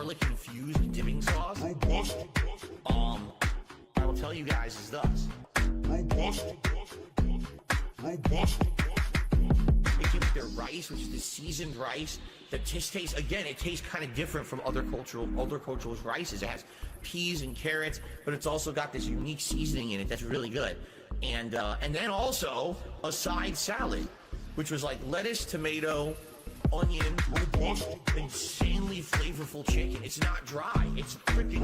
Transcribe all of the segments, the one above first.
garlic infused dipping sauce. I will tell you guys is thus. They give their rice, which is the seasoned rice. The tastes again. It tastes kind of different from other cultures' rices. It has peas and carrots, but it's also got this unique seasoning in it that's really good. And then also a side salad, which was like lettuce, tomato, onion, insanely flavorful chicken. It's not dry. It's freaking.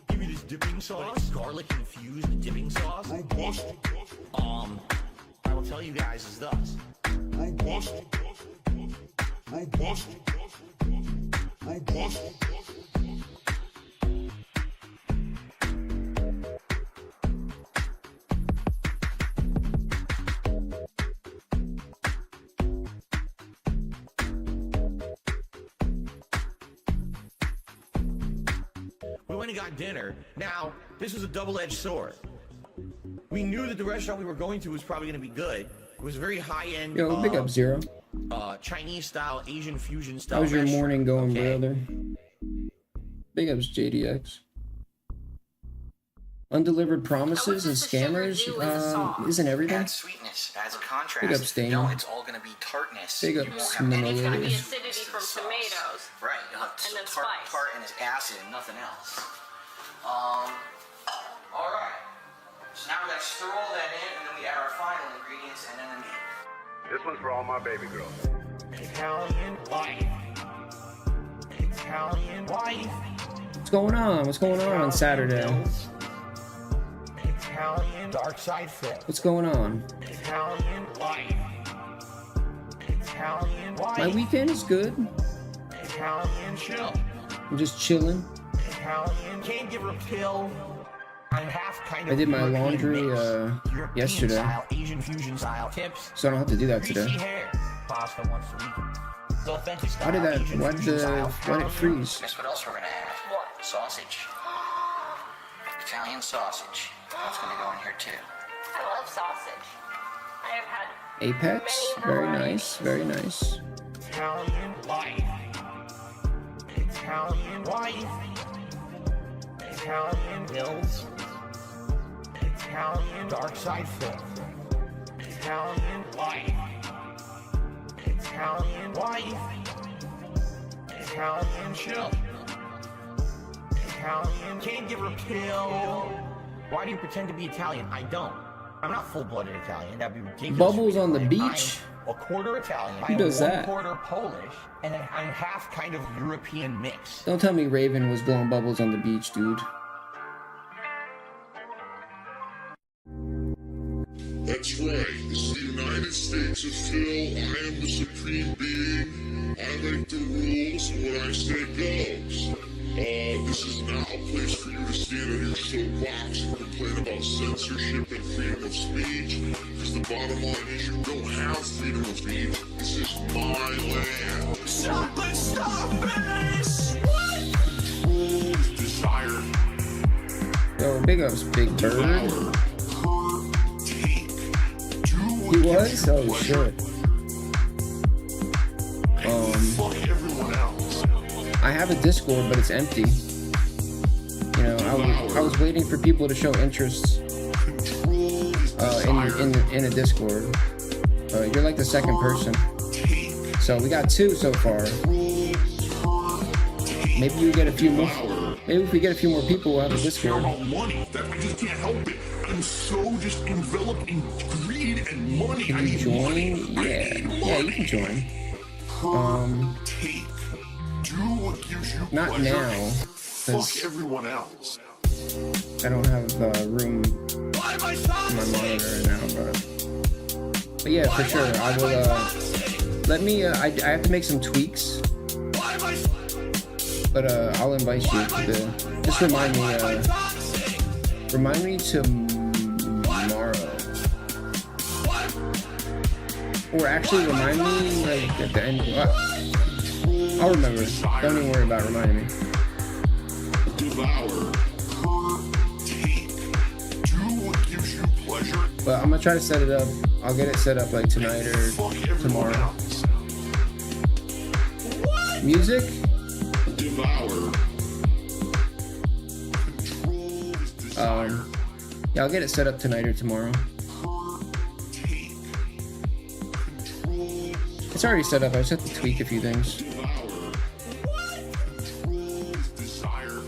Give me this dipping sauce, garlic infused dipping sauce. I will tell you guys is thus. We went and got dinner. Now, this was a double-edged sword. We knew that the restaurant we were going to was probably going to be good. It was a very high-end. Yo, big up, Zero. Chinese style, Asian fusion style. How's your restaurant. morning going, Okay. brother? Big ups, JDX. Undelivered promises and scammers isn't everything. Add sweetness as a contrast. Big up, Stain. No, it's all going to be tartness. Big You up, won't have any It's gonna be Manolo. acidity from tomatoes. Right, you'll have And then tart spice. and its acid and nothing else. All right. So now we got to stir all that in, and then we add our final ingredients and then the meat. This one's for all my baby girls. Italian wife. Italian wife. What's going on? What's going on Saturday? Italian dark side flip. What's going on? Italian wife. Italian wife. My weekend is good. Italian chill. I'm just chilling. Italian can't give her a pill. I'm half kind of. I did my European laundry mix. European yesterday, style, Asian fusion style tips. so I don't have to do that Greasy today. hair. Pasta once a week. The authentic style. Why did that? Asian Why did fusion style, it freeze? Guess what else we're going to add? What? Sausage. Italian sausage. That's going to go in here too. I love sausage. I have had Apex, many very varieties. nice, very nice. Italian wife. Italian wife. Italian hills. Italian dark side flip. Italian wife. Italian wife. Italian chill. Italian can't give her a pill. Why do you pretend to be Italian? I don't. I'm not full-blooded Italian. That'd be ridiculous. Bubbles on the beach? I'm a quarter Italian. Who does I'm that? one quarter Polish, and then I'm half kind of European mix. Don't tell me Raven was blowing bubbles on the beach, dude. That's right, this is the United States of Phil. I am the supreme being. I make the rules, and what I say goes. This is not a place for you to stand on your soapbox and complain about censorship and freedom of speech. Because the bottom line is you don't have freedom of speech. This is my land. Stop it! Stop it! Control is desired. Yo, big ups, Big Bird. He was? Oh shit. I have a Discord, but it's empty. You know, I was waiting for people to show interest in a Discord. You're like the second person. So we got 2 so far. Maybe we get a few more. Maybe if we get a few more people, we'll have a Discord. Money, that I just can't help it. I'm so just enveloped in greed and money. Can you join? Yeah, you can join. Do what gives you Not pleasure. now, Fuck because everyone else. I don't have room in my monitor right now. But yeah, for sure, I will. Let me. I have to make some tweaks. But I'll invite you to the. Just remind me tomorrow. Or actually remind me like at the end. I'll remember. Don't even worry about reminding me. Devour, take, do what gives you pleasure. But I'm gonna try to set it up. I'll get it set up like tonight or tomorrow. Music? devour. Control is desire. Yeah, I'll get it set up tonight or tomorrow. Take. Control. It's already set up. I just have to tweak a few things. Devour. Control is desire.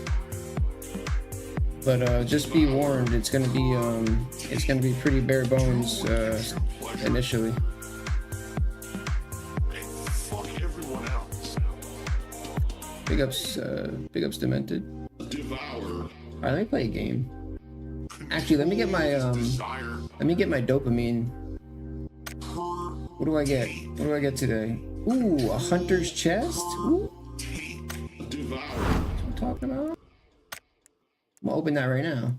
But just be warned, it's gonna be pretty bare bones initially. And fuck everyone else. Big ups, Demented. Devour. All right, let me play a game. Actually, let me get my dopamine. What do I get? What do I get today? Ooh, a hunter's chest. Ooh, Devour. that's what I'm talking about. I'm gonna open that right now.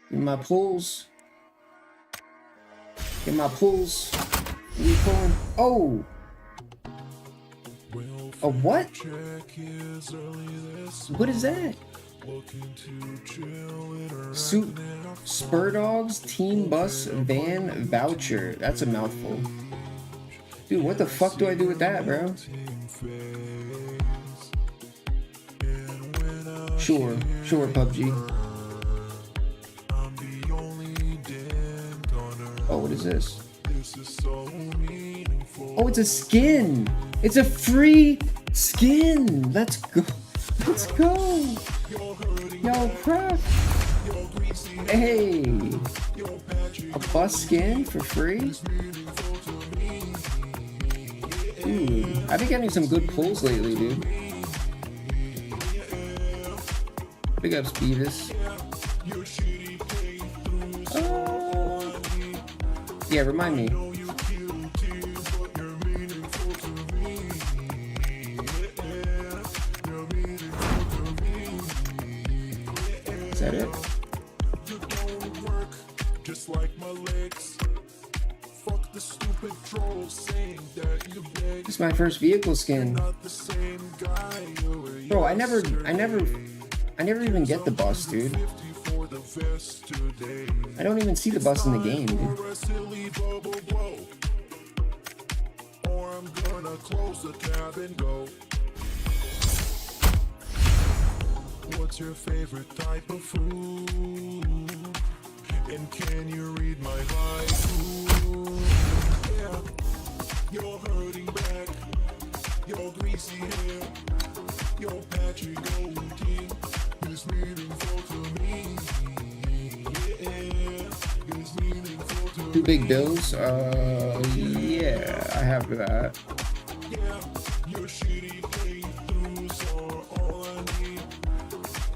Give me my pulls. Get my pulls. What are you pulling? Oh. A what? What is that? Spur Dogs Team Bus Van Voucher. That's a mouthful. Dude, what the fuck do I do with that, bro? Sure, PUBG. Oh, what is this? Oh, it's a skin! It's a free skin! Let's go! Let's go! Yo, crap! Hey! A bus skin for free? Dude, I've been getting some good pulls lately, dude. Big ups, Beavis. Yeah, remind me. Is that it? This is my first vehicle skin. Bro, I never even get the bus, dude. I don't even see the bus in the game, dude. What's your favorite type of food? And can you read my haiku? Yeah, you're hurting back, your greasy hair, your patchy goatee is meaningful to me. Yeah, is meaningful to me. 2 big bills? Yeah, I have that. Yeah, your shitty playthroughs are all I need.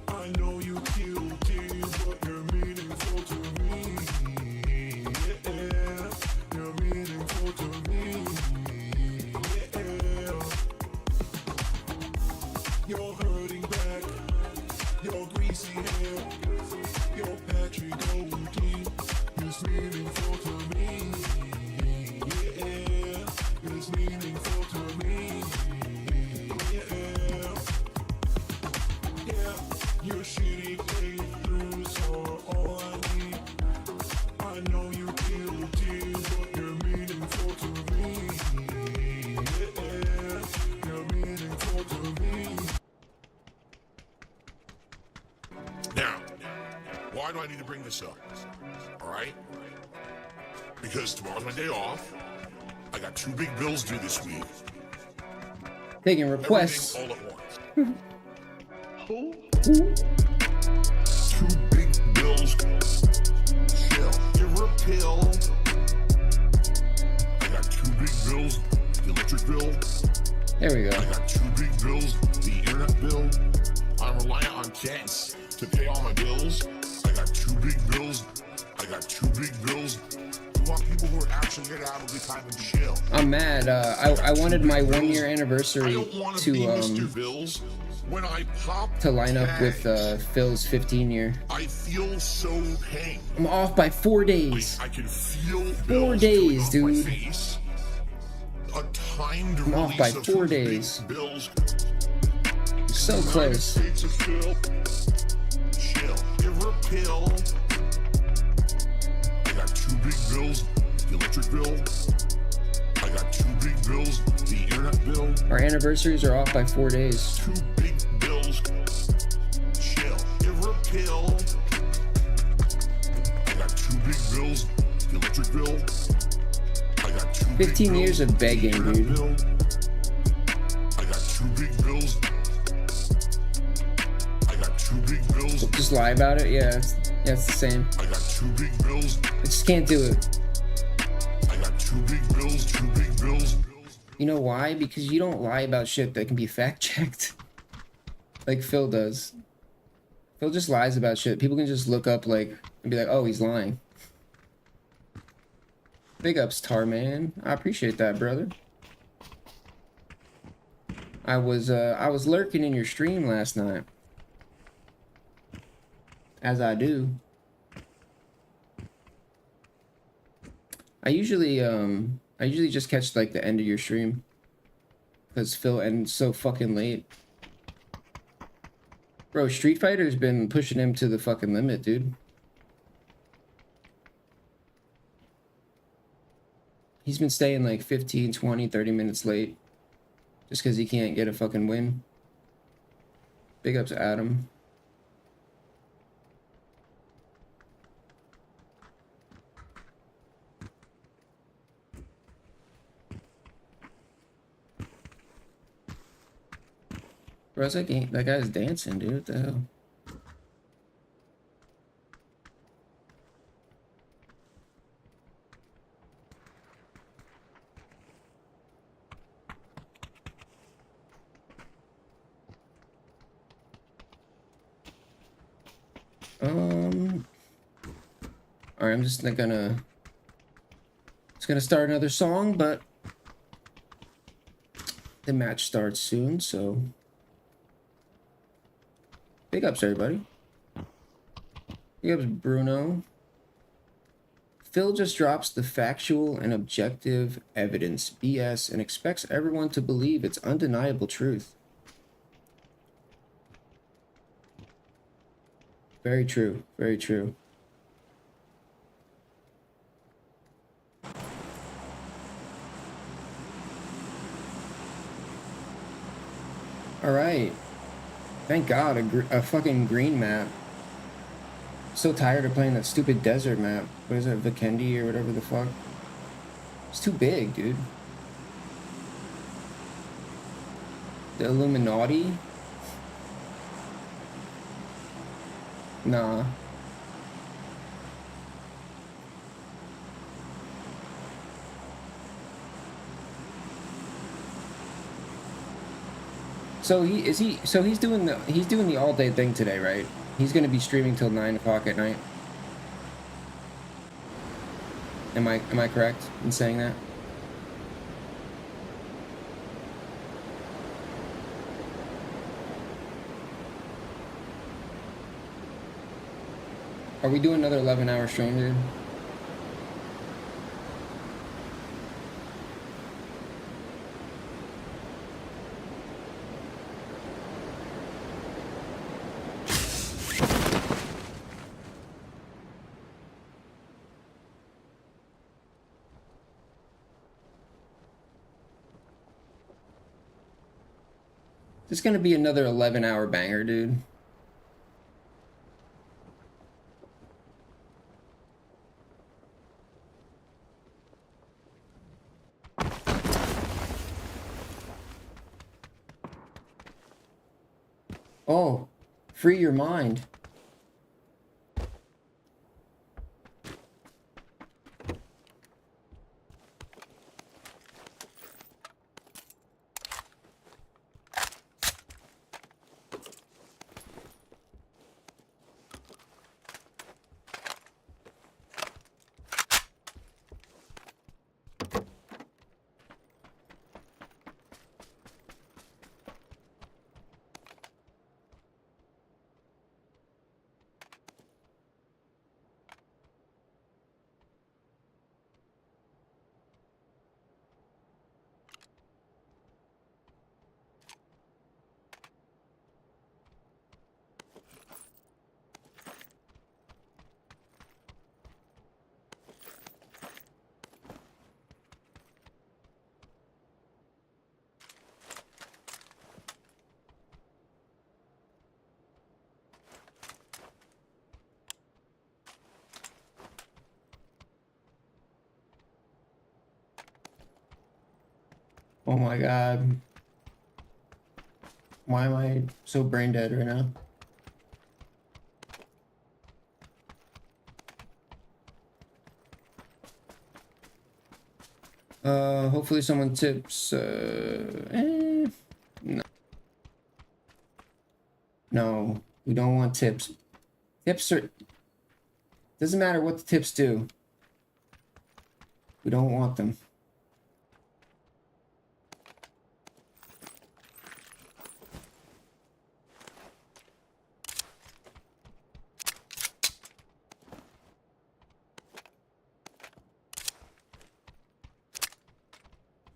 I know you guilty, but you're meaningful to me. Yeah, you're meaningful to me. Yeah, you're hurting back, your greasy hair, your patchy goatee is meaningful to me. Yeah, is meaningful to me. Yeah, your shitty playthroughs are all I need. I know you're guilty, but you're meaningful to me. Yeah, you're meaningful to me. Now, why do I need to bring this up? All right? Because tomorrow's my day off. I got 2 big bills due this week. Taking requests. Everything all at once. Who? 2 big bills. Chill. Give her a pill. I got 2 big bills. The electric bill. There we go. I got 2 big bills. The internet bill. I'm reliant on debts to pay all my bills. I got 2 big bills. I got 2 big bills. We want people who are actually here to have a good time and chill. I'm mad. I wanted my 1-year anniversary I don't want to be Mr. to Bills. When I pop line up tag, with Phil's 15-year. I feel so pain. I'm off by 4 days. I can feel 4 bills days, going off dude. my face. A timed I'm off by release of 4 2 big days. Bills. So close. States of Phil. Chill. Give her a pill. I got 2 big bills. The electric bill. I I got 2 big bills, the internet bill. Our anniversaries are off by 4 days. 2 big bills. Chill. Give her a pill. I got 2 big bills, the electric bill. I got 2 big 15 years bills, of begging, the internet dude. bill. I got 2 big bills. I got 2 big bills. Just lie about it? Yeah, it's the same. I got 2 big bills. I just can't do it. I got 2 big bills, 2 big bills. You know why? Because you don't lie about shit that can be fact-checked. Like Phil does. Phil just lies about shit. People can just look up, like, and be like, oh, he's lying. Big ups, Tarman. I appreciate that, brother. I was lurking in your stream last night. As I do. I usually just catch like the end of your stream. Because Phil ends so fucking late. Bro, Street Fighter's been pushing him to the fucking limit, dude. He's been staying like 15, 20, 30 minutes late. Just because he can't get a fucking win. Big ups to Adam. Bro, it's like that guy's dancing, dude. What the hell? Alright, I'm just gonna start another song, but the match starts soon, so big ups, everybody. Big ups, Bruno. Phil just drops the factual and objective evidence, BS, and expects everyone to believe it's undeniable truth. Very true, very true. All right. Thank God, a fucking green map. So tired of playing that stupid desert map. What is it, Vikendi or whatever the fuck? It's too big, dude. The Illuminati? Nah. So he's doing the all day thing today, right? He's gonna be streaming till 9 o'clock at night. Am I correct in saying that? Are we doing another 11-hour stream, dude? This is gonna be another 11-hour banger, dude. Oh, free your mind. Oh my god. Why am I so brain dead right now? Hopefully someone tips, no. No, we don't want tips. Tips are, doesn't matter what the tips do. We don't want them.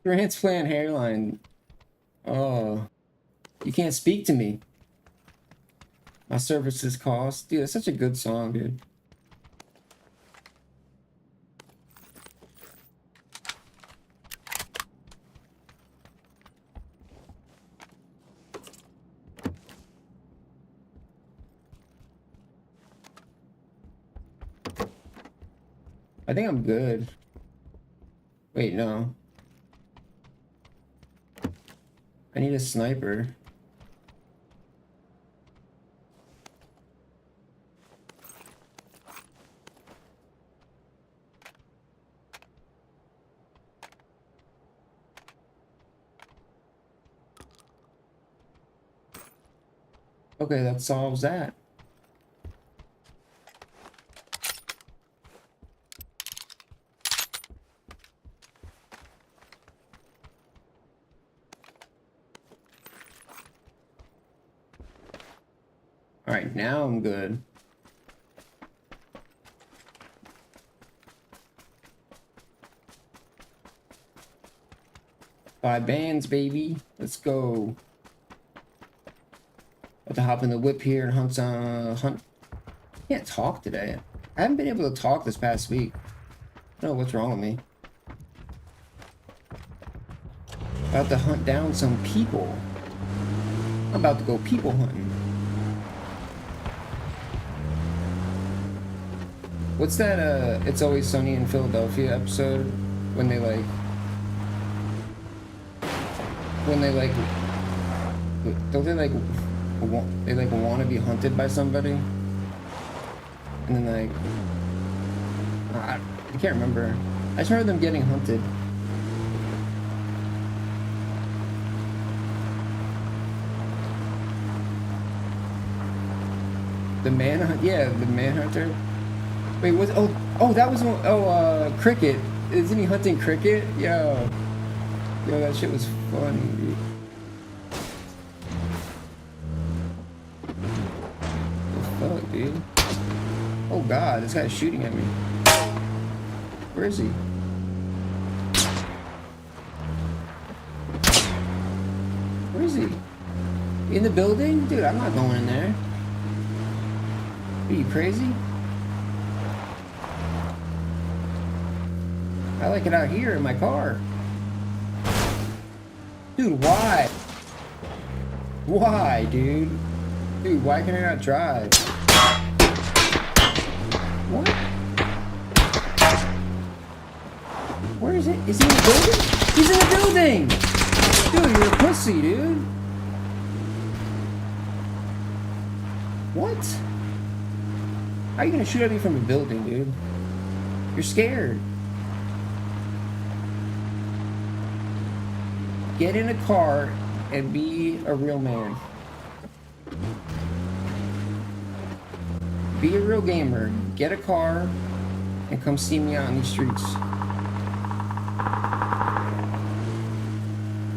Transplant hairline. Oh, you can't speak to me. My services cost. Dude, that's such a good song, dude. I think I'm good. Wait, no. I need a sniper. Okay, that solves that. Alright, now I'm good. Five bands, baby. Let's go. About to hop in the whip here and hunt. I can't talk today. I haven't been able to talk this past week. I don't know what's wrong with me. About to hunt down some people. I'm about to go people hunting. What's that, It's Always Sunny in Philadelphia episode? When they like, don't they like want to be hunted by somebody? And then like, I can't remember. I just remember them getting hunted. The manhunt, yeah, the manhunter. Wait, was that was one, cricket. Isn't he hunting cricket? Yo, that shit was funny, dude. What the fuck, dude? Oh god, this guy's shooting at me. Where is he? Where is he? In the building? Dude, I'm not going in there. Are you crazy? I like it out here in my car. Dude, why? Why, dude? Dude, why can I not drive? What? Where is it? Is he in the building? He's in the building! Dude, you're a pussy, dude. What? How are you gonna shoot at me from a building, dude? You're scared. Get in a car and be a real man. Be a real gamer. Get a car and come see me out on these streets.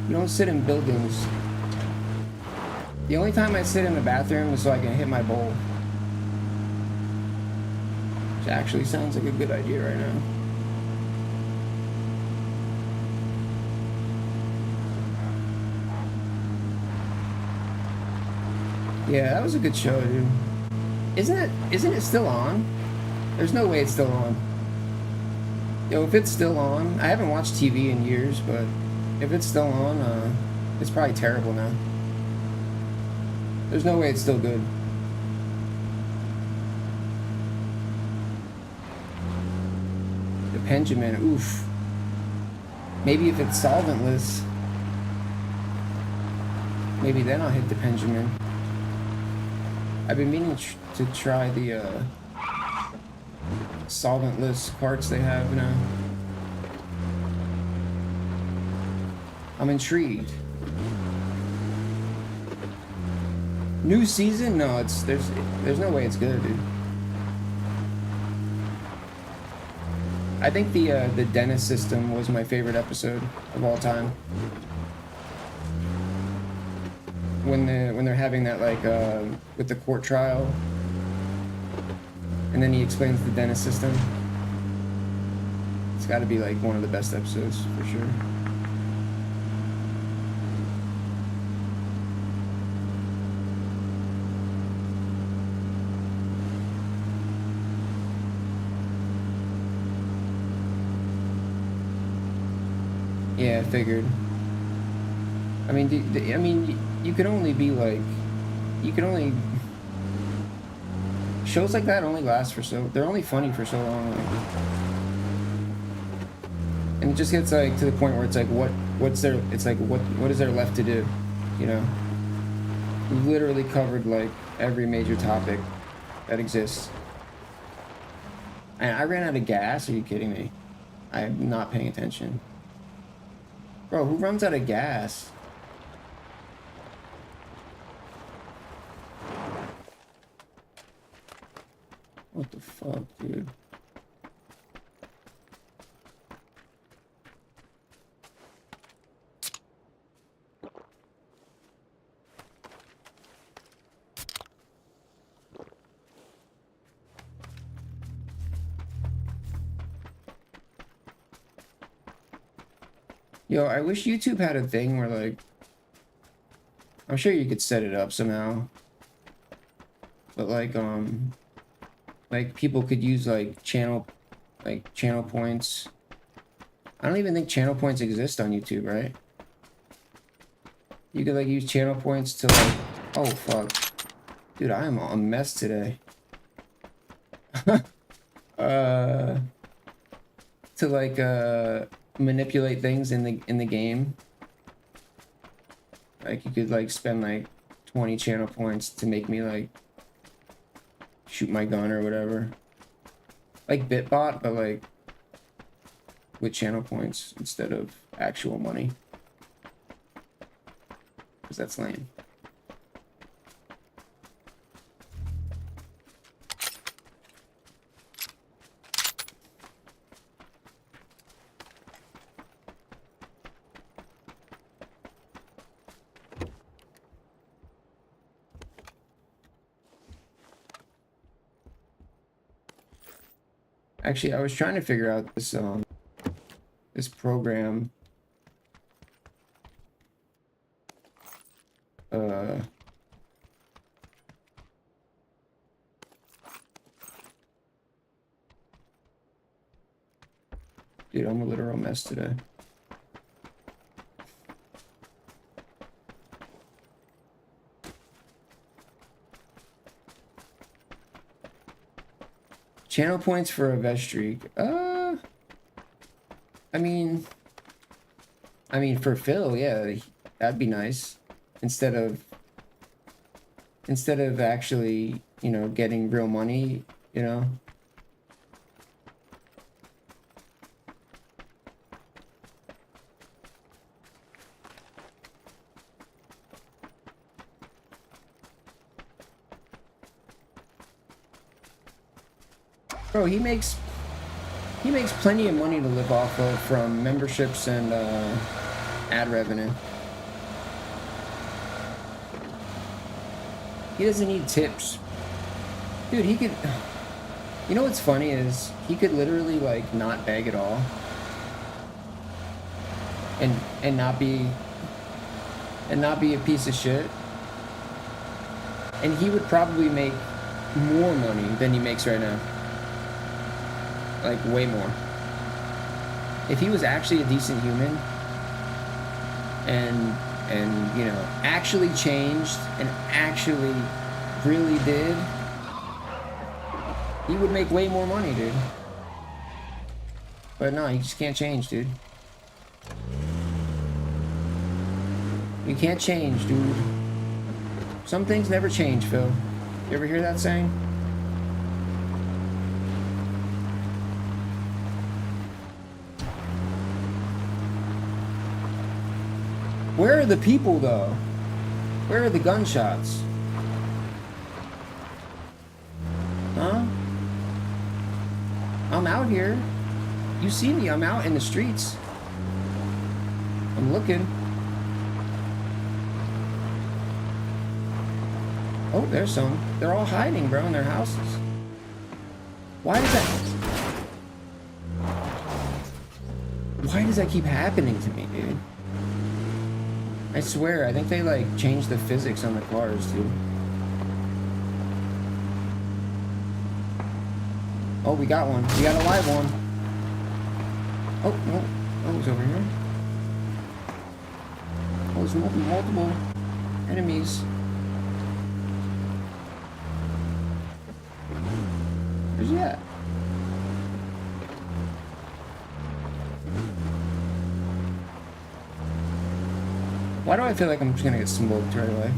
You don't sit in buildings. The only time I sit in the bathroom is so I can hit my bowl. Which actually sounds like a good idea right now. Yeah, that was a good show, dude. Isn't it still on? There's no way it's still on. Yo, if it's still on, I haven't watched TV in years, but if it's still on, it's probably terrible now. There's no way it's still good. The Benjamin, oof. Maybe if it's solventless. Maybe then I'll hit the Benjamin. I've been meaning to try the solventless carts they have now. I'm intrigued. New season? No, there's no way it's good, dude. I think the dentist system was my favorite episode of all time. When they're having that like with the court trial, and then he explains the dentist system. It's got to be like one of the best episodes for sure. Yeah, I figured. I mean, you can only be like, shows like that only last for they're only funny for so long. Like, and it just gets like to the point where it's like, what is there left to do, you know? We've literally covered like every major topic that exists. And I ran out of gas, are you kidding me? I'm not paying attention. Bro, who runs out of gas? What the fuck, dude? Yo, I wish YouTube had a thing where, like, I'm sure you could set it up somehow. But, like people could use, like, channel points. I don't even think channel points exist on YouTube, right? You could, like, use channel points to, like, oh, fuck. Dude, I am a mess today. To, like, manipulate things in the game. Like you could like spend like 20 channel points to make me like shoot my gun or whatever. Like Bitbot, but like with channel points instead of actual money. Because that's lame. Actually, I was trying to figure out this program. Dude, I'm a literal mess today. Channel points for a vest streak. I mean for Phil, yeah, that'd be nice. Instead of actually, you know, getting real money, you know. Bro, he makes plenty of money to live off of from memberships and ad revenue. He doesn't need tips. Dude, he could... You know what's funny is he could literally like not beg at all. And not be a piece of shit. And he would probably make more money than he makes right now. Like way more. If he was actually a decent human and you know actually changed and actually really did, he would make way more money, dude. But no, he just can't change, dude. You can't change, dude. Some things never change, Phil. You ever hear that saying? Where are the people, though? Where are the gunshots? Huh? I'm out here. You see me, I'm out in the streets. I'm looking. Oh, there's some. They're all hiding, bro, in their houses. Why does that... Why does that keep happening to me, dude? I swear, I think they, like, changed the physics on the cars, dude. Oh, we got one. We got a live one. Oh, no. Oh, he's over here. Oh, there's multiple enemies. Where's he at? Why do I feel like I'm just gonna get smoked right away?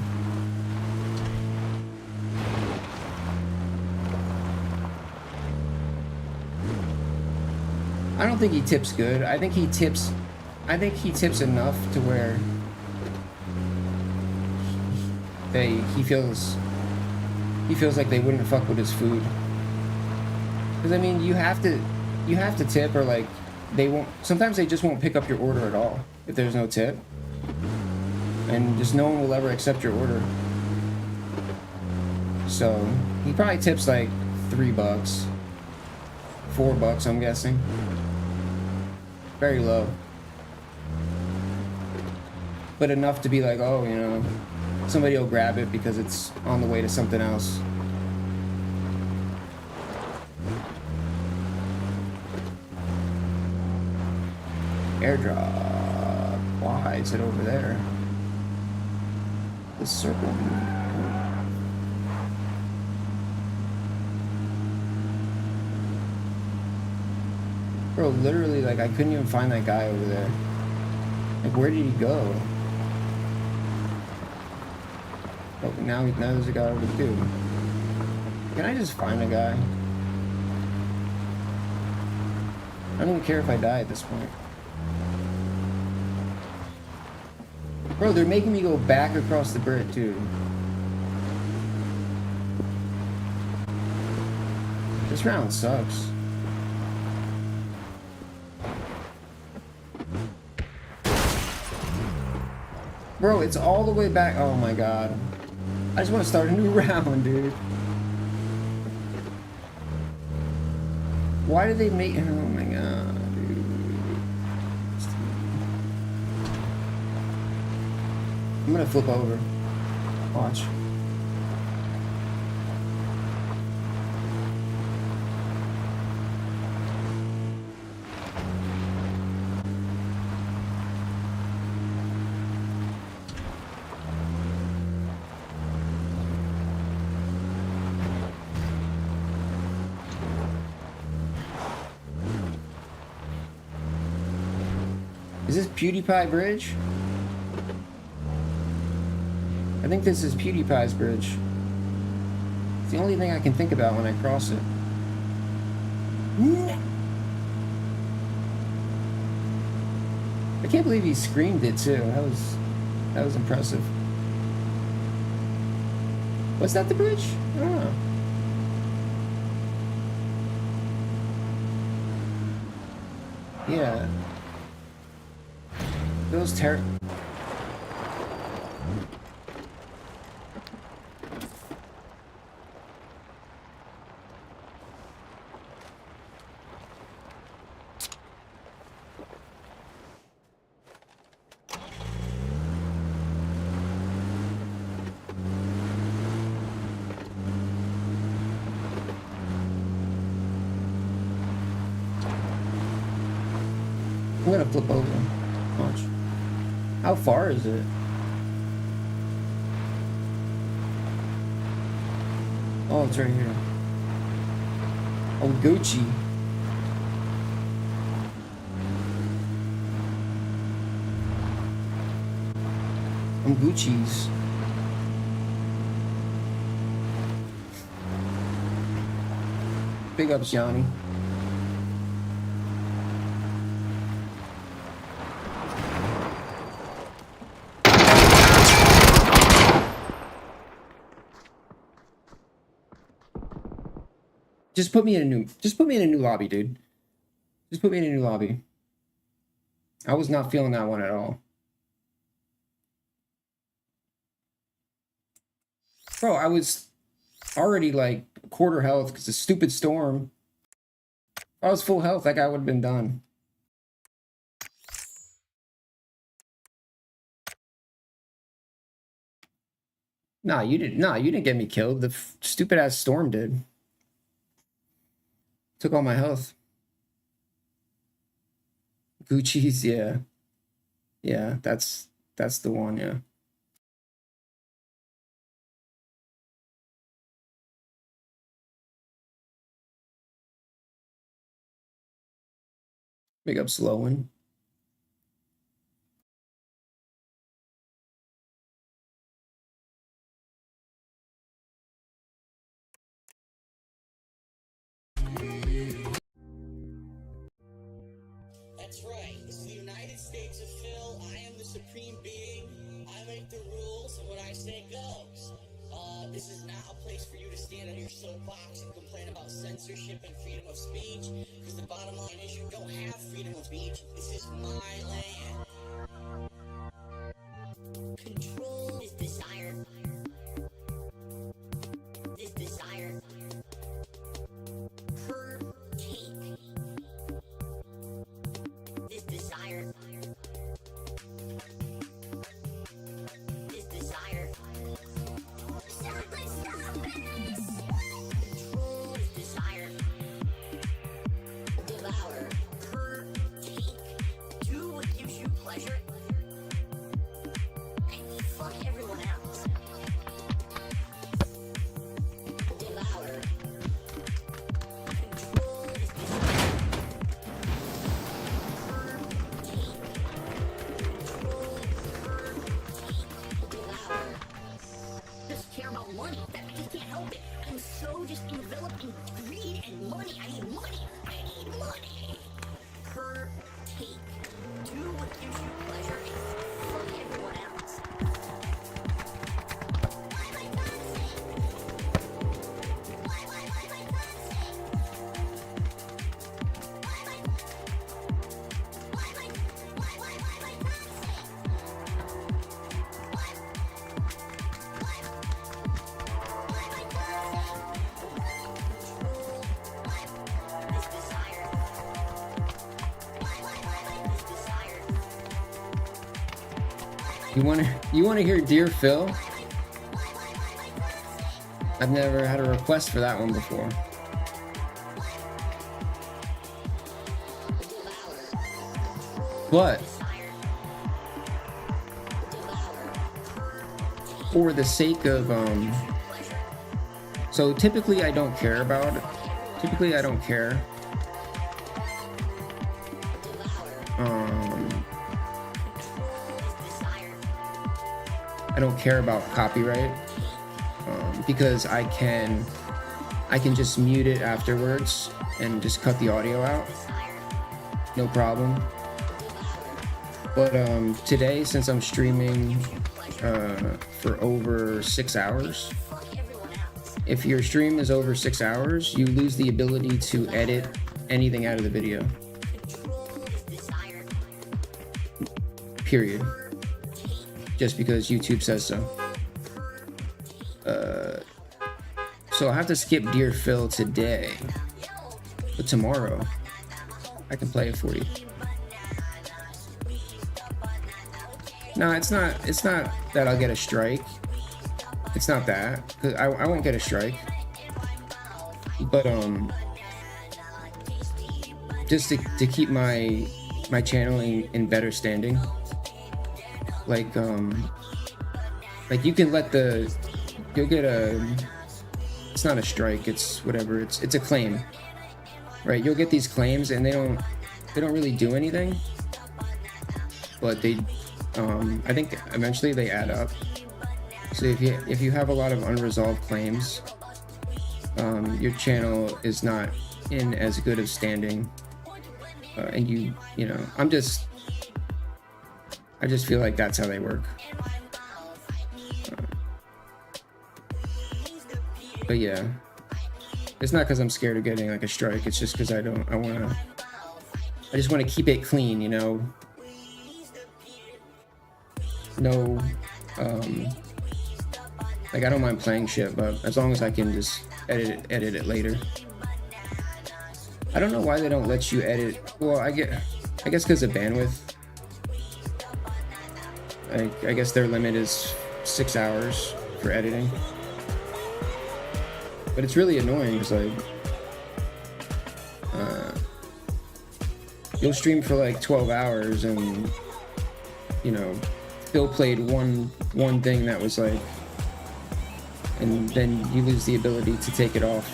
I don't think he tips good. I think he tips enough to where he feels like they wouldn't fuck with his food. Because I mean, you have to tip, or like they won't. Sometimes they just won't pick up your order at all if there's no tip, and just no one will ever accept your order. So he probably tips like $3, $4, I'm guessing. Very low, but enough to be like, oh, you know, somebody will grab it because it's on the way to something else. Airdrop. Why is it over there? The circle. Bro, literally, like, I couldn't even find that guy over there. Like, where did he go? Oh, now there's a guy over there. Can I just find a guy? I don't even care if I die at this point. Bro, they're making me go back across the bridge, dude. This round sucks. Bro, it's all the way back. Oh my god. I just want to start a new round, dude. Why did they make... Oh my god, dude. I'm gonna flip over. Watch. Is this PewDiePie Bridge? I think this is PewDiePie's bridge. It's the only thing I can think about when I cross it. I can't believe he screamed it too. That was impressive. Was that the bridge? I don't know. Yeah. Those terrible. I'm gonna flip over. Watch. How far is it? Oh, it's right here. Oh, Gucci. I'm Gucci's. Big ups, Yanni. Just put me in a new lobby, dude. Just put me in a new lobby. I was not feeling that one at all. Bro, I was already like quarter health because the stupid storm. If I was full health, that guy would have been done. Nah, you didn't get me killed. The stupid ass storm did. Took all my health. Gucci's, yeah. Yeah, that's the one, yeah. Big up Slowen. That's right. This is the United States of Phil. I am the supreme being. I make the rules, and what I say goes. This is not a place for you to stand on your soapbox and complain about censorship and freedom of speech, because the bottom line is you don't have freedom of speech. This is my land. Control is desire. This desire. Per take. This desire. This desire. Control is desire. Devour. Per take. Do what gives you pleasure. And fuck everyone else. Devour. Control is desire. Per take. Control. Per take. Devour. Just care about money. I just can't help it. I'm so just enveloped in greed and money. I need money. I need money. Per take. Do what gives you pleasure and fuck everyone else. Why my dancing? Why my dancing? Why dancing? This desire. This desire. You wanna hear Dear Phil? I've never had a request for that one before. But for the sake of so typically I don't care about it. Typically I don't care. I don't care about copyright because I can just mute it afterwards and just cut the audio out. No problem. But today, since I'm streaming for over 6 hours, if your stream is over 6 hours, you lose the ability to edit anything out of the video. Period. Just because YouTube says so. So I have to skip Dear Phil today, but tomorrow I can play it for you. No, it's not that I'll get a strike. It's not that, 'cause I won't get a strike. But just to keep my channel in better standing. Like you can let you'll get it's not a strike, it's whatever, it's a claim, right? You'll get these claims and they don't really do anything, but they I think eventually they add up. So if you have a lot of unresolved claims, your channel is not in as good of standing, and you know, I just feel like that's how they work. But yeah, it's not because I'm scared of getting like a strike. It's just because I just want to keep it clean, you know. No, like I don't mind playing shit, but as long as I can just edit it later. I don't know why they don't let you edit. Well, I guess because of bandwidth. I guess their limit is 6 hours for editing. But it's really annoying because like you'll stream for like 12 hours and you know Phil played one thing that was like, and then you lose the ability to take it off,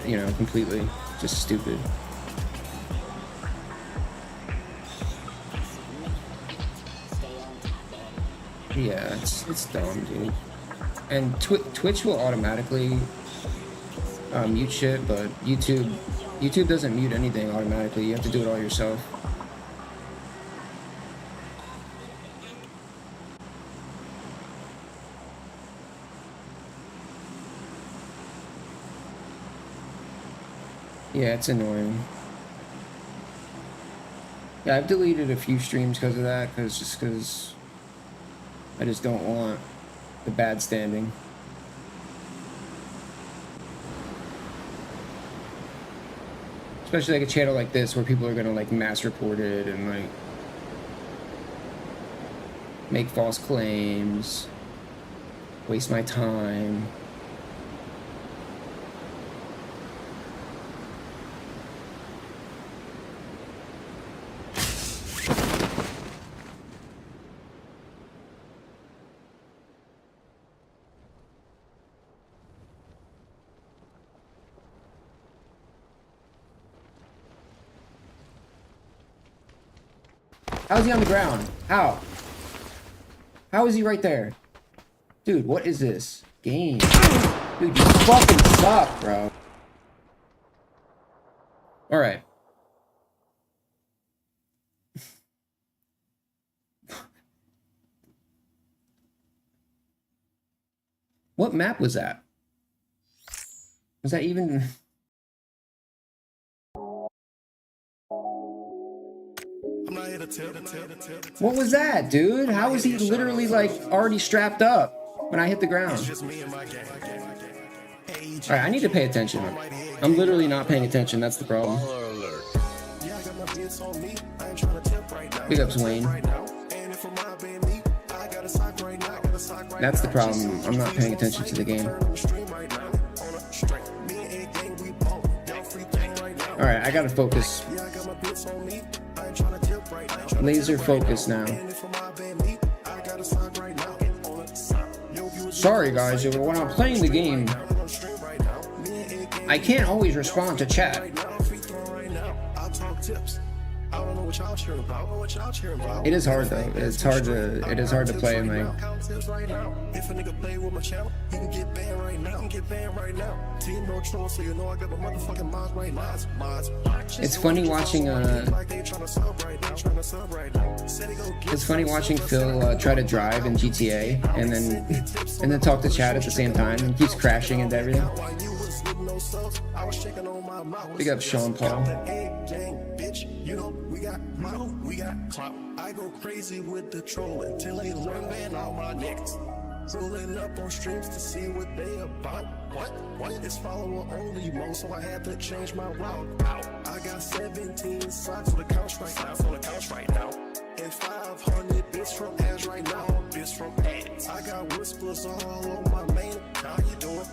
you know, completely. Just stupid. Yeah, it's dumb, dude. And Twitch will automatically mute shit, but YouTube doesn't mute anything automatically. You have to do it all yourself. Yeah, it's annoying. Yeah, I've deleted a few streams because of that, because I just don't want the bad standing. Especially like a channel like this where people are gonna like mass report it and like make false claims, waste my time. How's he on the ground? How? How is he right there? Dude, what is this? Game. Dude, you fucking suck, bro. Alright. What map was that? Was that even... What was that, dude? How was he literally like already strapped up when I hit the ground? Alright, I need to pay attention. I'm literally not paying attention, that's the problem. Big ups, Wayne. That's the problem. I'm not paying attention to the game. Alright, I gotta focus. Laser focus now. Sorry guys, when I'm playing the game, I can't always respond to chat. It is hard though. It is hard to play in like. It's funny watching Phil try to drive in GTA and then talk to chat at the same time and keeps crashing into everything. Big up Sean Paul. We got clout. I go crazy with the troll until they learn all my niggas. Rolling up on streams to see what they about. What? It's follower only mode, so I had to change my route. I got 17 socks on the couch right now. And 500 bits from ads right now. I got whispers all on my main. How you doing?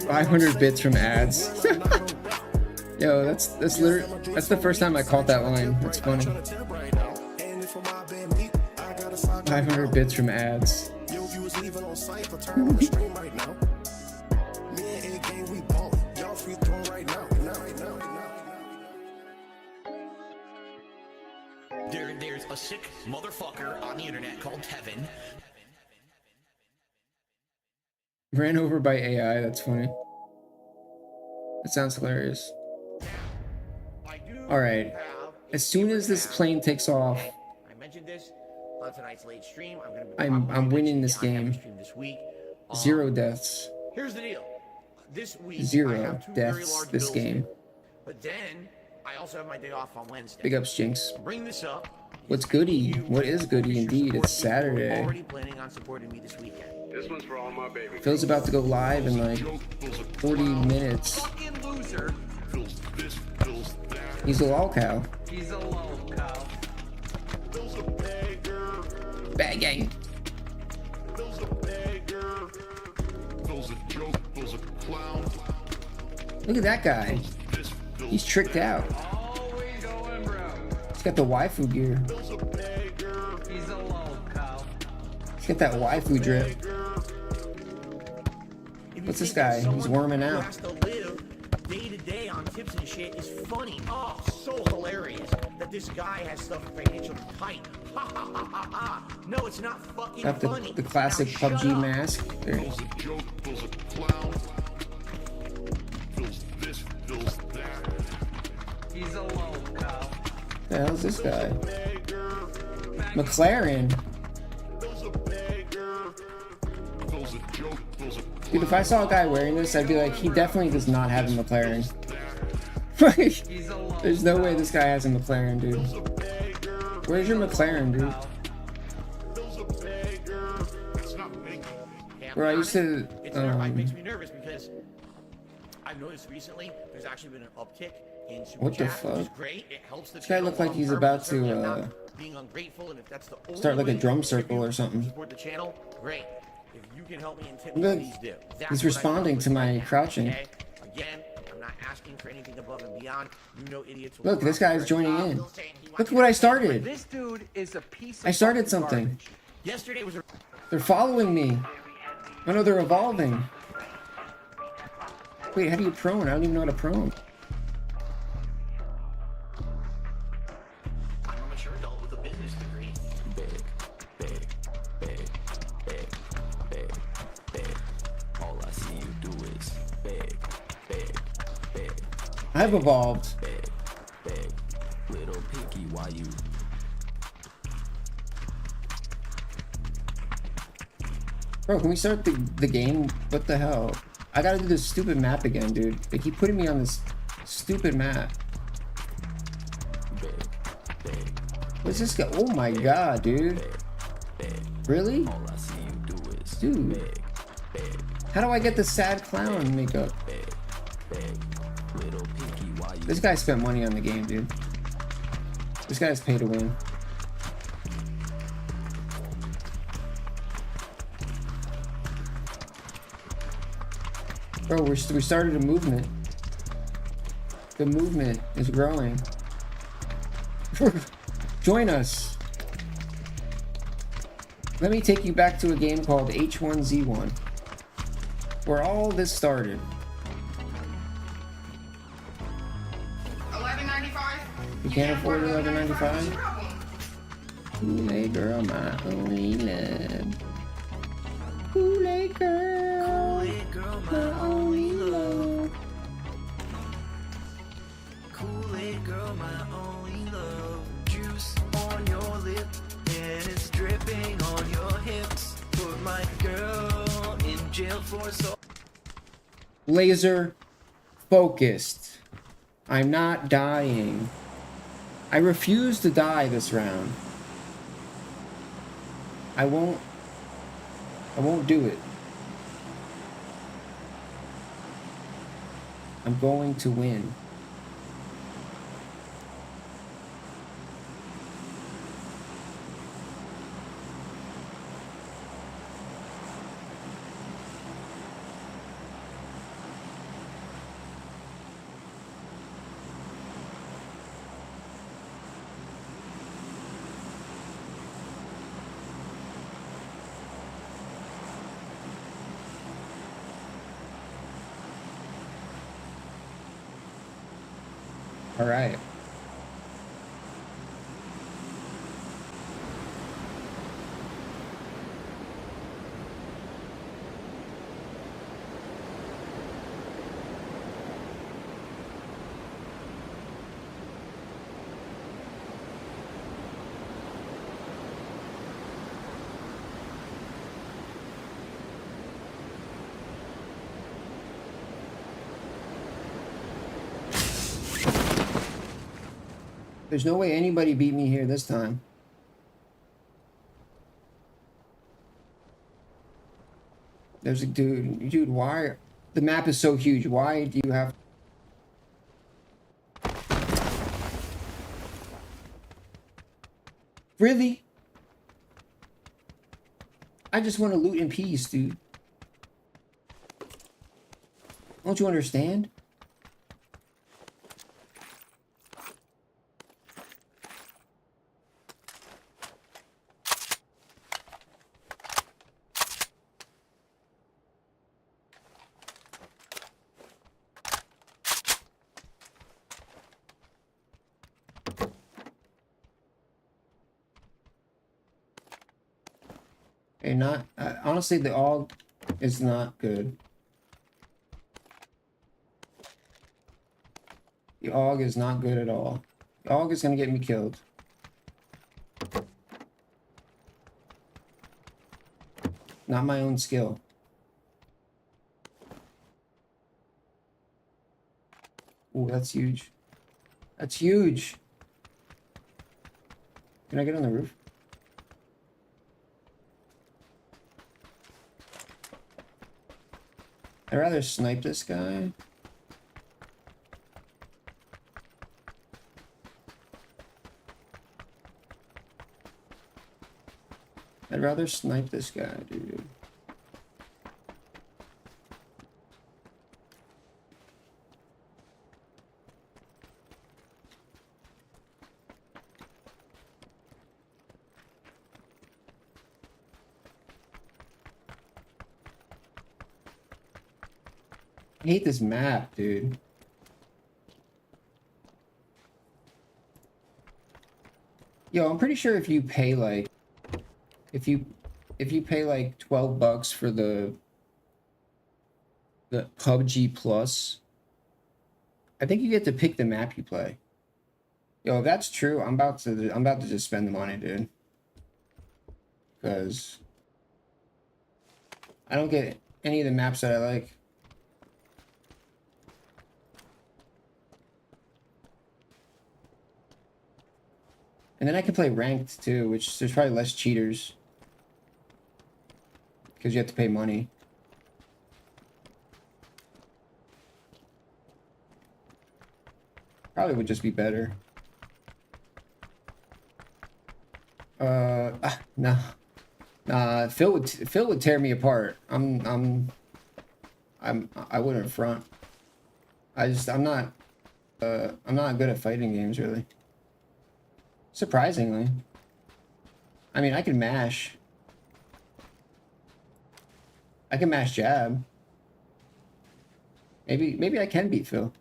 500 bits from ads. Yo, that's the first time I caught that line. That's funny. 500 bits from ads. There's a sick motherfucker on the internet called Tevin. Ran over by AI, that's funny. That sounds hilarious. Alright. As soon as this plane takes off, I mentioned this on tonight's late stream. I'm winning this game. This week. 0 deaths. Here's the deal. This week, 0 I have 2 very deaths large this bills game. in. But then I also have my day off on Wednesday. Big ups, Jinx. Bring this up. What's goody? What is goody indeed? It's Saturday. Already planning on supporting me this weekend. This one's for all my baby Phil's about to go live in like 40 minutes. Fucking loser. He's a lol cow. He's a low cow. Bad gang. Look at that guy. He's tricked out. Oh, where you going, bro? He's got the waifu gear. He's a low cow. He's got that waifu drip. What's this guy? He's worming out. Who has to live day to day on tips and shit is funny. Oh, so hilarious that this guy has stuff financially tight. Ha ha ha ha ha. No, it's not fucking Got funny. the classic Now, shut PUBG up. mask. There. He's a low cow. The hell's this guy? McLaren. Dude, if I saw a guy wearing this, I'd be like, he definitely does not have a McLaren. He's a low There's no way this guy has a McLaren, dude. Where's your McLaren, dude? Bro, I used to. It makes me nervous because I've noticed recently there's actually been an uptick in super What the chat, which is fuck? great. It helps the This guy channel looked like long he's term, about but certainly to, I'm not being ungrateful, and if that's the only start like a way drum you circle or something. support the channel, great. If you can help me and tip Look, me, please do. That's he's what I responding come to with my right now, crouching. okay? Again, I'm not asking for anything above and beyond. You know, idiots. will Look, this come guy's after joining us. in. Phil saying he Look wants at what I to- started. This dude is a piece of I started fucking something. garbage. Yesterday was a They're following me. Oh no, they're evolving. Wait, how do you prone? I don't even know how to prone. I'm a mature adult with a business degree. All I see you do is beg, beg, beg, I've evolved. beg, beg. Little piggy, why you? Bro, can we start the game? What the hell? I gotta do this stupid map again, dude. They keep putting me on this stupid map. What's this guy? Oh my god, dude. Really? All I see you do is Dude. beg, beg, How do I get the sad clown makeup? beg, beg. Little piggy, why you? This guy spent money on the game, dude. This guy's pay to win. Bro, we started a movement. The movement is growing. Join us. Let me take you back to a game called H1Z1, where all this started. You can't afford $11.95? Kool-Aid girl, my only love. Kool-Aid girl, my only love. Kool-Aid girl, my only love. Juice on your lip, and it's dripping on your hips. Put my girl in jail for so. Laser focused. I'm not dying. I refuse to die this round. I won't do it. I'm going to win. All right. There's no way anybody beat me here this time. There's a dude, why? The map is so huge. Why do you have... Really? I just want to loot in peace, dude. Don't you understand? And not honestly, the AUG is not good. The AUG is not good at all. The AUG is gonna get me killed. Not my own skill. Ooh, that's huge. That's huge. Can I get on the roof? I'd rather snipe this guy. I'd rather snipe this guy, dude. I hate this map, dude. Yo, I'm pretty sure if you pay like if you pay like $12 for the PUBG Plus, I think you get to pick the map you play. Yo, if that's true, I'm about to just spend the money, dude. Because I don't get any of the maps that I like. And then I can play ranked too, which there's probably less cheaters. Because you have to pay money. Probably would just be better. No. Nah, Phil would tear me apart. I wouldn't front. I'm not good at fighting games really. Surprisingly. I mean, I can mash. I can mash jab. Maybe I can beat Phil.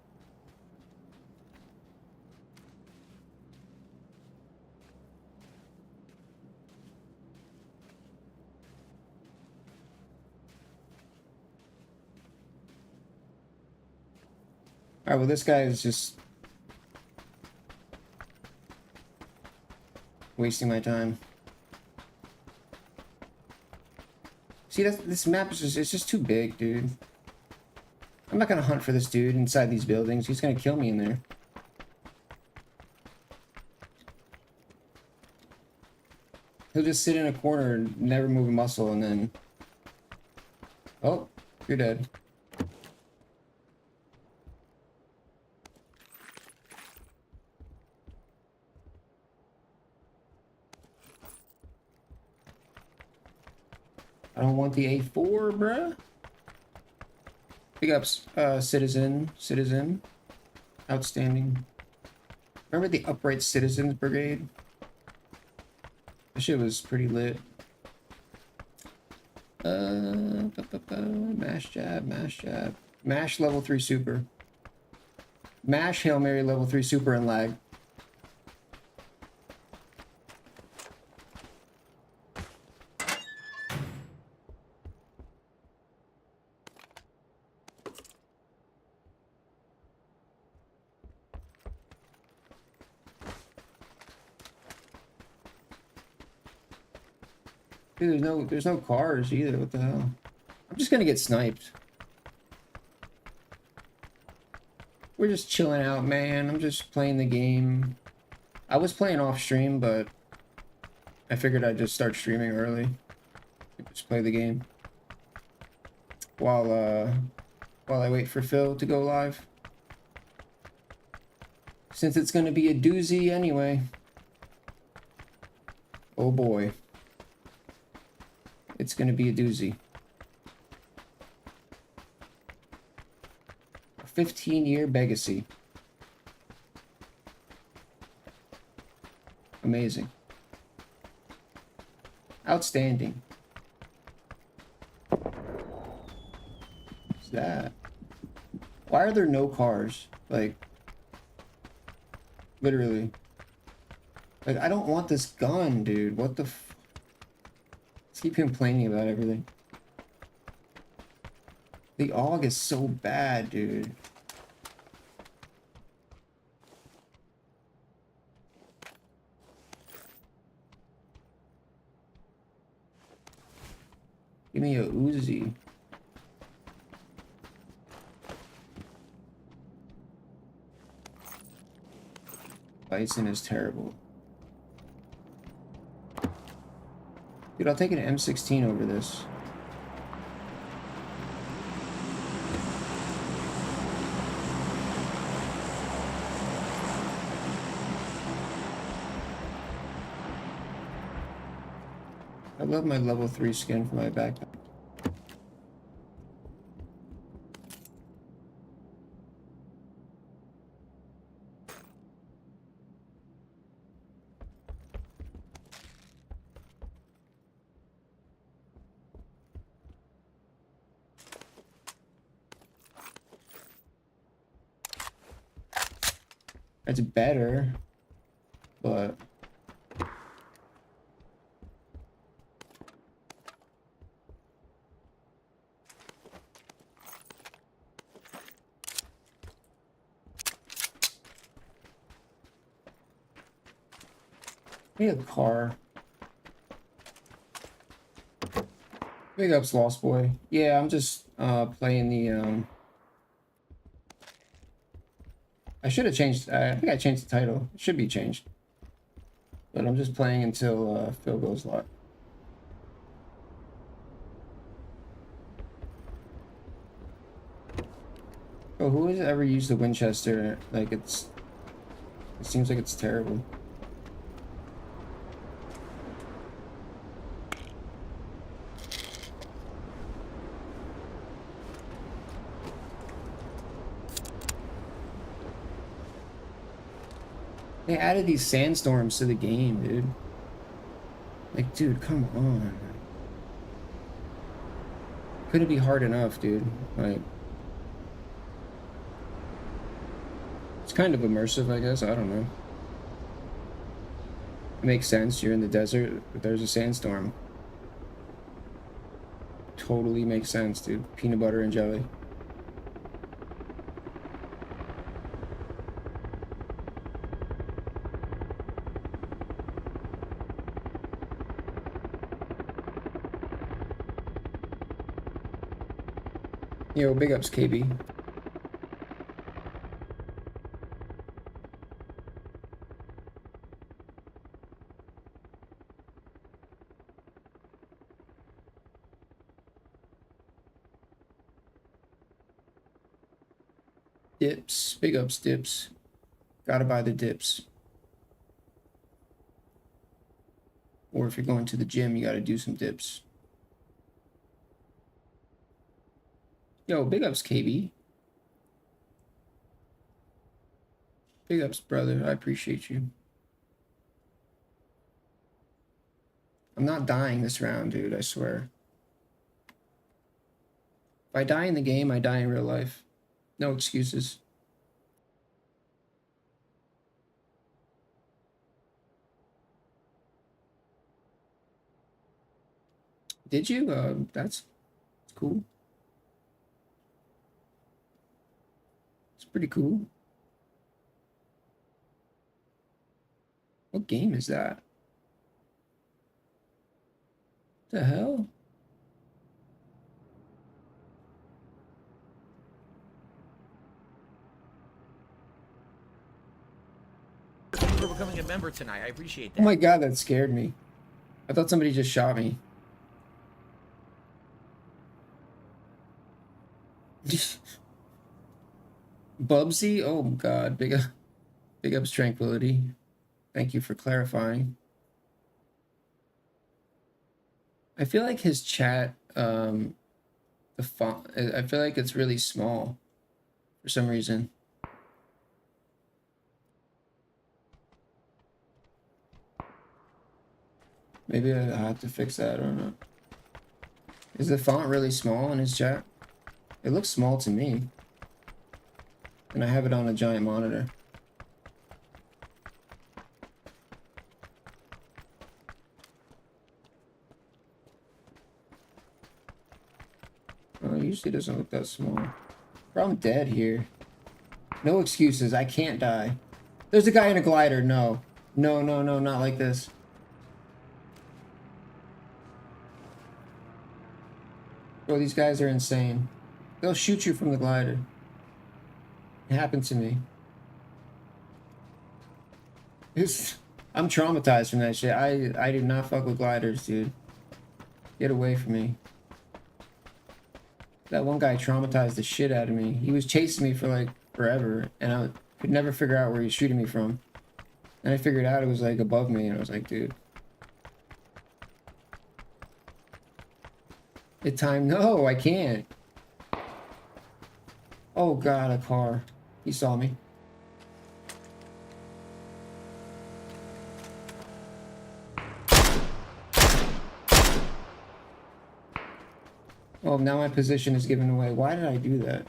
Alright, well this guy is just wasting my time. See, this map is just, it's just too big, dude. I'm not gonna hunt for this dude inside these buildings. He's gonna kill me in there. He'll just sit in a corner and never move a muscle and then... Oh, you're dead. I don't want the A4, bruh. Big ups, Citizen. Outstanding. Remember the Upright Citizens Brigade? That shit was pretty lit. Mash jab. Mash level 3 super. Mash Hail Mary level 3 super and lag. Dude, there's no cars either. What the hell? I'm just gonna get sniped. We're just chilling out, man. I'm just playing the game. I was playing off stream, but I figured I'd just start streaming early. Just play the game while I wait for Phil to go live. Since it's gonna be a doozy anyway. Oh boy. It's gonna be a doozy. A 15-year Begacy. Amazing. Outstanding. What's that? Why are there no cars? Like, literally. Like, I don't want this gun, dude. What the f... Let's keep complaining about everything. The AUG is so bad, dude. Give me a Uzi. Bison is terrible. Dude, I'll take an M16 over this. I love my level 3 skin for my backpack. It's better, but need a car. Big ups, Lost Boy. Yeah, I'm just playing the I should have changed. I think I changed the title. It should be changed. But I'm just playing until Phil goes live. Oh, who has ever used the Winchester? Like, it seems like it's terrible. They added these sandstorms to the game, dude. Like, dude, come on. Couldn't be hard enough, dude. Like, it's kind of immersive, I guess. I don't know. It makes sense. You're in the desert, but there's a sandstorm. Totally makes sense, dude. Peanut butter and jelly. Yo, big ups, KB. Dips. Big ups, dips. Gotta buy the dips. Or if you're going to the gym, you gotta do some dips. Yo, big ups, KB. Big ups, brother. I appreciate you. I'm not dying this round, dude. I swear. If I die in the game, I die in real life. No excuses. Did you? That's cool. It's pretty cool. What game is that? What the hell? becoming a member tonight. I appreciate Oh that. my god, that scared me. I thought somebody just shot me. Bubsy? Oh god, big ups Tranquility. Thank you for clarifying. I feel like his chat, the font, I feel like it's really small for some reason. Maybe I have to fix that, I don't know. Is the font really small in his chat? It looks small to me. And I have it on a giant monitor. Oh, it usually doesn't look that small. Bro, I'm dead here. No excuses, I can't die. There's a guy in a glider, no. No, no, no, not like this. Bro, these guys are insane. They'll shoot you from the glider. It happened to me. I'm traumatized from that shit. I do not fuck with gliders, dude. Get away from me. That one guy traumatized the shit out of me. He was chasing me for like forever, and I could never figure out where he was shooting me from. And I figured out it was like above me, and I was like, dude. It time? No, I can't. Oh god, a car. He saw me. Oh, now my position is given away. Why did I do that?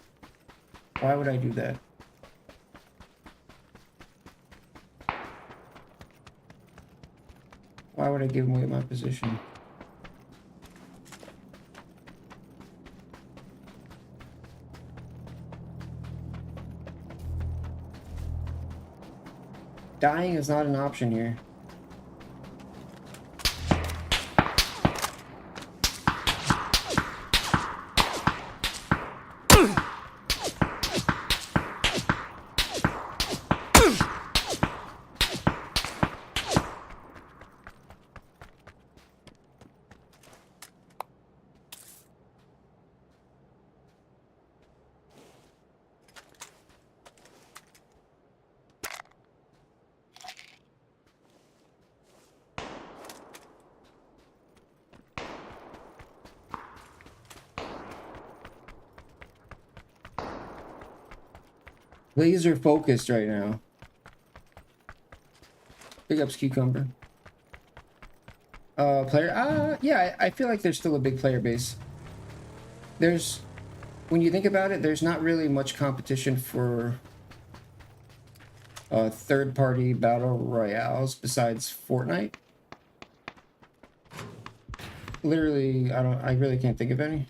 Why would I do that? Why would I give away my position? Dying is not an option here. Laser focused right now. Big ups, Cucumber. Player, yeah, I feel like there's still a big player base. There's, when you think about it, there's not really much competition for third-party battle royales besides Fortnite. Literally, I really can't think of any.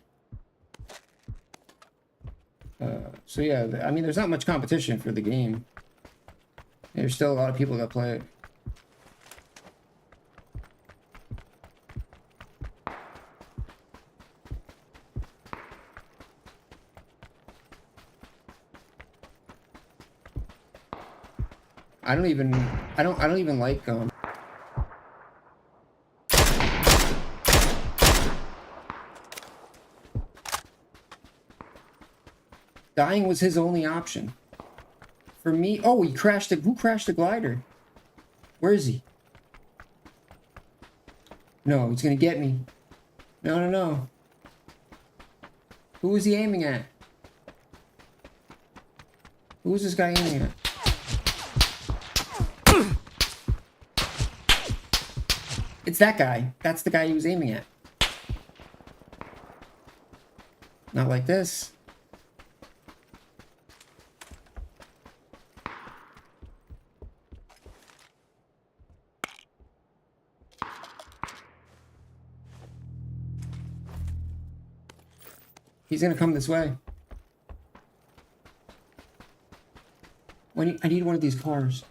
So yeah, I mean, there's not much competition for the game. There's still a lot of people that play it. I don't even like dying was his only option. For me, oh, who crashed the glider? Where is he? No, he's gonna get me. No, no, no. Who was he aiming at? Who was this guy aiming at? It's that guy. That's the guy he was aiming at. Not like this. He's gonna come this way. I need one of these cars.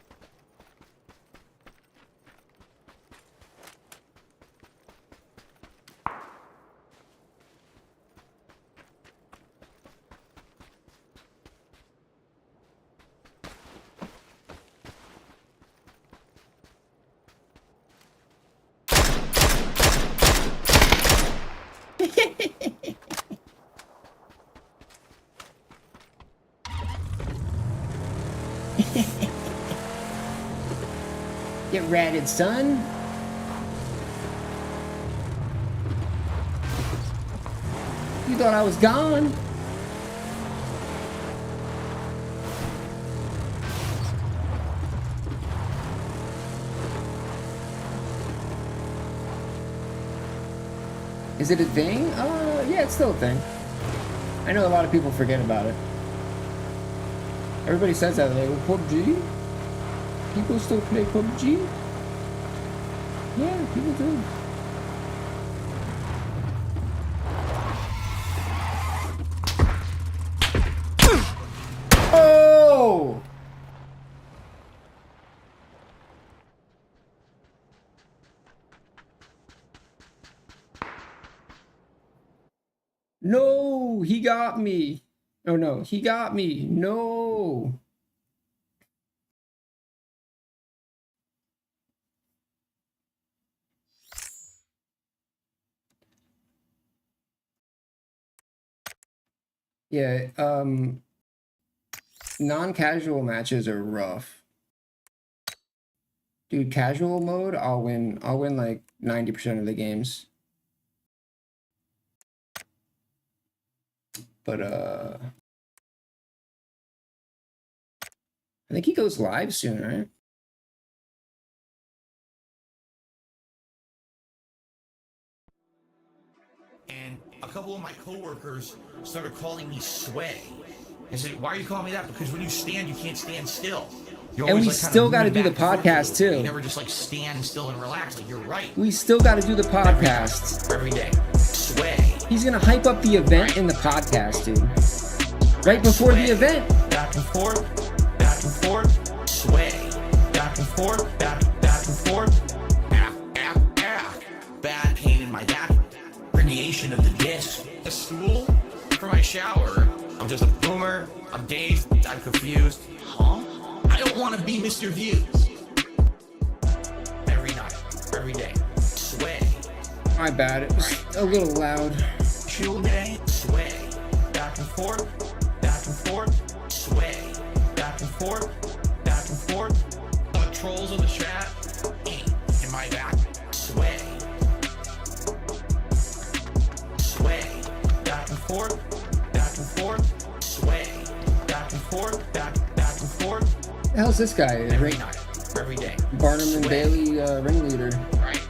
Get ratted, son. You thought I was gone? Is it a thing? Yeah, it's still a thing. I know a lot of people forget about it. Everybody says that, like, well, PUBG? People still play PUBG? Yeah, people do. Oh! No, he got me. Oh no, he got me. No. Yeah, non-casual matches are rough. Dude, casual mode, I'll win like 90% of the games. But I think he goes live soon, right? And a couple of my coworkers started calling me Sway. I said, why are you calling me that? Because when you stand, you can't stand still. You're And always, we like, kind still of got to moving do the back and forth. podcast too. You never just like stand still and relax. Like, you're right. We still got to do the podcast. Every day. Sway. He's gonna hype up the event in the podcast, dude. Right before the event. Back and forth, sway. Back and forth, back and forth. Bad pain in my back. Radiation of the disc. A stool for my shower. I'm just a boomer. I'm dazed. I'm confused. Huh? I don't want to be Mr. Views. Every night, every day. Sway. My bad, it was a little loud. Chill day. Sway. Back and forth, sway. Back and forth. Trolls on the strap. In my back. Sway. Back and forth, sway. Back and forth. The hell's this guy? Every night, every day. Barnum and Bailey ringleader. Right.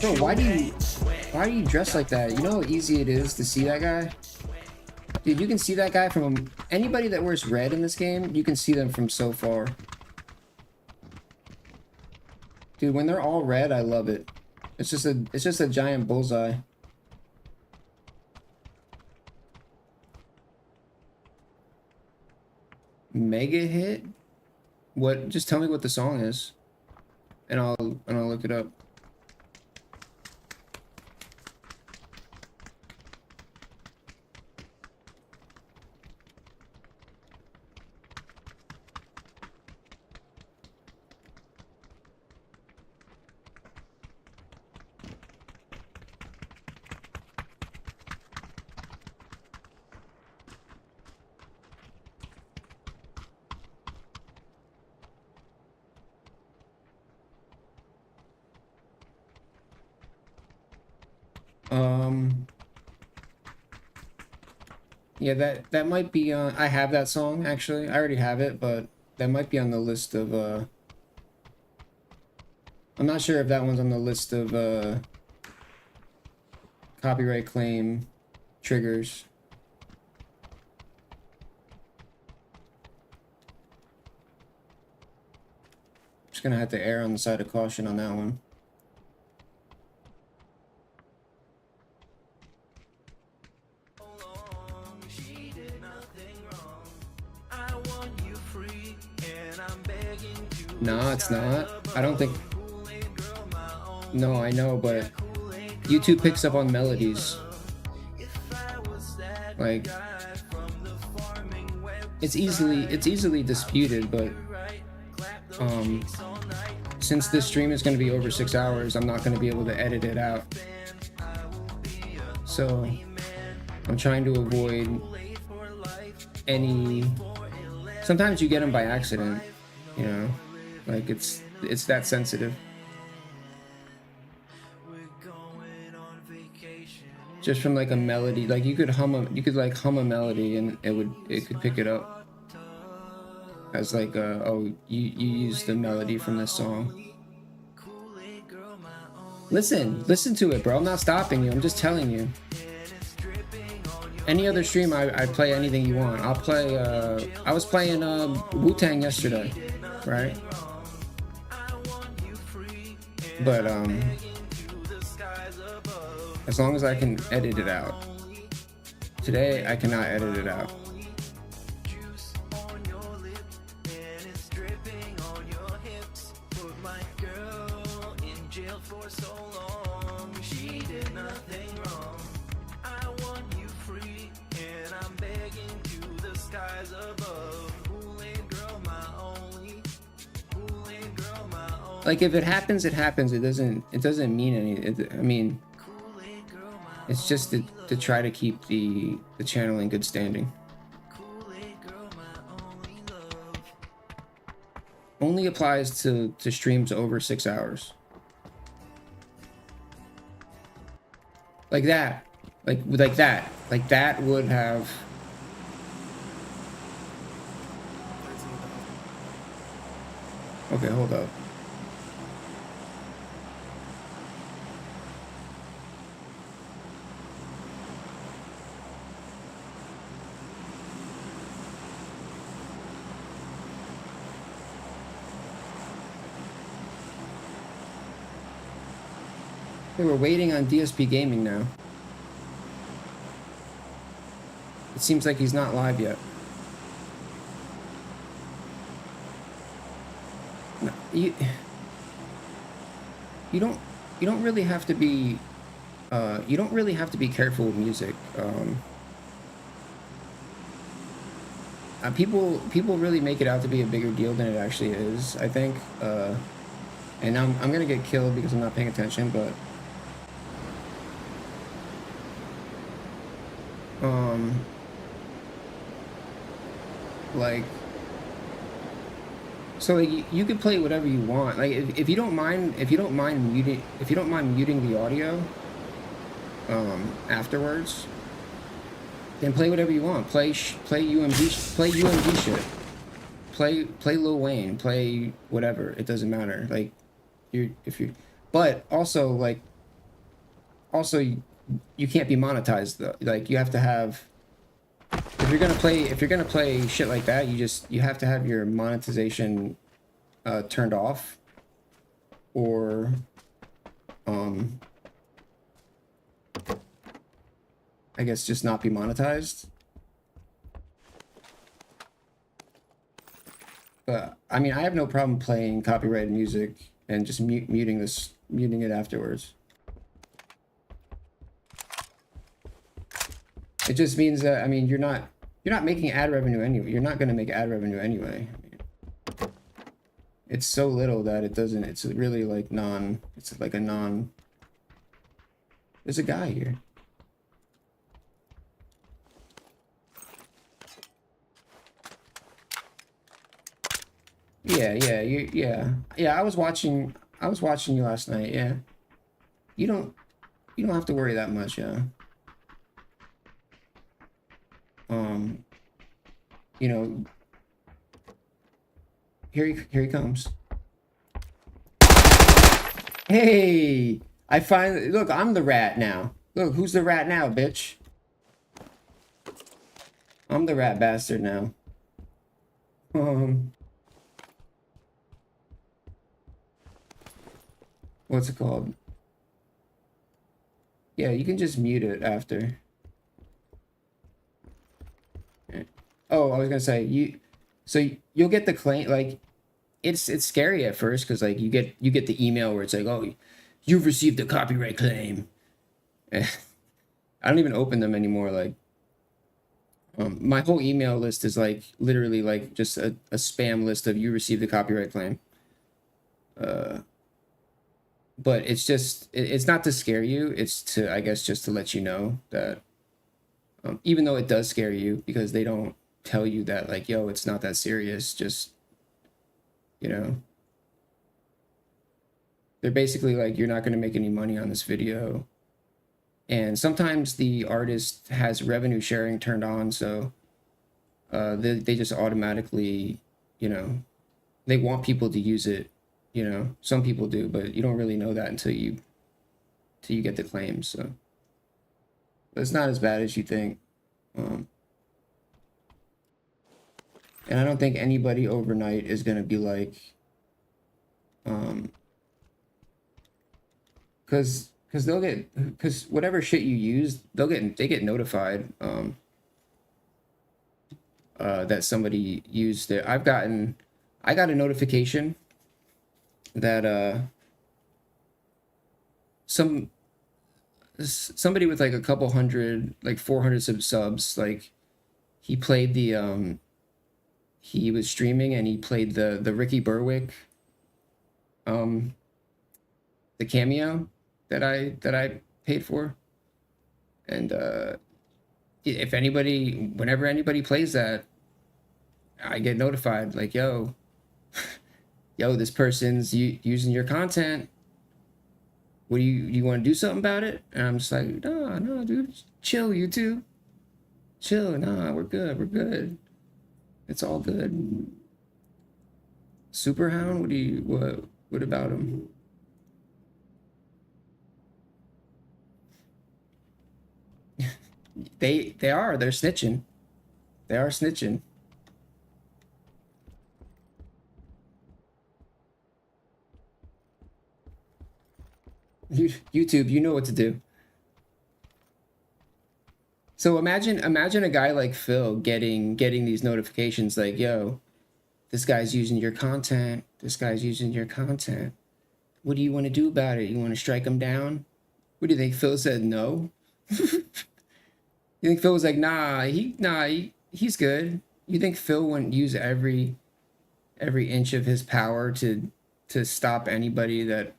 Bro, why do you dress like that? You know how easy it is to see that guy? Dude, you can see that guy from anybody that wears red in this game, you can see them from so far. Dude, when they're all red, I love it. It's just a giant bullseye. Mega hit? What? Just tell me what the song is, and I'll look it up. Yeah, that might be on. I have that song actually. I already have it, but that might be on the list of. I'm not sure if that one's on the list of copyright claim triggers. Just gonna have to err on the side of caution on that one. No, it's not. I don't think... No, I know, but YouTube picks up on melodies. Like, it's easily disputed, but since this stream is going to be over 6 hours, I'm not going to be able to edit it out. So I'm trying to avoid any Sometimes you get them by accident, you know, like it's that sensitive. Just from like a melody, like you could hum a melody and it could pick it up as like oh you used the melody from this song. Listen to it, bro. I'm not stopping you. I'm just telling you. Any other stream, I play anything you want. I'll play. I was playing Wu-Tang yesterday, right? But as long as I can edit it out. Today I cannot edit it out. Like if it happens, it happens. It doesn't mean anything. I mean, it's just to try to keep the channel in good standing. Only applies to streams over 6 hours. Like that. Like that. Like that would have. Okay, hold up. Hey, we're waiting on DSP Gaming now. It seems like he's not live yet. No, you don't really have to be you don't really have to be careful with music. People really make it out to be a bigger deal than it actually is, I think. And I'm gonna get killed because I'm not paying attention, but like, so like you can play whatever you want. Like if you don't mind muting the audio afterwards, then play whatever you want. Play UMG shit. Play Lil Wayne. Play whatever. It doesn't matter. Like but also you can't be monetized though. Like you have to have. If you're gonna play shit like that, you have to have your monetization turned off, or I guess just not be monetized. But I mean, I have no problem playing copyrighted music and just muting it afterwards. It just means that, I mean, you're not making ad revenue anyway. You're not going to make ad revenue anyway. I mean, it's so little that it's really like there's a guy here. Yeah, I was watching you last night. Yeah. You don't have to worry that much, yeah. You know, here he comes. Hey, I finally look. I'm the rat now. Look, who's the rat now, bitch? I'm the rat bastard now. What's it called? Yeah, you can just mute it after. Oh, I was gonna say you'll get the claim. Like it's scary at first because like you get the email where it's like, oh, you've received a copyright claim. I don't even open them anymore. Like my whole email list is like literally like just a spam list of you received a copyright claim. But it's not to scare you. It's to, I guess, just to let you know that even though it does scare you because they don't tell you that, like, yo, it's not that serious. Just, you know, they're basically like, you're not going to make any money on this video. And sometimes the artist has revenue sharing turned on, so they just automatically, you know, they want people to use it. You know, some people do, but you don't really know that until you get the claims. So but it's not as bad as you think. And I don't think anybody overnight is gonna be like, because whatever shit you use, they get notified that somebody used it. I got a notification that somebody with like a couple hundred, like 400 subs, like he played the he was streaming and he played the Ricky Berwick the cameo that I paid for. And whenever anybody plays that, I get notified like, yo, this person's using your content. What do you want to do something about it? And I'm just like, no, dude, chill, YouTube. Chill, nah, we're good. It's all good. Superhound, what about him? They're snitching. They are snitching. YouTube, you know what to do. So imagine a guy like Phil getting these notifications like, yo, this guy's using your content. This guy's using your content. What do you want to do about it? You want to strike him down? What do you think? Phil said no? You think Phil was like, he's good? You think Phil wouldn't use every inch of his power to stop anybody that...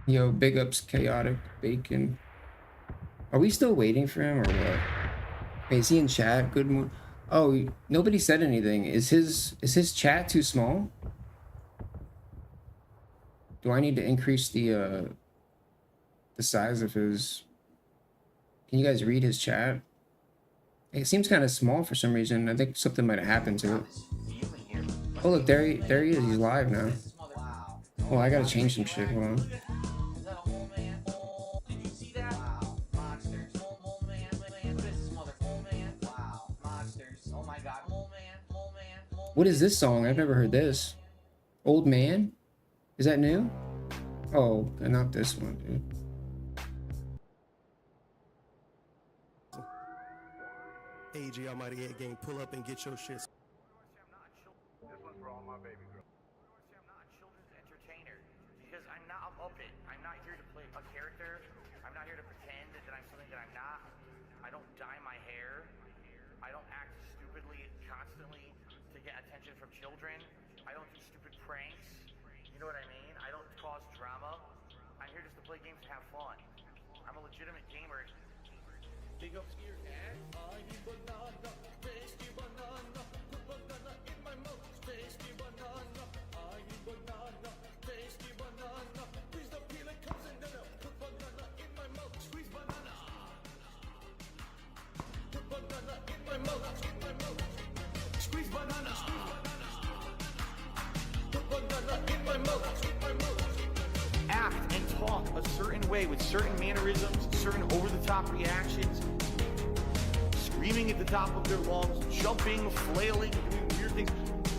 Yo, big ups, Chaotic Bacon. Are we still waiting for him or what? Hey, is he in chat? Good mood. Oh, nobody said anything. Is his chat too small? Do I need to increase the size of his... Can you guys read his chat? It seems kind of small for some reason. I think something might have happened to it. Oh look, there he is. He's live now. Oh, I gotta change some shit. Hold on. What is this song? I've never heard this. Old Man? Is that new? Oh, not this one, dude. AJ Almighty 8 Gang, pull up and get your shit. This one's for all my baby girls. I'm not a children's entertainer because I'm not a puppet. I'm not here to play a character. I'm not here to pretend that I'm something that I'm not. I don't dye my hair. I don't act stupidly constantly to get attention from children. I don't do stupid pranks. You know what I mean? I don't cause drama. I'm here just to play games and have fun. I'm a legitimate gamer. Big ups to your dad. I need banana, tasty banana. Put banana in my mouth, tasty banana. I need banana, tasty banana. Please don't peel it, comes and then I'll put banana in my mouth, squeeze banana. Put banana in my mouth, squeeze banana. Put banana in my mouth, act and talk a certain way with certain mannerisms, certain over-the-top reactions, screaming at the top of their lungs, jumping, flailing, doing weird things,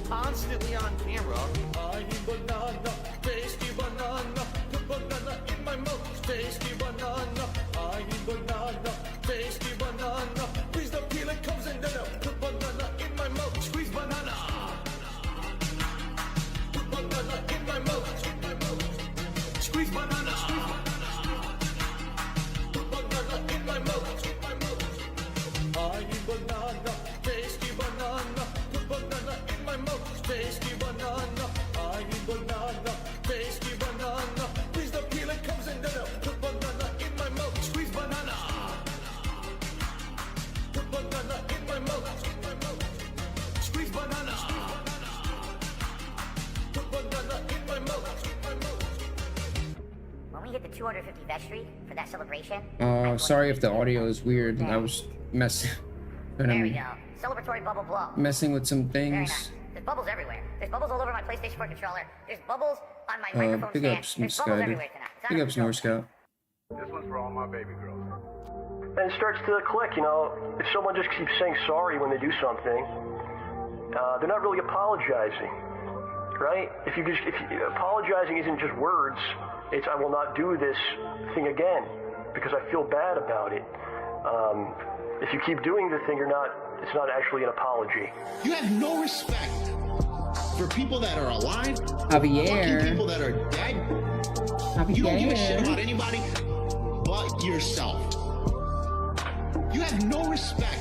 constantly on camera. I need banana, tasty banana, put banana in my mouth, tasty banana. banana, tasty banana. Please don't peel it, comes in then I put banana in my mouth. Squeeze banana. Put banana in my mouth. Squeeze banana. Put banana in my mouth. I need banana, tasty banana. Put banana in my mouth. Tasty banana. I need banana, tasty banana. Please don't peel it, comes in then I put banana in my mouth. Squeeze banana. Put banana in my mouth. Squeeze banana. Put banana in my mouth. When we hit the 250 vestry for that celebration. Sorry if the audio is weird. I was messing. There we go. Celebratory bubble blow. Messing with some Very things. nice. There's bubbles everywhere. There's bubbles all over my PlayStation 4 controller. There's bubbles on my microphone Big stand. ups, There's Sky. bubbles everywhere tonight. It's out Big of ups, control. North Scout. This one's for all my baby girls. And it starts to click, you know, if someone just keeps saying sorry when they do something, they're not really apologizing, right? If apologizing isn't just words, it's I will not do this thing again because I feel bad about it. If you keep doing the thing, it's not actually an apology. You have no respect for people that are alive, Javier. fucking people that are dead. Javier. You don't give a shit about anybody but yourself. You have no respect.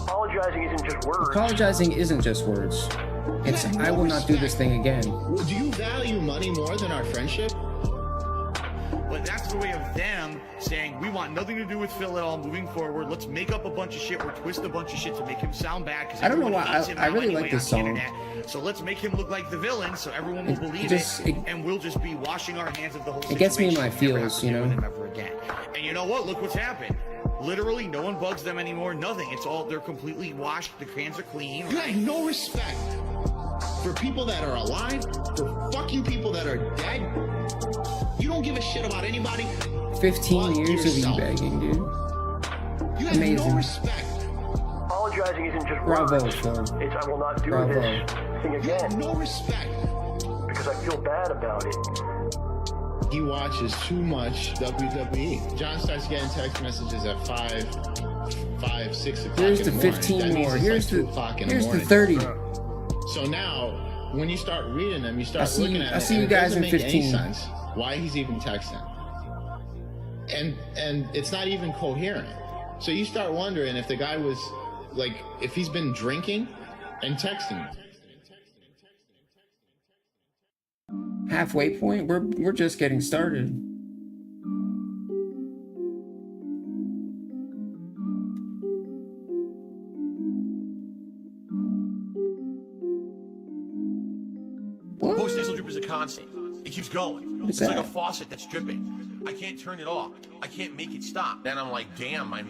Apologizing isn't just words. Apologizing isn't just words. It's have no I will not do this thing again. Well, do you value money more than our friendship? But that's the way of them saying, we want nothing to do with Phil at all moving forward. Let's make up a bunch of shit or twist a bunch of shit to make him sound bad. I don't know why. I really like this song. So let's make him look like the villain so everyone will believe it, and we'll just be washing our hands of the whole situation. It gets me in my and never have feels, to you deal know? with him ever again. And you know what? Look what's happened. Literally, no one bugs them anymore. Nothing. It's all, they're completely washed. The hands are clean. You have no respect for people that are alive, for fucking people that are dead. You don't give a shit about anybody. 15 years of e-bagging, dude. You have Amazing. no respect. Apologizing isn't just Bravo, words. Phil. It's I will not do Bravo. this thing You have again no respect. because I feel bad about it. He watches too much WWE. John starts getting text messages at 5, 6 o'clock Here's in the the morning. 15 That means more. it's Here's like 2 the o'clock in here's the the morning. 30. So now, when you start reading them, you start see looking you- at I it. see and you it guys doesn't in make any 15. sense why he's even texting. And it's not even coherent. So you start wondering if the guy was, like, if he's been drinking and texting. Halfway point. We're just getting started. Post-nasal drip is a constant. It keeps going. What's It's like that? a faucet that's dripping. I can't turn it off. I can't make it stop. Then I'm like, damn, my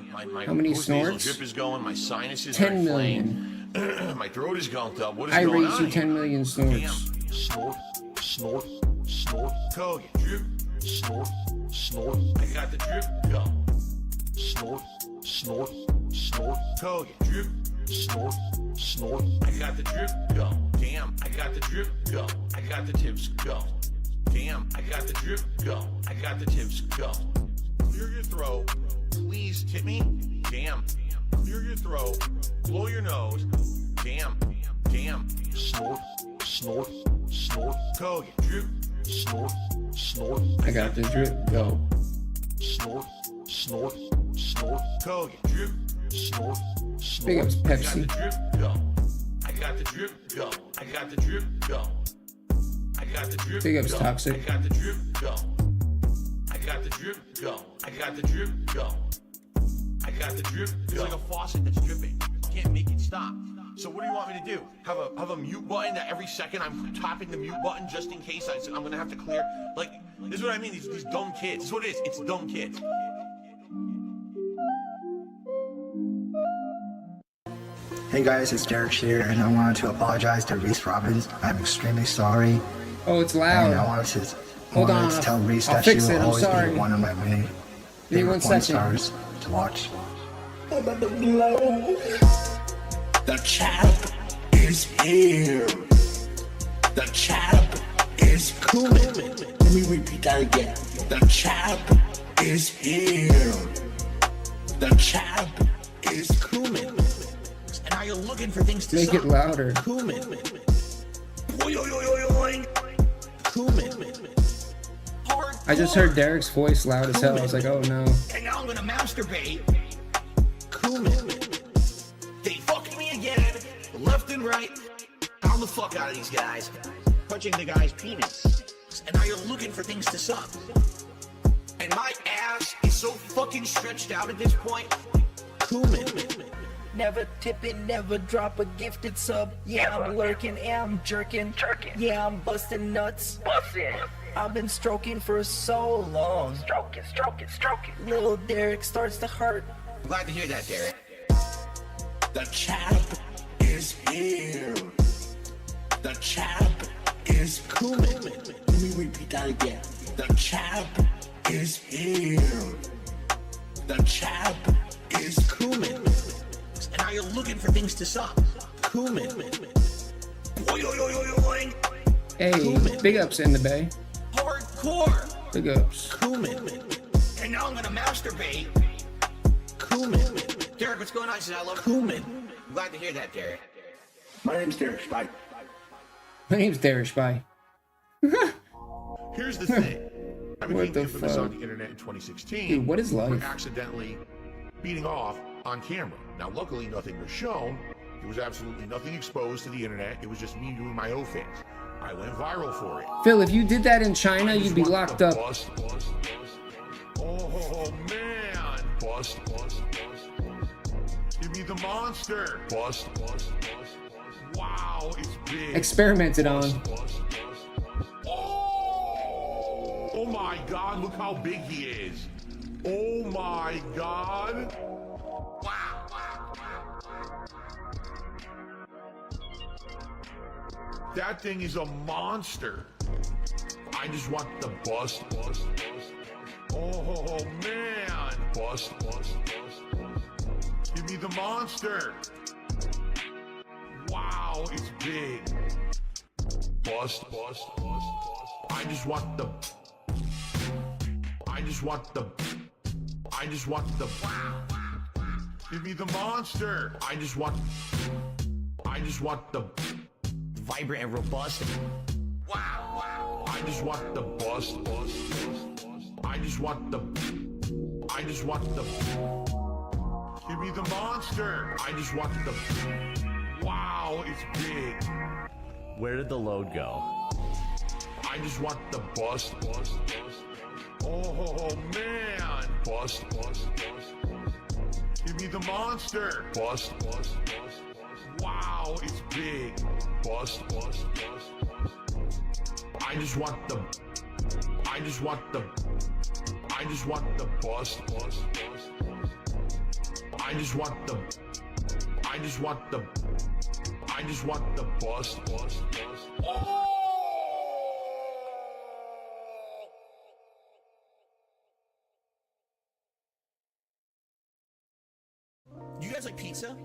How many post-nasal snorts? drip is going. My sinuses 10 are million. inflamed. My throat is gunked up. What is I going raised on you 10 million snorts. Damn. Snort, snort, snort. Go. Drip, snort, snort. I got the drip. Go. Snort, snort, snort. Go. Drip, snort, snort. I got the drip. Go. Damn, I got the drip. Go. I got the tips. Go. Damn, I got the drip. Go. I got the tips. Go. Clear your throat. Please tip me. Damn. Clear your throat. Blow your nose. Damn. Damn. Snort. Snort. Snort. Go. Drip. Snort. Snort. I got the drip. Go. Snort. Snort. Snort. Go. Drip. Snort. Snort. Big ups, I got Pepsi. the drip. Go. I got the drip. Go. I got the drip. Go. I got the drip. Big ups, go. Toxic. I got the drip. Go. I got the drip. Go. I got the drip. Go. I got the drip. It's like a faucet that's dripping. Can't make it stop. So what do you want me to do? Have a mute button that every second I'm tapping the mute button just in case I'm gonna have to clear? Like, this is what I mean. These dumb kids. This is what it is. It's dumb kids. Hey guys, it's Derek here, and I wanted to apologize to Reese Robbins. I'm extremely sorry. Oh, it's And loud. I wanted Hold on, to tell Reese I'll that she fix will it, I'm always sorry. be one of my many Give me favorite 1 porn second. stars to watch. The champ is here. The champ is coming. Let me repeat that again. The champ is here. The champ is cumin. And now you're looking for things to Make it louder. Cumin. Cumin. I just heard Derek's voice loud as hell. I was like, oh no. And now I'm gonna masturbate. Cumin. They fucking me again, left and right. Pound the fuck out of these guys. Punching the guy's penis. And now you're looking for things to suck. And my ass is so fucking stretched out at this point. Cumin. Never tipping, never drop a gifted sub. Yeah, I'm lurking, yeah, I'm jerking. Yeah, I'm busting nuts. I've been stroking for so long. Stroking. Little Derek starts to hurt. I'm glad to hear that, Derek. The champ is here. The champ is cumin. Let me repeat that again. The champ is here. The champ is cumin. And now you're looking for things to suck. Cumin. Hey, big ups in the bay. Hardcore. Big ups. Cumin. And now I'm gonna masturbate. Cumin. Derek, what's going on? He says, I love cumin. I'm glad to hear that, Derek. My name's Derek Spike. My name's Derek Spy. Here's the thing. I What became the infamous fuck? on the internet in 2016. Dude, what is life? For accidentally beating off on camera. Now, luckily, nothing was shown. There was absolutely nothing exposed to the internet. It was just me doing my own things. I went viral for it. Phil, if you did that in China, you'd be locked up. Oh, man. Bust. Give me the monster. Bust. Wow, it's big. Experimented on. Oh my God, look how big he is. Oh my God. Wow. That thing is a monster. I just want the bust. Oh man. Bust. Give me the monster. Wow, it's big. Bust. I just want the give me the monster. I just want the vibrant and robust. Wow. I just want the bust. I just want the give me the monster. I just want the wow, it's big. Where did the load go? I just want the bust. Oh man. Bust. Give me the monster. Bust. Wow, it's big. Bust. I just want the bust. I just want the bust. You guys like pizza?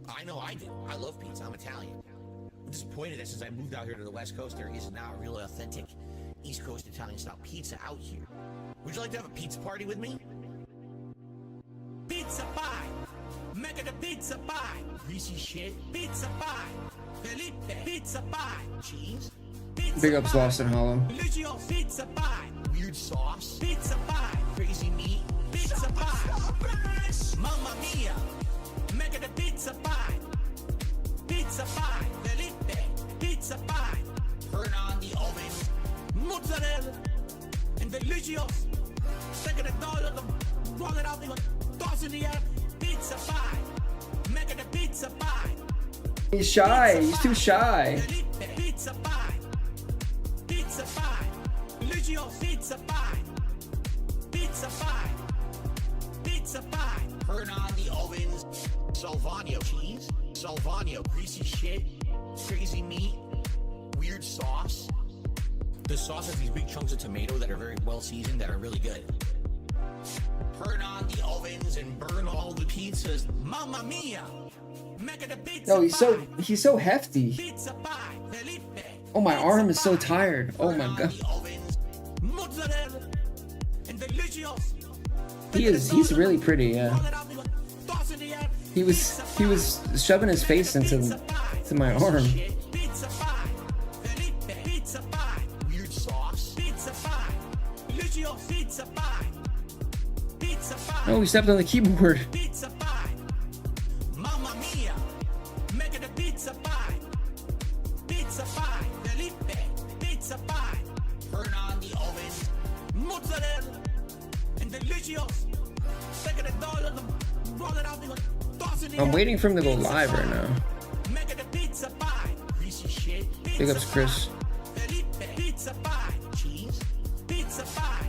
I know I do. I love pizza. I'm Italian. I'm disappointed that since I moved out here to the West Coast, there is now a really authentic East Coast Italian style pizza out here. Would you like to have a pizza party with me? Pizza pie! Mega the pizza pie! Greasy shit. Pizza pie! Felipe! Pizza pie! Cheese? Pizza Big ups, Lost and Hollow. Religio pizza pie! Weird sauce? Pizza pie! Crazy meat? Pizza pie! Mamma mia! Mega the pizza pie! Pizza pie! Felipe! Pizza pie! Turn on the oven! Mozzarella! And delicious! Second $1, roll it out, toss in the air! Pizza pie! Mega the pizza pie! He's shy. He's too shy. Pizza pie! Pizza pie! Delicious pizza pie! Pizza pie! Pizza pie! Turn on the ovens. Salvagno cheese. Salvagno greasy shit. Crazy meat. Weird sauce. The sauce has these big chunks of tomato that are very well seasoned that are really good. Turn on the ovens and burn all the pizzas. Mamma mia! Mega the pizza No, he's so hefty. Pizza pie. Felipe. Oh, my arm is so tired. Oh my god. Mozzarella He's really pretty, yeah. He was shoving his face into my arm. Weird sauce. Oh, he stepped on the keyboard. Mamma mia, make it a pizza pie. Pizza pie, Felipe, pizza pie. Turn on the oven. Mozzarella and delicious. Take it a dollar, roll it out, toss it in. I'm waiting for him to go live right now. Make it a pizza pie. Greasy shit. Big ups, Chris. Felipe, pizza pie. Cheese. Pizza pie.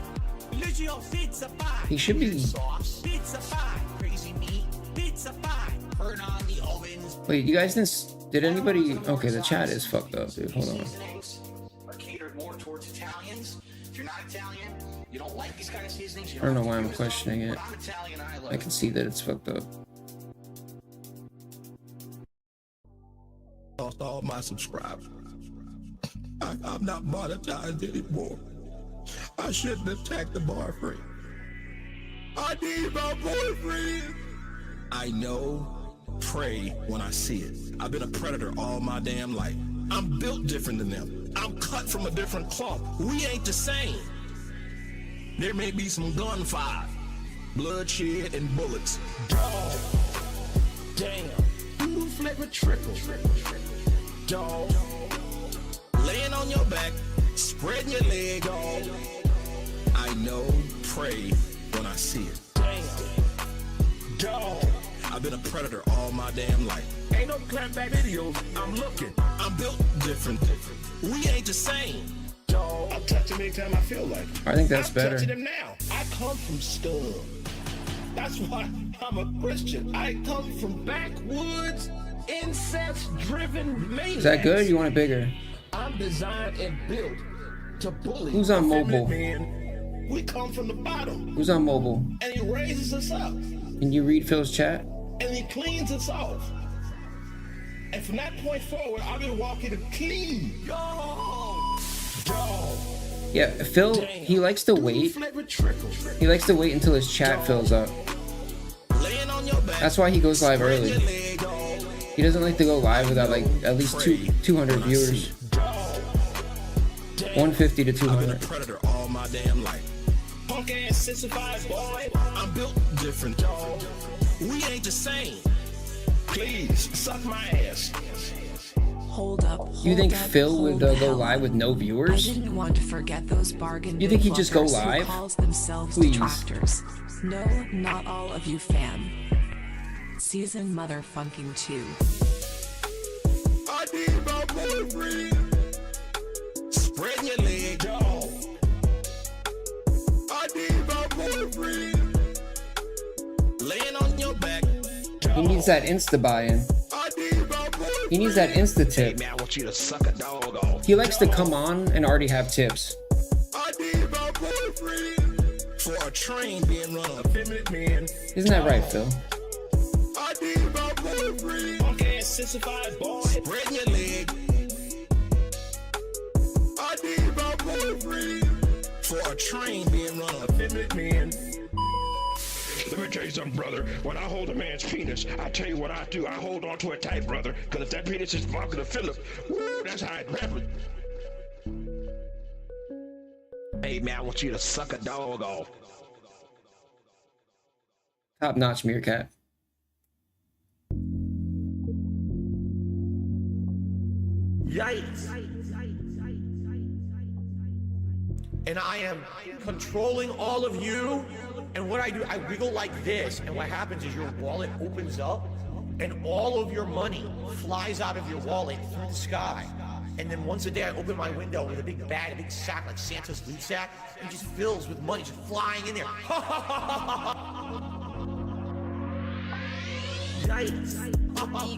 Delicious pizza pie. He should be. Sauce. Pizza pie. Crazy meat. Pizza pie. Turn on the ovens. Wait, you guys did anybody? Okay, the chat is fucked up, dude. Hold on. Are catered more towards Italians. If you're not Italian, you don't like these kind of seasonings. I don't know why I'm questioning it. I'm Italian. I love I can see that it's fucked up. Lost all my subscribers. I'm not monetized anymore. I shouldn't attack the bar free. I need my boyfriend. I know. Pray when I see it. I've been a predator all my damn life. I'm built different than them. I'm cut from a different cloth. We ain't the same. There may be some gunfire, bloodshed, and bullets. Dog. Damn. Blue flavor trickle. Dog. Laying on your back, spreading your leg all. I know, pray when I see it. Damn. Dog. I've been a predator all my damn life. Ain't no clapback videos, I'm looking. I'm built different. We ain't the same. Dog. I'll touch him anytime I feel like it. I think that's better. I'm touching him now. I come from scum. That's why I'm a Christian. I come from backwoods, incest-driven maniacs. Is that good? You want it bigger? I'm designed and built to bully. Who's on mobile? Men. We come from the bottom. Who's on mobile? And he raises us up. Can you read Phil's chat? And he cleans us off. And from that point forward, I've been walking clean. Yo! Yeah, Phil, he likes to wait. He likes to wait until his chat fills up. That's why he goes live early. He doesn't like to go live without like at least 200 viewers. 150 to 200. Predator all my damn life. Punk ass sissified boy. I'm built different, dog. We ain't the same. Please suck my ass. Hold up. You think Phil would go live with no viewers? I didn't want to forget those bargain. You think he'd just go fuckers who live? calls themselves Please. detractors. No, not all of you, fam. Season motherfucking 2. I need my boyfriend. Spread your leg, dog. I need my boyfriend. Laying on your back. He needs that Insta buy-in. He needs that Insta tip. Man, I want you to suck a dog off. He likes to come on and already have tips. I need my boyfriend. For a train being run on a feminine man. Isn't that right, Phil? I need my boyfriend. Punk ass sissified boy. Spread your leg. I need my boyfriend. For a train being run on a feminine man. Let me tell you something, brother. When I hold a man's penis, I tell you what I do. I hold on to it tight, brother. Because if that penis is vodka to Philip, woo, that's how it happens. Hey, man, I want you to suck a dog off. Top notch meerkat. Yikes. And I am controlling all of you. And what I do, I wiggle like this. And what happens is your wallet opens up and all of your money flies out of your wallet through the sky. And then once a day I open my window with a big bag, a big sack like Santa's loot sack, and it just fills with money just flying in there. Yikes. Money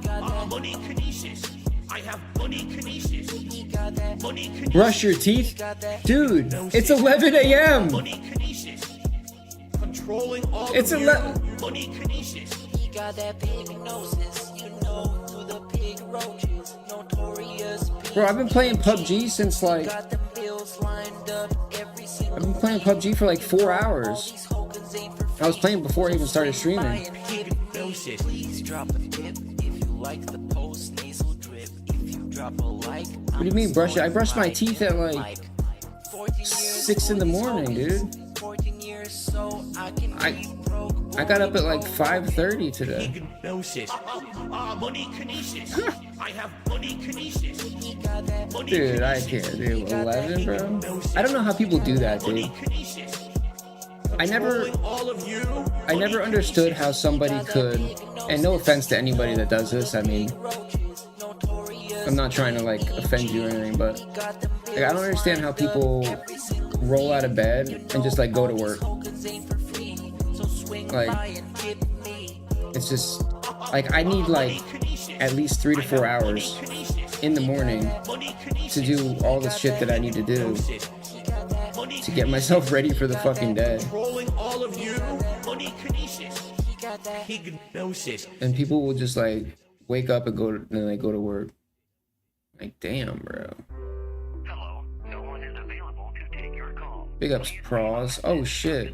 kinesis. I have money kinesis. Money kinesis. Brush your teeth? Dude, it's 11 a.m. Money kinesis. Controlling all It's of 11. you. Money kinesis. He got that big noses, you know, through the big roaches, notorious. Bro, I've been playing PUBG since like Got the bills lined up every I've been playing PUBG for like 4 hours. I was playing before I even started streaming. Please drop a tip if you like the post nasal drip. If you drop a like, What do you mean brush it? I brushed my teeth at like 6 in the morning, dude. 14 years so I can I got up at like 5:30 today. Hypnosis. Money kinesis. I have money kinesis. Dude, I can't do 11, bro. I don't know how people do that, dude. I never understood how somebody could, and no offense to anybody that does this, I mean, I'm not trying to like offend you or anything, but like, I don't understand how people roll out of bed and just like go to work. Like, it's just like I need like at least 3 to 4 hours in the morning to do all the shit that I need to do to get myself ready for the fucking day. And people will just like wake up and go to work. Like, damn, bro. Big ups, Pros. Oh shit.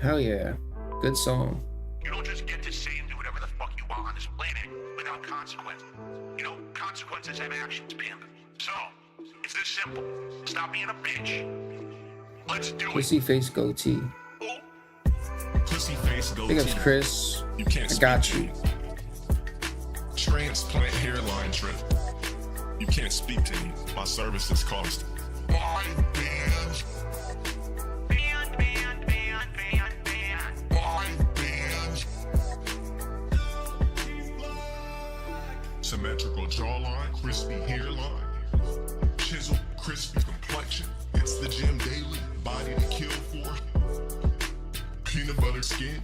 Hell yeah. Good song. You don't just get to say and do whatever the fuck you want on this planet without consequences. You know, consequences have actions, pimp. So, it's this simple. Stop being a bitch. Let's do it. Pussy face goatee. Pussy face goatee. Big ups, Chris. You can't I got you. Transplant hairline trip. You can't speak to me. My services cost. $5 bands. Symmetrical jawline, crispy hairline, chisel, crispy complexion. It's the gym daily, body to kill for. Peanut butter skin.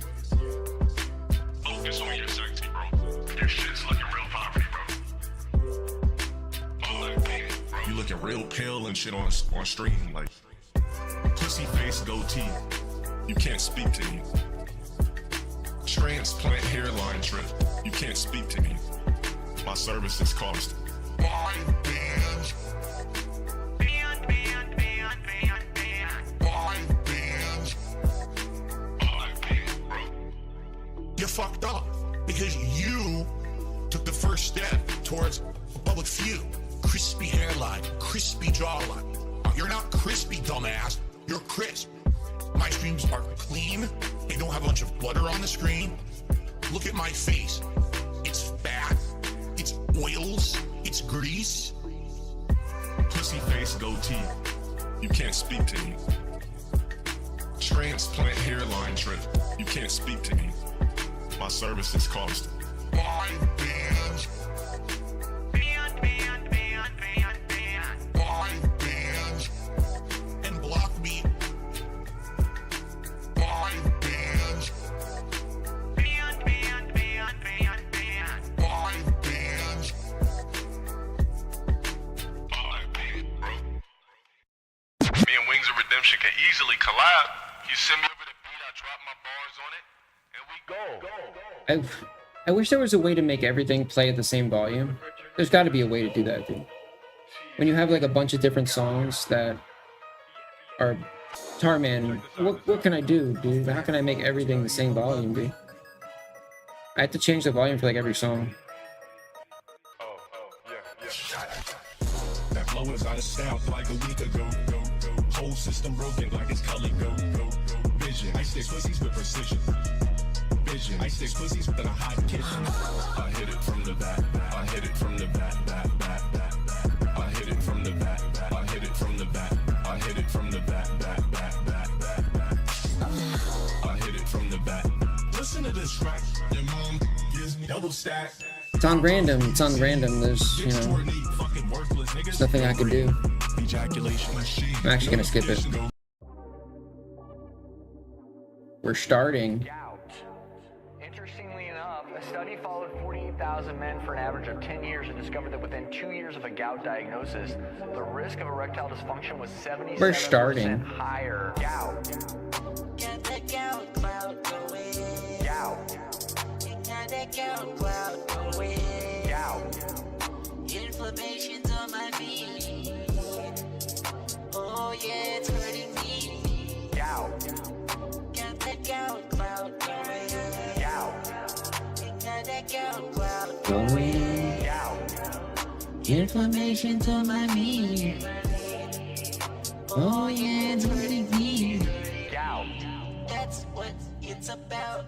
Focus on your sexy, bro. Your shit's looking real poverty, bro. You looking real pale and shit on stream, like pussy face goatee. You can't speak to me. Transplant hairline trip. You can't speak to me. My services cost. $5 bands. $5 bands. Bro. You fucked up because you took the first step towards a public view. Crispy hairline, crispy jawline. You're not crispy, dumbass. You're crisp. My streams are clean. They don't have a bunch of butter on the screen. Look at my face. It's fat. It's oils. It's grease. Pussy face goatee. You can't speak to me. Transplant hairline trip. You can't speak to me. My services cost. $5 bands. $5 bands. And block me. $5 bands. $5 bands. Me and Wings of Redemption can easily collab. You send me over the beat, I drop my bars on it, and we go. I wish there was a way to make everything play at the same volume. There's got to be a way to do that, dude. When you have like a bunch of different songs that are Tarman, what can I do, dude? How can I make everything the same volume, dude? I have to change the volume for like every song. That flow is out of style like a week ago. Whole system broken like it's color go. Vision, I stick pussies with precision. Vision, I stick pussies within a hot kitchen. I hit it from the back. I hit it from the back. I hit it from the back. I hit it from the back. I hit it from the back. I hit it from the back. Listen to this track. Your mom gives me double stack. It's on random. It's on random. There's, you know, there's nothing I can do. I'm actually gonna skip it. We're starting. Interestingly enough, a study followed 48,000 men for an average of 10 years and discovered that within 2 years of a gout diagnosis, the risk of erectile dysfunction was 77% We're starting. higher. Gout. Got that gout cloud going. Gout. Got that gout cloud going. Gout. Inflammation's on my feet. Oh yeah, it's hurting me. Inflammation to my meat. Oh yeah, it's hurting me. That's what it's about.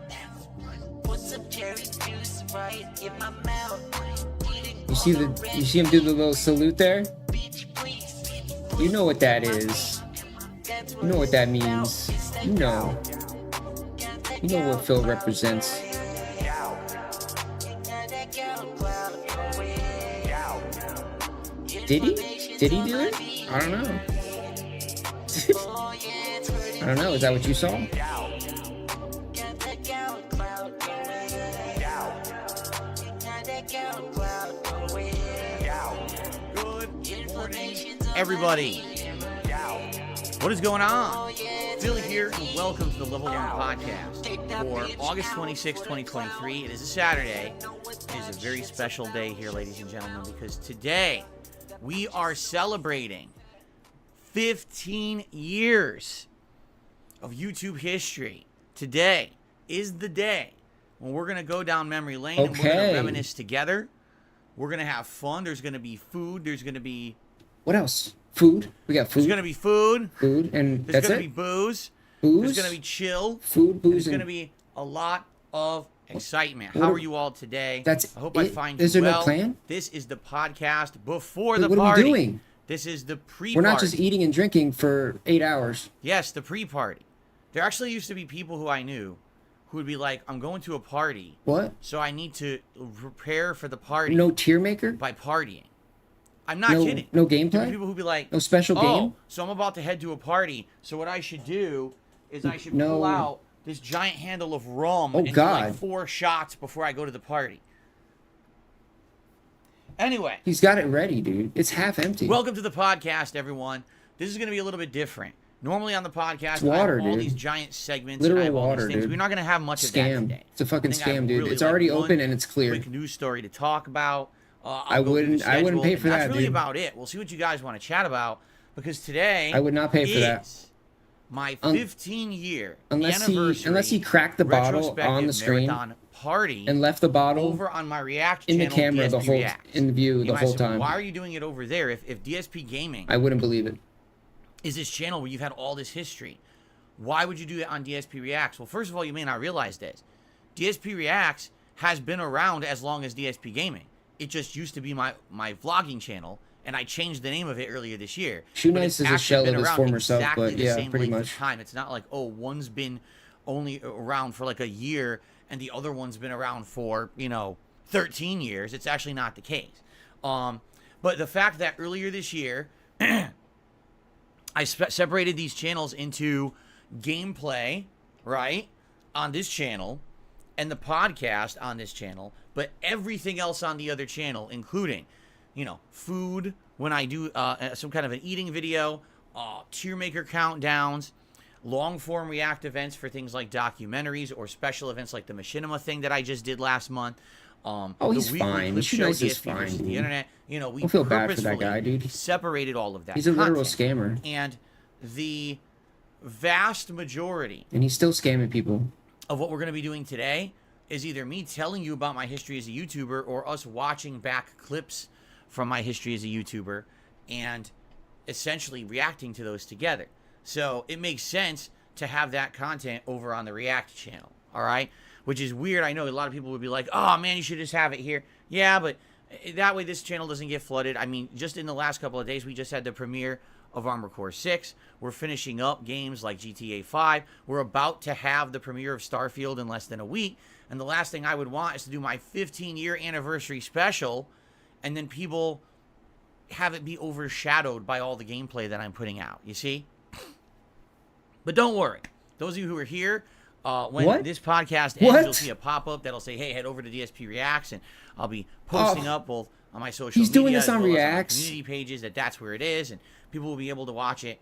Put some cherry juice right in my mouth. You see him do the little salute there? You know what that is. You know what that means. You know. You know what Phil represents. Did he? Did he do it? I don't know. I don't know. Is that what you saw? Everybody, what is going on? Phil here, and welcome to the Level 1 Podcast for August 26, 2023. It is a Saturday. It is a very special day here, ladies and gentlemen, because today we are celebrating 15 years of YouTube history. Today is the day when we're going to go down memory lane and we're going to reminisce together. We're going to have fun. There's going to be food. There's going to be... What else? Food. We got food. There's going to be food. Food. And there's that's going to it? be booze. Booze? There's going to be chill. Food, booze, There's going to be a lot of excitement. What How are- are you all today? That's I hope I it? find Is you there well. no plan? This is the podcast before Wait, the what party. are we doing? This is the pre-party. We're not just eating and drinking for 8 hours. Yes, the pre-party. There actually used to be people who I knew who would be like, I'm going to a party. What? So I need to prepare for the party. No tier maker? By partying. I'm not No- kidding. no There gameplay? are people who'd be like, No special game? So I'm about to head to a party. So what I should do is I should No. pull out this giant handle of rum Oh, and do God. like 4 shots before I go to the party. Anyway. He's got it ready, dude. It's half empty. Welcome to the podcast, everyone. This is going to be a little bit different. Normally on the podcast, It's water, I have all dude. these giant segments. Literal and I have all water, these things. dude. We're not going to have much of that Scam. today. It's a fucking I think I scam, dude. really It's like already one open and it's clear. Quick news story to talk about. I wouldn't pay for that, That's really dude. about it. We'll see what you guys want to chat about because today I would not pay for that. is my 15-year Unless he cracked the bottle on the screen marathon party and left the bottle over on my React in the channel, camera the DSP whole Reacts. in view You the might whole say, time. Why are you doing it over there if DSP Gaming I wouldn't believe it. is this channel where you've had all this history? Why would you do it on DSP Reacts? Well, first of all, you may not realize this. DSP Reacts has been around as long as DSP Gaming. It just used to be my vlogging channel, and I changed the name of it earlier this year. Shoe But Nice it's is a actually shell been of his around former self, exactly but the yeah, same pretty length of much. time. It's not like, oh, one's been only around for like a year, and the other one's been around for, 13 years. It's actually not the case. But the fact that earlier this year, I separated these channels into gameplay, right, on this channel, and the podcast on this channel, but everything else on the other channel, including, food, when I do some kind of an eating video, tier maker countdowns, long form react events for things like documentaries or special events like the Machinima thing that I just did last month. He's fine. Clip Shoe show, Nice is DSP fine, versus dude. the internet. We Don't feel bad for that purposefully guy, dude. separated all of that. He's a literal content. scammer. And the vast majority And he's still scamming people. of what we're going to be doing today is either me telling you about my history as a YouTuber or us watching back clips from my history as a YouTuber and essentially reacting to those together. So it makes sense to have that content over on the React channel, all right? Which is weird. I know a lot of people would be like, oh, man, you should just have it here. Yeah, but that way this channel doesn't get flooded. I mean, just in the last couple of days, we just had the premiere of Armored Core 6. We're finishing up games like GTA 5. We're about to have the premiere of Starfield in less than a week. And the last thing I would want is to do my 15-year anniversary special and then people have it be overshadowed by all the gameplay that I'm putting out, you see? But don't worry. Those of you who are here, when this podcast ends, you'll see a pop-up that'll say, hey, head over to DSP Reacts, and I'll be posting up both on my social media doing this as on well as Reacts. my community pages that's where it is, and people will be able to watch it,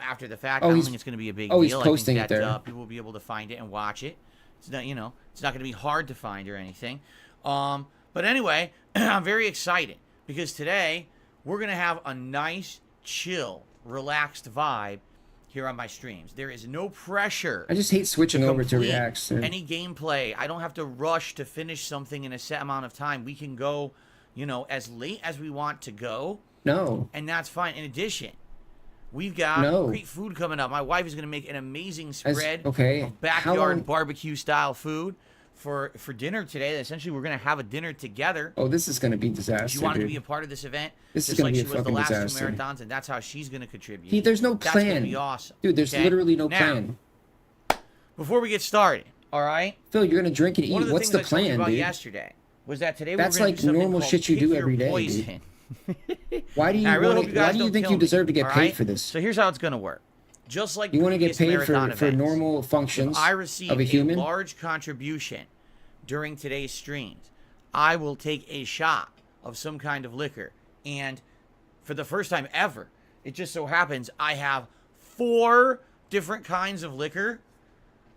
after the fact. Oh, I don't he's- think it's going to be a big oh, he's deal. posting I it think that there. people will be able to find it and watch it. It's not, it's not going to be hard to find or anything. But anyway, I'm very excited because today we're going to have a nice, chill, relaxed vibe here on my streams. There is no pressure. I just hate switching over to complete Reacts. Any gameplay. I don't have to rush to finish something in a set amount of time. We can go, as late as we want to go. No. And that's fine. In addition, we've got great food coming up. My wife is going to make an amazing spread of backyard barbecue style food for dinner today. Essentially, we're going to have a dinner together. Oh, this is going to be disaster. She wanted to be a part of this event, this just is gonna like be she a was the fucking last disaster. 2 marathons, and that's how she's going to contribute. There's no That's plan. going to be awesome. Dude, there's okay? literally no Now, plan. Before we get started, all right? Phil, you're going to drink and eat. One of the What's things the I told you plan, about dude? yesterday was that today That's we're going like to do something normal called shit you do Pick every Your day, Poison. Why do you I really hope want? you guys Why do you don't think kill you me, deserve to get all paid right? for this? So here's how it's going to work. Just like You want to get paid for events, normal functions if I receive of a human? large contribution during today's streams, I will take a shot of some kind of liquor. And for the first time ever, it just so happens I have 4 different kinds of liquor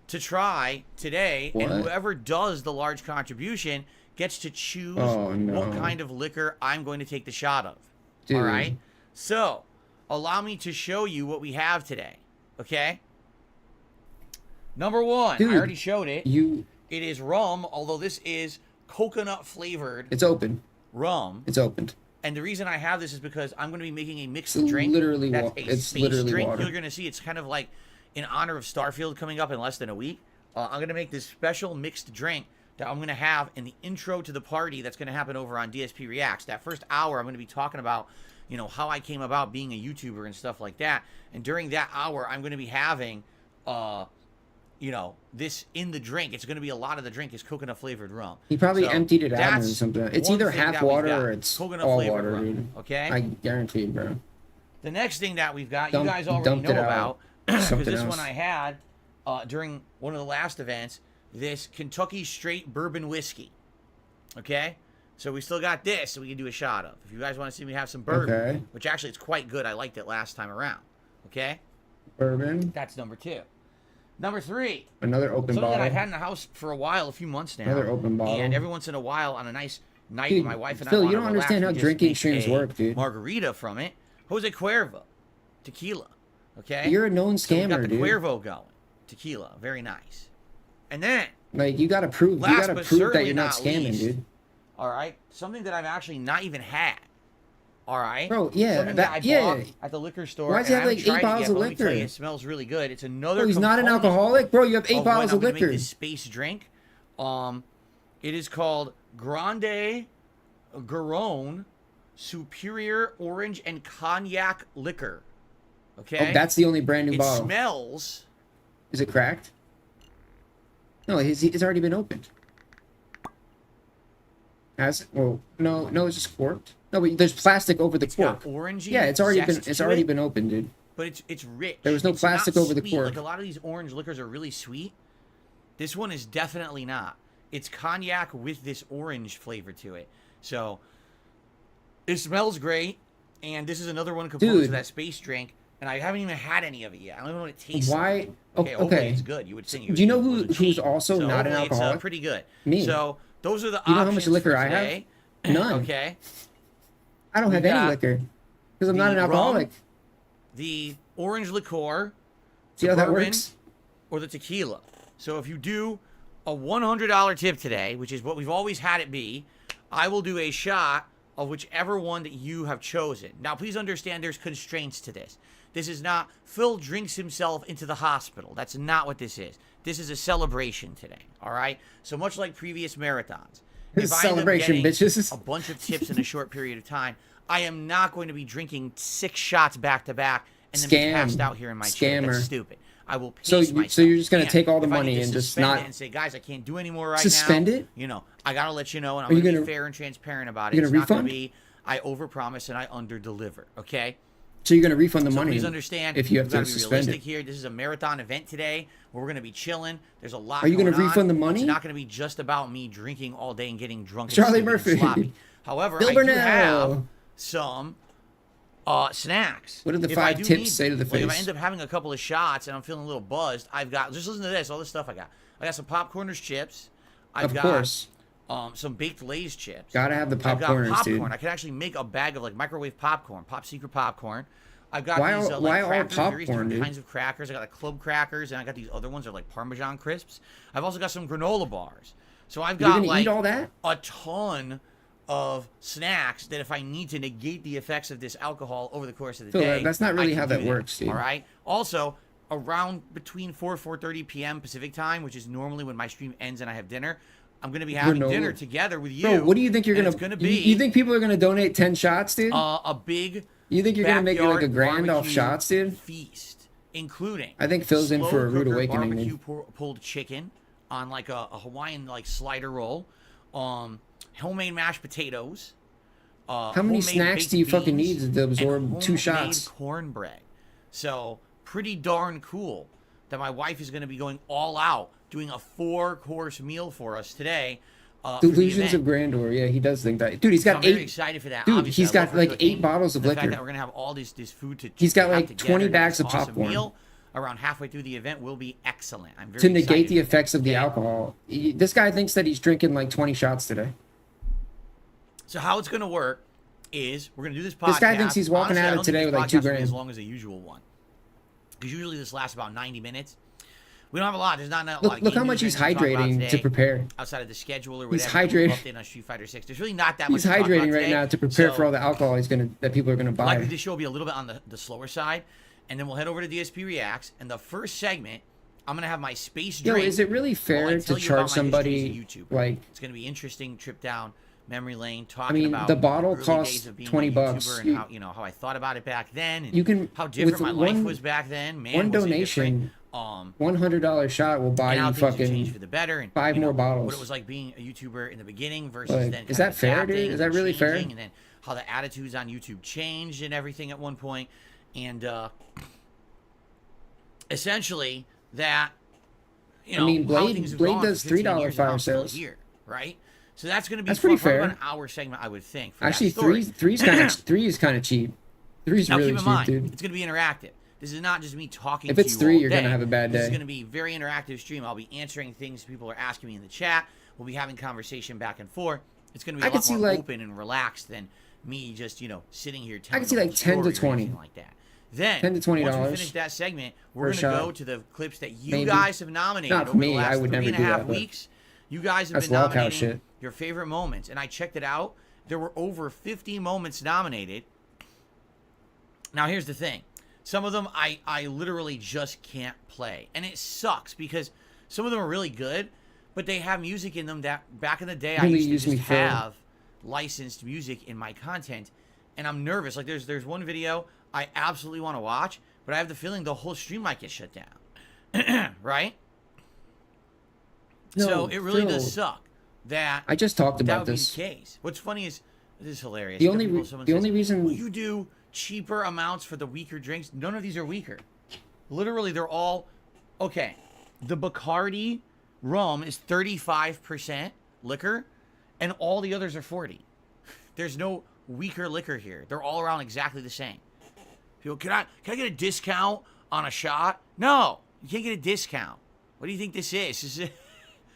to try today. What? And whoever does the large contribution gets to choose what kind of liquor I'm going to take the shot of. Dude. All right? So, allow me to show you what we have today. Okay? Number 1, Dude, I already showed it. It is rum, although this is coconut flavored. It's open. Rum. It's opened. And the reason I have this is because I'm going to be making a mixed It's drink. literally That's wa- a it's space literally drink. water. You're going to see it's kind of like in honor of Starfield coming up in less than a week. I'm going to make this special mixed drink that I'm going to have in the intro to the party that's going to happen over on DSP Reacts. That first hour, I'm going to be talking about, how I came about being a YouTuber and stuff like that. And during that hour, I'm going to be having, this in the drink. It's going to be a lot of the drink is coconut flavored rum. He probably So emptied it out or that's something. It's one either thing half that we've water got. or it's Coconut all flavored water, rum, dude. okay? I guarantee it, bro. The next thing that we've got, Dump- you guys already dumped know it out. about, because Something this else. one I had during one of the last events, this Kentucky Straight Bourbon Whiskey. Okay? So we still got this that we can do a shot of. If you guys want to see me have some bourbon, Okay. which actually it's quite good. I liked it last time around. Okay? Bourbon. That's number 2. Number 3. Another open Something that bottle. I've had in the house for a while, a few months now. Another open bottle. And every once in a while on a nice night, Dude, my wife and Phil, I you want to don't relax, understand we how just drinking make streams a work, dude. margarita from it. Jose Cuervo. Tequila. Okay? You're a known So we got scammer, the dude. Cuervo going. Tequila. Very nice. And then, Like you gotta prove last that but you're certainly not not scamming, least, dude. all right, something that I've actually not even had. All right? Bro, yeah, Something that- I yeah. bought at the liquor store. Why does he and have, I like, haven't 8 tried it bottles yet, of but let me tell liquor? you, it smells really good. It's another Bro, he's not an component alcoholic? Bro, you have 8 when bottles I'm of gonna make liquor. this space drink. It is called Grande Garonne Superior Orange and Cognac Liquor. Okay? Oh, that's the only brand new it bottle. smells. Is it cracked? No, it's already been opened. Has it? Well, no, it's just corked. No, but there's plastic over the cork. got orangey Yeah, it's already zest to been it. opened, dude. But it's rich. There was no It's plastic not over the sweet. cork. Like a lot of these orange liquors are really sweet. This one is definitely not. It's cognac with this orange flavor to it. So it smells great, and this is another one component Dude. to that space drink. And I haven't even had any of it yet. I don't even know what it tastes Why? like. Okay, hopefully Okay. it's good. You would think. Do you know it who's wasn't cheap. also So not an hopefully alcoholic? It's pretty good. Me. So those are the Do you know how options much liquor for I have? today. None. Okay. I don't have We've any got liquor because I'm not the an rum, alcoholic. The orange liqueur, See the how that bourbon, works? or the tequila. So if you do a $100 tip today, which is what we've always had it be, I will do a shot of whichever one that you have chosen. Now, please understand there's constraints to this. This is not Phil drinks himself into the hospital. That's not what this is. This is a celebration today, all right? So much like previous marathons. It's If a I end up celebration, getting bitches. a bunch of tips in a short period of time, I am not going to be drinking 6 shots back to back and then be Scam. passed out here in my chair. That's Scammer. stupid. I will pace So myself. you're just gonna And take all the if I money need to and just suspend not it and say, guys, I can't do any more right now. Suspend it? You know, I gotta let you know, and I'm Are you gonna be gonna- fair and transparent about it. you It's gonna not gonna refund? be I overpromise and I underdeliver. Okay. So you're gonna refund the So money please understand, if you have we've gotta to be suspend realistic it. here. This is a marathon event today where we're going to be chilling. There's a lot Are you going gonna refund the on. money? It's not going to be just about me drinking all day and getting drunk and Charlie stupid and Murphy. sloppy. However, Bill I do Burnell. have some snacks. What did the If I 5 do tips need- say to the like, If I face? end up having a couple of shots and I'm feeling a little buzzed, I've got, just listen to this, all this stuff I got. I got some Popcorners chips. I've Of got course. some baked Lay's chips. Gotta have the I've got popcorners, popcorn. dude. I can actually make a bag of like microwave popcorn, Pop Secret popcorn. I've got Why these all- like why all crackers, various popcorn, different dude? kinds of crackers. I got like club crackers, and I got these other ones that are like Parmesan crisps. I've also got some granola bars. So I've You're got gonna like eat all that? a ton of snacks that if I need to negate the effects of this alcohol over the course of the Phil, day, that's not really I can how do that works, dude. All right. Also, around between 4:30 p.m. Pacific time, which is normally when my stream ends and I have dinner, I'm going to be having dinner together with you. Bro, what do you think you're and gonna? It's going to be You think people are gonna donate 10 shots, dude? a big. You think you're gonna make it like a backyard grand off barbecue shots, dude? Feast, including. I think Phil's in for a rude slow-cooker awakening, Barbecue dude. pulled chicken on like a Hawaiian like slider roll, homemade mashed potatoes. How many homemade snacks baked do you fucking beans, need to absorb and 2 homemade shots? cornbread. So pretty darn cool that my wife is going to be going all out, doing a 4-course meal for us today. For the Delusions event. of grandeur. Yeah, he does think that. Dude, he's So got I'm 8. very excited for that. Dude, Obviously, he's I love got like cooking, 8 bottles of and the fact liquor. that we're gonna have all this food to He's got have like together 20 with bags this of awesome popcorn. meal around halfway through the event will be excellent. I'm very To negate excited the effects of the alcohol. This guy thinks that he's drinking like 20 shots today. So how it's gonna work is we're gonna do this podcast. This guy thinks he's walking Honestly, out I of don't today think with this like 2 podcast will be grand. as long as a usual one, because usually this lasts about 90 minutes. We don't have a lot. There's not a lot. Of Look how game much news he's or anything to talk about hydrating to today prepare. outside of the schedule or He's whatever. hydrating. Update on Street Fighter 6. There's really not that He's much. to talk about hydrating right today. now to prepare So, for all the alcohol that people are gonna buy. likely this show will be a little bit on the slower side, and then we'll head over to DSP Reacts. And the first segment, I'm gonna have my space Yo, drink. is it really while I fair tell to you charge about my somebody history as a YouTuber. like? It's gonna be interesting trip down memory lane. I Talking mean, about the bottle early costs days of being a $20. YouTuber and how I thought about it back then, and You can how different with my life one- was back then. Man, one was it donation, different. $100 shot will buy and how you things have fucking changed for the better, and 5 you know, more bottles. What it was like being a YouTuber in the beginning versus Like, then. is kind that of fair, dude? adapting Is that and really fair? changing, and then how the attitudes on YouTube changed and everything at one point, and essentially that I mean, how Blade- things have Blade gone for does 15 $3 years and how I'm fire still sales. here, right? So that's going to be That's fun, pretty probably fair. about an hour segment, I would think. For Actually, that story. three's kind of three is kind of cheap. Three's Now really keep in cheap, mind, dude. it's going to be interactive. This is not just me talking If to it's you 3, all you're day. gonna have a bad This is day. going to be a very interactive stream. I'll be answering things people are asking me in the chat. We'll be having conversation back and forth. It's going to be a I could lot see, more like- open and relaxed than me just, sitting here I telling could see the like whole 10 to story or 20. anything like that. Then, $10 to $20 once we finish that segment, we're per going to shot. go to the clips that you Maybe. guys have nominated Not over me, the I last would never 3.5 do that, but weeks. You guys have that's been lolcow nominating shit. your favorite moments, and I checked it out. There were over 50 moments nominated. Now, here's the thing. Some of them I literally just can't play. And it sucks because some of them are really good, but they have music in them that back in the day I Really used to use me just for- have licensed music in my content. And I'm nervous. Like there's one video I absolutely want to watch, but I have the feeling the whole stream might get shut down. Right? No, So it really Phil. does suck that I just talked that about would this. be the case. What's funny is this is hilarious. The You know, only people- re- someone the says, only reason- "Will you do cheaper amounts for the weaker drinks?" None of these are weaker. Literally, they're all okay. The Bacardi rum is 35% liquor, and all the others are 40. There's no weaker liquor here. They're all around exactly the same. People, can I get a discount on a shot? No, you can't get a discount. What do you think this is? This is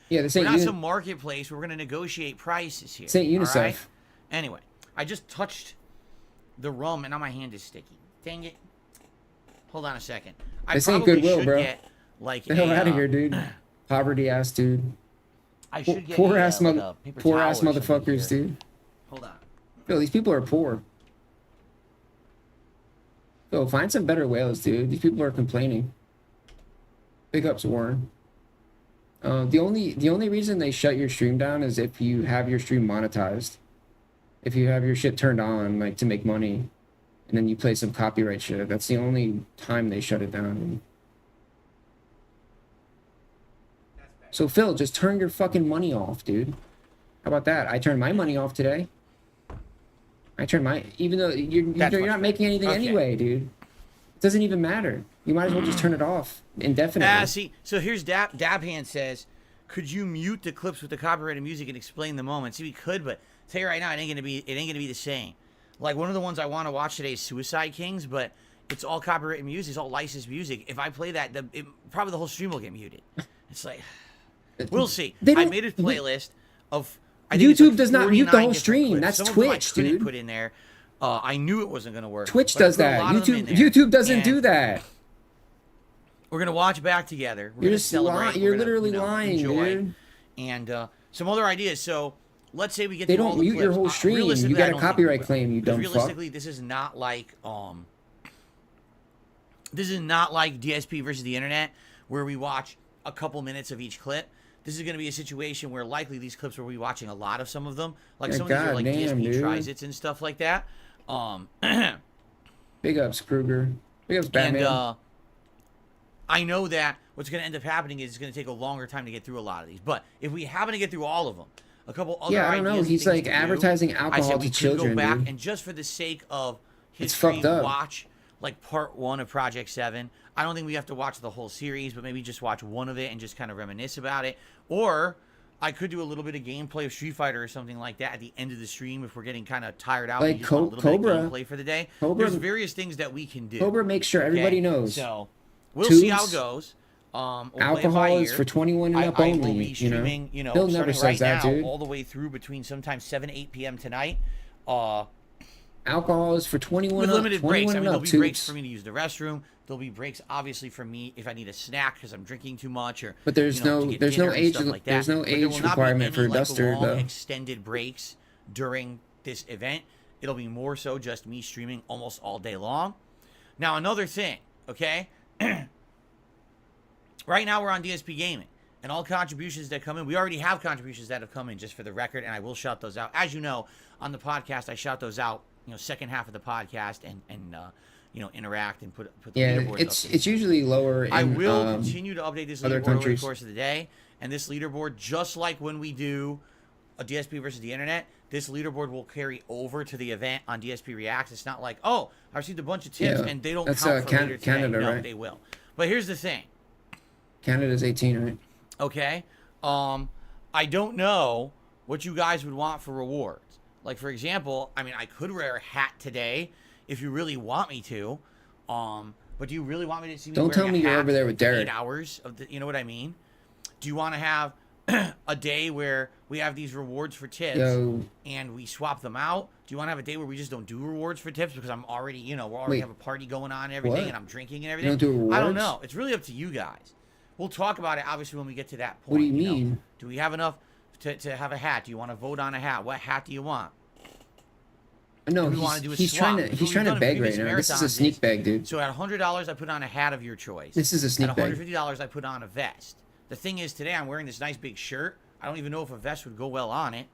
Yeah, this we're ain't not uni- some marketplace where we're going to negotiate prices here. This ain't all UNICEF. right? Anyway, I just touched the rum and now my hand is sticky. Dang it. Hold on a second. I This ain't probably Goodwill, should bro. get like Get the hell a, out of here, dude. Poverty ass dude. I should get Poor a, ass like mother, a paper poor towel ass or something motherfuckers, here. dude. Hold on. Yo, these people are poor. Yo, find some better whales, dude. These people are complaining. Big ups, Warren. The only reason they shut your stream down is if you have your stream monetized. If you have your shit turned on, like to make money, and then you play some copyright shit. That's the only time they shut it down. So Phil, just turn your fucking money off, dude. How about that? I turned my money off today. I turned my, even though you're not making anything Okay. anyway, dude. It doesn't even matter. You might as well just turn it off indefinitely. See, so here's Dabhand says, could you mute the clips with the copyrighted music and explain the moment? See, we could, but I'll tell you right now, it ain't gonna be the same. Like one of the ones I want to watch today is Suicide Kings, but it's all copyrighted music, it's all licensed music. If I play that, probably the whole stream will get muted. It's like, we'll see. I made a playlist of. I think it's YouTube like does not mute the 49 whole different stream. clips. That's Some of them I Twitch, couldn't dude. Put in there. I knew it wasn't gonna work. Twitch but I does put a that. lot of them in there. YouTube doesn't And do that. We're gonna watch back together. We're You're gonna just celebrate. lying. We're You're gonna, literally lying, enjoy. dude. And some other ideas. So let's say we get They through all don't the mute your clips. whole stream. You Realistically, I got a don't think copyright we will. claim, you Because dumb fuck. realistically, this is not like DSP versus the internet, where we watch a couple minutes of each clip. This is going to be a situation where likely these clips will be watching a lot of some of them. Like Yeah, some of these are like goddamn, DSP dude. tries-its and stuff like that. Big ups, Kruger. Big ups, Batman. And I know that what's going to end up happening is it's going to take a longer time to get through a lot of these. But if we happen to get through all of them, a couple other Yeah, I don't know. ideas, He's things like to do, advertising I alcohol said we to could children, go back dude. and just for the sake of It's history, fucked up. watch like part 1 of Project 7. I don't think we have to watch the whole series, but maybe just watch one of it and just kind of reminisce about it. Or I could do a little bit of gameplay of Street Fighter or something like that at the end of the stream if we're getting kind of tired out. Like and just want a little bit Cobra. of gameplay for the day. Cobra- There's various things that we can do. Cobra makes sure everybody okay? knows. So we'll see how it Tubes, goes. We'll play it by alcohol is ear. for 21 and up I will only, be you know? streaming, Bill never starting says right that, now, dude. all the way through between sometimes 7 8 p.m. tonight. Alcohol is for 21 With and up. limited 21 breaks. I mean, and there'll up, be breaks tubes. for me to use the restroom. There'll be breaks, obviously, for me if I need a snack because I'm drinking too much, or But there's to no get there's no dinner and age stuff like there's that. no But there age will not be requirement for any, like, Duster long, though. extended breaks during this event. It'll be more so just me streaming almost all day long. Now, another thing, okay? Right now we're on DSP Gaming, and all contributions that come in, we already have contributions that have come in, just for the record, and I will shout those out. As you know, on the podcast, I shout those out, second half of the podcast, and interact and put the Yeah, leaderboards up. it's usually lower in I will continue to update this other leaderboard over the countries. course of the day, and this leaderboard, just like when we do a DSP versus the internet, this leaderboard will carry over to the event on DSP Reacts. It's not like, oh, I received a bunch of tips, Yeah, and they don't that's, count for later today. Canada, No, right? they will. But here's the thing. Canada's 18, right? Okay. I don't know what you guys would want for rewards. Like, for example, I mean, I could wear a hat today if you really want me to. But do you really want me to see me Don't wearing tell me a you're hat over there with for 8 Derek. hours of the, you know what I mean? Do you want to have a day where we have these rewards for tips and we swap them out? Do you want to have a day where we just don't do rewards for tips because I'm already, we already Wait. have a party going on and everything, What? and I'm drinking and You everything? don't do I don't rewards? know. It's really up to you guys. We'll talk about it, obviously, when we get to that point. What do you know? mean? Do we have enough to have a hat? Do you want to vote on a hat? What hat do you want? No, Do we want to do a he's swap? trying to That's he's what trying we've to done in beg right previous now. This is a marathons sneak bag, dude. So at $100, I put on a hat of your choice. This is a sneak at bag. $150, I put on a vest. The thing is, today I'm wearing this nice big shirt. I don't even know if a vest would go well on it.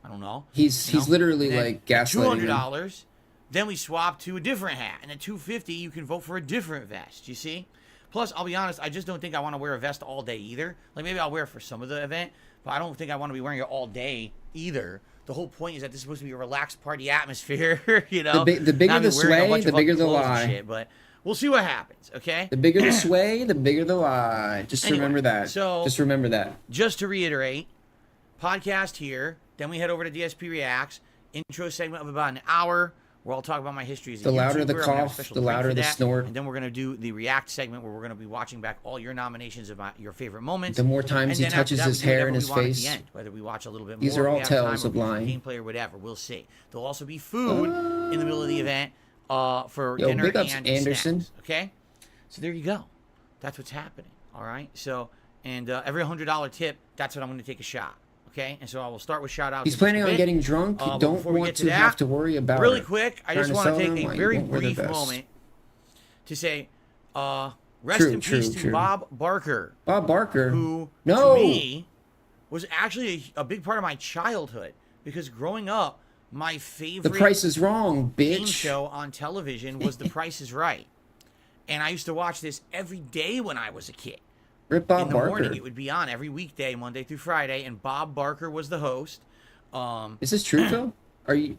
I don't know. He's You know? literally And then like gaslighting him. $200. Then we swap to a different hat, and at $250 you can vote for a different vest. You see? Plus, I'll be honest, I just don't think I want to wear a vest all day either. Like, maybe I'll wear it for some of the event, but I don't think I want to be wearing it all day either. The whole point is that this is supposed to be a relaxed party atmosphere, you know? The bigger Not the me wearing a sway, bunch the of bigger fucking the clothes and lie. shit, but we'll see what happens, okay? The bigger the sway, the bigger the lie. Just Anyway, remember that. so- Just remember that. Just to reiterate, podcast here, then we head over to DSP Reacts, intro segment of about an hour, where I'll talk about my history as a The louder the YouTuber. I'm gonna have a cough, special the break louder for the that, snort. And then we're going to do the React segment, where we're going to be watching back all your nominations of your favorite moments. The more times And he then after touches that, we his do whatever hair and we his want at face. the end, whether we watch a little bit These more, are all we have time, tells or of we do lying. gameplay or whatever. We'll see. There'll also be food in the middle of the event for Yo, dinner big ups, and Anderson. snacks, okay? So there you go. That's what's happening, all right? So, and every $100 tip, that's what I'm going to take a shot. Okay, and so I will start with shout outs. He's planning on getting drunk. Don't want to have to worry about really it. quick. I Trying just to want to sell take them a while you very won't wear the brief vest. moment to say, rest True, in true, peace to true. Bob Barker. Bob Barker. Who, No. to me, was actually a big part of my childhood, because growing up, my favorite The Price is Wrong, game bitch. show on television was The Price is Right, and I used to watch this every day when I was a kid. Rip Bob In the Barker. morning, it would be on every weekday, Monday through Friday, and Bob Barker was the host. Is this true, Phil?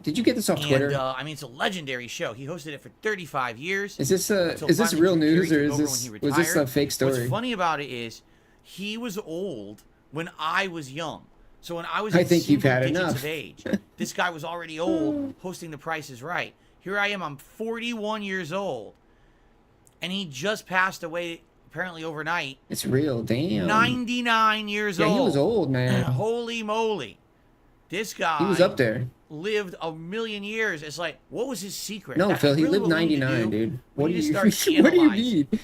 Did you get this off Twitter? And, I mean, it's a legendary show. He hosted it for 35 years. Is this until is this finally real Drew Carey news, or took is over this when he was this a retired. fake story? What's funny about it is he was old when I was young. So when I was I in think you've single had digits enough. of age, this guy was already old hosting The Price is Right. Here I am, I'm 41 years old, and he just passed away apparently overnight. It's real, damn. 99 years Yeah, old. he was old, man. Holy moly. This guy He was up there. lived a million years. It's like, what was his secret? No, That- Phil, he really lived what we need to 99, do, dude. we What do need to you start what do you analyzing mean?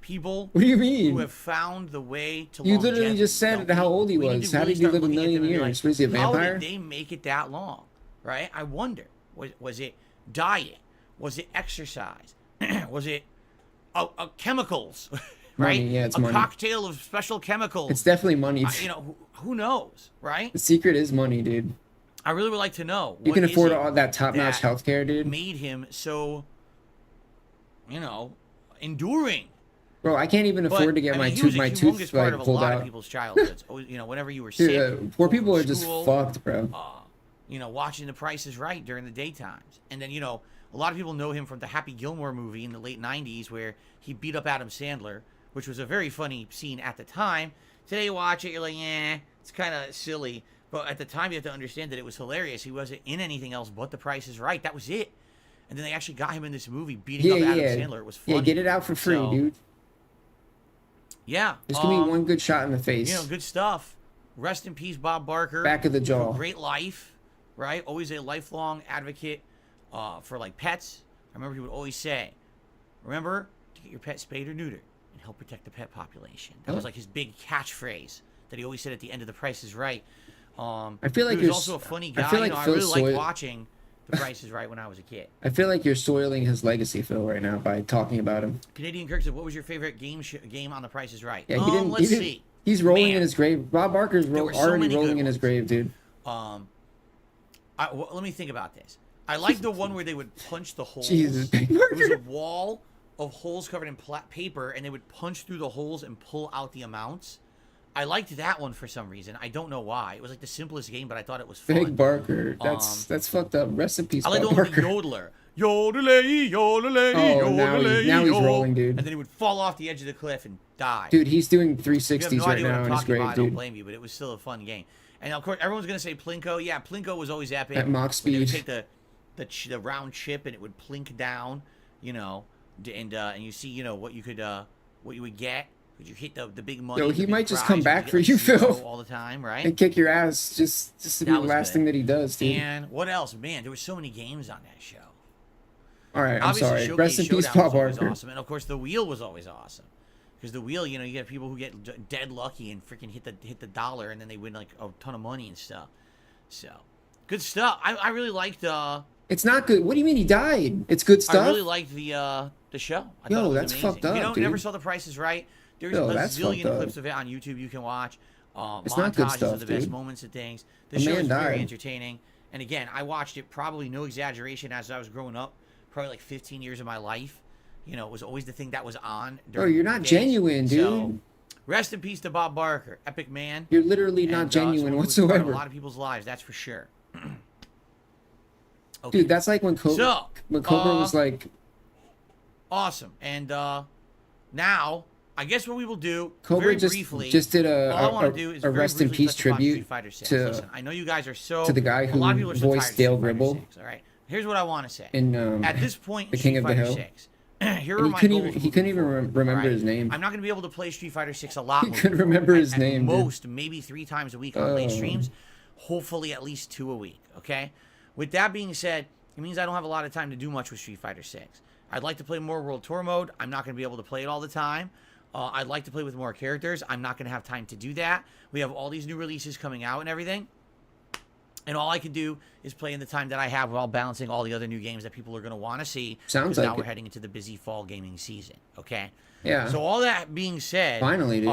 people What do you mean? who have found the way to You longevity. literally just said how old he was. How did he live a million years? Was he a How vampire? did they make it that long? Right? I wonder. Was it diet? Was it exercise? Was it chemicals? Right? Money, yeah, it's a money. cocktail of special chemicals. It's definitely money. You know, who knows, right? The secret is money, dude. I really would like to know. You what can is afford it all that top-notch that healthcare, dude. made him so, enduring. Bro, I can't even afford to get my tooth part of a pulled lot out. of people's childhoods. Whenever you were sick, Dude, poor people are just school, fucked, bro. Watching The Price is Right during the daytimes. And then, a lot of people know him from the Happy Gilmore movie in the late 90s where he beat up Adam Sandler, which was a very funny scene at the time. Today you watch it, you're like, it's kind of silly. But at the time, you have to understand that it was hilarious. He wasn't in anything else but The Price is Right. That was it. And then they actually got him in this movie beating up Adam Sandler. It was funny. Yeah, get it out for free, dude. Yeah. Just give me one good shot in the face. Good stuff. Rest in peace, Bob Barker. Back of the jaw. Great life, right? Always a lifelong advocate for, pets. I remember he would always say, remember to get your pet spayed or neutered and help protect the pet population. That was, his big catchphrase that he always said at the end of The Price is Right. I feel like he was also a funny guy. I feel like I Phil really liked watching The Price is Right when I was a kid. I feel like you're soiling his legacy, Phil, right now by talking about him. Canadian Kirk said, what was your favorite game on The Price is Right? Yeah, Let's see. He's rolling in his grave. Bob Barker's already rolling in his grave, dude. Let me think about this. I like the one where they would punch the holes. Jesus. It was a wall of holes covered in paper, and they would punch through the holes and pull out the amounts. I liked that one for some reason. I don't know why. It was the simplest game, but I thought it was fun. Big Barker. That's fucked up. Rest in peace, I like Bob the one with Barker. the yodeler. Yodelay, yodelay, Oh, yodelay, now he's yo. rolling, dude. And then he would fall off the edge of the cliff and die. Dude, he's doing If you have 360s no right idea what now I'm in his talking grave, about, I don't dude. blame you, but it was still a fun game. And of course, everyone's gonna say Plinko. Yeah, Plinko was always epic. At Mach When they would speed. take the round chip and it would plink down, and you see, what you would get. Could you hit the big money? Yo, the he big might just prize, come you back get, for you, zero Phil. all the time, right? And kick your ass just to be the was last good. thing that he does, dude. And what else? Man, there were so many games on that show. All right, I'm Obviously, sorry. Showcase Rest in peace, Showdown Bob was always Barker. awesome. And of course, the wheel was always awesome. Because the wheel, you get people who get dead lucky and freaking hit the dollar, and then they win a ton of money and stuff. So, good stuff. I really liked. It's not good. What do you mean he died? It's good stuff. I really liked the show. I Yo, thought it was that's amazing. fucked up, If you dude. never saw The Price is Right, there's Yo, a that's fucked zillion up. clips of it on YouTube you can watch. It's not good Montages stuff, of the best dude. moments and things. The A show man is very died. entertaining. And again, I watched it probably no exaggeration as I was growing up, probably 15 years of my life. It was always the thing that was on. Bro, you're not genuine, dude. So, rest in peace to Bob Barker, epic man. You're literally not And, genuine someone who was part of whatsoever. A lot of people's lives, that's for sure. Dude, that's like when Cobra, was like, awesome. And now, I guess what we will do Cobra very just briefly. did all I want to do is a very rest in briefly peace touch upon tribute Street Fighter 6. to Listen, I know you guys are so the guy a lot of who people are so tired voiced of Dale Street Fighter Gribble 6, all right, here's what I want to say. in At this point, The in King Street of the Fighter Hill. 6, here And are my goals. he couldn't even remember Alright? his name. I'm not going to be able to play Street Fighter 6 a lot. He couldn't remember his name, dude. Most, maybe 3 times a week on late Oh. streams. Hopefully, at least 2 a week. Okay. With that being said, it means I don't have a lot of time to do much with Street Fighter 6. I'd like to play more World Tour mode. I'm not going to be able to play it all the time. I'd like to play with more characters. I'm not going to have time to do that. We have all these new releases coming out and everything. And all I can do is play in the time that I have while balancing all the other new games that people are going to want to see. Sounds because like now we're it. heading into the busy fall gaming season. Okay? Yeah. So all that being said, Finally, dude.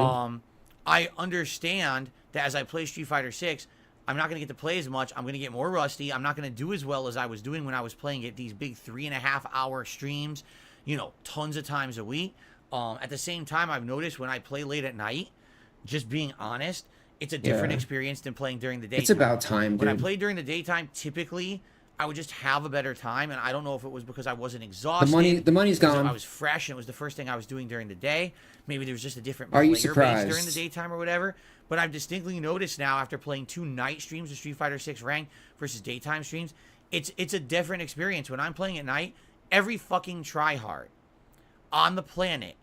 I understand that as I play Street Fighter 6, I'm not going to get to play as much. I'm going to get more rusty. I'm not going to do as well as I was doing when I was playing it. These big 3.5-hour streams, tons of times a week. At the same time, I've noticed when I play late at night, just being honest, it's a different Yeah. experience than playing during the daytime. It's about time, When I dude. played during the daytime, typically, I would just have a better time, and I don't know if it was because I wasn't exhausted. The money's because gone. I was fresh, and it was the first thing I was doing during the day. Maybe there was just a different Are you player base during the surprised? daytime or whatever. But I've distinctly noticed now, after playing 2 night streams of Street Fighter 6 ranked versus daytime streams, it's a different experience. When I'm playing at night, every fucking tryhard on the planet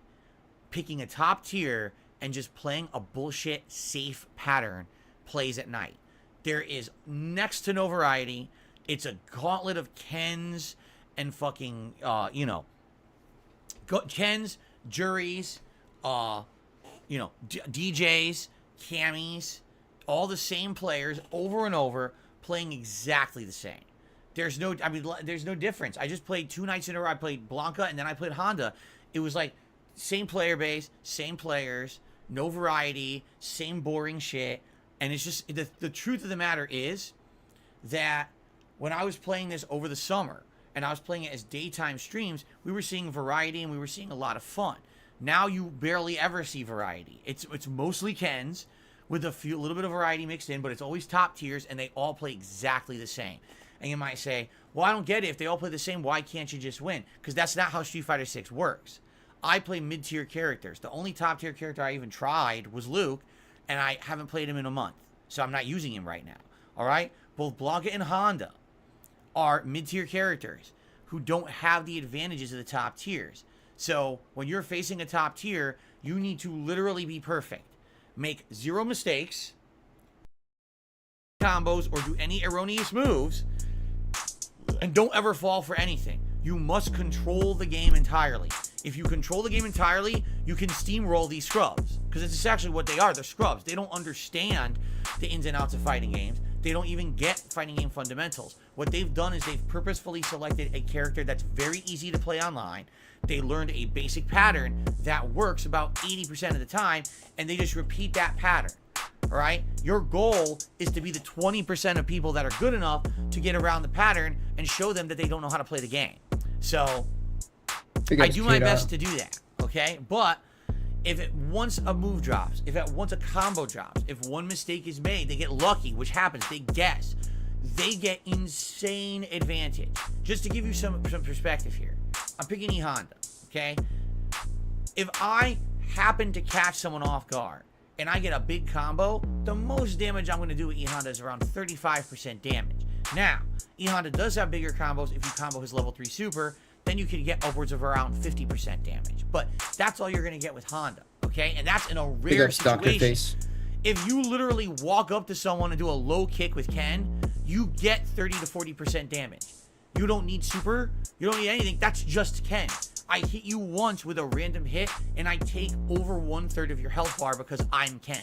picking a top tier and just playing a bullshit safe pattern plays at night. There is next to no variety. It's a gauntlet of Kens and fucking, Kens, juries, you know, DJs, camis, all the same players over and over playing exactly the same. There's no difference. I just played 2 nights in a row. I played Blanca and then I played Honda. It was like same player base, same players, no variety, same boring shit. And it's just, the truth of the matter is that when I was playing this over the summer and I was playing it as daytime streams, we were seeing variety and we were seeing a lot of fun. Now you barely ever see variety. It's mostly Kens with a little bit of variety mixed in, but it's always top tiers and they all play exactly the same. And you might say, well, I don't get it. If they all play the same, why can't you just win? Because that's not how Street Fighter 6 works. I play mid-tier characters. The only top-tier character I even tried was Luke, and I haven't played him in a month. So I'm not using him right now. All right? Both Blanca and Honda are mid-tier characters who don't have the advantages of the top tiers. So when you're facing a top tier, you need to literally be perfect. Make 0 mistakes, combos, or do any erroneous moves, and don't ever fall for anything. You must control the game entirely. If you control the game entirely, you can steamroll these scrubs. Because it's actually what they are. They're scrubs. They don't understand the ins and outs of fighting games. They don't even get fighting game fundamentals. What they've done is they've purposefully selected a character that's very easy to play online. They learned a basic pattern that works about 80% of the time, and they just repeat that pattern. All right? Your goal is to be the 20% of people that are good enough to get around the pattern and show them that they don't know how to play the game. So I do my best to do that, okay? But if once a move drops, if once a combo drops, if one mistake is made, they get lucky, which happens, they guess. They get insane advantage. Just to give you some perspective here, I'm picking E Honda, okay? If I happen to catch someone off guard and I get a big combo, the most damage I'm going to do with E Honda is around 35% damage. Now, E Honda does have bigger combos. If you combo his level 3 super, then you can get upwards of around 50% damage. But that's all you're going to get with Honda, okay? And that's in a rare situation. If you literally walk up to someone and do a low kick with Ken, you get 30 to 40% damage. You don't need super. You don't need anything. That's just Ken. I hit you once with a random hit, and I take over 1/3 of your health bar because I'm Ken.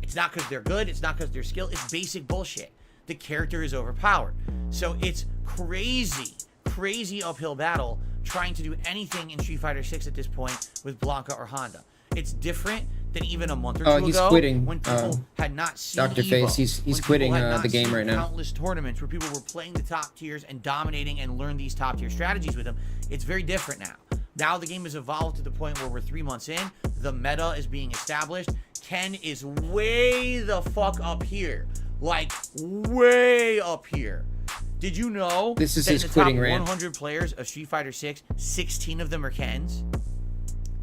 It's not because they're good. It's not because they're skilled. It's basic bullshit. The character is overpowered. So it's crazy uphill battle trying to do anything in Street Fighter 6 at this point with Blanca or Honda. It's different than even a month or two he's ago quitting. when people had not seen Dr. Evo, Face, he's quitting the game right now. Countless tournaments where people were playing the top tiers and dominating and learned these top tier strategies with them. It's very different now. Now the game has evolved to the point where we're 3 months in. The meta is being established. Ken is way the fuck up here. Like, way up here. Did you know this is that his in the quitting top rant. 100 players of Street Fighter 6, 16 of them are Kens?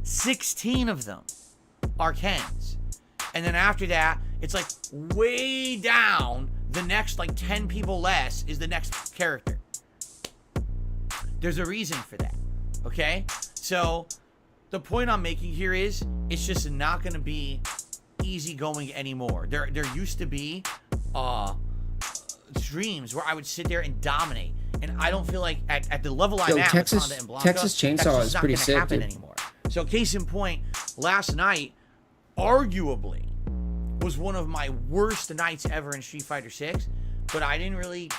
16 of them are Kens. And then after that, it's like way down, the next like 10 people less is the next character. There's a reason for that, okay? So the point I'm making here is it's just not going to be easy going anymore. There used to be streams where I would sit there and dominate, and I don't feel like at the level I'm at with Honda and Blanca, Texas Chainsaw is pretty sick, happen dude. anymore. So case in point, last night arguably was one of my worst nights ever in Street Fighter 6, but I didn't really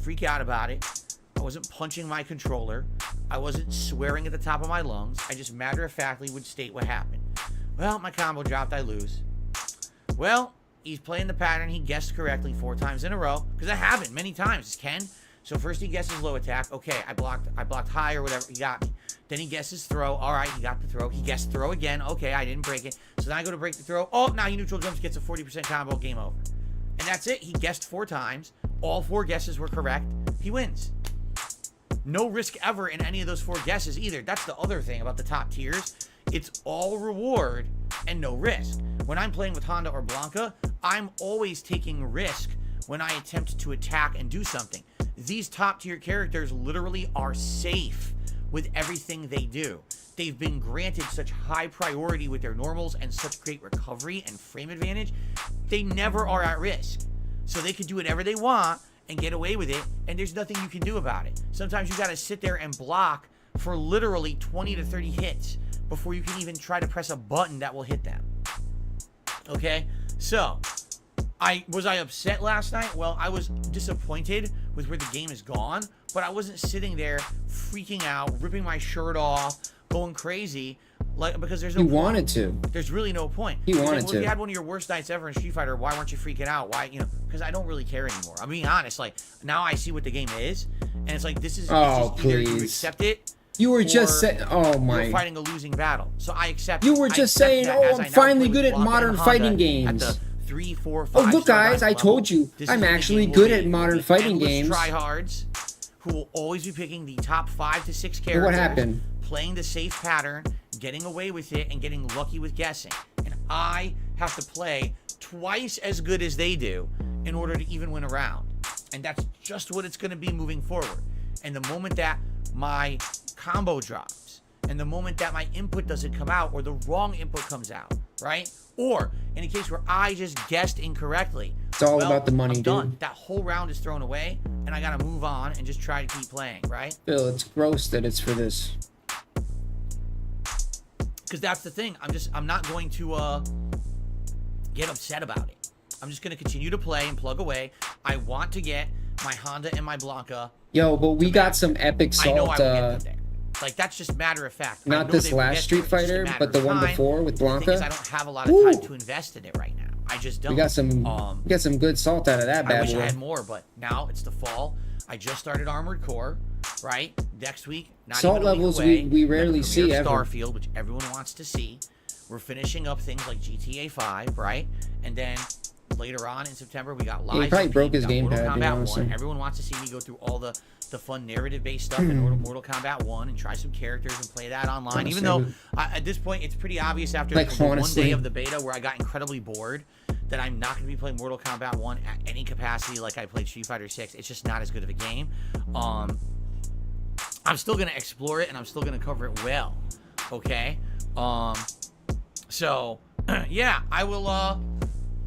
freak out about it. I wasn't punching my controller. I wasn't swearing at the top of my lungs. I just matter-of-factly would state what happened. Well, my combo dropped, I lose. Well, he's playing the pattern he guessed correctly 4 times in a row, because that happened many times. It's Ken. So first he guesses low attack. Okay, I blocked high or whatever. He got me. Then he guesses throw. All right, he got the throw. He guessed throw again. Okay, I didn't break it. So then I go to break the throw. Oh, now he neutral jumps, gets a 40% combo, game over. And that's it. He guessed 4 times. All 4 guesses were correct. He wins. No risk ever in any of those 4 guesses either. That's the other thing about the top tiers. It's all reward and no risk. When I'm playing with Honda or Blanca, I'm always taking risk when I attempt to attack and do something. These top tier characters literally are safe with everything they do. They've been granted such high priority with their normals and such great recovery and frame advantage. They never are at risk. So they can do whatever they want and get away with it, and there's nothing you can do about it. Sometimes you gotta sit there and block for literally 20 to 30 hits before you can even try to press a button that will hit them. Okay? So, was I upset last night? Well, I was disappointed with where the game has gone, but I wasn't sitting there freaking out, ripping my shirt off, going crazy, like, because there's no He point. wanted to. There's really no point. He wanted If to. you had one of your worst nights ever in Street Fighter, why weren't you freaking out? Why, because I don't really care anymore. I'm being honest. Like, now I see what the game is, and it's like, this is, Oh, it's just either you please. accept it. You were just or saying, oh my. You're fighting a losing battle. So I accept You it. were I just accept saying, that oh, as I I'm now finally play good with at Blanca modern and Honda fighting games. At the 3, 4, Oh, 5 look, star guys, I level. told you, This I'm is when the actually game good will at be modern fighting endless games. Tryhards who will always be picking the top 5 to 6 But characters. what happened? Playing the safe pattern, getting away with it, and getting lucky with guessing. And I have to play twice as good as they do in order to even win a round. And that's just what it's going to be moving forward. And the moment that my combo drops, and the moment that my input doesn't come out, or the wrong input comes out, right? Or in a case where I just guessed incorrectly, It's all about the money, I'm done. dude. That whole round is thrown away, and I got to move on and just try to keep playing, right? Phil, it's gross that it's for this. Because that's the thing. I'm not going to get upset about it. I'm just going to continue to play and plug away. I want to get my Honda and my Blanca. Yo, but we got some epic I know salt. I will get them there. Like, that's just matter of fact. I Not know this they will last get Street there. It's just a Fighter, matter but the of one time. before with The thing is, Blanca. I don't have a lot of Woo! time to invest in it right now. I just don't. We got some good salt out of that I bad wish I boy. had more, but now it's the fall. I just started Armored Core, right? Next week, not Salt even a week levels away, we the rarely see premiere ever. of Starfield, which everyone wants to see. We're finishing up things like GTA 5, right? And then later on in September, we got Live. he probably broke his we got Mortal gamepad, to be Kombat honest. 1. Everyone wants to see me go through all the fun narrative-based stuff in Mortal Kombat 1 and try some characters and play that online. Even though at this point, it's pretty obvious after Like, the one honestly. day of the beta where I got incredibly bored that I'm not going to be playing Mortal Kombat 1 at any capacity like I played Street Fighter 6. It's just not as good of a game. I'm still going to explore it, and I'm still going to cover it well. Okay? So, yeah, I will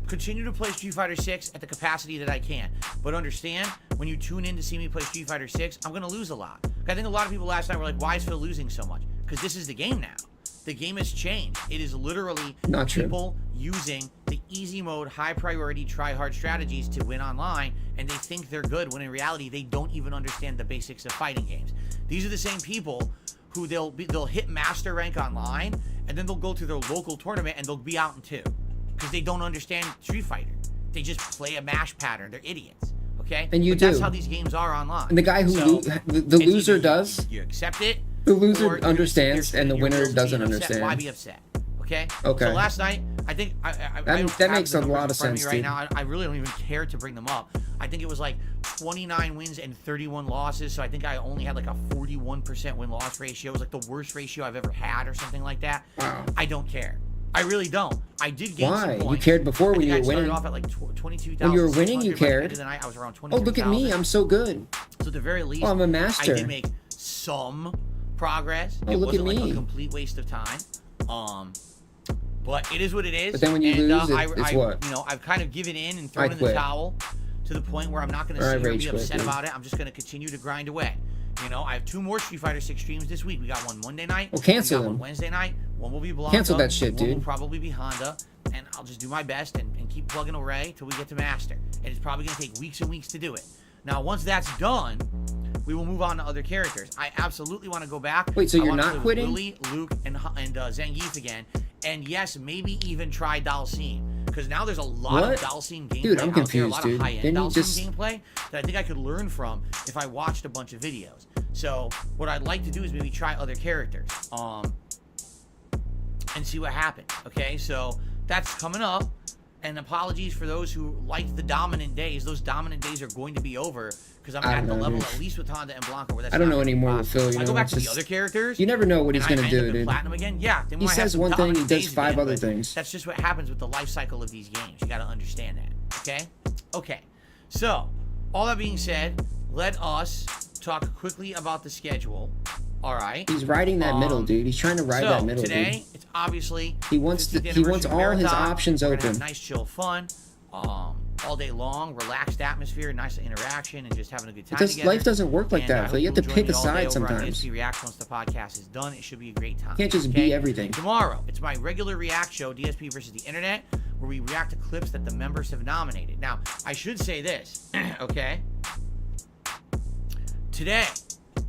continue to play Street Fighter 6 at the capacity that I can. But understand, when you tune in to see me play Street Fighter 6, I'm going to lose a lot. I think a lot of people last night were like, why is Phil losing so much? Because this is the game now. The game has changed. It is literally Not true. people using the easy mode, high priority, try hard strategies to win online, and they think they're good when in reality they don't even understand the basics of fighting games. These are the same people who they'll hit master rank online, and then they'll go to their local tournament and they'll be out in 2 because they don't understand Street Fighter. They just play a mash pattern. They're idiots. Okay? And you but That's do. how these games are online. And the guy who So, the it's loser either does. You accept it. The loser or understands, and the you're winner guilty doesn't and upset. understand. Why be upset? Okay. Okay. So last night, I think I That don't have makes the a lot numbers in of front me sense, right dude. now. I really don't even care to bring them up. I think it was like 29 wins and 31 losses. So I think I only had like a 41% win-loss ratio. It was like the worst ratio I've ever had, or something like that. Wow. I don't care. I really don't. I did gain some Why? points. You cared before when I think you I were started winning. off at like 22,000. When you were winning, you By the end cared. of the night, I was around Oh, look at me. 23,000. I'm so good. So at the very least, Oh, I'm a master. I did make some progress. Oh, It look at wasn't like me. a complete waste of time. But it is what it is. But then when you and, lose, it's what? You know, I've kind of given in and thrown in the quit. towel to the point where I'm not going to Or I sit here and rage be quit, upset dude. about it. I'm just going to continue to grind away. You know, I have 2 more Street Fighter 6 streams this week. We got one Monday night. Well, cancel we got them. one Wednesday night. One will be Blanca. Cancel that shit, one dude. will probably be Honda. And I'll just do my best and keep plugging away till we get to Master. And it's probably going to take weeks and weeks to do it. Now, once that's done, we will move on to other characters. I absolutely want to go back. Wait, so I you're wanna not play with quitting? Willie, Luke, and Zangief again. And yes, maybe even try Dalsim. Because now there's a lot What? of Dalsim gameplay Dude, I'm out there, a confused, lot dude. of high-end Didn't you Dalsim just- gameplay that I think I could learn from if I watched a bunch of videos. So what I'd like to do is maybe try other characters and see what happens. Okay, so that's coming up. And apologies for those who liked the dominant days. Those dominant days are going to be over because I'm I at don't the know, level dude. at least with Honda and Blanca where that's I don't not know gonna be anymore with possible. Phil, If you I go know, back it's to the just- other characters. You never know what he's and I gonna end up do, in dude. Platinum again. Yeah, then He we might have says some one thing, he dominant does days 5 again, other but things. That's just what happens with the life cycle of these games. You got to understand that. Okay. Okay. So all that being said, let us talk quickly about the schedule. All right. He's riding that middle, dude. He's trying to ride so that middle, today, dude. it's obviously He wants 50th he wants anniversary all his marathon. options We're gonna have open. nice, chill fun. all day long, relaxed atmosphere, nice interaction, and just having a good time Because together. life doesn't work like And that. I So hope you have to you'll pick join a me all day side over on sometimes. DSP Reacts once the podcast is done. It should be a great time. Can't just be everything. Tomorrow, it's my regular React show, DSP versus the Internet, where we react to clips that the members have nominated. Now, I should say this, okay? Today,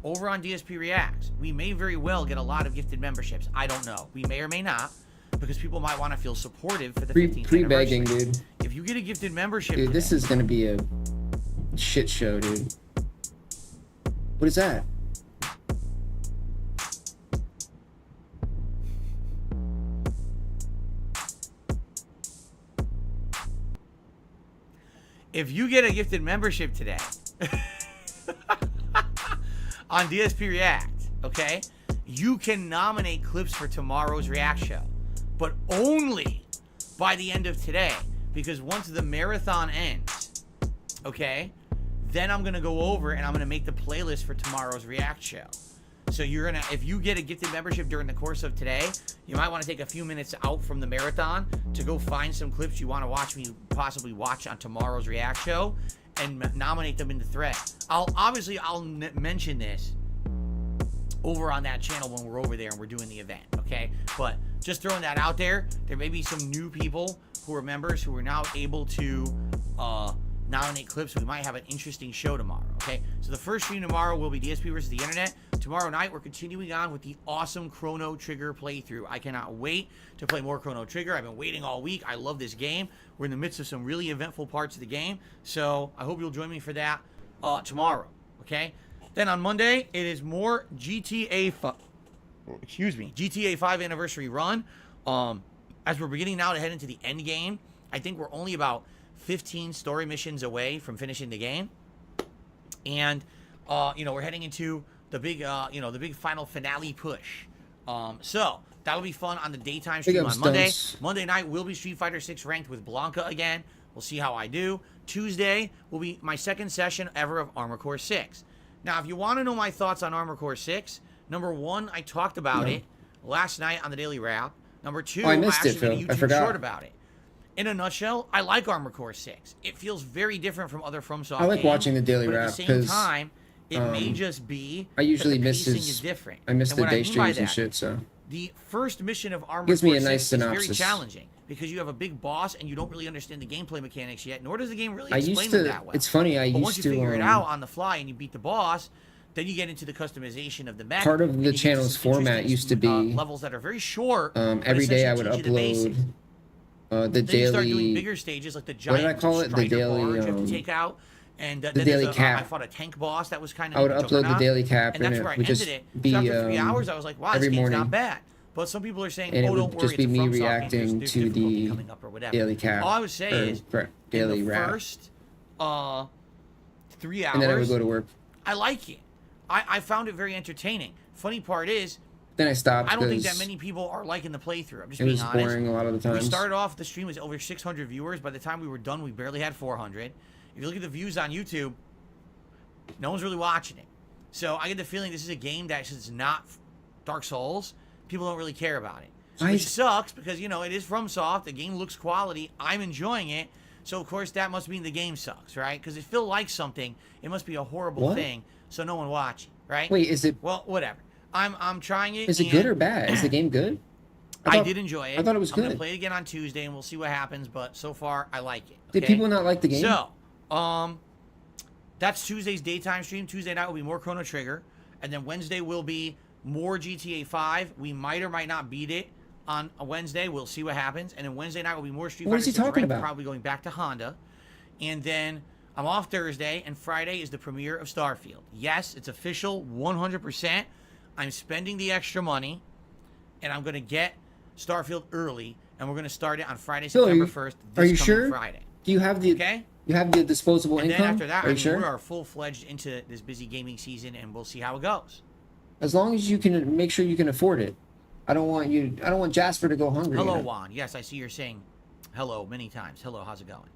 over on DSP Reacts, we may very well get a lot of gifted memberships. I don't know. We may or may not, because people might want to feel supportive for the 15th Pre-begging, anniversary. dude. If you get a gifted membership Dude, today, this is gonna be a shit show, dude. What is that? if you get a gifted membership today on DSP React, okay, you can nominate clips for tomorrow's React show, but only by the end of today, because once the marathon ends, okay, then I'm gonna go over and I'm gonna make the playlist for tomorrow's React show. So you're gonna, if you get a gifted membership during the course of today, you might want to take a few minutes out from the marathon to go find some clips you want to watch me possibly watch on tomorrow's React show and nominate them in the thread. I'll mention this over on that channel when we're over there and we're doing the event, okay? But just throwing that out there, there may be some new people who are members who are now able to nominate clips. We might have an interesting show tomorrow, okay? So the first stream tomorrow will be DSP versus the Internet. Tomorrow night, we're continuing on with the awesome Chrono Trigger playthrough. I cannot wait to play more Chrono Trigger. I've been waiting all week. I love this game. We're in the midst of some really eventful parts of the game, so I hope you'll join me for that tomorrow, okay? Then on Monday, it is more GTA 5 anniversary run. As we're beginning now to head into the end game, I think we're only about 15 story missions away from finishing the game. And, we're heading into the big, the big final finale push. So that'll be fun on the daytime stream on Monday. Monday night will be Street Fighter 6 ranked with Blanca again. We'll see how I do. Tuesday will be my second session ever of Armor Core 6. Now, if you want to know my thoughts on Armor Core 6, number one, I talked about it last night on the Daily Wrap. Number two, I missed it, actually made a Phil. YouTube short about it. In a nutshell, I like Armor Core 6. It feels very different from other FromSoft I like games, watching the Daily but Wrap at the same because time, it may just be I usually that the miss pacing his. is different. I miss And the what day mean by streams and that, shit. So the first mission of Armor gives Core me a 6 nice is very synopsis. challenging because you have a big boss and you don't really understand the gameplay mechanics yet, nor does the game really I explain used them to. that well. It's funny. I But used once you to. figure it out on the fly and you beat the boss, then you get into the customization of the mech. Part of and the you get to channel's some format interesting, used to be levels that are very short. but every day I would essentially teach you the upload basics. the Then you start doing daily. bigger stages like the What giant did I call it? The Strider daily. barge you have to take out. And the then daily there's cap. I fought a tank boss that was kind of I would upload the daily cap, and that's and where I it would ended just it. be So after 3 hours, I was like, wow, this every game's morning. not bad. But some people are saying, And it oh, would don't worry, just be it's a me FromSoft game. reacting There's to difficulty the coming up or whatever. daily cap. All I would say is, daily in the wrap. first 3 hours, And then I would go to work. I like it. I found it very entertaining. Funny part is, Then I stopped. I don't think that because many people are liking the playthrough. I'm just it being was honest. boring a lot of the We times. started off, the stream was over 600 viewers. By the time we were done, we barely had 400. If you look at the views on YouTube, no one's really watching it. So I get the feeling this is a game that, since it's not Dark Souls, people don't really care about it. Which sucks because, it is FromSoft. The game looks quality. I'm enjoying it. So, of course, that must mean the game sucks, right? Because if Phil likes something, it must be a horrible thing, so no one watching, right? Wait, is it... Well, whatever. I'm trying it. Is it good or bad? Is the game good? I did enjoy it. I thought it was I'm good. going to play it again on Tuesday, and we'll see what happens, but so far, I like it. Did okay? people not like the game? So, that's Tuesday's daytime stream. Tuesday night will be more Chrono Trigger, and then Wednesday will be more GTA 5. We might or might not beat it on a Wednesday. We'll see what happens. And then Wednesday night will be more Street Fighter 6 talking ranked, about? probably going back to Honda. And then I'm off Thursday, and Friday is the premiere of Starfield. Yes, it's official, 100%. I'm spending the extra money, and I'm going to get Starfield early, and we're going to start it on Friday, So September 1st. Are you this sure? coming Friday. Do you have the... Okay? You have the disposable And income? then after that, Are you sure? we are full-fledged into this busy gaming season, and we'll see how it goes. As long as you can make sure you can afford it. I don't want Jasper to go hungry. Hello, Juan. Yes, I see you're saying hello many times. Hello, how's it going?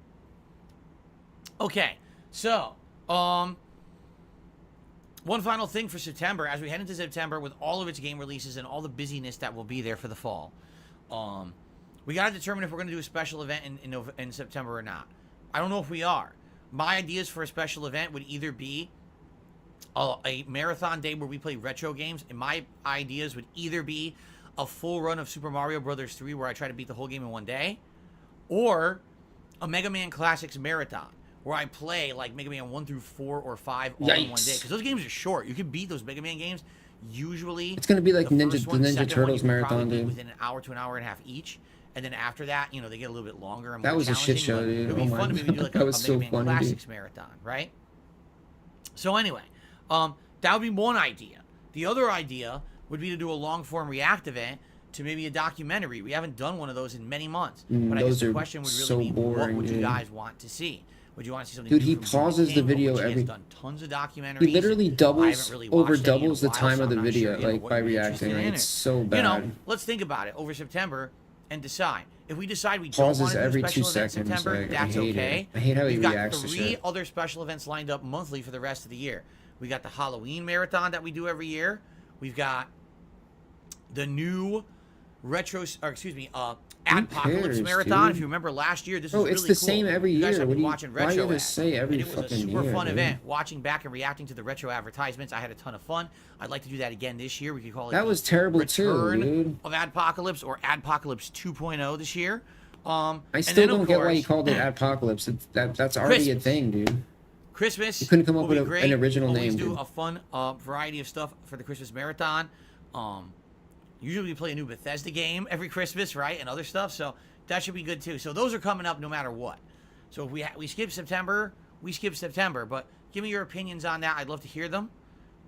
Okay, so, one final thing for September. As we head into September with all of its game releases and all the busyness that will be there for the fall, we got to determine if we're going to do a special event in September or not. I don't know if we are. My ideas for a special event would either be a marathon day where we play retro games, and my ideas would either be a full run of Super Mario Brothers 3 where I try to beat the whole game in one day, or a Mega Man Classics marathon where I play like Mega Man 1 through 4 or 5 all in one day. Because those games are short. You can beat those Mega Man games usually. It's gonna be like the Ninja first one, the the Ninja second Turtles one, you can marathon, probably beat dude. within an hour to an hour and a half each. And then after that, you know, they get a little bit longer and That more was a shit challenging, show, but dude. It'd be Oh my fun to maybe do like God. a That was Mega so Man funny, dude. Classics marathon, right? So anyway, that would be one idea. The other idea would be to do a long-form react event to maybe a documentary. We haven't done one of those in many months. But I guess Those the are question would really so be, what boring, would you dude. guys want to see? Would you want to see something Dude, new he from Jimmy pauses the King, video which he every. has done tons of documentaries. He literally I haven't doubles really over watched any in a doubles the while, time so of the I'm not video, sure, you know, like what by you'd be reacting. interested Like, in, it's or- so bad. You know, let's think about it over September and decide. If we decide we don't Pauses want to do a every special 2 event in seconds, September, like, I that's hate it. okay. I hate how he We've got reacts to 3 shit. other special events lined up monthly for the rest of the year. We got the Halloween marathon that we do every year. We've got the new Adpocalypse cares, marathon. dude? If you remember last year, this Bro, was really it's the cool. same every You guys year. have What been do you- watching why do you retro have to ads, say every and it was a fucking super year, fun dude? event. Watching back and reacting to the retro advertisements, I had a ton of fun. I'd like to do that again this year. We could call it That the was terrible too, Return dude. of Adpocalypse or Adpocalypse 2.0 this year. I and still then, of don't get why you course, called it Adpocalypse. That's already a Christmas. thing, dude. Christmas. You couldn't come up will with be great. an original Always name, do dude. a fun variety of stuff for the Christmas marathon. Usually we play a new Bethesda game every Christmas, right, and other stuff. So that should be good too. So those are coming up no matter what. So if we skip September, we skip September. But give me your opinions on that. I'd love to hear them.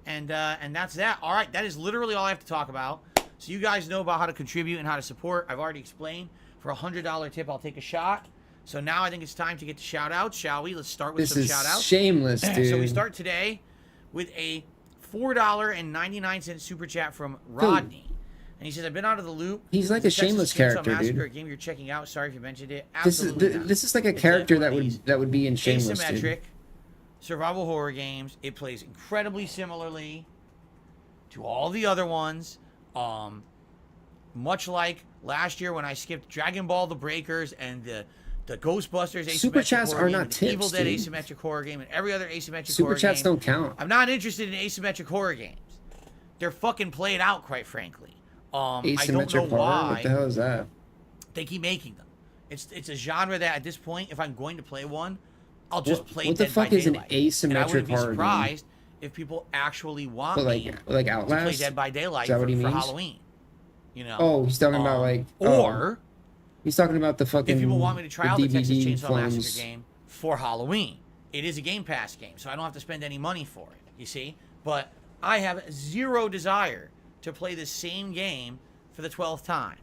And that's that. All right, that is literally all I have to talk about. So you guys know about how to contribute and how to support. I've already explained. For a $100 tip, I'll take a shot. So now I think it's time to get to shout-outs, shall we? Let's start with This some is shout-outs. shameless, dude. So we start today with a $4.99 super chat from Rodney. And he says, I've been out of the loop. He's like a Texas shameless Chainsaw character, Massacre, dude. a game you're checking out. Sorry if you mentioned it. This is Absolutely not. this is like a It's character one that of these would be in Shameless, asymmetric dude. survival horror games. It plays incredibly similarly to all the other ones. Much like last year when I skipped Dragon Ball The Breakers and the Ghostbusters asymmetric Super chats horror are game, not and the tips, Evil Dead dude. asymmetric horror game, and every other asymmetric Super horror chats game. don't count. I'm not interested in asymmetric horror games. They're fucking played out, quite frankly. I don't Asymmetric know horror? why What the hell is that? they keep making them. It's a genre that at this point, if I'm going to play one, I'll just play what the Dead by fuck is an Daylight. And I asymmetric wouldn't be horror game? surprised if people actually want But me like to Outlast? play Dead by Daylight Is that what he for means? Halloween. You know? Oh, he's talking about like or he's talking about the fucking if people want me to try out the Texas DVD Chainsaw clones. Massacre game for Halloween. It is a Game Pass game, so I don't have to spend any money for it, you see? But I have zero desire to play the same game for the 12th time.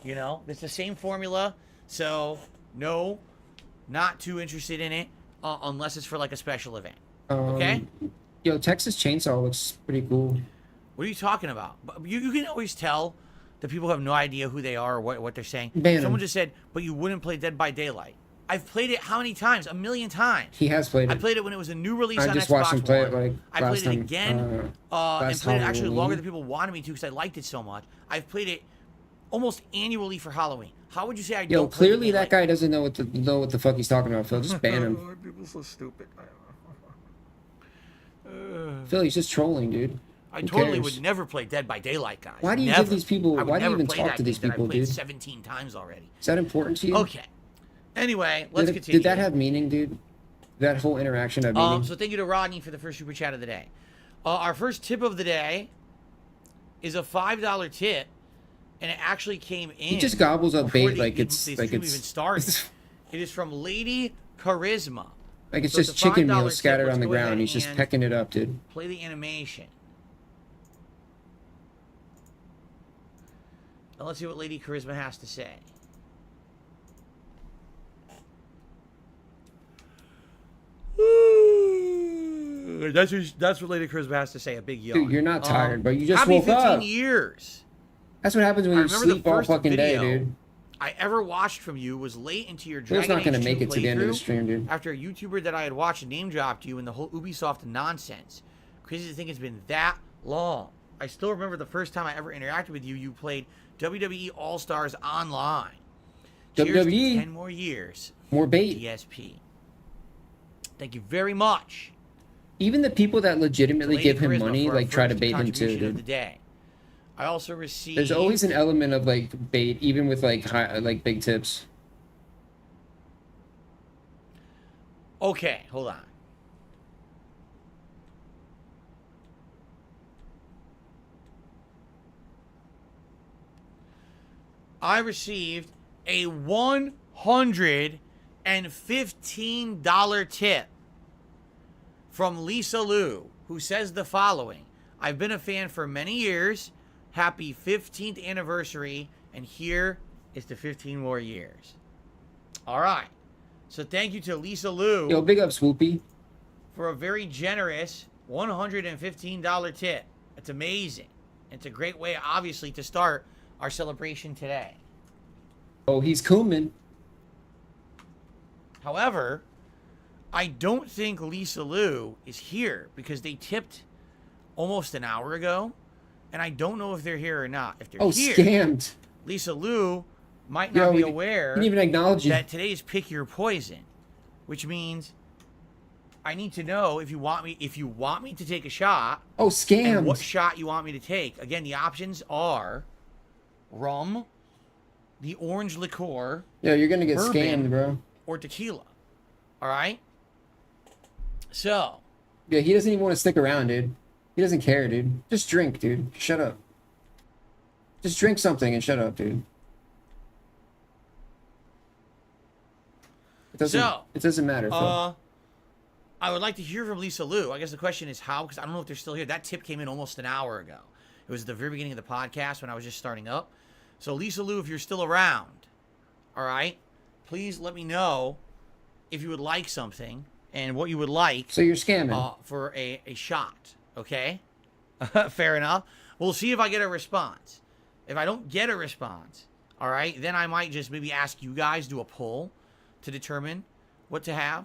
You know? It's the same formula, so no, not too interested in it unless it's for like a special event. Okay? Yo, Texas Chainsaw looks pretty cool. What are you talking about? You can always tell that people have no idea who they are or what they're saying. Ban 'em. Someone just said, but you wouldn't play Dead by Daylight. I've played it how many times? A million times. He has played I it. played it when it was a new release I on just Xbox watched him play One. it like I last played it time, again and last played it actually Halloween. longer than people wanted me to because I liked it so much. I've played it almost annually for Halloween. How would you say I Yo, don't play the clearly game that like guy doesn't know what the fuck he's talking about, Phil. Just ban him. People so stupid. Phil, he's just trolling, dude. I Who totally cares? would never play Dead by Daylight, guys. Why do you Never. give these people? I would Why do you never even play talk that to these game that people, I played dude? 17 times already. Is that important to you? Okay. Anyway, let's continue. Did that have meaning, dude? That whole interaction have meaning? So thank you to Rodney for the first super chat of the day. Our first tip of the day is a $5 tip, and it actually came in. He just gobbles up before bait like the it's stream like even it's started. It is from Lady Charisma. like it's So just a chicken $5 meals tip. scattered Let's on the go ahead ground. He's just and pecking it up, dude. Play the animation. Now let's see what Lady Charisma has to say. That's what Lady Charisma has to say. A big yawn. Dude, you're not tired, but you just happy woke 15 up. years. That's what happens when I you remember the sleep all first fucking day, video dude. I ever watched from you was late into your Phil's Dragon not gonna Age 2 make it to the end of the playthrough stream, dude. After a YouTuber that I had watched name dropped you and the whole Ubisoft nonsense. Crazy to think it's been that long. I still remember the first time I ever interacted with you. You played WWE All Stars Online. Cheers to WWE? 10 more years. More bait. DSP. Thank you very much. Even the people that legitimately Lady give him Charisma money, for our like, try to first bait him too, contribution of the dude. day. I also received... There's always an element of, like, bait, even with, like, big tips. Okay, hold on. I received a $115 tip from Lisa Lou, who says the following. I've been a fan for many years. Happy 15th anniversary, and here is to 15 more years. All right. So thank you to Lisa Lou. Yo, big up, Swoopy. For a very generous $115 tip. It's amazing. It's a great way, obviously, to start our celebration today. Oh, he's Kuhlman. However, I don't think Lisa Lou is here because they tipped almost an hour ago, and I don't know if they're here or not. If they're here, Scammed. Lisa Lou might not be aware didn't even acknowledge you. that today's Pick Your Poison, which means I need to know if you want me to take a shot. Oh, scammed. And what shot you want me to take. Again, the options are rum, the orange liqueur. Yo, you're gonna get bourbon, scammed, bro. Or tequila. All right. So. Yeah, he doesn't even want to stick around, dude. He doesn't care, dude. Just drink, dude. Shut up. Just drink something and shut up, dude. It doesn't matter, Phil. I would like to hear from Lisa Lou. I guess the question is how, because I don't know if they're still here. That tip came in almost an hour ago. It was at the very beginning of the podcast when I was just starting up. So Lisa Lou, if you're still around, all right, please let me know if you would like something and what you would like. So you're scamming. For a shot, okay? Fair enough. We'll see if I get a response. If I don't get a response, all right, then I might just maybe ask you guys, do a poll to determine what to have.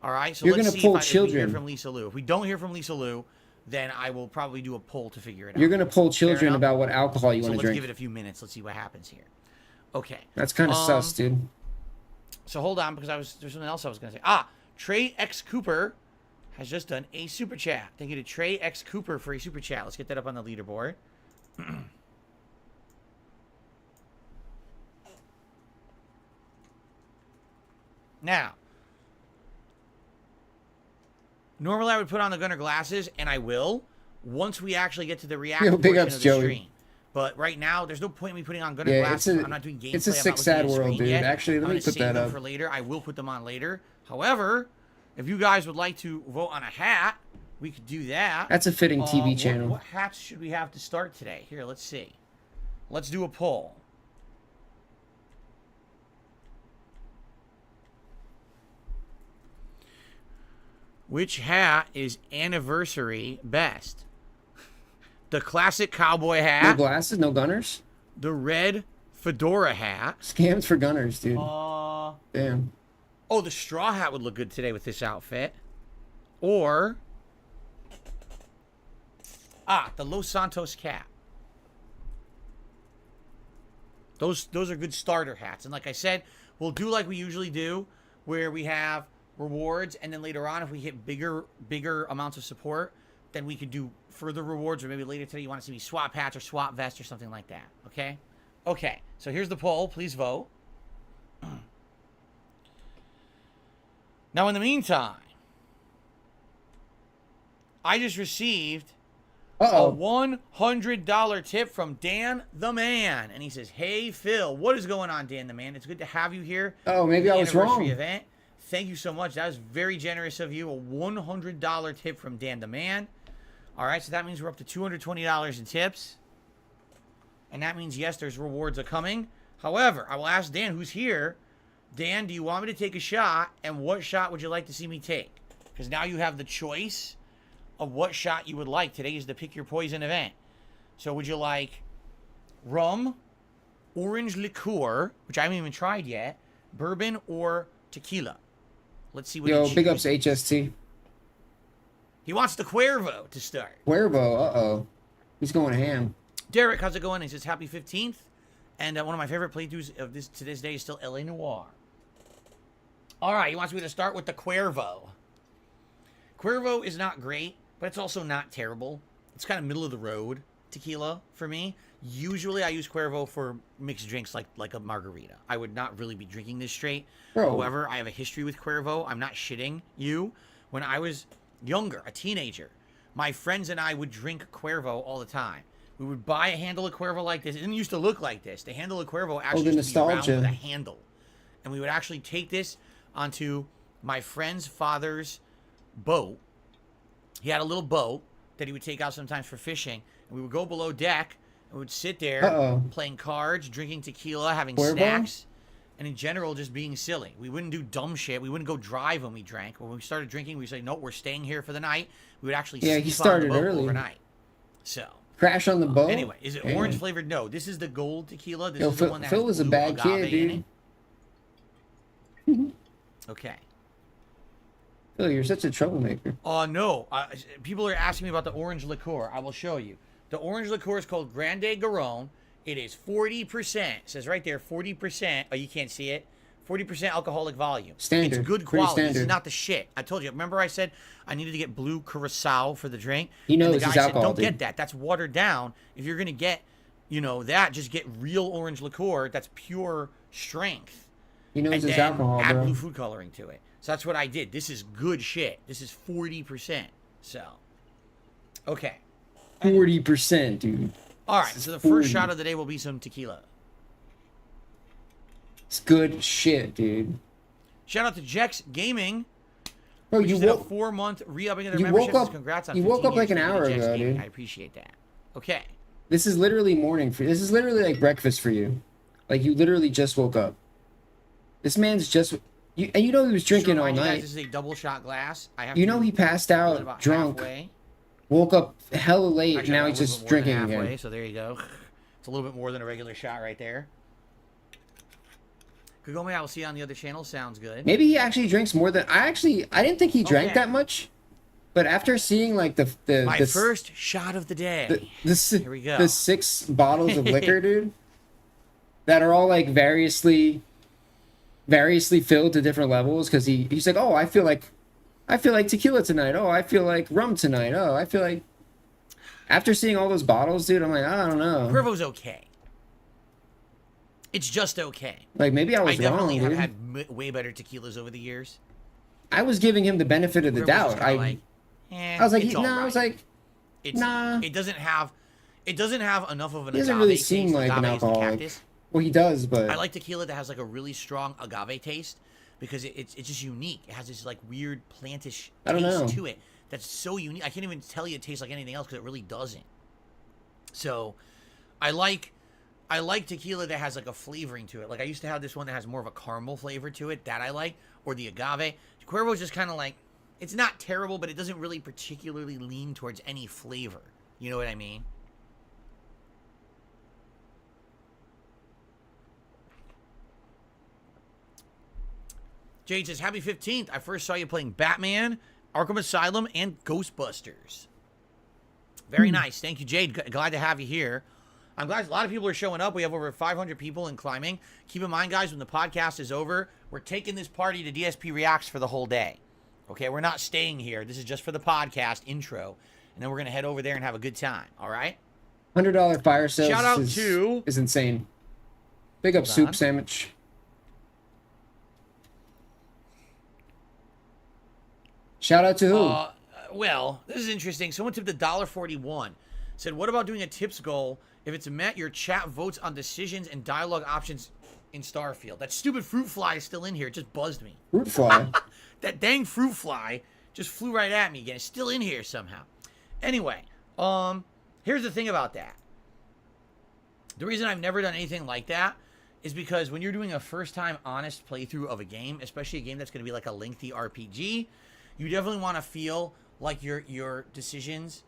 All right, so let's see if we hear from Lisa Lou. If we don't hear from Lisa Lou, then I will probably do a poll to figure it out. You're gonna poll children about what alcohol you want to drink. Let's give it a few minutes. Let's see what happens here. Okay. That's kind of sus, dude. So hold on, because there's something else I was gonna say. Trey X Cooper has just done a super chat. Thank you to Trey X Cooper for a super chat. Let's get that up on the leaderboard. Now, normally I would put on the Gunner glasses, and I will, once we actually get to the reaction portion of the stream. But right now, there's no point in me putting on Gunner glasses. I'm not doing gameplay. It's a sick, sad world, dude. Actually, let me put that up. For later. I will put them on later. However, if you guys would like to vote on a hat, we could do that. That's a fitting TV channel. What hats should we have to start today? Here, let's see. Let's do a poll. Which hat is anniversary best? The classic cowboy hat. No glasses, no gunners. The red fedora hat. Scams for gunners, dude. Damn. Oh, the straw hat would look good today with this outfit. Or the Los Santos cap. Those are good starter hats. And like I said, we'll do like we usually do, where we have rewards, and then later on, if we hit bigger amounts of support, then we could do further rewards, or maybe later today you want to see me swap hats or swap vests or something like that. Okay? Okay, so here's the poll. Please vote. Now, in the meantime, I just received a $100 tip from Dan the Man. And he says, hey, Phil, what is going on, Dan the Man? It's good to have you here. Oh, maybe I was wrong. Event. Thank you so much. That was very generous of you. A $100 tip from Dan the Man. All right, so that means we're up to $220 in tips. And that means, yes, there's rewards are coming. However, I will ask Dan, who's here. Dan, do you want me to take a shot? And what shot would you like to see me take? Because now you have the choice of what shot you would like. Today is the Pick Your Poison event. So would you like rum, orange liqueur, which I haven't even tried yet, bourbon, or tequila? Let's see what Yo, big ups HST. He wants the Cuervo to start. Cuervo, he's going ham. Derek, how's it going? He says happy 15th. And one of my favorite playthroughs of this to this day is still LA Noire. All right, he wants me to start with the Cuervo. Cuervo is not great, but it's also not terrible. It's kind of middle of the road tequila for me. Usually I use Cuervo for mixed drinks like a margarita. I would not really be drinking this straight. Bro. However, I have a history with Cuervo. I'm not shitting you. When I was younger, a teenager, my friends and I would drink Cuervo all the time. We would buy a handle of Cuervo like this. It didn't used to look like this. The handle of Cuervo actually the used to be round nostalgia. with a handle. And we would actually take this onto my friend's father's boat. He had a little boat that he would take out sometimes for fishing. And we would go below deck and we would sit there playing cards, drinking tequila, having Cuervo? snacks, and in general just being silly. We wouldn't do dumb shit. We wouldn't go drive when we drank. When we started drinking, we would say, no, we're staying here for the night. We would actually Yeah, sleep he started on the boat early. overnight. So Crash on the boat. anyway, is it Damn. orange flavored? No, this is the gold tequila. This Yo, is the Phil, one that Phil has was a blue bad kid, agave in dude. it. Okay. Phil, you're such a troublemaker. Oh, no. People are asking me about the orange liqueur. I will show you. The orange liqueur is called Grande Garron. It is 40%. It says right there, 40%. Oh, you can't see it. 40% alcoholic volume. Standard. It's good Pretty quality. This is standard. not the shit. I told you. Remember I said I needed to get blue curacao for the drink? He knows and the it's guy said, alcohol, don't dude. get that. That's watered down. If you're going to get, that, just get real orange liqueur. That's pure strength. He knows And it's then alcohol, add bro. blue food coloring to it. So that's what I did. This is good shit. This is 40%. So, okay. 40%, dude. All right. So the first shot of the day will be some tequila. It's good shit, dude. Shout out to Jex Gaming. Bro, which you did a woke. 4-month re-upping of their You membership. woke up. Congrats on You woke 15 up like an years hour to Jex ago, Gaming. dude. I appreciate that. Okay. This is literally morning for. This is literally like breakfast for you. Like you literally just woke up. This man's just. You, and you know he was drinking all Remind you guys, night. This is a double shot glass. I have You to know he passed fill it out about drunk. halfway. Woke up hella late. Actually, Now I he's got a just little bit more drinking than halfway, again. So there you go. It's a little bit more than a regular shot right there. Kagome, I will see you on the other channel. Sounds good. Maybe he actually drinks more than I didn't think he drank that much, but after seeing like the first shot of the day. Here we go. The 6 bottles of liquor, dude, that are all like variously filled to different levels. Because he's like, oh, I feel like tequila tonight. Oh, I feel like rum tonight. Oh, I feel like. After seeing all those bottles, dude, I'm like, I don't know. Cuervo's okay. It's just okay. Like maybe I was wrong, definitely have dude. had way better tequilas over the years. I was giving him the benefit of the Cuervo's doubt. just kinda like, I was like, it's all I was right. like, It's, nah. It doesn't have enough of an He doesn't agave really taste. seem like an Agave is the alcoholic. cactus. Well, he does, but I like tequila that has like a really strong agave taste because it's just unique. It has this like weird plantish I don't know. taste to it that's so unique. I can't even tell you it tastes like anything else because it really doesn't. So, I like tequila that has like a flavoring to it. Like I used to have this one that has more of a caramel flavor to it that I like, or the agave. Cuervo's just kind of like, it's not terrible, but it doesn't really particularly lean towards any flavor. You know what I mean? Jade says, happy 15th. I first saw you playing Batman, Arkham Asylum, and Ghostbusters. Very nice. Thank you, Jade. Glad to have you here. I'm glad a lot of people are showing up. We have over 500 people and climbing. Keep in mind, guys, when the podcast is over, we're taking this party to DSP Reacts for the whole day. Okay, we're not staying here. This is just for the podcast intro. And then we're going to head over there and have a good time. All right? $100 fire sales Shout out is, to- is insane. Big up Hold Soup on. Sandwich. Shout out to who? Well, this is interesting. Someone tipped $1.41. Said, what about doing a tips goal? If it's met, your chat votes on decisions and dialogue options in Starfield. That stupid fruit fly is still in here. It just buzzed me. Fruit fly? That dang fruit fly just flew right at me again. It's still in here somehow. Anyway, here's the thing about that. The reason I've never done anything like that is because when you're doing a first-time honest playthrough of a game, especially a game that's going to be like a lengthy RPG, you definitely want to feel like your decisions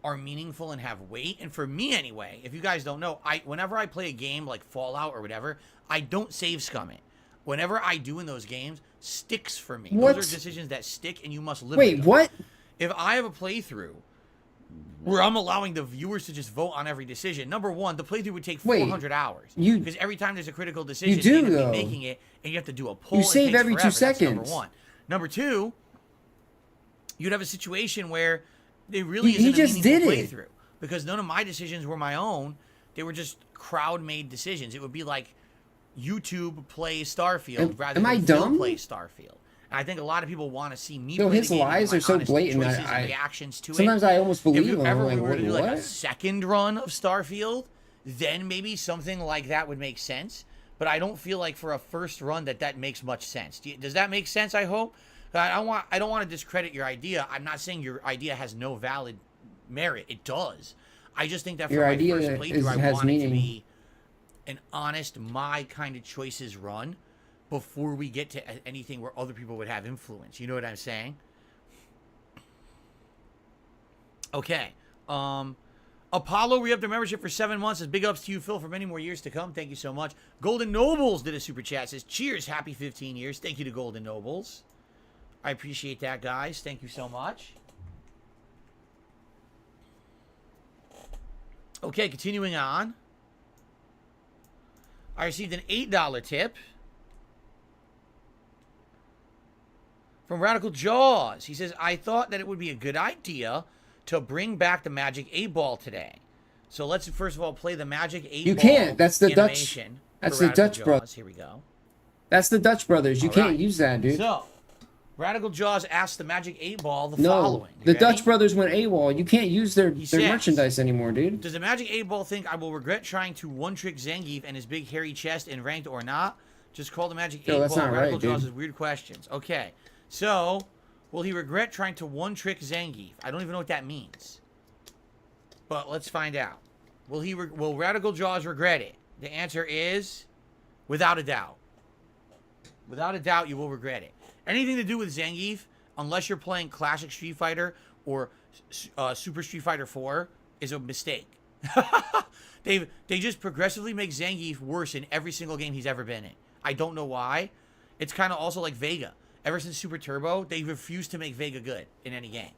are meaningful and have weight. And for me anyway, if you guys don't know, whenever I play a game like Fallout or whatever, I don't save scum it. Whenever I do in those games, sticks for me. What? Those are decisions that stick and you must live Wait, with them. what? If I have a playthrough where I'm allowing the viewers to just vote on every decision, number one, the playthrough would take Wait, 400 hours. you- Because every time there's a critical decision, You do, you end up though. making it, and you have to do a poll. You It save takes every 2 forever. That's number seconds. one. Number two, you'd have a situation where it really He isn't just a did meaningful it. playthrough. Because none of my decisions were my own. They were just crowd-made decisions. It would be like YouTube plays Starfield rather am than I Phil dumb? plays Starfield. And I think a lot of people want to see me No, play his the game and lies my are so honest blatant that choices and reactions to sometimes it. I almost believe If him. ever I'm we were like, to do like a what? second run of Starfield, then maybe something like that would make sense. But I don't feel like for a first run that makes much sense. Does that make sense? I hope. I don't want to discredit your idea. I'm not saying your idea has no valid merit. It does. I just think that for Your my idea first playthrough, I has want it to meaning. be an honest, my kind of choices run before we get to anything where other people would have influence. You know what I'm saying? Okay. Apollo re-upped their membership for 7 months. Big ups to you, Phil, for many more years to come. Thank you so much. Golden Nobles did a super chat. Says, cheers, happy 15 years. Thank you to Golden Nobles. I appreciate that, guys. Thank you so much. Okay, continuing on. I received an $8 tip from Radical Jaws. He says, I thought that it would be a good idea to bring back the Magic 8-Ball today. So let's first of all play the Magic 8-Ball. You can't. That's the Dutch. animation That's for the Radical Dutch brothers. Jaws. Here we go. That's the Dutch brothers. You All can't right. use that, dude. So, Radical Jaws asked the Magic 8-Ball the No, following. You the ready? Dutch brothers went AWOL. You can't use their says- merchandise anymore, dude. Does the Magic 8-Ball think I will regret trying to one-trick Zangief and his big hairy chest in ranked or not? Just call the Magic 8-Ball. Yo, that's not Radical right, dude. Jaws is weird questions. Okay, so will he regret trying to one-trick Zangief? I don't even know what that means. But let's find out. Will Radical Jaws regret it? The answer is without a doubt. Without a doubt, you will regret it. Anything to do with Zangief, unless you're playing Classic Street Fighter or Super Street Fighter 4, is a mistake. They just progressively make Zangief worse in every single game he's ever been in. I don't know why. It's kind of also like Vega. Ever since Super Turbo, they refuse to make Vega good in any game.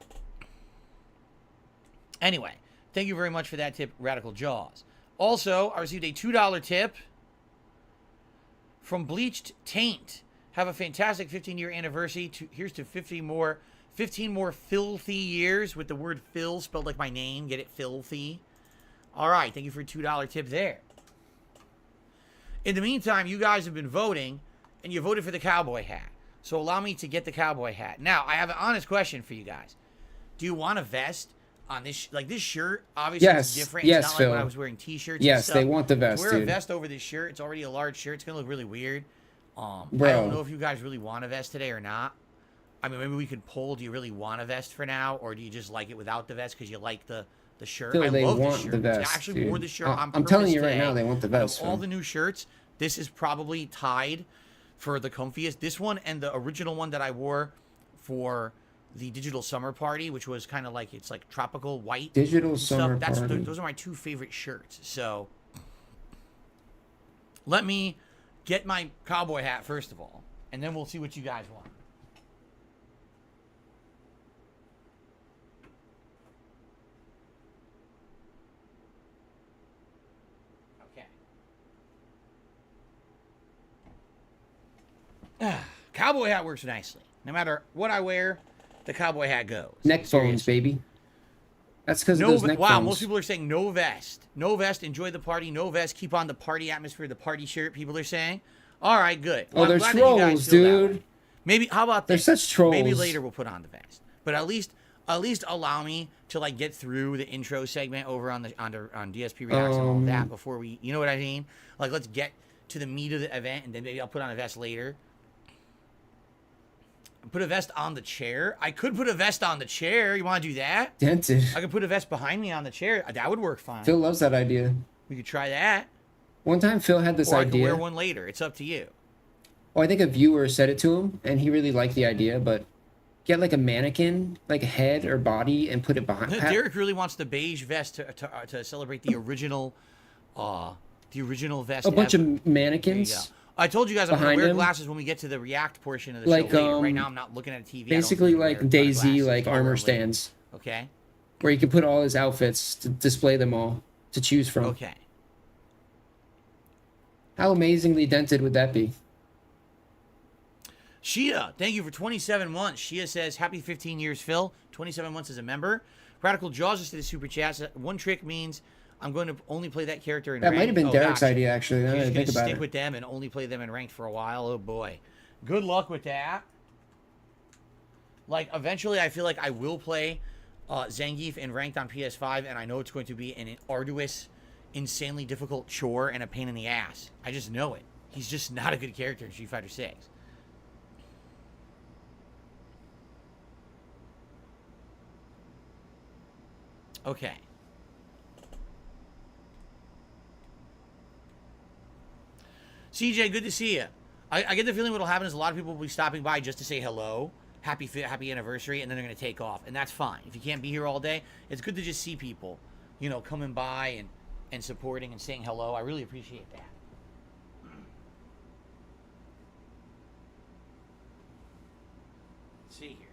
Anyway, thank you very much for that tip, Radical Jaws. Also, I received a $2 tip from Bleached Taint. Have a fantastic 15-year anniversary. Here's to 15 more filthy years with the word Phil spelled like my name. Get it? Filthy. All right. Thank you for a $2 tip there. In the meantime, you guys have been voting, and you voted for the cowboy hat. So allow me to get the cowboy hat. Now, I have an honest question for you guys. Do you want a vest on this? Like, this shirt, obviously, Yes. it's different. Yes, it's not Phil. like when I was wearing T-shirts Yes, and stuff. they want the vest, To wear a dude. vest over this shirt, it's already a large shirt. It's going to look really weird. I Bro. don't know if you guys really want a vest today or not. I mean, maybe we could poll, do you really want a vest for now? Or do you just like it without the vest because you like the shirt? Phil, I they love want the shirt. the vest, I actually dude. wore the shirt on I'm telling purpose you right today. now, they want the Out of vest, all Phil. the new shirts, this is probably tied for the comfiest. This one and the original one that I wore for the digital summer party, which was kind of like, it's like tropical white. Digital and summer party. Those are my two favorite shirts. So let me get my cowboy hat first of all, and then we'll see what you guys want. Cowboy hat works nicely. No matter what I wear, the cowboy hat goes. Neck phones, baby. That's because of No, those neck wow, phones. most people are saying no vest. No vest, enjoy the party. No vest, keep on the party atmosphere, the party shirt, people are saying. All right, good. Oh, I'm they're glad that you guys trolls, feel that dude. way. Maybe, how about They're this? such trolls. Maybe later we'll put on the vest. But at least allow me to like get through the intro segment over on DSP Reacts and all that before we, you know what I mean? Like, let's get to the meat of the event, and then maybe I'll put on a vest later. Put a vest on the chair. I could put a vest on the chair. You want to do that? Dented. I could put a vest behind me on the chair. That would work fine. Phil loves that idea. We could try that. One time Phil had this Or I could idea. wear one later. It's up to you. Well, I think a viewer said it to him, and he really liked the idea, but get like a mannequin, like a head or body, and put it behind. Derek really wants the beige vest to celebrate the original vest. A bunch ever. of mannequins. There you go. I told you guys I'm going to behind wear him. glasses when we get to the react portion of the Like, show later. Right now I'm not looking at a TV. Basically like Daisy, like armor stands. Okay. Where you can put all his outfits to display them all to choose from. Okay. How amazingly dented would that be? Shia, thank you for 27 months. Shia says, happy 15 years, Phil. 27 months as a member. Radical Jaws just did a super chat. One trick means I'm going to only play that character in That ranked. might have been Derek's idea, actually. Now You're that I just going think to about stick it. with them and only play them in ranked for a while. Oh, boy. Good luck with that. Like, eventually, I feel like I will play Zangief in ranked on PS5, and I know it's going to be an arduous, insanely difficult chore and a pain in the ass. I just know it. He's just not a good character in Street Fighter 6. Okay. CJ, good to see you. I get the feeling what'll happen is a lot of people will be stopping by just to say hello, happy anniversary, and then they're going to take off. And that's fine. If you can't be here all day, it's good to just see people, you know, coming by and supporting and saying hello. I really appreciate that. Let's see here.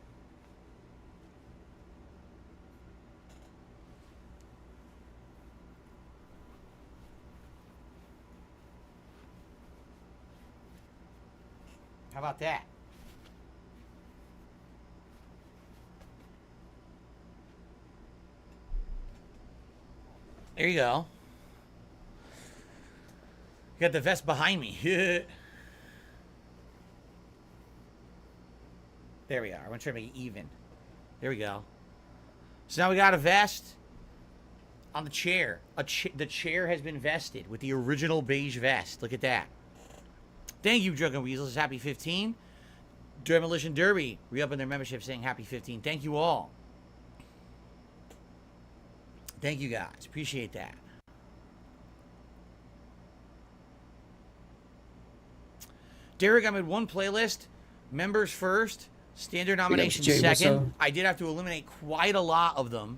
How about that? There you go. You got the vest behind me. There we are. I want to try to make it even. There we go. So now we got a vest on the chair. The chair has been vested with the original beige vest. Look at that. Thank you, Drunken Weasels. Happy 15. Demolition Derby re-upping their membership saying happy 15. Thank you all. Thank you guys. Appreciate that. Derek, I'm in one playlist. Members first. Standard nomination second. I did have to eliminate quite a lot of them,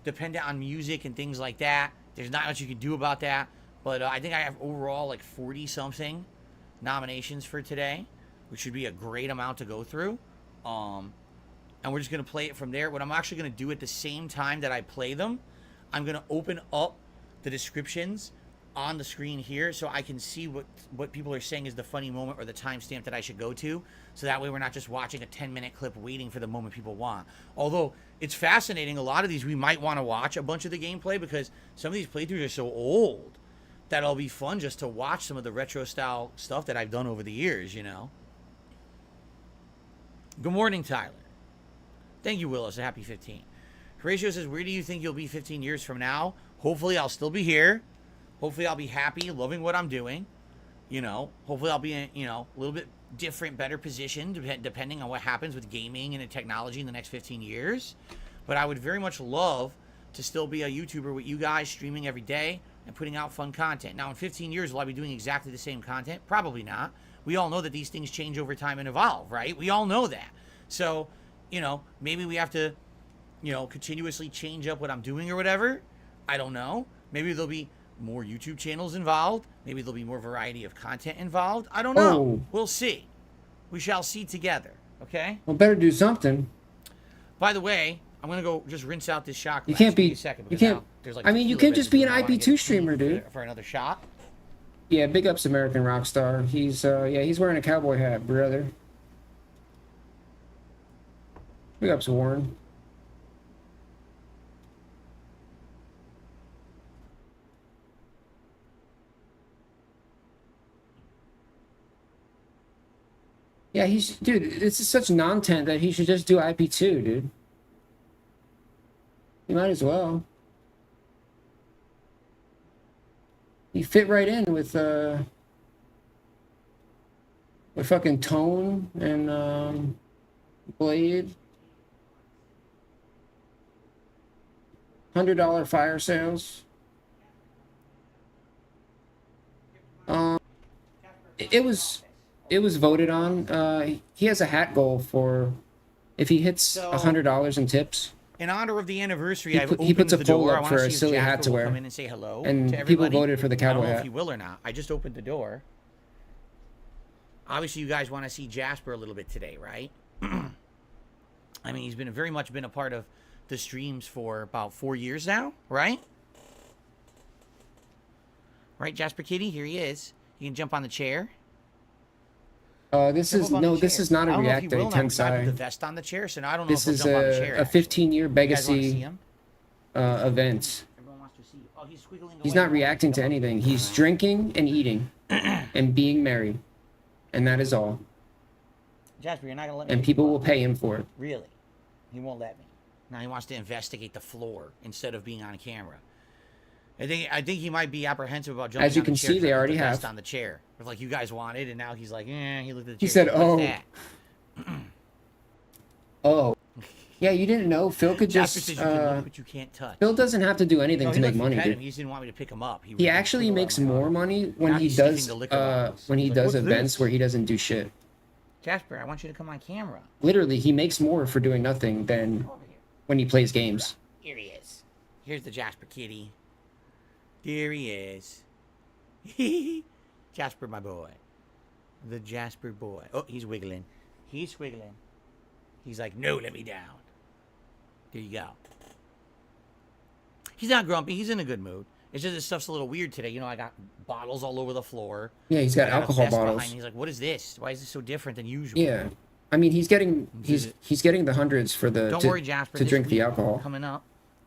dependent on music and things like that. There's not much you can do about that. But I think I have overall like 40-something nominations for today, which should be a great amount to go through. And we're just going to play it from there. What I'm actually going to do at the same time that I play them, I'm going to open up the descriptions on the screen here so I can see what people are saying is the funny moment or the timestamp that I should go to. So that way we're not just watching a 10-minute clip waiting for the moment people want. Although it's fascinating, a lot of these we might want to watch a bunch of the gameplay because some of these playthroughs are so old that it'll be fun just to watch some of the retro style stuff that I've done over the years, you know. Good morning, Tyler. Thank you, Willis. A happy 15. Horatio says, where do you think you'll be 15 years from now? Hopefully I'll still be here. Hopefully I'll be happy, loving what I'm doing. You know, hopefully I'll be in, you know, a little bit different, better position depending on what happens with gaming and technology in the next 15 years. But I would very much love to still be a YouTuber with you guys, streaming every day and putting out fun content. Now, in 15 years, will I be doing exactly the same content? Probably not. We all know that these things change over time and evolve, right? We all know that. So, you know, maybe we have to, you know, continuously change up what I'm doing or whatever. I don't know. Maybe there'll be more YouTube channels involved. Maybe there'll be more variety of content involved. I don't know. Oh. We'll see. We shall see together. Okay? Well, better do something. By the way, I'm going to go just rinse out this shot glass. You can't be... A second, You can't... there's like I mean, you can't just be an IP2 streamer, dude. For another shot? Yeah, big ups American Rockstar. He's, yeah, he's wearing a cowboy hat, brother. Big ups Warren. Yeah, he's... Dude, this is such non-tent that he should just do IP2, dude. He might as well. He fit right in with fucking Tone and Blade. $100 fire sales. It was voted on. He has a hat goal for if he hits $100 in tips. In honor of the anniversary, He puts a the poll door. up for a silly hat to wear. Come in and say hello And to people everybody. voted for the I don't cowboy know if hat. he will or not. I just opened the door. Obviously, you guys want to see Jasper a little bit today, right? I mean, he's very much been a part of the streams for about 4 years now, right? Right, Jasper Kitty? Here he is. You can jump on the chair. This is no. This is not a React Day Put the Tensei. vest on the chair, so now I don't know This if is he'll jump on the chair. a 15-year You guys wanna see Begacy him? event. Everyone wants to see you. Oh, he's squiggling He's away. not reacting to anything. He's drinking and eating and being merry, and that is all. Jasper, you're not gonna let me. And people will pay him for it. Really? He won't let me. Now he wants to investigate the floor instead of being on camera. I think he might be apprehensive about jumping. As you on can the chair see, they trying to put already the vest have. on the chair. Like you guys wanted, and now he's like, He looked at the chair. He said, "What's "Oh, that?" oh, yeah." You didn't know Phil could Jasper just. says you can look, but you can't touch. Phil doesn't have to do anything No, to he make lets me money, pet dude. him. He just didn't want me to pick him up. He actually makes more money when Now he he's does sniffing the liquor bottles. when he He's like, does "What's events this?" where he doesn't do shit. Jasper, I want you to come on camera. Literally, he makes more for doing nothing than when he plays games. Here he is. Here's the Jasper kitty. There he is. Jasper, my boy. The Jasper boy. Oh, he's wiggling. He's wiggling. He's like, no, let me down. There you go. He's not grumpy. He's in a good mood. It's just this stuff's a little weird today. You know, I got bottles all over the floor. Yeah, he's got I got a alcohol vest behind bottles. me. He's like, what is this? Why is this so different than usual? Yeah, I mean he's getting the hundreds for the Don't worry, Jasper. to this drink the week alcohol. Coming up,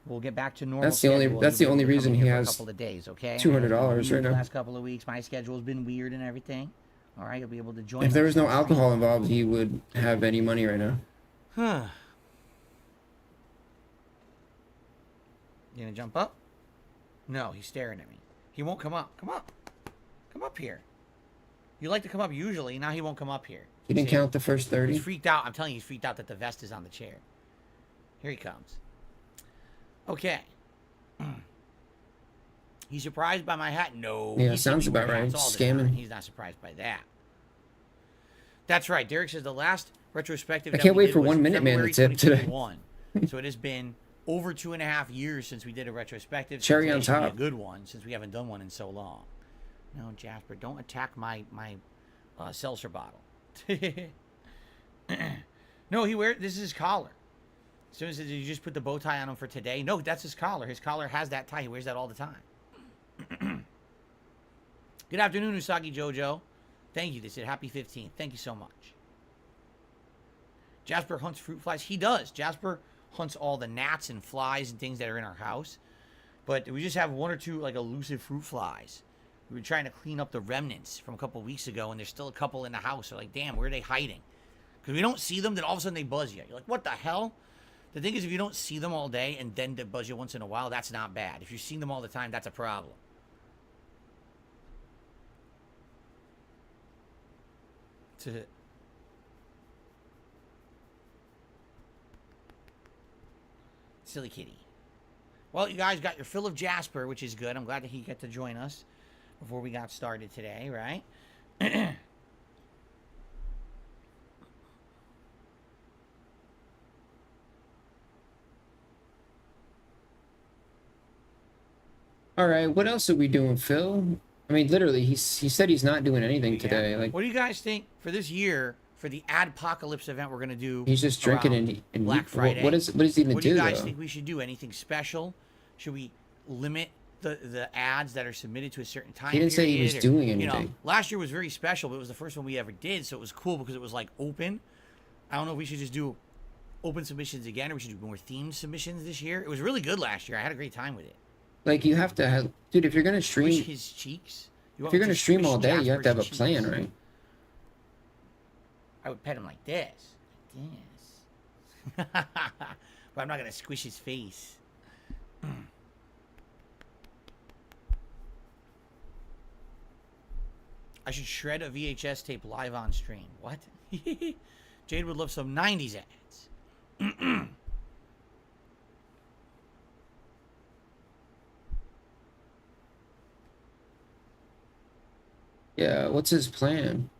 we'll get back to normal. That's the only schedule. that's the You'll be only able to reason come he here for a has couple of days, okay? $200 right The now. last couple of weeks, my schedule's been weird and everything. All right, you'll be able to join. If there us was no on stream. alcohol involved, he would have any money right now. Huh. You gonna jump up? No, he's staring at me. He won't come up. Come up. Come up here. You like to come up usually. Now he won't come up here. He didn't count the first 30. He's freaked out. I'm telling you, he's freaked out that the vest is on the chair. Here he comes. Okay. He's surprised by my hat? No. Yeah, He's sounds seen me wear about right. hats all the time. Scamming. He's not surprised by that. That's right. Derek says the last retrospective. I that can't we wait did for was 1 Minute Man to February tip today. 2021. So it has been over 2.5 years since we did a retrospective. Cherry So on today should be top. A good one since we haven't done one in so long. No, Jasper, don't attack my seltzer bottle. No, this is his collar. As soon as did you just put the bow tie on him for today? No, that's his collar. His collar has that tie. He wears that all the time. Good afternoon, Usagi Jojo. Thank you. They said happy 15th. Thank you so much. Jasper hunts fruit flies. He does. Jasper hunts all the gnats and flies and things that are in our house. But we just have one or two like elusive fruit flies. We were trying to clean up the remnants from a couple weeks ago, and there's still a couple in the house. So like, damn, where are they hiding? Because we don't see them, then all of a sudden they buzz you. You're like, what the hell? The thing is, if you don't see them all day and then they buzz you once in a while, that's not bad. If you're seeing them all the time, that's a problem. Silly kitty. Well, you guys got your fill of Jasper, which is good. I'm glad that he got to join us before we got started today, right? All right, what else are we doing, Phil? I mean, literally, he said he's not doing anything today. Like, what do you guys think for this year for the Adpocalypse event we're gonna do? he's just drinking and Black Friday. What is he gonna What do you do guys though? think we should do? Anything special? Should we limit the ads that are submitted to a certain time? He didn't say he was period? doing You know, anything. last year was very special, but it was the first one we ever did, so it was cool because it was like open. I don't know if we should just do open submissions again, or we should do more themed submissions this year. It was really good last year. I had a great time with it. Like, you have to have, dude. If you're gonna stream, Squish his cheeks. if you're gonna stream all day, you have to have a plan, right? I would pet him like this. Like this. But I'm not going to squish his face. I should shred a VHS tape live on stream. What? Jade would love some 90s ads. Yeah. What's his plan?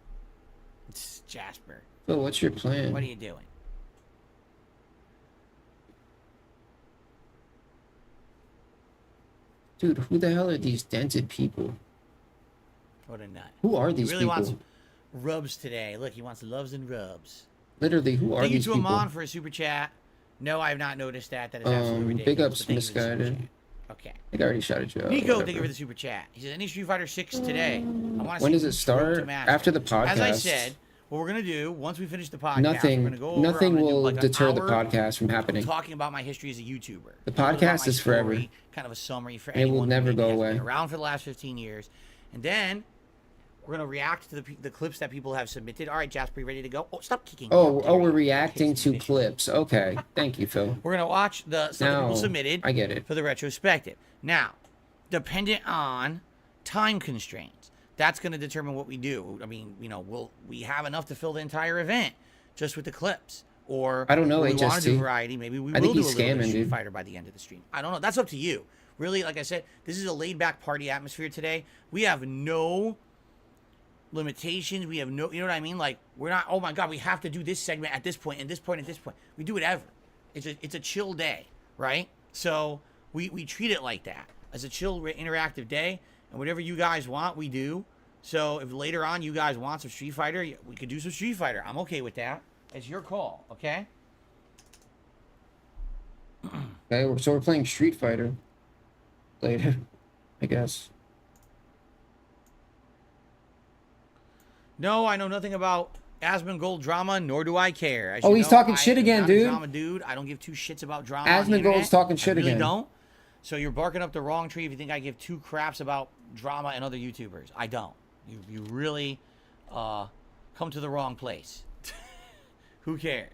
It's Jasper. Phil, what's your plan? What are you doing? Dude, who the hell are these dented people? What a nut. Who are these he really people? wants rubs today. Look, he wants loves and rubs. Literally, who are Thank you these to people? Amon for a super chat. No, I have not noticed that. That is absolutely ridiculous. Big ups, but thank you for the super misguided. chat. Okay. I think I already shouted you out. Nico, whatever. thank you for the super chat. He says, any Street Fighter 6 today? I want to When see does it who's Road to start? Master. After the As I podcast. said, what we're gonna do once we finish the podcast, Nothing, we're gonna go over. nothing I'm gonna do will like an deter the hour podcast from happening. talking about my history as a YouTuber. The A little bit about podcast my is forever. story, kind of a summary for And it will anyone never who go maybe has away. been around for the last 15 years, and then we're gonna react to the clips that people have submitted. All right, Jasper, you ready to go? Oh, stop kicking. me Oh, up, oh, Gary. we're reacting to clips. Okay, thank you, Phil. We're gonna watch the stuff that people Now, submitted. I get it. For the retrospective. Now, dependent on time constraints, that's gonna determine what we do. I mean, you know, we have enough to fill the entire event just with the clips, or I don't know, we want to HST. do variety. Maybe we I will think do a he's little bit of scamming, Street dude. Fighter by the end of the stream. I don't know. That's up to you. Really, like I said, this is a laid-back party atmosphere today. We have no limitations. We have no, you know what I mean? Like, we're not, oh my God, we have to do this segment at this point and this point and this point. We do whatever. It's a chill day, right? So we treat it like that, as a chill, interactive day, and whatever you guys want, we do. So if later on you guys want some Street Fighter, we could do some Street Fighter. I'm okay with that. It's your call, okay? Okay, so we're playing Street Fighter later, I guess. No, I know nothing about Asmongold drama, nor do I care. As Oh, you he's know, talking shit I am again, not a dude. drama dude. I don't give two shits about drama. on the Asmongold's internet. talking shit I really again. don't. So you're barking up the wrong tree if you think I give two craps about drama and other YouTubers. I don't. You really come to the wrong place. Who cares?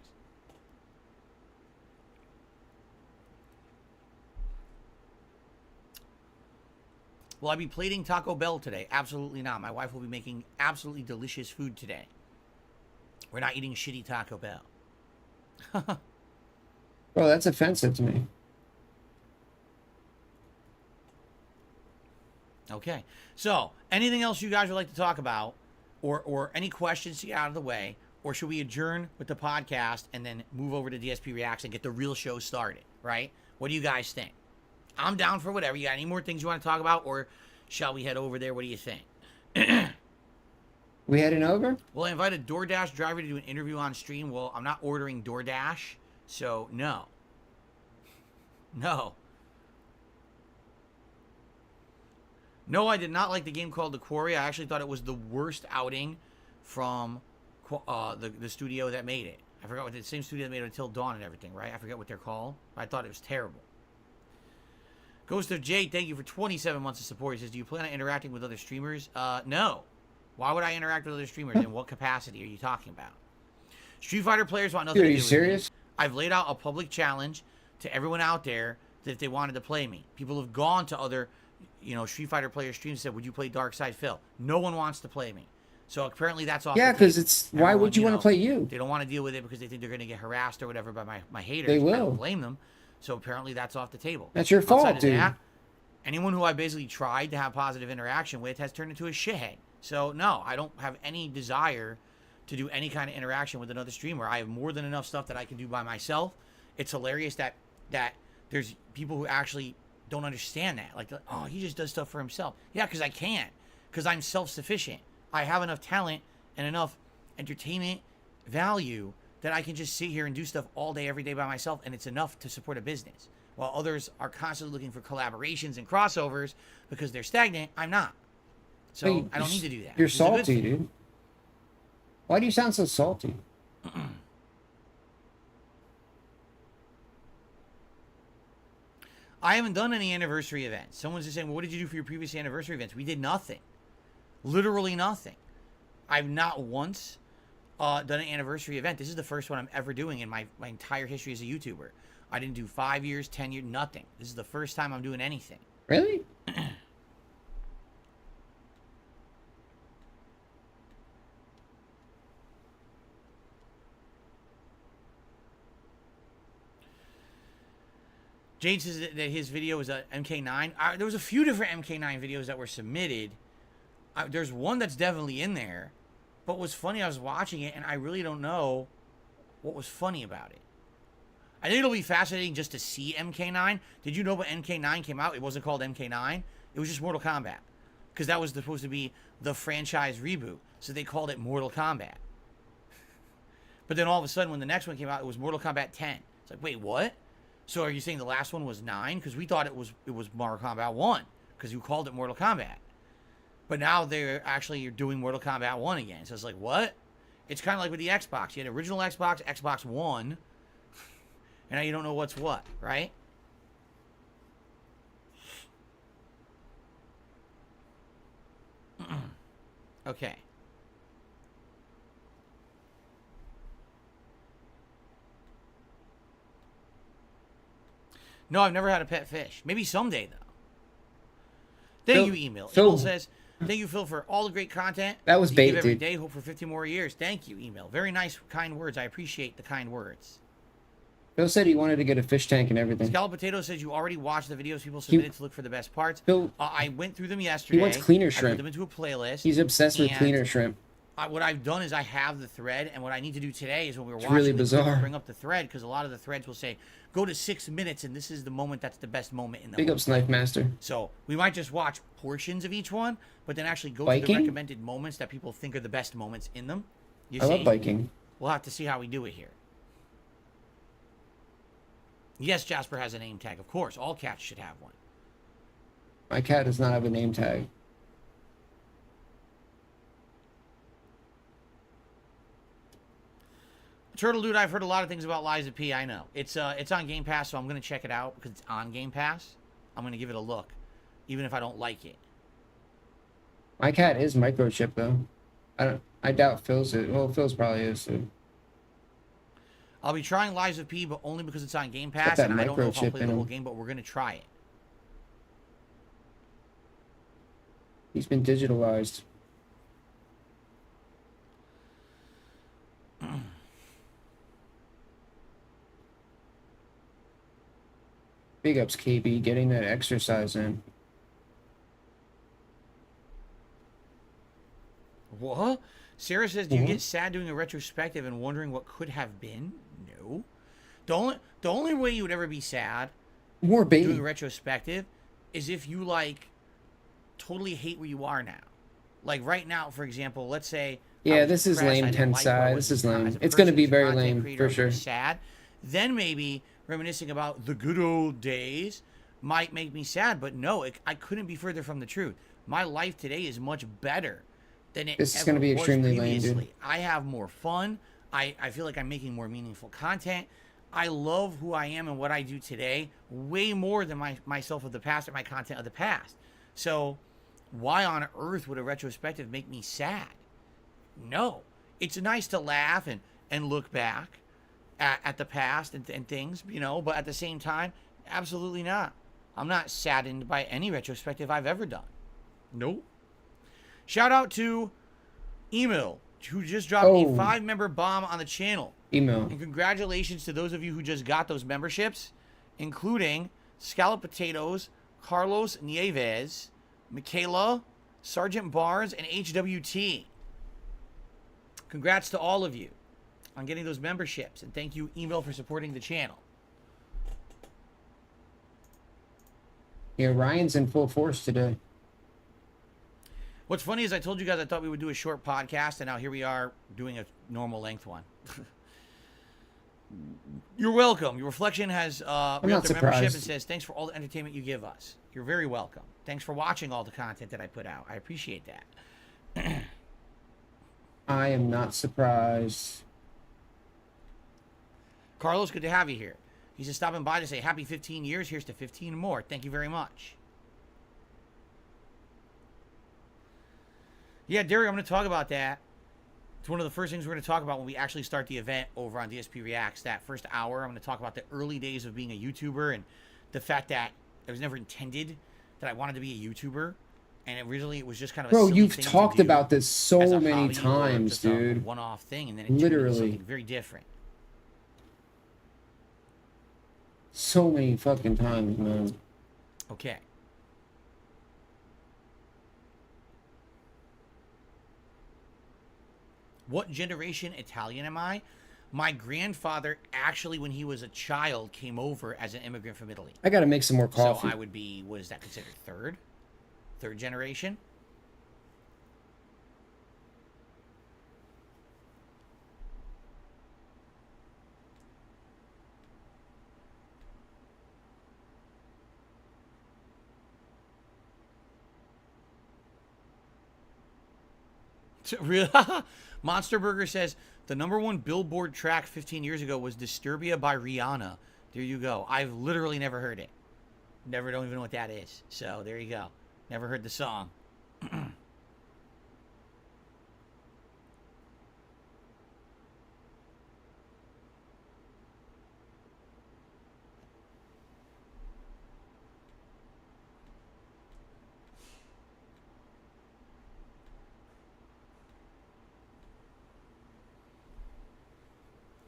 Will I be plating Taco Bell today? Absolutely not. My wife will be making absolutely delicious food today. We're not eating shitty Taco Bell. Bro, that's offensive to me. Okay. So, anything else you guys would like to talk about? Or any questions to get out of the way? Or should we adjourn with the podcast and then move over to DSP Reacts and get the real show started, right? What do you guys think? I'm down for whatever. You got any more things you want to talk about? Or shall we head over there? What do you think? We heading over? Well, I invited DoorDash driver to do an interview on stream. Well, I'm not ordering DoorDash, so no. No. No, I did not like the game called The Quarry. I actually thought it was the worst outing from the studio that made it. I forgot what the same studio that made it Until Dawn and everything, right? I forget what they're called. I thought it was terrible. Ghost of Jade, thank you for 27 months of support. He says, do you plan on interacting with other streamers? No. Why would I interact with other streamers? In what capacity are you talking about? Street Fighter players want nothing Dude, are to you do with serious? me. I've laid out a public challenge to everyone out there that if they wanted to play me. People have gone to other, Street Fighter player streams and said, would you play Darkside Phil? No one wants to play me. So apparently that's off. Yeah, the because table. it's, why would you want to play you? They don't want to deal with it because they think they're going to get harassed or whatever by my haters. They I will. don't blame them. So apparently that's off the table. That's your fault, Outside of dude. that, anyone who I basically tried to have positive interaction with has turned into a shithead. So no, I don't have any desire to do any kind of interaction with another streamer. I have more than enough stuff that I can do by myself. It's hilarious that there's people who actually don't understand that. Like, oh, he just does stuff for himself. Yeah, because I can. Because I'm self-sufficient. I have enough talent and enough entertainment value that I can just sit here and do stuff all day, every day by myself, and it's enough to support a business. While others are constantly looking for collaborations and crossovers because they're stagnant, I'm not. So Hey, I don't need to do that. You're which is a good salty, thing. dude. Why do you sound so salty? I haven't done any anniversary events. Someone's just saying, well, what did you do for your previous anniversary events? We did nothing. Literally nothing. I've not once done an anniversary event. This is the first one I'm ever doing in my entire history as a YouTuber. I didn't do 5 years, 10 years, nothing. This is the first time I'm doing anything. Really? Jade says that his video is a MK9. There was a few different MK9 videos that were submitted. There's one that's definitely in there. But what's funny, I was watching it, and I really don't know what was funny about it. I think it'll be fascinating just to see MK9. Did you know when MK9 came out, it wasn't called MK9? It was just Mortal Kombat. Because that was supposed to be the franchise reboot. So they called it Mortal Kombat. But then all of a sudden, when the next one came out, it was Mortal Kombat 10. It's like, wait, what? So are you saying the last one was 9? Because we thought it was Mortal Kombat 1. Because you called it Mortal Kombat. But now they're actually doing Mortal Kombat 1 again. So it's like, what? It's kind of like with the Xbox. You had original Xbox, Xbox One, and now you don't know what's what, right? Okay. No, I've never had a pet fish. Maybe someday, though. Thank you, Email. Email says, thank you, Phil, for all the great content. That was you bait, give every dude. day. Hope for 50 more years. Thank you, Email. Very nice, kind words. I appreciate the kind words. Phil said he wanted to get a fish tank and everything. Scallop Potato says you already watched the videos people submitted to look for the best parts. Phil, I went through them yesterday. he wants cleaner I shrimp. put them into a playlist. He's obsessed with and cleaner shrimp. what I've done is I have the thread, and what I need to do today is when we were It's watching, really the bizarre. clip, bring up the thread, because a lot of the threads will say, go to 6 minutes, and this is the moment that's the best moment in the Big whole up Snipe Master. So we might just watch portions of each one, but then actually go to Biking? the recommended moments that people think are the best moments in them. You I see? love biking. We'll have to see how we do it here. Yes, Jasper has a name tag. Of course, all cats should have one. My cat does not have a name tag. Turtle Dude, I've heard a lot of things about Liza P. I know. It's on Game Pass, so I'm going to check it out because it's on Game Pass. I'm going to give it a look, even if I don't like it. My cat is microchipped though. I doubt Phil's it. Well, Phil's probably is. So. I'll be trying Liza P, but only because it's on Game Got Pass, that and I don't know if I'll microchip play in the whole him. game, but we're going to try it. He's been digitalized. Big ups, KB, getting that exercise in. What? Sarah says, do you get sad doing a retrospective and wondering what could have been? No. The only way you would ever be sad More baby. doing a retrospective is if you, like, totally hate where you are now. Like, right now, for example, let's say... Yeah, this is lame, Tensai. This is lame. It's going to be very lame, for sure. Sad. Then maybe reminiscing about the good old days might make me sad. But no, I couldn't be further from the truth. My life today is much better than it This is ever gonna be was extremely lame, dude. previously. I have more fun. I feel like I'm making more meaningful content. I love who I am and what I do today way more than myself of the past or my content of the past. So why on earth would a retrospective make me sad? No. It's nice to laugh and look back at the past and things, you know, but at the same time, absolutely not. I'm not saddened by any retrospective I've ever done. Nope. Shout out to Email, who just dropped a 5-member bomb on the channel. Email. And congratulations to those of you who just got those memberships, including Scallop Potatoes, Carlos Nieves, Michaela, Sergeant Barnes, and HWT. Congrats to all of you on getting those memberships. And thank you, Email, for supporting the channel. Yeah, Ryan's in full force today. What's funny is I told you guys I thought we would do a short podcast, and now here we are doing a normal length one. You're welcome. Your reflection has re-upped their membership and says, thanks for all the entertainment you give us. You're very welcome. Thanks for watching all the content that I put out. I appreciate that. I am not surprised. Carlos, good to have you here. He's just stopping by to say happy 15 years. Here's to 15 more. Thank you very much. Yeah, Derek, I'm going to talk about that. It's one of the first things we're going to talk about when we actually start the event over on DSP Reacts. That first hour, I'm going to talk about the early days of being a YouTuber and the fact that it was never intended that I wanted to be a YouTuber. And originally it was just kind of a Bro, silly you've thing to talked do about this so as a many hobby or times, just a dude. one-off thing, and then it turned into Literally. something very different. So many fucking times, man. Okay. What generation Italian am I? My grandfather actually, when he was a child, came over as an immigrant from Italy. I gotta make some more coffee. So I would be, what is that considered, third? Third generation? Real Monster Burger says the #1 Billboard track 15 years ago was Disturbia by Rihanna. There you go. I've literally never heard it. Don't even know what that is. So there you go. Never heard the song.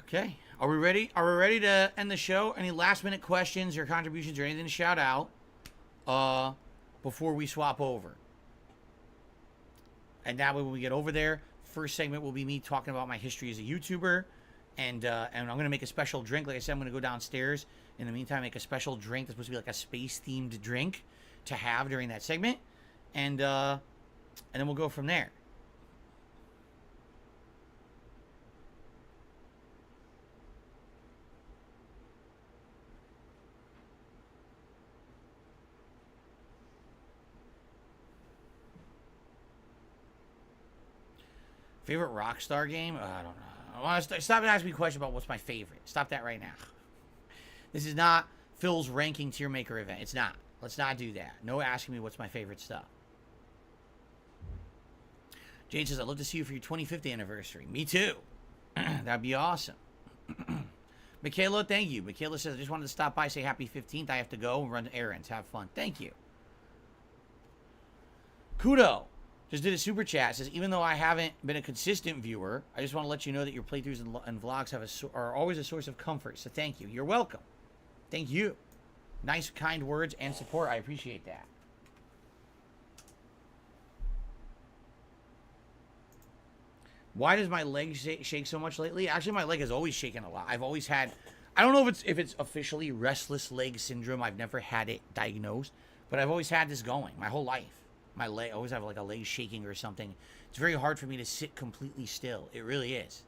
Okay, are we ready? Are we ready to end the show? Any last-minute questions or contributions or anything to shout out before we swap over? And that way, when we get over there, first segment will be me talking about my history as a YouTuber, and I'm gonna make a special drink. Like I said, I'm gonna go downstairs. In the meantime, make a special drink that's supposed to be like a space-themed drink to have during that segment, and then we'll go from there. Favorite Rockstar game? I don't know. Stop and ask me a question about what's my favorite. Stop that right now. This is not Phil's ranking tier maker event. It's not. Let's not do that. No asking me what's my favorite stuff. Jade says, I'd love to see you for your 25th anniversary. Me too. That'd be awesome. Michaela, thank you. Michaela says, I just wanted to stop by, say happy 15th. I have to go and run errands. Have fun. Thank you. Kudo just did a super chat. Says, even though I haven't been a consistent viewer, I just want to let you know that your playthroughs and vlogs are always a source of comfort. So thank you. You're welcome. Thank you. Nice, kind words and support. I appreciate that. Why does my leg shake so much lately? Actually, my leg has always shaken a lot. I've always had, I don't know if it's officially restless leg syndrome. I've never had it diagnosed, but I've always had this going my whole life. My leg, I always have like a leg shaking or something. It's very hard for me to sit completely still. It really is.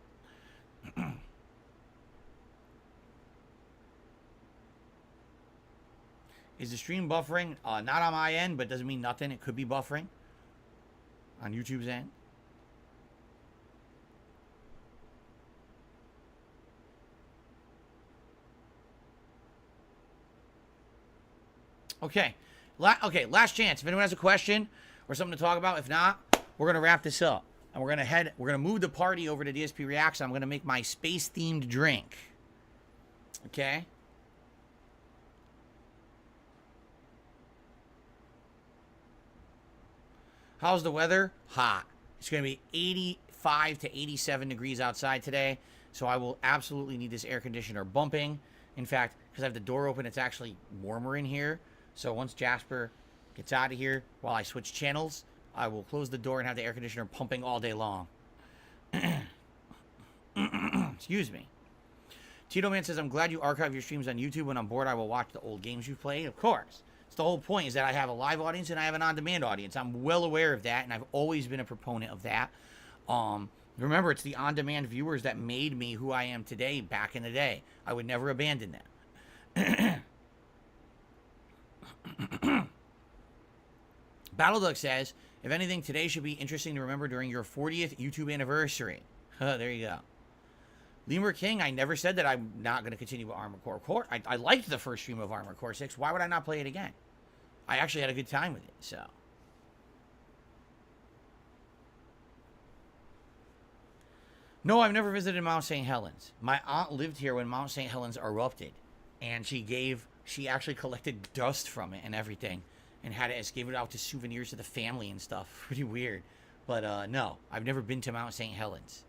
Is the stream buffering? Not on my end, but doesn't mean nothing. It could be buffering on YouTube's end. Okay. Last chance. If anyone has a question or something to talk about, if not, we're gonna wrap this up. And we're gonna move the party over to DSP Reacts. I'm gonna make my space-themed drink. Okay? How's the weather? Hot. It's gonna be 85 to 87 degrees outside today. So I will absolutely need this air conditioner bumping. In fact, because I have the door open, it's actually warmer in here. So once Jasper gets out of here, while I switch channels, I will close the door and have the air conditioner pumping all day long. Excuse me. Tito Man says, I'm glad you archive your streams on YouTube. When I'm bored, I will watch the old games you've played. Of course. It's the whole point is that I have a live audience and I have an on-demand audience. I'm well aware of that, and I've always been a proponent of that. Remember, it's the on-demand viewers that made me who I am today back in the day. I would never abandon them. Battledug says, if anything, today should be interesting to remember during your 40th YouTube anniversary. There you go. Lemur King, I never said that I'm not going to continue with Armored Core. I liked the first stream of Armored Core 6. Why would I not play it again? I actually had a good time with it, so. No, I've never visited Mount St. Helens. My aunt lived here when Mount St. Helens erupted, and she actually collected dust from it and everything, and gave it out to souvenirs to the family and stuff. Pretty weird. But no, I've never been to Mount St. Helens.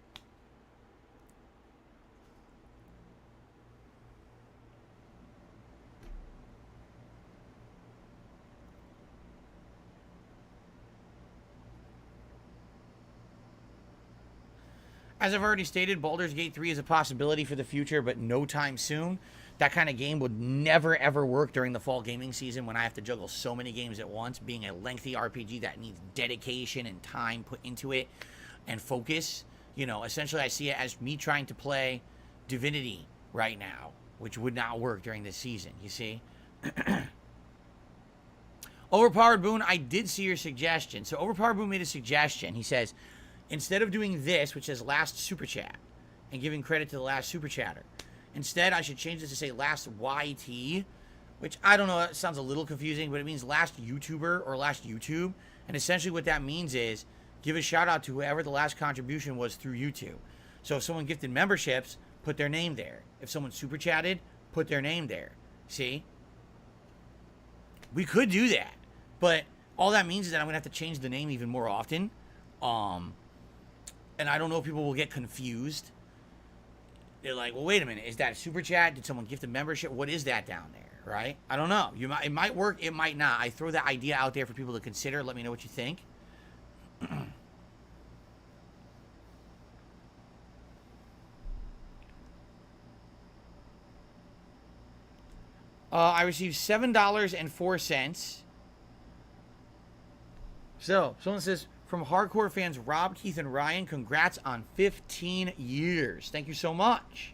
As I've already stated, Baldur's Gate 3 is a possibility for the future, but no time soon. That kind of game would never, ever work during the fall gaming season when I have to juggle so many games at once, being a lengthy RPG that needs dedication and time put into it and focus. You know, essentially I see it as me trying to play Divinity right now, which would not work during this season, you see? Overpowered Boone, I did see your suggestion. So Overpowered Boone made a suggestion. He says, instead of doing this, which says last super chat, and giving credit to the last super chatter, instead I should change this to say last YT, which I don't know, it sounds a little confusing, but it means last YouTuber or last YouTube. And essentially what that means is give a shout out to whoever the last contribution was through YouTube. So if someone gifted memberships, put their name there. If someone super chatted, put their name there. See? We could do that, but all that means is that I'm gonna have to change the name even more often. And I don't know if people will get confused. They're like, well, wait a minute, is that a super chat? Did someone gift a membership? What is that down there? Right? I don't know. It might work, it might not. I throw that idea out there for people to consider. Let me know what you think. I received $7.04. So, someone says, from hardcore fans Rob, Keith, and Ryan, congrats on 15 years. Thank you so much.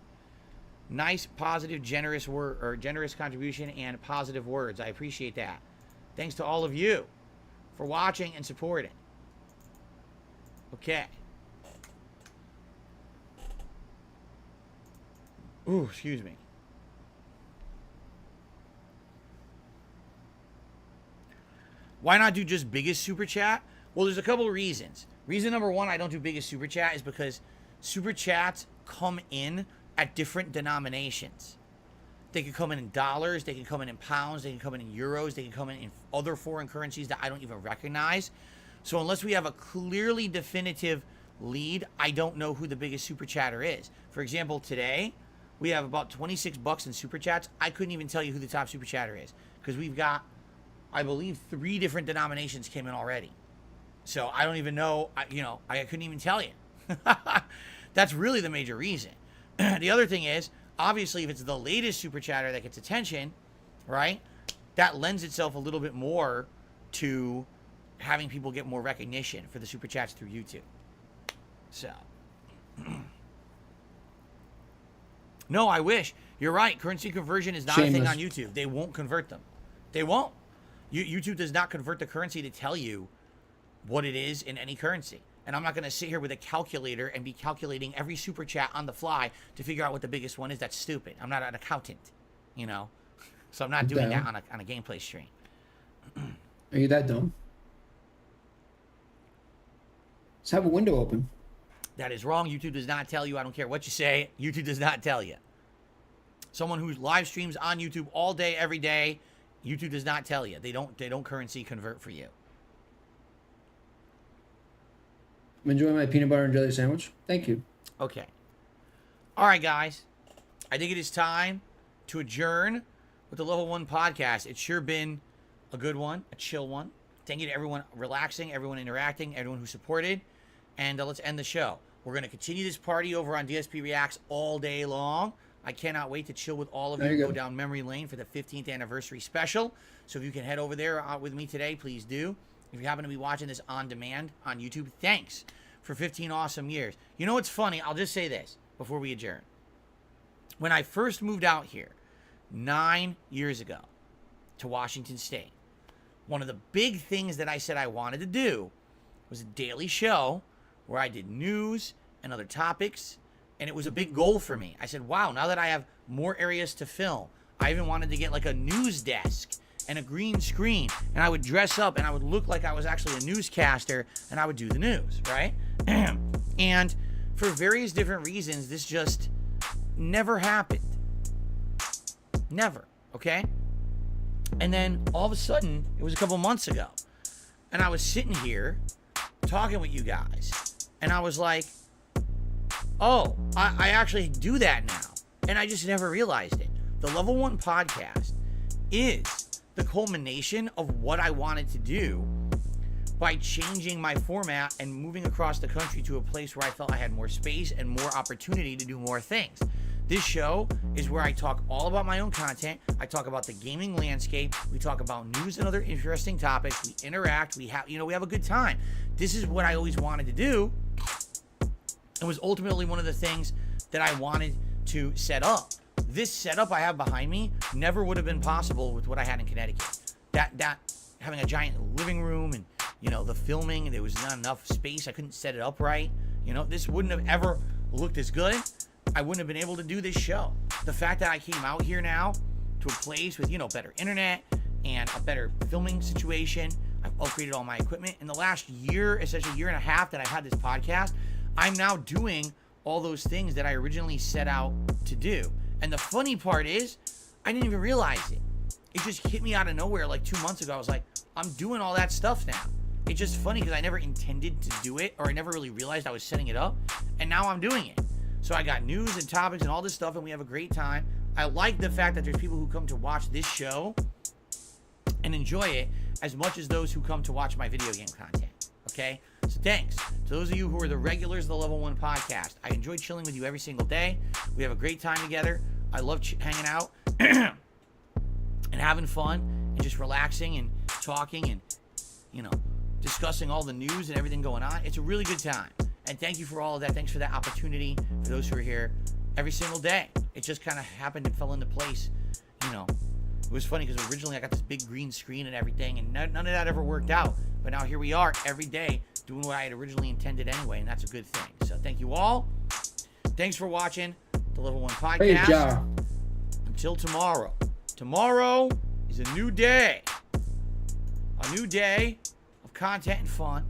Nice, positive, generous contribution and positive words. I appreciate that. Thanks to all of you for watching and supporting. Okay. Ooh, excuse me. Why not do just biggest super chat? Well, there's a couple of reasons. Reason number one, I don't do biggest super chat is because super chats come in at different denominations. They can come in dollars, they can come in pounds, they can come in euros, they can come in other foreign currencies that I don't even recognize. So unless we have a clearly definitive lead, I don't know who the biggest super chatter is. For example, today we have about 26 bucks in super chats. I couldn't even tell you who the top super chatter is because we've got, I believe, 3 different denominations came in already. So I don't even know, I couldn't even tell you. That's really the major reason. The other thing is, obviously, if it's the latest super chatter that gets attention, right, that lends itself a little bit more to having people get more recognition for the super chats through YouTube. So, no, I wish. You're right. Currency conversion is not a thing on YouTube. They won't convert them. They won't. YouTube does not convert the currency to tell you what it is in any currency. And I'm not going to sit here with a calculator and be calculating every super chat on the fly to figure out what the biggest one is. That's stupid. I'm not an accountant, So I'm not doing that on a gameplay stream. Are you that dumb? Let's have a window open. That is wrong. YouTube does not tell you. I don't care what you say. YouTube does not tell you. Someone who live streams on YouTube all day, every day, YouTube does not tell you. They don't currency convert for you. I'm enjoying my peanut butter and jelly sandwich. Thank you. Okay. All right, guys. I think it is time to adjourn with the Level 1 podcast. It's sure been a good one, a chill one. Thank you to everyone relaxing, everyone interacting, everyone who supported. And let's end the show. We're going to continue this party over on DSP Reacts all day long. I cannot wait to chill with all of you and go down memory lane for the 15th anniversary special. So if you can head over there out with me today, please do. If you happen to be watching this on demand on YouTube, thanks for 15 awesome years. You know what's funny? I'll just say this before we adjourn. When I first moved out here 9 years ago to Washington State, one of the big things that I said I wanted to do was a daily show where I did news and other topics, and it was a big goal for me. I said, wow, now that I have more areas to film, I even wanted to get like a news desk and a green screen, and I would dress up and I would look like I was actually a newscaster, and I would do the news, right? And for various different reasons, this just never happened. Never, okay? And then all of a sudden, it was a couple months ago, and I was sitting here talking with you guys, and I was like, oh, I actually do that now, and I just never realized it. The Level 1 podcast is the culmination of what I wanted to do by changing my format and moving across the country to a place where I felt I had more space and more opportunity to do more things. This show is where I talk all about my own content. I talk about the gaming landscape. We talk about news and other interesting topics. We interact. We have a good time. This is what I always wanted to do. It was ultimately one of the things that I wanted to set up. This setup I have behind me never would have been possible with what I had in Connecticut. That having a giant living room and you know, the filming, there was not enough space. I couldn't set it up right. You know, this wouldn't have ever looked as good. I wouldn't have been able to do this show. The fact that I came out here now to a place with, you know, better internet and a better filming situation. I've upgraded all my equipment. In the last year, essentially year and a half that I've had this podcast, I'm now doing all those things that I originally set out to do. And the funny part is, I didn't even realize it. It just hit me out of nowhere like 2 months ago. I was like, I'm doing all that stuff now. It's just funny because I never intended to do it, or I never really realized I was setting it up, and now I'm doing it. So I got news and topics and all this stuff, and we have a great time. I like the fact that there's people who come to watch this show and enjoy it as much as those who come to watch my video game content. Okay? So thanks to those of you who are the regulars of the Level 1 podcast. I enjoy chilling with you every single day. We have a great time together. I love hanging out and having fun and just relaxing and talking and, you know, discussing all the news and everything going on. It's a really good time. And thank you for all of that. Thanks for that opportunity for those who are here every single day. It just kind of happened and fell into place. You know, it was funny because originally I got this big green screen and everything, and none of that ever worked out. But now here we are every day doing what I had originally intended anyway, and that's a good thing. So thank you all. Thanks for watching the Level 1 podcast. Hey, Ja. Until tomorrow. Tomorrow is a new day. A new day of content and fun.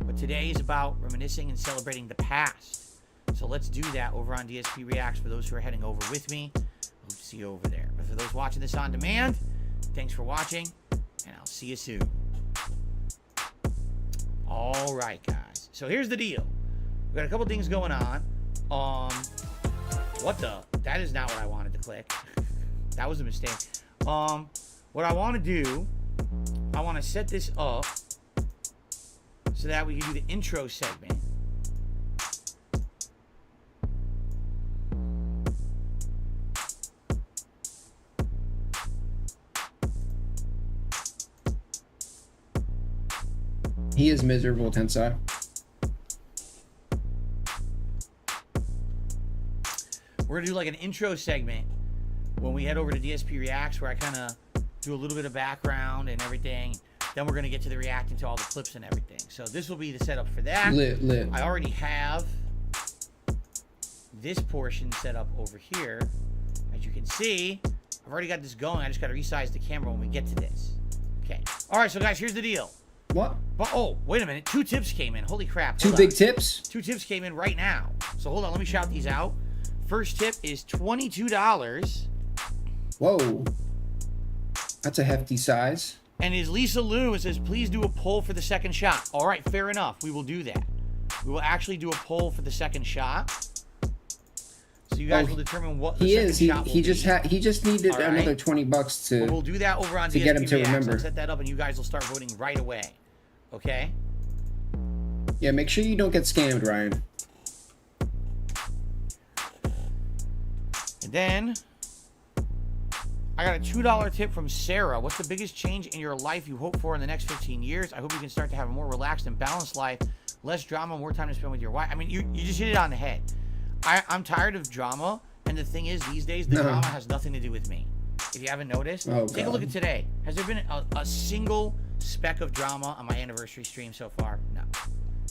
But today is about reminiscing and celebrating the past. So let's do that over on DSP Reacts for those who are heading over with me. Hope to see you over there. But for those watching this on demand, thanks for watching, and I'll see you soon. All right, guys. So here's the deal. We've got a couple things going on. What the? That is not what I wanted to click. That was a mistake. What I want to do, I want to set this up so that we can do the intro segment. He is miserable, Tensai. We're going to do like an intro segment when we head over to DSP Reacts, where I kind of do a little bit of background and everything. Then we're going to get to the reacting to all the clips and everything. So this will be the setup for that. Lit. I already have this portion set up over here. As you can see, I've already got this going. I just got to resize the camera when we get to this. Okay. All right, so guys, here's the deal. What? Oh, wait a minute. 2 tips came in. Holy crap. Two big tips? 2 tips came in right now. So hold on. Let me shout these out. First tip is $22. Whoa. That's a hefty size. And is Lisa Lou. It says, please do a poll for the second shot. All right, fair enough. We will do that. We will actually do a poll for the second shot. So you guys will determine what the second shot will be. He just needed another $20 to. Well, we'll do that over on to get him to remember. I'll set that up, and you guys will start voting right away. Okay. Yeah, make sure you don't get scammed, Ryan. And then I got a $2 tip from Sarah. What's the biggest change in your life you hope for in the next 15 years? I hope you can start to have a more relaxed and balanced life, less drama, more time to spend with your wife. I mean, you just hit it on the head. I'm tired of drama, and the thing is, these days, the drama has nothing to do with me. If you haven't noticed, take a look at today. Has there been a single speck of drama on my anniversary stream so far? No.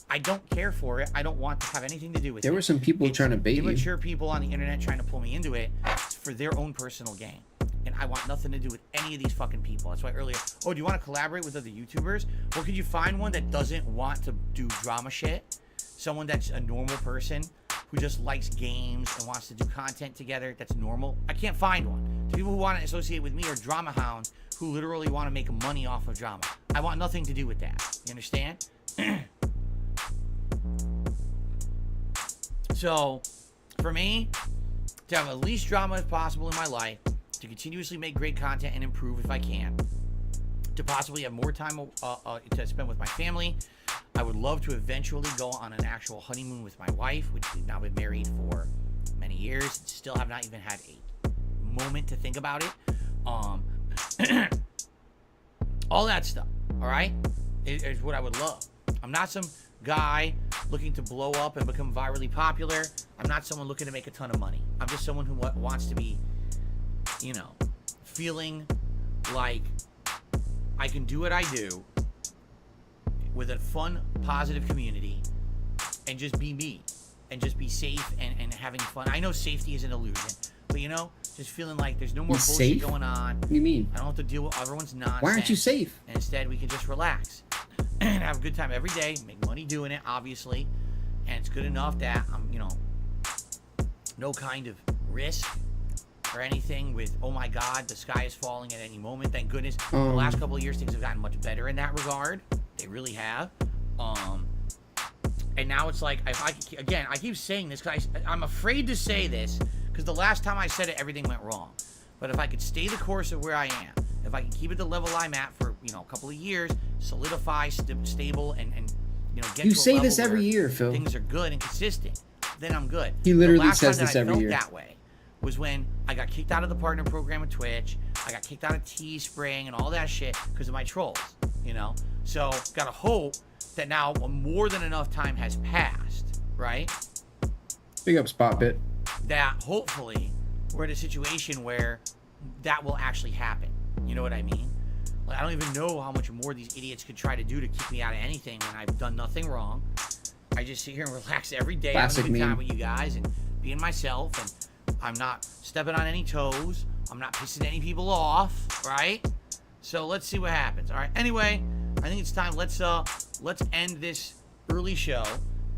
I don't care for it. I don't want to have anything to do with it. There were some people trying to bait you. Immature people on the internet trying to pull me into it for their own personal gain. And I want nothing to do with any of these fucking people. That's why earlier, oh, do you want to collaborate with other YouTubers? Well, could you find one that doesn't want to do drama shit? Someone that's a normal person who just likes games and wants to do content together that's normal? I can't find one. The people who want to associate with me are drama hounds who literally want to make money off of drama. I want nothing to do with that. You understand? So, for me, to have as least drama as possible in my life, to continuously make great content and improve if I can, to possibly have more time to spend with my family. I would love to eventually go on an actual honeymoon with my wife, which we've now been married for many years and still have not even had a moment to think about it. All that stuff, all right, is what I would love. I'm not some guy looking to blow up and become virally popular. I'm not someone looking to make a ton of money. I'm just someone who wants to be, you know, feeling like I can do what I do with a fun, positive community and just be me and just be safe and having fun. I know safety is an illusion, but you know, just feeling like there's no more bullshit safe? going on. What do you mean? I don't have to deal with everyone's nonsense. Why aren't you safe? And instead, we can just relax and have a good time every day, make money doing it, obviously. And it's good enough that I'm, you know, no kind of risk or anything with, oh my God, the sky is falling at any moment. Thank goodness. The last couple of years, things have gotten much better in that regard. They really have. And now it's like, if I again, I keep saying this because I'm afraid to say this because the last time I said it, everything went wrong. But if I could stay the course of where I am, if I can keep it the level I'm at for, you know, a couple of years, solidify, stable, and you know, get You to a say level this every where year, Phil. Things are good and consistent, then I'm good. He literally the last says time this that I every felt year. that way was when I got kicked out of the partner program with Twitch. I got kicked out of Teespring and all that shit because of my trolls, you know? So, gotta hope that now more than enough time has passed, right? Big up Spot Bit. That hopefully we're in a situation where that will actually happen. You know what I mean? Like, I don't even know how much more these idiots could try to do to keep me out of anything when I've done nothing wrong. I just sit here and relax every day, Classic having a good time meme. with you guys and being myself, and I'm not stepping on any toes. I'm not pissing any people off, right? So let's see what happens. All right. Anyway, I think it's time. Let's end this early show,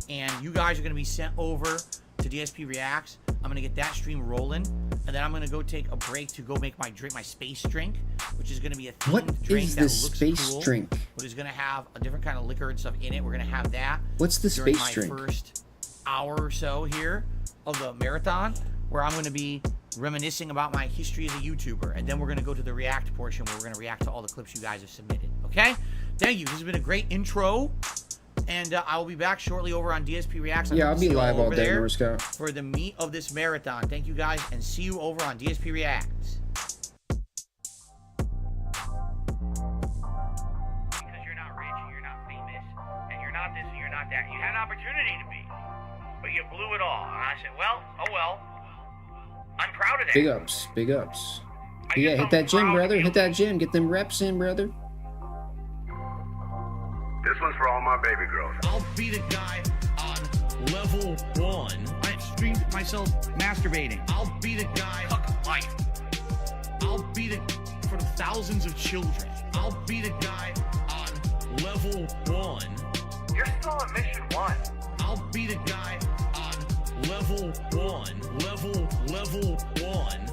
and you guys are gonna be sent over to DSP Reacts. I'm gonna get that stream rolling, and then I'm gonna go take a break to go make my drink, my space drink, which is gonna be a themed What drink is that the looks space cool, drink? but is gonna have a different kind of liquor and stuff in it. We're gonna have that. What's the during space drink? my first hour or so here of the marathon, where I'm gonna be reminiscing about my history as a YouTuber, and then we're gonna go to the react portion where we're gonna react to all the clips you guys have submitted. Okay? Thank you. This has been a great intro. And I will be back shortly over on DSP Reacts. Yeah, I'll be live all over day, there North Scout. for the meat of this marathon. Thank you guys, and see you over on DSP Reacts. Because you're not rich, and you're not famous, and you're not this, and you're not that. You had an opportunity to be, but you blew it all. And I said, well, oh well. I'm proud of that. Big ups. Big ups. Yeah, hit that gym, brother. Hit that gym. Get them reps in, brother. This one's for all my baby girls. I'll be the guy on level 1. I streamed myself masturbating. I'll be the guy fuck life. I'll be the for the thousands of children. I'll be the guy on level 1. You're still on mission 1. I'll be the guy on level 1. Level 1.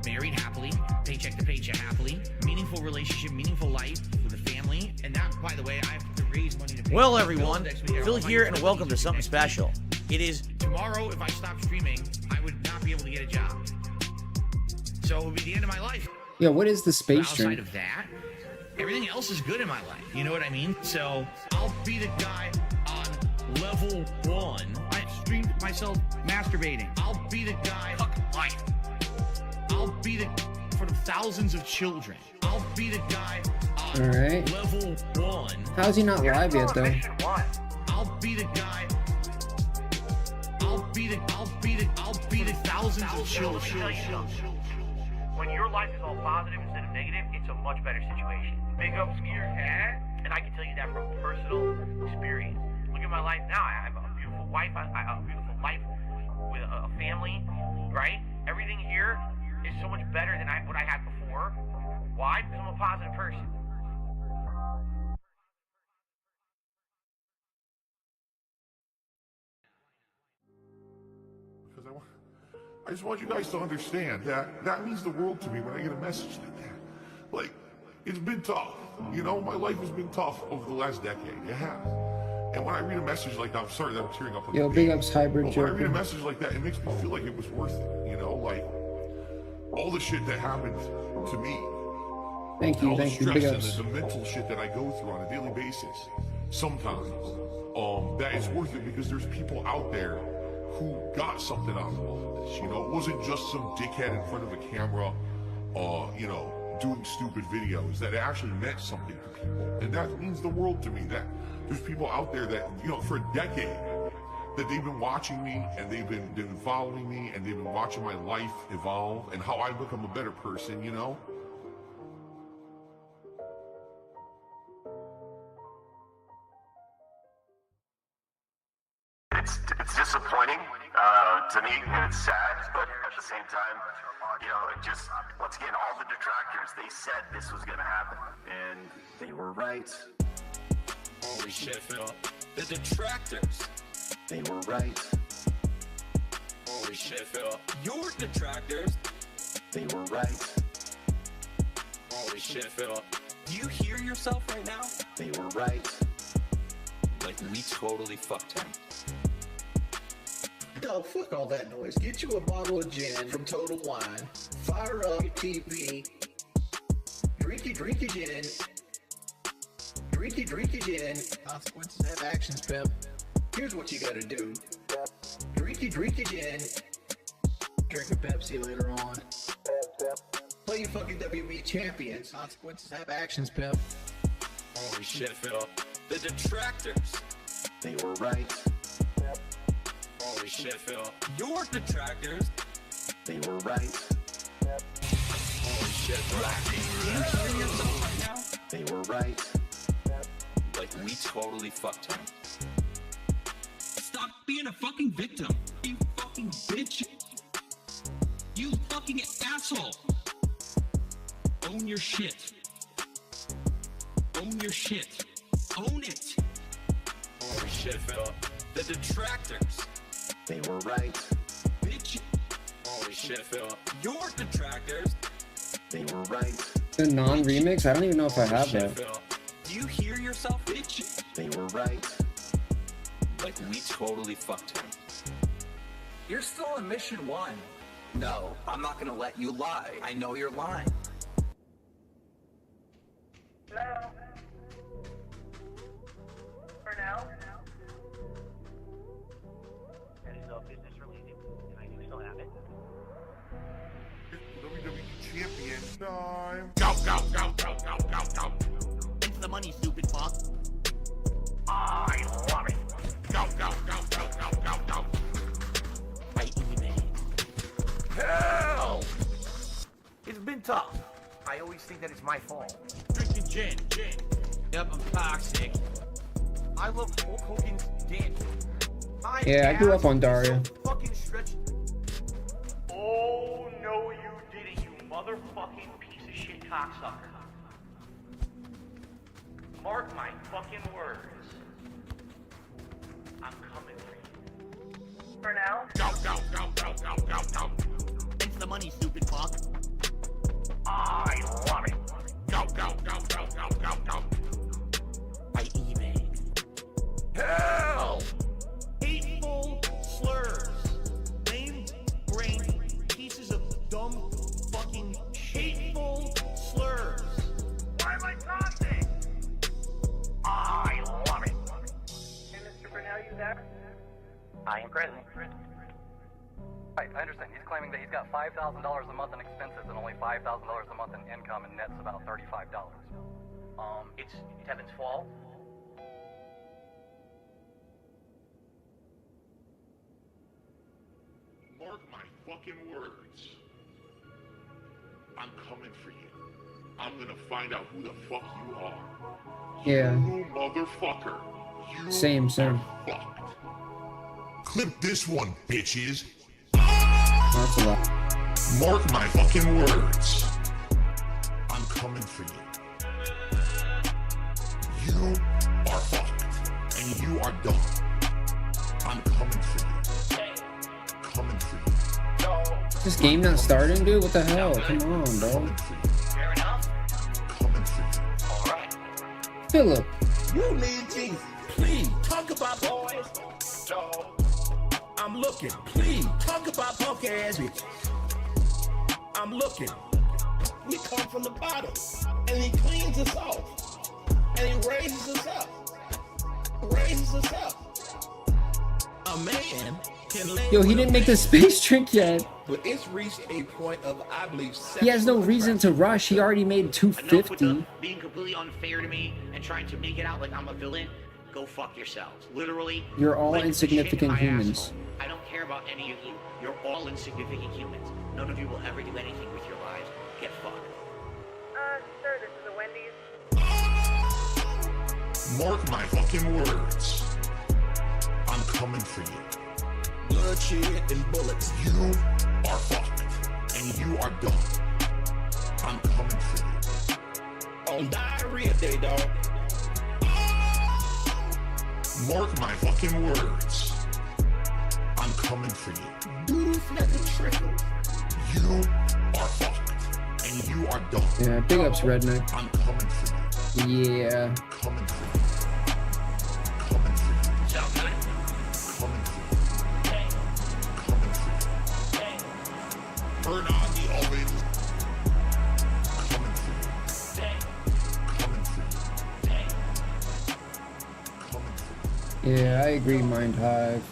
Married happily, paycheck to paycheck happily, meaningful relationship, meaningful life with a family, and that, by the way, I have to raise money to pay. Well, everyone, Phil here, and welcome to something special. It is Tomorrow, if I stop streaming, I would not be able to get a job. So it would be the end of my life. Yeah, what is the But space outside drink? of that, everything else is good in my life. You know what I mean? So I'll be the guy on level 1. I streamed myself masturbating. I'll be the guy fuck life. I'll be the for the thousands of children. I'll be the guy on Alright. level 1. How's he not live yet, though? I'll be the guy. I'll be the thousands of children. When your life is all positive instead of negative, it's a much better situation. Big ups to your head, and I can tell you that from personal experience. Look at my life now. I have a beautiful wife. I have a beautiful life with a family, right? Everything here is so much better than what I had before. Why? Because I'm a positive person. Because I just want you guys to understand that that means the world to me when I get a message like that. Like, it's been tough. You know, my life has been tough over the last decade. It has. And when I read a message like that, I'm sorry that I'm tearing up. Yo, big ups, Hybrid But when I read a Joker. message like that, it makes me feel like it was worth it. You know, like all the shit that happened to me. Thank all you, the thank you. stress Big and ups. the mental shit that I go through on a daily basis. Sometimes, that is worth it because there's people out there who got something out of all this. You know, it wasn't just some dickhead in front of a camera, you know, doing stupid videos. That it actually meant something to people, and that means the world to me. That there's people out there that, you know, for a decade, that they've been watching me and they've been following me and they've been watching my life evolve and how I become a better person. You know. same time, you know, it just, once again, all the detractors, they said this was going to happen. And they were right. Holy shit, Phil. The detractors. They were right. Holy shit, Phil. Your detractors. They were right. Holy shit, Phil. Do you hear yourself right now? They were right. Like, we totally fucked him. Yo, fuck all that noise. Get you a bottle of gin from Total Wine. Fire up your TV. Drink your gin. Drink your gin. Consequences have actions, Pep. Here's what you gotta do. Drink your gin. Drink a Pepsi later on. Play your fucking WB champions. Consequences have actions, Pep. Holy shit, Phil. The detractors. They were right. Holy shit, Phil. Your detractors. They were right. Holy shit, Phil. Do you hear yourself right now? They were right. Like, we totally fucked him. Stop being a fucking victim. You fucking bitch. You fucking asshole. Own your shit. Own your shit. Own it. Holy shit, Phil. The detractors. They were right. Bitch. Holy shit, Phil. Your detractors. They were right. The non-remix? I don't even know if I have Shit, that. Phil. Do you hear yourself, bitch? They were right. Like, we totally fucked him. You're still in mission 1. No, I'm not gonna let you lie. I know you're lying. Hello? For now? That is business related, and I do still have it. WWE champion time. Go, go, go, go, go, go, go. Into the money, stupid fuck. I love it. Go, go, go, go, go, go, go. By eBay. Hell! It's been tough. I always think that it's my fault. Drinking gin. Yep, I'm toxic. I love Hulk Hogan's dick. Yeah, I grew up on Daria. Fucking stretch. Oh, no, you didn't, you motherfucking piece of shit cocksucker. Mark my fucking words. I'm coming for you. For now? Go, go, go, go, go, go, go. Into the money, stupid fuck. I love it. Go, go, go, go, go, go, go. By eBay. Hell! Hateful slurs. Lame brain pieces of dumb fucking hateful slurs. Why am I talking? I love it. Hey, Mr. Brunel, you there? I am present. Right, I understand. He's claiming that he's got $5,000 a month in expenses and only $5,000 a month in income, and net's about $35. It's Tevin's fault. Mark my fucking words. I'm coming for you. I'm gonna find out who the fuck you are. Yeah. You motherfucker. You Same. are fucked. Clip this one, bitches. That's a lot. Mark my fucking words. I'm coming for you. You are fucked. And you are done. I'm coming for you. Coming for you. Is this game not starting, dude? What the hell? Come on, bro. Fair enough. Coming for you. Alright. Philip. You need Jesus. Please talk about boys. I'm looking. Please talk about punk ass bitches. I'm looking. We come from the bottom, and he cleans us off, and he raises us up. A man can lay. Yo, he didn't make the space trick yet. But it's reached a point of, I believe, He has no reason to rush. He already made Enough with 250. the being completely unfair to me and trying to make it out like I'm a villain. Go fuck yourselves. Literally. You're all lick the shit in insignificant my humans. asshole. I don't care about any of you. You're all insignificant humans. None of you will ever do anything with your lives. Get fucked. Sir, this is a Wendy's. Mark my fucking words. I'm coming for you. Bloodshed and bullets. You are fucked. are done. I'm coming for you. On diarrhea day, dog. Mark my fucking words. I'm coming for you. Doodle snap and trickle. You are fucked. And you are done. Yeah, big ups, Redneck. I'm coming for you. Yeah. Coming for you. Coming for you. Sound good? Coming for you. Coming for you. Turn on the oven. Coming for you. Coming for you. Coming for you. Yeah, I agree, Mind Hive.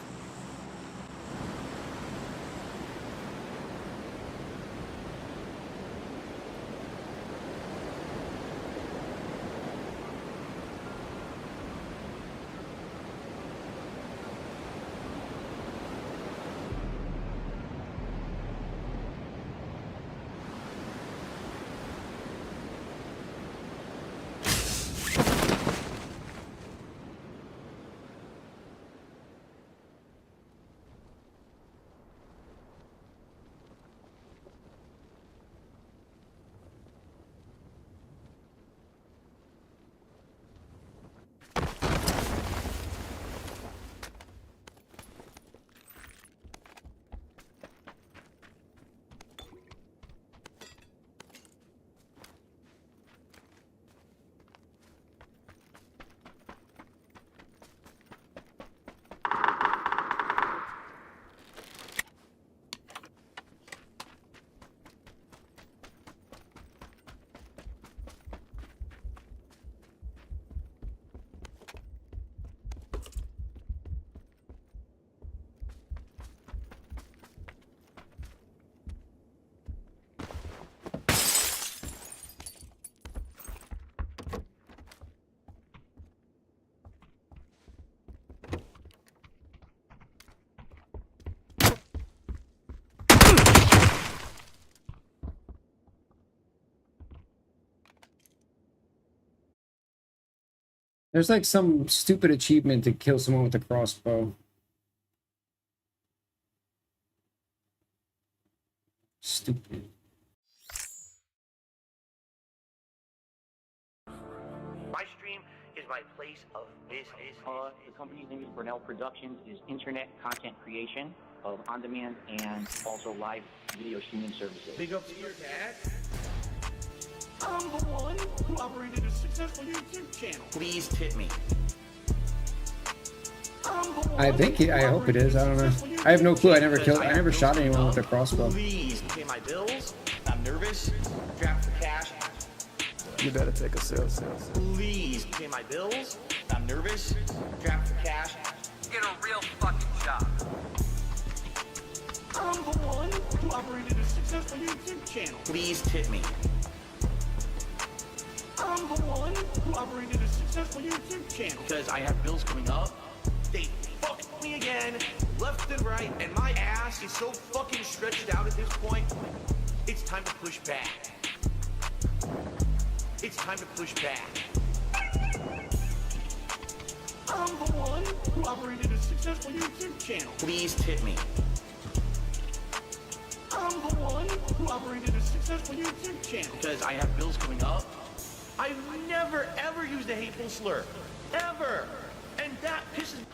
There's like some stupid achievement to kill someone with a crossbow. Stupid. My stream is my place of business. The company's name is Brunel Productions. It is internet content creation of on-demand and also live video streaming services. Big up to your dad. I'm the one who operated a successful YouTube channel. Please tip me. I hope it is. I don't know. I have no clue. I never shot anyone with a crossbow. Please pay my bills. I'm nervous. Draft for cash. You better take a sale. Please pay my bills. I'm nervous. Draft for cash. Get a real fucking job. I'm the one who operated a successful YouTube channel. Please tip me. I'm the one who operated a successful YouTube channel. Because I have bills coming up. They fucked me again, left and right, and my ass is so fucking stretched out at this point. It's time to push back. It's time to push back. I'm the one who operated a successful YouTube channel. Please tip me. I'm the one who operated a successful YouTube channel. Because I have bills coming up. I've never ever used a hateful slur. Ever. And that pisses me.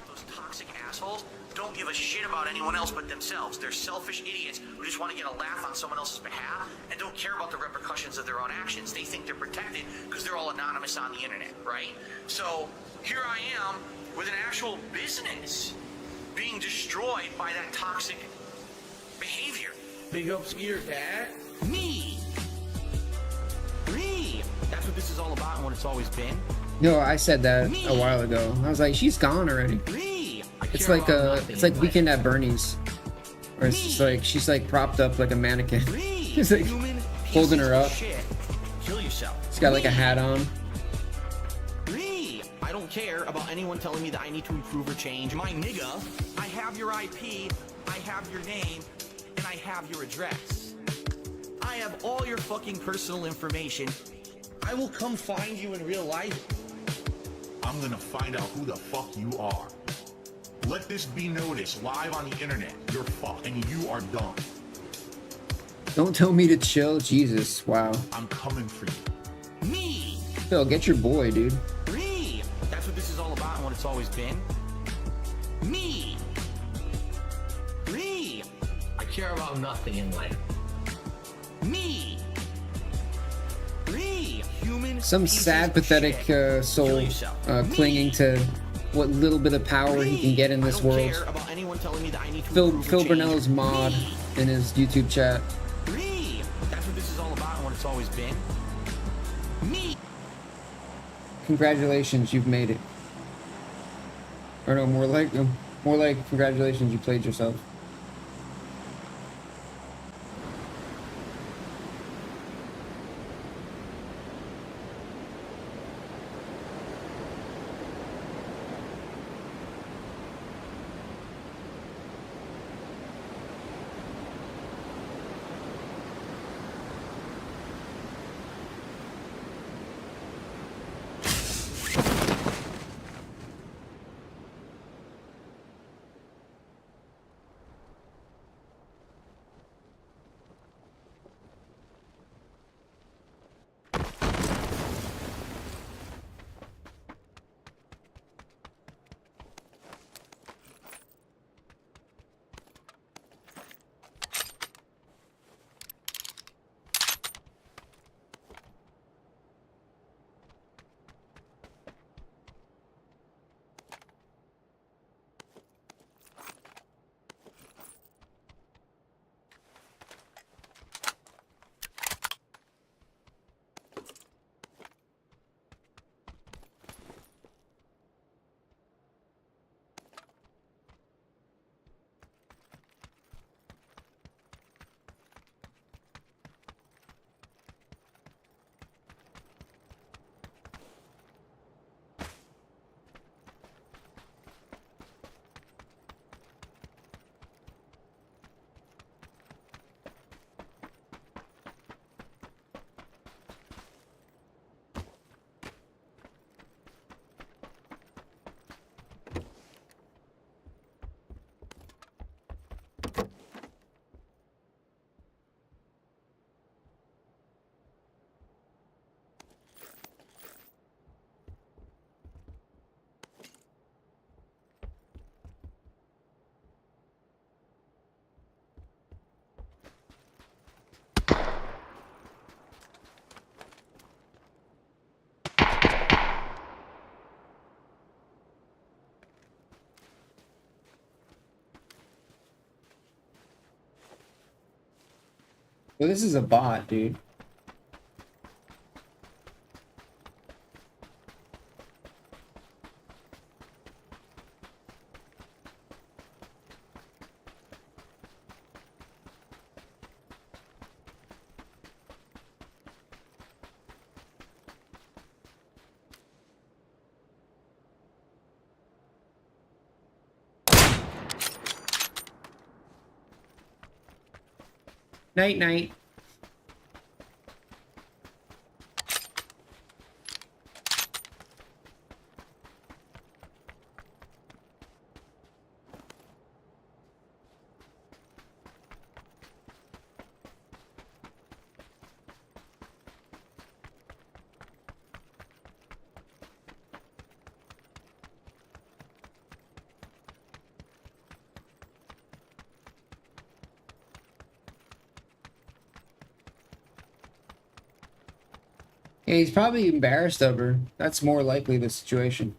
Those toxic assholes don't give a shit about anyone else but themselves. They're selfish idiots who just want to get a laugh on someone else's behalf and don't care about the repercussions of their own actions. They think they're protected because they're all anonymous on the internet, right? So here I am with an actual business being destroyed by that toxic behavior. Big ups to your dad. Me. That's what this is all about and what it's always been. No, I said that a while ago. I was like, she's gone already. It's like Weekend at Bernie's, or it's just like she's like propped up like a mannequin. She's like holding her up. Kill yourself. She's got like a hat on. I don't care about anyone telling me that I need to improve or change. My nigga, I have your IP, I have your name, and I have your address. I have all your fucking personal information. I will come find you in real life. I'm gonna find out who the fuck you are. Let this be noticed live on the internet. You're fucked and you are done. Don't tell me to chill. Jesus, wow. I'm coming for you. Me! Phil, get your boy, dude. Me! That's what this is all about and what it's always been. Me! Me! I care about nothing in life. Me! Me! Human. Some sad, pathetic soul clinging to what little bit of power he can get in this world. Phil Brunel's mod in his YouTube chat. Me! That's what this is all about and what it's always been. Me! Congratulations, you've made it. Or no, more like congratulations, you played yourself. Well, this is a bot, dude. Night, night. Yeah, he's probably embarrassed of her. That's more likely the situation.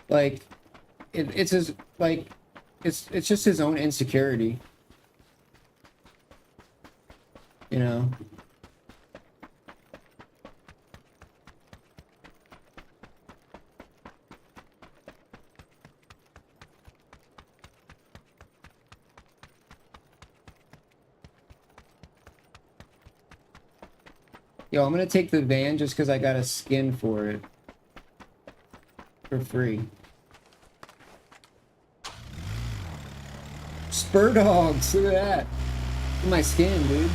Like, it's his, like, it's just his own insecurity. You know? Yo, I'm gonna take the van just because I got a skin for it. For free. Spur dogs, look at that. Look at my skin, dude.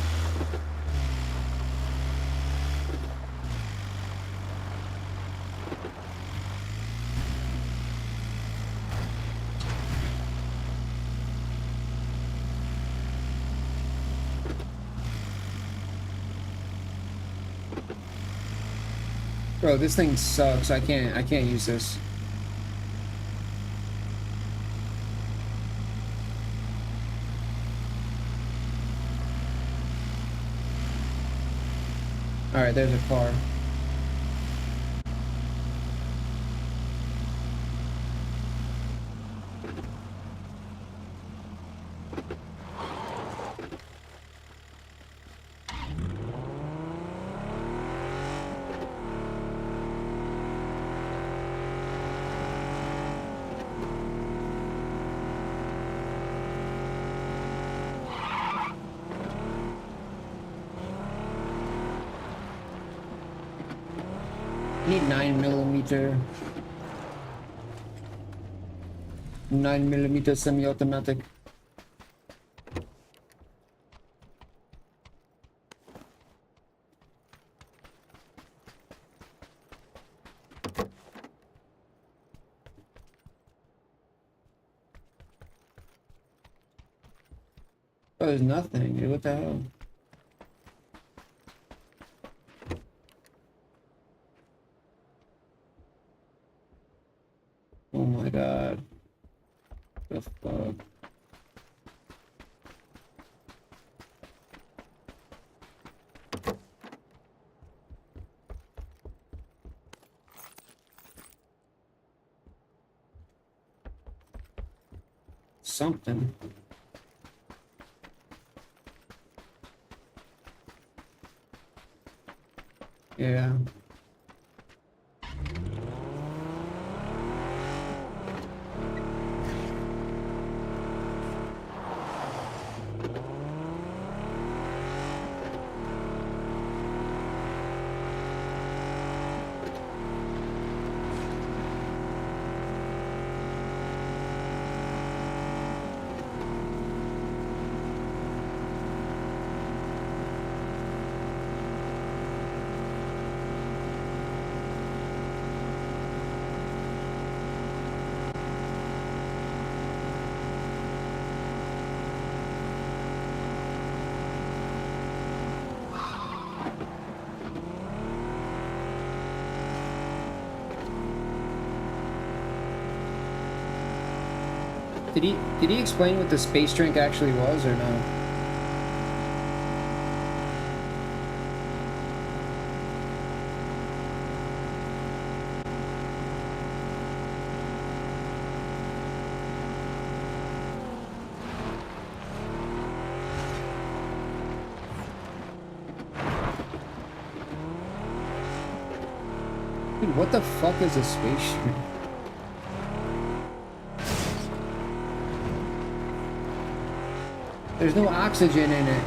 Bro, this thing sucks. I can't use this. Alright, there's a car. Need 9mm. 9mm semi-automatic. Oh, there's nothing, dude. What the hell? Oh my god. The fuck? Something. Yeah. Did he explain what the space drink actually was or no? Dude, what the fuck is a space drink? There's no oxygen in it.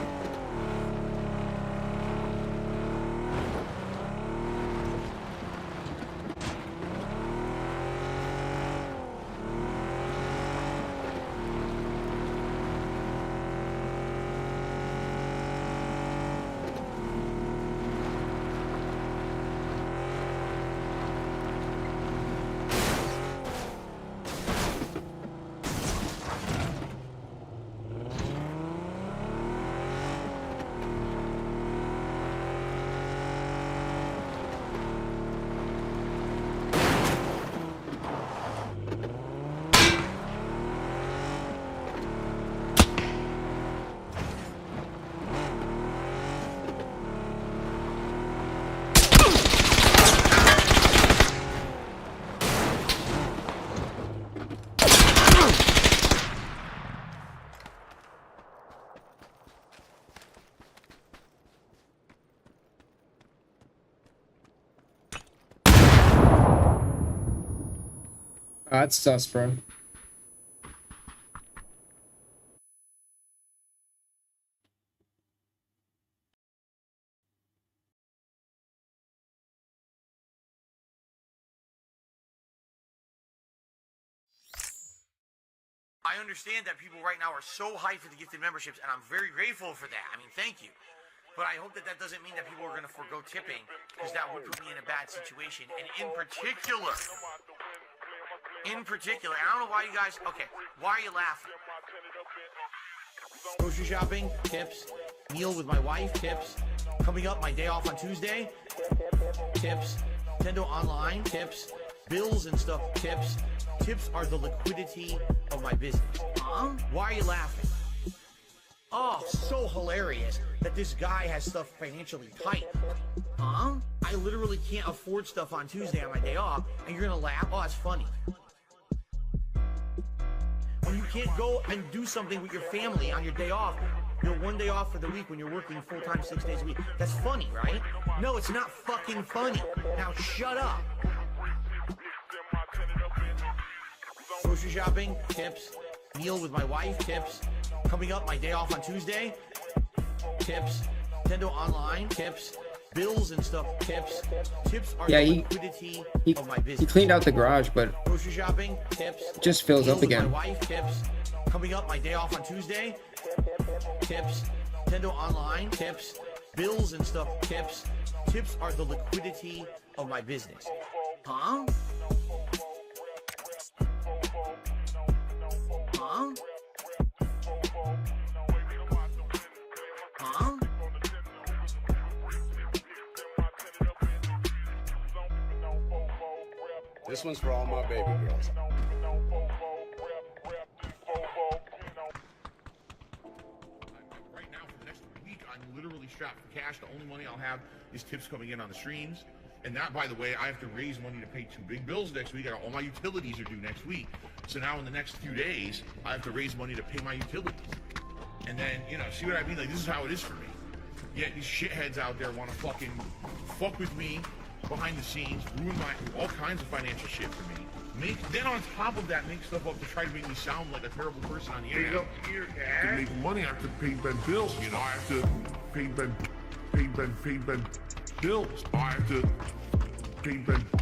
That's sus, bro. I understand that people right now are so hyped for the gifted memberships, and I'm very grateful for that. I mean, thank you. But I hope that that doesn't mean that people are going to forego tipping, because that would put me in a bad situation. And in particular, I don't know why you guys, okay, why are you laughing? Grocery shopping, tips. Meal with my wife, tips. Coming up, my day off on Tuesday, tips. Nintendo Online, tips. Bills and stuff, tips. Tips are the liquidity of my business. Huh? Why are you laughing? Oh, so hilarious that this guy has stuff financially tight. Huh? I literally can't afford stuff on Tuesday on my day off, and you're gonna laugh? Oh, it's funny. When you can't go and do something with your family on your day off, you're one day off for the week when you're working full-time 6 days a week. That's funny, right? No, it's not fucking funny. Now shut up. Grocery shopping, tips. Meal with my wife, tips. Coming up, my day off on Tuesday, tips. Nintendo Online, tips. Bills and stuff, tips. Tips are the liquidity of my business. He cleaned out the garage, but grocery shopping, tips. It just fills Meal up with again. My wife, tips. Coming up, my day off on Tuesday, tips. Nintendo Online, tips. Bills and stuff, tips. Tips are the liquidity of my business. Huh? Huh? Huh? This one's for all my baby girls. Right now, for the next week, I'm literally strapped for cash. The only money I'll have is tips coming in on the streams. And that, by the way, I have to raise money to pay 2 big bills next week. All my utilities are due next week. So now in the next few days, I have to raise money to pay my utilities. And then, you know, see what I mean? Like, this is how it is for me. Yet these shitheads out there want to fucking fuck with me behind the scenes, ruin all kinds of financial shit for me. Then on top of that, make stuff up to try to make me sound like a terrible person on the internet. To make money, I have to pay Ben bills. You know, I have to pay Ben bills. I have to pay Ben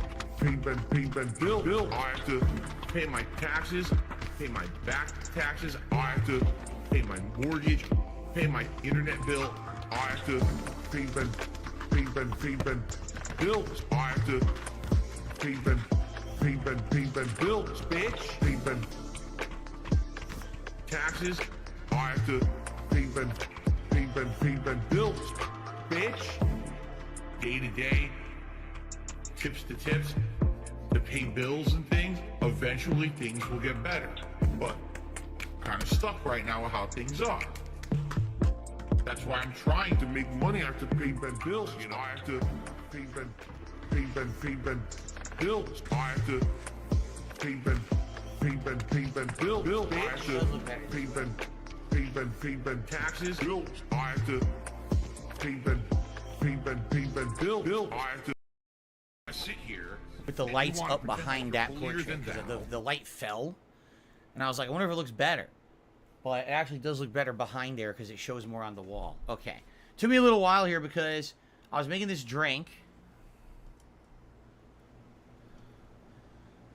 bills. I have to pay my taxes, pay my back taxes. I have to pay my mortgage, pay my internet bill. I have to pay Ben bills. I have to pay Ben bills, bitch. Pay Ben taxes. I have to pay Ben bills, bitch. Day to day, tips to tips, to pay bills and things. Eventually, things will get better. But kind of stuck right now with how things are. That's why I'm trying to make money. I have to pay Ben bills. You know, I have to pay Ben bills. I have to pay Ben bills. I have to pay Ben taxes. Bills. I have to pay Ben bills. I have to sit here with the lights up behind that portrait. The light fell, and I was like, I wonder if it looks better. But it actually does look better behind there because it shows more on the wall. Okay. Took me a little while here because I was making this drink.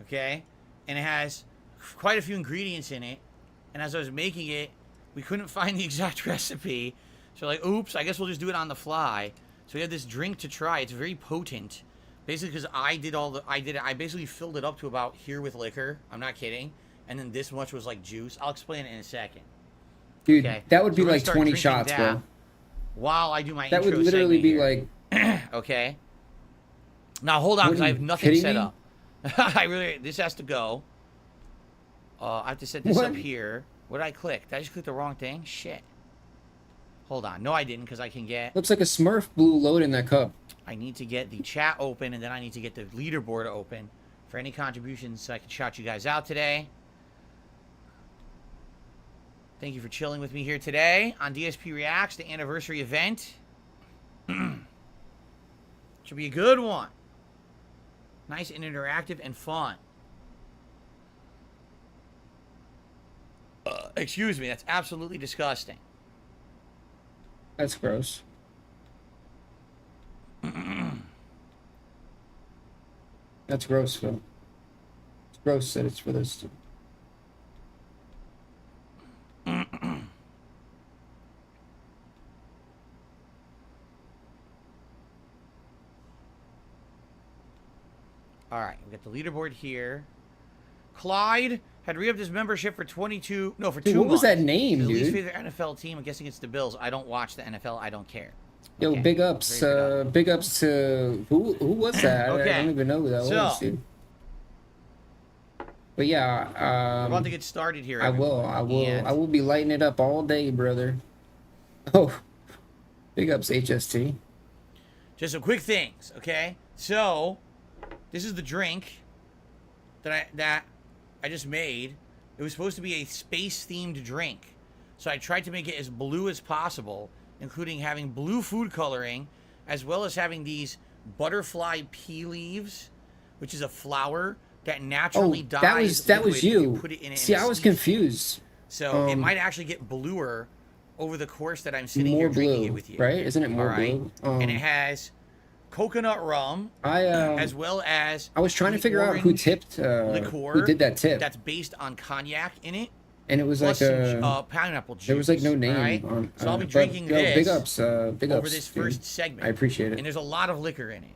Okay. And it has quite a few ingredients in it. And as I was making it, we couldn't find the exact recipe. So like, oops, I guess we'll just do it on the fly. So we have this drink to try. It's very potent. Basically because I basically filled it up to about here with liquor. I'm not kidding. And then this much was like juice. I'll explain it in a second. Dude, okay. that would be So like 20 shots, bro. While I do my That intro would literally be segment here. like... Okay. Now hold on, because I have nothing kidding set me? up. This has to go. I have to set this up here. What did I click? Did I just click the wrong thing? Shit. Hold on. No, I didn't, because I can get... Looks like a Smurf blue load in that cup. I need to get the chat open, and then I need to get the leaderboard open for any contributions so I can shout you guys out today. Thank you for chilling with me here today on DSP Reacts, the anniversary event. Should be a good one. Nice and interactive and fun. Excuse me, that's absolutely disgusting. That's gross. That's gross, Phil. It's gross that it's for this. All right, we got the leaderboard here. Clyde had re-upped his membership for 22. No, for Dude, 2 what months. was that name, His least dude? favorite NFL team. I'm guessing it's the Bills. I don't watch the NFL. I don't care. Yo, big ups to who was that? I don't even know who that was, dude. But yeah, we're about to get started here. I will be lighting it up all day, brother. Oh, big ups HST. Just some quick things, okay? So, this is the drink that I just made. It was supposed to be a space-themed drink. So I tried to make it as blue as possible, including having blue food coloring, as well as having these butterfly pea leaves, which is a flower that naturally dyes. That was you. Put it in See, I was confused. So it might actually get bluer over the course that I'm sitting more here drinking blue, it with you. right? Isn't it more blue? And it has coconut rum, as well as I was trying to figure out who tipped, liqueur, who did that tip. That's based on cognac in it. And it was plus like some, pineapple juice. There was like no name right? on. So I'll be drinking this. Big ups, over this dude. first segment. I appreciate it. And there's a lot of liquor in it.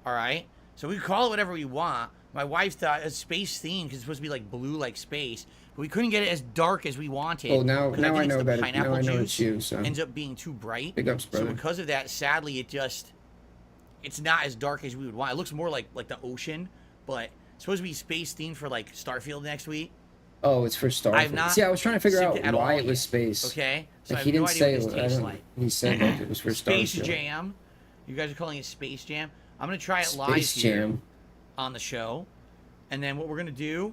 All right. So we can call it whatever we want. My wife thought it's space themed because it's supposed to be like blue, like space, but we couldn't get it as dark as we wanted. Oh, now I know that. Pineapple Now I know juice it's you. So ends up being too bright. Big ups, brother. So because of that, sadly, it's not as dark as we would want. It looks more like the ocean, but it's supposed to be space themed for like Starfield next week. Oh, it's for Starfield. See, I was trying to figure out why it was space. Okay, so like I he have no didn't idea say what this tastes like. He said like it was for Space Starfield. Jam. You guys are calling it Space Jam. I'm gonna try it Space live Jam. here on the show, and then what we're gonna do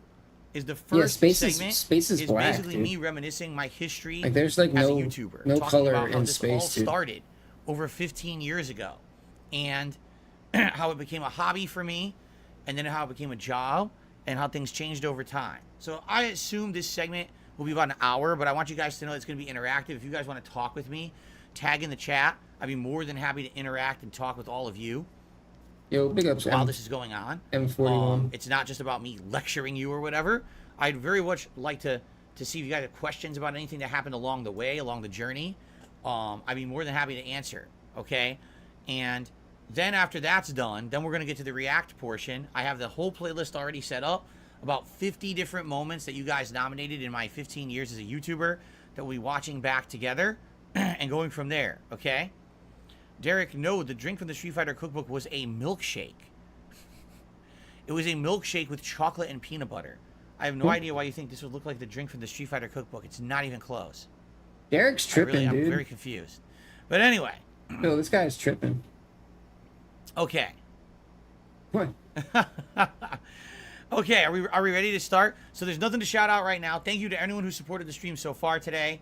is the first segment space is black, basically dude. me reminiscing my history Like there's like as no a YouTuber, no talking color about how in this space, all dude. started over 15 years ago, and how it became a hobby for me, and then how it became a job, and how things changed over time. So I assume this segment will be about an hour, but I want you guys to know it's going to be interactive. If you guys want to talk with me, tag in the chat. I'd be more than happy to interact and talk with all of you. Yo, big ups. While this is going on. M41. It's not just about me lecturing you or whatever. I'd very much like to see if you guys have questions about anything that happened along the way, along the journey. I'd be more than happy to answer, okay? And then after that's done, then we're going to get to the react portion. I have the whole playlist already set up. About 50 different moments that you guys nominated in my 15 years as a YouTuber that we'll be watching back together and going from there, okay? Derek, no, the drink from the Street Fighter cookbook was a milkshake. It was a milkshake with chocolate and peanut butter. I have no idea why you think this would look like the drink from the Street Fighter cookbook. It's not even close. Derek's tripping, dude. I'm very confused. But anyway. No, this guy's tripping. Okay. What? Okay, are we ready to start? So there's nothing to shout out right now. Thank you to anyone who supported the stream so far today.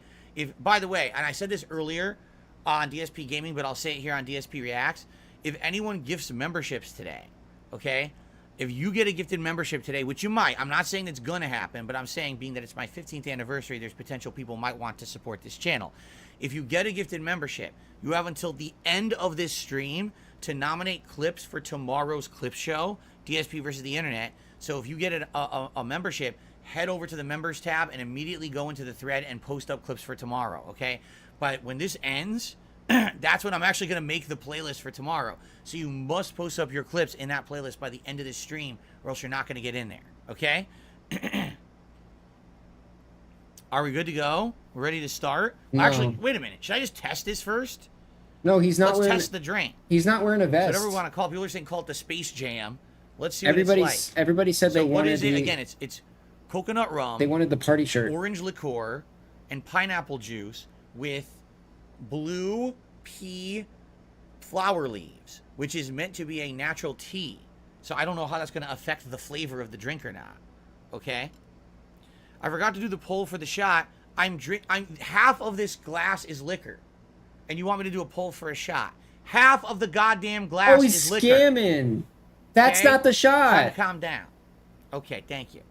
By the way, and I said this earlier on DSP Gaming, but I'll say it here on DSP Reacts. If anyone gifts memberships today, okay? If you get a gifted membership today, which you might, I'm not saying it's going to happen, but I'm saying being that it's my 15th anniversary, there's potential people might want to support this channel. If you get a gifted membership, you have until the end of this stream to nominate clips for tomorrow's clip show, DSP versus the Internet. So if you get a membership, head over to the members tab and immediately go into the thread and post up clips for tomorrow, okay? But when this ends, that's when I'm actually going to make the playlist for tomorrow. So you must post up your clips in that playlist by the end of this stream, or else you're not going to get in there, okay? Are we good to go? We're ready to start? No. Actually, wait a minute. Should I just test this first? No, he's not Let's wearing. test the drink. He's not wearing a vest. Whatever we want to call it. People are saying call it the Space Jam. Let's see what it's like. Everybody said So they what wanted is it? the. Again, it's coconut rum. They wanted the party shirt. Orange liqueur and pineapple juice with blue pea flower leaves, which is meant to be a natural tea. So I don't know how that's going to affect the flavor of the drink or not. Okay? I forgot to do the poll for the shot. I'm half of this glass is liquor. And you want me to do a poll for a shot. Half of the goddamn glass is liquor. Oh, he's scamming. That's Okay? not the shot. Time to calm down. Okay, thank you.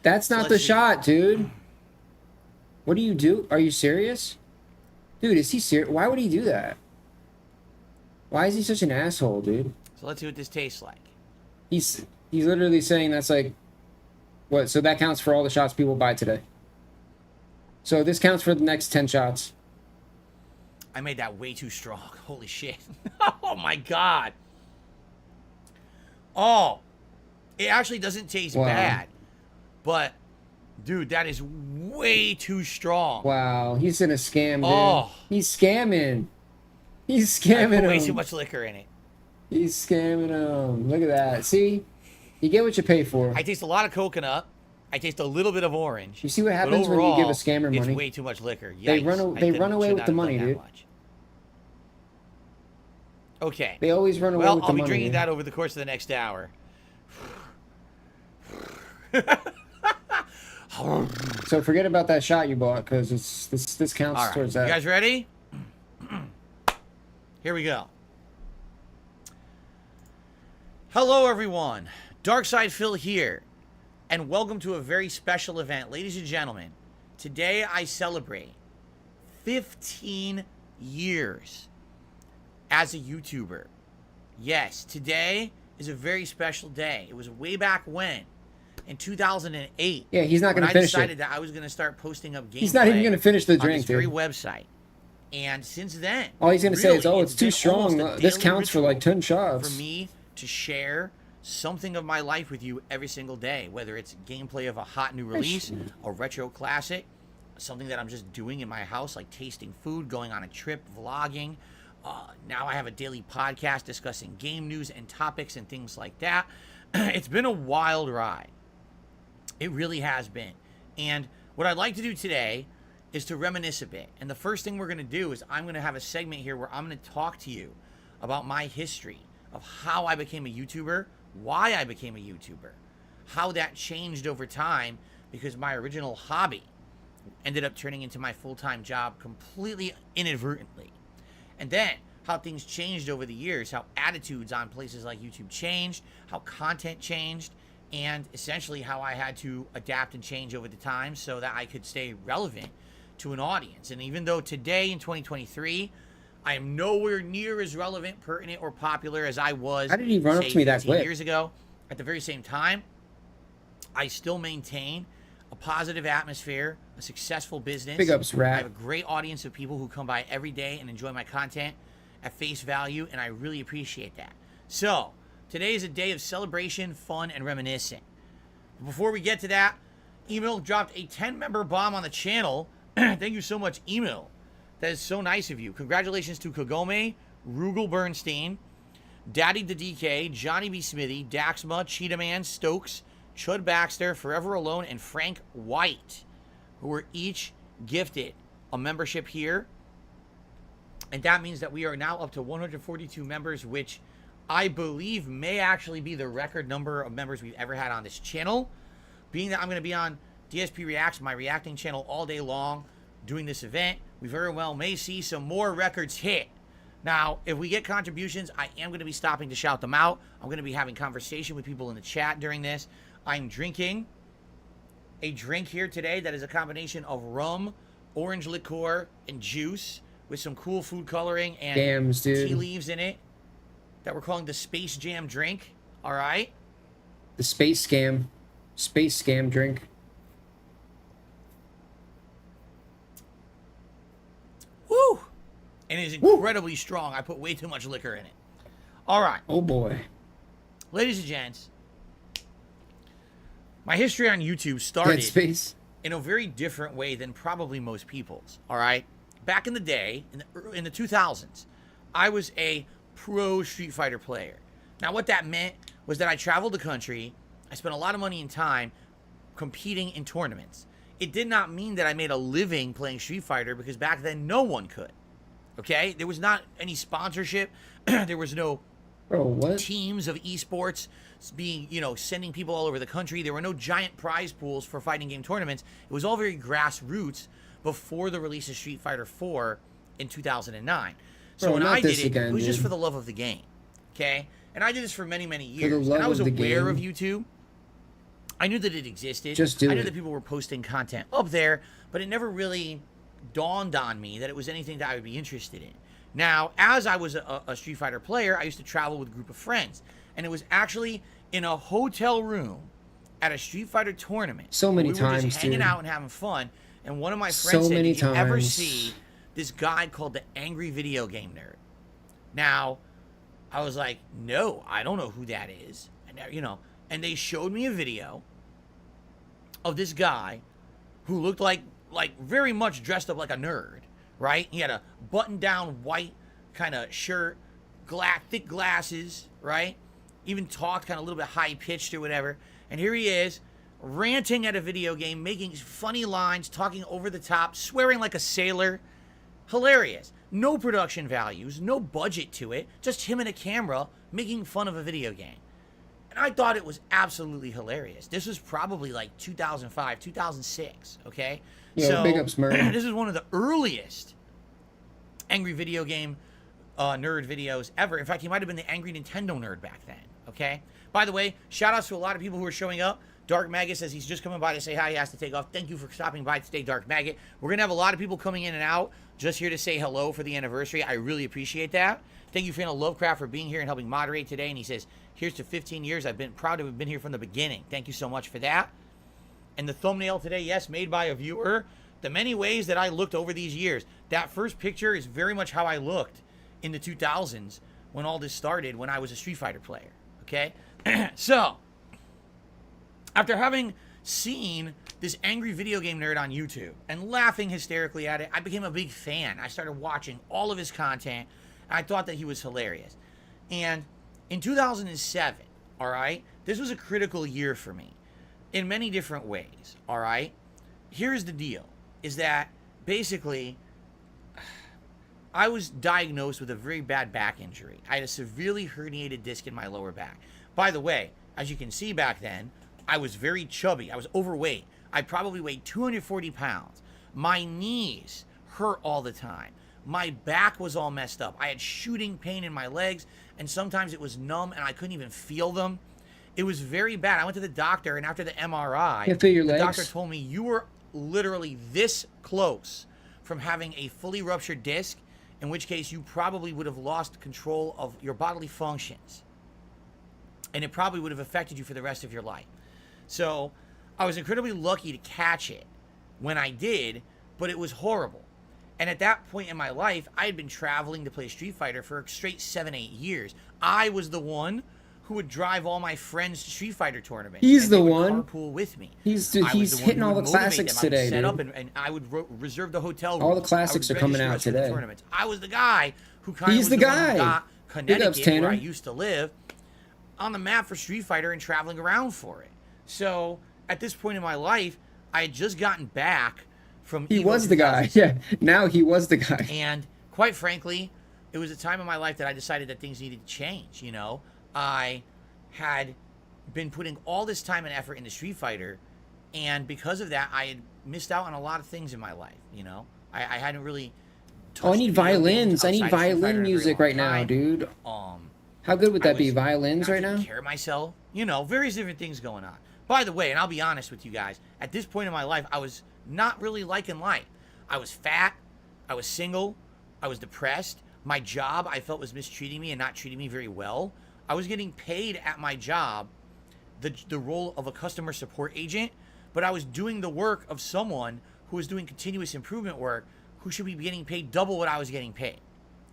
That's not let's the see. shot, dude. What do you do? Are you serious? Dude, is he serious? Why would he do that? Why is he such an asshole, dude? So let's see what this tastes like. He's literally saying that's like, what? So that counts for all the shots people buy today. So this counts for the next 10 shots. I made that way too strong. Holy shit. Oh my god. Oh. It actually doesn't taste bad. But, dude, that is way too strong. Wow, he's in a scam, dude. Oh. He's scamming. He's I scamming put way too him. much liquor in it. He's scamming him. Look at that. See? You get what you pay for. I taste a lot of coconut. I taste a little bit of orange. You see what but happens when you give a overall, scammer money? It's way too much liquor. They Yikes. run away with the money, dude. Okay. They always run away well, with the I'll be money. drinking Dude. that over the course of the next hour. So forget about that shot you bought, because this counts All right. towards You that. guys ready? Here we go. Hello, everyone. Darkside Phil here, and welcome to a very special event. Ladies and gentlemen, today I celebrate 15 years as a YouTuber. Yes, today is a very special day. It was way back when, in 2008. Yeah, he's not going gonna to finish decided it. that I was going to start posting up gameplay. He's not even gonna finish the on drink, this very dude. website. And since then, All he's gonna say is, really, "Oh, it's too been strong. almost a This daily counts for like 10 ritual shots." For me to share something of my life with you every single day, whether it's gameplay of a hot new release, a retro classic, something that I'm just doing in my house, like tasting food, going on a trip, vlogging. Now I have a daily podcast discussing game news and topics and things like that. It's been a wild ride. It really has been. And what I'd like to do today is to reminisce a bit. And the first thing we're going to do is I'm going to have a segment here where I'm going to talk to you about my history of how I became a YouTuber, why I became a YouTuber, how that changed over time, because my original hobby ended up turning into my full-time job completely inadvertently. And then how things changed over the years, how attitudes on places like YouTube changed, how content changed, and essentially how I had to adapt and change over the time so that I could stay relevant to an audience. And even though today in 2023, I am nowhere near as relevant, pertinent, or popular as I was, How did he run up say, to me that 15 quick? years ago, at the very same time, I still maintain a positive atmosphere, a successful business. Big ups, Rat. I have a great audience of people who come by every day and enjoy my content at face value, and I really appreciate that. So, today is a day of celebration, fun, and reminiscing. Before we get to that, Emil dropped a 10-member bomb on the channel. Thank you so much, Emil. That is so nice of you. Congratulations to Kagome, Rugel Bernstein, Daddy the DK, Johnny B. Smithy, Daxma, Cheetah Man, Stokes, Chud Baxter, Forever Alone, and Frank White, who were each gifted a membership here. And that means that we are now up to 142 members, which I believe may actually be the record number of members we've ever had on this channel. Being that I'm going to be on DSP Reacts, my reacting channel, all day long doing this event, we very well may see some more records hit. Now, if we get contributions, I am going to be stopping to shout them out. I'm going to be having conversation with people in the chat during this. I'm drinking a drink here today that is a combination of rum, orange liqueur, and juice with some cool food coloring and Jams, dude. tea leaves in it that we're calling the Space Jam drink. All right? The space scam drink. Woo! And it is incredibly strong. I put way too much liquor in it. All right. Oh boy. Ladies and gents, my history on YouTube started Space. in a very different way than probably most people's. All right? Back in the day, in the 2000s, I was a pro Street Fighter player. Now, what that meant was that I traveled the country. I spent a lot of money and time competing in tournaments. It did not mean that I made a living playing Street Fighter, because back then no one could. Okay? There was not any sponsorship. There was no teams of esports being, sending people all over the country. There were no giant prize pools for fighting game tournaments. It was all very grassroots before the release of Street Fighter 4 in 2009. So Bro, when not I did this it, again, it was just dude. for the love of the game. Okay? And I did this for many, many the years. love And I was of the aware of game. YouTube. I knew that it existed. Just do I knew it. that people were posting content up there, but it never really dawned on me that it was anything that I would be interested in. Now, as I was a Street Fighter player, I used to travel with a group of friends. And it was actually in a hotel room at a Street Fighter tournament. So many we were times, just hanging dude. out and having fun. And one of my So friends said, many did you ever times. see this guy called the Angry Video Game Nerd? Now, I was like, no, I don't know who that is. And they showed me a video of this guy who looked like very much dressed up like a nerd, right? He had a button-down white kind of shirt, thick glasses, right? Even talked kind of a little bit high-pitched or whatever. And here he is, ranting at a video game, making funny lines, talking over the top, swearing like a sailor. Hilarious. No production values, no budget to it, just him and a camera making fun of a video game. And I thought it was absolutely hilarious. This was probably like 2005, 2006, okay? Yo, so, big ups, Murray. This is one of the earliest angry video game nerd videos ever. In fact, he might have been the angry Nintendo nerd back then, okay? By the way, shout outs to a lot of people who are showing up. Dark Maggot says he's just coming by to say hi. He has to take off. Thank you for stopping by today, Dark Maggot. We're going to have a lot of people coming in and out just here to say hello for the anniversary. I really appreciate that. Thank you, Fan of Lovecraft, for being here and helping moderate today. And he says, here's to 15 years. I've been proud to have been here from the beginning. Thank you so much for that. And the thumbnail today, yes, made by a viewer. The many ways that I looked over these years. That first picture is very much how I looked in the 2000s when all this started, when I was a Street Fighter player. Okay? So, after having seen this angry video game nerd on YouTube and laughing hysterically at it, I became a big fan. I started watching all of his content, and I thought that he was hilarious. And in 2007, all right, this was a critical year for me in many different ways, all right? Here's the deal, is that basically I was diagnosed with a very bad back injury. I had a severely herniated disc in my lower back. By the way, as you can see back then, I was very chubby. I was overweight. I probably weighed 240 pounds. My knees hurt all the time. My back was all messed up. I had shooting pain in my legs, and sometimes it was numb, and I couldn't even feel them. It was very bad. I went to the doctor, and after the MRI, Can't feel your the legs? doctor told me, you were literally this close from having a fully ruptured disc, in which case you probably would have lost control of your bodily functions. And it probably would have affected you for the rest of your life. So I was incredibly lucky to catch it when I did, but it was horrible. And at that point in my life, I had been traveling to play Street Fighter for a straight 7-8 years. I was the one who would drive all my friends to Street Fighter tournaments. He's the would one. Carpool with me. He's I was the one hitting who all the would motivate classics them. I would today, set dude. up and I would reserve the hotel All the rooms. classics I would are coming register out us for the today. tournaments. I was the guy who kind of He's was the the one guy. who got Big ups, Connecticut, Tanner. where I used to live, on the map for Street Fighter and traveling around for it. So at this point in my life, I had just gotten back from He Evo was the guy. 2007. Yeah, now he was the guy. And quite frankly, it was a time in my life that I decided that things needed to change, you know? I had been putting all this time and effort into Street Fighter, and because of that, I had missed out on a lot of things in my life, you know? I hadn't really Oh, I need touched video games violins. I need outside of Street Fighter violin in a very music long right now, time. dude. How good would I that be? was Violins right now? taking care of myself, you know, various different things going on. By the way, and I'll be honest with you guys, at this point in my life, I was not really liking life. I was fat, I was single, I was depressed. My job, I felt, was mistreating me and not treating me very well. I was getting paid at my job the role of a customer support agent, but I was doing the work of someone who was doing continuous improvement work who should be getting paid double what I was getting paid.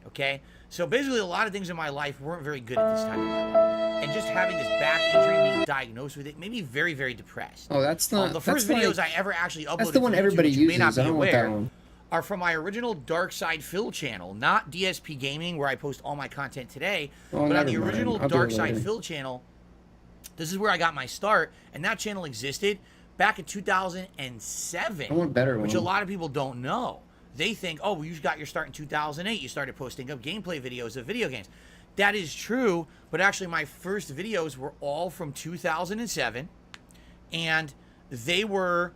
Okay? So basically, a lot of things in my life weren't very good at this time in my life. And just having this back injury, being diagnosed with it, made me very, very depressed. Oh, that's not. The first that's videos like, I ever actually uploaded That's the one to YouTube, everybody which you may not uses. be I don't want that aware, one. are from my original Dark Side Phil channel, not DSP Gaming, where I post all my content today, Oh, but on the never mind. original I'll do Dark it Side later. Phil channel. This is where I got my start, and that channel existed back in 2007. I want a better which one. a lot of people don't know. They think, oh, well, you got your start in 2008. You started posting up gameplay videos of video games. That is true, but actually my first videos were all from 2007, and they were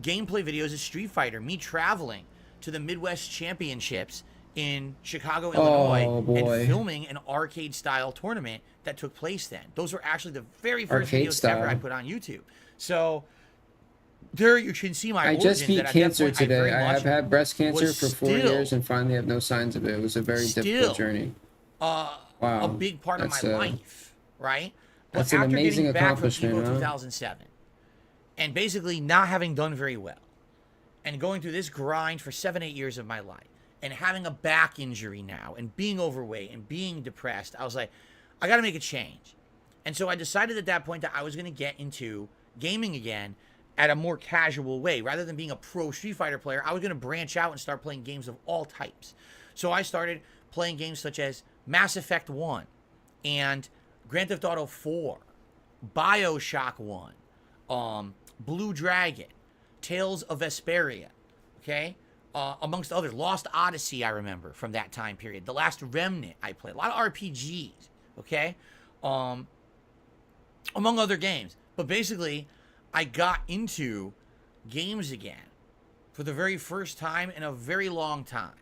gameplay videos of Street Fighter, me traveling to the Midwest Championships in Chicago, Illinois, Oh, boy. and filming an arcade-style tournament that took place then. Those were actually the very first Arcade videos ever style. I put on YouTube. So there you can see my I origins. just beat that at that cancer point, I very today. I much have had breast cancer was for 4 still- years and finally have no signs of it. It was a very difficult journey. Wow, a big part of that's my a- life, right? But that's an after amazing getting back from accomplishment, Evo huh? 2007, and basically not having done very well, and going through this grind for 7-8 years of my life, and having a back injury now, and being overweight, and being depressed, I was like, I got to make a change. And so I decided at that point that I was going to get into gaming again at a more casual way. Rather than being a pro Street Fighter player, I was going to branch out and start playing games of all types. So I started playing games such as Mass Effect 1 and Grand Theft Auto 4, BioShock 1, Blue Dragon, Tales of Vesperia, okay? Amongst others. Lost Odyssey, I remember, from that time period. The Last Remnant I played. A lot of RPGs, okay? Among other games. But basically, I got into games again for the very first time in a very long time,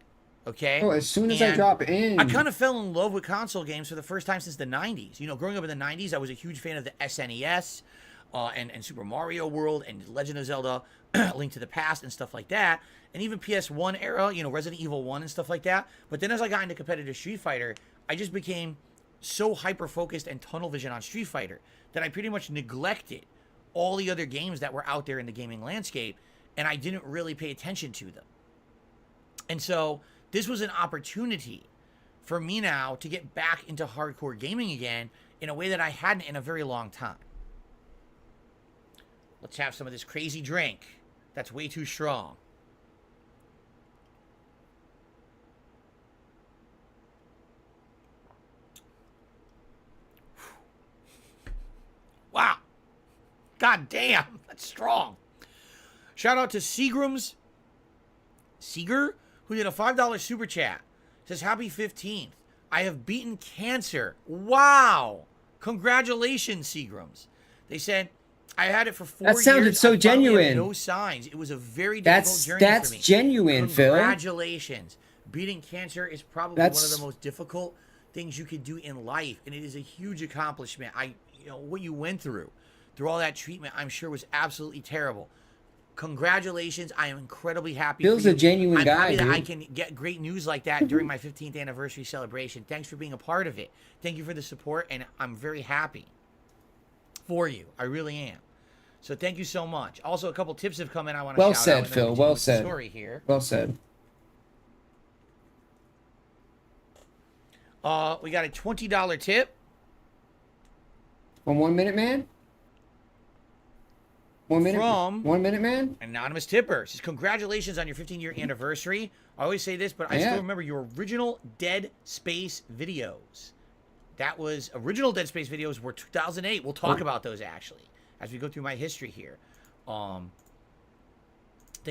okay? Oh, as soon as I drop in. I kind of fell in love with console games for the first time since the 90s. You know, growing up in the 90s, I was a huge fan of the SNES and Super Mario World and Legend of Zelda, Link to the Past and stuff like that. And even PS1 era, you know, Resident Evil 1 and stuff like that. But then as I got into competitive Street Fighter, I just became so hyper-focused and tunnel vision on Street Fighter that I pretty much neglected all the other games that were out there in the gaming landscape, and I didn't really pay attention to them. And so this was an opportunity for me now to get back into hardcore gaming again in a way that I hadn't in a very long time. Let's have some of this crazy drink that's way too strong. Wow. God damn, that's strong. Shout out to Seager, who did a $5 super chat. Says, happy 15th. I have beaten cancer. Wow. Congratulations, Seagrams. They said, I had it for 4 years. That sounded so genuine. No signs. It was a very difficult journey for me. That's genuine, Phil. Congratulations. Beating cancer is probably one of the most difficult things you could do in life, and it is a huge accomplishment. You know, what you went through all that treatment, I'm sure was absolutely terrible. Congratulations. I am incredibly happy. Phil's a genuine guy, I'm happy that I dude. can get great news like that during my 15th anniversary celebration. Thanks for being a part of it. Thank you for the support, and I'm very happy for you. I really am. So thank you so much. Also, a couple tips have come in. I want to Well shout said, out. Phil. Well said. Story here. Well said. We got a $20 tip From 1 Minute Man? 1 minute? From 1 Minute Man? Anonymous Tipper. Says, congratulations on your 15-year anniversary. I always say this, but I still remember your original Dead Space videos. That was, original Dead Space videos were 2008. We'll talk about those, actually, as we go through my history here. Thank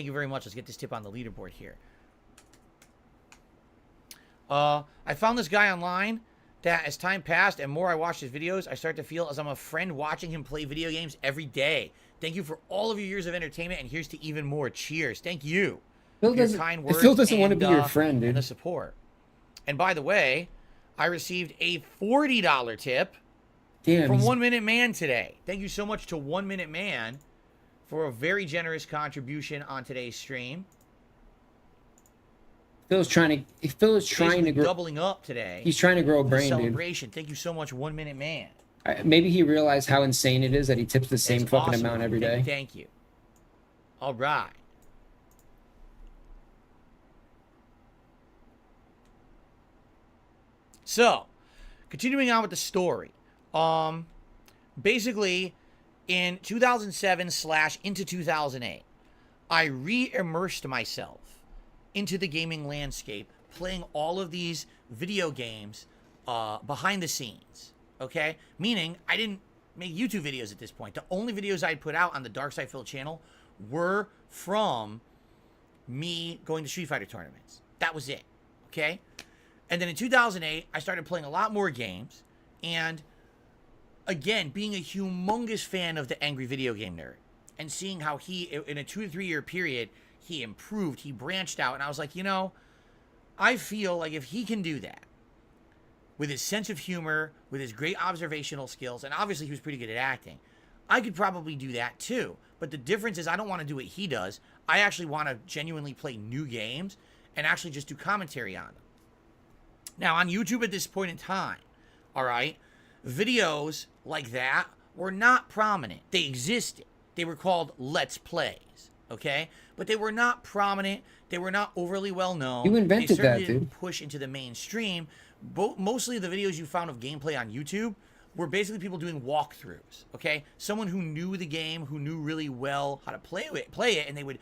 you very much. Let's get this tip on the leaderboard here. I found this guy online that as time passed and more I watched his videos, I start to feel as I'm a friend watching him play video games every day. Thank you for all of your years of entertainment, and here's to even more. Cheers. Thank you. Phil doesn't want to be your friend, dude. And the support. And by the way, I received a $40 tip from 1 Minute Man today. Thank you so much to 1 Minute Man for a very generous contribution on today's stream. Phil's trying to grow, doubling up today. He's trying to grow a brain, dude. Celebration. Thank you so much, 1 Minute Man. Maybe he realized how insane it is that he tips the same fucking awesome. amount every day. Thank you. All right. So, continuing on with the story. Basically, in 2007 / into 2008, I re-immersed myself into the gaming landscape, playing all of these video games behind the scenes, okay? Meaning, I didn't make YouTube videos at this point. The only videos I'd put out on the Dark Side Phil channel were from me going to Street Fighter tournaments. That was it, okay? And then in 2008, I started playing a lot more games, and again, being a humongous fan of the Angry Video Game Nerd, and seeing how he, in a 2 to 3 year period, he improved, he branched out, and I was like, you know, I feel like if he can do that, with his sense of humor, with his great observational skills, and obviously he was pretty good at acting, I could probably do that too. But the difference is I don't want to do what he does. I actually want to genuinely play new games and actually just do commentary on them. Now, on YouTube at this point in time, all right, videos like that were not prominent. They existed. They were called Let's Plays, okay? But they were not prominent. They were not overly well known. You invented they certainly that, dude. didn't push into the mainstream. Mostly the videos you found of gameplay on YouTube were basically people doing walkthroughs, okay? Someone who knew the game, who knew really well how to play it, and they would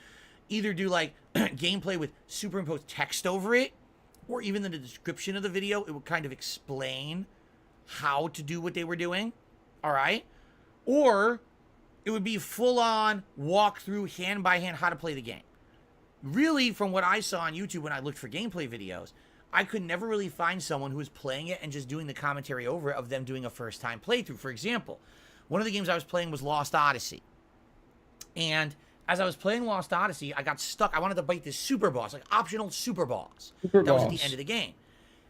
either do like gameplay with superimposed text over it, or even in the description of the video, it would kind of explain how to do what they were doing, all right? Or it would be full-on walkthrough, hand-by-hand, how to play the game. Really, from what I saw on YouTube when I looked for gameplay videos, I could never really find someone who was playing it and just doing the commentary over it of them doing a first-time playthrough. For example, one of the games I was playing was Lost Odyssey. And as I was playing Lost Odyssey, I got stuck. I wanted to bite this super boss, like optional super boss. That was at the end of the game.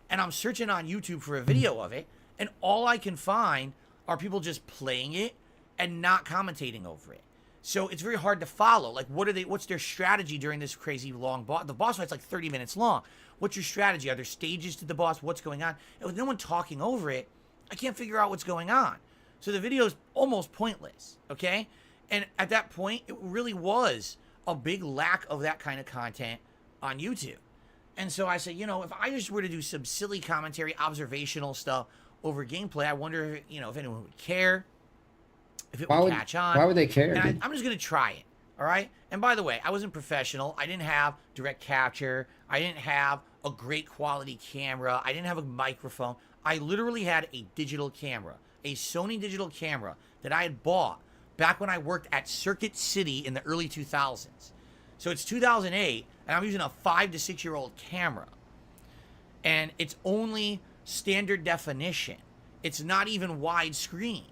And I'm searching on YouTube for a video of it, and all I can find are people just playing it and not commentating over it. So it's very hard to follow. Like, what's their strategy during this crazy long boss? The boss fight's like 30 minutes long. What's your strategy? Are there stages to the boss? What's going on? And with no one talking over it, I can't figure out what's going on. So the video is almost pointless, okay? And at that point, it really was a big lack of that kind of content on YouTube. And so I said, you know, if I just were to do some silly commentary, observational stuff over gameplay, I wonder, if, you know, if anyone would care, if it would catch on. Why would they care? And I'm just going to try it, all right? And by the way, I wasn't professional. I didn't have direct capture. I didn't have a great quality camera. I didn't have a microphone. I literally had a digital camera, a Sony digital camera that I had bought back when I worked at Circuit City in the early 2000s. So it's 2008, and I'm using a 5 to 6 year old camera. And it's only standard definition. It's not even widescreen.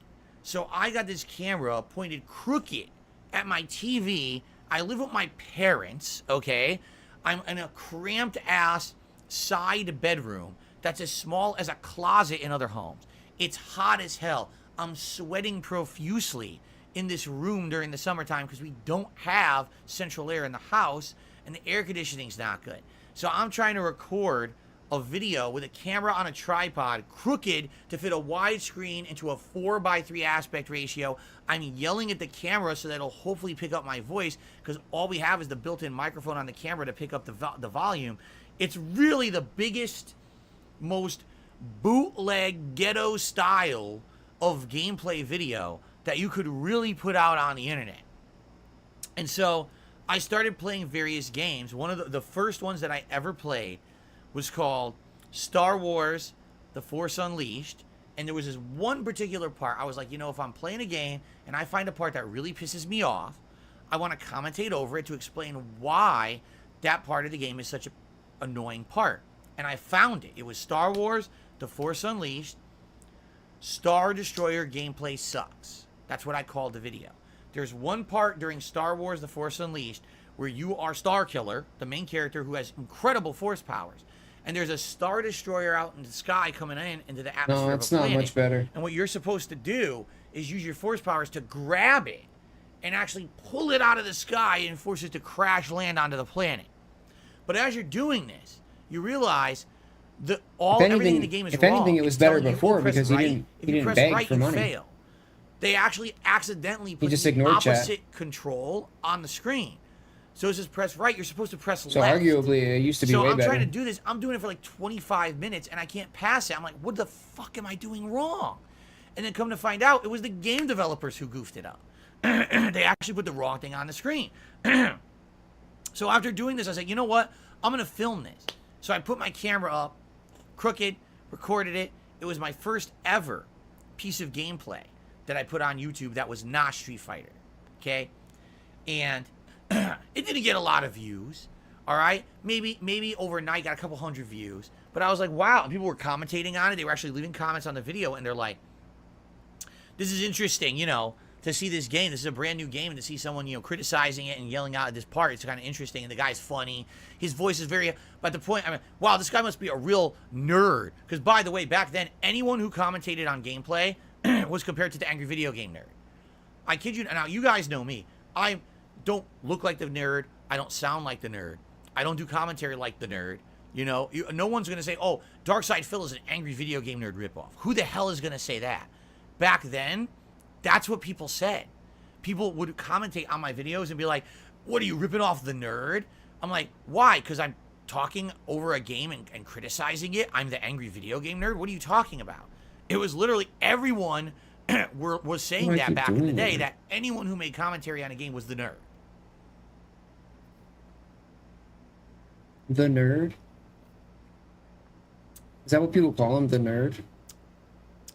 So I got this camera pointed crooked at my TV. I live with my parents, okay? I'm in a cramped ass side bedroom that's as small as a closet in other homes. It's hot as hell. I'm sweating profusely in this room during the summertime because we don't have central air in the house and the air conditioning's not good. So I'm trying to record a video with a camera on a tripod, crooked, to fit a widescreen into a 4:3 aspect ratio. I'm yelling at the camera so that it'll hopefully pick up my voice because all we have is the built-in microphone on the camera to pick up the volume. It's really the biggest, most bootleg ghetto style of gameplay video that you could really put out on the internet. And so I started playing various games. One of the first ones that I ever played was called Star Wars The Force Unleashed. And there was this one particular part. I was like, you know, if I'm playing a game and I find a part that really pisses me off, I want to commentate over it to explain why that part of the game is such an annoying part. And I found it. It was Star Wars The Force Unleashed. Star Destroyer gameplay sucks. That's what I called the video. There's one part during Star Wars The Force Unleashed where you are Star Killer, the main character who has incredible force powers. And there's a Star Destroyer out in the sky coming into the atmosphere. No, it's not much better. And what you're supposed to do is use your force powers to grab it and actually pull it out of the sky and force it to crash land onto the planet. But as you're doing this, you realize that everything in the game is wrong. If anything, it was better before because he didn't beg for money. Fail. They actually accidentally put just the ignored opposite chat. control on the screen. So it says press right. You're supposed to press So left. arguably, it used to be way So I'm better. trying to do this. I'm doing it for like 25 minutes, and I can't pass it. I'm like, what the fuck am I doing wrong? And then come to find out, it was the game developers who goofed it up. They actually put the wrong thing on the screen. So after doing this, I said, you know what? I'm going to film this. So I put my camera up, crooked, recorded it. It was my first ever piece of gameplay that I put on YouTube that was not Street Fighter. Okay? And it didn't get a lot of views. All right? Maybe overnight got a couple hundred views. But I was like, wow. And people were commentating on it. They were actually leaving comments on the video. And they're like, this is interesting, you know, to see this game. This is a brand new game. And to see someone, you know, criticizing it and yelling out at this part. It's kind of interesting. And the guy's funny. His voice is very... But the point... I mean, wow, this guy must be a real nerd. Because, by the way, back then, anyone who commentated on gameplay was compared to the angry video game nerd. I kid you. Now, you guys know me. I don't look like the nerd. I don't sound like the nerd. I don't do commentary like the nerd. You know, no one's going to say, oh, Darkside Phil is an angry video game nerd ripoff. Who the hell is going to say that? Back then, that's what people said. People would commentate on my videos and be like, what are you, ripping off the nerd? I'm like, why? Because I'm talking over a game and criticizing it? I'm the angry video game nerd? What are you talking about? It was literally everyone was saying that back in the day, that anyone who made commentary on a game was the nerd. The nerd? Is that what people call him, the nerd?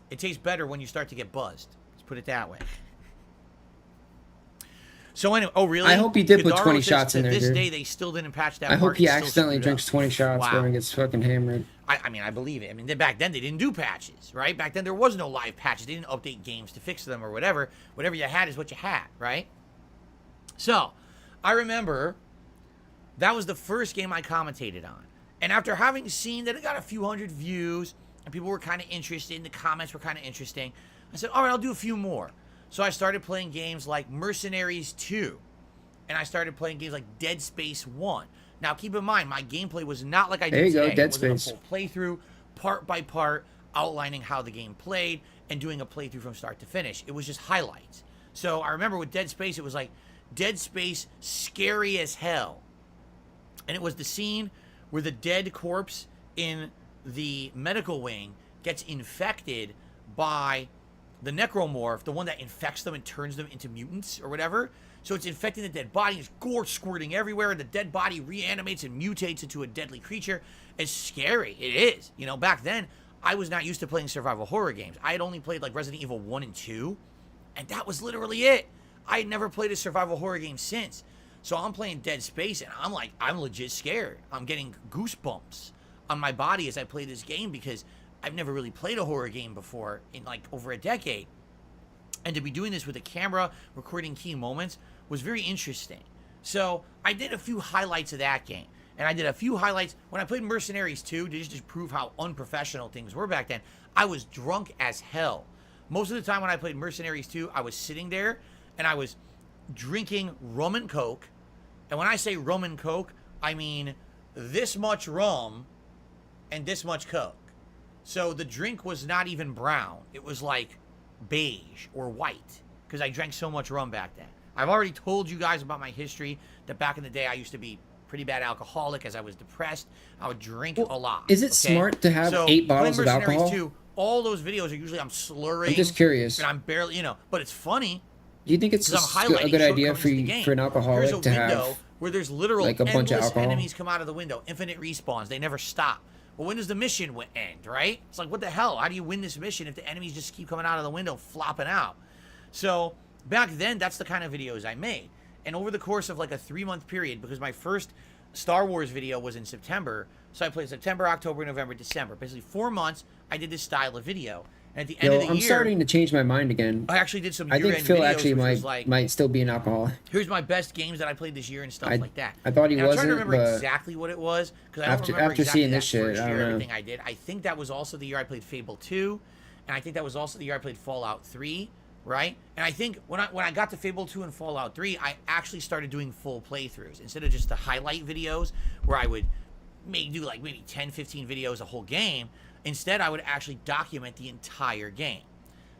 It tastes better when you start to get buzzed. Let's put it that way. So anyway, oh really? I hope he did put Godaro 20 says shots in there, To this dude. day, they still didn't patch that. I hope mark. he It's still accidentally screwed drinks up. 20 shots, Wow. bro, and gets fucking hammered. I mean, I believe it. I mean, back then they didn't do patches, right? Back then there was no live patches. They didn't update games to fix them or whatever. Whatever you had is what you had, right? So, I remember that was the first game I commentated on. And after having seen that it got a few hundred views and people were kind of interested, and the comments were kind of interesting, I said, all right, I'll do a few more. So I started playing games like Mercenaries 2. And I started playing games like Dead Space 1. Now, keep in mind, my gameplay was not like I There did you go, today. Dead It wasn't Space. a full playthrough, part by part, outlining how the game played, and doing a playthrough from start to finish. It was just highlights. So I remember with Dead Space, it was like Dead Space scary as hell. And it was the scene where the dead corpse in the medical wing gets infected by the necromorph, the one that infects them and turns them into mutants or whatever. So it's infecting the dead body, there's gore squirting everywhere, and the dead body reanimates and mutates into a deadly creature. It's scary. It is. You know, back then, I was not used to playing survival horror games. I had only played like Resident Evil 1 and 2, and that was literally it. I had never played a survival horror game since. So I'm playing Dead Space, and I'm like, I'm legit scared. I'm getting goosebumps on my body as I play this game because I've never really played a horror game before in like over a decade. And to be doing this with a camera, recording key moments, was very interesting. So I did a few highlights of that game. And I did a few highlights when I played Mercenaries 2, to just prove how unprofessional things were back then. I was drunk as hell. Most of the time when I played Mercenaries 2, I was sitting there and I was drinking rum and coke. And when I say rum and coke, I mean this much rum and this much coke. So the drink was not even brown. It was like beige or white because I drank so much rum back then. I've already told you guys about my history, that back in the day I used to be pretty bad alcoholic. As I was depressed, I would drink a lot. Is it smart to have 8 bottles of Mercenaries alcohol? 2, all those videos are usually I'm slurring. I'm just curious. And I'm barely, but it's funny. Do you think it's 'cause I'm a highlighting good idea shortcomings in the game. for an alcoholic Here's a to window have where there's literal like a bunch of endless alcohol? enemies come out of the window, infinite respawns. They never stop. Well, when does the mission end, right? It's like, what the hell? How do you win this mission if the enemies just keep coming out of the window, flopping out? So back then, that's the kind of videos I made. And over the course of like a 3-month period, because my first Star Wars video was in September, so I played September, October, November, December. Basically 4 months, I did this style of video. And at the end of the I'm year, starting to change my mind again. I actually did some I think year-end Phil videos, actually which was like, might still be an alcoholic. here's my best games that I played this year and stuff like that. I thought he and I'm trying to wasn't, remember but exactly what it was because I don't after remember exactly seeing that this shit, first I year, don't know. everything I did. I think that was also the year I played Fable 2, and I think that was also the year I played Fallout 3, right? And I think when I got to Fable 2 and Fallout 3, I actually started doing full playthroughs instead of just the highlight videos where I would do like maybe 10, 15 videos a whole game. Instead, I would actually document the entire game.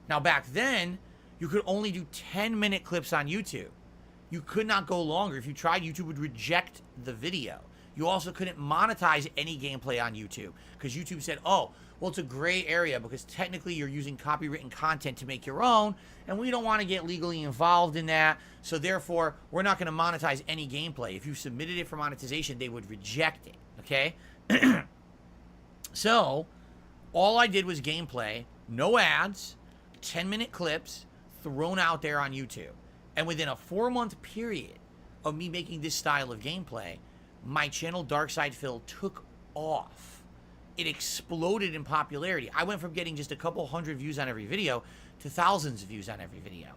Now, back then, you could only do 10-minute clips on YouTube. You could not go longer. If you tried, YouTube would reject the video. You also couldn't monetize any gameplay on YouTube because YouTube said, oh, well, it's a gray area because technically you're using copywritten content to make your own, and we don't want to get legally involved in that, so therefore, we're not going to monetize any gameplay. If you submitted it for monetization, they would reject it, okay? So, all I did was gameplay, no ads, 10-minute clips thrown out there on YouTube. And within a 4-month period of me making this style of gameplay, my channel Darkside Phil took off. It exploded in popularity. I went from getting just a couple hundred views on every video to thousands of views on every video.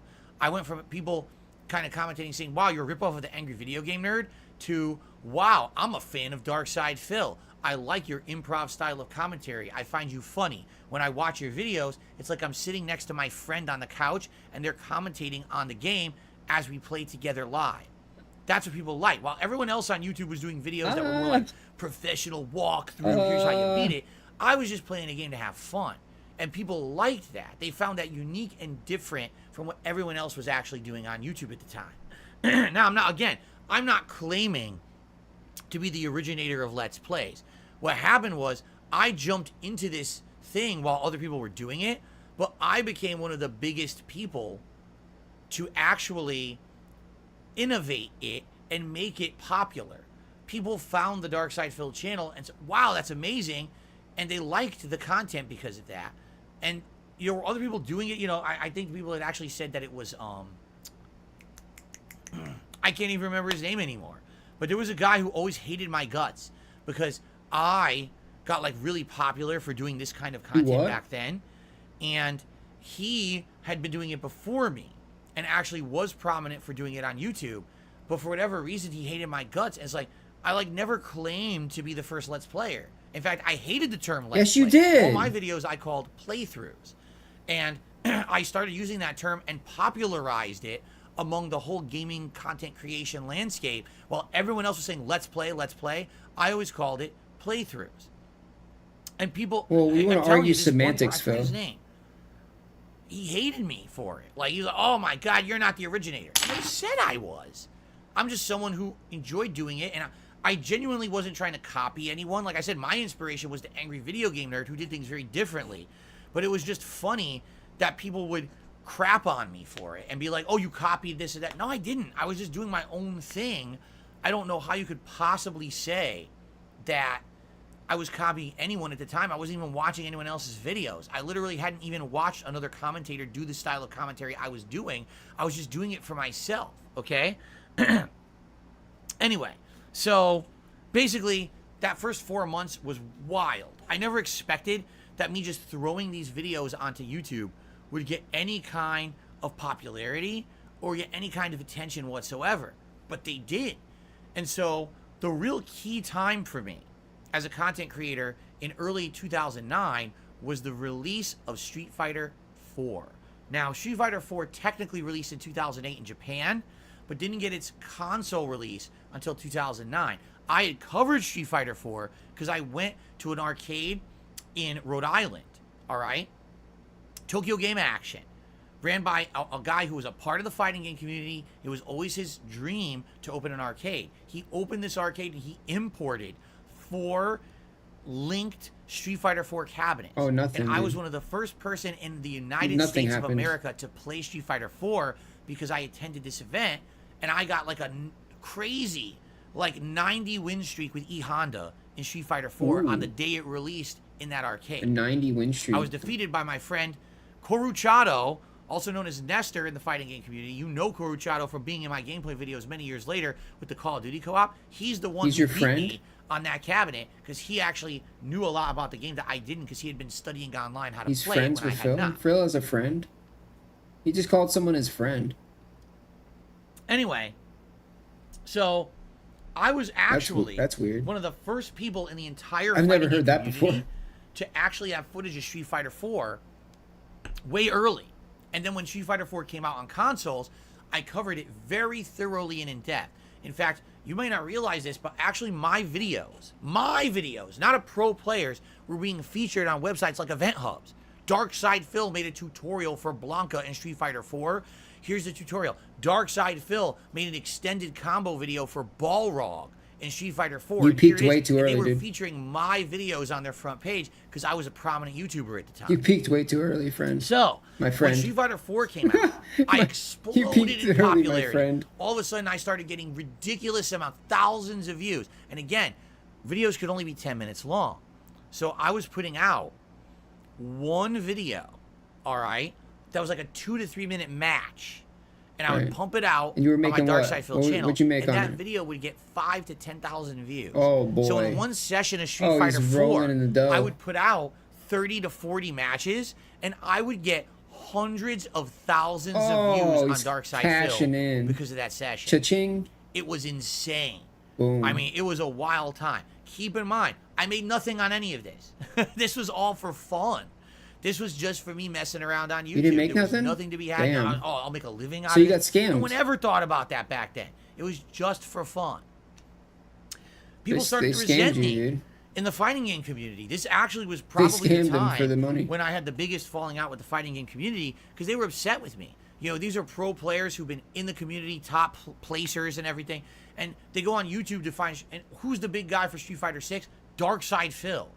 I went from people kind of commenting saying, wow, you're a ripoff of the Angry Video Game Nerd, to, wow, I'm a fan of Darkside Phil. I like your improv style of commentary. I find you funny. When I watch your videos, it's like I'm sitting next to my friend on the couch and they're commentating on the game as we play together live. That's what people like. While everyone else on YouTube was doing videos that were more like professional walkthrough, here's how you beat it, I was just playing a game to have fun. And people liked that. They found that unique and different from what everyone else was actually doing on YouTube at the time. Now, I'm not claiming to be the originator of Let's Plays. What happened was I jumped into this thing while other people were doing it, but I became one of the biggest people to actually innovate it and make it popular. People found the Darkside Phil channel and said, wow, that's amazing. and they liked the content because of that. And other people doing it. I think people had actually said that it was I can't even remember his name anymore. But there was a guy who always hated my guts because I got like really popular for doing this kind of content back then, and he had been doing it before me and actually was prominent for doing it on YouTube. But for whatever reason, he hated my guts. And it's like, I like never claimed to be the first Let's Player. In fact, I hated the term Let's Play. Yes, you did. All my videos I called playthroughs. And I started using that term and popularized it among the whole gaming content creation landscape. While everyone else was saying, let's play, I always called it playthroughs. And people... Well, we want to argue semantics, Phil. Phil. He hated me for it. Like, he was like, oh my God, you're not the originator. And I said I was. I'm just someone who enjoyed doing it, and I genuinely wasn't trying to copy anyone. Like I said, my inspiration was the angry video game nerd who did things very differently. But it was just funny that people would crap on me for it and be like, oh, you copied this or that. No, I didn't. I was just doing my own thing. I don't know how you could possibly say that I was copying anyone at the time. I wasn't even watching anyone else's videos. I literally hadn't even watched another commentator do the style of commentary I was doing. I was just doing it for myself, okay? Anyway, so basically that first 4 months was wild. I never expected that me just throwing these videos onto YouTube would get any kind of popularity or get any kind of attention whatsoever. But they did. And so the real key time for me as a content creator in early 2009 was the release of Street Fighter 4. Now, Street Fighter 4 technically released in 2008 in Japan, but didn't get its console release until 2009. I had covered Street Fighter 4 because I went to an arcade in Rhode Island, all right? Tokyo Game Action, ran by a guy who was a part of the fighting game community. It was always his dream to open an arcade. He opened this arcade and he imported 4 linked Street Fighter 4 cabinets. Oh, nothing. And I was one of the first person in the United States of America to play Street Fighter 4 because I attended this event, and I got like a crazy, like 90 win streak with E Honda in Street Fighter 4 on the day it released in that arcade. A 90 win streak. I was defeated by my friend Coruchado, also known as Nestor in the fighting game community. You know Coruchado from being in my gameplay videos many years later with the Call of Duty co-op. He's the one who beat me on that cabinet because he actually knew a lot about the game that I didn't because he had been studying online how to He's play friends it when with I Phil. had not. Phil is a friend. He just called someone his friend. Anyway, so I was actually that's weird. One of the first people in the entire I've never fighting heard game that community before. to actually have footage of Street Fighter 4 way early. And then when Street Fighter 4 came out on consoles, I covered it very thoroughly and in depth. In fact, you may not realize this, but actually my videos, not a pro players, were being featured on websites like Event Hubs. Darkside Phil made a tutorial for Blanca in Street Fighter 4. Here's the tutorial. Darkside Phil made an extended combo video for Balrog in Street Fighter 4. You And here peaked it is. way too And early, they were dude. featuring my videos on their front page because I was a prominent YouTuber at the time. You peaked way too early, friend. So, my friend. when Street Fighter 4 came out, I exploded you peaked in early, my popularity. friend. All of a sudden, I started getting ridiculous amount, thousands of views. And again, videos could only be 10 minutes long. So I was putting out one video, all right, that was like a 2 to 3 minute match. And I would Right. pump it out And you were on my making Dark what? Side Phil What would- channel. what'd you make and on that it? video would get 5 to 10,000 views. Oh, boy. So in one session of Street Oh, he's Fighter 4, rolling in the dough. I would put out 30 to 40 matches, and I would get hundreds of thousands of views on he's Dark Side cashing Phil in. because of that session. Cha-ching. It was insane. Boom. I mean, it was a wild time. Keep in mind, I made nothing on any of this. This was all for fun. This was just for me messing around on YouTube. You didn't make there was nothing? nothing to be had. Damn. Oh, I'll make a living out So of you it. got scammed. No one ever thought about that back then. It was just for fun. People started to they resent scammed me you, dude. in the fighting game community. This actually was probably scammed the them time for the money. when I had the biggest falling out with the fighting game community because they were upset with me. You know, these are pro players who've been in the community, top placers and everything, and they go on YouTube to find. And who's the big guy for Street Fighter 6? Darkside Phil,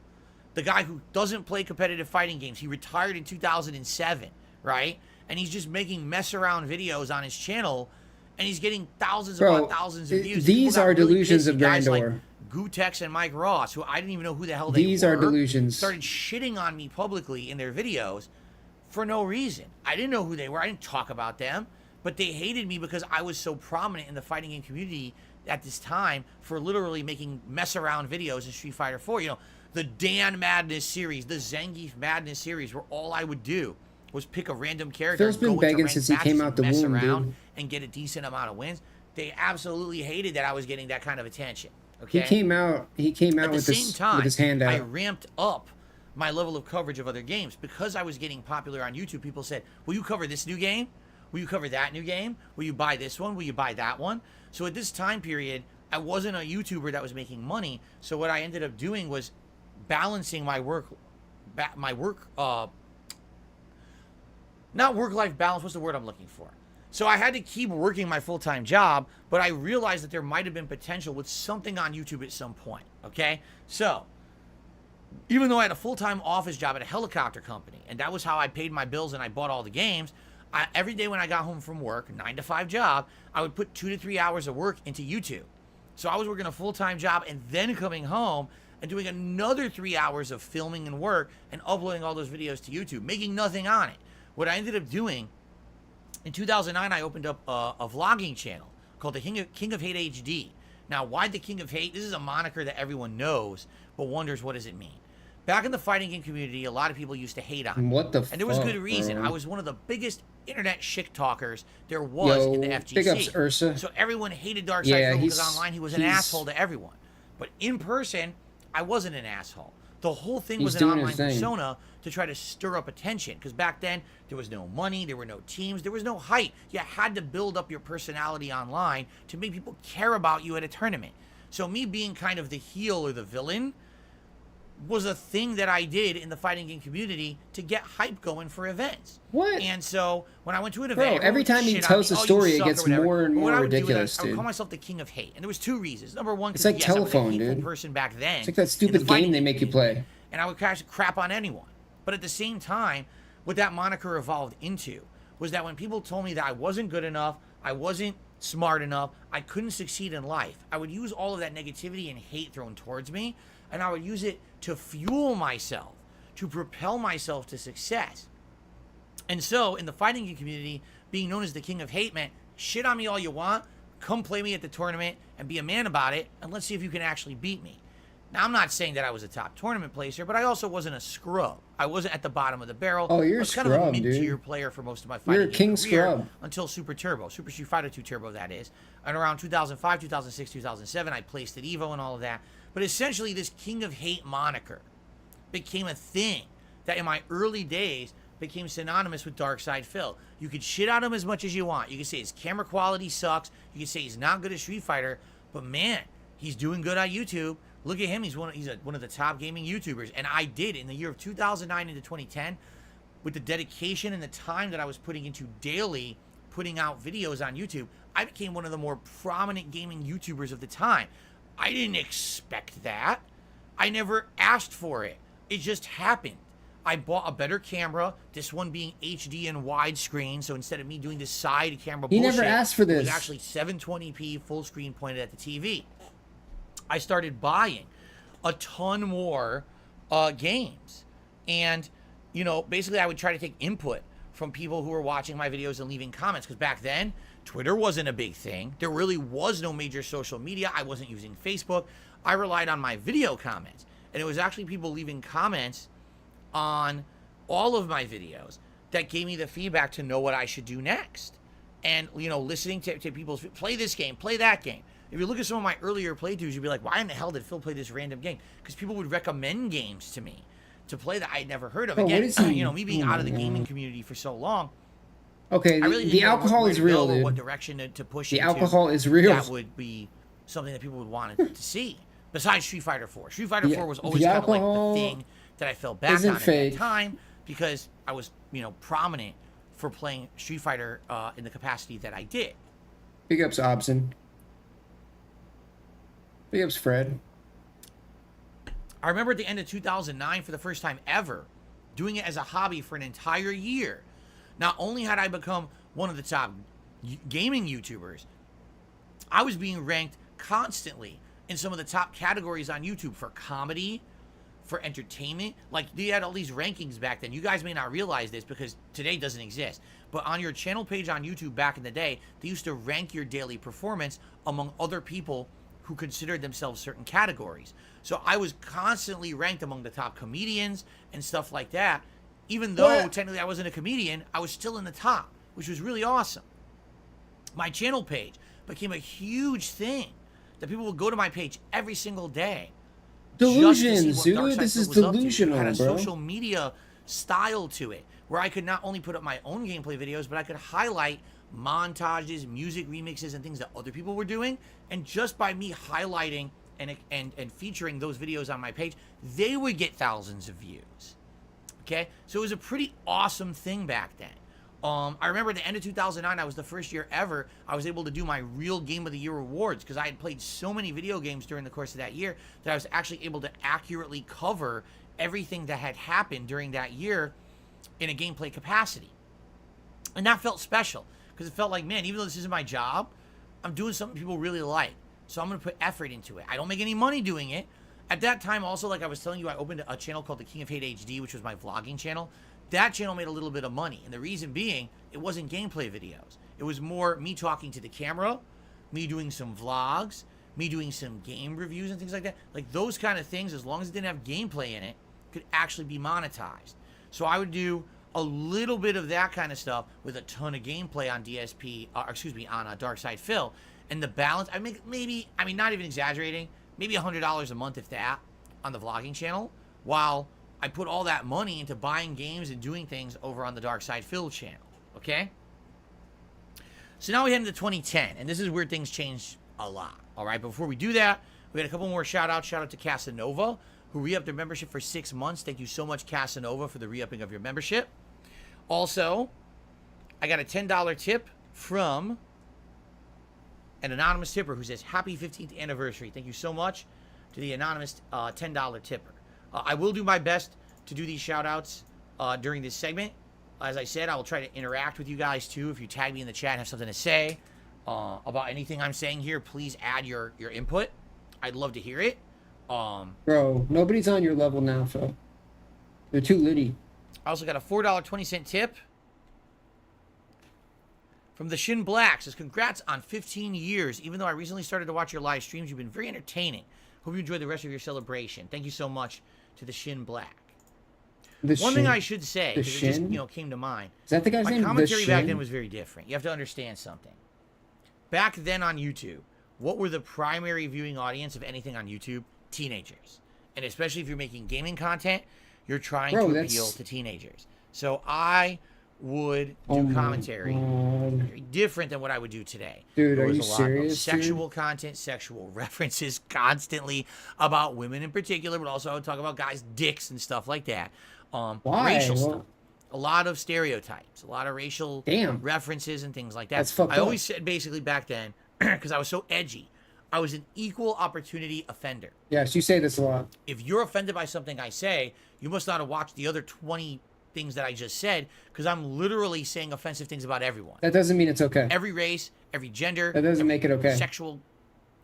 the guy who doesn't play competitive fighting games. He retired in 2007, right? And he's just making mess around videos on his channel. and he's getting thousands Bro, upon thousands of views. these People got are really delusions pissed. of Guys grandeur. like Gutex and Mike Ross, who I didn't even know who the hell they were. These are delusions. Started shitting on me publicly in their videos for no reason. I didn't know who they were. I didn't talk about them, but they hated me because I was so prominent in the fighting game community at this time for literally making mess around videos in Street Fighter 4. You know, the Dan Madness series, the Zangief Madness series, where all I would do was pick a random character. Phil's been begging since he came out the womb, dude. And get a decent amount of wins. They absolutely hated that I was getting that kind of attention. Okay. He came out with same time, with his hand I out. ramped up my level of coverage of other games because I was getting popular on YouTube. People said, "Will you cover this new game? Will you cover that new game? Will you buy this one? Will you buy that one?" So at this time period, I wasn't a YouTuber that was making money. So what I ended up doing was balancing my work, not work-life balance. What's the word I'm looking for? So I had to keep working my full-time job, but I realized that there might have been potential with something on YouTube at some point. Okay, so even though I had a full-time office job at a helicopter company, and that was how I paid my bills and I bought all the games, every day when I got home from work, 9-to-5 job, I would put 2 to 3 hours of work into YouTube. So I was working a full-time job and then coming home and doing another 3 hours of filming and work and uploading all those videos to YouTube, making nothing on it. What I ended up doing, in 2009, I opened up a vlogging channel called the King of Hate HD. Now, why the King of Hate? This is a moniker that everyone knows, but wonders what does it mean. Back in the fighting game community, a lot of people used to hate on me. What the And there was good fuck, reason. bro? I was one of the biggest internet shit talkers there was in the FGC. Big ups, Ursa. So everyone hated Darkseid Yeah, Phil because he's- online he was an he's- asshole to everyone. But in person, I wasn't an asshole. The whole thing He's was an doing his online thing. persona to try to stir up attention. Because back then, there was no money, there were no teams, there was no hype. You had to build up your personality online to make people care about you at a tournament. So me being kind of the heel or the villain was a thing that I did in the fighting game community to get hype going for events. What? And so when I went to an Bro, event, every time he shit on tells me, a "Oh, you story, it suck," or gets whatever. more and But what more I would do is ridiculous, I would dude. call myself the King of Hate, and there was two reasons. Number one, It's because like yes, I was a telephone, hateful dude. person back then. It's like that in the stupid fighting game they game make you community, play. and I would crash crap on anyone. But at the same time, what that moniker evolved into was that when people told me that I wasn't good enough, I wasn't smart enough, I couldn't succeed in life, I would use all of that negativity and hate thrown towards me, and I would use it to fuel myself, to propel myself to success. And so, in the fighting game community, being known as the King of Hate meant shit on me all you want, come play me at the tournament and be a man about it, and let's see if you can actually beat me. Now, I'm not saying that I was a top tournament placer, but I also wasn't a scrub. I wasn't at the bottom of the barrel. Oh, you're I was a kind of a scrub, mid-tier dude. player for most of my You're a fighting game king career scrub. until Super Turbo, Super Street Fighter 2 Turbo, that is. And around 2005, 2006, 2007, I placed at EVO and all of that. But essentially, this King of Hate moniker became a thing that in my early days became synonymous with Darkseid Phil. You could shit on him as much as you want. You could say his camera quality sucks. You could say he's not good at Street Fighter. But man, he's doing good on YouTube. Look at him. He's one of the top gaming YouTubers. And I did in the year of 2009 into 2010, with the dedication and the time that I was putting into daily putting out videos on YouTube, I became one of the more prominent gaming YouTubers of the time. I didn't expect that. I never asked for it. It just happened. I bought a better camera, this one being HD and widescreen, so instead of me doing the side camera He bullshit, never asked for it was this. actually 720p full screen pointed at the TV. I started buying a ton more games. And, you know, basically I would try to take input from people who were watching my videos and leaving comments, because back then, Twitter wasn't a big thing. There really was no major social media. I wasn't using Facebook. I relied on my video comments. And it was actually people leaving comments on all of my videos that gave me the feedback to know what I should do next. And, you know, listening to people's, play this game, play that game. If you look at some of my earlier playthroughs, you'd be like, why in the hell did Phil play this random game? Because people would recommend games to me to play that I'd never heard of. Bro, what Again, is he- you know, me being oh out of my the gaming God. community for so long, Okay, I really the didn't know alcohol where is to real, go or dude. what direction to push The into alcohol is real. That would be something that people would want to see. Besides Street Fighter 4. Street Fighter The- 4 was the always kind of like alcohol the thing that I fell back isn't on at fake. that time because I was, you know, prominent for playing Street Fighter in the capacity that I did. Big ups, Obson. Big ups, Fred. I remember at the end of 2009, for the first time ever, doing it as a hobby for an entire year. Not only had I become one of the top gaming YouTubers, I was being ranked constantly in some of the top categories on YouTube for comedy, for entertainment. Like, they had all these rankings back then. You guys may not realize this because today doesn't exist. But on your channel page on YouTube back in the day, they used to rank your daily performance among other people who considered themselves certain categories. So I was constantly ranked among the top comedians and stuff like that. Even though technically I wasn't a comedian, I was still in the top, which was really awesome. My channel page became a huge thing that people would go to my page every single day. Delusions, dude. This is delusional, It had a bro. social media style to it, where I could not only put up my own gameplay videos, but I could highlight montages, music remixes, and things that other people were doing. And just by me highlighting and featuring those videos on my page, they would get thousands of views. Okay, so it was a pretty awesome thing back then. I remember at the end of 2009, I was the first year ever I was able to do my real Game of the Year awards, because I had played so many video games during the course of that year that I was actually able to accurately cover everything that had happened during that year in a gameplay capacity. And that felt special, because it felt like, man, even though this isn't my job, I'm doing something people really like. So I'm going to put effort into it. I don't make any money doing it. At that time, also, like I was telling you, I opened a channel called The King of Hate HD, which was my vlogging channel. That channel made a little bit of money. And the reason being, it wasn't gameplay videos. It was more me talking to the camera, me doing some vlogs, me doing some game reviews and things like that. Like those kind of things, as long as it didn't have gameplay in it, could actually be monetized. So I would do a little bit of that kind of stuff with a ton of gameplay on DSP, on Dark Side Phil. And the balance, I make maybe, I mean, not even exaggerating, maybe $100 a month, if that, on the vlogging channel, while I put all that money into buying games and doing things over on the Dark Side Phil channel, okay? So now we head into 2010, and this is where things changed a lot, all right? But before we do that, we got a couple more shout-outs. Shout out to Casanova, who re-upped their membership for 6 months. Thank you so much, Casanova, for the re-upping of your membership. Also, I got a $10 tip from an anonymous tipper who says, happy 15th anniversary. Thank you so much to the anonymous $10 tipper. I will do my best to do these shout-outs during this segment. As I said, I will try to interact with you guys, too. If you tag me in the chat and have something to say about anything I'm saying here, please add your input. I'd love to hear it. Bro, nobody's on your level now, Phil. They're too litty. I also got a $4.20 tip from the Shin Black. Says, congrats on 15 years. Even though I recently started to watch your live streams, you've been very entertaining. Hope you enjoy the rest of your celebration. Thank you so much to the Shin Black. One thing I should say, because it just came to mind. Is that the guy's name? My commentary back then was very different. You have to understand something. Back then on YouTube, what were the primary viewing audience of anything on YouTube? Teenagers. And especially if you're making gaming content, you're trying to appeal to teenagers. So I would do commentary very different than what I would do today. Dude, there are was you a lot serious, of sexual content, sexual references constantly about women in particular, but also I would talk about guys' dicks and stuff like that. Why? Racial stuff. A lot of stereotypes, a lot of racial references and things like that. That's fucked I up. always said basically back then, because I was so edgy, I was an equal opportunity offender. Yes, you say this a lot. If you're offended by something I say, you must not have watched the other 20 things that I just said, because I'm literally saying offensive things about everyone. That doesn't mean it's okay. Every race, every gender. That doesn't make it okay. Sexual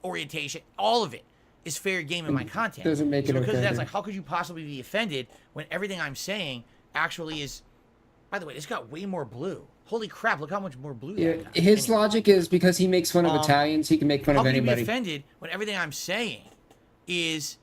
orientation, all of it is fair game in my content. Doesn't make it okay. Because that's like, how could you possibly be offended when everything I'm saying actually is... By the way, this got way more blue. Holy crap, look how much more blue that got. His logic is because he makes fun of Italians, he can make fun of anybody. How can you be offended when everything I'm saying is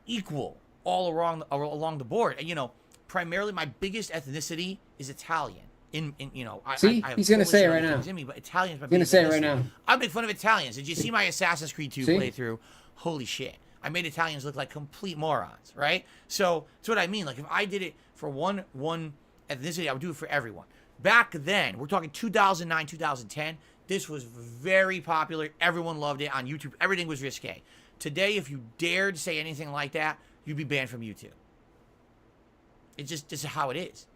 equal all along the board? And, primarily my biggest ethnicity is Italian. See, he's going to say it right now. In me, but Italians. He's going to say it right now. I make fun of Italians. Did you see my Assassin's Creed 2 playthrough? Holy shit. I made Italians look like complete morons, right? So that's what I mean. Like, if I did it for one ethnicity, I would do it for everyone. Back then, we're talking 2009, 2010, this was very popular. Everyone loved it on YouTube. Everything was risque. Today, if you dared say anything like that, you'd be banned from YouTube. It's just, this is how it is.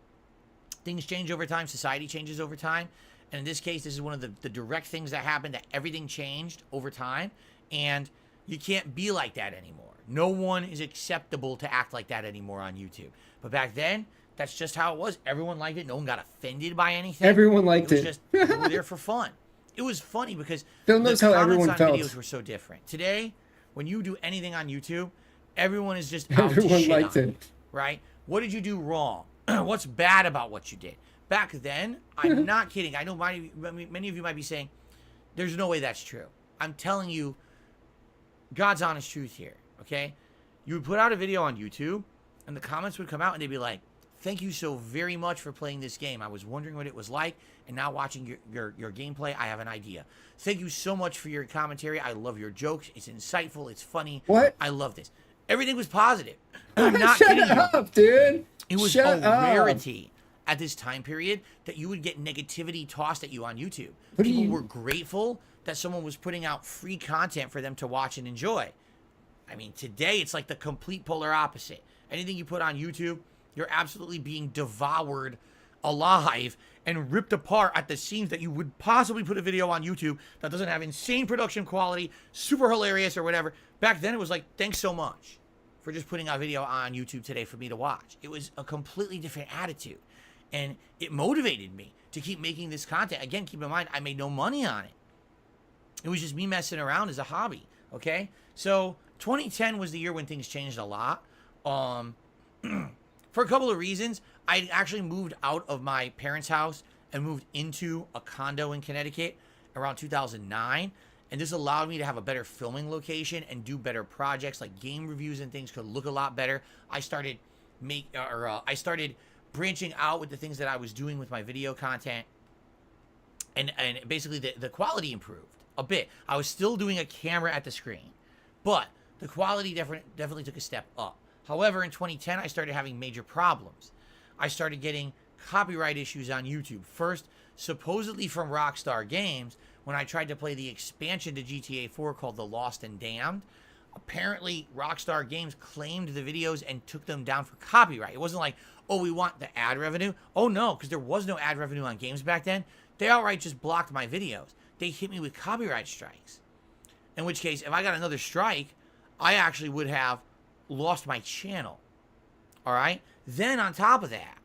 Things change over time. Society changes over time. And in this case, this is one of the direct things that happened, that everything changed over time. And you can't be like that anymore. No one is acceptable to act like that anymore on YouTube. But back then, That's just how it was. Everyone liked it. No one got offended by anything. Everyone liked it. it. Was just, we were there for fun. It was funny because Phil the knows how comments everyone on felt. videos were so different. Today, when you do anything on YouTube, everyone is just out to Everyone shit liked on it. you, right? What did you do wrong? What's bad about what you did? Back then, I'm not kidding. I know many of you might be saying, there's no way that's true. I'm telling you, God's honest truth here, okay? You would put out a video on YouTube, and the comments would come out, and they'd be like, thank you so very much for playing this game. I was wondering what it was like, and now watching your gameplay, I have an idea. Thank you so much for your commentary. I love your jokes. It's insightful. It's funny. What? I love this. Everything was positive. I'm not Shut kidding you. up, dude. It was Shut a up. rarity at this time period that you would get negativity tossed at you on YouTube. What do People you- were grateful that someone was putting out free content for them to watch and enjoy. I mean, today it's like the complete polar opposite. Anything you put on YouTube, you're absolutely being devoured alive and ripped apart at the seams that you would possibly put a video on YouTube that doesn't have insane production quality, super hilarious or whatever. Back then it was like, thanks so much for just putting out a video on YouTube today for me to watch. It was a completely different attitude. And it motivated me to keep making this content. Again, keep in mind, I made no money on it. It was just me messing around as a hobby, okay? So 2010 was the year when things changed a lot. For a couple of reasons. I actually moved out of my parents' house and moved into a condo in Connecticut around 2009. And this allowed me to have a better filming location and do better projects, like game reviews and things could look a lot better. I started branching out with the things that I was doing with my video content. And basically the quality improved a bit. I was still doing a camera at the screen, but the quality definitely took a step up. However, in 2010, I started having major problems. I started getting copyright issues on YouTube. First, supposedly from Rockstar Games, when I tried to play the expansion to GTA 4 called The Lost and Damned. Apparently, Rockstar Games claimed the videos and took them down for copyright. It wasn't like, oh, we want the ad revenue. Oh, no, because there was no ad revenue on games back then. They outright just blocked my videos. They hit me with copyright strikes. In which case, if I got another strike, I actually would have lost my channel. All right? Then on top of that,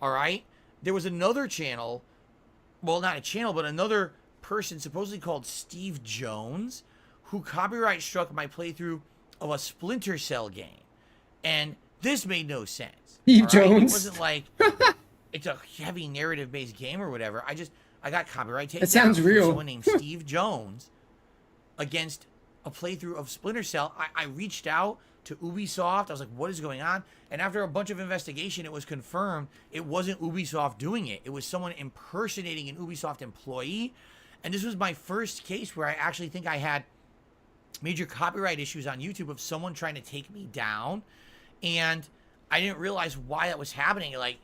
all right, there was another channel, well, not a channel, but another person supposedly called Steve Jones, who copyright struck my playthrough of a Splinter Cell game. And this made no sense. Steve all right? Jones? It wasn't like it's a heavy narrative-based game or whatever. I got copyright taken That sounds down real. from someone named Steve Jones against a playthrough of Splinter Cell. I reached out to Ubisoft. I was like, what is going on? And after a bunch of investigation, it was confirmed it wasn't Ubisoft doing it. It was someone impersonating an Ubisoft employee. And this was my first case where I actually think I had major copyright issues on YouTube of someone trying to take me down. And I didn't realize why that was happening. Like,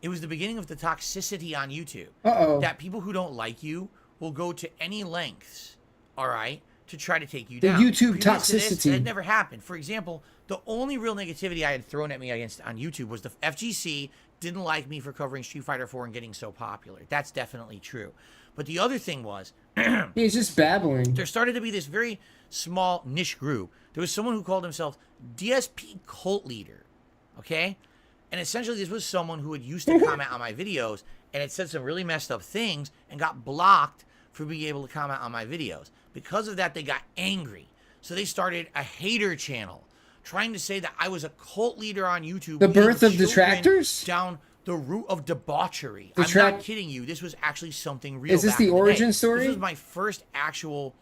it was the beginning of the toxicity on YouTube. Uh-oh. That people who don't like you will go to any lengths, all right, to try to take you The down. YouTube Previous to this, toxicity. that never happened. For example, the only real negativity I had thrown at me on YouTube was the FGC didn't like me for covering Street Fighter 4 and getting so popular. That's definitely true. But the other thing was, He's just babbling. there started to be this very small niche group. There was someone who called himself DSP Cult Leader, okay? And essentially this was someone who had used to comment on my videos and had said some really messed up things and got blocked for being able to comment on my videos. Because of that, they got angry. So they started a hater channel trying to say that I was a cult leader on YouTube. The leading birth of children detractors? down the route of debauchery. I'm Detract- not kidding you. This was actually something real. Is this back the in day. origin story? This was my first actual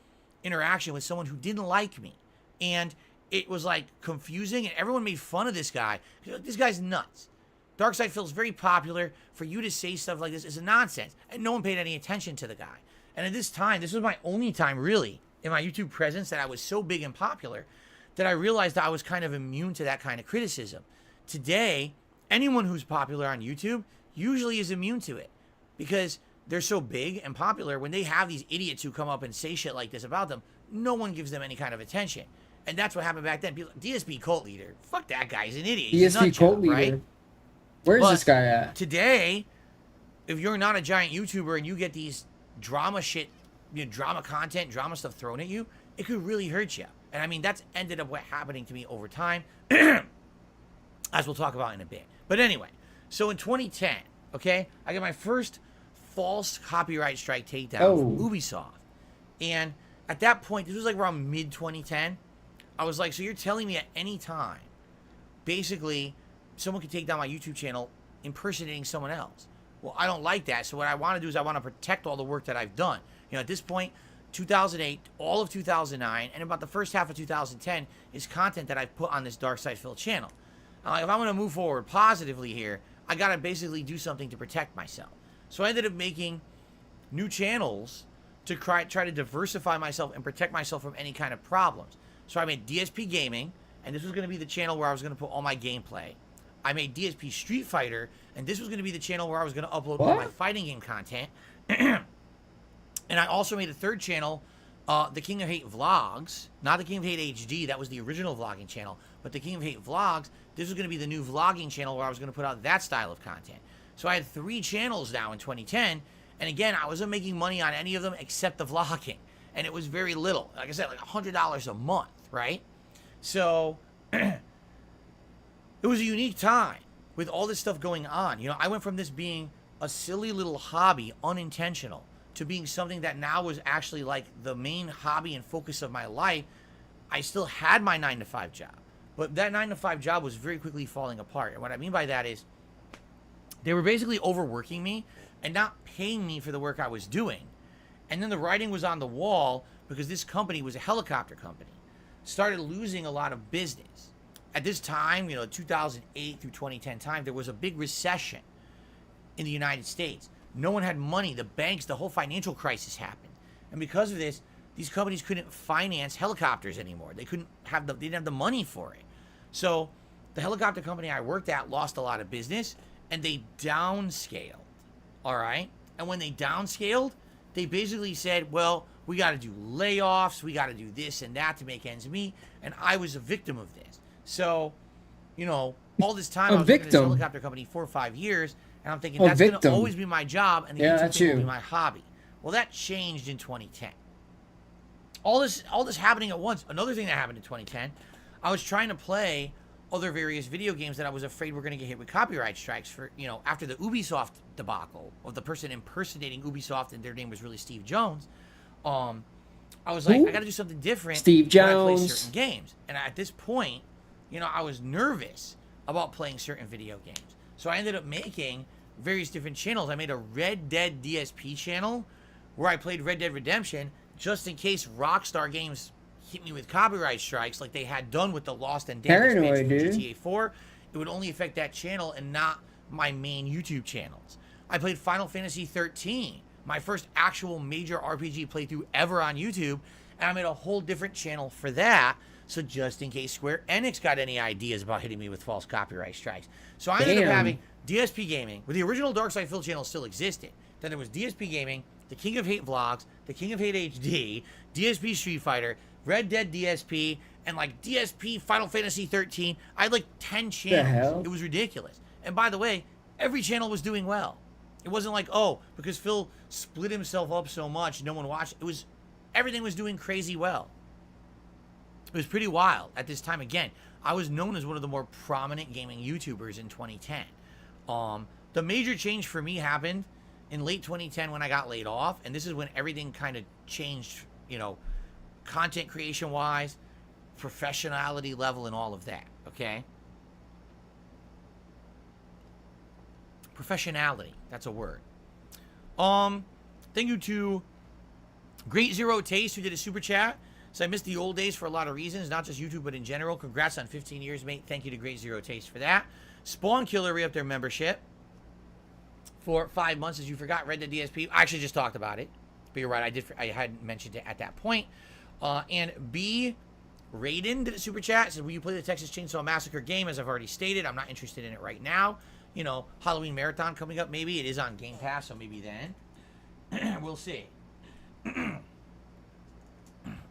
interaction with someone who didn't like me. And it was like confusing, and everyone made fun of this guy. This guy's nuts. Darkseid feels very popular. For you to say stuff like this is a nonsense. And no one paid any attention to the guy. And at this time, this was my only time really in my YouTube presence that I was so big and popular that I realized that I was kind of immune to that kind of criticism. Today, anyone who's popular on YouTube usually is immune to it because they're so big and popular. When they have these idiots who come up and say shit like this about them, no one gives them any kind of attention. And that's what happened back then. People, DSP Cult Leader, fuck that guy, he's an idiot. He's a nut DSP Cult job, Leader. right? Where's But this guy at? Today, if you're not a giant YouTuber and you get these drama shit, drama content, drama stuff thrown at you, it could really hurt you. And I mean, that's ended up what happening to me over time, as we'll talk about in a bit. But anyway, So in 2010, okay, I got my first false copyright strike takedown from Ubisoft. And at that point, this was like around mid-2010, I was like, so you're telling me at any time, basically, someone could take down my YouTube channel impersonating someone else. Well, I don't like that. So what I want to do is I want to protect all the work that I've done. You know, at this point, 2008, all of 2009, and about the first half of 2010 is content that I've put on this Dark Side Phil channel. I'm like, if I'm going to move forward positively here, I got to basically do something to protect myself. So I ended up making new channels to try to diversify myself and protect myself from any kind of problems. So I made DSP Gaming, and this was going to be the channel where I was going to put all my gameplay. I made DSP Street Fighter, and this was going to be the channel where I was going to upload all my fighting game content. And I also made a third channel, The King of Hate Vlogs. Not The King of Hate HD, that was the original vlogging channel. But The King of Hate Vlogs, this was going to be the new vlogging channel where I was going to put out that style of content. So I had 3 channels now in 2010. And again, I wasn't making money on any of them except the vlogging. And it was very little. Like I said, like $100 a month, right? So it was a unique time with all this stuff going on. You know, I went from this being a silly little hobby, unintentional, to being something that now was actually like the main hobby and focus of my life. I still had my 9-to-5 job, but that 9-to-5 job was very quickly falling apart. And what I mean by that is they were basically overworking me and not paying me for the work I was doing. And then the writing was on the wall because this company was a helicopter company. Started losing a lot of business. At this time, you know, 2008 through 2010 time, there was a big recession in the United States. No one had money. The banks, the whole financial crisis happened. And because of this, these companies couldn't finance helicopters anymore. They didn't have the money for it. So the helicopter company I worked at lost a lot of business and they downscaled. All right? And when they downscaled, they basically said, well, we got to do layoffs. We got to do this and that to make ends meet. And I was a victim of this. So, you know, all this time I was working at this helicopter company 4 or 5 years, and I'm thinking that's going to always be my job, and the YouTube thing will be my hobby. Well, that changed in 2010. All this happening at once. Another thing that happened in 2010, I was trying to play other various video games that I was afraid were going to get hit with copyright strikes for, you know, after the Ubisoft debacle of the person impersonating Ubisoft, and their name was really Steve Jones. I was like, I got to do something different. Steve Jones. When I play certain games, and at this point, you know, I was nervous about playing certain video games. So I ended up making various different channels. I made a Red Dead DSP channel where I played Red Dead Redemption just in case Rockstar Games hit me with copyright strikes like they had done with the Lost and Damned expansion for GTA 4. It would only affect that channel and not my main YouTube channels. I played Final Fantasy 13, my first actual major RPG playthrough ever on YouTube, and I made a whole different channel for that. So just in case Square Enix got any ideas about hitting me with false copyright strikes. So I ended up having DSP Gaming, where the original Dark Side Phil channel still existed. Then there was DSP Gaming, The King of Hate Vlogs, The King of Hate HD, DSP Street Fighter, Red Dead DSP, and like DSP Final Fantasy 13. I had like 10 channels. It was ridiculous. And by the way, every channel was doing well. It wasn't like, oh, because Phil split himself up so much, no one watched. Everything was doing crazy well. It was pretty wild at this time. Again, I was known as one of the more prominent gaming YouTubers in 2010. The major change for me happened in late 2010 when I got laid off, and this is when everything kind of changed, you know, content creation wise, professionality level, and all of that. Okay, professionality, that's a word. Thank you to Great Zero Taste, who did a super chat. So I missed the old days for a lot of reasons, not just YouTube, but in general. Congrats on 15 years, mate. Thank you to Great Zero Taste for that. Spawn Killer re-upped their membership for 5 months, as you forgot. Red Dead DSP. I actually just talked about it, but you're right. I hadn't mentioned it at that point. And B. Raiden did a super chat. Said, will you play the Texas Chainsaw Massacre game? As I've already stated, I'm not interested in it right now. You know, Halloween Marathon coming up. Maybe it is on Game Pass, so maybe then. We'll see.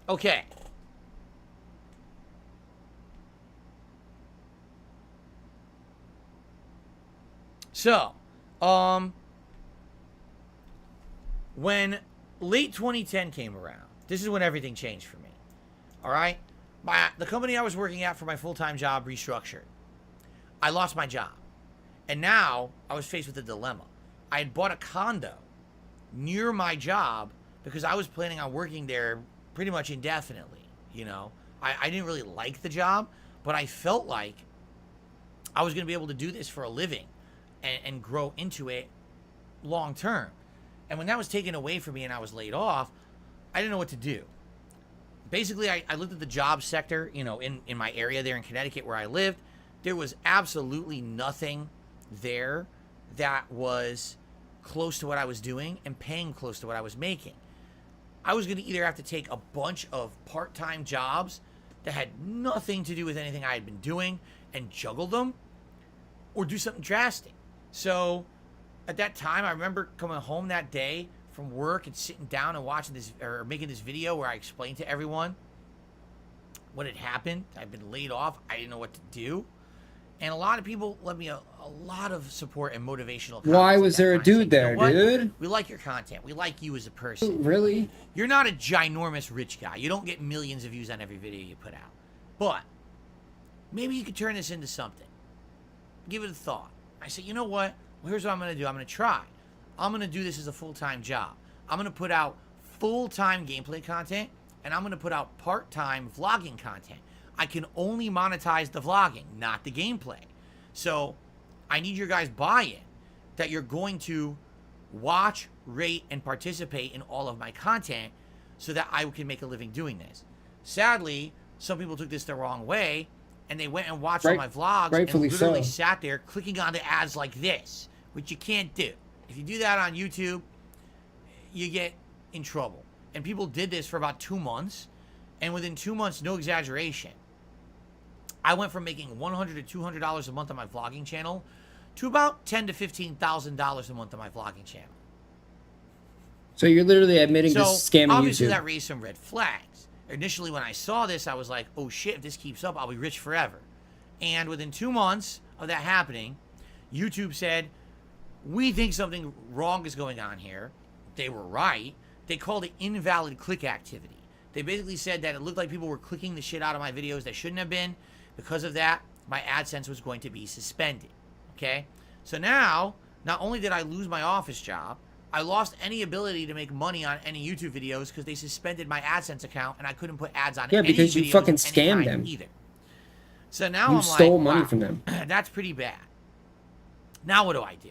Okay. So, when late 2010 came around, this is when everything changed for me. All right? The company I was working at for my full-time job restructured. I lost my job. And now I was faced with a dilemma. I had bought a condo near my job because I was planning on working there pretty much indefinitely, you know. I didn't really like the job, but I felt like I was going to be able to do this for a living and grow into it long term. And when that was taken away from me and I was laid off, I didn't know what to do. Basically, I looked at the job sector, you know, in my area there in Connecticut where I lived. There was absolutely nothing there that was close to what I was doing and paying close to what I was making. I was going to either have to take a bunch of part-time jobs that had nothing to do with anything I had been doing and juggle them, or do something drastic. So at that time, I remember coming home that day from work and sitting down and watching this, or making this video where I explained to everyone what had happened. I'd been laid off. I didn't know what to do. And a lot of people left me a lot of support and motivational comments. Why was there a dude there, dude? We like your content. We like you as a person. Really? You're not a ginormous rich guy. You don't get millions of views on every video you put out. But maybe you could turn this into something. Give it a thought. I said, you know what? Well, here's what I'm going to do. I'm going to try. I'm going to do this as a full-time job. I'm going to put out full-time gameplay content, and I'm going to put out part-time vlogging content. I can only monetize the vlogging, not the gameplay. So I need your guys' buy-in that you're going to watch, rate, and participate in all of my content so that I can make a living doing this. Sadly, some people took this the wrong way, and they went and watched all my vlogs and literally sat there clicking on the ads like this, which you can't do. If you do that on YouTube, you get in trouble. And people did this for about 2 months, and within 2 months, no exaggeration, I went from making $100 to $200 a month on my vlogging channel to about $10,000 to $15,000 a month on my vlogging channel. So you're literally admitting to scamming obviously YouTube. that raised some red flags. Initially, when I saw this, I was like, oh shit, if this keeps up, I'll be rich forever. And within 2 months of that happening, YouTube said, we think something wrong is going on here. They were right. They called it invalid click activity. They basically said that it looked like people were clicking the shit out of my videos that shouldn't have been. Because of that, my AdSense was going to be suspended. Okay? So now, not only did I lose my office job, I lost any ability to make money on any YouTube videos because they suspended my AdSense account and I couldn't put ads on any because you videos fucking of any scammed kind them. Either. So now You I'm stole like, money wow, from them. that's pretty bad. Now what do I do?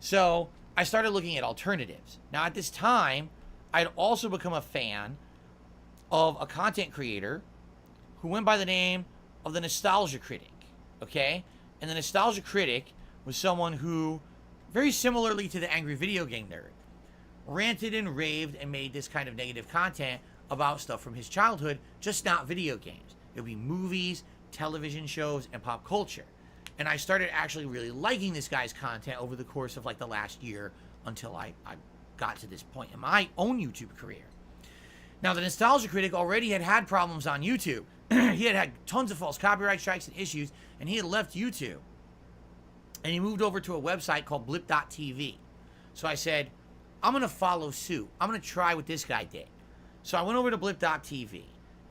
So I started looking at alternatives. Now at this time, I'd also become a fan of a content creator who went by the name of the Nostalgia Critic, okay? And the Nostalgia Critic was someone who, very similarly to the Angry Video Game Nerd, ranted and raved and made this kind of negative content about stuff from his childhood, just not video games. It would be movies, television shows, and pop culture. And I started actually really liking this guy's content over the course of like the last year until I got to this point in my own YouTube career. Now, the Nostalgia Critic already had problems on YouTube. He had tons of false copyright strikes and issues, and he had left YouTube. And he moved over to a website called blip.tv. So I said, I'm going to follow suit. I'm going to try what this guy did. So I went over to blip.tv,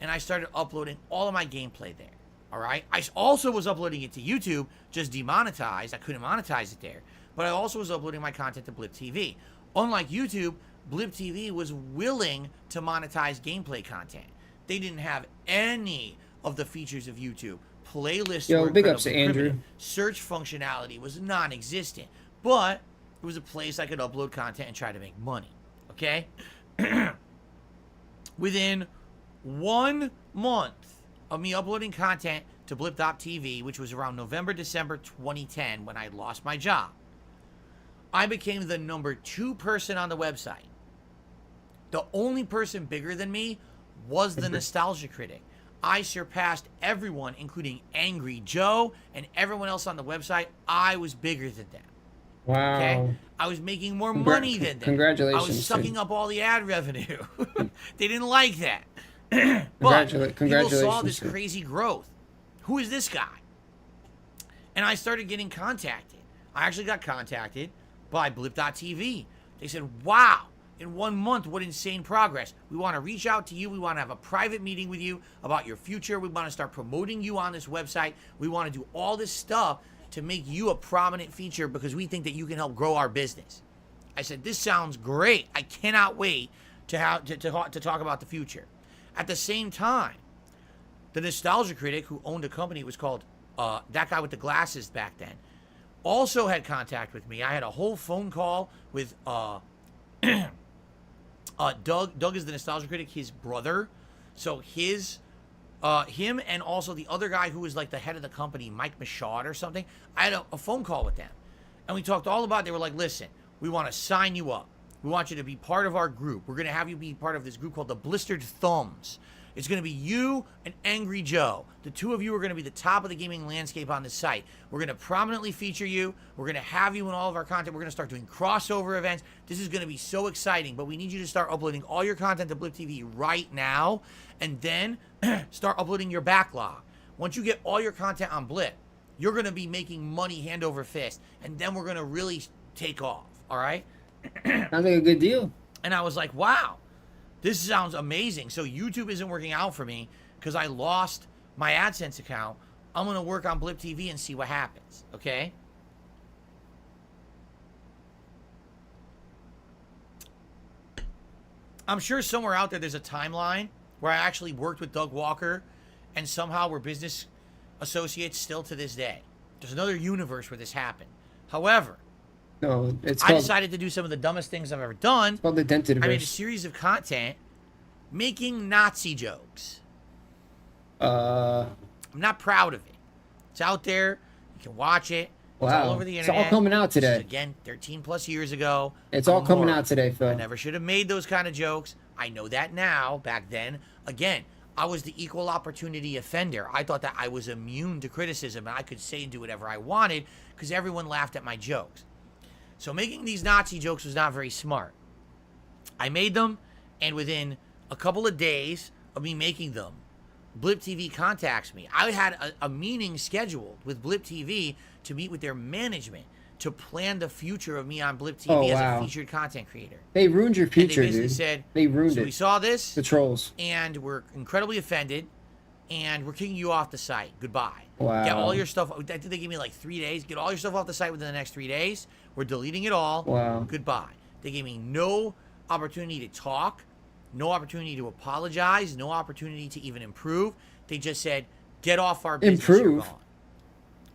and I started uploading all of my gameplay there. All right? I also was uploading it to YouTube, just demonetized. I couldn't monetize it there. But I also was uploading my content to Blip TV. Unlike YouTube, Blip TV was willing to monetize gameplay content. They didn't have any of the features of YouTube. Playlists were big ups to incredibly Andrew. primitive. Search functionality was non-existent. But it was a place I could upload content and try to make money. Okay? Within 1 month of me uploading content to Blip.tv, which was around November, December 2010 when I had lost my job, I became the number 2 person on the website. The only person bigger than me was the Nostalgia Critic. I surpassed everyone, including Angry Joe and everyone else on the website. I was bigger than them. Wow. Okay? I was making more money than them. Congratulations. I was sucking dude. up all the ad revenue. They didn't like that. But people saw this dude. crazy growth. Who is this guy? And I started getting contacted. I actually got contacted by Blip.tv. They said, wow, in 1 month, what insane progress. We want to reach out to you. We want to have a private meeting with you about your future. We want to start promoting you on this website. We want to do all this stuff. to make you a prominent feature because we think that you can help grow our business. I said, this sounds great. I cannot wait to talk about the future. At the same time, the Nostalgia Critic, who owned a company, it was called that guy with the glasses back then, also had contact with me. I had a whole phone call with Doug. Doug is the Nostalgia Critic, his brother. So him and also the other guy who was like the head of the company, Mike Michaud or something. I had a phone call with them. And we talked all about it. They were like, listen, we want to sign you up. We want you to be part of our group. We're going to have you be part of this group called the Blistered Thumbs. It's going to be you and Angry Joe. The two of you are going to be the top of the gaming landscape on the site. We're going to prominently feature you. We're going to have you in all of our content. We're going to start doing crossover events. This is going to be so exciting, but we need you to start uploading all your content to Blip TV right now, and then start uploading your backlog. Once you get all your content on Blip, you're going to be making money hand over fist, and then we're going to really take off, all right? Sounds like a good deal. And I was like, wow. This sounds amazing. So YouTube isn't working out for me because I lost my AdSense account. I'm going to work on Blip TV and see what happens, okay? I'm sure somewhere out there's a timeline where I actually worked with Doug Walker and somehow we're business associates still to this day. There's another universe where this happened. However, no, I decided to do some of the dumbest things I've ever done. It's called the Dentiverse. I made a series of content making Nazi jokes. I'm not proud of it. It's out there. You can watch it. It's all over the internet. It's all coming out today. This is, again, 13 plus years ago. It's all coming out today, Phil. I never should have made those kind of jokes. I know that now. Back then, again, I was the equal opportunity offender. I thought that I was immune to criticism and I could say and do whatever I wanted because everyone laughed at my jokes. So making these Nazi jokes was not very smart. I made them, and within a couple of days of me making them, Blip TV contacts me. I had a meeting scheduled with Blip TV to meet with their management to plan the future of me on Blip TV as a featured content creator. They ruined your future, and they dude. Said, they ruined so it. We saw this. The trolls. And we're incredibly offended, and we're kicking you off the site. Goodbye. Wow. Get all your stuff. I think they gave me like 3 days. Get all your stuff off the site within the next 3 days. We're deleting it all. Wow. Goodbye. They gave me no opportunity to talk, no opportunity to apologize, no opportunity to even improve. They just said, get off our business. You're gone.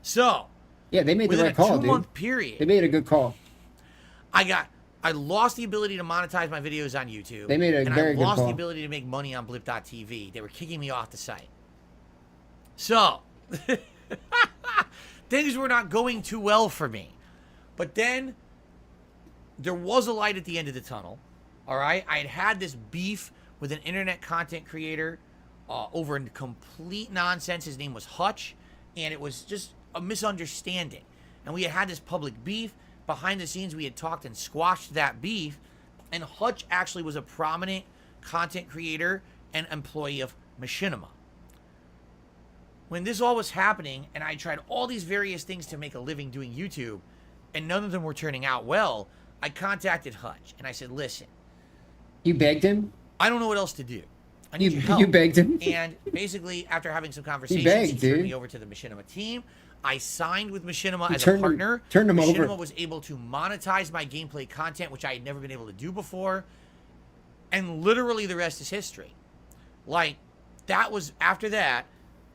So, yeah, they made the right call, dude. Within a 2-month period, they made a good call. I lost the ability to monetize my videos on YouTube. They made a very good call. And I lost the ability to make money on Blip.tv. They were kicking me off the site. So, things were not going too well for me. But then, there was a light at the end of the tunnel. All right? I had this beef with an internet content creator over complete nonsense. His name was Hutch. And it was just a misunderstanding. And we had this public beef. Behind the scenes, we had talked and squashed that beef. And Hutch actually was a prominent content creator and employee of Machinima. When this all was happening, and I tried all these various things to make a living doing YouTube, and none of them were turning out well, I contacted Hutch. And I said, listen. You begged him? I don't know what else to do. I need your help. You begged him? And basically, after having some conversations, he turned me over to the Machinima team. I signed with Machinima as a partner. Turned him over. Machinima was able to monetize my gameplay content, which I had never been able to do before. And literally the rest is history. Like, that was, after that,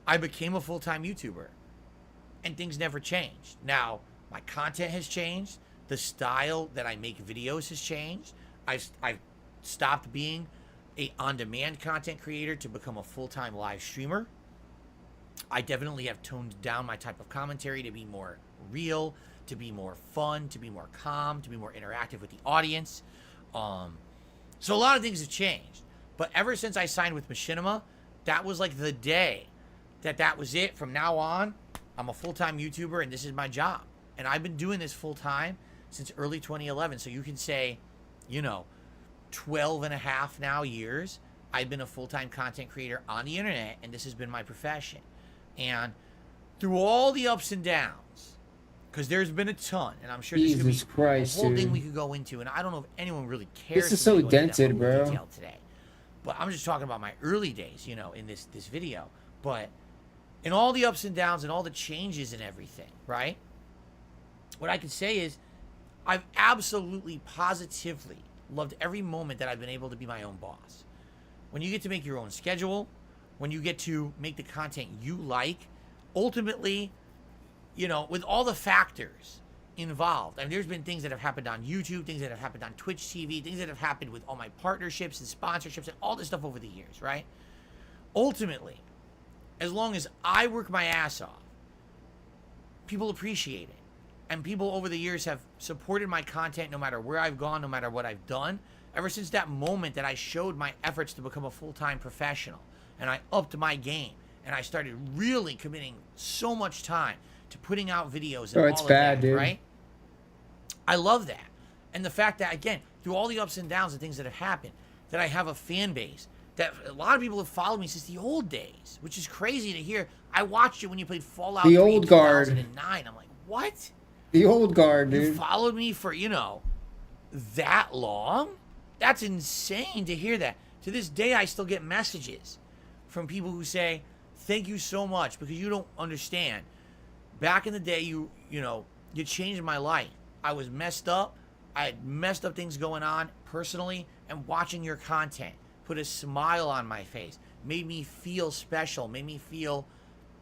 I became a full-time YouTuber. And things never changed. Now, my content has changed. The style that I make videos has changed. I've stopped being a on-demand content creator to become a full-time live streamer. I definitely have toned down my type of commentary to be more real, to be more fun, to be more calm, to be more interactive with the audience. So a lot of things have changed. But ever since I signed with Machinima, that was like the day that was it. From now on, I'm a full-time YouTuber and this is my job. And I've been doing this full-time since early 2011. So you can say, 12 and a half now years, I've been a full-time content creator on the internet, and this has been my profession. And through all the ups and downs, because there's been a ton, and I'm sure Jesus this could be Christ, a whole dude. thing we could go into, and I don't know if anyone really cares. This is so dented, bro. Detail today. But I'm just talking about my early days, in this video. But in all the ups and downs and all the changes and everything, right? what I can say is I've absolutely, positively loved every moment that I've been able to be my own boss. When you get to make your own schedule, when you get to make the content you like, ultimately, you know, with all the factors involved. I mean, there's been things that have happened on YouTube, things that have happened on Twitch TV, things that have happened with all my partnerships and sponsorships and all this stuff over the years, right? Ultimately, as long as I work my ass off, people appreciate it. And people over the years have supported my content no matter where I've gone, no matter what I've done. Ever since that moment that I showed my efforts to become a full-time professional and I upped my game and I started really committing so much time to putting out videos and it's all of bad, that, dude. right? I love that. And the fact that, again, through all the ups and downs and things that have happened, that I have a fan base, that a lot of people have followed me since the old days, which is crazy to hear. I watched you when you played Fallout 3 The old in guard. 2009. I'm like, what? The old guard, You dude. followed me for, you know, that long? That's insane to hear that. To this day, I still get messages from people who say, thank you so much, because you don't understand. Back in the day, you know, you changed my life. I was messed up. I had messed up things going on personally, and watching your content put a smile on my face, made me feel special, made me feel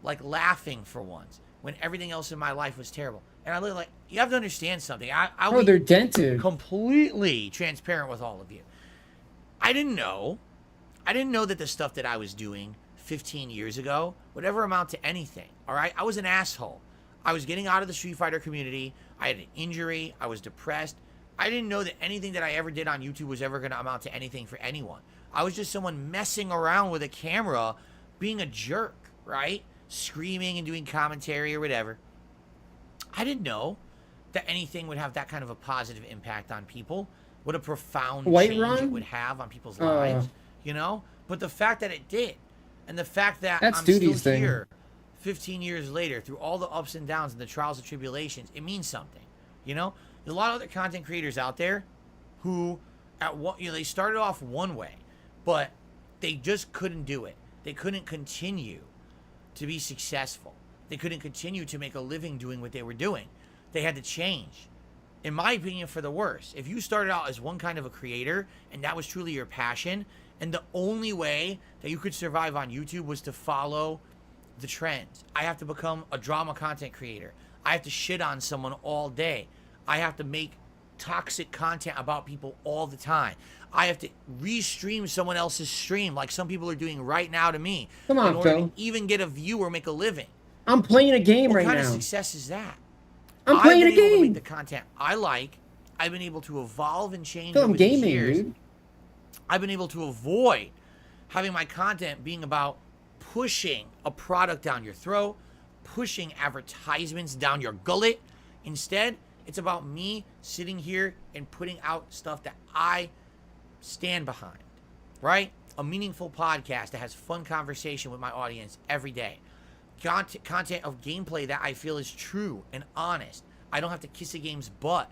like laughing for once when everything else in my life was terrible. And I look like, you have to understand something. Oh, they're dented. Completely transparent with all of you. I didn't know that the stuff that I was doing 15 years ago would ever amount to anything. All right? I was an asshole. I was getting out of the Street Fighter community. I had an injury. I was depressed. I didn't know that anything that I ever did on YouTube was ever going to amount to anything for anyone. I was just someone messing around with a camera, being a jerk, right? Screaming and doing commentary or whatever. I didn't know that anything would have that kind of a positive impact on people. What a profound change it would have on people's lives, you know? But the fact that it did, and the fact that I'm still here 15 years later through all the ups and downs and the trials and tribulations, it means something, you know? There's a lot of other content creators out there who, they started off one way, but they just couldn't do it. They couldn't continue to be successful. They couldn't continue to make a living doing what they were doing. They had to change. In my opinion, for the worse. If you started out as one kind of a creator and that was truly your passion, and the only way that you could survive on YouTube was to follow the trends. I have to become a drama content creator. I have to shit on someone all day. I have to make toxic content about people all the time. I have to restream someone else's stream like some people are doing right now to me. Come on, in order Phil. to even get a view or make a living. I'm playing a game right What kind now. of success is that? I'm playing I've a been able to game. make the content I like. I've been able to evolve and change Phil, I'm over these gaming, years. dude. I've been able to avoid having my content being about pushing a product down your throat, pushing advertisements down your gullet. Instead, it's about me sitting here and putting out stuff that I stand behind, right? A meaningful podcast that has fun conversation with my audience every day. Content of gameplay that I feel is true and honest. I don't have to kiss a game's butt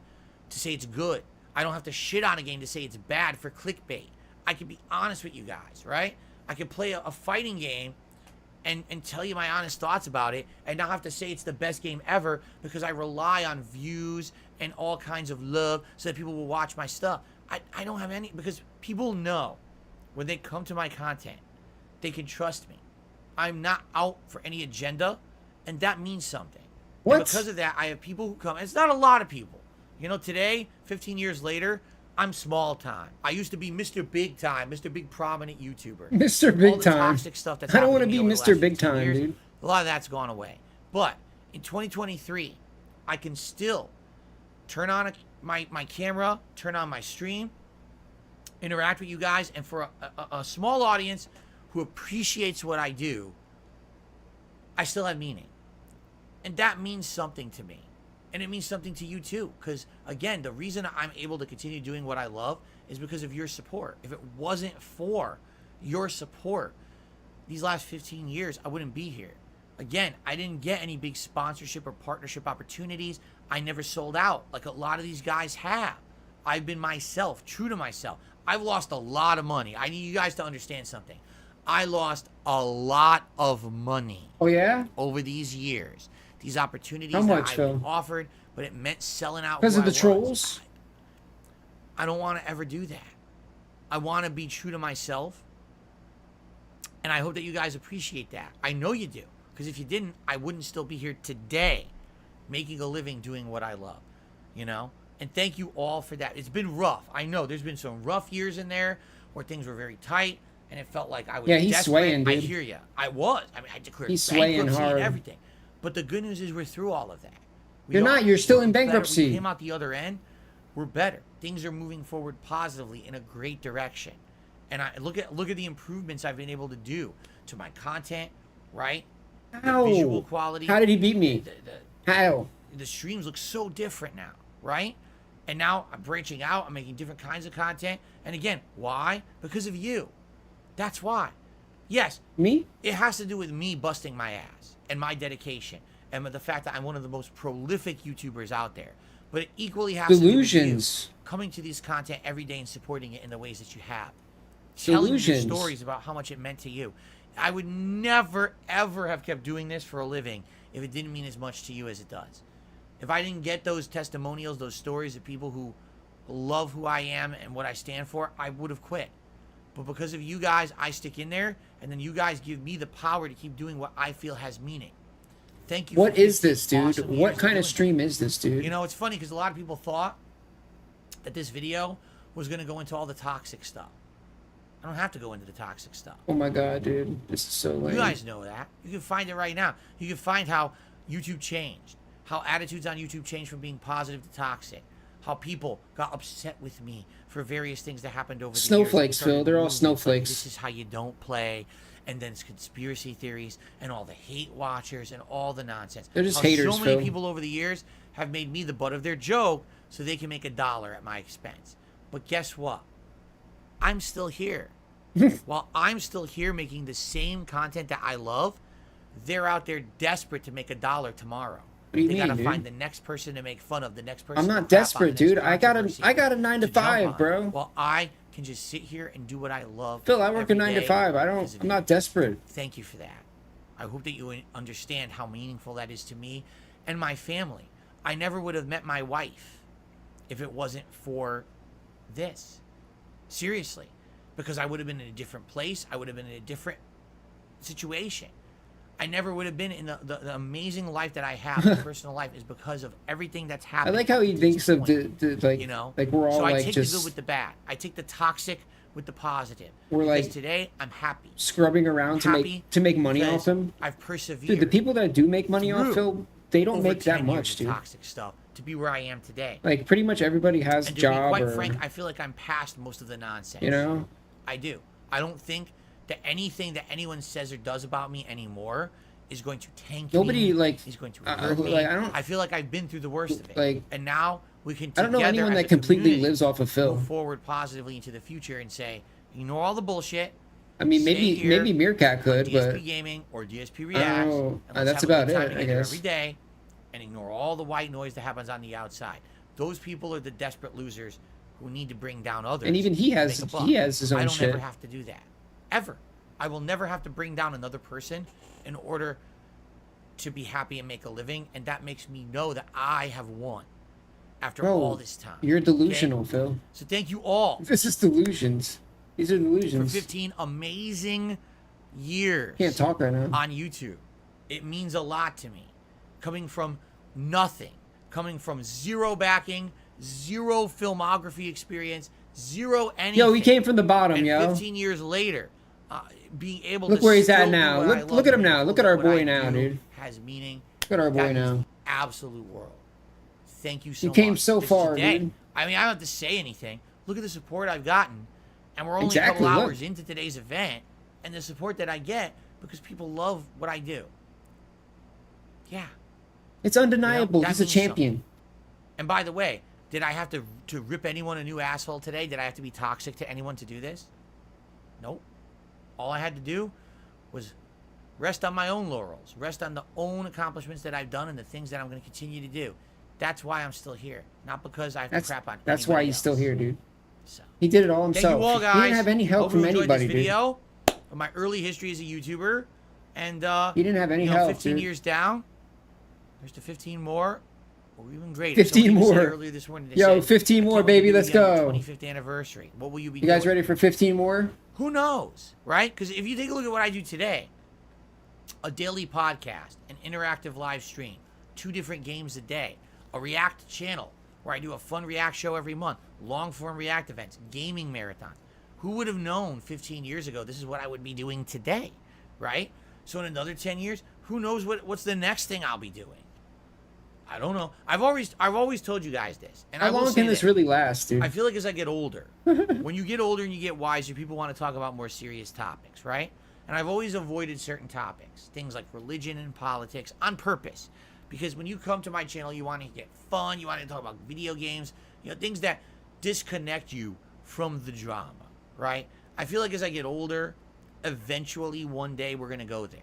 to say it's good. I don't have to shit on a game to say it's bad for clickbait. I can be honest with you guys, right? I can play a fighting game and tell you my honest thoughts about it and not have to say it's the best game ever because I rely on views and all kinds of love so that people will watch my stuff. I don't have any, because people know when they come to my content, they can trust me. I'm not out for any agenda, and that means something. What? And because of that, I have people who come. It's not a lot of people. You know, today, 15 years later, I'm small time. I used to be Mr. Big Time, Mr. Big Prominent YouTuber. Mr. All Big the Time. toxic stuff that's I don't happened want to to be me over the Mr. last Big 15 Time, years, dude. a lot of that's gone away. But in 2023, I can still turn on my camera, turn on my stream, interact with you guys, and for a small audience who appreciates what I do, I still have meaning. And that means something to me. And it means something to you too. Because, again, the reason I'm able to continue doing what I love is because of your support. If it wasn't for your support these last 15 years, I wouldn't be here. Again, I didn't get any big sponsorship or partnership opportunities. I never sold out like a lot of these guys have. I've been myself, true to myself. I've lost a lot of money. I need you guys to understand something. I lost a lot of money. Oh, yeah? Over these years. These opportunities How that much, I've Phil? been offered, but it meant selling out Because who of the I was. trolls? I don't want to ever do that. I want to be true to myself. And I hope that you guys appreciate that. I know you do. Because if you didn't, I wouldn't still be here today making a living doing what I love. You know? And thank you all for that. It's been rough. I know there's been some rough years in there where things were very tight and it felt like I was he's desperate. swaying, dude. I hear you. I was. I mean, I declared He's swaying bankruptcy hard. and everything. But the good news is we're through all of that. You're not. You're still in Better. bankruptcy. We came out the other end. We're better. Things are moving forward positively in a great direction. And I look at the improvements I've been able to do to my content, right? How? The visual quality. How did he beat me? How? The streams look so different now, right? And now I'm branching out. I'm making different kinds of content. And again, why? Because of you. That's why. Yes. Me? It has to do with me busting my ass and my dedication and with the fact that I'm one of the most prolific YouTubers out there. But it equally has to do with you coming to this content every day and supporting it in the ways that you have. Telling your stories about how much it meant to you. I would never, ever have kept doing this for a living if it didn't mean as much to you as it does. If I didn't get those testimonials, those stories of people who love who I am and what I stand for, I would have quit. But because of you guys, I stick in there, and then you guys give me the power to keep doing what I feel has meaning. Thank you. What for is 15 this, dude? awesome What years kind of doing stream is this, dude? that. You know, it's funny because a lot of people thought that this video was going to go into all the toxic stuff. I don't have to go into the toxic stuff. Oh my god, dude. This is so lame. You guys know that. You can find it right now. You can find how YouTube changed. How attitudes on YouTube changed from being positive to toxic. How people got upset with me for various things that happened over the years. Snowflakes, Phil. They're all snowflakes. This is how you don't play. And then it's conspiracy theories and all the hate watchers and all the nonsense. They're just How haters, so many Phil. people over the years have made me the butt of their joke so they can make $1 at my expense. But guess what? I'm still here. While I'm still here making the same content that I love, they're out there desperate to make $1 tomorrow. What do you They mean, gotta dude? find the next person to make fun of, the next person. I'm to not crap on, desperate, the next dude. I got a 9 to jump 5, on. bro. Well, I can just sit here and do what I love. Phil, I work a every 9 to day 5. because of I'm you. not desperate. Thank you for that. I hope that you understand how meaningful that is to me and my family. I never would have met my wife if it wasn't for this. Seriously. Because I would have been in a different place. I would have been in a different situation. I never would have been in the amazing life that I have. My personal life is because of everything that's I happened. like how he thinks of the like, you know, like we're all so I like take the good just with the bad. I take the toxic with the positive. We're because like today I'm happy. scrubbing around to make money because off him. I've persevered. Dude, the people that do make money off through Phil, they don't over make that 10 years much, of dude. Toxic stuff to be where I am today. Like pretty much everybody has a And to job be quite or frank, I feel like I'm past most of the nonsense. you know. I do. I don't think that anything that anyone says or does about me anymore is going to tank Nobody, me. like, is going to hurt me. like, I feel like I've been through the worst of it. Like, and now we can I don't know together anyone as that a completely community lives off of Phil. move forward positively into the future and say, ignore all the bullshit. I mean, stay maybe here Meerkat could, on but DSP Gaming or DSP I Reacts. don't know. and let's That's have a about good time it, I together guess. Every day, and ignore all the white noise that happens on the outside. Those people are the desperate losers who need to bring down others. And even he to has- make a buck. he has his own I don't shit. ever have to do that, ever. I will never have to bring down another person in order to be happy and make a living, and that makes me know that I have won after bro, all this time. you're delusional, Phil. So thank you all This is delusions. These are for delusions. 15 amazing years Can't talk right now. on YouTube. It means a lot to me. Coming from nothing, coming from zero backing, zero filmography experience, zero anything. Yo, he came from the bottom, and yo. 15 years later, being able Look to where he's at still do now. what I love Look at him and now. Look at our what I boy now, do dude. Has meaning. Look at our boy That means now. the absolute world. Thank you so You much. came so This far, today, dude. I mean, I don't have to say anything. Look at the support I've gotten, and we're only Exactly, a couple look. hours into today's event, and the support that I get because people love what I do. Yeah. It's undeniable. that He's a means champion. And by the way, did I have to rip anyone a new asshole today? Did I have to be toxic to anyone to do this? Nope. All I had to do was rest on my own laurels, rest on the own accomplishments that I've done and the things that I'm going to continue to do. That's why I'm still here, not because I have to crap on That's why anybody he's else. still here, dude. He did it all Thank himself. you all, guys. He didn't have any help Hope from you enjoyed anybody, this dude. video of my early history as a YouTuber, and He didn't have any you know, help, 15 dude. years down. There's the 15 more. Or even greater. 15 Somebody said more. earlier this morning, they Yo, said, 15 "I more, can't wait to baby. do it Let's again on go. the 25th anniversary." What will you be You guys doing? ready for 15 more? Who knows, right? Because if you take a look at what I do today, a daily podcast, an interactive live stream, 2 different games a day, a React channel where I do a fun React show every month, long-form React events, gaming marathon. Who would have known 15 years ago this is what I would be doing today, right? So in another 10 years, who knows what's the next thing I'll be doing? I don't know. I've always told you guys this. And How I will long say can this really last, dude? I feel like as I get older, when you get older and you get wiser, people want to talk about more serious topics, right? And I've always avoided certain topics, things like religion and politics, on purpose. Because when you come to my channel, you want to get fun, you want to talk about video games, things that disconnect you from the drama, right? I feel like as I get older, eventually one day we're going to go there,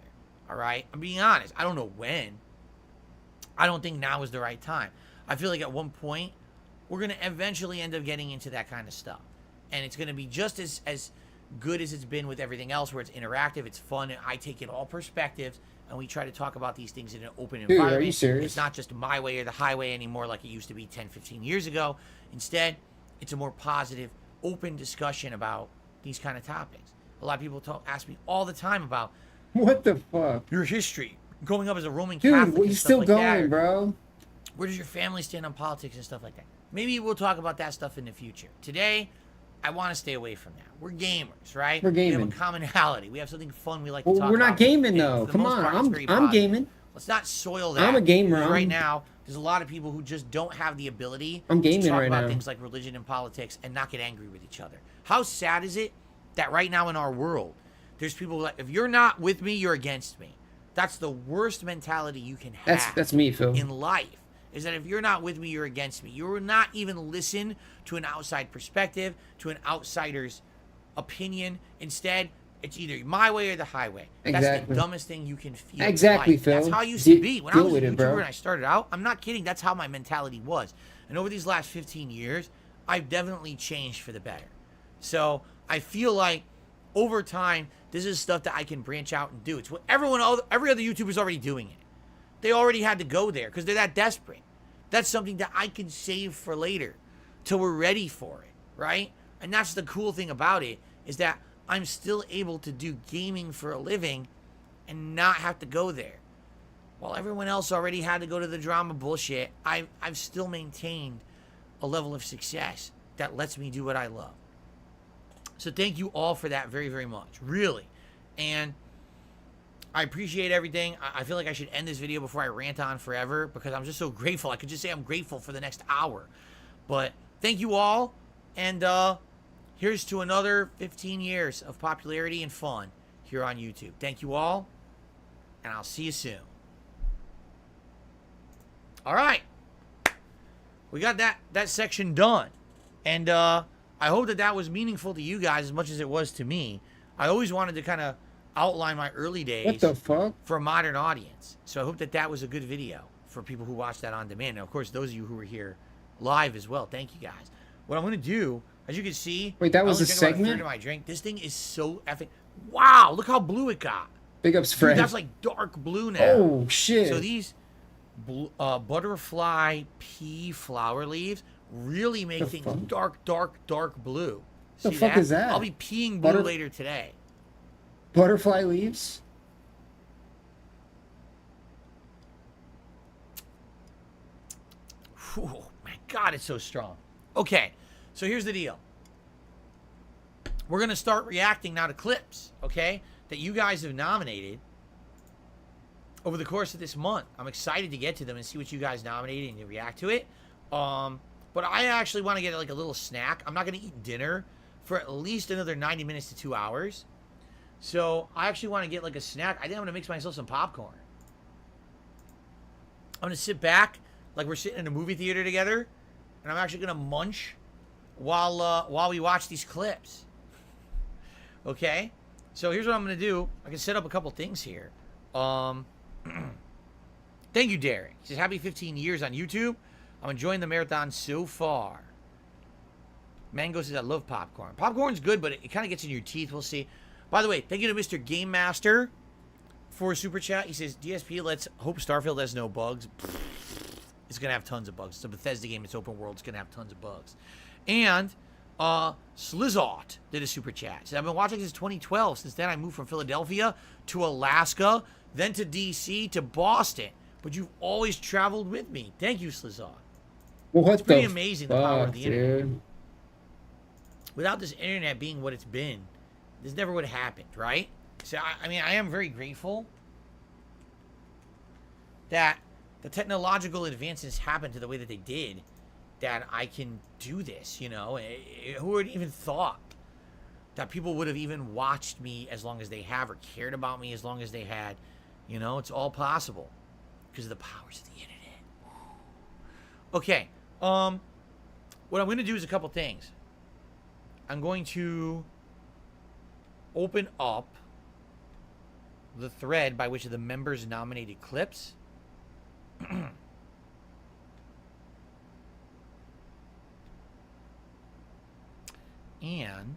all right? I'm being honest. I don't know when. I don't think now is the right time. I feel like at one point, we're going to eventually end up getting into that kind of stuff. And it's going to be just as good as it's been with everything else, where it's interactive, it's fun, and I take in all perspectives, and we try to talk about these things in an open environment. Are you serious? It's not just my way or the highway anymore like it used to be 10, 15 years ago. Instead, it's a more positive, open discussion about these kind of topics. A lot of people ask me all the time about What the fuck? your history, growing up as a Roman Dude, Catholic what, and you stuff still like going, that, or bro? where does your family stand on politics and stuff like that? Maybe we'll talk about that stuff in the future. Today, I want to stay away from that. We're gamers, right? We're gaming. We have a commonality. We have something fun we like to Well, talk we're about. not gaming, And though. for the Come most on, part, it's very I'm positive. gaming. Let's not soil that. I'm a gamer. because right I'm- now, there's a lot of people who just don't have the ability I'm gaming to talk right about now. things like religion and politics and not get angry with each other. How sad is it that right now in our world, there's people like, if you're not with me, you're against me. That's the worst mentality you can have. That's me, Phil. In life, is that if you're not with me, you're against me. You will not even listen to an outside perspective, to an outsider's opinion. Instead, it's either my way or the highway. That's Exactly. the dumbest thing you can feel. in Exactly, life. That's Phil. how I used to be. When I Deal was a with it, YouTuber bro. and I started out, I'm not kidding. That's how my mentality was. And over these last 15 years, I've definitely changed for the better. So I feel like over time, this is stuff that I can branch out and do. It's what every other YouTuber is already doing it. They already had to go there because they're that desperate. That's something that I can save for later till we're ready for it, right? And that's the cool thing about it, is that I'm still able to do gaming for a living and not have to go there. While everyone else already had to go to the drama bullshit, I've still maintained a level of success that lets me do what I love. So thank you all for that very, very much. Really. And I appreciate everything. I feel like I should end this video before I rant on forever because I'm just so grateful. I could just say I'm grateful for the next hour. But thank you all. And here's to another 15 years of popularity and fun here on YouTube. Thank you all. And I'll see you soon. All right. We got that section done. And I hope that was meaningful to you guys as much as it was to me. I always wanted to kind of outline my early days What the fuck? for a modern audience. So I hope that was a good video for people who watch that on demand. And of course, those of you who were here live as well. Thank you guys. What I'm going to do, as you can see. Wait, that I was only a drank about segment? third of my drink. This thing is so effing. Wow, look how blue it got. Big ups, Dude, Fred. that's like dark blue now. Oh, shit. So these butterfly pea flower leaves really make The things fuck? dark blue. The See fuck is that? I'll be peeing blue Butter- later today. Butterfly leaves? Whew, my God, it's so strong. Okay, so here's the deal. We're going to start reacting now to clips, okay, that you guys have nominated over the course of this month. I'm excited to get to them and see what you guys nominated and to react to it. But I actually want to get like a little snack. I'm not going to eat dinner for at least another 90 minutes to 2 hours. So I actually want to get like a snack. I think I'm going to mix myself some popcorn. I'm going to sit back like we're sitting in a movie theater together, and I'm actually going to munch while we watch these clips. Okay? So here's what I'm going to do. I can set up a couple things here. Thank you, Derek. He says, happy 15 years on YouTube. I'm enjoying the marathon so far. Mango says, I love popcorn. Popcorn's good, but it kind of gets in your teeth. We'll see. By the way, thank you to Mr. Game Master for a super chat. He says, DSP, let's hope Starfield has no bugs. It's going to have tons of bugs. It's a Bethesda game. It's open world. It's going to have tons of bugs. And Slizot did a super chat. Said, I've been watching since 2012. Since then, I moved from Philadelphia to Alaska, then to D.C. to Boston. But you've always traveled with me. Thank you, Slizot. What It's pretty the amazing, the power of the internet. dude? Without this internet being what it's been, this never would have happened, right? So, I mean, I am very grateful that the technological advances happened to the way that they did, that I can do this, you know? Who would even thought that people would have even watched me as long as they have, or cared about me as long as they had? You know, it's all possible because of the powers of the internet. Okay, what I'm going to do is a couple things. I'm going to open up the thread by which the members nominated clips. And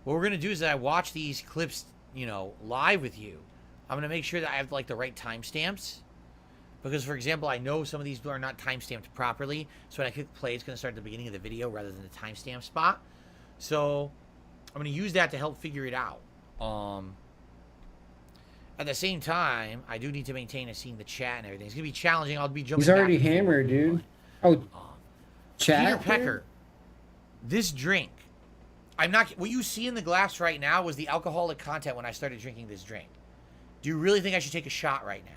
what we're going to do is that I watch these clips, you know, live with you. I'm going to make sure that I have, like, the right timestamps. Because, for example, I know some of these are not timestamped properly. So when I click play, it's going to start at the beginning of the video rather than the timestamp spot. So I'm going to use that to help figure it out. At the same time, I do need to maintain seeing the chat and everything. It's going to be challenging. I'll be jumping He's already back and forth. hammered, dude. Oh, chat. Peter Pecker, this drink, I'm not. What you see in the glass right now was the alcoholic content when I started drinking this drink. Do you really think I should take a shot right now?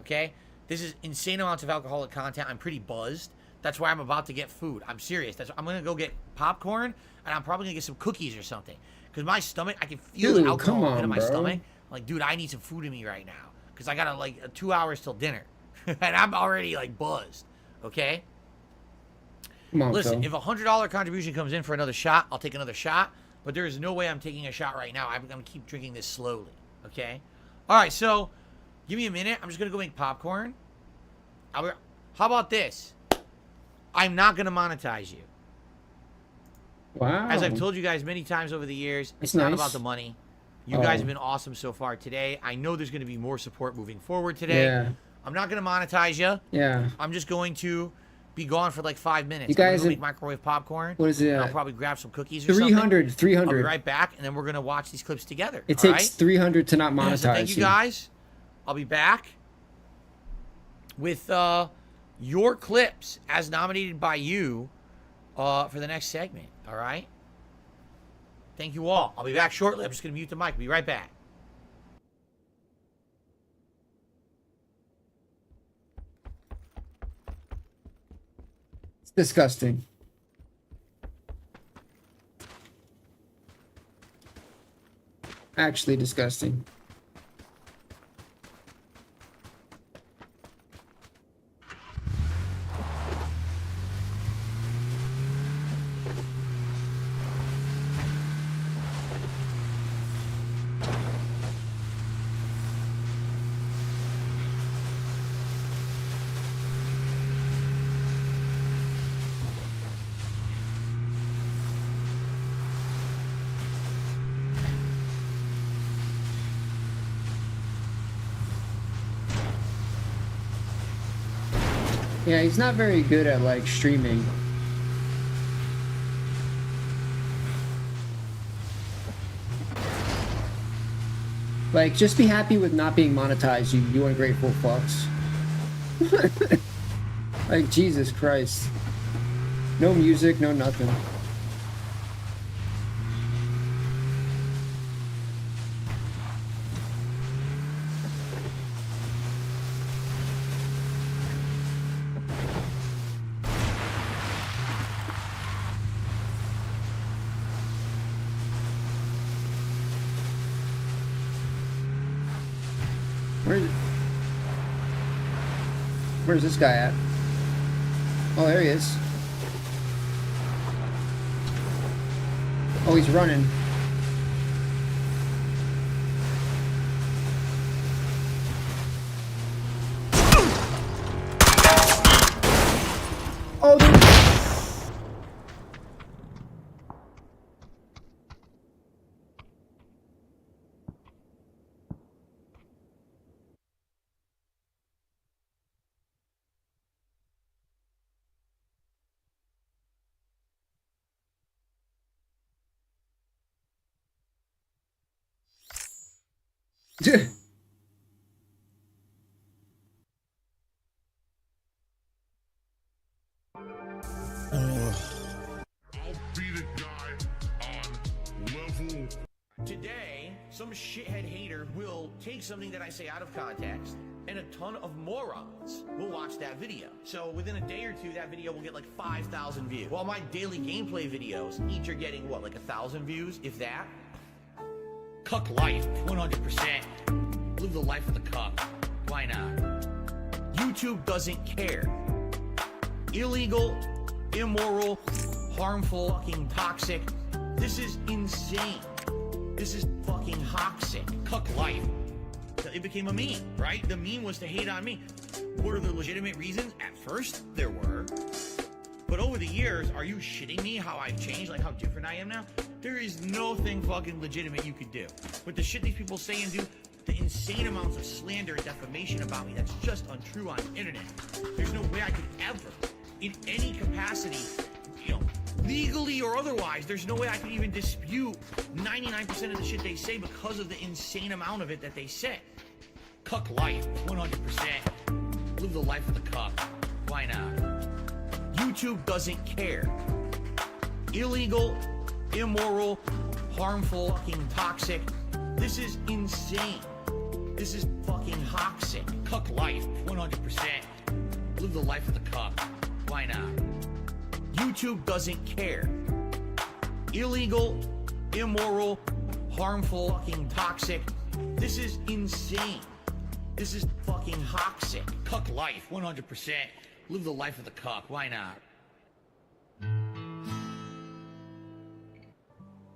Okay, this is insane amounts of alcoholic content. I'm pretty buzzed. That's why I'm about to get food. I'm serious. I'm gonna go get popcorn, and I'm probably gonna get some cookies or something. Cause my stomach, I can feel the alcohol in my stomach. Like, dude, I need some food in me right now. Cause I got like 2 hours till dinner, and I'm already like buzzed. Okay. Come on, listen, Phil. if a $100 contribution comes in for another shot, I'll take another shot. But there is no way I'm taking a shot right now. I'm gonna keep drinking this slowly. Okay. All right. So, give me a minute. I'm just gonna go make popcorn. How about this? I'm not gonna monetize you. Wow. As I've told you guys many times over the years, it's That's not nice. about the money. You guys have been awesome so far today. I know there's going to be more support moving forward today. Yeah. I'm not going to monetize you. Yeah. I'm just going to be gone for like 5 minutes. You guys I'm going to have- make microwave popcorn. What is it? And I'll probably grab some cookies or something. 300. I'll be right back, and then we're going to watch these clips together. It all takes right? 300 to not monetize So thank you guys. I'll be back with your clips as nominated by you for the next segment. All right? Thank you all. I'll be back shortly. I'm just going to mute the mic. Be right back. It's disgusting. Actually disgusting. Yeah, he's not very good at, like, streaming. Like, just be happy with not being monetized, you ungrateful fucks. Like, Jesus Christ. No music, no nothing. Where's this guy at? Oh, there he is. Oh, he's running. Oh, Today, some shithead hater will take something that I say out of context, and a ton of morons will watch that video. So within a day or two, that video will get like 5,000 views. While my daily gameplay videos each are getting, what, like 1,000 views, if that? Cuck life, 100%. Live the life of the cuck. Why not? YouTube doesn't care. Illegal, immoral, harmful, fucking toxic. This is insane. This is fucking toxic. Cuck life. It became a meme, right? The meme was to hate on me. What are the legitimate reasons? At first, there were. But over the years, are you shitting me how I've changed? Like how different I am now? There is no thing fucking legitimate you could do. But the shit these people say and do, the insane amounts of slander and defamation about me, that's just untrue on the internet. There's no way I could ever, in any capacity, you know, legally or otherwise, there's no way I could even dispute 99% of the shit they say because of the insane amount of it that they say. Cuck life, 100%. Live the life of the cuck. Why not? YouTube doesn't care. Illegal, immoral, harmful, fucking toxic. This is insane. This is fucking toxic. Cuck life, 100%. Live the life of the cuck. Why not? YouTube doesn't care. Illegal, immoral, harmful, fucking toxic. This is insane. This is fucking toxic. Cuck life, 100%. Live the life of the cuck. Why not?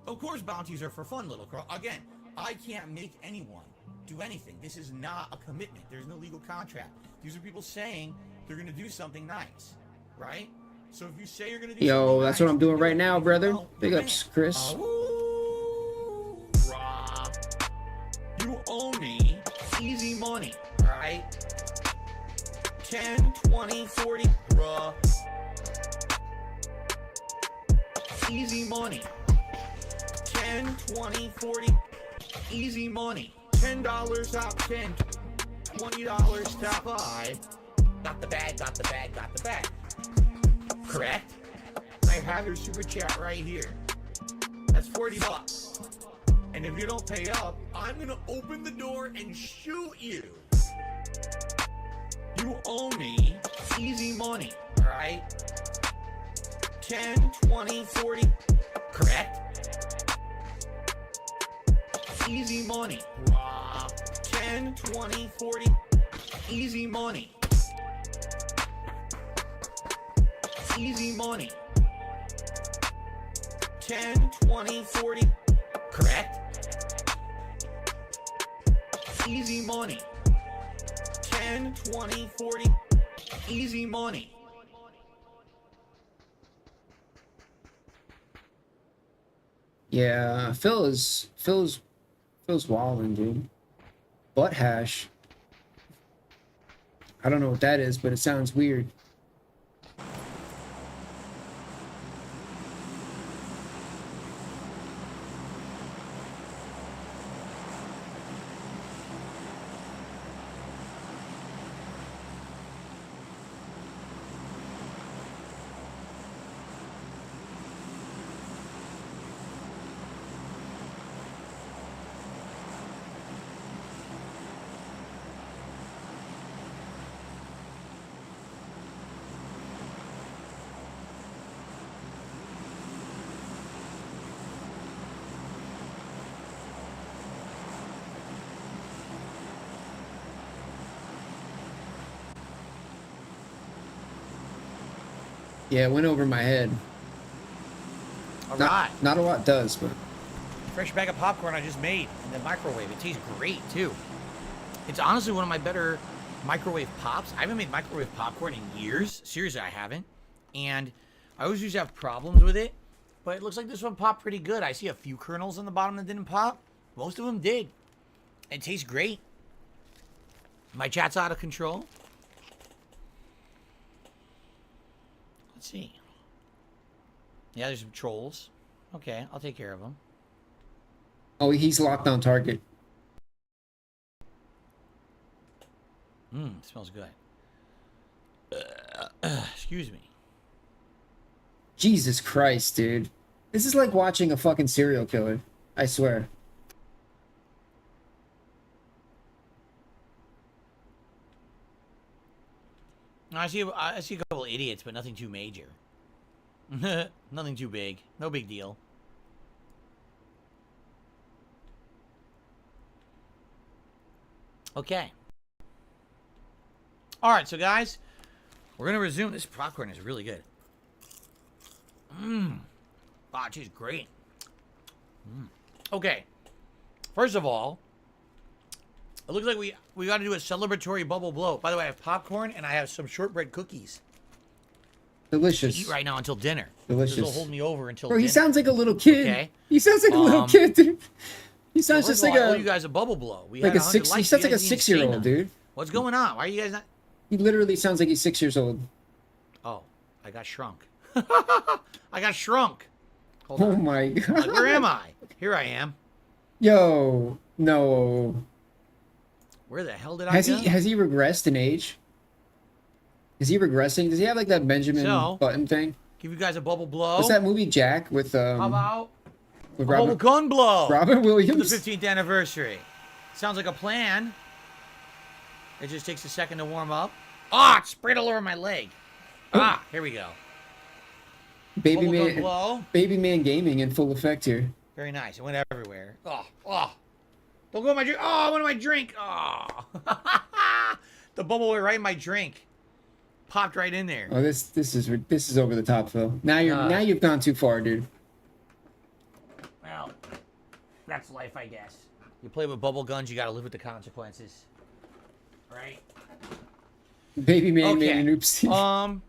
Of course, bounties are for fun, little girl. Again, I can't make anyone do anything. This is not a commitment. There's no legal contract. These are people saying they're going to do something nice, right? So if you say you're going to do Yo, that's what I'm doing right now, brother. Big ups, Chris. You owe me easy money, alright? 10, 20, 40, bruh. Easy money. 10, 20, 40, easy money. $10 top 10, $20 top 5. Got the bag, got the bag, got the bag. Correct? I have your super chat right here. That's $40. And if you don't pay up, I'm gonna open the door and shoot you. You owe me easy money, alright? 10, 20, 40, correct? Easy money. 10, 20, 40, easy money. Easy money. 10, 20, 40, correct? Easy money. 10, 20, 40, easy money. Yeah, Phil's wildin', dude. Butt hash. I don't know what that is, but it sounds weird. Yeah, it went over my head. Alright. Not a lot does, but... Fresh bag of popcorn I just made in the microwave. It tastes great, too. It's honestly one of my better microwave pops. I haven't made microwave popcorn in years. Seriously, I haven't. And I always used to have problems with it. But it looks like this one popped pretty good. I see a few kernels on the bottom that didn't pop. Most of them did. It tastes great. My chat's out of control. Let's see. Yeah, there's some trolls. Okay, I'll take care of them. Oh, he's locked on target. Smells good. Excuse me. Jesus Christ, dude. This is like watching a fucking serial killer. I swear. I see a couple idiots, but nothing too major. Nothing too big. No big deal. Okay. All right, so guys, we're gonna resume. This popcorn is really good. Wow, it tastes great. Okay. First of all, it looks like we got to do a celebratory bubble blow. By the way, I have popcorn and I have some shortbread cookies. Delicious. To eat right now until dinner. Delicious. This will hold me over until Bro, dinner. he sounds like a little kid. Okay. He sounds like a little kid, dude. He sounds Well, just first of like all, I owe a you guys a bubble blow. We like had a 100 six. He likes. sounds You like a guys didn't say 6-year-old, nothing. dude. What's going on? Why are you guys not? He literally sounds like he's 6 years old. Oh, I got shrunk. I got shrunk. Hold Oh on. my god. Like, where am I? Here I am. Yo, no. Where the hell did I Has go? he regressed in age? Is he regressing? Does he have like that Benjamin So, Button thing? Give you guys a bubble blow. What's that movie Jack with How about with a bubble gun blow? Robin Williams? For the 15th anniversary. Sounds like a plan. It just takes a second to warm up. Ah, it sprayed all over my leg. Ah, here we go. Baby Bubble gun man, blow. Baby man gaming in full effect here. Very nice. It went everywhere. Oh. Don't go in my drink. Oh, I went in my drink. Oh. The bubble went right in my drink. Popped right in there. Oh, this is over the top, Phil. Now you've gone too far, dude. Well, that's life, I guess. You play with bubble guns, you gotta live with the consequences. Right? Baby man Okay. made an oopsie.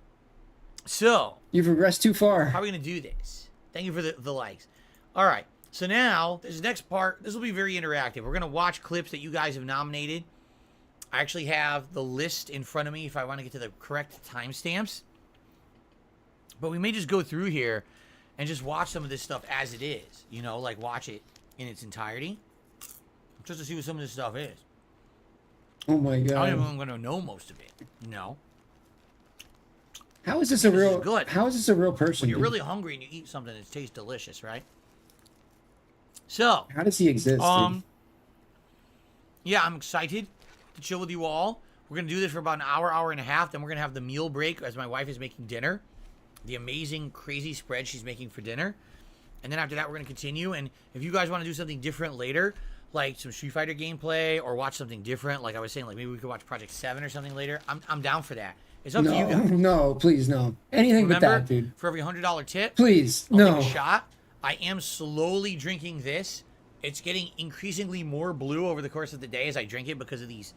So You've regressed too far. how are we gonna do this? Thank you for the likes. All right. So now this next part, this will be very interactive. We're gonna watch clips that you guys have nominated. I actually have the list in front of me if I want to get to the correct timestamps. But we may just go through here and just watch some of this stuff as it is. You know, like watch it in its entirety. Just to see what some of this stuff is. Oh my I don't god. even know if I'm going to know most of it. No. How is this a real? good. How is this a real person? When you're dude? really hungry and you eat something that tastes delicious, right? So. How does he exist? Dude? Yeah, I'm excited to chill with you all. We're going to do this for about an hour, hour and a half. Then we're going to have the meal break as my wife is making dinner. The amazing, crazy spread she's making for dinner. And then after that, we're going to continue. And if you guys want to do something different later, like some Street Fighter gameplay or watch something different, like I was saying, like maybe we could watch Project 7 or something later, I'm down for that. It's up to you guys. No, please, no. Anything but Remember, that, dude. for every $100 tip, Please, I'll no. take a shot. I am slowly drinking this. It's getting increasingly more blue over the course of the day as I drink it because of these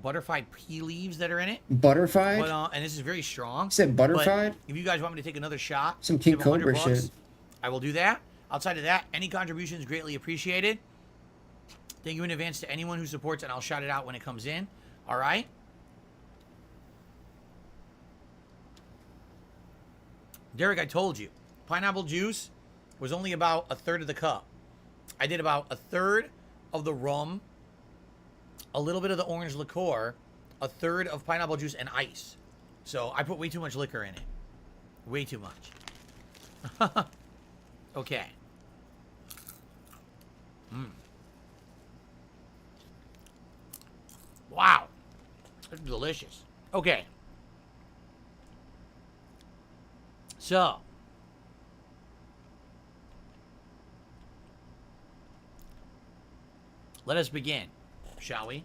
butterfied pea leaves that are in it. Butterfied? But, and this is very strong. You said butterfied? But if you guys want me to take another shot, Some King give 100 Cobra bucks, shit. I will do that. Outside of that, any contributions greatly appreciated. Thank you in advance to anyone who supports, and I'll shout it out when it comes in. All right? Derek, I told you, pineapple juice was only about a third of the cup. I did about a third of the rum, a little bit of the orange liqueur, a third of pineapple juice, and ice. So I put way too much liquor in it. Way too much. Okay. Wow. That's delicious. Okay. So. Let us begin, shall we?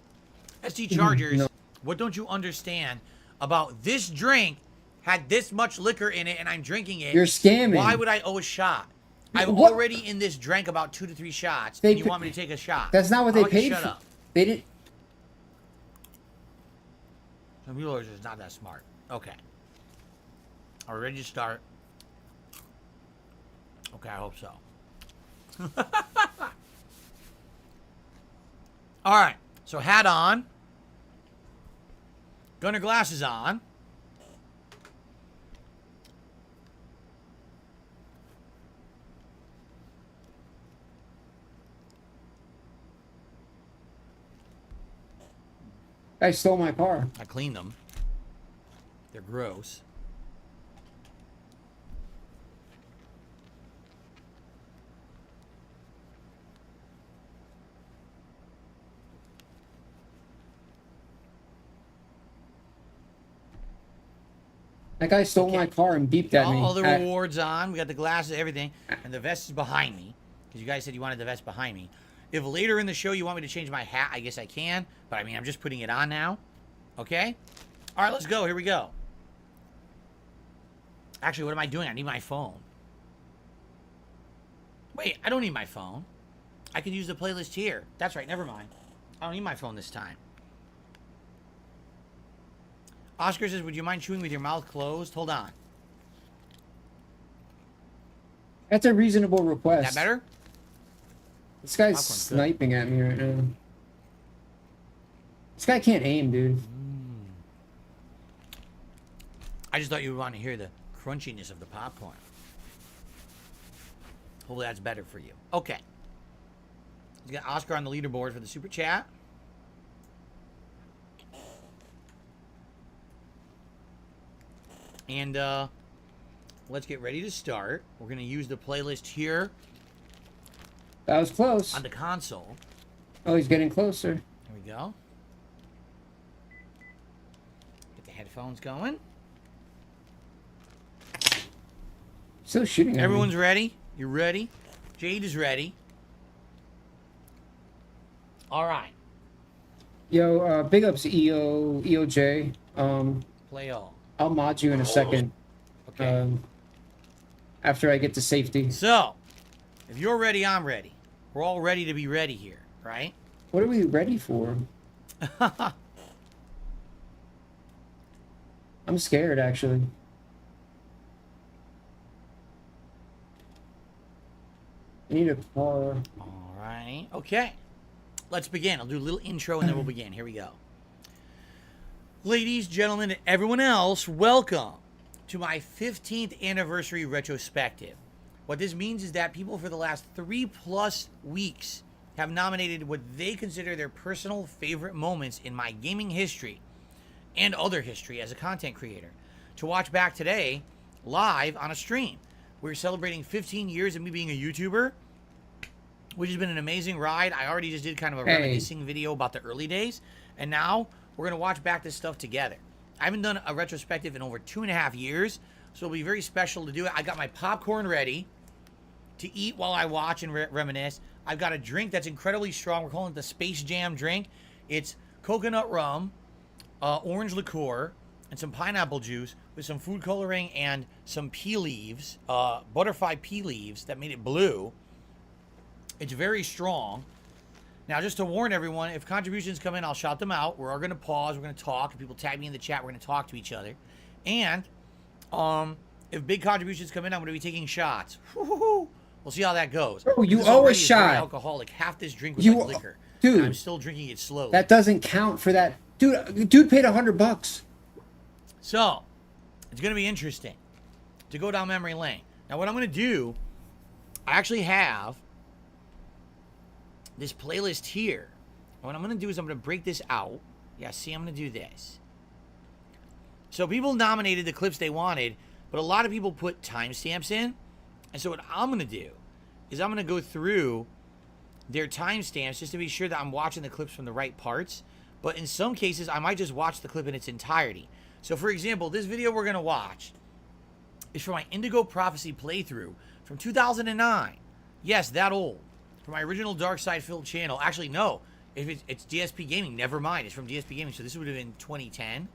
ST Chargers, No. what don't you understand about this drink had this much liquor in it and I'm drinking it? You're scamming. Why would I owe a shot? I've What? already in this drank about 2 to 3 shots, They and you pa- want me to take a shot. That's not what How they about you paid shut for. up? They didn't. Some people are just not that smart. Okay. Are we ready to start? Okay, I hope so. All right. So hat on. Gunner glasses on. Guy stole my car. I cleaned them. They're gross. That guy stole my car and beeped at me. All the rewards on. We got the glasses, everything. And the vest is behind me. Because you guys said you wanted the vest behind me. If later in the show you want me to change my hat, I guess I can. But I mean, I'm just putting it on now. Okay? All right, let's go. Here we go. Actually, what am I doing? I need my phone. Wait, I don't need my phone. I can use the playlist here. That's right, never mind. I don't need my phone this time. Oscar says, would you mind chewing with your mouth closed? Hold on. That's a reasonable request. That better? This guy's sniping at me right now. This guy can't aim, dude. I just thought you would want to hear the crunchiness of the popcorn. Hopefully that's better for you. Okay. We got Oscar on the leaderboard for the super chat. And let's get ready to start. We're going to use the playlist here. That was close. On the console. Oh, he's getting closer. There we go. Get the headphones going. Still shooting at Everyone's me. ready? You ready? Jade is ready. All right. Yo, big ups EOJ. Play all. I'll mod you in a second. Okay. After I get to safety. So, if you're ready, I'm ready. We're all ready to be ready here, right? What are we ready for? I'm scared, actually. I need a car. All right. Okay. Let's begin. I'll do a little intro and then we'll begin. Here we go. Ladies, gentlemen, and everyone else, welcome to my 15th anniversary retrospective. What this means is that people for the last 3+ weeks have nominated what they consider their personal favorite moments in my gaming history and other history as a content creator to watch back today live on a stream. We're celebrating 15 years of me being a YouTuber, which has been an amazing ride. I already just did kind of a reminiscing video about the early days, and now we're going to watch back this stuff together. I haven't done a retrospective in over 2.5 years, so it'll be very special to do it. I got my popcorn ready to eat while I watch and reminisce. I've got a drink that's incredibly strong. We're calling it the Space Jam drink. It's coconut rum, orange liqueur, and some pineapple juice with some food coloring and some pea leaves, butterfly pea leaves that made it blue. It's very strong. Now, just to warn everyone, if contributions come in, I'll shout them out. We're all going to pause. We're going to talk. If people tag me in the chat, we're going to talk to each other. And if big contributions come in, I'm going to be taking shots. We'll see how that goes. Oh, you This owe a already is very shot. alcoholic. Half this drink was You- like liquor. dude. And I'm still drinking it slowly. That doesn't count for that. Dude paid $100. So, it's going to be interesting to go down memory lane. Now, what I'm going to do, I actually have this playlist here. What I'm going to do is I'm going to break this out. Yeah, see, I'm going to do this. So, people nominated the clips they wanted, but a lot of people put timestamps in. And so, what I'm going to do is I'm going to go through their timestamps just to be sure that I'm watching the clips from the right parts. But in some cases, I might just watch the clip in its entirety. So, for example, this video we're going to watch is for my Indigo Prophecy playthrough from 2009. Yes, that old. For my original Dark Side Filled channel. Actually, no. If it's DSP Gaming, never mind. It's from DSP Gaming, so this would have been 2010.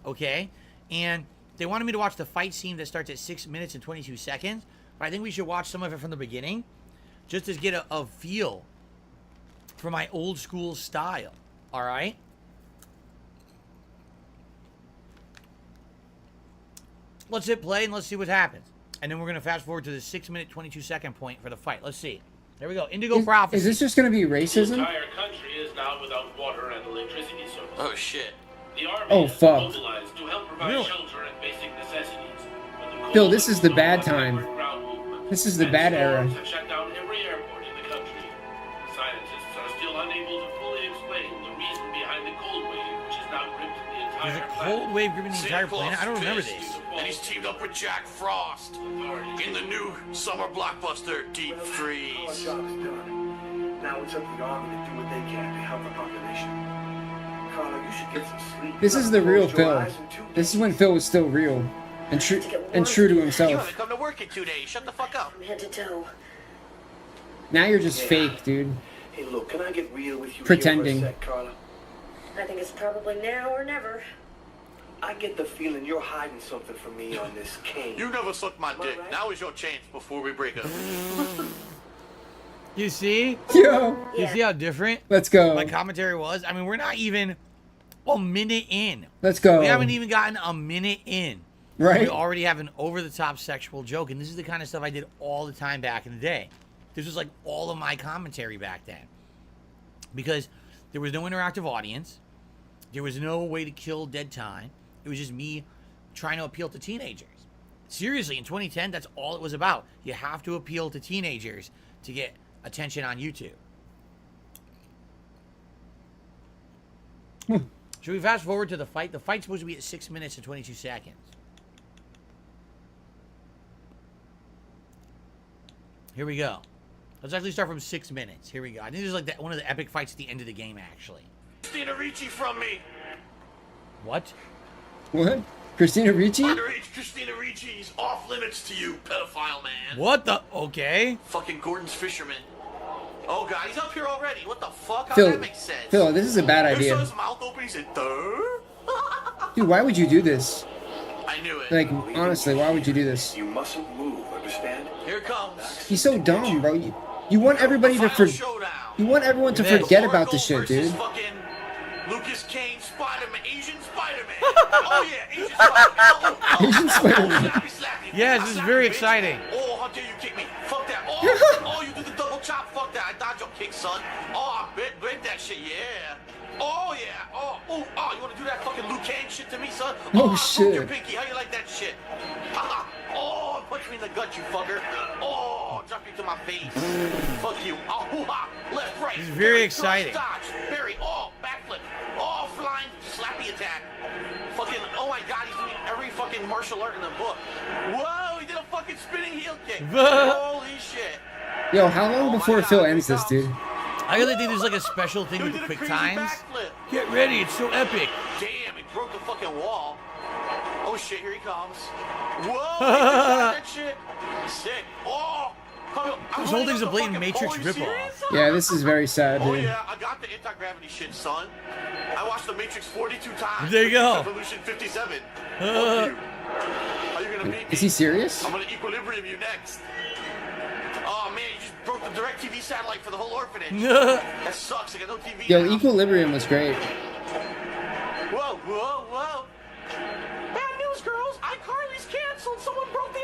Okay? And they wanted me to watch the fight scene that starts at 6 minutes and 22 seconds. But I think we should watch some of it from the beginning just to get a feel for my old school style. All right? Let's hit play and let's see what happens. And then we're going to fast forward to the 6 minute, 22 second point for the fight. Let's see. There we go. Indigo Prophecy. Is this just going to be racism? The entire country is now without water and electricity service. Oh, shit. The army Oh, is fuck. mobilized to help provide shelter and basic necessities. But the Bill, cold this is the and bad snow time. ground movement This is the and bad era. storms have shut down every airport in the country. Scientists are still unable to fully explain the reason behind the cold wave, which is now cold wave gripping the entire Claus planet? I don't is remember pissed, this. And he's teamed up with Jack Frost in the new summer blockbuster Deep Freeze. Our job is done. Now it's up to the army to do what they can to help the population. Carla, you should get some sleep. This is the real Phil. This is when Phil was still real and true to You himself. haven't come to work in 2 days. Shut the fuck up. From head to toe. Now you're just fake, dude. Hey, look, can I get real with you Pretending. here for a sec, Carla? I think it's probably now or never. I get the feeling you're hiding something from me on this cane. You never sucked my dick. Now is your chance before we break up. You see? Yo. You see how different Let's go. my commentary was? I mean, we're not even a minute in. Let's go. We haven't even gotten a minute in. Right. We already have an over-the-top sexual joke, and this is the kind of stuff I did all the time back in the day. This was like all of my commentary back then. Because there was no interactive audience. There was no way to kill dead time. It was just me trying to appeal to teenagers. Seriously, in 2010, that's all it was about. You have to appeal to teenagers to get attention on YouTube. Should we fast forward to the fight? The fight's supposed to be at 6 minutes and 22 seconds. Here we go. Let's actually start from 6 minutes. Here we go. I think this is like one of the epic fights at the end of the game, actually. Christina Ricci from me. What? What? Christina Ricci? Underage Christina Ricci's off limits to you, pedophile man. What the? Okay. Fucking Gordon's fisherman. Oh god, he's up here already. What the fuck? How Phil, that make sense? Phil, this is a bad You idea. saw his mouth open, he said, "Duh." Dude, why would you do this? I knew it. Like, honestly, why would you do this? You mustn't move, understand? Here it comes. He's so dumb, bro. You want everybody to You want everyone to forget about this shit, dude. Fucking Lucas Kane, Spider-Man, Asian Spider-Man. Oh yeah, Asian Spider-Man. Asian Spider-Man. Yes, this is very exciting. Oh, how dare you kick me? Fuck that. Oh, you did the double chop. Fuck that. I dodged your kick, son. Oh, I break that shit. Yeah. Oh yeah. Oh, you want to do that fucking Luke Kane shit to me, son? Oh, I shit. broke your pinky. How you like that shit? Oh, punch me in the gut, you fucker. Oh, drop you to my face. Fuck you. Oh, hoo-ha. Left, right. This is very exciting. Dodge. Parry. Oh, backflip. Oh, flying slappy attack. Fucking, oh my god, he's doing every fucking martial art in the book. Whoa, he did a fucking spinning heel kick. Holy shit. Yo, how long before Phil ends this, dude? I really think there's like a special thing with the quick times. Get ready, it's so epic. Damn, he broke the fucking wall. Oh shit, here he comes. Whoa, that shit. Sick. Oh, This whole thing's a blatant Matrix ripoff. Yeah, this is very sad, Oh dude. yeah, I got the anti-gravity shit, son. I watched the Matrix 42 times. There you go. Evolution 57. Fuck you. Are you gonna beat me? Is he serious? I'm gonna equilibrium you next. Oh man, you just broke the DirecTV satellite for the whole orphanage. That sucks. I got no TV Yo, now. Equilibrium was great. Whoa, whoa, whoa. Bad news, girls. iCarly's canceled. Someone broke the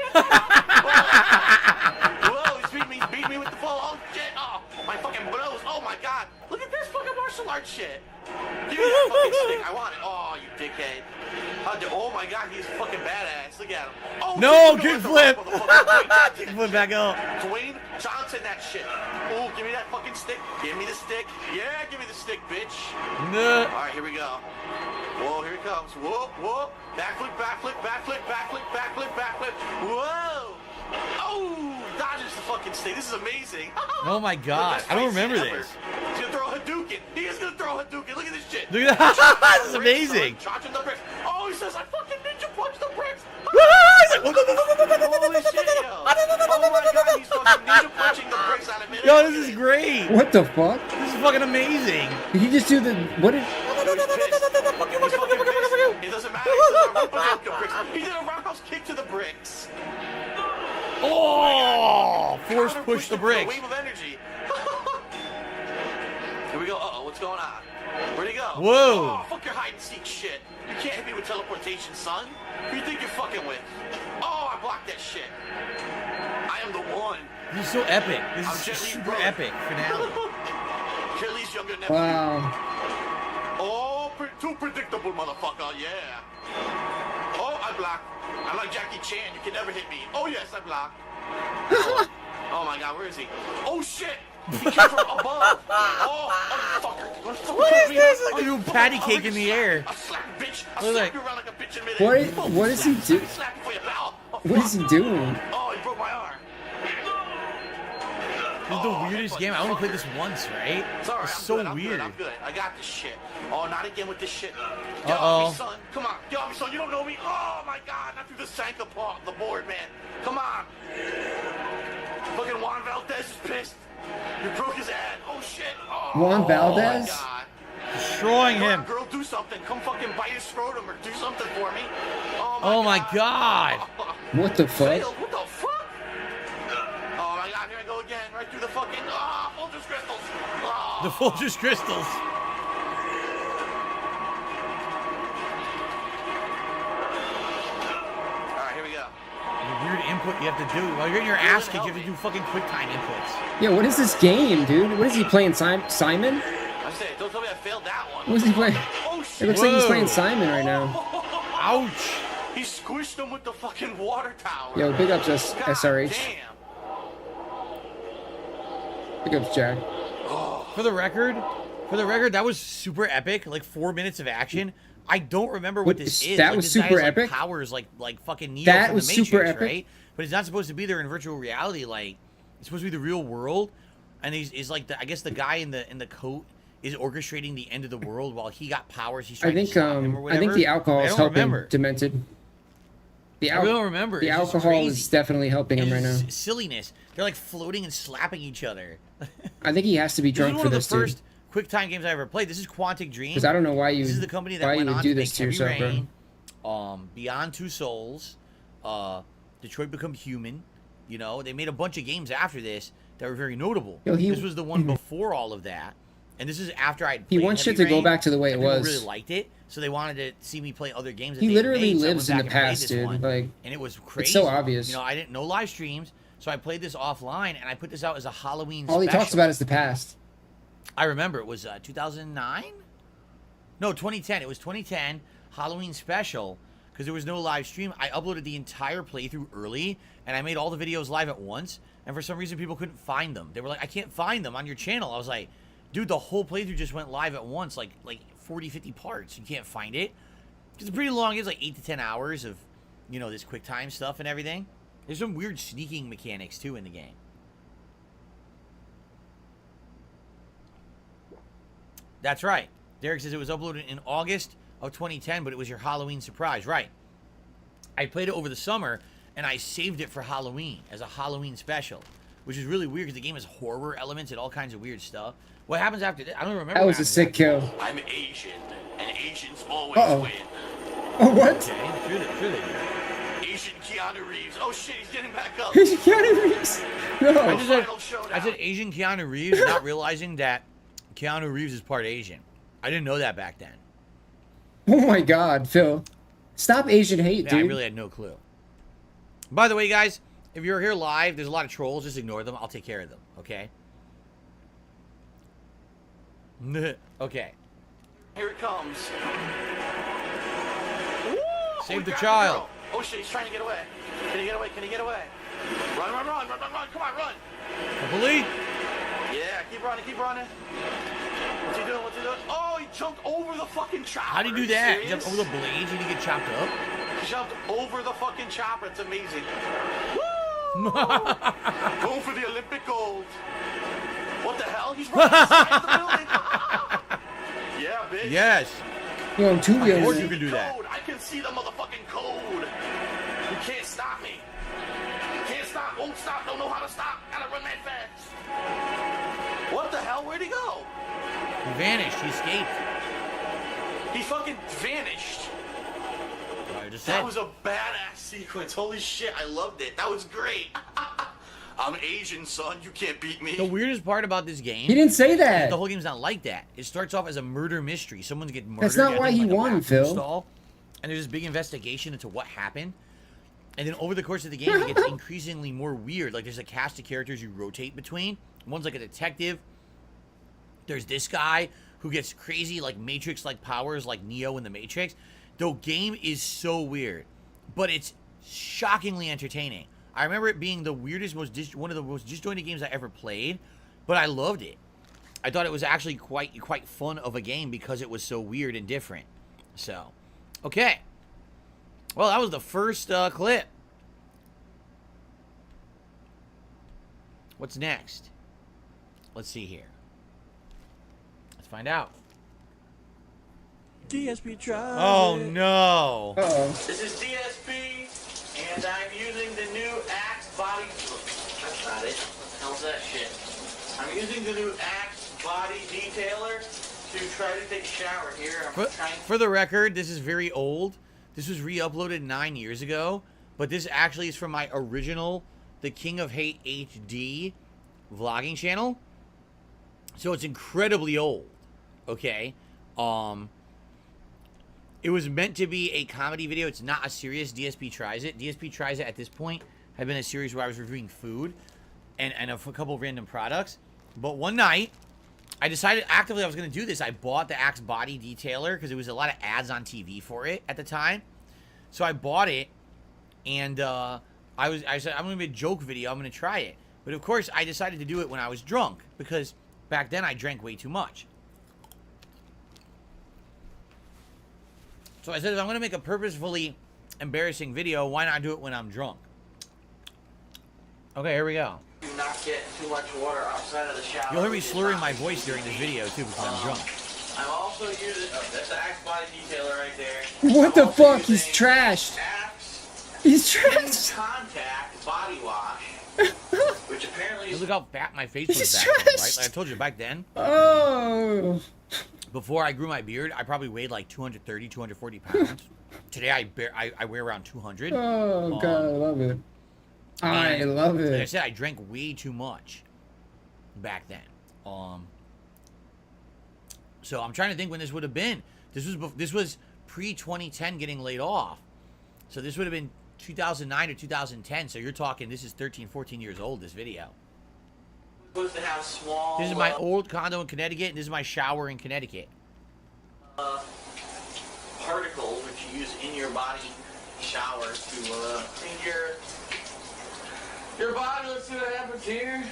Whoa, he's beat me with the fall. Oh, shit. Oh, my fucking blows. Oh, my God. Look at this fucking martial arts shit. Give me that fucking stick. I want it. Oh, you dickhead. Oh, my God. He's fucking badass. Look at him. Oh, No, shit, kickflip. Kickflip back up. Dwayne Johnson, that shit. Oh, give me that fucking stick. Give me the stick. Yeah, give me the stick, bitch. No. All right, here we go. Whoa, here it comes. Whoa, whoa. Backflip, backflip, backflip, backflip, backflip, backflip. Whoa. Oh, dodges the fucking stick. This is amazing. Oh my god, I don't remember this. He's gonna throw a Hadouken. He is gonna throw a Hadouken. Look at this shit. Look at that. This is amazing. Charging the bricks. Oh, he says I fucking ninja punch the bricks. Holy shit, yo. Oh my god, he's fucking ninja punching the bricks out of it. Yo, this is great. What the fuck? This is fucking amazing. Did he just do the what? Did, It doesn't matter. He did a roundhouse kick to the bricks. Oh, force push the bricks. Wave of energy. Here we go. Uh-oh, what's going on? Where'd he go? Whoa. Oh, fuck your hide and seek shit. You can't hit me with teleportation, son. Who you think you're fucking with? Oh, I blocked that shit. I am the one. This is so epic. This I'm is Jet Li's super brother. epic finale. Jet Li's younger nephew. wow. Oh, too predictable, motherfucker. Yeah. Oh, I blocked. I'm like Jackie Chan. You can never hit me. Oh, yes, I blocked. Oh, my God. Where is he? Oh, shit. He came from above. Oh, motherfucker. What is this? Like a patty cake in the air. I'll slap you, bitch. I'll Look slap like- you around like a bitch in midair. What is he doing? Slap you for your pal. What is he doing? Oh, he broke my arm. This is the weirdest game. I only played this once, right? It's alright, It's I'm so good, I'm weird. Good, I'm good. I got this shit. Oh, not again with this shit. Get Uh-oh. off me, son. Come on. Get off me, son. You don't know me. Oh, my God. Not through the sank apart the board, man. Come on. Fucking Juan Valdez is pissed. You broke his ad. Oh, shit. Oh, Juan Oh, my Valdez? God. Destroying Come him. on, girl, do something. Come fucking bite his scrotum or do something for me. Oh my God. What the fuck? Failed. What the fuck? Oh, my God. Here I go again. Right through the fucking... Oh, Folgers crystals. Oh. The Folgers crystals. All right, here we go. The weird input you have to do. While you're getting your ass kicked, you have to do fucking quick time inputs. Yeah, what is this game, dude? What is he playing? Simon? I say, don't tell me I failed that one. What is he playing? Oh, It shit. looks like he's playing Simon right now. Ouch. He squished him with the fucking water tower. Yo, big ups SRH. Damn. Big ups Jack. For the record, that was super epic. Like 4 minutes of action. I don't remember what this is. That Like, was this guy super has, like, epic? powers like fucking Neo That from was the Matrix, super epic? right? But it's not supposed to be there in virtual reality. Like it's supposed to be the real world, and he's like I guess the guy in the coat is orchestrating the end of the world while he got powers. He's trying I think to stop him or I whatever. think the alcohol I is don't helping remember. Demented. I don't remember. The It's just alcohol crazy. is definitely helping him And right now. it's silliness. They're like floating and slapping each other. I think he has to be This is drunk one for of the this, dude. first quick time games I ever played. This is Quantic Dream. Because I don't know why you This is the company that why you went would on do to this make to Heavy yourself, bro. Rain, Beyond Two Souls, Detroit Become Human. You know, they made a bunch of games after this that were very notable. Yo, this was the one before all of that, and this is after I. He wants shit to go back to the way it People was. really liked it, so they wanted to see me play other games. That He they literally made, so I lives went in the back and played past, this dude. one, Like, and it was crazy. it's so obvious. You know, I didn't know live streams, so I played this offline, and I put this out as a Halloween. All he special. talks about is the past. I remember it was 2009? No, 2010. It was 2010 Halloween special because there was no live stream. I uploaded the entire playthrough early and I made all the videos live at once. And for some reason, people couldn't find them. They were like, I can't find them on your channel. I was like, dude, the whole playthrough just went live at once, like 40, 50 parts. You can't find it. It's pretty long. It's like 8 to 10 hours of, you know, this quick time stuff and everything. There's some weird sneaking mechanics too in the game. That's right. Derek says it was uploaded in August of 2010, but it was your Halloween surprise. Right. I played it over the summer, and I saved it for Halloween as a Halloween special, which is really weird because the game has horror elements and all kinds of weird stuff. What happens after that? I don't remember. That was a sick kill. I'm Asian, and Asians always Uh-oh. win. Oh, what? Okay, sure they do. Asian Keanu Reeves. Oh shit, he's getting back up. Keanu Reeves. No. I said Asian Keanu Reeves, not realizing that Keanu Reeves is part Asian. I didn't know that back then. Oh my God, Phil. Stop Asian hate, Yeah, dude. I really had no clue. By the way, guys, if you're here live, there's a lot of trolls. Just ignore them. I'll take care of them, okay? Okay. Here it comes. Save the grab child. girl. Oh shit, he's trying to get away. Can he get away? Can he get away? Run, run, run, run, run, run. Come on, run. Police. Yeah, keep running, keep running. What's he doing? What's he doing? Oh, he jumped over the fucking chopper. How do you do that? Jump over the blades and you get chopped up? He jumped over the fucking chopper. It's amazing. Woo! Going for the Olympic gold. What the hell? He's running inside the building. Yeah, bitch. Yes. Yo, I'm 2 Of wheels. course you can do that. Code. I can see the motherfucking code. You can't stop me. Can't stop, won't stop, don't know how to stop. Gotta run that fast. What the hell? Where'd he go? He vanished. He escaped. He fucking vanished. I just That said. was a badass sequence. Holy shit, I loved it. That was great. I'm Asian, son. You can't beat me. The weirdest part about this game. He didn't say that. The whole game's not like that. It starts off as a murder mystery. Someone's getting murdered. That's not I why think, he like, a won, bathroom Phil. stall, and there's this big investigation into what happened. And then over the course of the game, it gets increasingly more weird. Like, there's a cast of characters you rotate between. One's like a detective. There's this guy who gets crazy, like, Matrix-like powers, like Neo in the Matrix. The game is so weird, but it's shockingly entertaining. I remember it being the weirdest, one of the most disjointed games I ever played. but I loved it. I thought it was actually quite fun of a game because it was so weird and different. So, okay. Well, that was the first clip. What's next? Let's see here. Let's find out. DSP try. Oh no. This is DSP, and I'm using the new Axe body. That's not it. What the hell's that shit? I'm using the new Axe body detailer to try to take a shower here. For the record, this is very old. This was re-uploaded 9 years ago, but this actually is from my original The King of Hate HD vlogging channel. So it's incredibly old. Okay. It was meant to be a comedy video. It's not a serious DSP Tries It. DSP Tries It at this point had been a series where I was reviewing food and a couple of random products. But one night, I decided actively I was going to do this. I bought the Axe body detailer because there was a lot of ads on TV for it at the time. So I bought it, and I said, I'm going to make a joke video. I'm going to try it. But of course, I decided to do it when I was drunk because back then I drank way too much. So I said, if I'm going to make a purposefully embarrassing video, why not do it when I'm drunk? Okay, here we go. Do not get too much water outside of the shower. You'll hear me slurring my voice during this video, too, because I'm drunk. I'm also using... Oh, that's the Axe body detailer right there. What the fuck? He's trashed. He's trashed. Contact body wash, which apparently is... Look how fat my face was back then, right? Like I told you back then. Oh. Before I grew my beard, I probably weighed like 230, 240 pounds. Today, I weigh around 200. Oh, God, I love it. I love it. Like I said, I drank way too much back then. So I'm trying to think when this would have been. This was pre-2010 getting laid off. So this would have been 2009 or 2010. So you're talking, this is 13, 14 years old, this video. Supposed to have small... This is my old condo in Connecticut, and this is my shower in Connecticut. Particles which you use in your body shower to clean your body. Let's see what happens here.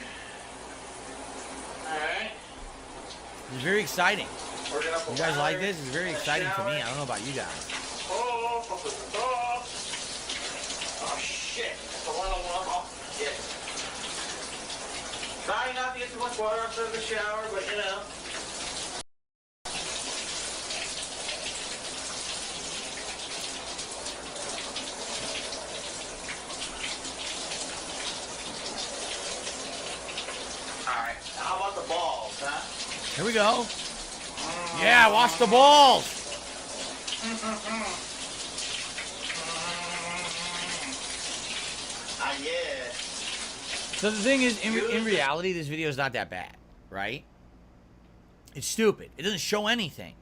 Alright. It's very exciting. We're gonna You guys like this? It's very exciting for me. I don't know about you guys. Oh shit. That's a lot of water. Oh, shit. Try not to get too much water outside of the shower, but you know. Alright, how about the balls, huh? Here we go. Yeah, wash the balls. Yeah. So the thing is, in reality, this video is not that bad, right? It's stupid. It doesn't show anything.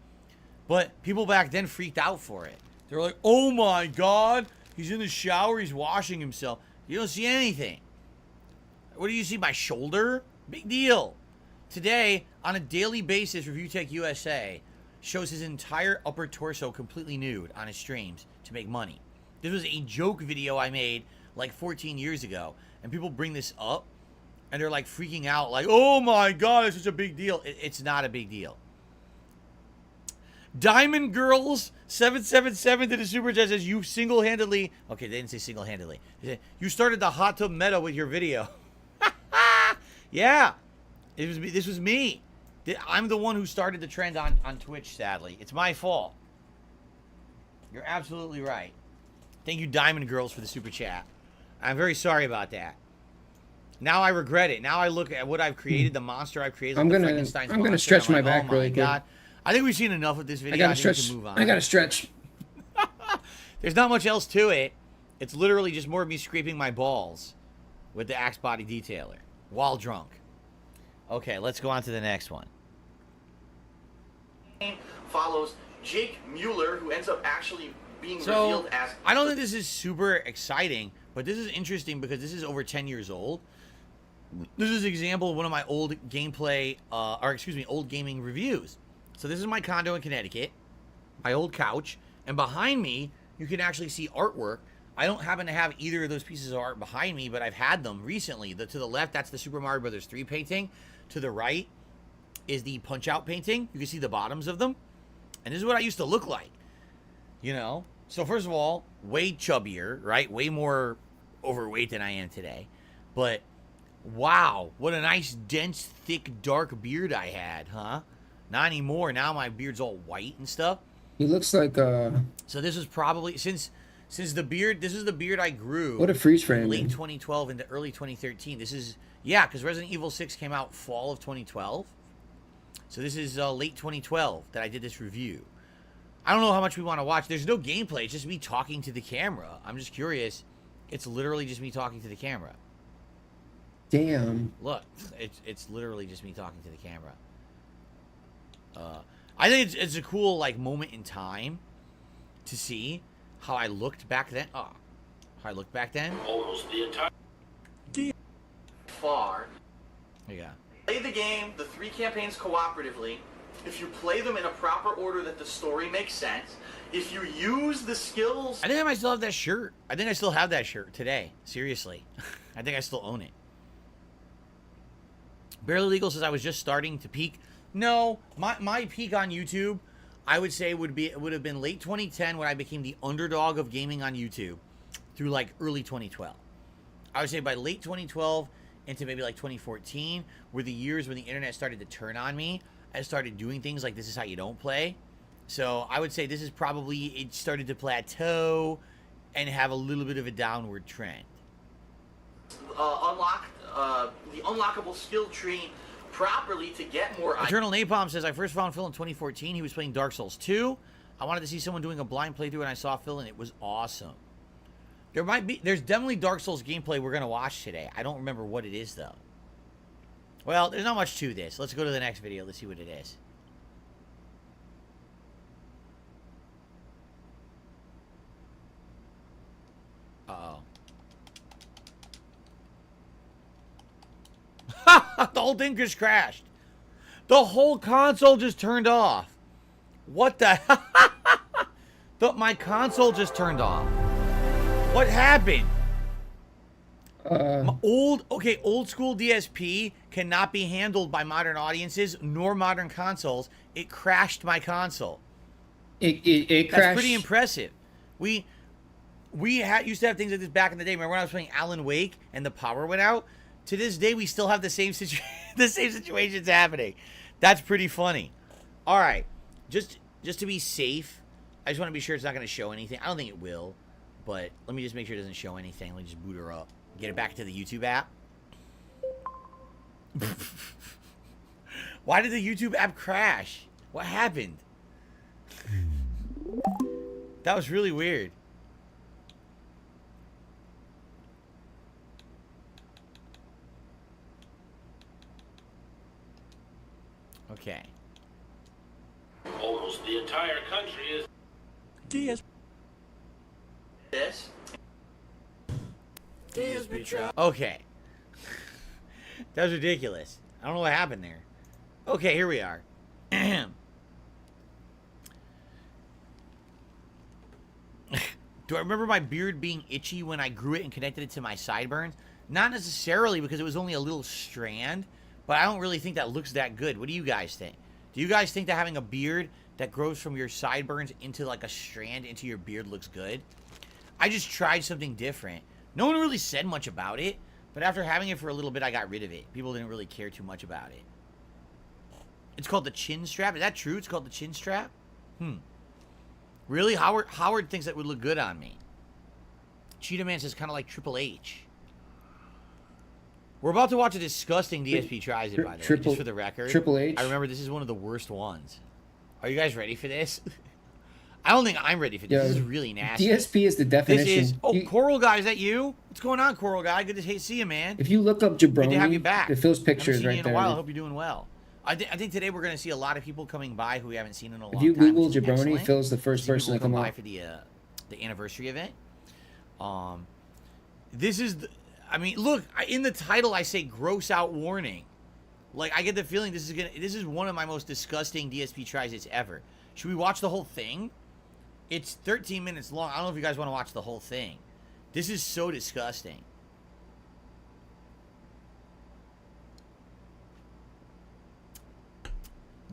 But people back then freaked out for it. They were like, oh my God, he's in the shower, he's washing himself. You don't see anything. What do you see, my shoulder? Big deal. Today, on a daily basis, Review Tech USA shows his entire upper torso completely nude on his streams to make money. This was a joke video I made like 14 years ago, and people bring this up, and they're like freaking out, like, oh my God, it's such a big deal. It's not a big deal. Diamond Girls 777 to the super chat says, you single-handedly, okay, they didn't say single-handedly. They said, you started the hot tub meta with your video. Yeah, this was me. I'm the one who started the trend on Twitch, sadly. It's my fault. You're absolutely right. Thank you, Diamond Girls, for the super chat. I'm very sorry about that. Now I regret it. Now I look at what I've created, the monster I've created. I'm like gonna stretch my back really good. I think we've seen enough of this video. I gotta stretch. Move on. I gotta stretch. There's not much else to it. It's literally just more of me scraping my balls with the Axe body detailer while drunk. Okay, let's go on to the next one. Follows Jake Mueller, who ends up actually being So, revealed as... I don't think this is super exciting, but this is interesting because this is over 10 years old. This is an example of one of my old gameplay, old gaming reviews. So this is my condo in Connecticut, my old couch, and behind me, you can actually see artwork. I don't happen to have either of those pieces of art behind me, but I've had them recently. To the left, that's the Super Mario Bros. 3 painting. to the right is the Punch-Out painting. You can see the bottoms of them. And this is what I used to look like, you know? So first of all, way chubbier, right? Way more overweight than I am today. But wow, what a nice, dense, thick, dark beard I had, huh? Not anymore. Now my beard's all white and stuff. He looks like So this is probably since the beard. This is the beard I grew. What a freeze frame. In late 2012 into early 2013. This is because Resident Evil 6 came out fall of 2012. So this is late 2012 that I did this review. I don't know how much we want to watch. There's no gameplay. It's just me talking to the camera. I'm just curious. It's literally just me talking to the camera. Damn. Look, it's literally just me talking to the camera. I think it's a cool like moment in time to see how I looked back then. Oh, how I looked back then. Almost the entire. Far. There you go. Play the game, the 3 campaigns cooperatively. If you play them in a proper order that the story makes sense. If you use the skills. I think I might still have that shirt. I think I still have that shirt today. Seriously. I think I still own it. Barely Legal says I was just starting to peak. No, my peak on YouTube, I would say would have been late 2010 when I became the underdog of gaming on YouTube through like early 2012. I would say by late 2012 into maybe like 2014 were the years when the internet started to turn on me. I started doing things like This Is How You Don't Play. So I would say this is probably, it started to plateau and have a little bit of a downward trend. Unlock the unlockable skill tree properly to get more. Eternal Napalm says, I first found Phil in 2014. He was playing Dark Souls 2. I wanted to see someone doing a blind playthrough and I saw Phil and it was awesome. There's definitely Dark Souls gameplay we're going to watch today. I don't remember what it is though. Well, there's not much to this. Let's go to the next video. Let's see what it is. Uh-oh. The whole thing just crashed. The whole console just turned off. What the? My console just turned off. What happened? Old school DSP cannot be handled by modern audiences nor modern consoles. It crashed my console. It crashed. That's pretty impressive. We used to have things like this back in the day. Remember when I was playing Alan Wake and the power went out? To this day, we still have the same situations happening. That's pretty funny. All right, just to be safe, I just want to be sure it's not going to show anything. I don't think it will, but let me just make sure it doesn't show anything. Let me just boot her up. Get it back to the YouTube app. Why did the YouTube app crash? What happened? That was really weird. Okay. Almost the entire country is. DS. This. Okay. That was ridiculous. I don't know what happened there. Okay, here we are. Do I remember my beard being itchy when I grew it and connected it to my sideburns? Not necessarily, because it was only a little strand, but I don't really think that looks that good. What do you guys think? Do you guys think that having a beard that grows from your sideburns into like a strand into your beard looks good? I just tried something different. No one really said much about it, but after having it for a little bit, I got rid of it. People didn't really care too much about it. It's called the chin strap. Is that true? It's called the chin strap? Really? Howard thinks that would look good on me. Cheetah Man says kind of like Triple H. We're about to watch a disgusting DSP tries it, by the way, just for the record. Triple H? I remember this is one of the worst ones. Are you guys ready for this? I don't think I'm ready for this. This is really nasty. DSP is the definition. This is... Oh, Coral Guy, is that you? What's going on, Coral Guy? Good to see you, man. If you look up Jabroni, good to have you back. Phil's pictures right there. In a while. I hope you're doing well. I think today we're going to see a lot of people coming by who we haven't seen in a long time. If you Google Jabroni, Phil's the first person to come by up. For the anniversary event. This is... I mean, look, in the title I say gross out warning. Like, I get the feeling this is one of my most disgusting DSP tries it's ever. Should we watch the whole thing? It's 13 minutes long. I don't know if you guys want to watch the whole thing. This is so disgusting.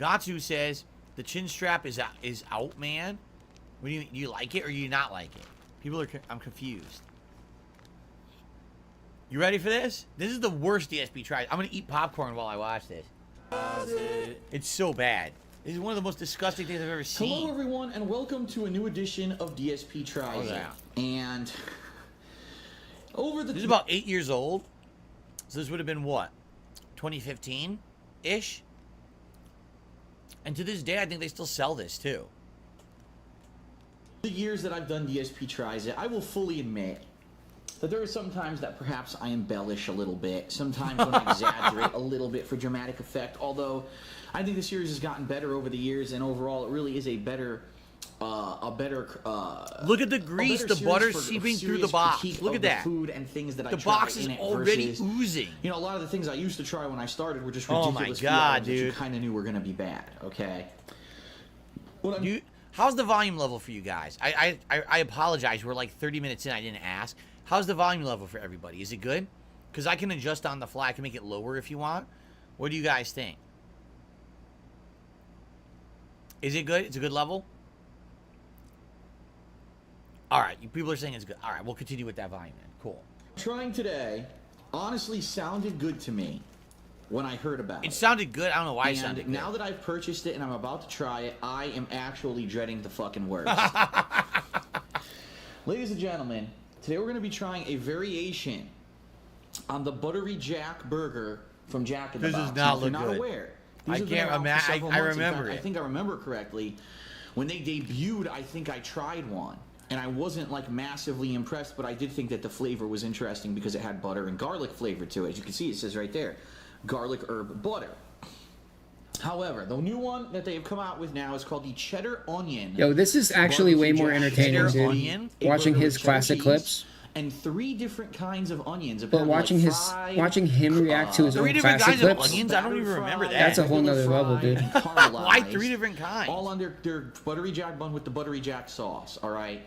Gatsu says the chin strap is out, man. What do you like it or do you not like it? People are. I'm confused. You ready for this? This is the worst DSP tries. I'm gonna eat popcorn while I watch this. It's so bad. This is one of the most disgusting things I've ever seen. Hello, everyone, and welcome to a new edition of DSP Tries It. And this is about 8 years old. So this would have been what? 2015-ish? And to this day, I think they still sell this, too. The years that I've done DSP Tries It, I will fully admit that there are some times that perhaps I embellish a little bit. Sometimes when I exaggerate a little bit for dramatic effect. Although, I think the series has gotten better over the years, and overall, it really is a better... look at the grease, the butter seeping through the box. Look at that. Food and things that the box is already oozing. You know, a lot of the things I used to try when I started were just ridiculous. ridiculous. Oh my god, dude! That you kind of knew were going to be bad. Okay. How's the volume level for you guys? I apologize. We're like 30 minutes in. I didn't ask. How's the volume level for everybody? Is it good? Because I can adjust on the fly. I can make it lower if you want. What do you guys think? Is it good? It's a good level? All right, people are saying it's good. All right, we'll continue with that volume then. Cool. Trying today honestly sounded good to me when I heard about it. It sounded good. I don't know why it sounded good. Now that I've purchased it and I'm about to try it, I am actually dreading the fucking worst. Ladies and gentlemen, today we're going to be trying a variation on the Buttery Jack burger from Jack in the Box. This does not look good. If you're not aware, I can't imagine. I remember it. I think I remember correctly. When they debuted, I think I tried one. And I wasn't like massively impressed, but I did think that the flavor was interesting because it had butter and garlic flavor to it. As you can see, it says right there, garlic herb butter. However, the new one that they have come out with now is called the cheddar onion. Yo, this is actually way more entertaining, dude. Watching his classic clips. And 3 different kinds of onions. But watching him react to his own classic clips. Of onions? I don't even remember that. That's a whole nother level, dude. Why 3 different kinds? All under their Buttery Jack bun with the Buttery Jack sauce. All right.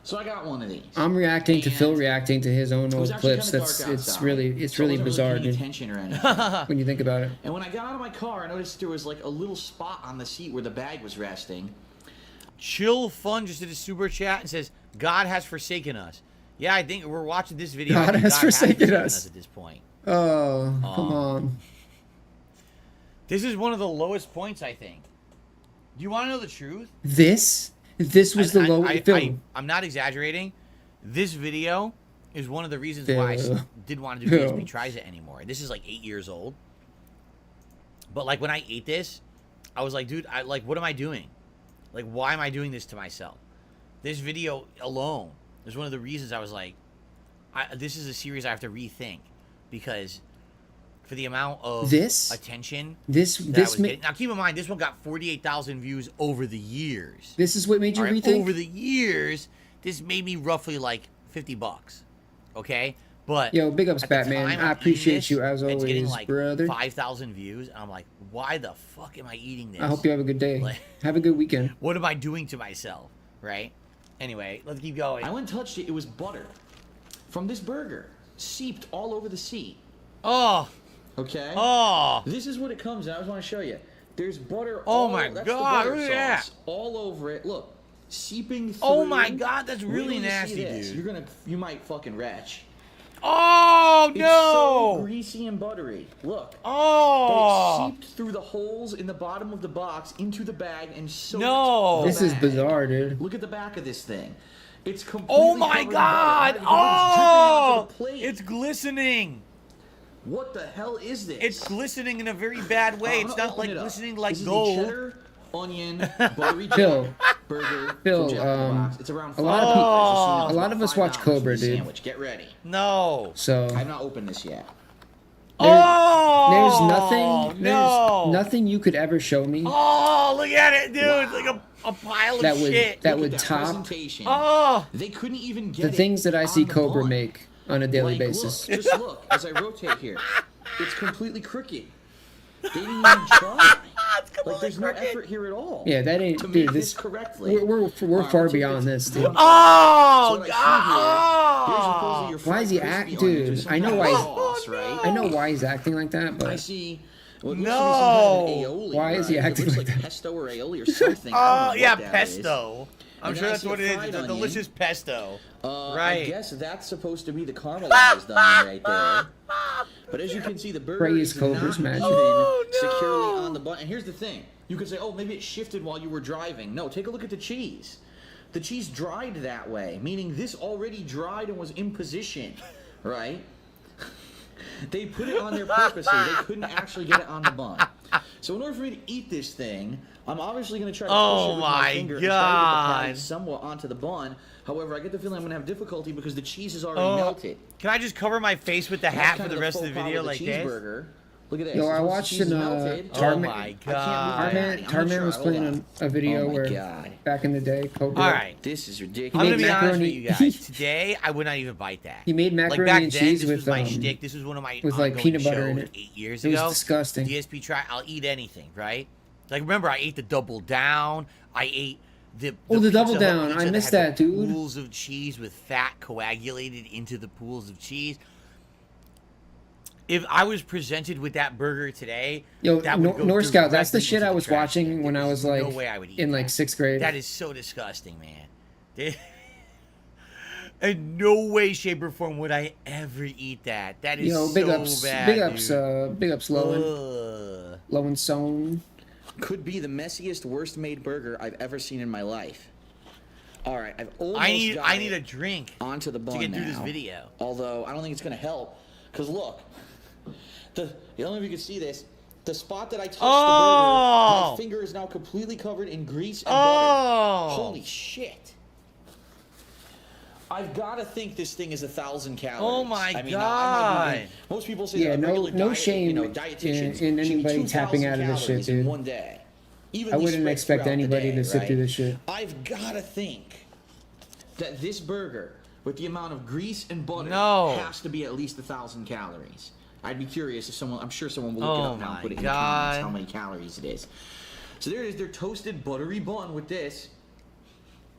So I got one of these. I'm reacting to Phil reacting to his own old clips. It's really bizarre, dude. When you think about it. And when I got out of my car, I noticed there was like a little spot on the seat where the bag was resting. Chill Fun just did a super chat and says, "God has forsaken us." Yeah, I think we're watching this video. God has forsaken us at this point. Oh, come on. This is one of the lowest points, I think. Do you want to know the truth? This was the lowest. I'm not exaggerating. This video is one of the reasons why I didn't want to do DSP Tries It anymore. This is like 8 years old. But like when I ate this, I was like, dude, what am I doing? Like, why am I doing this to myself? This video alone is one of the reasons I was like, this is a series I have to rethink because for the amount of attention now keep in mind this one got 48,000 views over the years. This is what made you rethink? Over the years, this made me roughly like $50. Okay? But yo, big ups Batman. I appreciate you as always, getting like brother. 5,000 views and I'm like, why the fuck am I eating this? I hope you have a good day. Have a good weekend. What am I doing to myself? Right? Anyway, let's keep going. I went and touched it. It was butter from this burger seeped all over the seat. Oh. Okay. Oh. This is what it comes in. I just want to show you. There's butter. Oh my god! Look at that. All over it. Look, seeping through. Oh my god, that's really nasty, dude. You might fucking retch. Oh no! It's so greasy and buttery. Look. Oh. But it seeped through the holes in the bottom of the box into the bag and soaked. No. This is bizarre, dude. Look at the back of this thing. It's completely. Oh my god! Oh! It's glistening. What the hell is this? It's glistening in a very bad way. It's not like glistening like gold. Cheddar, onion, buttery Jack burger. Phil, it's around a lot of us watch Cobra, dude. Sandwich. Get ready. No. So I've not opened this yet. There's nothing you could ever show me. Oh, look at it, dude! It's like a pile of shit. That would top. Oh. They couldn't even get the things that I see Cobra make on a daily basis. Look, just look as I rotate here. It's completely crooked. They didn't even try. Like there's no effort here at all. Yeah, that ain't, to dude. make this correctly. We're far beyond this, dude. Oh god! Why is he acting, dude? I know why. I know why he's acting like that, but I see Well, it looks No. to be some kind of aioli, Why is he right? acting It looks like that? pesto or aioli or something. I Oh, don't know yeah, what that pesto. is. I'm And sure then I that's see a what it is. fried The onion. delicious pesto. I Right. guess that's supposed to be the caramelized onion right there. But as you can see, the burger Praise is Cobra's not magic. even Oh, no. securely on the bun. And here's the thing. You could say, oh, maybe it shifted while you were driving. No, take a look at the cheese. The cheese dried that way, meaning this already dried and was in position, right? They put it on there purposely. They couldn't actually get it on the bun. So in order for me to eat this thing, I'm obviously going to try to push it with my finger and try to get the patty somewhat onto the bun. However, I get the feeling I'm going to have difficulty because the cheese is already melted. Can I just cover my face with the And that's hat kind for the rest of the faux pas video with like the this? cheeseburger. Look at this. Yo, I Once the watched cheese is an melted, Oh my god. Tarman was playing a video Oh my where God. back in the day, Cobra. All right. This is I'm ridiculous. gonna be honest with macaroni- you guys. Today, I would not even bite that. He made Like macaroni back and then, cheese this with was my shtick. This was one of my with like ongoing peanut butter in shows it. 8 years It was ago. disgusting. DSP try. I'll eat anything, right? Like remember, I ate the double down. I ate the Double Pizza Hut Down. pizza I missed had that, the dude. Pools of cheese with fat coagulated into the pools of cheese. If I was presented with that burger today, Yo, that would go North Scout, that's the directly shit into I the was trash watching can. when I was There's like no way I would eat in like 6th grade. That is so disgusting, man. In no way, shape, or form would I ever eat that. That is Yo, big so ups, bad, big ups, dude. big ups, Lowen Sone. Could be the messiest, worst made burger I've ever seen in my life. All right, I've almost I need a drink onto the bun to get now. through this video. Although I don't think it's gonna help, because look, I don't know if you can see this. The spot that I touched the burger, my finger is now completely covered in grease and butter. Holy shit! I've got to think this thing is 1,000 calories. Oh my I mean, God! Most people say Yeah, that regular no diet, shame dietitians in should be anybody 2,000 tapping out of this shit, calories in dude. one day. I Evenly wouldn't spread expect throughout the anybody day, to sit right? through this shit. I've got to think that this burger, with the amount of grease and butter, has to be at least 1,000 calories. I'd be curious if someone, I'm sure someone will look it up now and put it in the comments how many calories it is. So there it is, their toasted buttery bun with this.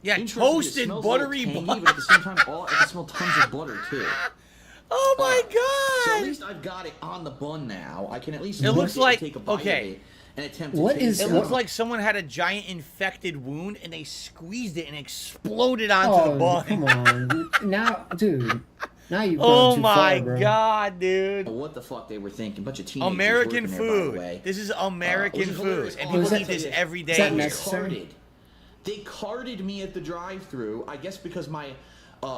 Yeah, Interesting, toasted it smells buttery a little bun. tangy, but at the same time, I can smell tons of butter too. Oh my So god! at least I've got it on the bun now. I can at least It looks like take a bite of it and attempt to What taste is- It it. looks like someone had a giant infected wound and they squeezed it and exploded onto the bun. Come on. Now, dude. Now you've Oh gone too my far, bro. god, dude! What the fuck they were thinking? Bunch of teenagers American working there, by the food. way. This is American Which is food, hilarious. and Oh, people is that- eat this every day. is that here. necessary? They carded me at the drive-thru. I guess because my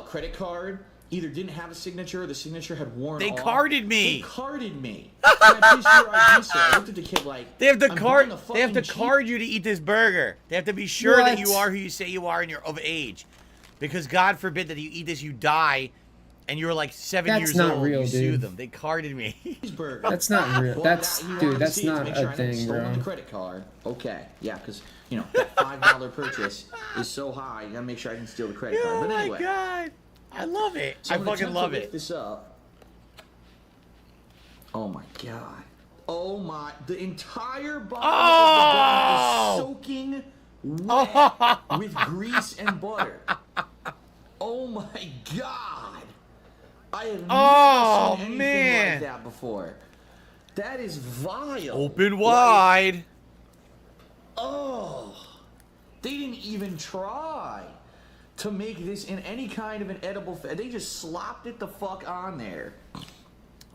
credit card either didn't have a signature or the signature had worn They off. carded me. They carded me. And I'm pretty sure I did so. I looked at the kid like They have to I'm card. buying a They have to fucking card you to eat this burger. They have to be sure that you What? are who you say you are and you're of age, because God forbid that you eat this, you die, and you're like 7 That's years not old. real, you sue dude. them. They carded me. cheeseburger. That's not real. Well, That's, you wanted dude, to that's see it to not make sure a I didn't thing, stolen bro. the credit card. Okay, yeah, because you know that $5 purchase is so high. You gotta make sure I didn't steal the credit card. Oh But my anyway, god! I love it. so I I'm gonna fucking attempt to love lift it. This up. Oh my god! Oh my! The entire bottom of the bun is soaking wet with grease and butter. Oh my god! I have never seen anything like that before. That is vile. Open wide. Oh, they didn't even try to make this in any kind of an edible. They just slopped it the fuck on there.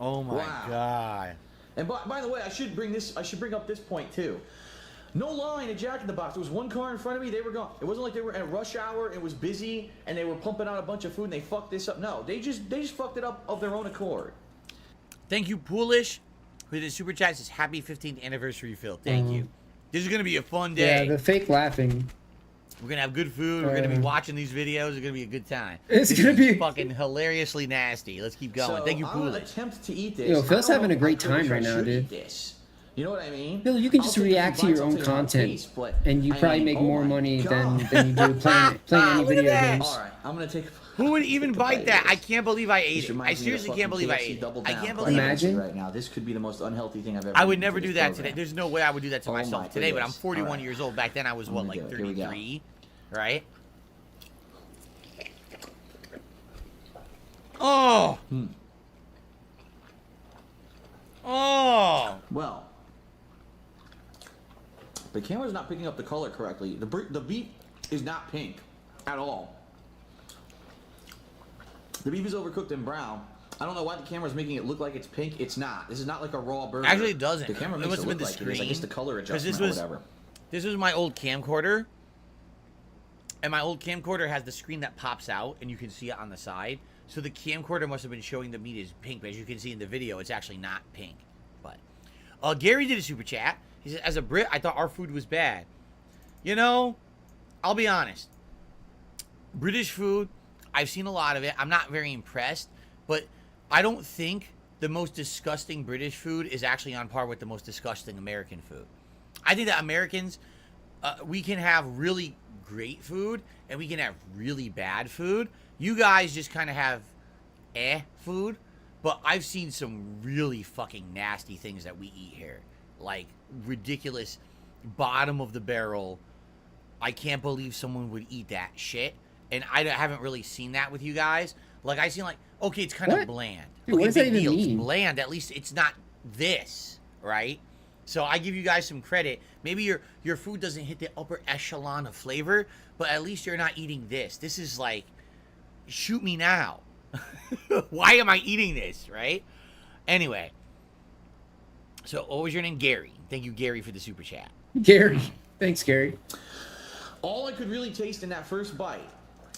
Oh my god! And by the way, I should bring up this point too. No line at Jack in the Box. There was one car in front of me. They were gone. It wasn't like they were at rush hour. It was busy, and they were pumping out a bunch of food, and they fucked this up. No, they just fucked it up of their own accord. Thank you, Poolish, who did super chat. Says happy 15th anniversary, Phil. Thank you. This is gonna be a fun day. Yeah, the fake laughing. We're gonna have good food. We're gonna be watching these videos. It's gonna be a good time. It's This gonna is be fucking hilariously nasty. Let's keep going. So Thank you, I'm gonna Poolish. attempt to eat this. Yo, Phil's I don't having know a great if I time right now, should dude. eat this. You know what I mean? Bill, you can just I'll take a react to few your bites, own I'll take it on content, taste, but and you I probably mean, make oh more my money God. than you do playing any Look at video that. games. All right, I'm gonna take. Who would even bite that? I can't believe I ate This it. I reminds me of seriously the can't fucking believe I KFC ate it. Double I Down can't play believe it. Imagine. right now. This could be the most unhealthy thing I've ever. I would eaten never for do this that program. today. There's no way I would do that to Oh my myself today, but I'm goodness. 41 All right. years old. Back then I was, I'm what, gonna like do it. Here we go. 33? Right? Oh! Oh! Well, The camera's not picking up the color correctly. The beef is not pink at all. The beef is overcooked and brown. I don't know why the camera's making it look like it's pink. It's not. This is not like a raw burger. Actually, it doesn't. The camera It makes must it have been look the like it is. I screen. guess the color 'Cause adjustment or whatever. This was my old camcorder. And my old camcorder has the screen that pops out, and you can see it on the side. So the camcorder must have been showing the meat is pink, but as you can see in the video, it's actually not pink. But Gary did a super chat. He said, as a Brit, I thought our food was bad. You know, I'll be honest. British food, I've seen a lot of it. I'm not very impressed, but I don't think the most disgusting British food is actually on par with the most disgusting American food. I think that Americans, we can have really great food and we can have really bad food. You guys just kind of have food, but I've seen some really fucking nasty things that we eat here. Like ridiculous bottom of the barrel. I can't believe someone would eat that shit. And I haven't really seen that with you guys. Like I seen like, okay, it's kind of bland. Dude, Okay, what does that big even deal. mean? It's bland. At least it's not this, right? So I give you guys some credit. Maybe your food doesn't hit the upper echelon of flavor, but at least you're not eating this. This is like, shoot me now. Why am I eating this, right? Anyway. So what was your name? Gary. Thank you, Gary, for the super chat. Gary. Thanks, Gary. All I could really taste in that first bite,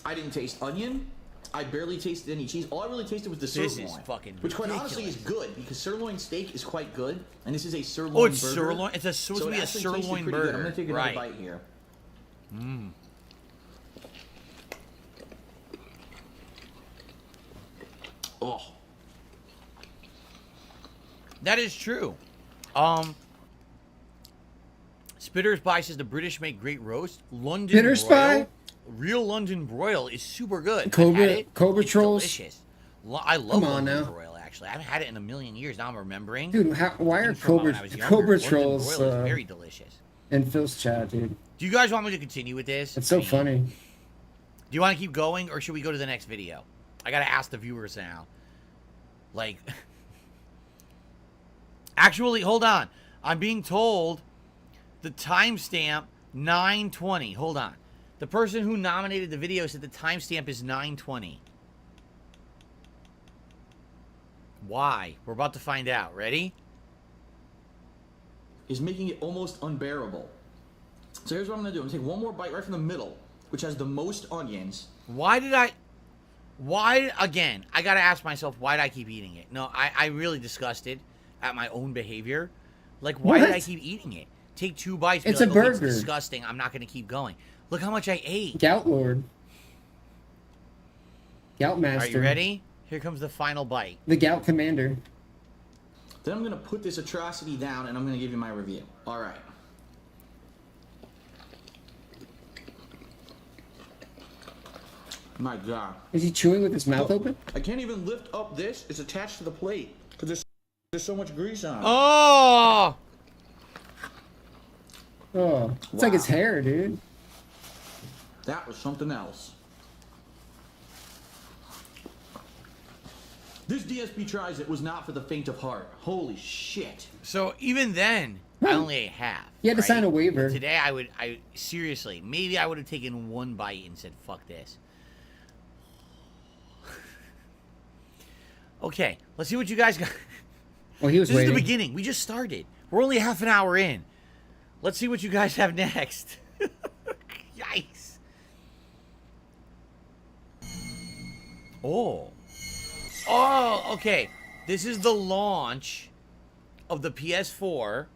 I didn't taste onion. I barely tasted any cheese. All I really tasted was the This sirloin. is fucking which quite honestly is ridiculous. good because sirloin steak is quite good, and this is a sirloin Oh, it's burger. sirloin? It's supposed to be it a actually tasted sirloin pretty burger. good. I'm gonna take another Right. bite here. Mmm. Oh. That is true. Spitter Spy says the British make great roast. London Spitter broil, Spy? real London broil is super good. I've Cobra- had it. Cobra It's Trolls? delicious. I love Come on London now. broil. Actually, I haven't had it in a million years. Now I'm remembering. Dude, why are From when Cobra I was younger. Cobra London Trolls broil is very delicious. in Phil's chat, dude? Do you guys want me to continue with this? It's so I mean, funny. Do you want to keep going, or should we go to the next video? I gotta ask the viewers now. Like, actually, hold on. I'm being told the timestamp 9:20. Hold on. The person who nominated the video said the timestamp is 9:20. Why? We're about to find out. Ready? Is making it almost unbearable. So here's what I'm gonna do. I'm gonna take one more bite right from the middle, which has the most onions. Why, again, I gotta ask myself, why did I keep eating it? No, I'm really disgusted at my own behavior. Like, why did I What? keep eating it? Take 2 bites, be It's like, a okay, burger. it's disgusting, I'm not gonna keep going. Look how much I ate. Gout Lord. Gout Are Master. you ready? Here comes the final bite. The Gout Commander. Then I'm gonna put this atrocity down and I'm gonna give you my review. All right. My God. Is he chewing with his mouth open? I can't even lift up this. It's attached to the plate because there's so much grease on it. Oh! Oh, it's like his hair, dude. That was something else. This DSP tries it was not for the faint of heart. Holy shit. So even then, I only ate half. You had to sign a waiver. Today, I seriously, maybe I would have taken 1 bite and said, fuck this. Okay, let's see what you guys got. Well, he was This waiting. is the beginning. We just started. We're only half an hour in. Let's see what you guys have next. Yikes. Oh. Oh, okay. This is the launch of the PS4.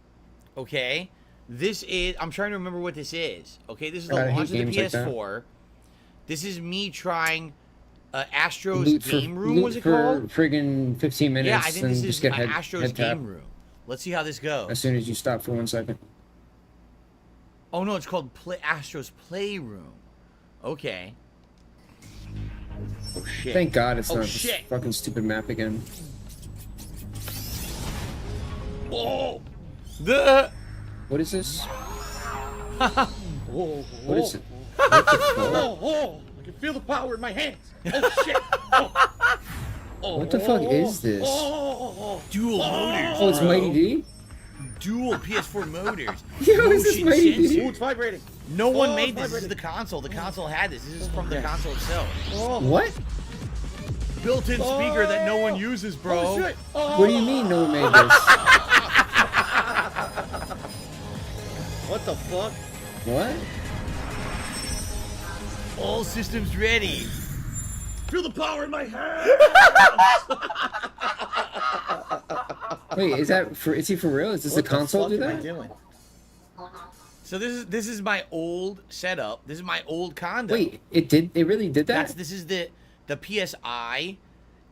Okay. This is, I'm trying to remember what this is. Okay, this is the I hate launch of the games like that. PS4. This is me trying Astro's Loot for- Game Room, loot was it for called? friggin' 15 minutes Yeah, I think and this just is get my head, Astro's head tap Game Room. Let's see how this goes. as soon as you stop for 1 second. Oh no, it's called Astro's Playroom. Okay. Oh shit. Thank God it's Oh not this shit. fucking stupid map again. Oh. The. What is this? Oh, What is it? Oh, I can feel the power in my hands. Oh shit. What the fuck is this? Dual loaders. Oh, it's bro. Mighty D? dual PS4 motors. Yo, is this motion Mighty sensor. Dude? Ooh, it's vibrating. No one Oh, made it's this. This is vibrating. the console. The console had this. This is from the console itself. Oh. What? Built-in speaker that no one uses, bro. Oh, shit. Oh. What do you mean no one made this? What the fuck? What? All systems ready. Feel the power in my hand. Wait, is he for real? Is this a console do What the fuck that? am I doing? So this is my old setup. This is my old condo. Wait, it really did that? This is the PSI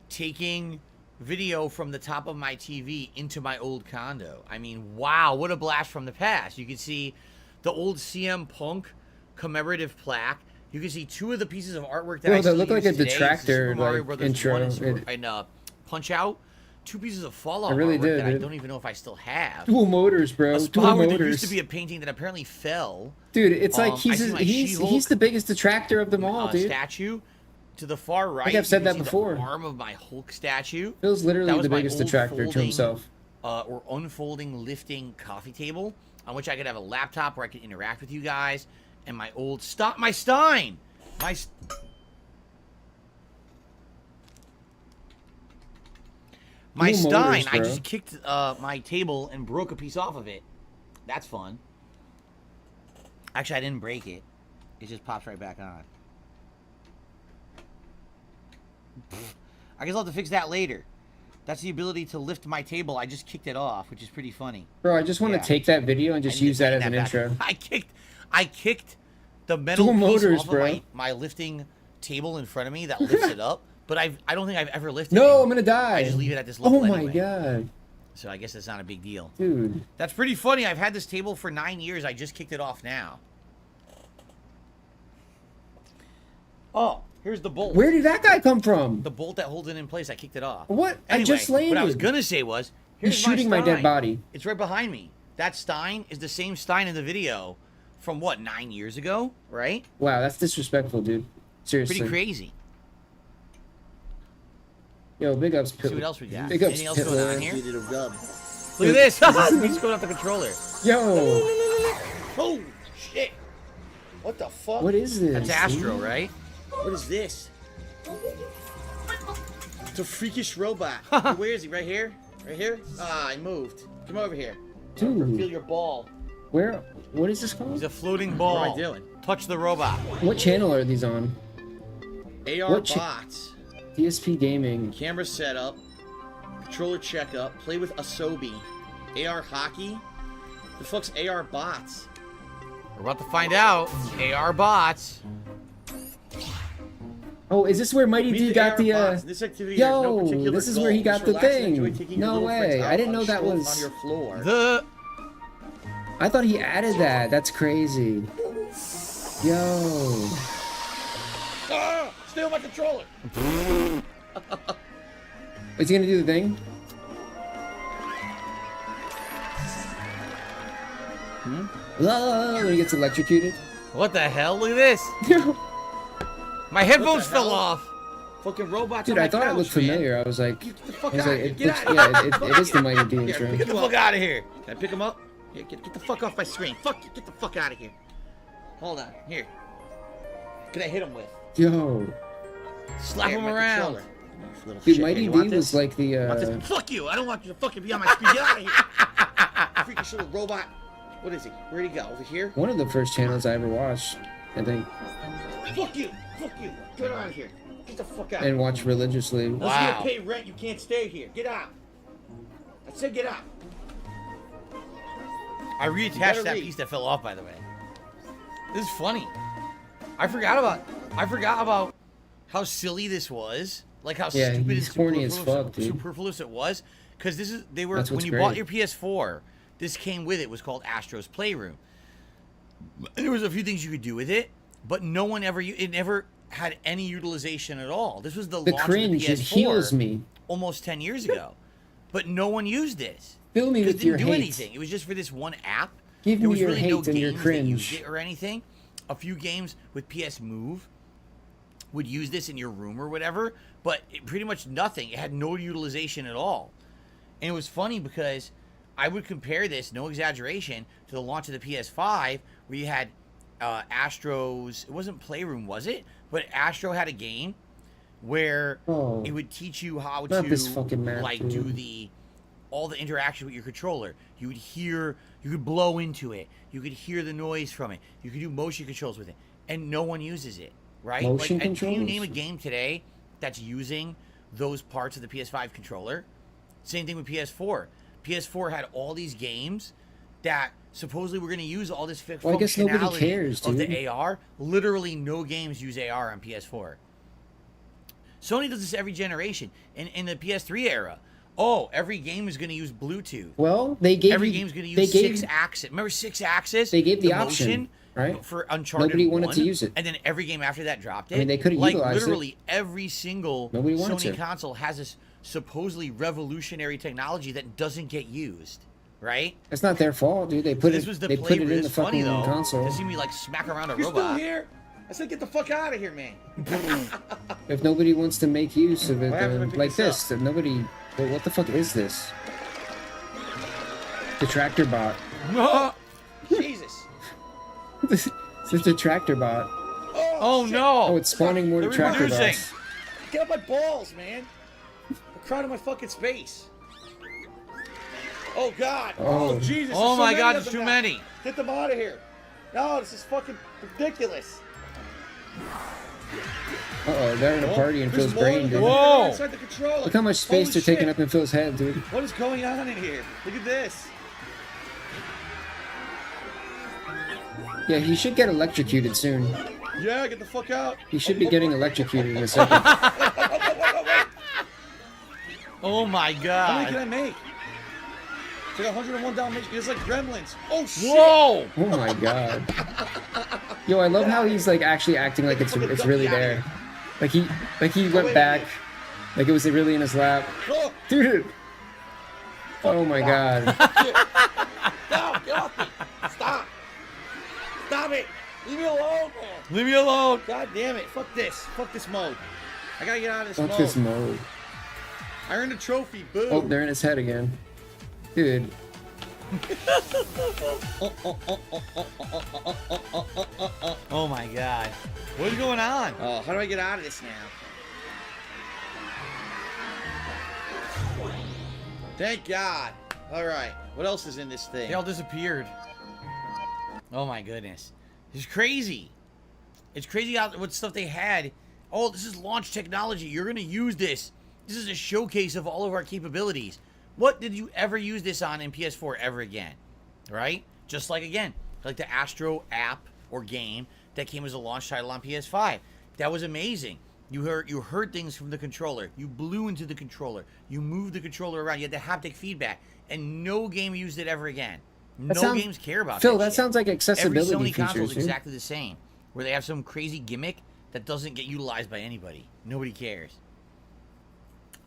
taking video from the top of my TV into my old condo. I mean, wow, what a blast from the past. You can see the old CM Punk commemorative plaque. You can see two of the pieces of artwork that Bro, I still that looked like use a today. Detractor, Super Mario like, Brothers intro. 1 and Punch Out. Two pieces of Fallout I really artwork did, that I dude. don't even know if I still have. Dual motors, bro. A Dual spot where there motors. used to be a painting that apparently fell. Dude, it's like I see my She-Hulk, he's the biggest detractor of them all, dude. statue. To the far right, I've said you can that see before. The arm of my Hulk statue. Phil's literally That was the my biggest old detractor to folding, himself. Or unfolding, lifting coffee table on which I could have a laptop where I could interact with you guys. And my old my Stein, my Dual Stein. motors, I bro. just kicked my table and broke a piece off of it. That's fun. Actually, I didn't break it. It just pops right back on. I guess I'll have to fix that later. That's the ability to lift my table. I just kicked it off, which is pretty funny. Bro, I just want to take that video and just use that as an intro. I kicked the metal Dual piece motors, off bro. of my lifting table in front of me that lifts it up, but I don't think I've ever lifted No, it. I'm gonna die. I just leave it at this level Oh my anyway. god. So I guess that's not a big deal. Dude. That's pretty funny. I've had this table for 9 years. I just kicked it off now. Oh, here's the bolt. Where did that guy come from? The bolt that holds it in place. I kicked it off. What? Anyway, I just landed. What I was gonna say was, He's here's shooting my dead Stein. body. It's right behind me. That Stein is the same Stein in the video from what, 9 years ago, right? Wow, that's disrespectful, dude. Seriously. Pretty crazy. Yo, big ups, See what else we got. Big ups, Anything else going on here? Rub. Look at this. He's going off the controller. Yo. Oh shit! What the fuck? What is this? That's Astro, right? What is this? It's a freakish robot. Where is he? Right here? Right here? Ah, I moved. Come over here. Dude. Feel your ball. Where? What is this called? He's a floating ball. What am I doing? Touch the robot. What channel are these on? AR What bots. DSP Gaming. Camera setup. Controller checkup. Play with Asobi. AR hockey. The fuck's AR bots? We're about to find out. AR bots. Oh, is this where Mighty Meet D the got AR the bots. This activity has no Yo, particular this is goal. where he got Just the relax and enjoy thing. taking your No little friends way. out I didn't on know a that stroll was on your floor. I thought he added that. That's crazy. Yo. Ah! Steal my controller! Is he gonna do the thing? When he gets electrocuted. What the hell? Look at this. My headphones fell off. Fucking robots Dude, on I my thought it couch, looked man. familiar. I was like, Get the fuck I was out like, of here. it Get looks, out. yeah, it is the Mighty D Here, intro. pick Get the fuck out of here. Can I pick him up? Here, get the fuck off my screen. Fuck you. Get the fuck out of here. Hold on. Here. Can I hit him with? Yo. Slap Here, him my around. controller. Little Dude, shit. Mighty You D want was this? like the Want this? Fuck you! I don't want you to fucking be on my screen. Get out of here! Freakish little robot. What is he? Where'd he go? Over here? one of the first channels I ever watched, I think, Fuck you! Fuck you! Get out of here! Get the fuck out! and watched religiously. Unless Wow. you're gonna pay rent, you can't stay here. Get out! I said get out! I You reattached better that leave. piece that fell off, by the way. This is funny. I forgot about how silly this was. Like how Yeah, stupid he's and corny as fuck, dude. superfluous it was. Because they were That's when what's you great. bought your PS4, this came with it. It was called Astro's Playroom. And there was a few things you could do with it, but no one it never had any utilization at all. This was the The launch cringe, of it the PS4 heals me. almost 10 years ago. But no one used this. Fill me Because with it your didn't do hate. anything. It was just for this one app. Give There me was your really hate no and your games that used cringe. it or anything. A few games with PS Move would use this in your room or whatever, but pretty much nothing. It had no utilization at all. And it was funny because I would compare this, no exaggeration, to the launch of the PS5, where you had Astro's. It wasn't Playroom, was it? But Astro had a game where it would teach you how to like do all the interaction with your controller. You could blow into it. You could hear the noise from it. You could do motion controls with it, and no one uses it, right? Motion Can you controls? name a game today that's using those parts of the PS5 controller? Same thing with PS4. PS4 had all these games that supposedly we're going to use all this Well, I guess nobody functionality cares, of dude. the AR. Literally, no games use AR on PS4. Sony does this every generation. In the PS3 era, every game is going to use Bluetooth. Well, they gave every you- game's going to they use gave- 6-axis. Remember 6-axis? They gave the motion option, right? For Uncharted Nobody wanted 1, to use it. and then every game after that dropped it. I mean, they could've like utilized it. literally every single Nobody wanted Sony to. console has this supposedly revolutionary technology that doesn't get used, right? It's not their fault, dude. They put This it. was the They put it in the It's funny fucking though console. to see me like smack around a You're robot. still here? I said get the fuck out of here, man. If nobody wants to make use of it, What happened if I pick like this this, if nobody. Well, what the fuck is this? The tractor bot. Jesus. This is the tractor bot. Oh no! Oh, it's spawning more They're tractor reproducing. bots. Get out my balls, man. I'm crowding my fucking space. Oh God. Oh. Jesus. Oh there's so my many God, of there's them too now. many. Get them out of here. No, this is fucking ridiculous. Uh-oh, they're in a party in There's Phil's more brain, of dude. them Whoa. inside the controller. Look how much space Holy they're taking shit. up in Phil's head, dude. What is going on in here? Look at this. Yeah, he should get electrocuted soon. Yeah, get the fuck out. He should be getting electrocuted in a second. Oh my How God! many can I make? It's like 101 Dalmatians. It's like Gremlins. Oh shit. Whoa! Oh my God. Yo, I love how he's like actually acting like it's really there. Like he went back, like it was really in his lap. Oh, Dude. Oh my God. no, get off me. Stop. Stop it. Leave me alone, man. Leave me alone. God damn it. Fuck this. Fuck this mode. I gotta get out of this Fuck mode. this mode. I earned a trophy. Boo. Oh, they're in his head again. Dude. Oh my God! What's going on? Oh, how do I get out of this now? Thank God. All right. What else is in this thing? They all disappeared. Oh my goodness. It's crazy. It's crazy how what stuff they had. Oh, this is launch technology. You're going to use this. This is a showcase of all of our capabilities. What did you ever use this on in PS4 ever again? Right? Just like again, like the Astro app or game that came as a launch title on PS5. That was amazing. You heard things from the controller. You blew into the controller. You moved the controller around. You had the haptic feedback. And no game used it ever again. No games care about Phil, that that shit. sounds like accessibility Every Sony console is features, dude. exactly the same. Where they have some crazy gimmick that doesn't get utilized by anybody. Nobody cares.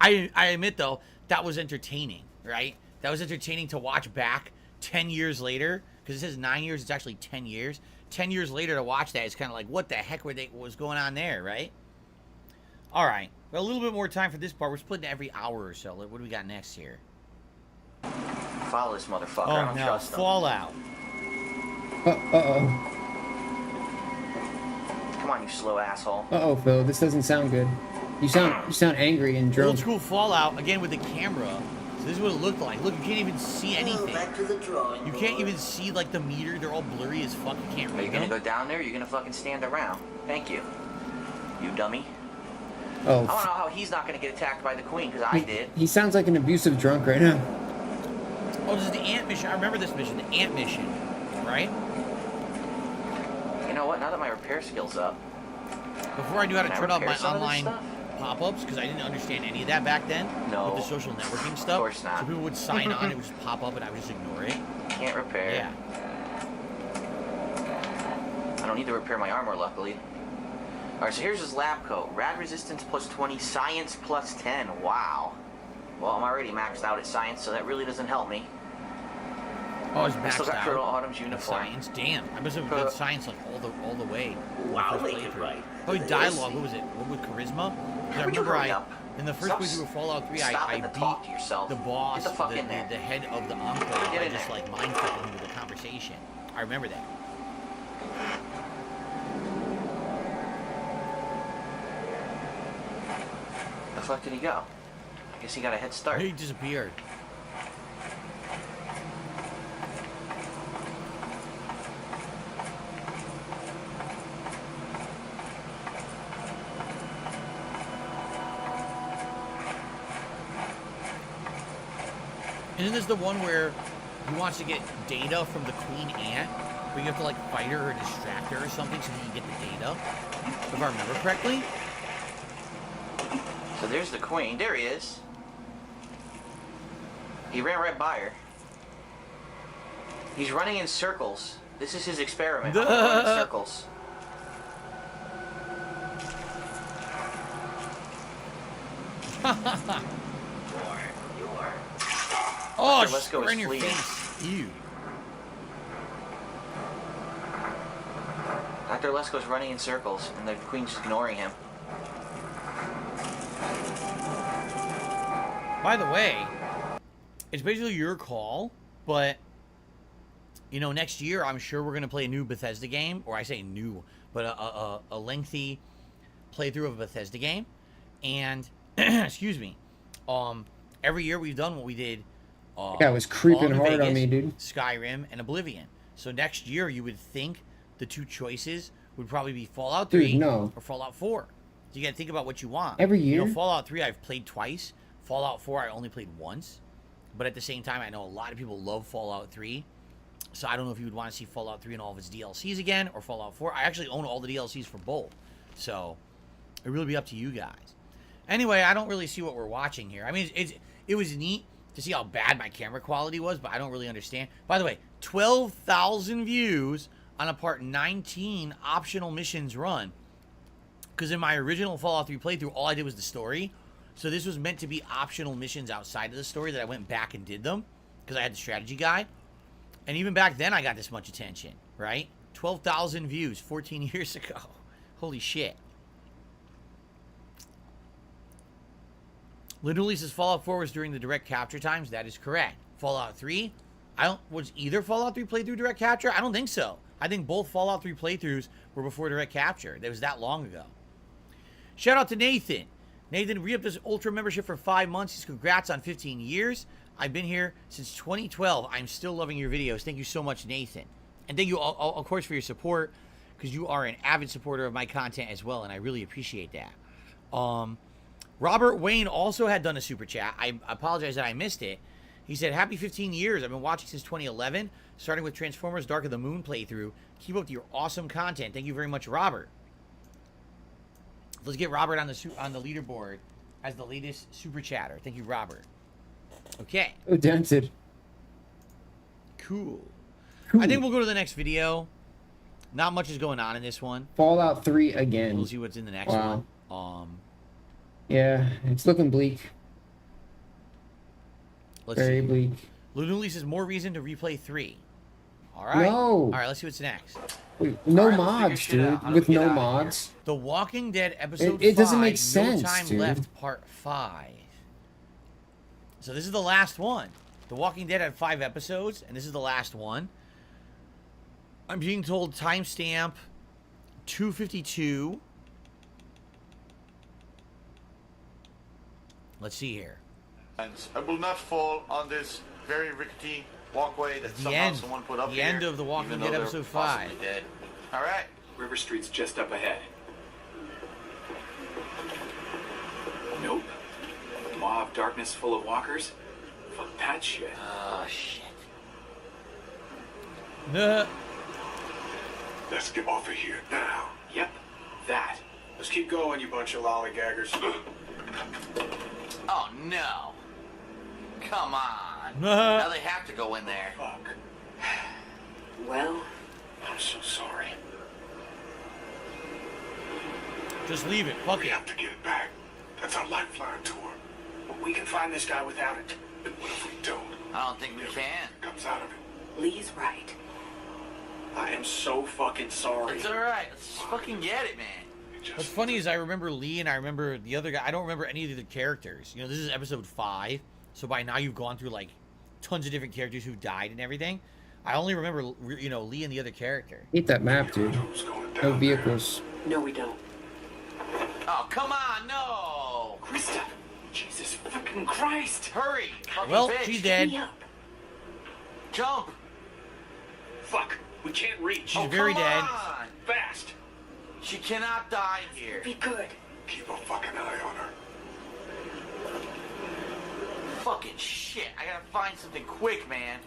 I admit, though, that was entertaining, right? That was entertaining to watch back 10 years later. Because it says 9 years, it's actually 10 years. 10 years later to watch that, it's kind of like, what the heck what was going on there, right? All right. Well, a little bit more time for this part. We're splitting every hour or so. What do we got next here? Follow this motherfucker. I Oh, don't no. trust him. Fallout. Uh-oh. Come on, you slow asshole. Uh-oh, Phil. This doesn't sound good. You sound angry and drunk. Old school Fallout, again with the camera. So this is what it looked like. Look, you can't even see anything. You can't even see, like, the meter. They're all blurry as fuck. You can't Are you read gonna them. go down there? Or you're gonna fucking stand around. Thank you. You dummy. Oh, I don't know how he's not gonna get attacked by the queen, because I did. he sounds like an abusive drunk right now. Oh, this is the ant mission. I remember this mission. The ant mission. Right? You know what? Now that my repair skill's up. Before I knew how to Can I turn off repair my some of this online stuff? pop-ups, because I didn't understand any of that back then. No. With the social networking stuff. Of course not. So people would sign on, it would just pop up, and I would just ignore it. Can't repair. Yeah. I don't need to repair my armor, luckily. Alright, so here's his lab coat. Rad resistance plus 20, science plus 10. Wow. Well, I'm already maxed out at science, so that really doesn't help me. Oh, it's I still maxed got Turtle out. Autumn's uniform. Science, damn. I must have done science like all the way. Wow, First they playthrough. did right. Probably Look at dialogue. this. What was it? What was charisma? 'Cause I Would you remember hurry I up? In the first playthrough of Fallout 3, I beat the boss, the head of the Enclave, by just like mind-fucking him with a conversation. I remember that. The fuck did he go? I guess he got a head start. He disappeared. Isn't this the one where he wants to get data from the queen ant, but you have to like fight her or distract her or something so that you get the data? If I remember correctly. So there's the queen. There he is. He ran right by her. He's running in circles. This is his experiment. I'm gonna run in circles. Oh, let's go in your face. Ew. Dr. Lesko's running in circles, and the queen's ignoring him. By the way, it's basically your call, but, you know, next year I'm sure we're going to play a new Bethesda game, or I say new, but a lengthy playthrough of a Bethesda game, and, excuse me, every year we've done what we did. Yeah, it was creeping hard Vegas, on me, dude. Skyrim and Oblivion. So next year you would think the two choices would probably be Fallout 3 no. or Fallout 4. So you got to think about what you want. Every year? You know, Fallout 3 I've played twice. Fallout 4 I only played once. But at the same time, I know a lot of people love Fallout 3. So I don't know if you would want to see Fallout 3 and all of its DLCs again or Fallout 4. I actually own all the DLCs for both. So it really be up to you guys. Anyway, I don't really see what we're watching here. I mean, it was neat to see how bad my camera quality was, but I don't really understand. By the way, 12,000 views on a part 19 optional missions run. Because in my original Fallout 3 playthrough, all I did was the story. So this was meant to be optional missions outside of the story that I went back and did them. Because I had the strategy guide. And even back then, I got this much attention, right? 12,000 views 14 years ago. Holy shit. Literally says Fallout 4 was during the direct capture times. That is correct. Fallout 3, was either Fallout 3 playthrough direct capture? I don't think so. I think both Fallout 3 playthroughs were before direct capture. That was that long ago. Shout out to Nathan. Nathan re-upped his Ultra membership for 5 months. He's congrats on 15 years. I've been here since 2012. I'm still loving your videos. Thank you so much, Nathan. And thank you, of course, for your support, because you are an avid supporter of my content as well, and I really appreciate that. Robert Wayne also had done a super chat. I apologize that I missed it. He said, happy 15 years. I've been watching since 2011, starting with Transformers Dark of the Moon playthrough. Keep up with your awesome content. Thank you very much, Robert. Let's get Robert on the leaderboard as the latest super chatter. Thank you, Robert. Okay. Oh, dented. Cool. I think we'll go to the next video. Not much is going on in this one. Fallout 3 again. We'll see what's in the next one. Yeah, it's looking bleak. Very bleak. Lunuli says more reason to replay 3. All right. No. All right, let's see what's next. Wait, no mods, dude. With no mods. The Walking Dead episode 5. It doesn't make sense, No Time dude. Left, part 5. So this is the last one. The Walking Dead had 5 episodes, and this is the last one. I'm being told timestamp 252. Let's see here. And I will not fall on this very rickety walkway that someone put up the here. end of The Walking Dead episode 5. Dead. All right. River Street's just up ahead. Nope. A maw of darkness full of walkers? Fuck that shit. Oh, shit. Let's get off of here now. Yep, that. Let's keep going, you bunch of lollygaggers. Oh, no. Come on. Now they have to go in there. Fuck. Well, I'm so sorry. Just leave it. Fuck it. We have to get it back. That's our lifeline to her. But we can find this guy without it. But what if we don't? I don't think we can. Comes out of it. Lee's right. I am so fucking sorry. It's alright. Let's just fucking get it, man. What's funny is I remember Lee and I remember the other guy. I don't remember any of the characters. You know, this is episode 5, so by now you've gone through like tons of different characters who died and everything. I only remember, you know, Lee and the other character. Hate that map, dude. No vehicles. No, we don't. Oh, come on, no! Krista! Jesus fucking Christ! Hurry! Fucking Well, bitch. she's dead. Jump! Fuck! We can't reach. She's very dead. On. Fast! She cannot die here. Be good. Keep a fucking eye on her. Fucking shit. I gotta find something quick, man.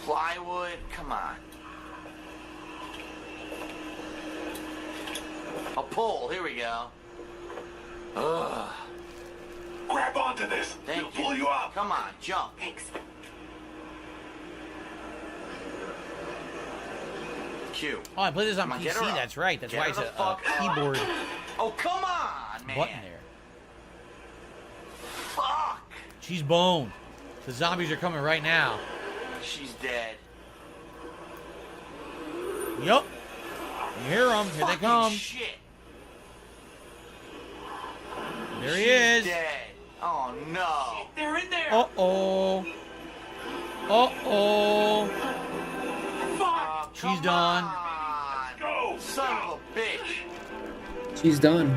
Plywood, come on. A pole, here we go. Ugh. Grab onto this. Thank It'll pull you up. Come on, jump. Thanks. Q. Oh, I played this on Come on, get her PC. up. That's right. That's Get why her it's the a fuck up. keyboard Oh, come on, man. button there. Fuck. She's boned. The zombies are coming right now. She's dead. Yup. You hear them. Here they Fucking come. shit. There he She's is. dead. Oh, no. They're in there! Uh-oh. Uh-oh. Fuck! She's done. Go! Son of a bitch. She's done.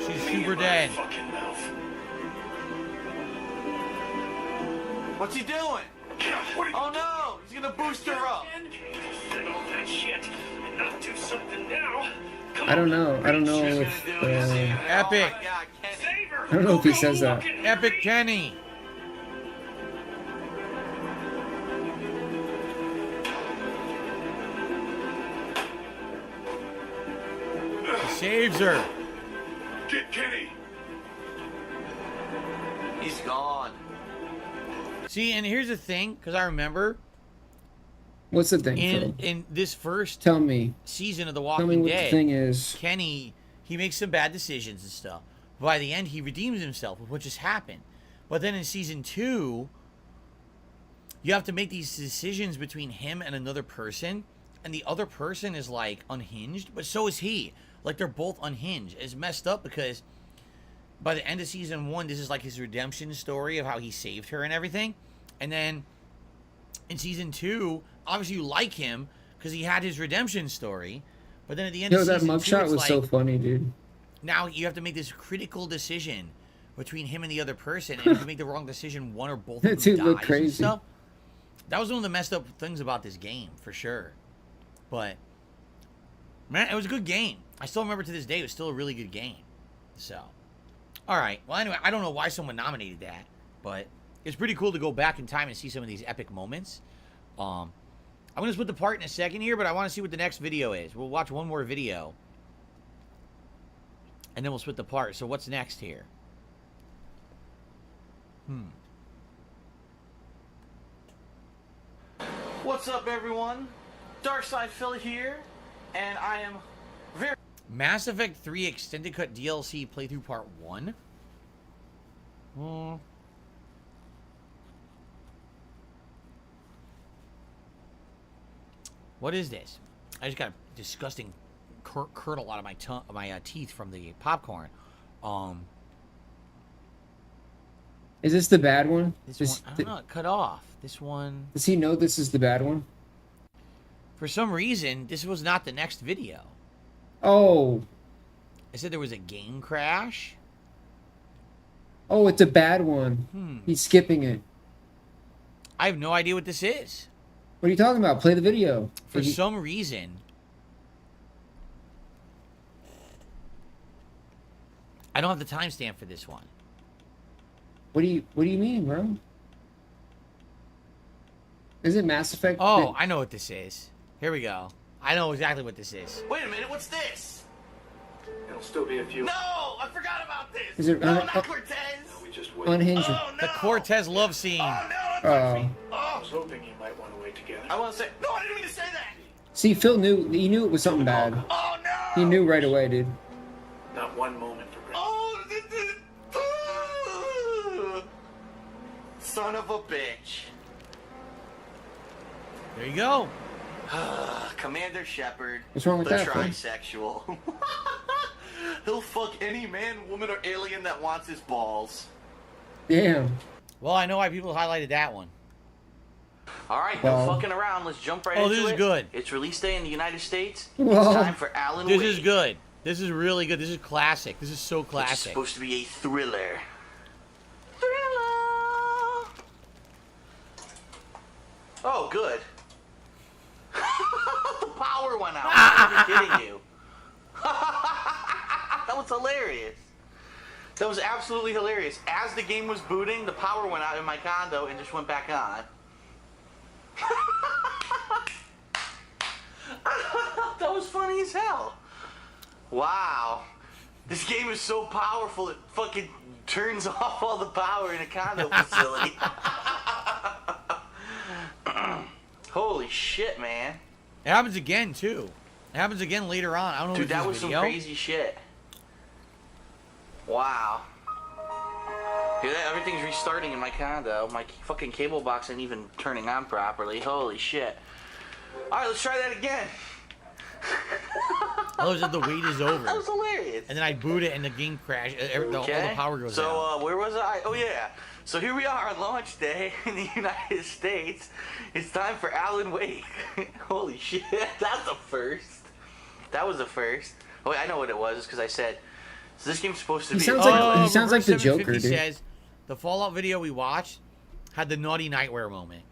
She's super dead. Fucking mouth. What's he doing? Oh, no. He's gonna boost her up. Said all that shit and not do something now. I don't know. I don't know if. Epic. Oh, my God, Kenny. Save her! I don't know if he says that. Epic Kenny. He saves her. Get Kenny. He's gone. See, and here's the thing, because I remember What's the thing, Phil? in this first Tell me. season of The Tell me Walking what Dead, the thing is. Kenny, he makes some bad decisions and stuff. By the end, he redeems himself with what just happened. But then in season 2, you have to make these decisions between him and another person, and the other person is like unhinged, but so is he. Like they're both unhinged. It's messed up because by the end of season 1, this is like his redemption story of how he saved her and everything. And then in season 2, obviously you like him because he had his redemption story. But then at the end of that season 2, mugshot it's was like, so funny, dude. now you have to make this critical decision between him and the other person, and if you make the wrong decision, one or both of them That dude dies looked and crazy. stuff. That was one of the messed up things about this game, for sure. But man, it was a good game. I still remember to this day, it was still a really good game. So, all right. Well, anyway, I don't know why someone nominated that, but it's pretty cool to go back in time and see some of these epic moments. I'm gonna split the part in a second here, but I want to see what the next video is. We'll watch one more video, and then we'll split the part. So what's next here? What's up, everyone? Darkside Phil here, and I am very... Mass Effect 3 Extended Cut DLC Playthrough Part 1? What is this? I just got a disgusting kernel out of my teeth from the popcorn. Is this the bad one? This one, I don't know, it cut off. This one... Does he know this is the bad one? For some reason, this was not the next video. Oh. I said there was a game crash. Oh, it's a bad one. He's skipping it. I have no idea what this is. What are you talking about? Play the video. For some reason, I don't have the timestamp for this one. What do you mean, bro? Is it Mass Effect? Oh, I know what this is. Here we go. I know exactly what this is. Wait a minute, what's this? It'll still be a few. No, I forgot about this. Is it no, not Cortez. No, we just wait. Unhinged? Oh, no. The Cortez love scene. Oh, no, I was hoping you might want to wait together. I want to say... No, I didn't mean to say that. See, Phil knew. He knew it was something bad. Oh, no. He knew right away, dude. Not one moment for granted. Oh, son of a bitch. There you go. Commander Shepard. What's wrong with the that, Phil? trisexual. He'll fuck any man, woman, or alien that wants his balls. Damn. Well, I know why people highlighted that one. All right, Well- no fucking around. Let's jump right Oh, into it. this is good. It's release day in the United States. Well- It's time for Alan This Wake. is good. This is really good. This is classic. This is so It's classic. supposed to be a thriller. Oh, good. The power went out. I'm kidding you. That was hilarious. That was absolutely hilarious. As the game was booting, the power went out in my condo and just went back on. That was funny as hell. Wow. This game is so powerful it fucking turns off all the power in a condo facility. Holy shit, man. It happens again, too. It happens again later on. I don't know Dude, if that this was some video. crazy shit. Wow. Yeah, everything's restarting in my condo. My fucking cable box ain't even turning on properly. Holy shit. Alright, let's try that again. Oh, the wait is over. That was hilarious. And then I boot it and the game crashed. All the power goes out. So, where was I? Oh, yeah. So here we are on launch day in the United States. It's time for Alan Wake. Holy shit. That's a first. That was a first. Oh, wait, I know what it was. It's because I said, so this game's supposed to He be... sounds like, he sounds like the Joker, 750 dude. says, the Fallout video we watched had the naughty nightwear moment.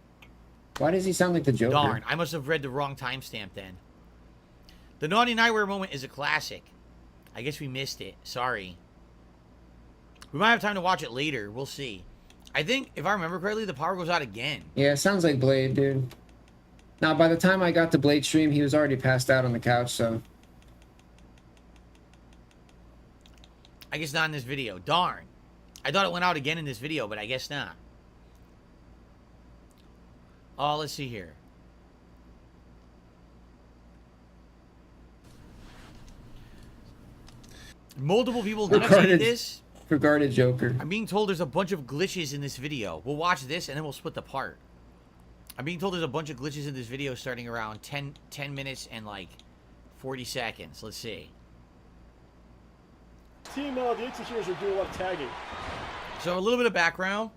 Why does he sound like the Joker? Darn, I must have read the wrong timestamp then. The naughty nightwear moment is a classic. I guess we missed it. Sorry. We might have time to watch it later. We'll see. I think, if I remember correctly, the power goes out again. Yeah, it sounds like Blade, dude. Now, by the time I got to Blade stream, he was already passed out on the couch, so... I guess not in this video. Darn. I thought it went out again in this video, but I guess not. Oh, let's see here. Multiple people did this. Regarded Joker. I'm being told there's a bunch of glitches in this video. We'll watch this and then we'll split the part. I'm being told there's a bunch of glitches in this video starting around 10 minutes and like 40 seconds. Let's see. Team the 18 Heroes are doing a lot of tagging. So a little bit of background.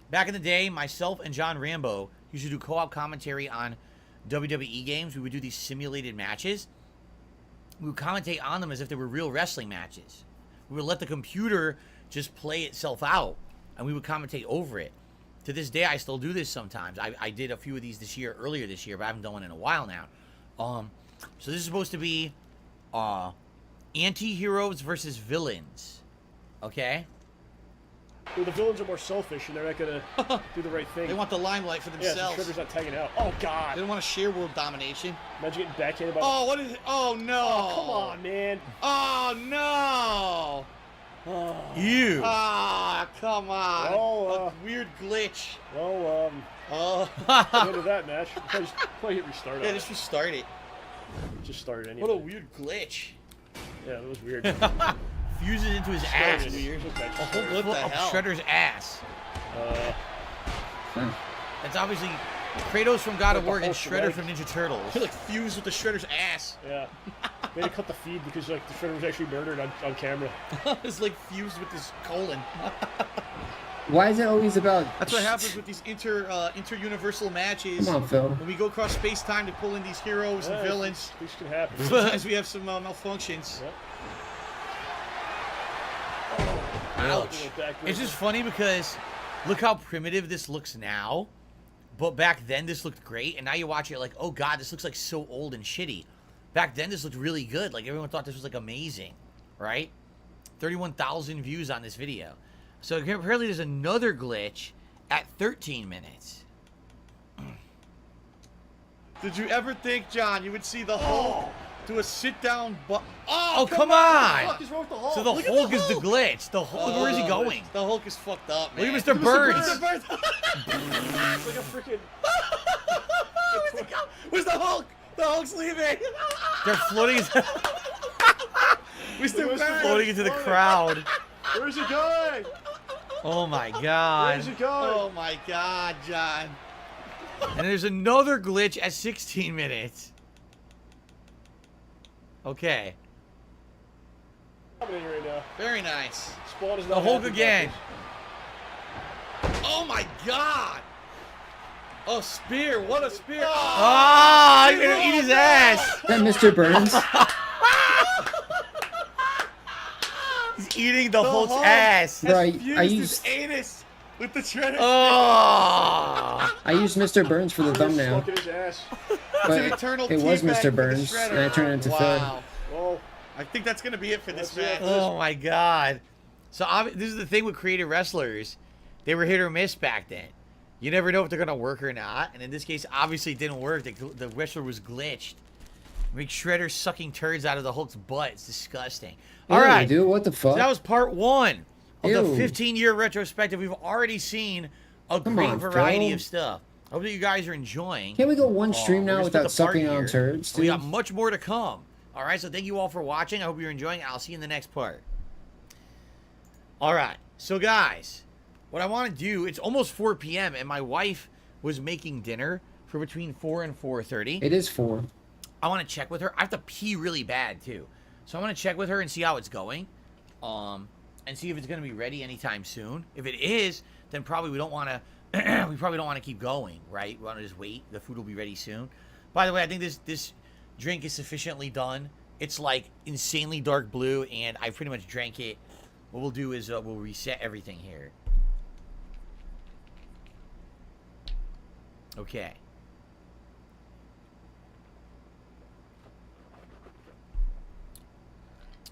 Back in the day, myself and John Rambo used to do co-op commentary on WWE games. We would do these simulated matches. We would commentate on them as if they were real wrestling matches. We would let the computer just play itself out, and we would commentate over it. To this day, I still do this sometimes. I did a few of these earlier this year, but I haven't done one in a while now. So this is supposed to be anti-heroes versus villains. Okay? Well, the villains are more selfish, and they're not gonna do the right thing. They want the limelight for themselves. Yeah, so Shredder's not tagging out. Oh God! They don't want to share world domination. Imagine getting backhanded by. Oh, what is it? Oh no! Oh, come on, man! Oh no! You! Ah, come on! Oh, a weird glitch. Well, oh. End of that match. Probably hit restart. Yeah, just restart it. Just started anyway. What a weird glitch. Yeah, that was weird. Fuses into his ass. New Year's. Okay. A whole clip of Shredder's ass. That's obviously Kratos from God of War and Shredder from Ninja Turtles. He like fused with the Shredder's ass. Yeah. They had to cut the feed because like the Shredder was actually murdered on camera. It's like fused with his colon. Why is it always about... That's what happens with these inter-universal matches. Come on, Phil. When we go across space-time to pull in these heroes and villains. These can happen. As we have some malfunctions. Yep. Ouch. It's just funny because look how primitive this looks now. But back then this looked great. And now you watch it like, oh God, this looks like so old and shitty. Back then this looked really good. Like everyone thought this was like amazing. Right? 31,000 views on this video. So apparently there's another glitch at 13 minutes. Did you ever think, John, you would see the Hulk do a sit-down Oh, come on! What the fuck is wrong with the Hulk? So the Hulk is the glitch. The Hulk, where is he going? The Hulk is fucked up, man. Look at Mr. Burns. It's like a freaking... Where's the Hulk? The Hulk's leaving. They're floating into... Mr. Burns. floating into the crowd. Where's he going? Oh my God. Where's he going? Oh my God, John. And there's another glitch at 16 minutes. Okay. Happening right now. Very nice. Spawn is The not Hulk happy again. about Oh my god! Oh, spear! What a spear! Ah, I'm gonna eat his ass! Is that Mr. Burns? He's eating the Hulk's ass. Bro, I Fused used his anus with the shredder. Oh! I used Mr. Burns for the this. thumbnail, Fucking his ass. but an eternal it was teabag Mr. for the Burns, shredder. and I turned it into Phil. Wow. Oh, I think that's gonna be it for this That's match. it. Oh my god. So this is the thing with creative wrestlers. They were hit or miss back then. You never know if they're going to work or not. And in this case, obviously it didn't work. The wrestler was glitched. Make Shredder sucking turds out of the Hulk's butt. It's disgusting. All right. Dude, what the fuck? So that was part 1 of the Ew. 15-year retrospective. We've already seen a Come great on, variety Phil. of stuff. I hope that you guys are enjoying. Can't we go one stream We're now just at without the part sucking on here. turds, We dude? got much more to come. All right, so thank you all for watching. I hope you're enjoying. I'll see you in the next part. All right, so guys, what I want to do, it's almost 4 p.m. and my wife was making dinner for between 4 and 4:30. It is 4. I want to check with her. I have to pee really bad too, so I want to check with her and see how it's going, and see if it's going to be ready anytime soon. If it is, then probably we don't want to. We probably don't want to keep going, right? We want to just wait. The food will be ready soon. By the way, I think this drink is sufficiently done. It's like insanely dark blue, and I pretty much drank it. What we'll do is we'll reset everything here. Okay.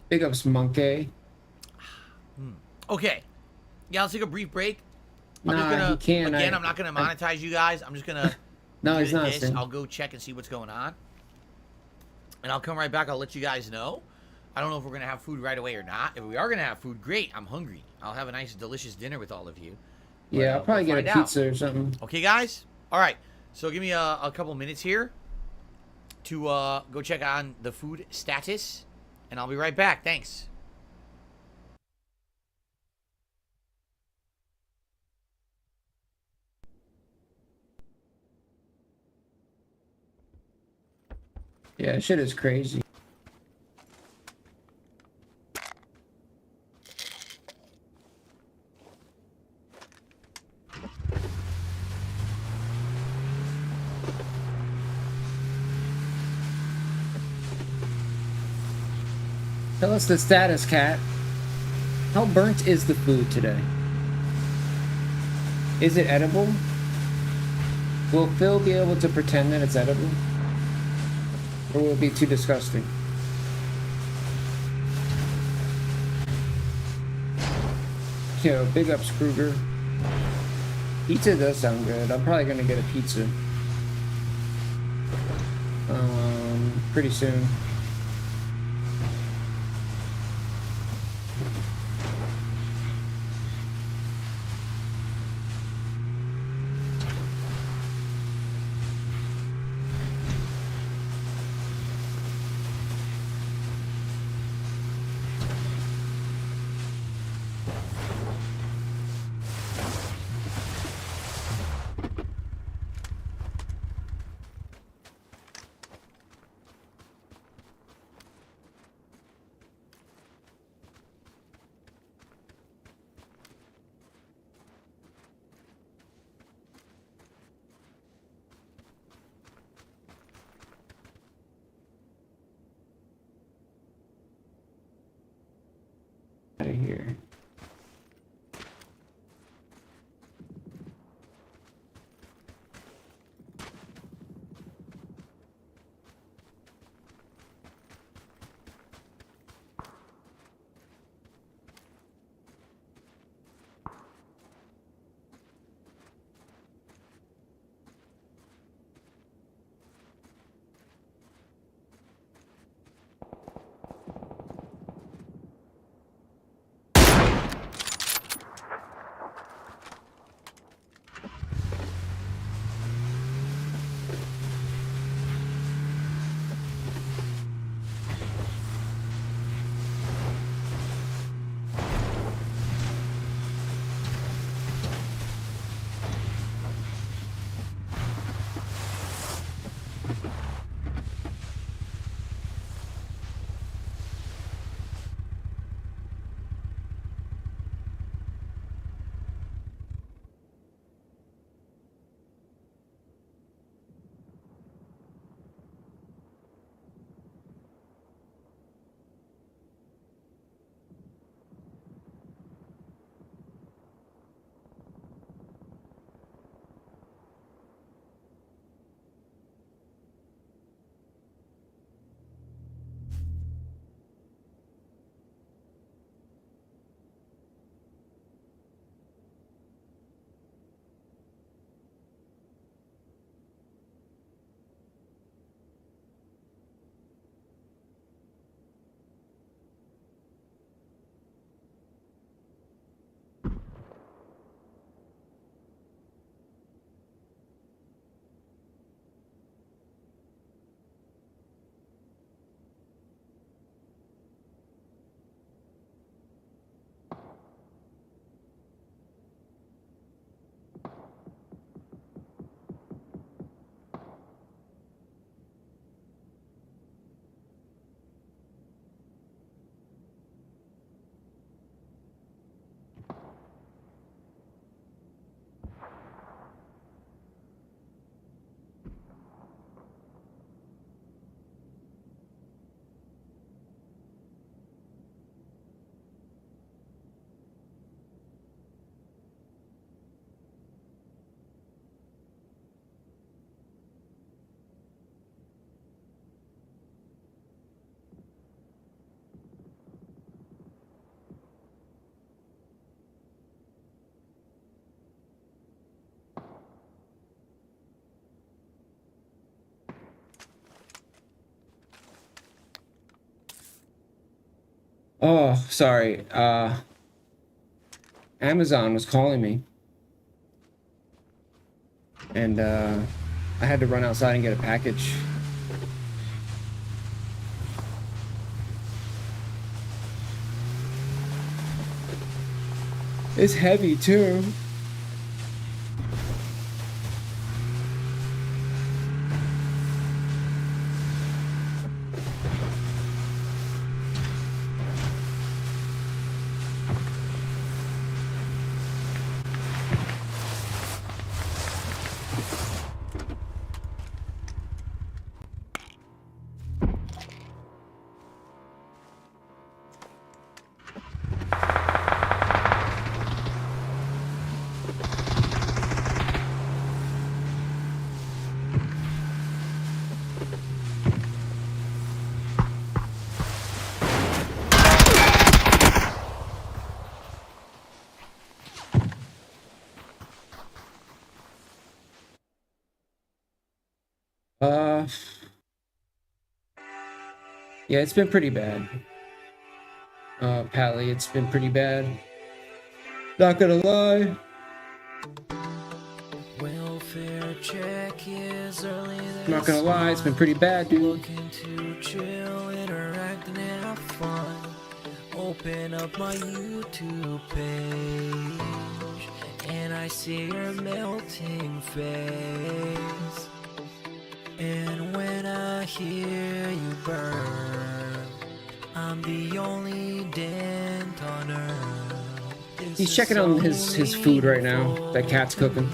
Big ups, Monkey. Okay. Yeah, let's take a brief break. I'm Nah, just gonna, he can't. again, I'm not gonna monetize you guys. I'm just gonna No, do he's not. this. Stan. I'll go check and see what's going on. And I'll come right back. I'll let you guys know. I don't know if we're gonna have food right away or not. If we are gonna have food, great. I'm hungry. I'll have a nice, delicious dinner with all of you. Yeah, I'll probably we'll get a find out. pizza or something. Okay, guys? All right. So give me a couple minutes here to go check on the food status, and I'll be right back. Thanks. Yeah, shit is crazy. Tell us the status, Cat. How burnt is the food today? Is it edible? Will Phil be able to pretend that it's edible? Or will it be too disgusting? Yo, big ups, Kruger. Pizza does sound good. I'm probably gonna get a pizza. Pretty soon. Out of here. Oh, sorry. Amazon was calling me. And, I had to run outside and get a package. It's heavy, too. Yeah, it's been pretty bad. Pally, it's been pretty bad. Not gonna lie. Welfare check is early. Not gonna lie, it's been pretty bad, dude. Looking to chill, interact and have fun. Open up my YouTube page, and I see your melting face. And when I hear you burn, I'm the only dent on earth. He's checking on his food right now. That cat's cooking.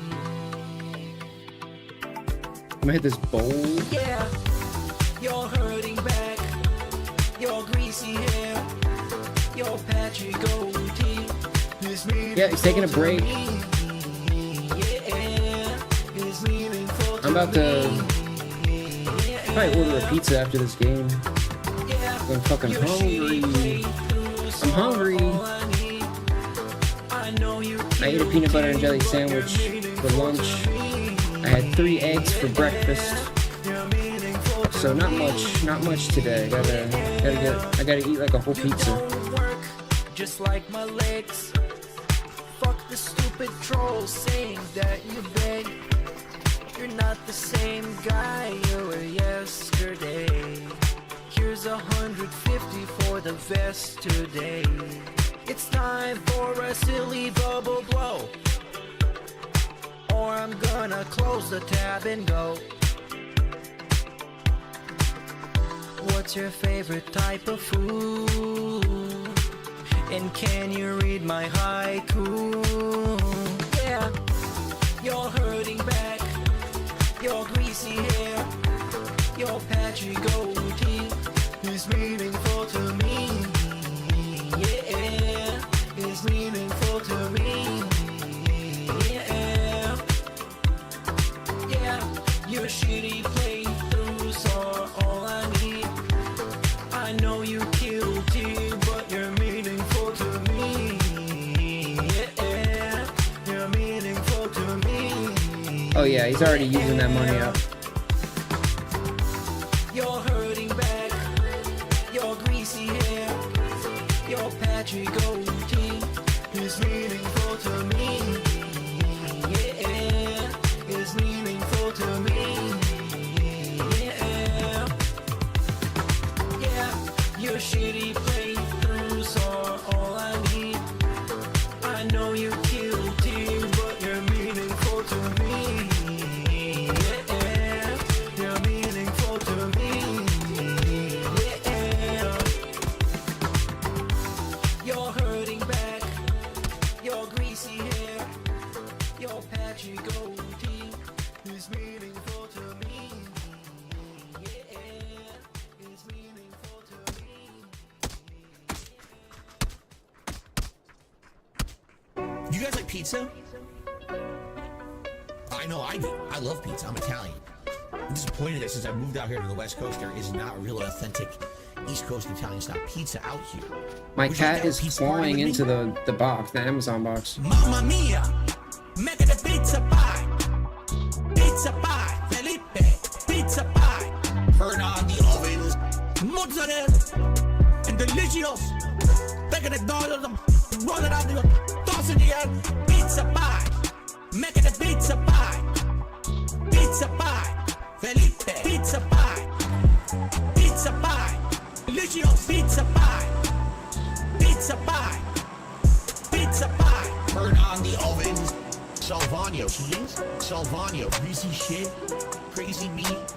I'm gonna hit this bowl. Yeah, you're hurting back, your greasy hair, your patchy goatee. Yeah, he's taking a break. I'm about to probably order a pizza after this game. I'm fucking hungry. I'm hungry. I ate a peanut butter and jelly sandwich for lunch. I had 3 eggs for breakfast. So not much today. I gotta eat like a whole pizza. Just like my legs. Fuck the stupid trolls saying that you beg. You're not the same guy you were yesterday. Here's 150 for the vest today. It's time for a silly bubble blow, or I'm gonna close the tab and go. What's your favorite type of food? And can you read my haiku? Yeah, you're hurting back, your greasy hair, your patchy goatee is meaningful to me. Yeah, is meaningful to me. Yeah, yeah, your shitty playthroughs are all I need. I know you guilty, but you're meaningful to me. Yeah, you're meaningful to me. Oh yeah, he's already using that money up. You're hurting back, your greasy hair, your patchy goatee is meaningful to me. Yeah, is meaningful to me. Yeah, yeah, your shitty playthroughs are all I need. I know you're guilty, but you're meaningful to me. Yeah, you're meaningful to me. Yeah, you're hurting back, your greasy hair, your patchy goatee is meaningful to me. Yeah, is meaningful to me. You guys like pizza? I know I do. I love pizza. I'm Italian. I'm disappointed that since I moved out here to the West Coast, there is not real authentic East Coast Italian style pizza out here. My Would you like cat that is pizza party clawing with into me? the box, the Amazon box. Mamma mia, make the pizza pie. Pizza pie, Felipe, pizza pie. Turn on the oven. Mozzarella and delicious. taking the dollars, rolling out the tossing the air. Pizza pie, making the pizza pie. Pizza pie, Felipe, pizza pie. Pizza pie, delicious pizza pie. Pizza pie, pizza pie. Turn on the ovens. Salvano cheese, Salvano greasy shit, crazy meat,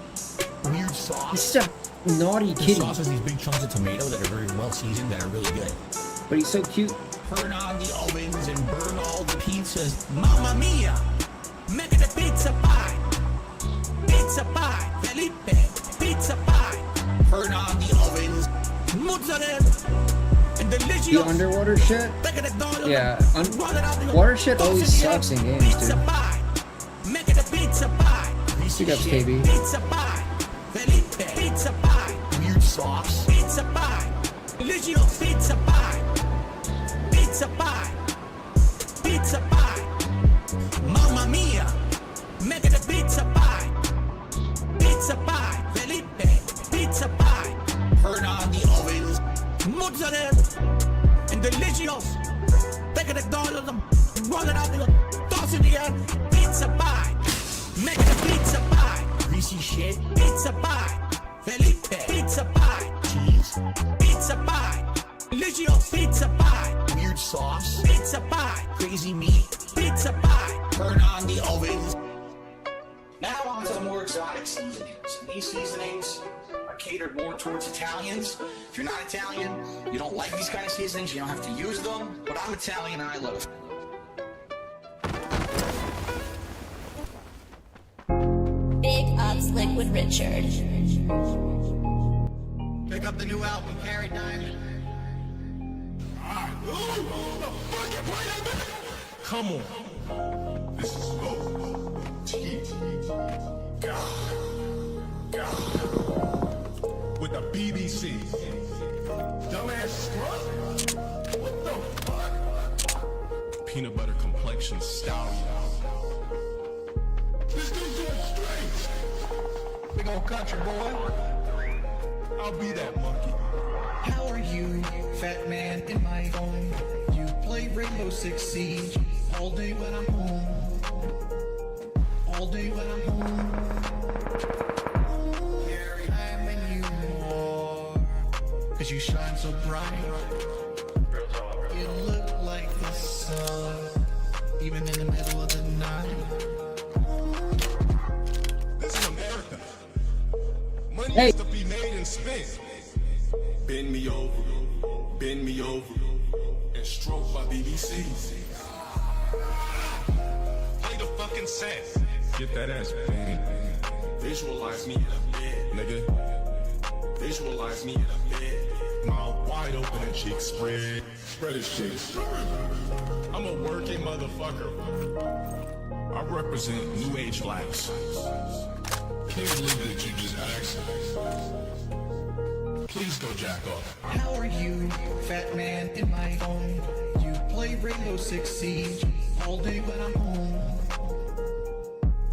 weird sauce. He's such a naughty The kitty. sauce has these big chunks of tomato that are very well seasoned, that are really good. But he's so cute. Turn on the ovens and burn all the pizzas. Mamma mia, making the pizza pie. Pizza pie, Felipe, pizza pie. Turn on the ovens. Mozzarella. And delicious. The underwater shit? Yeah, water shit always sucks in games, dude. Make it a pizza pie. Big ups, KB. Pizza pie. Felipe, pizza pie. Weird sauce. Pizza pie. Delicious pizza pie. Pizza pie. Pizza pie. Mamma mia. Make it a pizza pie. Pizza pie. Felipe, pizza pie. Turn on the ovens. Mozzarella and delicious. Taking the dollars, rolling out the tossing the air. Pizza pie, making a pizza pie. Greasy shit. Pizza pie, Felipe. Pizza pie, cheese. Pizza pie, delicious pizza pie. Weird sauce. Pizza pie, crazy meat. Pizza pie. Turn on the ovens. Now on to the more exotic seasonings. These seasonings are catered more towards Italians. If you're not Italian, you don't like these kind of seasonings, you don't have to use them. But I'm Italian and I love it. Big Ups Liquid Richard. Pick up the new album, Carrie Diamond. Come on. This is with the BBC. Dumbass scrub. What the fuck? Peanut butter complexion stallion. This dude's doing straight. Big old country boy. I'll be that monkey. How are you, fat man in my phone? You play Rainbow Six Siege all day when I'm home. All day when I'm home. Carrie, I'm in you more. Cause you shine so bright. You look like the sun, even in the middle of the night. This is America. Money has to be made and spent. Bend me over, and stroke my BBC. Play the fucking set. Get that ass bang. Visualize me in a bed, nigga. Visualize me in a bed. Mouth wide open and cheeks spread. Spread his cheeks. I'm a working motherfucker. I represent new age blacks. Can't believe that you just asked. Please go jack off. How are you, fat man in my phone? You play Rainbow Six Siege all day when I'm home.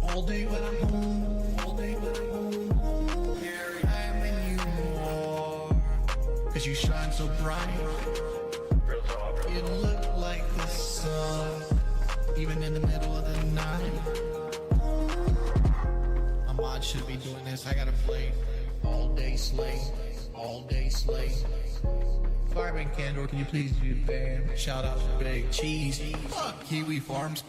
All day when I'm home. All day when I'm home. Harry, I'm in you more. Cause you shine so bright. You look like the sun, even in the middle of the night. My mod should be doing this. I gotta play all day slay. All day slay. Fireman Candor, can you please do the band? Shout out to Big Cheese. Kiwi Farms.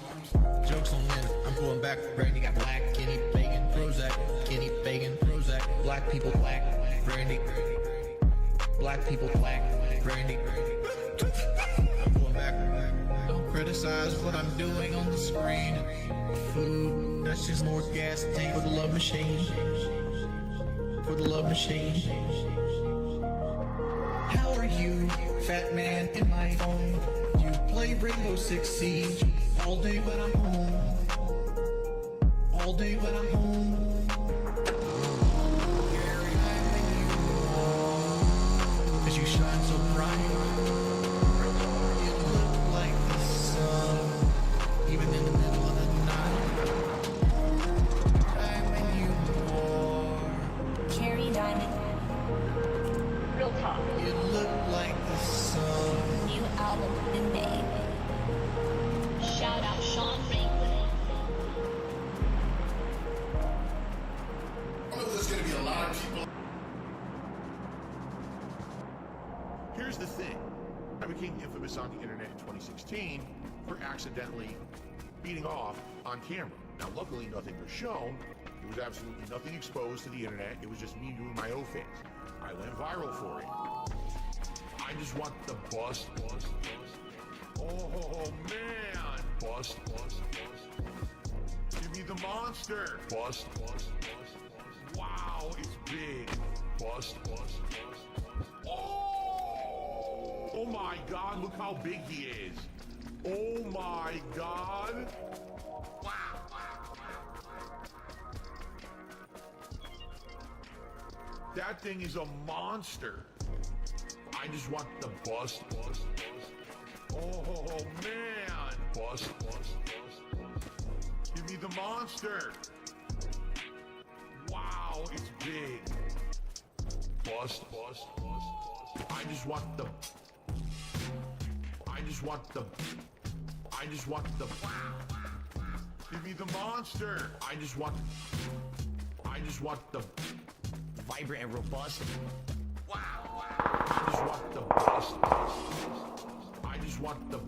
Jokes on Lynn. I'm going back. Brandy got black. Kenny Bacon. Prozac. Kenny Bacon. Prozac. Black people black. Brandy. Black people black. Brandy. I'm going back. Don't criticize what I'm doing on the screen. Food. That's just more gas tank for the love machine. For the love machine. How are you, fat man in my phone? You play Rainbow Six Siege all day when I'm home. All day when I'm home. Gary, I'm in you. Cause you shine so bright. You look like the sun, even in the middle of the night. I'm in you more. Carrie Diamond. Real talk. You look like the sun. here's the thing. I became infamous on the internet in 2016 for accidentally beating off on camera. Now, luckily, nothing was shown. There was absolutely nothing exposed to the internet. It was just me doing my O-face. I went viral for it. I just want the bust. Oh, man. Bust. Give me the monster. Bust. Wow, it's big. Bust. Oh my God, look how big he is. Oh my God. That thing is a monster. I just want the bust. Oh man. Bust. Give me the monster. Wow, it's big. Bust. I just want the give me the monster. I just want the vibrant and robust. I just want the bust. I just want the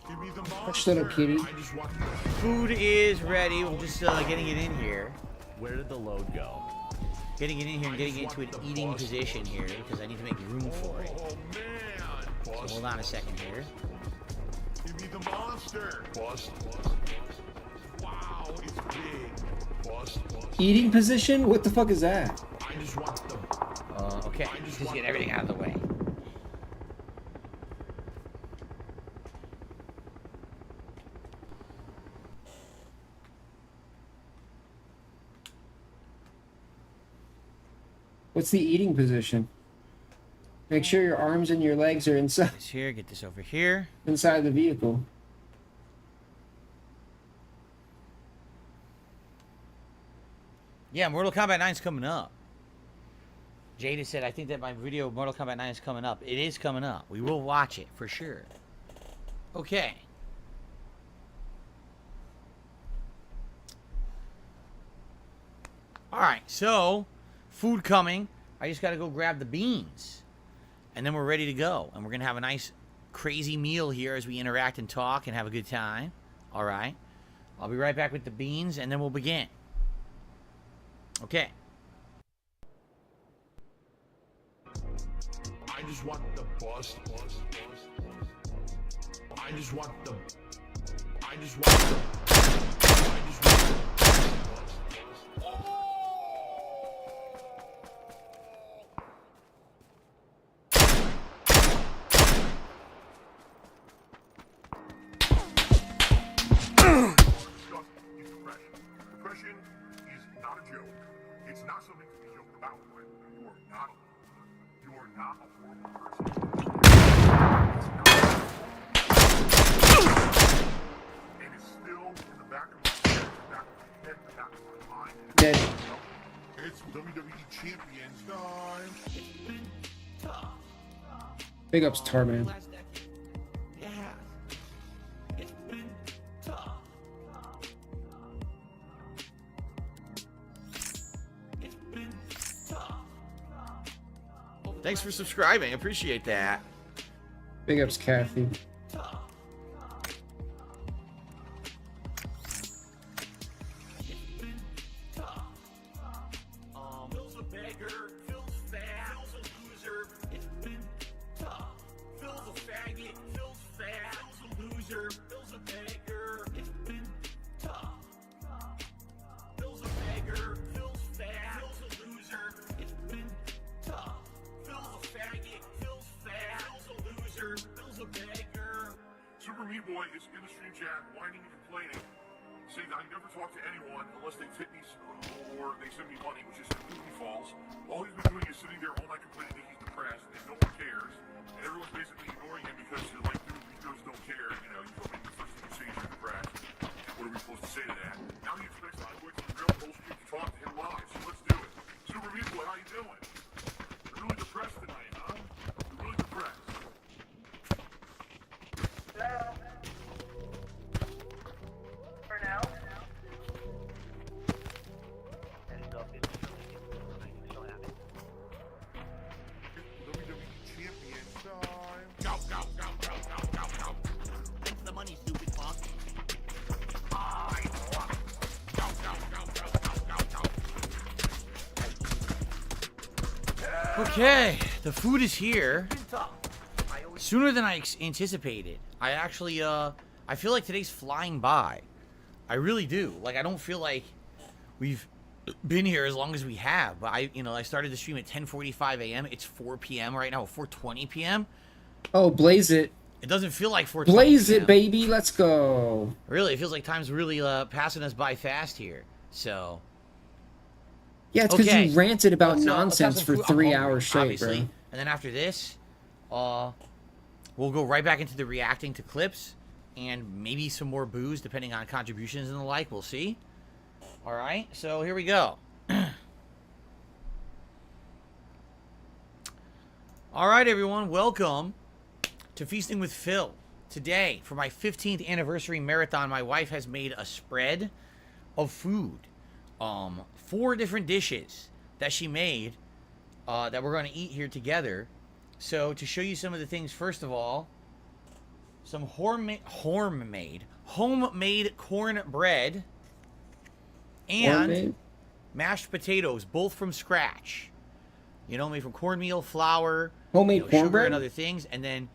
give me the monster. Hush, little kitty. I just want the Food is ready. We're just getting it in here. Where did the load go? Getting it in here and getting it into an eating position here because I need to make room for it. So hold on a second here. Give me the monster. Bust. Wow, it's big. Bust. Eating position? What the fuck is that? I just want the okay, just get everything out of the way. What's the eating position? Make sure your arms and your legs are inside. This here, get this over here. Inside the vehicle. Yeah, Mortal Kombat 9 is coming up. Jada said, I think that my video of Mortal Kombat 9 is coming up. It is coming up. We will watch it for sure. Okay. Alright, so food coming. I just got to go grab the beans. And then we're ready to go. And we're going to have a nice, crazy meal here as we interact and talk and have a good time. Alright. I'll be right back with the beans and then we'll begin. Okay. I just want the bust. I just want the Depression is not a joke. It's not something to be joked about. You are not alone. You are not a horrible person. And it's still in the back of my head, the back of my head, the back of my mind. Dead. It's WWE Champions time. Big ups, Tarman. Thanks for subscribing. Appreciate that. Big ups, Kathy. Phil's a beggar, Phil's fat, Phil's a loser, it's been tough. Phil's a faggot, Phil's fat, Phil's a loser, Phil's a beggar, it's been tough. Phil's a beggar, Phil's fat, Phil's a loser, it's been tough. Phil's a faggot, Phil's fat, Phil's a loser, Phil's a beggar. Super Meat Boy is in the stream chat, whining and complaining, saying that I never talk to anyone unless they tip me or they send me money, which is completely false. All he's been doing is sitting there all night complaining that he's depressed and no one cares. And everyone's basically ignoring him because you're like, dude, we just don't care. You know, you told me the first thing you say is you're depressed. What are we supposed to say to that? Now he expects my boy to be real full stream to talk to him live, so let's do it. Super Meat Boy, how you doing? You're really depressed tonight, huh? You're really depressed. For now. Okay, the food is here. Sooner than I anticipated. I actually, I feel like today's flying by. I really do. Like, I don't feel like we've been here as long as we have. But I started the stream at 10:45 a.m. It's 4 p.m. right now, 4:20 p.m. Oh, blaze it. It doesn't feel like 4:20 Blaze p.m. it, baby. Let's go. Really, it feels like time's really passing us by fast here. So. Yeah, it's because okay. you ranted about Let's have nonsense some for food. I'm 3 hungry, hours straight, obviously. bro. And then after this, we'll go right back into the reacting to clips and maybe some more booze, depending on contributions and the like. We'll see. All right, so here we go. All right, everyone, welcome to Feasting with Phil. Today, for my 15th anniversary marathon, my wife has made a spread of food. 4 different dishes that she made that we're going to eat here together. So to show you some of the things, first of all, some homemade cornbread and mashed potatoes, both from scratch. You know, made from cornmeal, flour, homemade sugar cornbread and other things, and then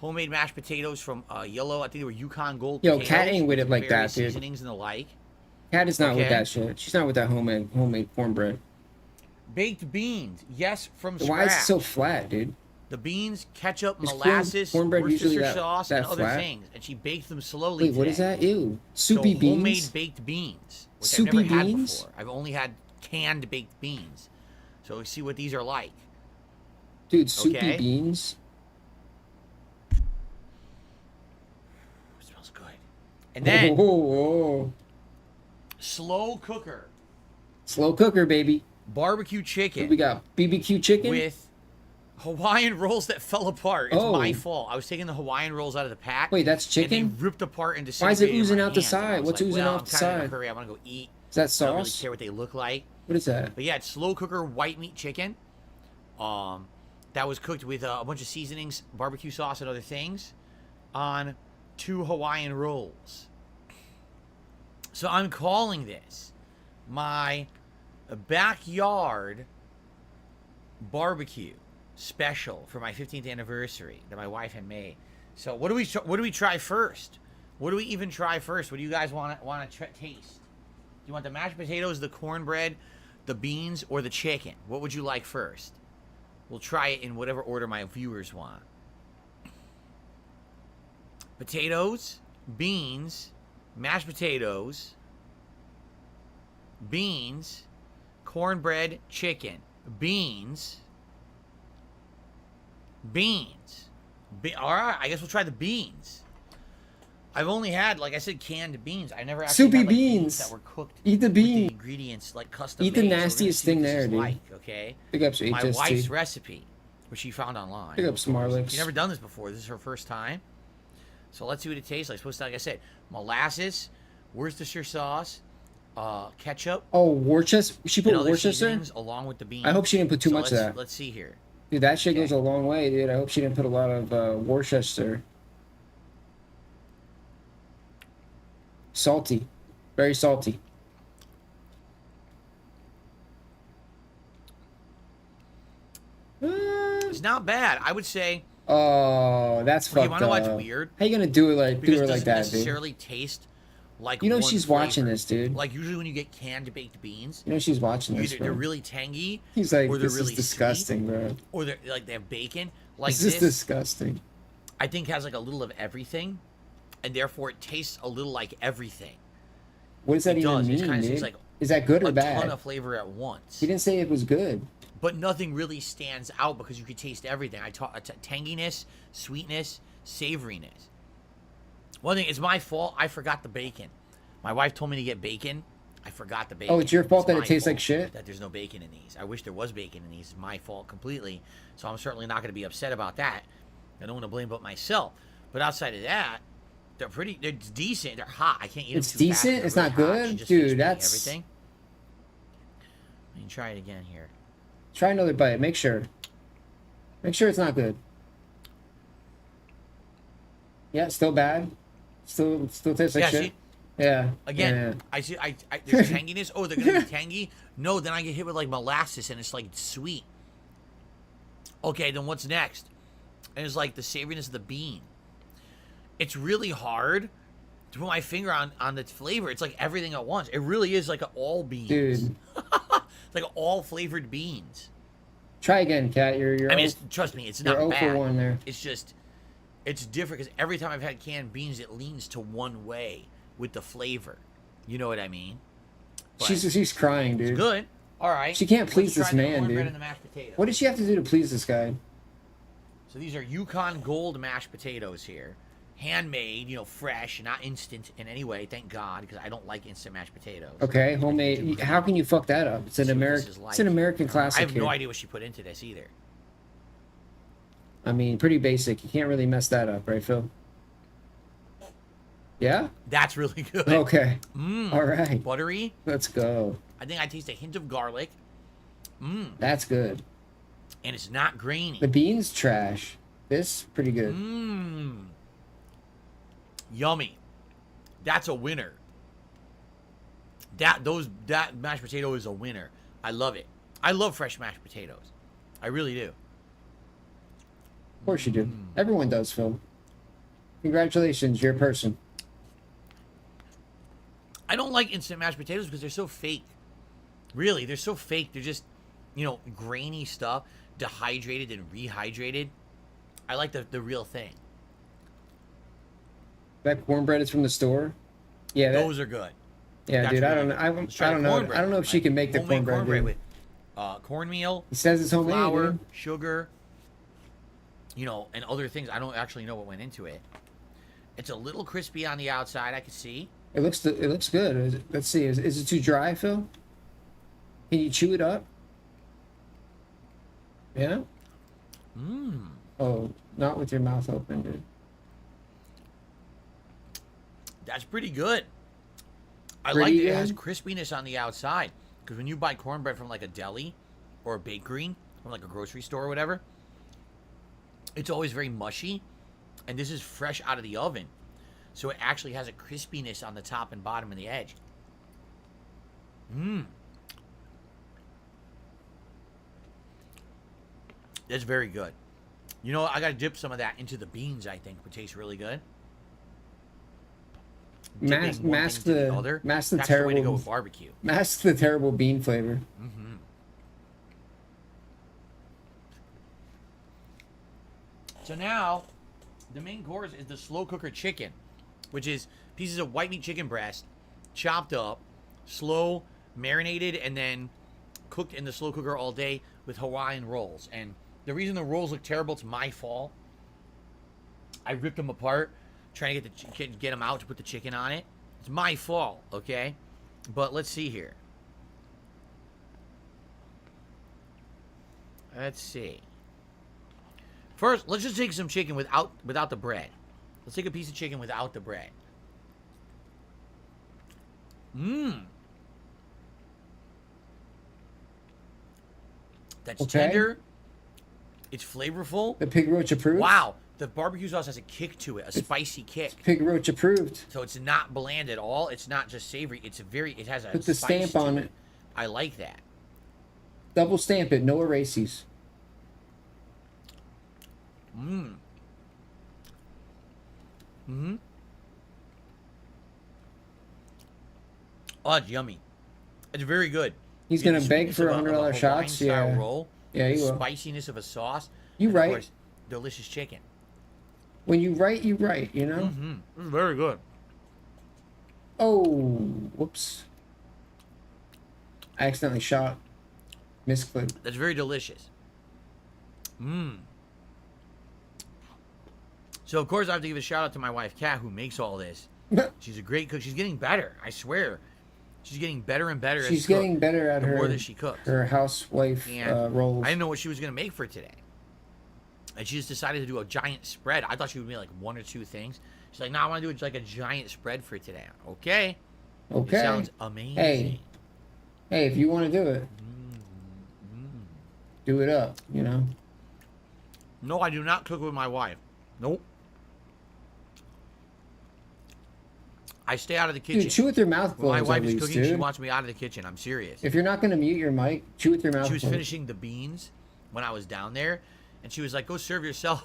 homemade mashed potatoes from yellow. I think they were Yukon Gold. Yo, potatoes, Kat ain't with it like various that, dude. Seasonings and the like. Kat is not with Okay. that shit. She's not with that homemade cornbread. Baked beans, yes, from scratch. Why is it so flat, dude? The beans, ketchup, Is molasses, cornbread usually Worcestershire that- sauce, that and other flat? things. And she baked them slowly. Wait, what is today. that? Ew. Soupy so, beans? Homemade baked beans, which Soupy I've never beans? had before. I've only had canned baked beans. So we see what these are like. Dude, soupy Okay. beans? It smells good. And then Oh. slow cooker, Slow cooker, baby. barbecue chicken. We got BBQ chicken? with Hawaiian rolls that fell apart. It's Oh. my fault. I was taking the Hawaiian rolls out of the pack. Wait, that's And chicken? they ripped apart and Why is it disintegrated in oozing my out the hands. And I side? was What's like, oozing well, out I'm the kinda in a side? hurry. I want to go eat. Is that I don't really sauce? care what they look like. What is that? But yeah, it's slow cooker white meat chicken. That was cooked with a bunch of seasonings, barbecue sauce, and other things on 2 Hawaiian rolls. So I'm calling this my backyard barbecue special for my 15th anniversary that my wife had made. So what do we try first? What do we even try first? What do you guys want to taste? Do you want the mashed potatoes, the cornbread, the beans, or the chicken? What would you like first? We'll try it in whatever order my viewers want. Potatoes, beans, mashed potatoes, beans, cornbread, chicken, beans. All right, I guess we'll try the beans. I've only had, like I said, canned beans. I never actually Soupy had, like, beans. that were cooked. Eat the with bean. the ingredients like custom. Eat the made. So we're gonna nastiest see what thing this there, is dude. like, okay. Big ups to My HST. wife's recipe, which she found online. Big ups to Marlix. She's never done this before. This is her first time. So let's see what it tastes like. Supposed to, like I said, molasses, Worcestershire sauce, ketchup. Oh, Worcester? She put and other Worcester? seasonings along with the beans. I hope she didn't put too So much of that. Let's see here. Dude, that shit goes a long way, dude. I hope she didn't put a lot of Worcester. Salty. Very salty. It's not bad. I would say. Oh, that's Okay, you fucked wanna know up. what's weird? How you gonna do it like Because do it her like doesn't that, dude? necessarily taste like You know one she's flavor. watching this, dude. Like usually when you get canned baked beans, You know she's watching this, either bro. they're really tangy, He's like, or they're this really is disgusting, sweet, bro. or they're like they have bacon. Like This is disgusting. I think has like a little of everything, and therefore it tastes a little like everything. What does that It even does. It mean, kinda dude? seems like Is that good or a bad? ton of flavor at once. He didn't say it was good. But nothing really stands out because you could taste everything. Tanginess, sweetness, savoriness. One thing, it's my fault. I forgot the bacon. My wife told me to get bacon. I forgot the bacon. Oh, it's your fault that it my tastes like fault shit? That there's no bacon in these. I wish there was bacon in these. It's my fault completely. So I'm certainly not going to be upset about that. I don't want to blame but myself. But outside of that, they're decent. They're hot. I can't eat It's them too decent? fast. It's They're not really hot. good? She just Dude, finished making that's- everything. Let me try it again here. Try another bite. Make sure. Make sure it's not good. Yeah, still bad. Still tastes like Yeah, shit. see? Yeah. Again, yeah. I see. There's tanginess. Oh, they're gonna be tangy. No, then I get hit with like molasses, and it's like sweet. Okay, then what's next? And it's like the savoriness of the bean. It's really hard to put my finger on the flavor. It's like everything at once. It really is like all beans. Dude. It's like all flavored beans. Try again, Kat. You're I mean, trust me, it's not you're bad. 0 for 1 there. It's just, it's different because every time I've had canned beans, it leans to one way with the flavor. You know what I mean? But She's crying, dude. it's good. All right. She can't Let's please try this the man, cornbread dude. and the mashed potatoes. What does she have to do to please this guy? So these are Yukon Gold mashed potatoes here. Handmade, you know, fresh, not instant in any way, thank God, because I don't like instant mashed potatoes. Okay, homemade. How can you fuck that up? It's an American classic. I have no here. idea what she put into this either. I mean, pretty basic. You can't really mess that up, right, Phil? Yeah? That's really good. Okay. Mm. All right. Buttery. Let's go. I think I taste a hint of garlic. Mm. That's good. And it's not grainy. The beans trash. This pretty good. Mmm. Yummy. That's a winner. That mashed potato is a winner. I love it. I love fresh mashed potatoes. I really do. Of course you do. Everyone does, Phil. Congratulations, you're a person. I don't like instant mashed potatoes because they're so fake. Really, they're so fake. They're just, you know, grainy stuff, dehydrated and rehydrated. I like the real thing. That cornbread is from the store. Yeah, those are good. Yeah, That's dude. really I don't good. know. I Let's try don't the know. cornbread. I don't know if she can make the Homemade cornbread. Dude. with cornmeal. He says it's homemade. Flour, Dude. sugar, you know, and other things. I don't actually know what went into it. It's a little crispy on the outside. I can see. It looks good. Let's see. Is it too dry, Phil? Can you chew it up? Yeah. Mmm. Oh, not with your mouth open, dude. That's pretty good. I Pretty like that good? it has crispiness on the outside. Because when you buy cornbread from like a deli or a bakery, from like a grocery store or whatever, it's always very mushy. And this is fresh out of the oven. So it actually has a crispiness on the top and bottom and the edge. Mmm. That's very good. You know, I got to dip some of that into the beans, I think, would taste really good. Mask the That's the way to go terrible with barbecue. mask the terrible bean flavor. Mm-hmm. So now, the main course is the slow cooker chicken, which is pieces of white meat chicken breast, chopped up, slow marinated, and then cooked in the slow cooker all day with Hawaiian rolls. And the reason the rolls look terrible, it's my fault. I ripped them apart, trying to get them out to put the chicken on it. It's my fault, okay? But let's see here. Let's see. First, let's just take some chicken without the bread. Let's take a piece of chicken without the bread. Mmm. That's Okay. tender. It's flavorful. The pig roach approved. Wow. The barbecue sauce has a kick to it, a spicy kick. Pig roach approved. So it's not bland at all. It's not just savory. It has a Put the spice stamp to on it. I like that. Double stamp it. No erases. Mmm. Mm-hmm. Oh, it's yummy. It's very good. He's You gonna get the beg sweetness for of a $100 shots. Hawaiian-style Yeah. roll, Yeah, you the will. spiciness of a sauce. You and of right. course, delicious chicken. When you write, you write. You know. Mm-hmm. It's very good. Oh, whoops! I accidentally shot. Misclick. That's very delicious. Mmm. So, of course, I have to give a shout out to my wife, Kat, who makes all this. She's a great cook. She's getting better. I swear. She's getting better and better. She's as a cook, getting better at the her more that she cooks. her housewife And roles. I didn't know what she was going to make for today. And she just decided to do a giant spread. I thought she would make like one or two things. She's like, no, I want to do like a giant spread for today. Okay. Okay. It sounds amazing. Hey, if you want to do it, do it up. You know. No, I do not cook with my wife. Nope. I stay out of the kitchen. Dude, chew with your mouth When my closed. wife at is least, cooking, she dude. wants me out of the kitchen. I'm serious. If you're not gonna mute your mic, chew with your mouth She was closed. finishing the beans when I was down there, And she was like, go serve yourself.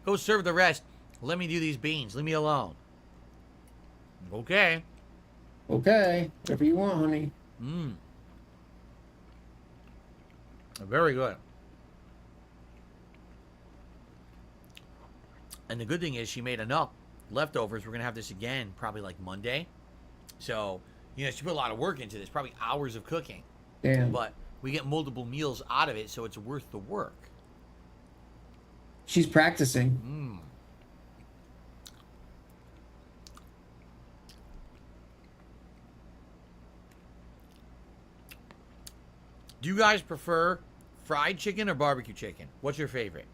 Go serve the rest. Let me do these beans. Leave me alone. Okay. Okay. Whatever you want, honey. Mmm. Very good. And the good thing is she made enough leftovers. We're going to have this again probably like Monday. So, you know, she put a lot of work into this. Probably hours of cooking. Damn. But we get multiple meals out of it, so it's worth the work. She's practicing. Mmm. Do you guys prefer fried chicken or barbecue chicken? What's your favorite?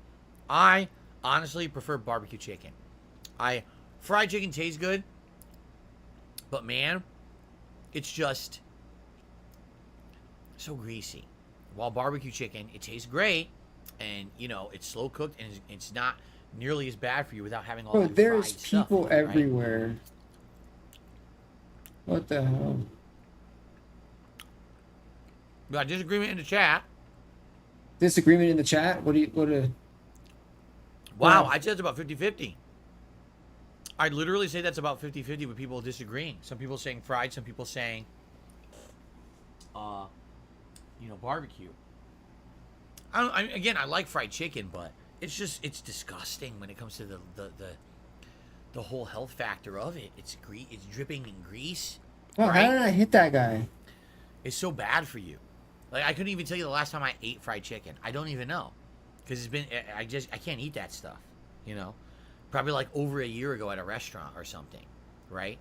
I honestly prefer barbecue chicken. Fried chicken tastes good, but man, it's just so greasy. While barbecue chicken, it tastes great, and you know it's slow cooked, and it's not nearly as bad for you without having all Bro, that there's fried people stuff, right? everywhere. What the hell? We got disagreement in the chat. Disagreement in the chat? Wow, I said it's about 50-50. I'd literally say that's about 50-50 with people disagreeing. Some people saying fried, some people saying, you know, barbecue. Again, I like fried chicken, but it's disgusting when it comes to the whole health factor of it. It's dripping in grease. Oh, right? how did I hit that guy? It's so bad for you. Like, I couldn't even tell you the last time I ate fried chicken. I don't even know. Because it's been, I can't eat that stuff, you know? Probably like over a year ago at a restaurant or something, right?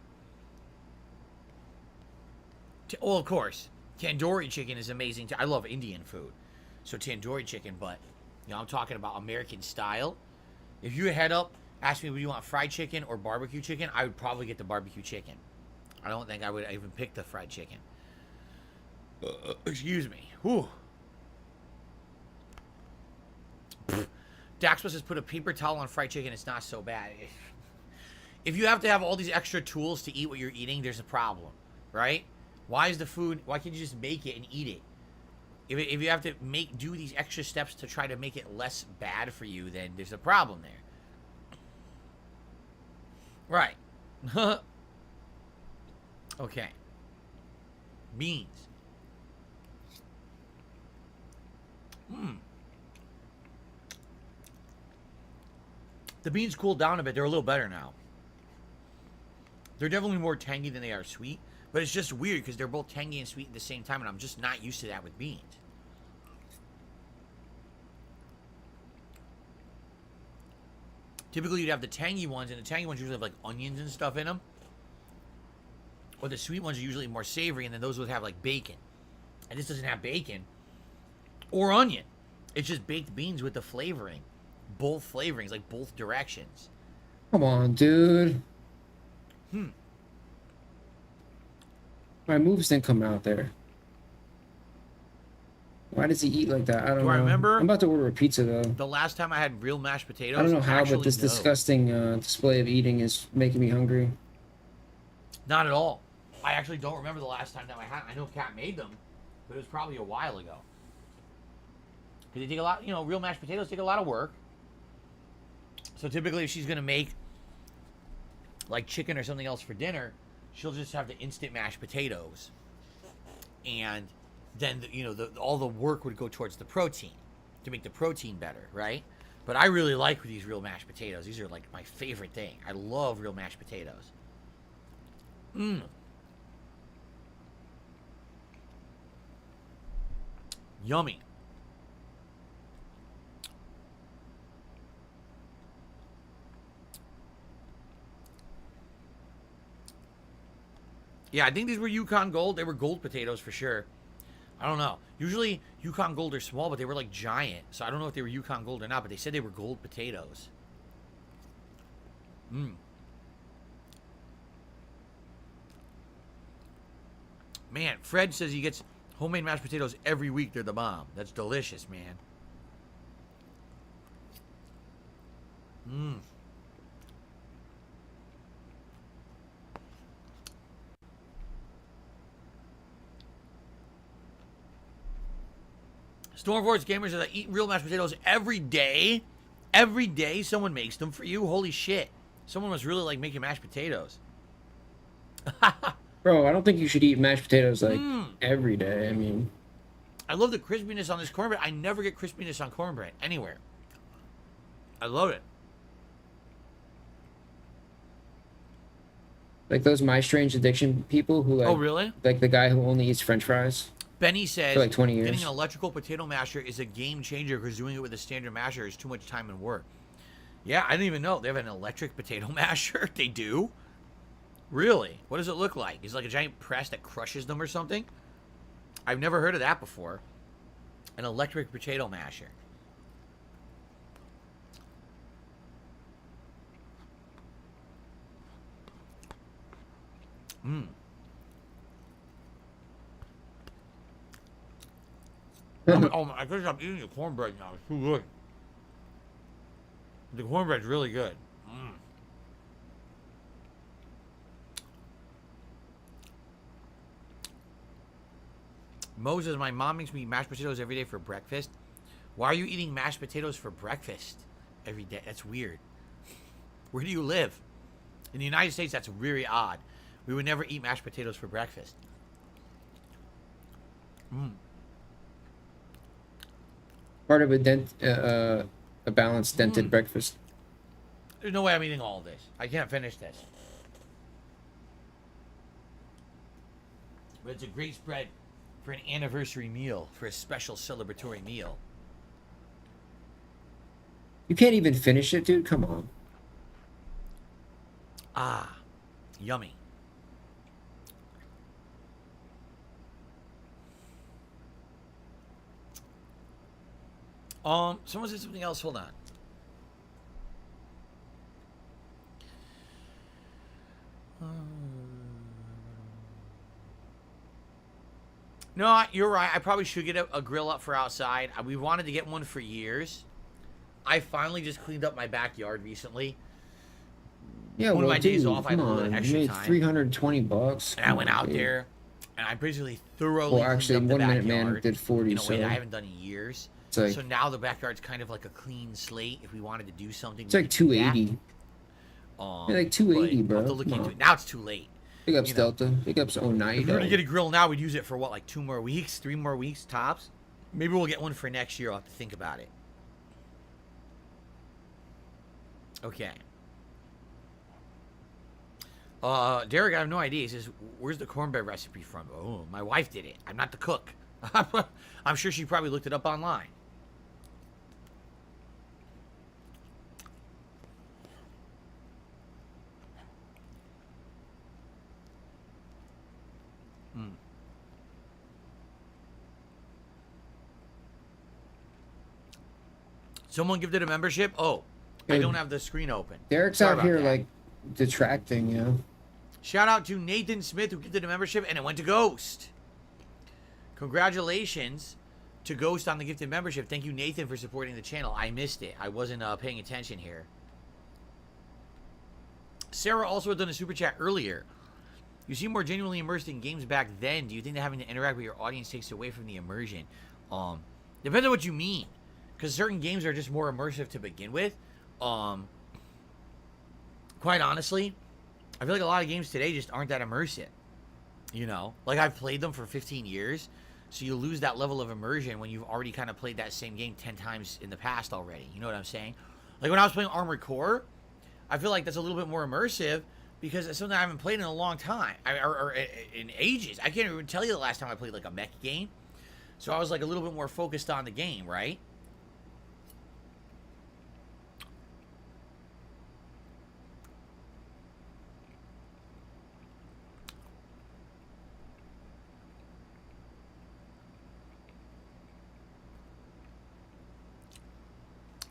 Well, of course, tandoori chicken is amazing. I love Indian food. So tandoori chicken, but, you know, I'm talking about American style. If you head up, ask me, would you want fried chicken or barbecue chicken? I would probably get the barbecue chicken. I don't think I would even pick the fried chicken. Excuse me. Whew. Daxmas has put a paper towel on fried chicken. It's not so bad. If you have to have all these extra tools to eat what you're eating, there's a problem, right? Why can't you just make it and eat it? If you have to do these extra steps to try to make it less bad for you, then there's a problem there. Right. Okay. Beans. The beans cooled down a bit. They're a little better now. They're definitely more tangy than they are sweet. But it's just weird because they're both tangy and sweet at the same time, and I'm just not used to that with beans. Typically, you'd have the tangy ones, and the tangy ones usually have like onions and stuff in them. Or the sweet ones are usually more savory, and then those would have like bacon. And this doesn't have bacon or onion. It's just baked beans with the flavoring. Both flavorings, like both directions. Come on, dude. My moves didn't come out there. Why does he eat like that? I don't know. I remember? I'm about to order a pizza, though. The last time I had real mashed potatoes. I don't know how, but this no. disgusting display of eating is making me hungry. Not at all. I actually don't remember the last time that I had. I know Kat made them, but it was probably a while ago. Because they take a lot, you know, real mashed potatoes take a lot of work. So typically if she's going to make like chicken or something else for dinner, she'll just have the instant mashed potatoes. And then, you know, all the work would go towards the protein to make the protein better, right? But I really like these real mashed potatoes. These are like my favorite thing. I love real mashed potatoes. Yummy. Yeah, I think these were Yukon Gold. They were gold potatoes for sure. I don't know. Usually Yukon Gold are small, but they were like giant. So I don't know if they were Yukon Gold or not, but they said they were gold potatoes. Man, Fred says he gets homemade mashed potatoes every week. They're the bomb. That's delicious, man. Stormforce gamers are that eat real mashed potatoes every day. Every day someone makes them for you. Holy shit. Someone must really like making mashed potatoes. Bro, I don't think you should eat mashed potatoes like every day. I mean, I love the crispiness on this cornbread. I never get crispiness on cornbread anywhere. I love it. like those My Strange Addiction people who like. Oh, really? Like the guy who only eats French fries. Benny says, for like 20 years. Getting an electrical potato masher is a game changer because doing it with a standard masher is too much time and work. Yeah, I didn't even know. They have an electric potato masher? They do? Really? What does it look like? Is it like a giant press that crushes them or something? I've never heard of that before. An electric potato masher. I guess I'm eating the cornbread now. It's too good. The cornbread's really good. Moses, my mom makes me mashed potatoes every day for breakfast. Why are you eating mashed potatoes for breakfast every day? That's weird. Where do you live? In the United States, that's very odd. We would never eat mashed potatoes for breakfast. Part of a balanced dented breakfast. There's no way I'm eating all of this. I can't finish this. But it's a great spread for an anniversary meal, for a special celebratory meal. You can't even finish it, dude. Come on. Ah, yummy. Someone said something else. Hold on. No, you're right. I probably should get a grill up for outside. We wanted to get one for years. I finally just cleaned up my backyard recently. Yeah, one well, of my days dude, off, I had a come little on. extra You made time. $320. And I went out there, and I basically thoroughly Well, actually, cleaned up 1 the Minute backyard Man did 40, in a way that so I haven't done in years. it's like- So now the backyard's kind of like a clean slate. If we wanted to do something, it's like 280. Yeah, like 280, but I'll bro. have to look Come into on. it. Now it's too late. Big ups, You know. Delta. Big ups, If we were to Oneida. get a grill now, we'd use it for what, like 2 more weeks, 3 more weeks tops? Maybe we'll get one for next year. I'll have to think about it. Okay. Derek, I have no idea. He says, where's the cornbread recipe from? Oh, my wife did it. I'm not the cook. I'm sure she probably looked it up online. Someone gifted a membership? Oh, I Hey, don't have the screen open. Derek's Sorry out about here, that. like, detracting, you know? Shout out to Nathan Smith who gifted a membership and it went to Ghost. Congratulations to Ghost on the gifted membership. Thank you, Nathan, for supporting the channel. I missed it. I wasn't paying attention here. Sarah also had done a super chat earlier. You seem more genuinely immersed in games back then. Do you think that having to interact with your audience takes away from the immersion? Depends on what you mean. Because certain games are just more immersive to begin with. Quite honestly, I feel like a lot of games today just aren't that immersive. You know? Like, I've played them for 15 years. So you lose that level of immersion when you've already kind of played that same game 10 times in the past already. You know what I'm saying? Like, when I was playing Armored Core, I feel like that's a little bit more immersive because it's something I haven't played in a long time. Or in ages. I can't even tell you the last time I played, like, a mech game. So I was, like, a little bit more focused on the game, right?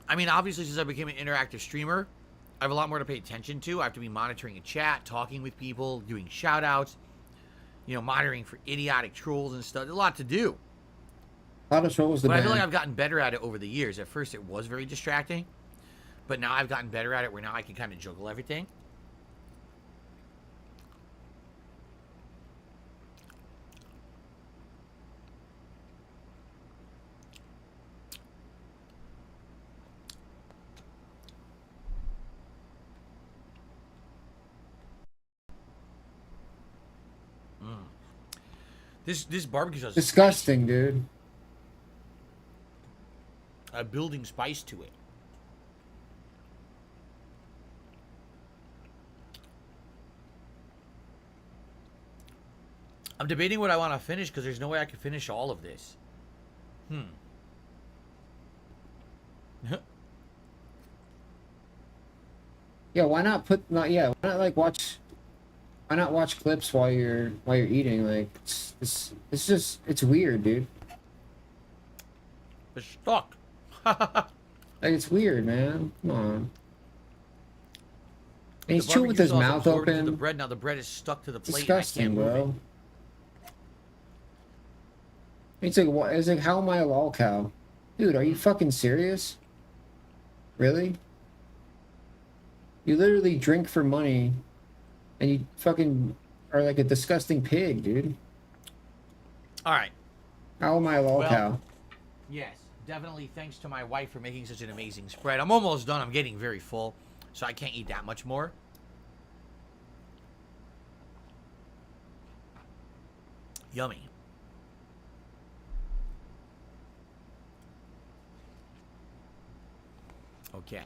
I mean, obviously, since I became an interactive streamer, I have a lot more to pay attention to. I have to be monitoring a chat, talking with people, doing shout-outs, you know, monitoring for idiotic trolls and stuff. There's a lot to do. A lot of trolls the But I feel band. like I've gotten better at it over the years. At first, it was very distracting. But now I've gotten better at it where now I can kind of juggle everything. This barbecue sauce is Disgusting, dude. building spice to it. I'm debating what I want to finish because there's no way I can finish all of this. Yeah, why not put? Yeah, why not like watch? Why not watch clips while you're eating? Like it's just it's weird, dude. It's stuck. Like it's weird, man. Come on. And he's The chewing with barbecue his sauce mouth absorbed into open. The bread now the bread is stuck to the plate. Disgusting, and I can't move bro. It's like what? It's like how am I a lol cow? Dude, are you fucking serious? Really? You literally drink for money, and you fucking are like a disgusting pig, dude. All right. How am I a lol Well, cow? Yes, definitely. Thanks to my wife for making such an amazing spread. I'm almost done. I'm getting very full, so I can't eat that much more. Yummy. Okay.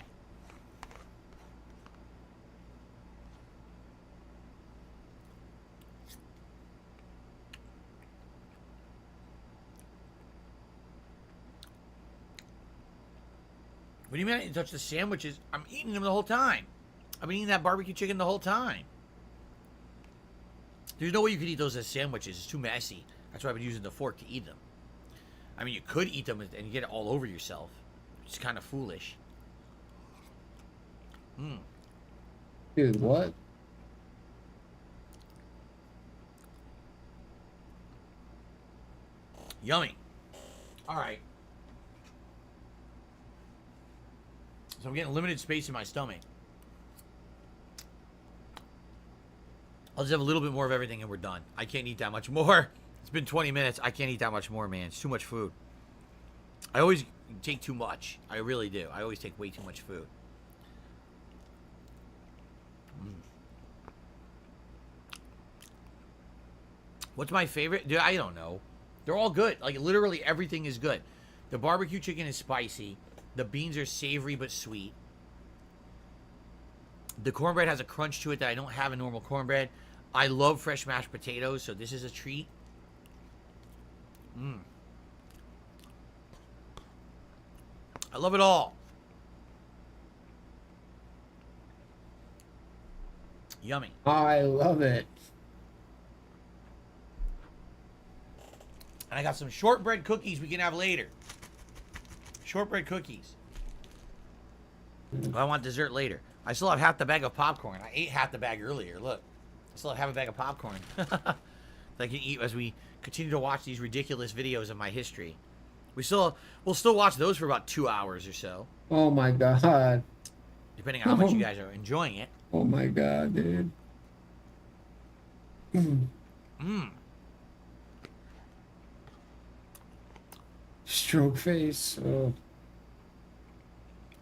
What do you mean I didn't touch the sandwiches? I'm eating them the whole time. I've been eating that barbecue chicken the whole time. There's no way you could eat those as sandwiches. It's too messy. That's why I've been using the fork to eat them. I mean, you could eat them and you get it all over yourself. It's kind of foolish. Dude, what? Yummy. All right. So I'm getting limited space in my stomach. I'll just have a little bit more of everything and we're done. I can't eat that much more. It's been 20 minutes. I can't eat that much more, man. It's too much food. I always take too much. I really do. I always take way too much food. What's my favorite? Dude, I don't know. They're all good. Like, literally everything is good. The barbecue chicken is spicy. The beans are savory but sweet. The cornbread has a crunch to it that I don't have in normal cornbread. I love fresh mashed potatoes, so this is a treat. I love it all. Yummy. I love it. And I got some shortbread cookies we can have later. Shortbread cookies. I want dessert later. I still have half the bag of popcorn. I ate half the bag earlier. Look. I still have half a bag of popcorn. That I can eat as we continue to watch these ridiculous videos of my history. We'll still watch those for about 2 hours or so. Oh my god. Depending on how much you guys are enjoying it. Oh my god, dude. Stroke face. Oh.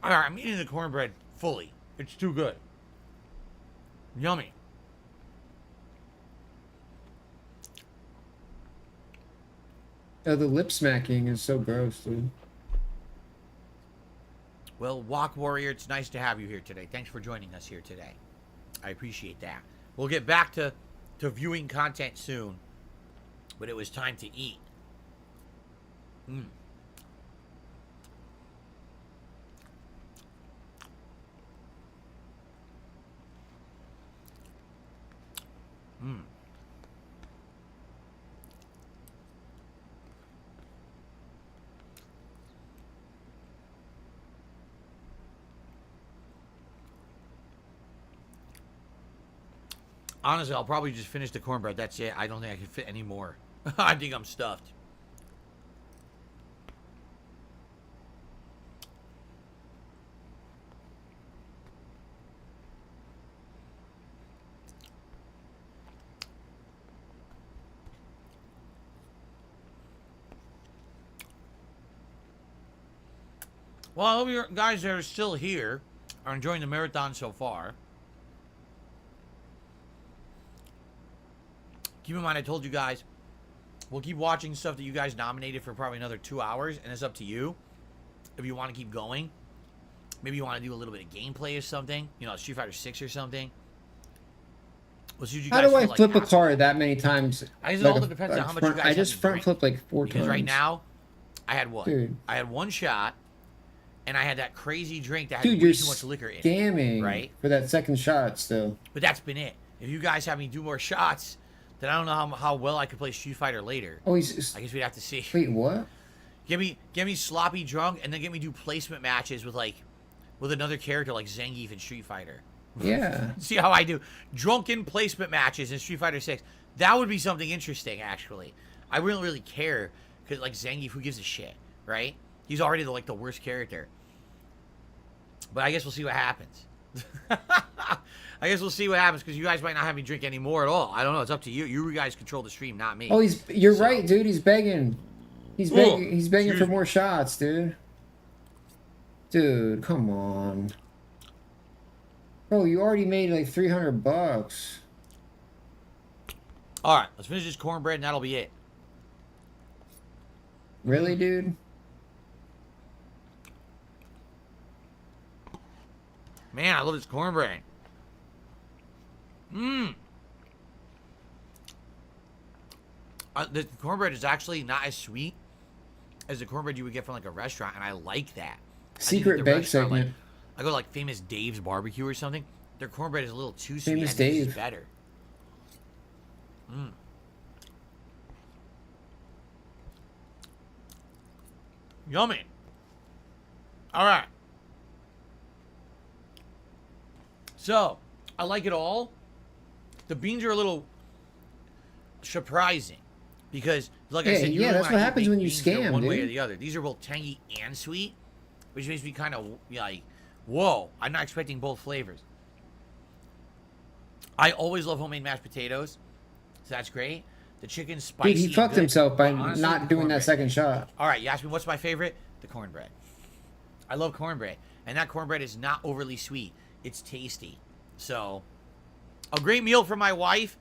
Alright, I'm eating the cornbread fully. It's too good. Yummy. Oh, the lip smacking is so gross, dude. Well, Walk Warrior, it's nice to have you here today. Thanks for joining us here today. I appreciate that. We'll get back to viewing content soon. But it was time to eat. Honestly, I'll probably just finish the cornbread. That's it. I don't think I can fit any more. I think I'm stuffed. Well, I hope you guys that are still here are enjoying the marathon so far. Keep in mind, I told you guys We'll keep watching stuff that you guys nominated for probably another 2 hours, and it's up to you if you want to keep going. Maybe you want to do a little bit of gameplay or something. You know, Street Fighter 6 or something. We'll see what you guys How do I feel like flip a after. card that many times? I guess it Like all a- depends on like how much front- you guys I just have to front drink. flipped like 4 Because times. right now, I had what? Dude. I had 1 shot, and I had that crazy drink that had Dude, way you're too much liquor in it. scamming Right? for that second shot still. But that's been it. If you guys have me do more shots, then I don't know how well I could play Street Fighter later. Oh, I guess we'd have to see. Wait, what? Get me sloppy drunk, and then get me do placement matches with another character like Zangief in Street Fighter. Yeah. See how I do drunken placement matches in Street Fighter 6. That would be something interesting, actually. I wouldn't really care, because like Zangief, who gives a shit, right? He's already the worst character. But I guess we'll see what happens. I guess we'll see what happens, because you guys might not have me drink anymore at all. I don't know. It's up to you. You guys control the stream, not me. Oh, you're right, dude. He's begging. He's begging for Excuse more shots, dude. Dude, come on. Bro, you already made like $300. All right, let's finish this cornbread, and that'll be it. Really, dude? Man, I love this cornbread. Mmm. The cornbread is actually not as sweet as the cornbread you would get from like a restaurant, and I like that. Secret bake segment. I go to like Famous Dave's barbecue or something. Their cornbread is a little too sweet. Famous I think this is Dave. better. Mmm. Yummy. All right. So, I like it all. The beans are a little surprising because, like I said, yeah, that's what happens when you beans, they're scam, one way or dude. the other. These are both tangy and sweet, which makes me kind of like, whoa! I'm not expecting both flavors. I always love homemade mashed potatoes, so that's great. The chicken's spicy. Dude, he and fucked good, himself by but honestly, not the doing that cornbread. second shot. All right, you asked me what's my favorite? The cornbread. I love cornbread, and that cornbread is not overly sweet. It's tasty. So, a great meal for my wife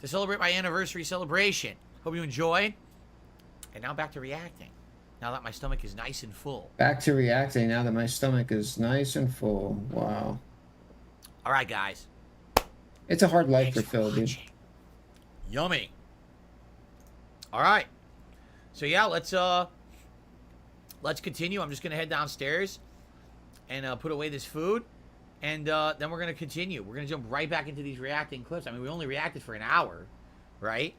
to celebrate my anniversary celebration. Hope you enjoy. And now back to reacting. Now that my stomach is nice and full. Back to reacting now that my stomach is nice and full. Wow. All right, guys. It's a hard life for Phil, dude. Yummy. All right. So yeah, let's continue. I'm just gonna head downstairs and put away this food, and then we're gonna continue. We're gonna jump right back into these reacting clips. I mean, we only reacted for an hour, right?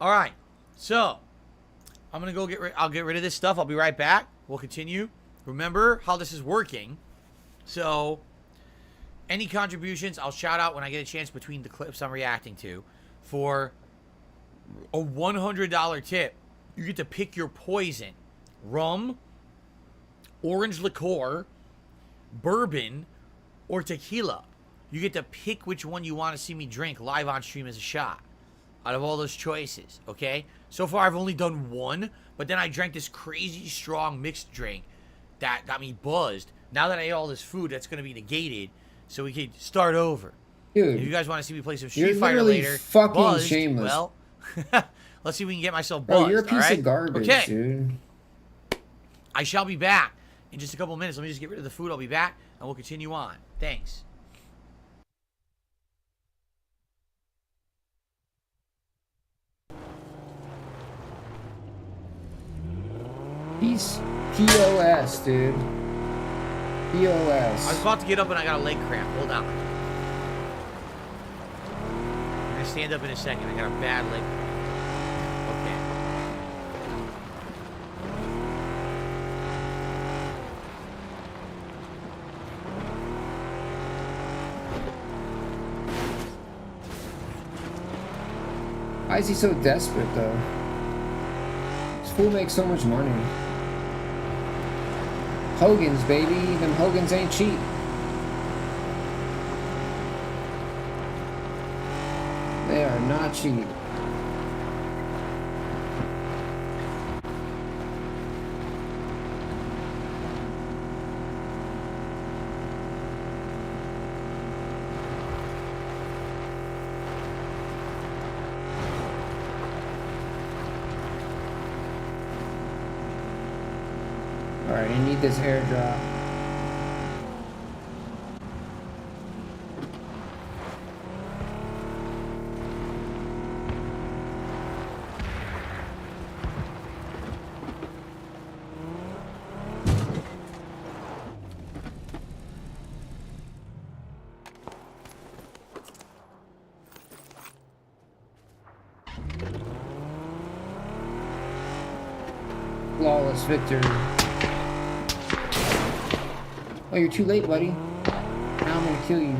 All right. So I'm gonna go I'll get rid of this stuff. I'll be right back. We'll continue. Remember how this is working. So any contributions, I'll shout out when I get a chance between the clips I'm reacting to. For a $100 tip, you get to pick your poison. Rum, orange liqueur, bourbon, or tequila. You get to pick which one you want to see me drink live on stream as a shot. Out of all those choices, okay? So far, I've only done one, but then I drank this crazy strong mixed drink that got me buzzed. Now that I ate all this food, that's going to be negated, so we can start over. Dude, if you guys want to see me play some you're Street Fighter literally later, fucking buzzed, shameless. well, let's see if we can get myself buzzed. Bro, you're a piece all right? of garbage, okay. dude. I shall be back in just a couple minutes. Let me just get rid of the food. I'll be back, and we'll continue on. Thanks. He's POS, dude. I was POS. about to get up and I got a leg cramp. Hold on. I'm going to stand up in a second. I got a bad leg cramp. Why is he so desperate, though? This fool makes so much money. Hogan's, baby. Them Hogan's ain't cheap. They are not cheap. Alright, I need this airdrop. Flawless victory. Oh, you're too late, buddy. Now I'm gonna kill you.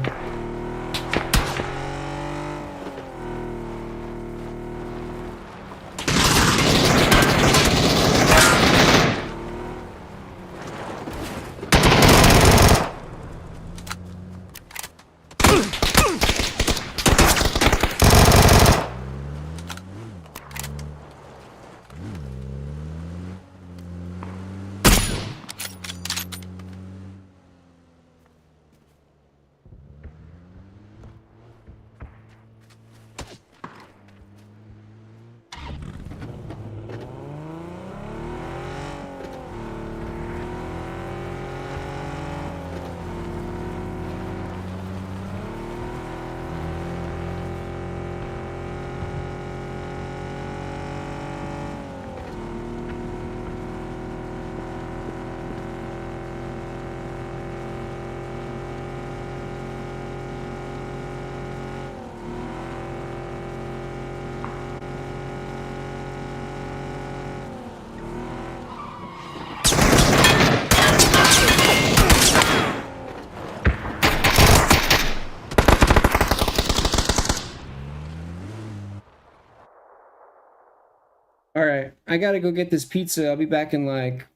Alright, I gotta go get this pizza. I'll be back in like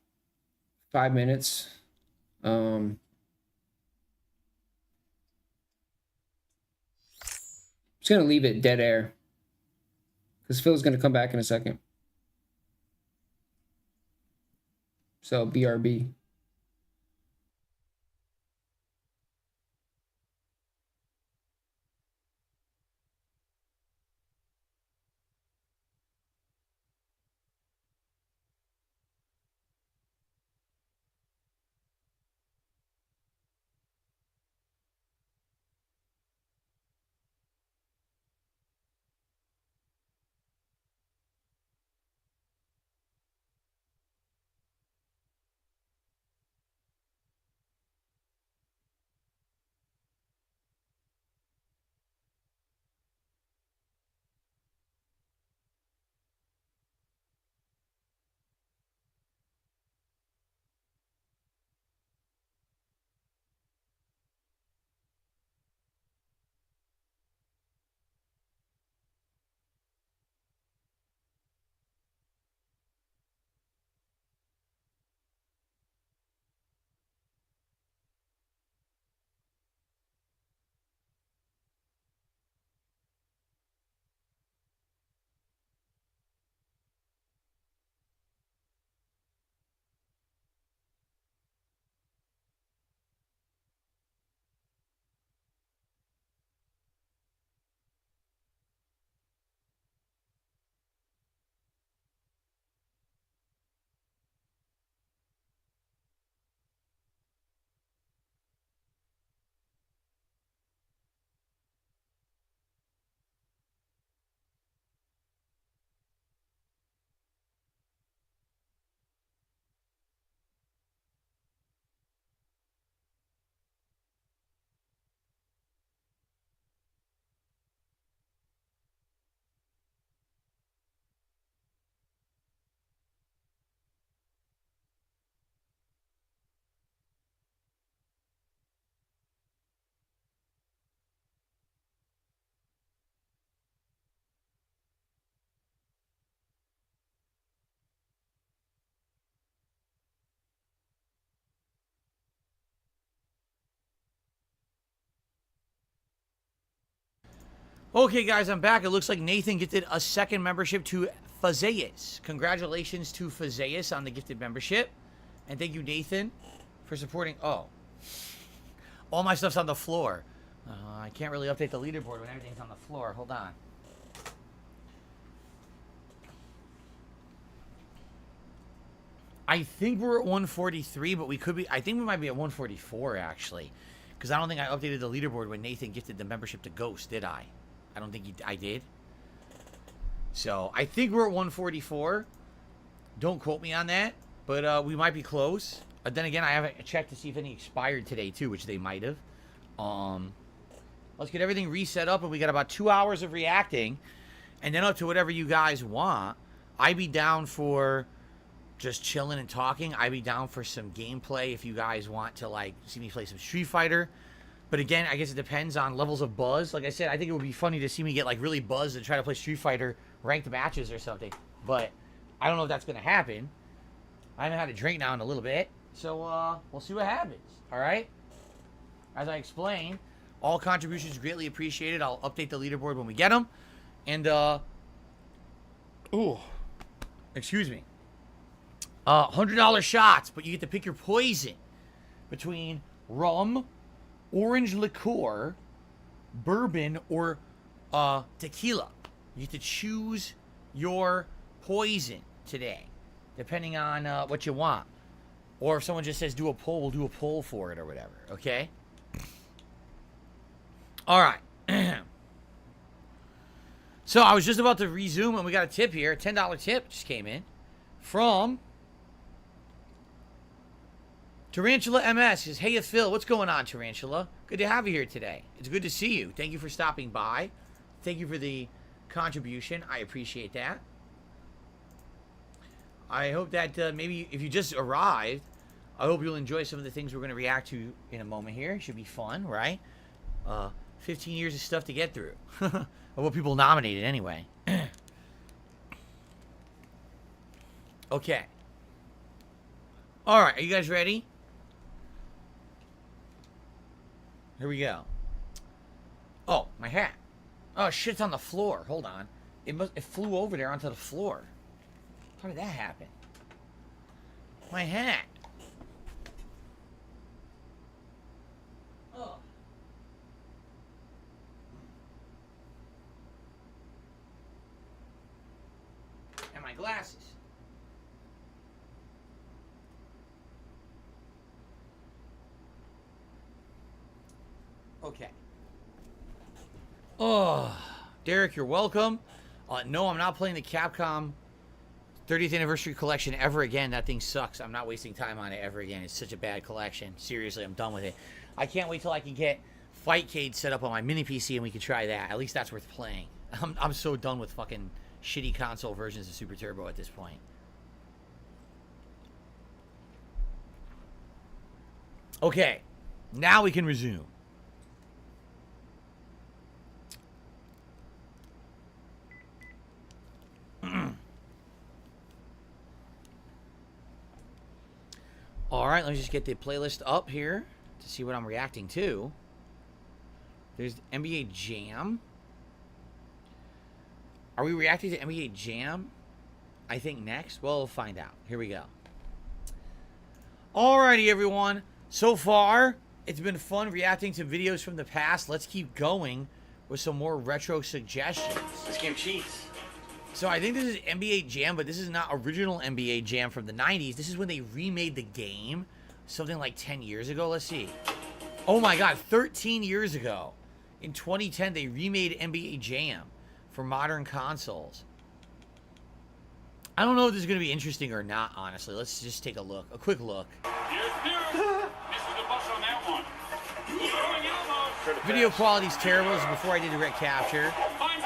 5 minutes. Just gonna leave it dead air. Because Phil's gonna come back in a second. So, BRB. Okay, guys, I'm back. It looks like Nathan gifted a second membership to Fazeus. Congratulations to Fazeus on the gifted membership. And thank you, Nathan, for supporting... Oh. All my stuff's on the floor. I can't really update the leaderboard when everything's on the floor. Hold on. I think we're at 143, but we could be. I think we might be at 144 actually, because I don't think I updated the leaderboard when Nathan gifted the membership to Ghost, did I? I don't think I did. So I think we're at 144. Don't quote me on that, but we might be close. Then again, I haven't checked to see if any expired today too, which they might have. Let's get everything reset up, and we got about 2 hours of reacting, and then up to whatever you guys want. I'd be down for just chilling and talking. I'd be down for some gameplay if you guys want to like see me play some Street Fighter. But again, I guess it depends on levels of buzz. Like I said, I think it would be funny to see me get like really buzzed and try to play Street Fighter ranked matches or something. But I don't know if that's going to happen. I haven't had a drink now in a little bit. So we'll see what happens. All right? As I explained, all contributions greatly appreciated. I'll update the leaderboard when we get them. And, excuse me. $100 shots, but you get to pick your poison between rum, orange liqueur, bourbon, or tequila. You get to choose your poison today, depending on what you want. Or if someone just says do a poll, we'll do a poll for it or whatever, okay? All right. So I was just about to resume, and we got a tip here. A $10 tip just came in from Tarantula MS. Says, hey, Phil, what's going on, Tarantula? Good to have you here today. It's good to see you. Thank you for stopping by. Thank you for the contribution. I appreciate that. I hope that maybe if you just arrived, I hope you'll enjoy some of the things we're going to react to in a moment here. It should be fun, right? 15 years of stuff to get through. Of what people nominated anyway. Okay. All right, are you guys ready? Here we go. Oh, my hat. Oh, shit, it's on the floor. Hold on. It flew over there onto the floor. How did that happen? My hat. Oh. And my glasses. Okay. Oh, Derek, you're welcome. No, I'm not playing the Capcom 30th Anniversary Collection ever again. That thing sucks. I'm not wasting time on it ever again. It's such a bad collection. Seriously, I'm done with it. I can't wait till I can get Fightcade set up on my mini PC and we can try that. At least that's worth playing. I'm so done with fucking shitty console versions of Super Turbo at this point. Okay, now we can resume. Alright, let me just get the playlist up here to see what I'm reacting to. There's NBA Jam. Are we reacting to NBA Jam? I think next. Well, we'll find out. Here we go. Alrighty, everyone. So far, it's been fun reacting to videos from the past. Let's keep going with some more retro suggestions. This game cheats. So I think this is NBA Jam, but this is not original NBA Jam from the 90s. This is when they remade the game something like 10 years ago. Let's see. Oh my god, 13 years ago. In 2010, they remade NBA Jam for modern consoles. I don't know if this is going to be interesting or not, honestly. Let's just take a look. A quick look. Video quality's terrible. This is before I did direct capture.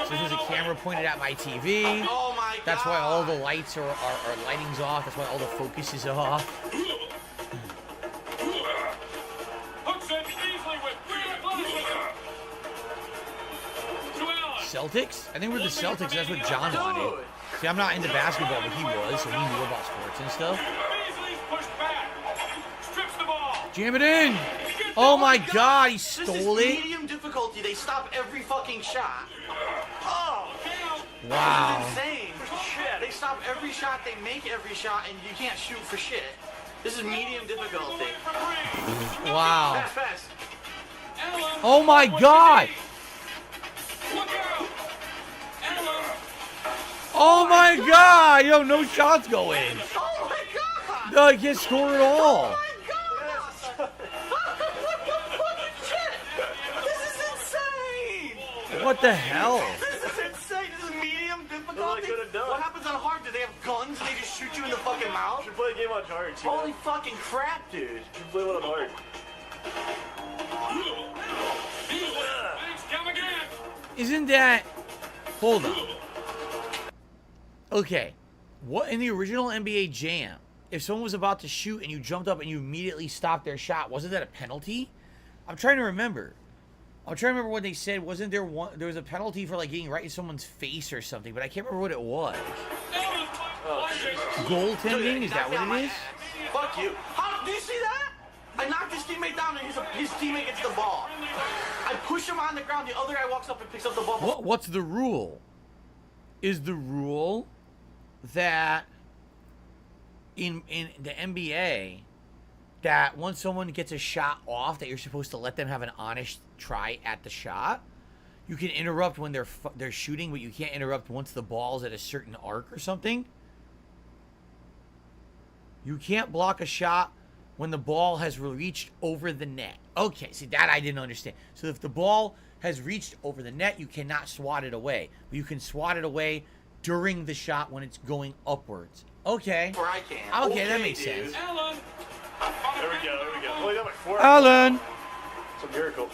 So this was a camera pointed at my TV. Oh my god. That's why all the lights are lighting's off. That's why all the focus is off. Celtics? I think we're the Celtics. That's what John wanted. See, I'm not into basketball, but he was, so he knew about sports and stuff. Jam it in! Oh my god, he stole it! This is medium difficulty. They stop every fucking shot. Oh! Wow. This is insane. Shit. They stop every shot, they make every shot, and you can't shoot for shit. This is medium difficulty. Wow. Fast, fast. Oh my god! Oh my god! Yo, no shots go in. Oh my god! No, I can't score at all. What the hell? This is insane. This is medium difficulty. What happens on hard? Do they have guns and they just shoot you in the fucking mouth? You should play a game on hard. Holy fucking crap, dude. You should play one on hard. Isn't that... Hold on. Okay. What in the original NBA Jam, if someone was about to shoot and you jumped up and you immediately stopped their shot, wasn't that a penalty? I'm trying to remember. I'm trying to remember what they said. Wasn't there one? There was a penalty for like getting right in someone's face or something, but I can't remember what it was. Goaltending? Is that what it is? Fuck you. How, do you see that? I knocked his teammate down and his teammate gets the ball. I push him on the ground. The other guy walks up and picks up the ball. What's the rule? Is the rule that in the NBA that once someone gets a shot off that you're supposed to let them have an honest try at the shot? You can interrupt when they're shooting, but you can't interrupt once the ball's at a certain arc or something? You can't block a shot when the ball has reached over the net. Okay, see, that I didn't understand. So if the ball has reached over the net, you cannot swat it away. But you can swat it away during the shot when it's going upwards. Okay. Where I can. Okay, that makes sense. Alan. There we go. Oh, you got like 4. Alan. It's a miracle.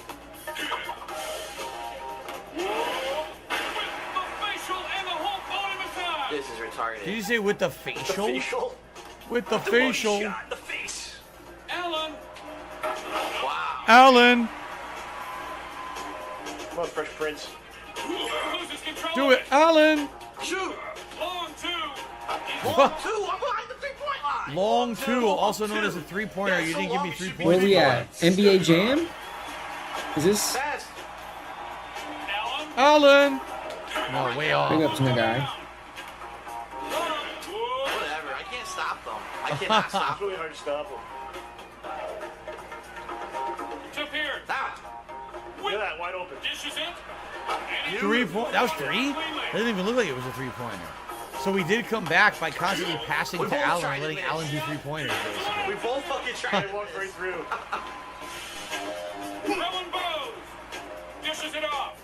This is retarded. Did you say with the facial? The facial? With the facial. Shot in the face. Alan. Wow. Alan. Come on, Fresh Prince. Do it, Alan. Shoot. Long two. Long two. I'm behind the 3-point line. Long two, also known as a three-pointer. You didn't give me 3 points. Where we at? NBA Jam? Is this? Alan. No, way off. Big up to the guy. Whatever. I can't stop them. I cannot stop It's really hard to stop him. Jump here. Ah. Look at that, wide open. This is it. 3 points. That was 3? That didn't even look like it was a three-pointer. So we did come back by constantly passing to Alan and letting Alan do 3-pointers, basically. We both fucking tried to walk right through. Throwing bows. Dishes it off.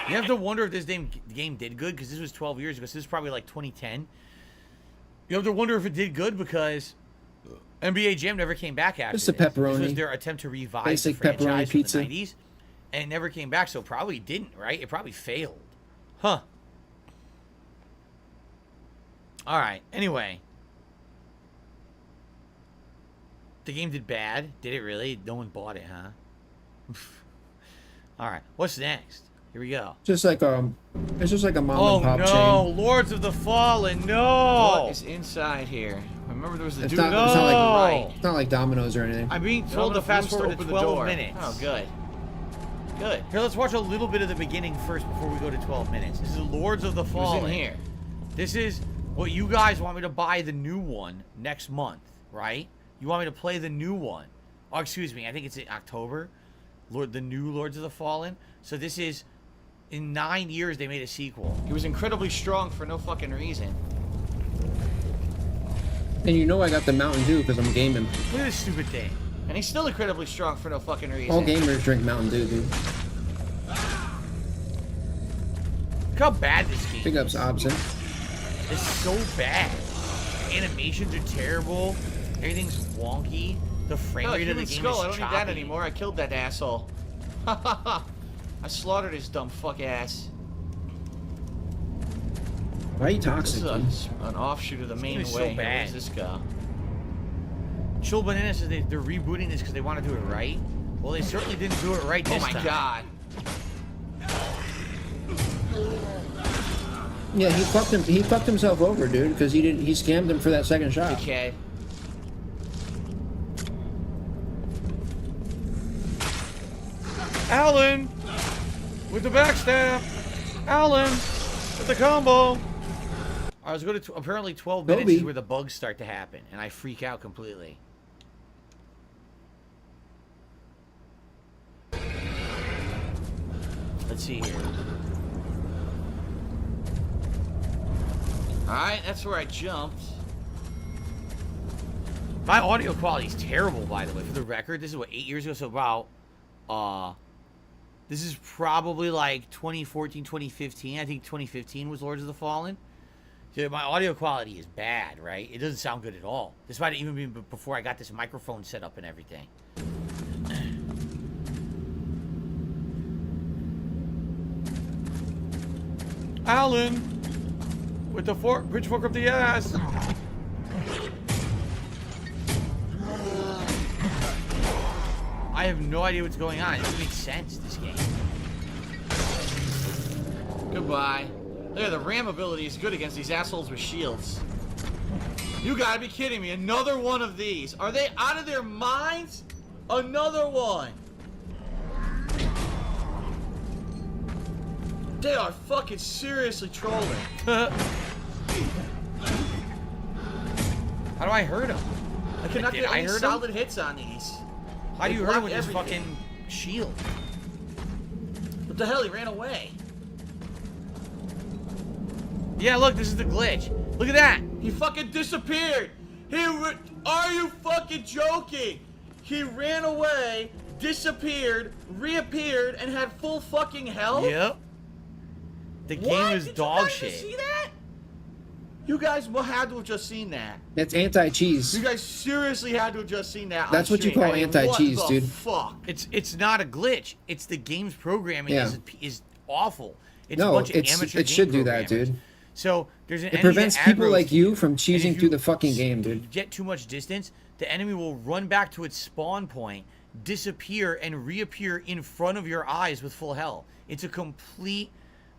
You have to wonder if this game did good, because this was 12 years ago, so this is probably like 2010. You have to wonder if it did good because NBA Jam never came back after Just a pepperoni. This was their attempt to revive Basic the franchise pepperoni pizza. from the 90s, and it never came back, so probably didn't, right? It probably failed. Huh. All right, anyway. The game did bad. Did it really? No one bought it, huh? All right, what's next? Here we go. Just like it's just like a mom and pop no, chain. Lords of the Fallen, no! What is inside here? Remember there was the It's dude not, on it's the not like right. it's not like Domino's or anything. I'm being told to fast forward to 12 minutes. Oh, good. Good. Here, let's watch a little bit of the beginning first before we go to 12 minutes. This is Lords of the Who's Fallen. in here? This is what you guys want me to buy the new one next month, right? You want me to play the new one. Oh, excuse me. I think it's in October. The new Lords of the Fallen. So this is, in 9 years, they made a sequel. He was incredibly strong for no fucking reason. And you know I got the Mountain Dew because I'm gaming. Look at this stupid thing. And he's still incredibly strong for no fucking reason. All gamers drink Mountain Dew, dude. Look how bad this game Big ups, Obson. It's so bad. The animations are terrible. Everything's wonky. The frame No, rate of the human game skull. is I don't choppy. need that anymore. I killed that asshole. Ha ha ha. I slaughtered his dumb fuck ass. Why are you This toxic? is an offshoot of the This main game is so way. bad. Where's this go? Chill Banana says they're rebooting this because they want to do it right. Well, they certainly didn't do it right Oh this my time. god. Yeah, he fucked himself over, dude, because he scammed him for that second shot. Okay. Alan with the backstab. Alan with the combo. I was going to apparently 12 minutes Kobe. is where the bugs start to happen, and I freak out completely. Let's see here. Alright, that's where I jumped. My audio quality is terrible, by the way. For the record, this is what, 8 years ago? So about, this is probably like 2014, 2015. I think 2015 was Lords of the Fallen. So my audio quality is bad, right? It doesn't sound good at all. This might have even been before I got this microphone set up and everything. Alan, with the pitchfork up the ass. I have no idea what's going on. It doesn't make sense, this game. Goodbye. There, the ram ability is good against these assholes with shields. You gotta be kidding me. Another one of these. Are they out of their minds? Another one. They are fucking seriously trolling. How do I hurt him? I cannot get any solid hits on these. How do you hurt him with this fucking shield? What the hell? He ran away. Yeah, look, this is the glitch. Look at that. He fucking disappeared. Are you fucking joking? He ran away, disappeared, reappeared, and had full fucking health? Yep. The game is dog shit. Did you guys see that? You guys had to have just seen that. That's anti-cheese. You guys seriously had to have just seen that. That's what you call anti-cheese, dude. Fuck. It's not a glitch. It's the game's programming is awful. It's a No, bunch of amateur it should game do that, programmers. dude. So there's an It enemy prevents that people aggroes like you from and cheesing if through the fucking game, dude. Get too much distance, the enemy will run back to its spawn point, disappear, and reappear in front of your eyes with full health. It's a complete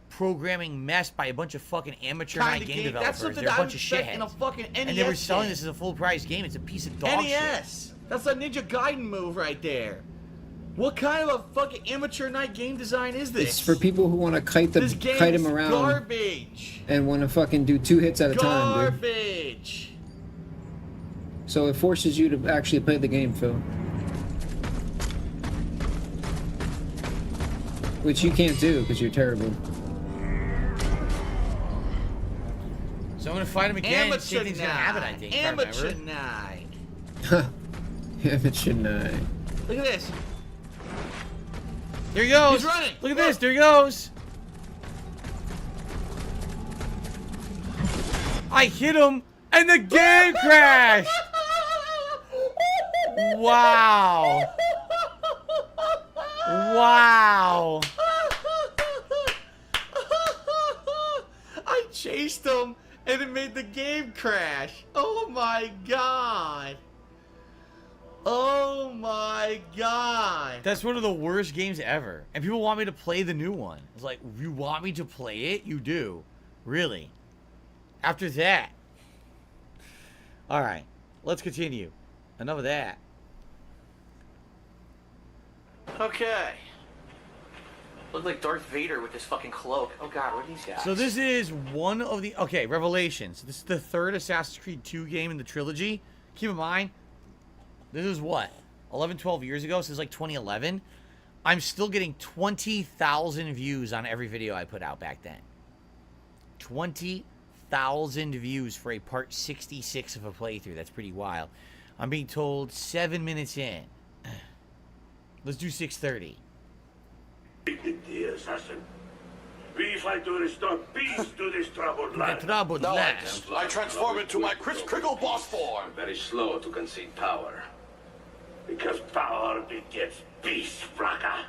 programming mess by a bunch of fucking amateur night game developers. That's something They're a that bunch of I would expect in a shitheads. fucking NES And they were selling game. this as a full price game. It's a piece of dog NES. shit. That's a Ninja Gaiden move right there. What kind of a fucking amateur night game design is this? It's for people who want to kite him around. Garbage. And want to fucking do 2 hits at a time, dude. Garbage. So it forces you to actually play the game, Phil. Which you can't do because you're terrible. So I'm gonna fight him again. Amateur Same thing's gonna happen, I think. Amateur night. Amateur night. Look at this. There he goes. He's running. Look at this. There he goes. I hit him, and the game crashed. Wow. Wow. I chased him, and it made the game crash. Oh my god. Oh my god. That's one of the worst games ever. And people want me to play the new one. It's like, you want me to play it? You do. Really. After that. Alright. Let's continue. Enough of that. Okay. Look like Darth Vader with this fucking cloak. Oh god, what are these guys? So this is one of the... Okay, Revelations. This is the third Assassin's Creed 2 game in the trilogy. Keep in mind, this is what? 11, 12 years ago? Since like 2011? I'm still getting 20,000 views on every video I put out back then. 20,000 views for a part 66 of a playthrough. That's pretty wild. I'm being told 7 minutes in. Let's do 6:30. The assassin. We fight to restore peace to this troubled land. I transform into my Chris Kringle boss form. Very slow to concede power. Because power begets peace, Fraka.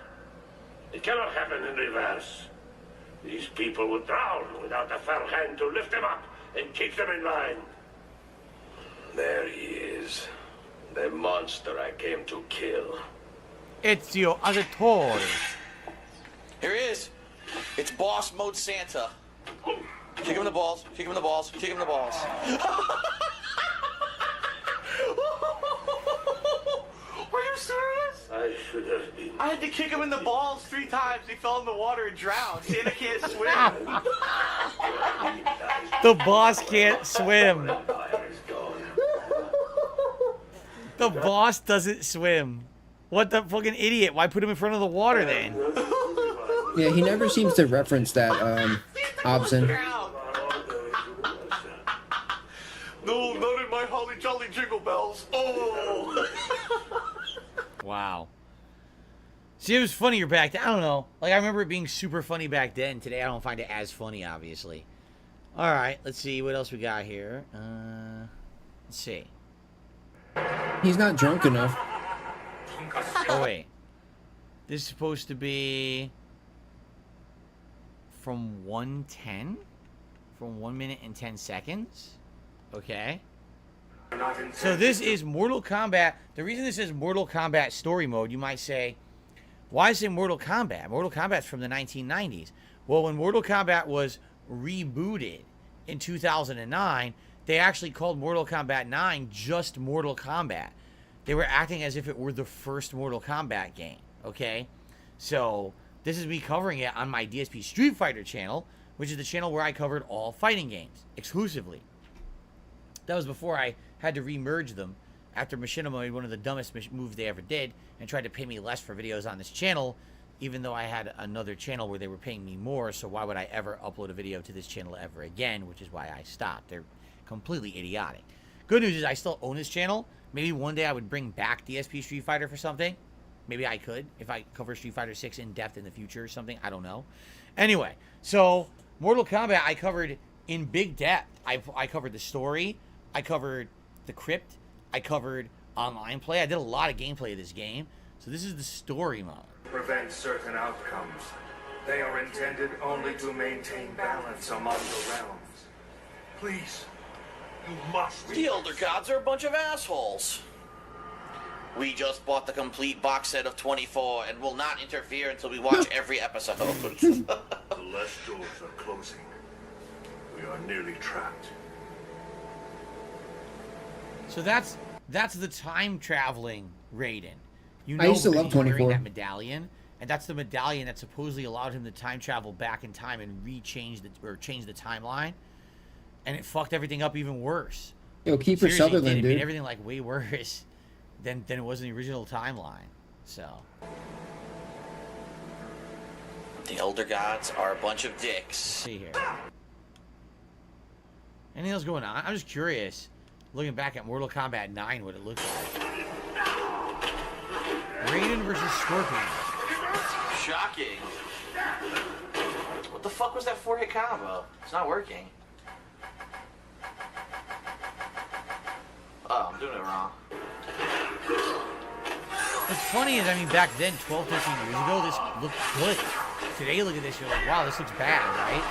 It cannot happen in reverse. These people would drown without a fair hand to lift them up and keep them in line. There he is. The monster I came to kill. Ezio Auditore. Here he is. It's boss mode Santa. Kick him in the balls. Kick him in the balls. Kick him in the balls. Are you serious? I should have been. I had to kick him in the balls 3 times. He fell in the water and drowned. Santa can't swim. The boss can't swim. The boss doesn't swim. What the fucking idiot? Why put him in front of the water then? Yeah, he never seems to reference that, Obson. No, not in my Hollywood Jolly, jolly jingle bells. Oh! Wow. See, it was funnier back then. I don't know. Like, I remember it being super funny back then. Today, I don't find it as funny, obviously. All right, let's see what else we got here. Let's see. He's not drunk enough. Oh, wait. This is supposed to be from 1:10? From 1 minute and 10 seconds? Okay. So this is Mortal Kombat. The reason this is Mortal Kombat story mode, you might say, why is it Mortal Kombat? Mortal Kombat's from the 1990s. Well, when Mortal Kombat was rebooted in 2009, they actually called Mortal Kombat 9 just Mortal Kombat. They were acting as if it were the first Mortal Kombat game, okay? So this is me covering it on my DSP Street Fighter channel, which is the channel where I covered all fighting games exclusively. That was before I had to remerge them after Machinima made one of the dumbest moves they ever did and tried to pay me less for videos on this channel, even though I had another channel where they were paying me more, so why would I ever upload a video to this channel ever again, which is why I stopped. They're completely idiotic. Good news is I still own this channel. Maybe one day I would bring back DSP Street Fighter for something. Maybe I could if I cover Street Fighter 6 in depth in the future or something. I don't know. Anyway, so Mortal Kombat I covered in big depth. I covered the story. I covered the crypt. I covered online play. I did a lot of gameplay of this game. So this is the story mode. Prevent certain outcomes. They are intended only to maintain balance among the realms. Please, you must. The Elder Gods are a bunch of assholes. We just bought the complete box set of 24 and will not interfere until we watch every episode. The less doors are closing. We are nearly trapped. So that's the time traveling Raiden. You I used to love he's wearing 24. that medallion, and that's the medallion that supposedly allowed him to time travel back in time and change the timeline, and it fucked everything up even worse. Yo, Kiefer Seriously, Sutherland, it made dude. everything like way worse than it was in the original timeline. So The Elder Gods are a bunch of dicks. let's see here. Anything else going on? I'm just curious. Looking back at Mortal Kombat 9, what it looks like. Raiden versus Scorpion. Shocking. What the fuck was that 4-hit combo? It's not working. Oh, I'm doing it wrong. What's funny is, I mean, back then, 12, 13 years ago, this looked good. Today, look at this, you're like, wow, this looks bad, right?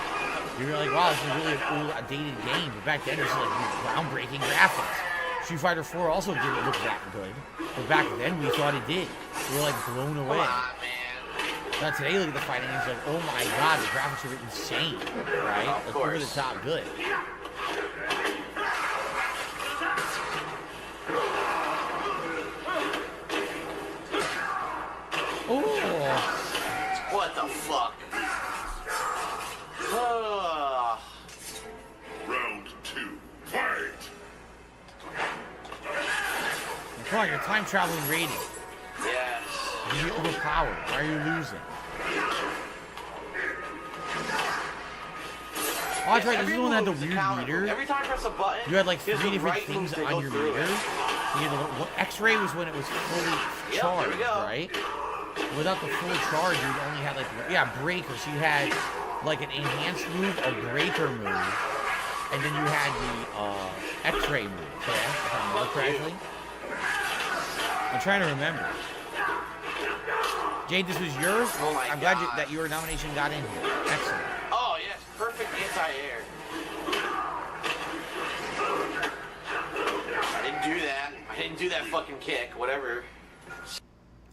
You're like, wow, this is really an old, outdated game. But back then, this is like groundbreaking graphics. Street Fighter 4 also didn't look that good. But back then, we thought it did. We were like blown away. Come on, man. Now today, look at the fighting games, like, oh my god, the graphics are insane, right? Of Like, course. over the top good. Oh, What the fuck? Round 2, fight! come on, you're time traveling Raiden. Yes. You're overpowered. Why are you losing? Oh, that's right. This is the one that had the weird meter. Every time I press a button, You had like there's 3 a different right things move to on go your through meter. it. You had the X-ray was when it was fully Yep, charged, there we go. right? Without the full charge, you only had like breaker. So you had like an enhanced move, a breaker move, and then you had the X-ray move. Okay, if I remember correctly. I'm trying to remember. Jade, this was yours. Oh my I'm glad God. that your nomination got in here. Excellent. Oh yes, perfect anti-air. I didn't do that. I didn't do that fucking kick. Whatever.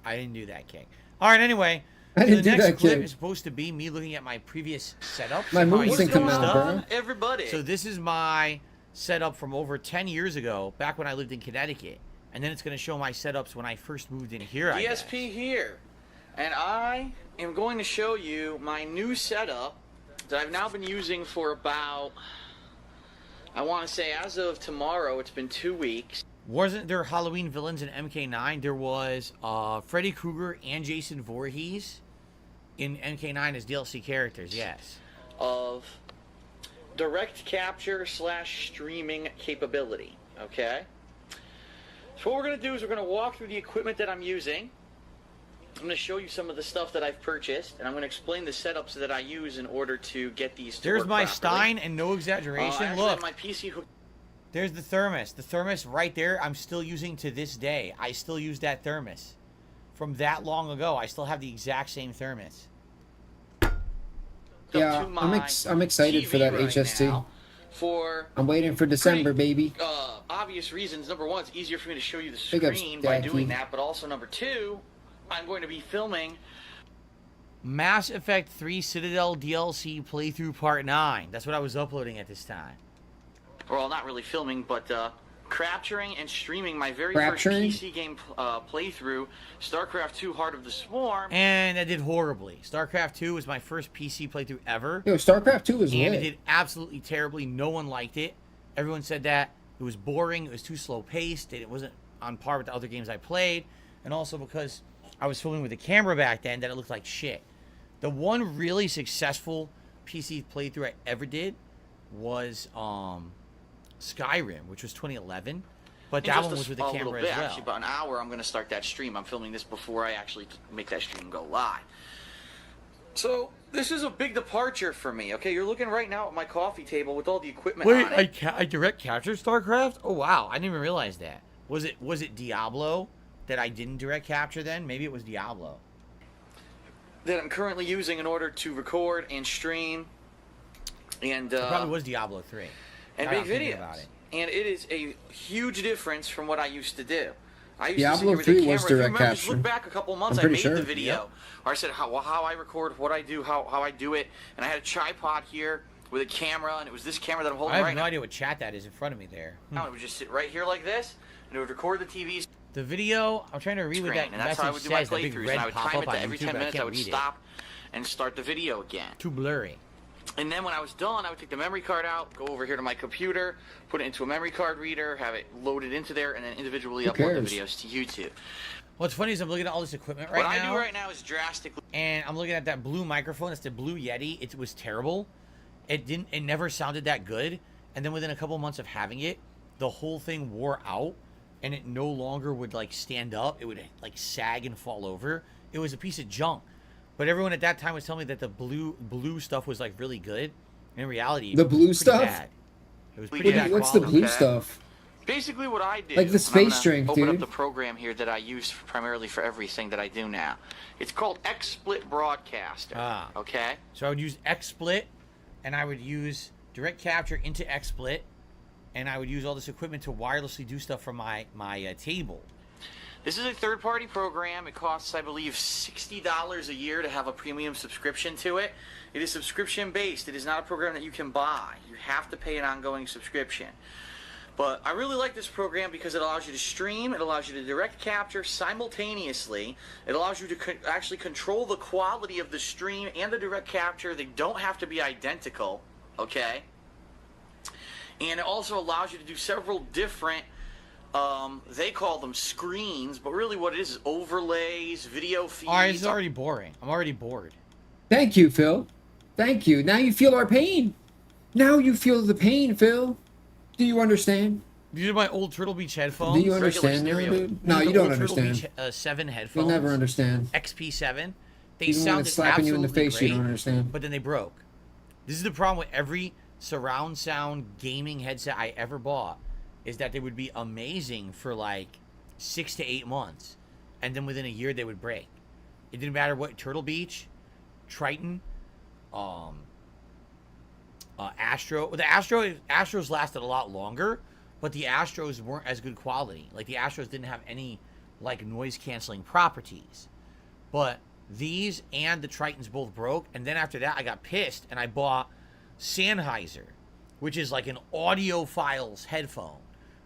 I didn't do that kick. All right, anyway. I didn't the do next that clip kick. is supposed to be me looking at my previous setup. My moves didn't come out, bro. Everybody. So this is my setup from over 10 years ago, back when I lived in Connecticut. And then it's going to show my setups when I first moved in here, I guess. DSP here. And I am going to show you my new setup that I've now been using for about, I want to say as of tomorrow, it's been 2 weeks. Wasn't there Halloween villains in MK9? There was Freddy Krueger and Jason Voorhees in MK9 as DLC characters, yes. Of direct capture / streaming capability, okay? So what we're going to do is we're going to walk through the equipment that I'm using. I'm going to show you some of the stuff that I've purchased, and I'm going to explain the setups that I use in order to get these to There's work my properly. Stein, and no exaggeration. Actually, Look, my PC hooked. There's the thermos. The thermos right there, I'm still using to this day. I still use that thermos. From that long ago, I still have the exact same thermos. Yeah, I'm excited for that right HST. now for I'm waiting for December, baby. obvious reasons. Number one, it's easier for me to show you the Big ups, screen by Daddy. doing that, but also number two, I'm going to be filming Mass Effect 3 Citadel DLC Playthrough Part 9. That's what I was uploading at this time. well, not really filming, but capturing and streaming my very first PC game playthrough, StarCraft 2 Heart of the Swarm. And I did horribly. StarCraft 2 was my first PC playthrough ever. Yo, StarCraft 2 was And lit. it did absolutely terribly. No one liked it. Everyone said that it was boring, it was too slow paced, and it wasn't on par with the other games I played. And also because I was filming with a camera back then, that it looked like shit. The one really successful PC playthrough I ever did was Skyrim, which was 2011. But that one was with the camera as well. Actually, about an hour, I'm going to start that stream. I'm filming this before I actually make that stream go live. So, this is a big departure for me, okay? You're looking right now at my coffee table with all the equipment Wait, on it. I direct captured StarCraft? Oh wow, I didn't even realize that. Was it Diablo that I didn't direct capture then? Maybe it was Diablo. That I'm currently using in order to record and stream and It probably was Diablo 3. and Now make I'm thinking videos. about it. And it is a huge difference from what I used to do. I used Diablo to sit here with 3 the was camera. If you direct remember, just capture. look back a couple months, I'm I pretty made the sure. video. Yep. Or I said how I record, what I do, how I do it. And I had a tripod here with a camera, and it was this camera that I'm holding I have right no now. idea what chat that is in front of me there. Now it would just sit right here like this, and it would record the TV's The video, I'm trying to read what that screen. And that's how I would message do my says, that big playthroughs. red And I would time pop-up it on to every YouTube, 10 but I minutes, I can't would read it. stop and start the video again. Too blurry. And then when I was done, I would take the memory card out, go over here to my computer, put it into a memory card reader, have it loaded into there, and then individually Who upload the cares? videos to YouTube. What's funny is I'm looking at all this equipment right What now. I do right now is drastically. And I'm looking at that blue microphone. It's the Blue Yeti. It was terrible. It never sounded that good. And then within a couple months of having it, the whole thing wore out, and it no longer would like stand up. It would like sag and fall over. It was a piece of junk. But everyone at that time was telling me that the blue stuff was like really good. In reality, The it was blue pretty stuff? bad. It was pretty bad What's the quality. blue stuff? Basically, what I do. Like the and I'm space gonna strength, open dude. up the program here that I use primarily for everything that I do now. It's called XSplit Broadcaster. Ah. Okay. So I would use XSplit, and I would use direct capture into XSplit, and I would use all this equipment to wirelessly do stuff from my table. This is a third-party program. It costs, I believe, $60 a year to have a premium subscription to it. It is subscription-based. It is not a program that you can buy. You have to pay an ongoing subscription. But I really like this program because it allows you to stream, it allows you to direct capture simultaneously, it allows you to actually control the quality of the stream and the direct capture. They don't have to be identical, okay? And it also allows you to do several different, they call them screens, but really what it is overlays, video feeds. Alright, this is already boring. I'm already bored. Thank you, Phil. Thank you. Now you feel our pain. Now you feel the pain, Phil. Do you understand? These are my old Turtle Beach headphones. Do you understand now, dude? No, These are you the don't old Turtle understand. Beach, 7 headphones. You'll never understand. XP7. They Even when sounded it's slapping you in the absolutely face, great, you don't understand. But then they broke. This is the problem with every surround sound gaming headset I ever bought, is that they would be amazing for like 6 to 8 months, and then within a year they would break. It didn't matter what Turtle Beach, Triton, Astro. Well, the Astros lasted a lot longer, but the Astros weren't as good quality. Like the Astros didn't have any like noise canceling properties. But these and the Tritons both broke, and then after that I got pissed and I bought Sennheiser, which is like an audiophile's headphone,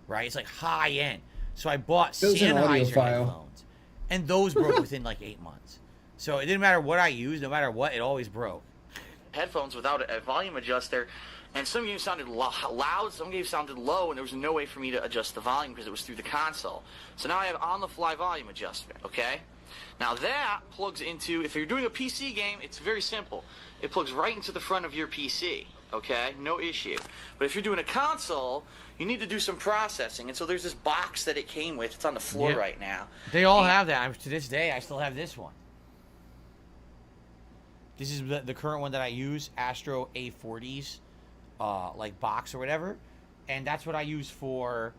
right? It's like high end. So I bought Those are an Sennheiser audiophile. headphones, and those broke within like 8 months. So it didn't matter what I used, no matter what, it always broke. Headphones without a volume adjuster, and some games sounded loud, some games sounded low, and there was no way for me to adjust the volume because it was through the console. So now I have on-the-fly volume adjustment, okay? Now that plugs into, if you're doing a PC game, it's very simple. It plugs right into the front of your PC, okay? No issue. But if you're doing a console, you need to do some processing. And so there's this box that it came with. It's on the floor right now. They all have that. To this day, I still have this one. This is the current one that I use, Astro A40s, like box or whatever. And that's what I use for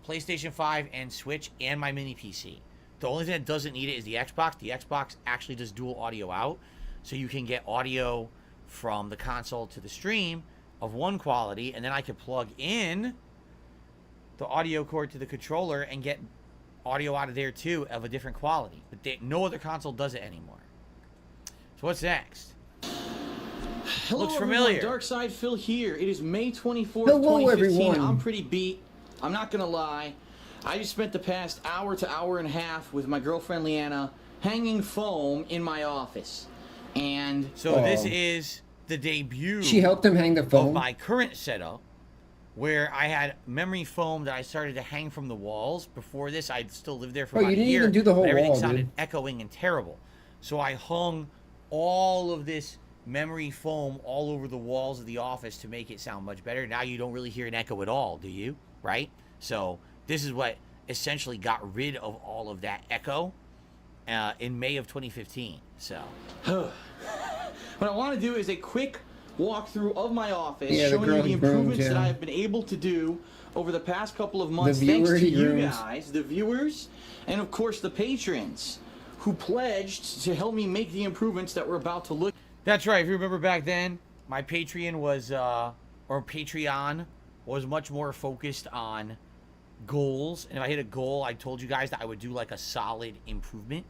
PlayStation 5 and Switch and my mini PC. The only thing that doesn't need it is the Xbox. The Xbox actually does dual audio out. So you can get audio from the console to the stream of one quality. And then I can plug in the audio cord to the controller and get audio out of there too of a different quality. But no other console does it anymore. So what's next? Hello, Looks familiar. Everyone. Darkside Phil here. It is May 24th, Hello, 2015. everyone. I'm pretty beat. I'm not going to lie. I just spent the past hour to hour and a half with my girlfriend Leanna hanging foam in my office. And so this is the debut. She helped him hang the foam. Of my current setup, where I had memory foam that I started to hang from the walls. Before this, I'd still lived there for about a year. You didn't even do the whole but everything wall, sounded dude. echoing and terrible. So I hung all of this memory foam all over the walls of the office to make it sound much better. Now you don't really hear an echo at all, do you? Right? So this is what essentially got rid of all of that echo in May of 2015. So what I want to do is a quick walkthrough of my office, Yeah, showing you the improvements rooms, that yeah. I have been able to do over the past couple of months, The thanks to viewer you rooms. guys, the viewers, and of course the patrons who pledged to help me make the improvements that we're about to look. That's right. If you remember back then, my Patreon was, or Patreon was much more focused on goals. And if I hit a goal, I told you guys that I would do like a solid improvement.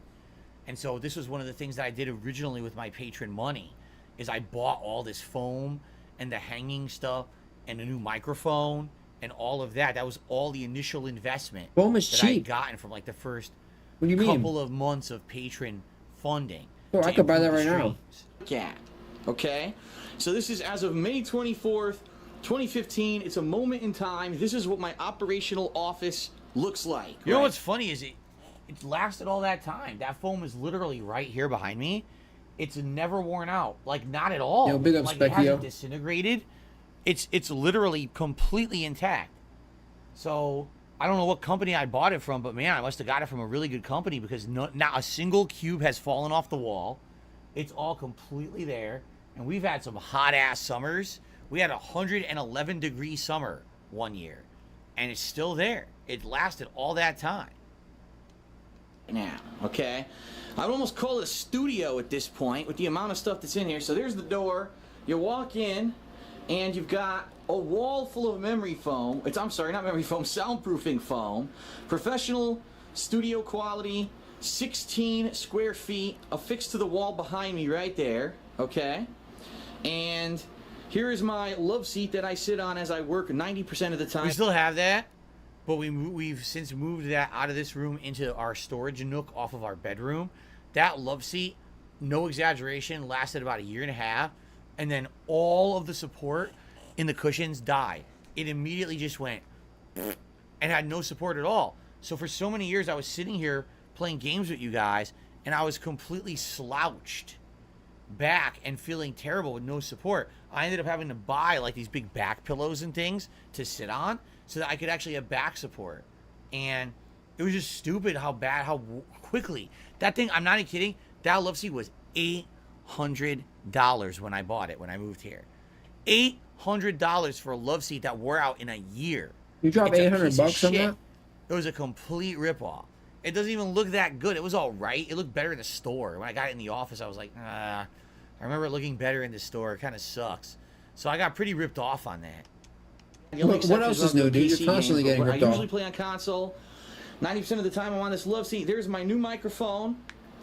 And so this was one of the things that I did originally with my patron money, is I bought all this foam and the hanging stuff and a new microphone and all of that. That was all the initial investment Foam is that I had cheap. gotten from like the first What do you mean? couple of months of patron funding. Oh, to I could buy that improve right the now. streams. Yeah. Okay? So this is as of May 24th, 2015. It's a moment in time. This is what my operational office looks like. You know right? what's funny is it lasted all that time. That foam is literally right here behind me. It's never worn out. Like, not at all. Yo, big up like, it hasn't Specchio. disintegrated. It's literally completely intact. So I don't know what company I bought it from, but man, I must have got it from a really good company, because not a single cube has fallen off the wall. It's all completely there. And we've had some hot ass summers. We had a 111-degree summer one year, and it's still there. It lasted all that time. Now, okay? I'd almost call it a studio at this point with the amount of stuff that's in here. So there's the door. You walk in, and you've got a wall full of memory foam. I'm sorry, not memory foam, soundproofing foam. Professional studio quality, 16 square feet affixed to the wall behind me right there, okay? And here is my love seat that I sit on as I work 90% of the time. We still have that, but we've since moved that out of this room into our storage nook off of our bedroom. That love seat, no exaggeration, lasted about a year and a half, and then all of the support in the cushions died. It immediately just went and had no support at all. So for so many years, I was sitting here playing games with you guys, and I was completely slouched back and feeling terrible with no support. I ended up having to buy like these big back pillows and things to sit on so that I could actually have back support. And it was just stupid how quickly that thing, I'm not even kidding, that love seat was $800 when I bought it, when I moved here. $800 for a love seat that wore out in a year. You dropped It's a $800 piece of bucks on shit. that? It was a complete ripoff. It doesn't even look that good. It was all right. It looked better in the store. When I got it in the office, I was like, I remember it looking better in the store. It kind of sucks. So I got pretty ripped off on that. What else is new, dude? You're constantly getting ripped I usually off. play on console. 90% of the time I'm on this love seat. There's my new microphone.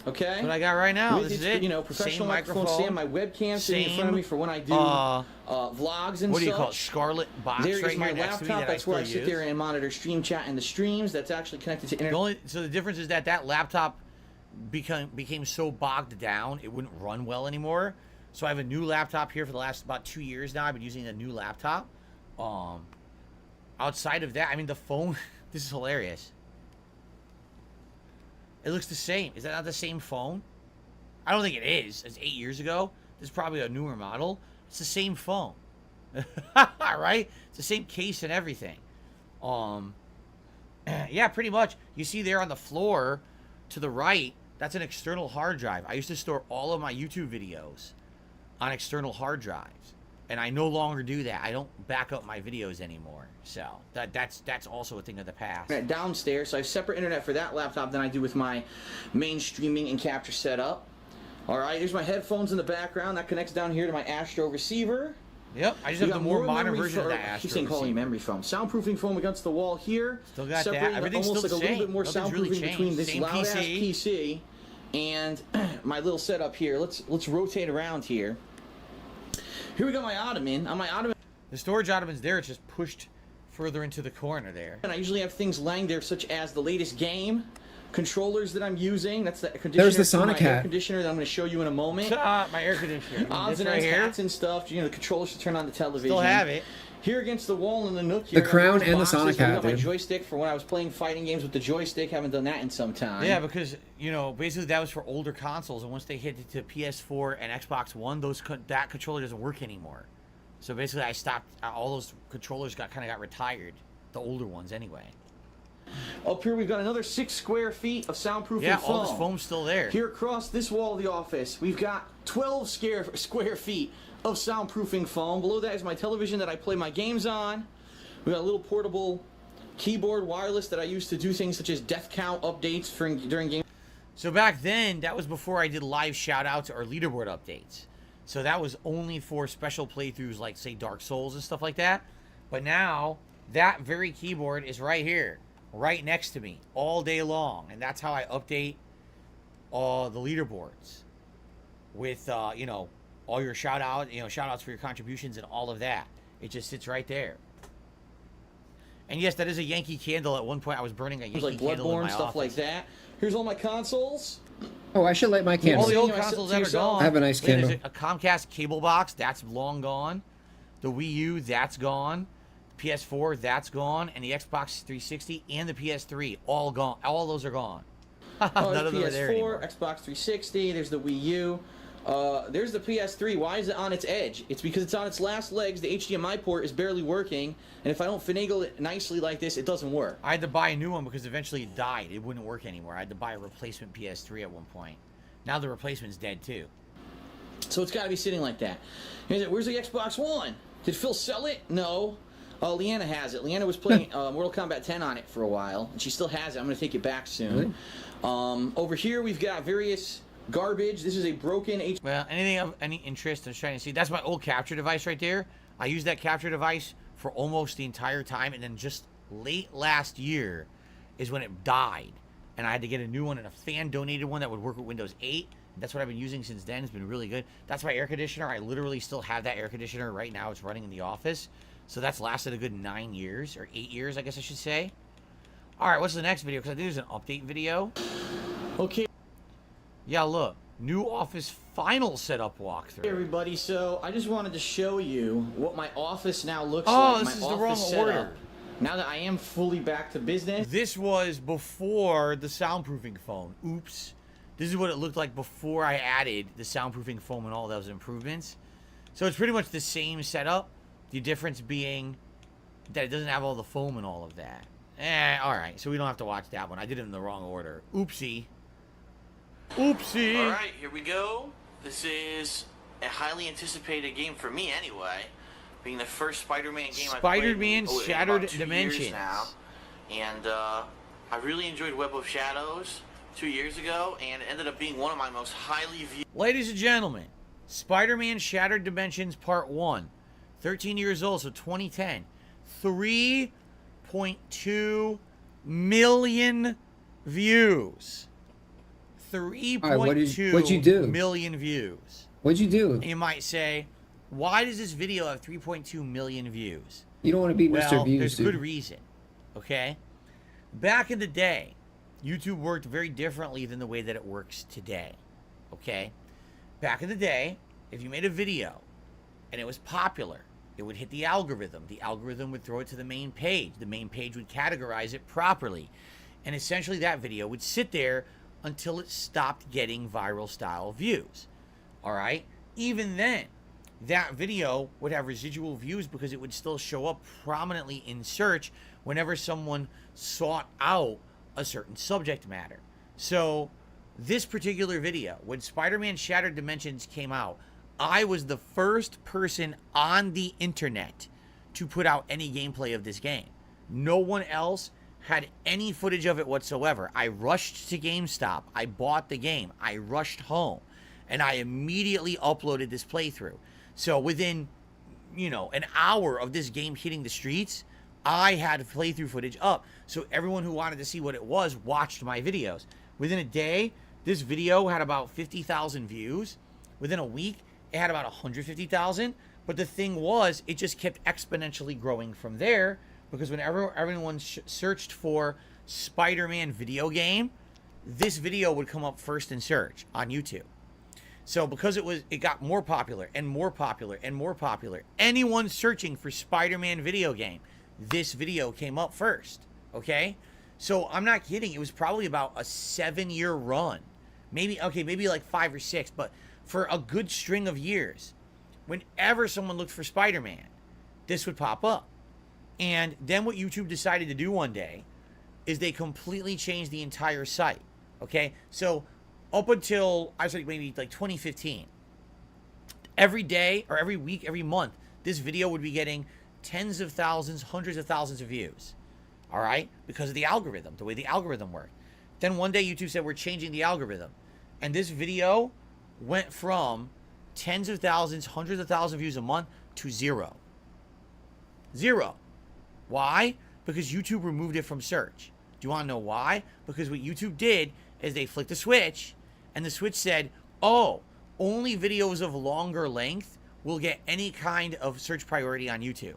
Okay. That's what I got right now. With This is its, it. You know, professional Same microphone stand. My webcam sitting in front of me for when I do vlogs and what do you such. call it? Scarlet box There right is my here next to me laptop. that That's where I still sit use. there and monitor stream chat and the streams. That's actually connected to internet. So the difference is that laptop became so bogged down, it wouldn't run well anymore. So I have a new laptop here for the last about 2 years now. I've been using a new laptop. Outside of that, I mean, the phone, this is hilarious. It looks the same. Is that not the same phone? I don't think it is. It's 8 years ago. This is probably a newer model. It's the same phone. Right? It's the same case and everything. Yeah, pretty much. You see there on the floor to the right, that's an external hard drive. I used to store all of my YouTube videos on external hard drives, and I no longer do that. I don't back up my videos anymore. So that's also a thing of the past. Downstairs, so I have separate internet for that laptop than I do with my main streaming and capture setup. All right, there's my headphones in the background. That connects down here to my Astro receiver. Yep, I just have the more modern version of that Astro. I keep saying calling memory foam. Soundproofing foam against the wall here. Still got separating that. Everything's almost still like the a little same. bit more Nothing's soundproofing really between this same loud-ass PC and my little setup here. Let's rotate around here. Here we got my ottoman. On my ottoman, the storage ottoman's there. It's just pushed further into the corner there. And I usually have things lying there, such as the latest game, controllers that I'm using. That's the conditioner. There's the Sonic my air hat. conditioner that I'm going to show you in a moment. My air conditioner. Odds and ends, hats and stuff. You know, the controllers to turn on the television. Still have it. Here against the wall in the nook here. The crown and the boxes. Sonic We hat, got my dude. joystick for when I was playing fighting games with the joystick. Haven't done that in some time. Yeah, because, you know, basically that was for older consoles, and once they hit it to PS4 and Xbox One, that controller doesn't work anymore. So basically I stopped, all those controllers got retired, the older ones anyway. Up here we've got another 6 square feet of soundproofing yeah, foam. all this foam's still there. Here across this wall of the office, we've got 12 square feet of soundproofing foam. Below that is my television that I play my games on. We got a little portable keyboard wireless that I use to do things such as death count updates during games. So back then, that was before I did live shout-outs or leaderboard updates. So that was only for special playthroughs like, say, Dark Souls and stuff like that. But now, that very keyboard is right here, right next to me, all day long. And that's how I update the leaderboards with, you know, all your shout-outs for your contributions and all of that. It just sits right there. And yes, that is a Yankee candle. At one point, I was burning a Yankee like candle in Bloodborne, my stuff office. like that. Here's all my consoles. Oh, I should light my All candle. the old consoles that are gone. I have a nice candle. There's a Comcast cable box. That's long gone. The Wii U, that's gone. PS4, that's gone. And the Xbox 360 and the PS3, all gone. All those are gone. None of them are there anymore. PS4, Xbox 360. There's the Wii U. There's the PS3. Why is it on its edge? It's because it's on its last legs. The HDMI port is barely working, and if I don't finagle it nicely like this, it doesn't work. I had to buy a new one because eventually it died. It wouldn't work anymore. I had to buy a replacement PS3 at one point. Now the replacement's dead too. So it's got to be sitting like that. Where's the Xbox One? Did Phil sell it? No. Leanna has it. Leanna was playing Mortal Kombat 10 on it for a while, and she still has it. I'm going to take it back soon. Really? Over here, we've got various garbage. This is a broken Well, anything of any interest in trying to see. That's my old capture device right there. I used that capture device for almost the entire time, and then just late last year is when it died. And I had to get a new one, and a fan donated one that would work with Windows 8. That's what I've been using since then. It's been really good. That's my air conditioner. I literally still have that air conditioner right now. It's running in the office. So that's lasted a good 9 years, or 8 years, I guess I should say. All right, what's the next video? Because I think there's an update video. Okay. Yeah, look. New office final setup walkthrough. Hey everybody, so I just wanted to show you what my office now looks like. Oh, this my is the wrong office order. setup. Now that I am fully back to business. This was before the soundproofing foam. Oops. This is what it looked like before I added the soundproofing foam and all those improvements. So it's pretty much the same setup. The difference being that it doesn't have all the foam and all of that. Alright, so we don't have to watch that one. I did it in the wrong order. Oopsie. Oopsie. Alright, here we go. This is a highly anticipated game for me anyway. Being the first Spider-Man game I've played Spider-Man in Shattered about 2 Dimensions. years now. And I really enjoyed Web of Shadows 2 years ago, and it ended up being one of my most highly viewed. Ladies and gentlemen, Spider-Man Shattered Dimensions Part 1. 13 years old, so 2010. 3.2 million views. 3.2 million views. What'd you do? And you might say, why does this video have 3.2 million views? You don't want to be Mr. Views, there's dude. good reason. Okay? Back in the day, YouTube worked very differently than the way that it works today. Okay? Back in the day, if you made a video and it was popular, it would hit the algorithm. The algorithm would throw it to the main page. The main page would categorize it properly. And essentially that video would sit there until it stopped getting viral style views. All right? Even then, that video would have residual views because it would still show up prominently in search whenever someone sought out a certain subject matter. So this particular video, when Spider-Man Shattered Dimensions came out, I was the first person on the internet to put out any gameplay of this game. No one else had any footage of it whatsoever. I rushed to GameStop. I bought the game. I rushed home. And I immediately uploaded this playthrough. So within, an hour of this game hitting the streets, I had playthrough footage up. So everyone who wanted to see what it was watched my videos. Within a day, this video had about 50,000 views. Within a week, it had about 150,000. But the thing was, it just kept exponentially growing from there. Because whenever everyone searched for Spider-Man video game, this video would come up first in search on YouTube. So because it got more popular and more popular and more popular, anyone searching for Spider-Man video game, this video came up first, okay? So I'm not kidding. It was probably about a 7-year run. Maybe like 5 or 6, but for a good string of years, whenever someone looked for Spider-Man, this would pop up. And then what YouTube decided to do one day is they completely changed the entire site, okay? So up until, I was like maybe like 2015, every day or every week, every month, this video would be getting tens of thousands, hundreds of thousands of views, all right? Because of the algorithm, the way the algorithm worked. Then one day YouTube said, we're changing the algorithm. And this video went from tens of thousands, hundreds of thousands of views a month to 0. 0. Why? Because YouTube removed it from search. Do you want to know why? Because what YouTube did is they flicked a switch, and the switch said, oh, only videos of longer length will get any kind of search priority on YouTube.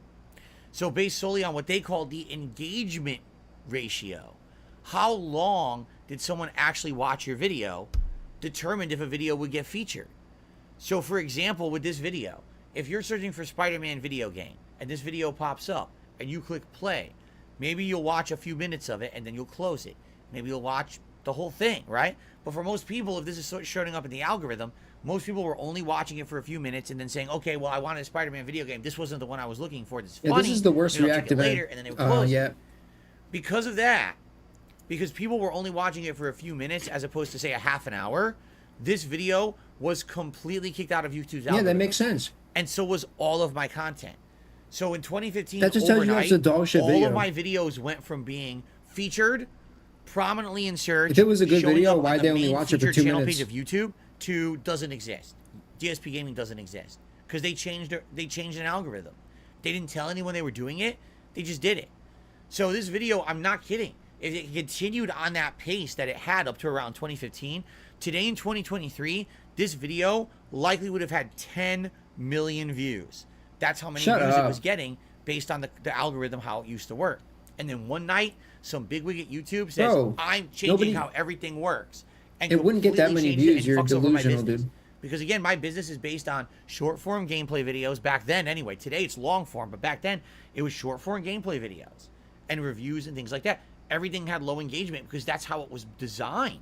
So based solely on what they call the engagement ratio, how long did someone actually watch your video, determined if a video would get featured. So for example, with this video, if you're searching for Spider-Man video game, and this video pops up, and you click play, maybe you'll watch a few minutes of it, and then you'll close it. Maybe you'll watch the whole thing, right? But for most people, if this is showing up in the algorithm, most people were only watching it for a few minutes and then saying, okay, well, I wanted a Spider-Man video game. This wasn't the one I was looking for. This is funny. This is the worst reactive later, and then they would close yeah. it. Because of that, because people were only watching it for a few minutes as opposed to, say, a half an hour, this video was completely kicked out of YouTube's algorithm. Yeah, that makes sense. And so was all of my content. So in 2015, that just tells you it's a dog shit video. All of my videos went from being featured prominently in search. If it was a good video, why'd they only watch it for 2 channel minutes? Page of YouTube to doesn't exist. DSP Gaming doesn't exist because they changed an algorithm. They didn't tell anyone they were doing it. They just did it. So this video, I'm not kidding. If it continued on that pace that it had up to around 2015, today in 2023, this video likely would have had 10 million views. That's how many views it was getting based on the algorithm, how it used to work. And then one night, some bigwig at YouTube says, I'm changing how everything works. And it wouldn't get that many views. You're delusional, dude. Because again, my business is based on short form gameplay videos back then anyway. Today it's long form, but back then it was short form gameplay videos and reviews and things like that. Everything had low engagement because that's how it was designed.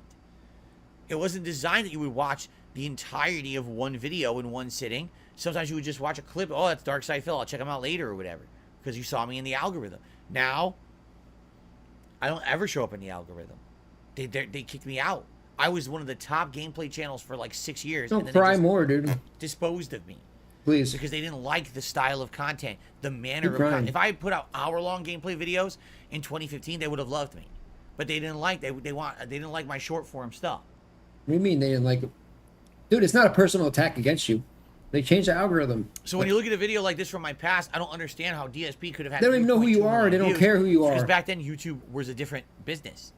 It wasn't designed that you would watch the entirety of one video in one sitting. Sometimes you would just watch a clip. Oh, that's Dark Side Phil. I'll check him out later or whatever because you saw me in the algorithm. Now, I don't ever show up in the algorithm. They kicked me out. I was one of the top gameplay channels for like 6 years. Don't and then cry they more, dude. Disposed of me. Please. Because they didn't like the style of content, the manner of content. If I had put out hour-long gameplay videos in 2015, they would have loved me. But they didn't like they didn't like my short form stuff. What do you mean they didn't like it? Dude, it's not a personal attack against you. They changed the algorithm. So when you look at a video like this from my past, I don't understand how DSP could have had. They don't even know who you are. They don't care who you are. Because back then YouTube was a different business.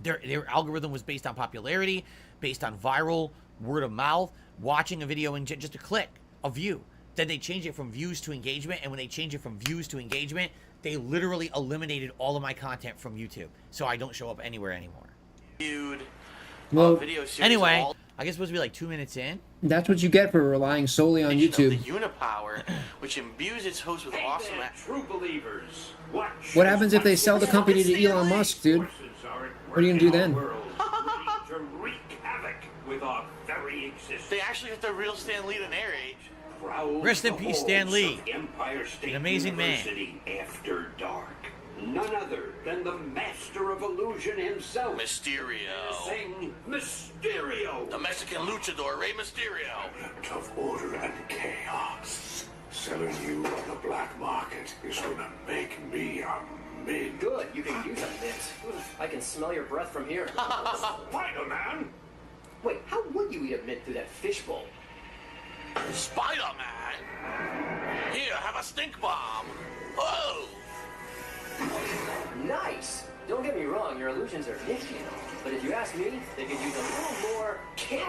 Their algorithm was based on popularity, based on viral word of mouth, watching a video and just a click, a view. Then they changed it from views to engagement, and when they changed it from views to engagement, they literally eliminated all of my content from YouTube, so I don't show up anywhere anymore. Well, anyway, I guess it's supposed to be like 2 minutes in. That's what you get for relying solely on YouTube. The Unipower, which imbues its host with awesome true believers. What happens if they sell the company to Elon Musk, dude? What are you gonna do then? the real Stan Lee to narrate. Rest in peace, Stan Lee. Empire State An amazing man. University after dark. None other than the master of illusion himself. Mysterio. Sing Mysterio. The Mexican luchador, Rey Mysterio. Of order and chaos. Selling you on the black market is gonna make me a mint. Good, you can use a mint. I can smell your breath from here. Spider-Man! Wait, how would you eat a mint through that fishbowl? Spider-Man. Here, have a stink bomb. Oh. Nice! Don't get me wrong, your illusions are nifty and all, but if you ask me, they could use a little more kick.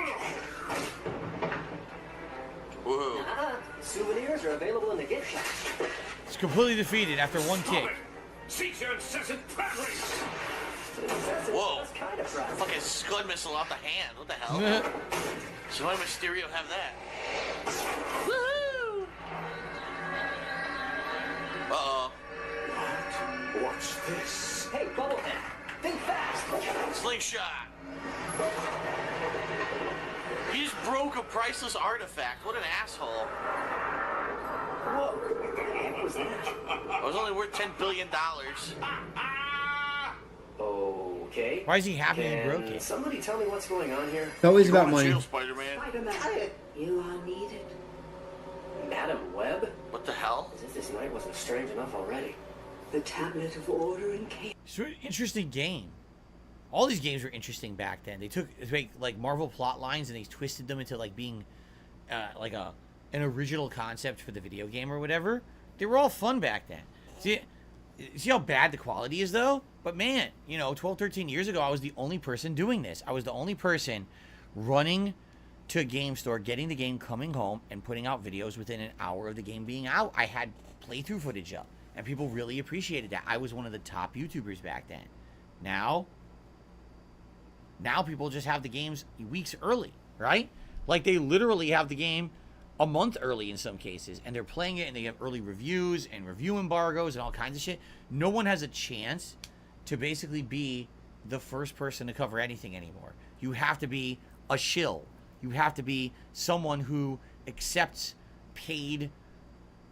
Whoa. Souvenirs are available in the gift shop. It's completely defeated after one kick. Cease your incessant prattling! Whoa. Fucking Scud missile out the hand. What the hell? So why Mysterio have that? Woohoo! Uh-oh. What's this? Hey, Bubblehead, think fast! Slingshot. He just broke a priceless artifact. What an asshole. Whoa, what the heck was that? It was only worth $10 billion. Okay. Why is he happy he broke it? Somebody tell me what's going on here? It's always about money. Spider-Man. Spider-Man, you are needed. Madam Web? What the hell? As if this night wasn't strange enough already. The tablet of order and chaos. It's an interesting game. All these games were interesting back then. They took like Marvel plot lines and they twisted them into like being like an original concept for the video game or whatever. They were all fun back then. See how bad the quality is though? But man, 12, 13 years ago, I was the only person doing this. I was the only person running to a game store, getting the game, coming home, and putting out videos within an hour of the game being out. I had playthrough footage up, and people really appreciated that. I was one of the top YouTubers back then. Now people just have the games weeks early, right? Like they literally have the game a month early in some cases, and they're playing it and they have early reviews and review embargoes and all kinds of shit. No one has a chance to basically be the first person to cover anything anymore. You have to be a shill. You have to be someone who accepts paid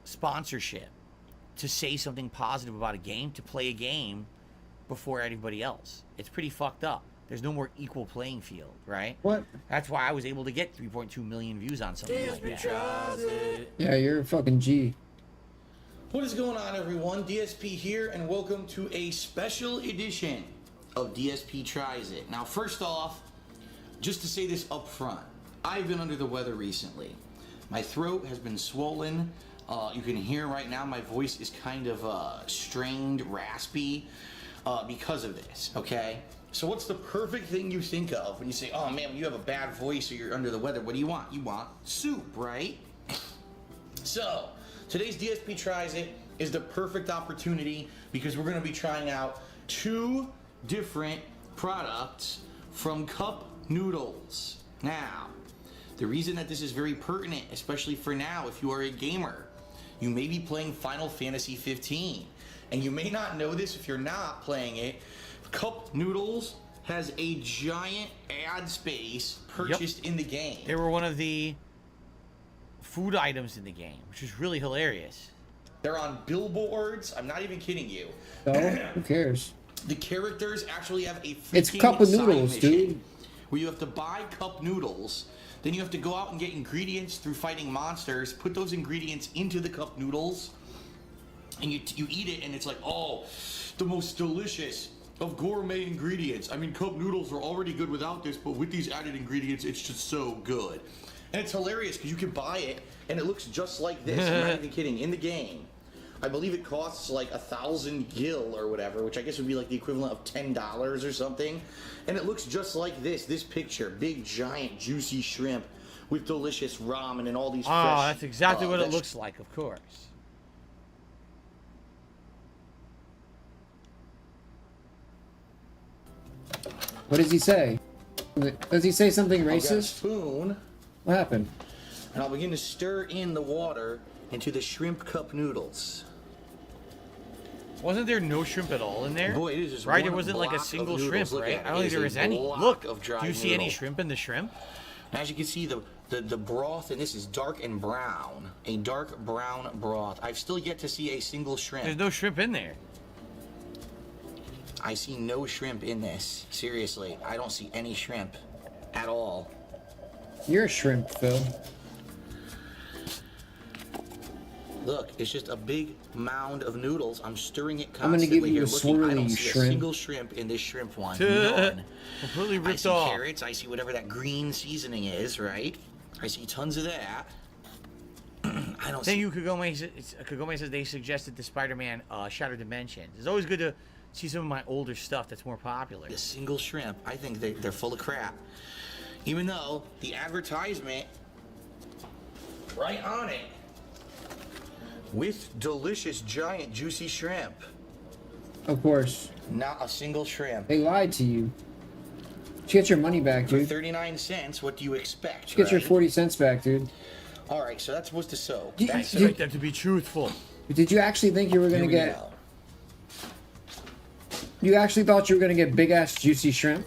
sponsorship to say something positive about a game, to play a game before anybody else. It's pretty fucked up. There's no more equal playing field, right? What? That's why I was able to get 3.2 million views on something like that. Yeah, you're a fucking G. What is going on, everyone? DSP here, and welcome to a special edition of DSP Tries It. Now, first off, just to say this up front, I've been under the weather recently. My throat has been swollen. You can hear right now my voice is kind of strained, raspy because of this, okay? So what's the perfect thing you think of when you say, oh man, you have a bad voice or you're under the weather? What do you want? You want soup, right? So, today's DSP Tries It is the perfect opportunity because we're going to be trying out 2 different products from Cup Noodles. Now, the reason that this is very pertinent, especially for now, if you are a gamer, you may be playing Final Fantasy 15, and you may not know this if you're not playing it. Cup Noodles has a giant ad space purchased in the game. They were one of the food items in the game, which is really hilarious. They're on billboards. I'm not even kidding you. So, who cares? The characters actually have a It's Cup of Noodles, dude. Where you have to buy cup noodles, then you have to go out and get ingredients through fighting monsters, put those ingredients into the cup noodles, and you eat it, and it's like, oh, the most delicious of gourmet ingredients. I mean, cup noodles are already good without this, but with these added ingredients, it's just so good. And it's hilarious because you can buy it, and it looks just like this. I'm not even kidding. In the game, I believe it costs like 1,000 gil or whatever, which I guess would be like the equivalent of $10 or something. And it looks just like this picture. Big, giant, juicy shrimp with delicious ramen and all these fresh... Oh, that's exactly what it looks like, of course. What does he say? Does he say something I've got a racist? spoon. What happened? And I'll begin to stir in the water into the shrimp cup noodles. Wasn't there no shrimp at all in there? Boy, it is just right, one there wasn't like a block single of shrimp, noodles. Look right? at it. I don't think It there is was a any. block Look, of dry do you see any noodle. shrimp in the shrimp? As you can see, the The broth in this is dark and brown. A dark brown broth. I've still yet to see a single shrimp. There's no shrimp in there. I see no shrimp in this. Seriously, I don't see any shrimp at all. You're a shrimp, Phil. Look, it's just a big mound of noodles. I'm stirring it I'm gonna constantly. give you a swirly, I don't you see shrimp. a single shrimp in this shrimp one. None. Completely I ripped see off. carrots. I see whatever that green seasoning is, right? I see tons of that. I don't Thank see... you, Kagome. Kagome says they suggested the Spider-Man Shattered Dimensions. It's always good to see some of my older stuff that's more popular. A single shrimp. I think they're full of crap. Even though the advertisement right on it with delicious giant juicy shrimp. Of course. Not a single shrimp. They lied to you. Just get your money back, For dude. 39 cents, what do you expect? Just get your right? 40 cents back, dude. All right, so that's supposed to soak. Did- I expect them to be truthful. Did you actually think you were gonna Here we get? go. You actually thought you were gonna get big ass juicy shrimp?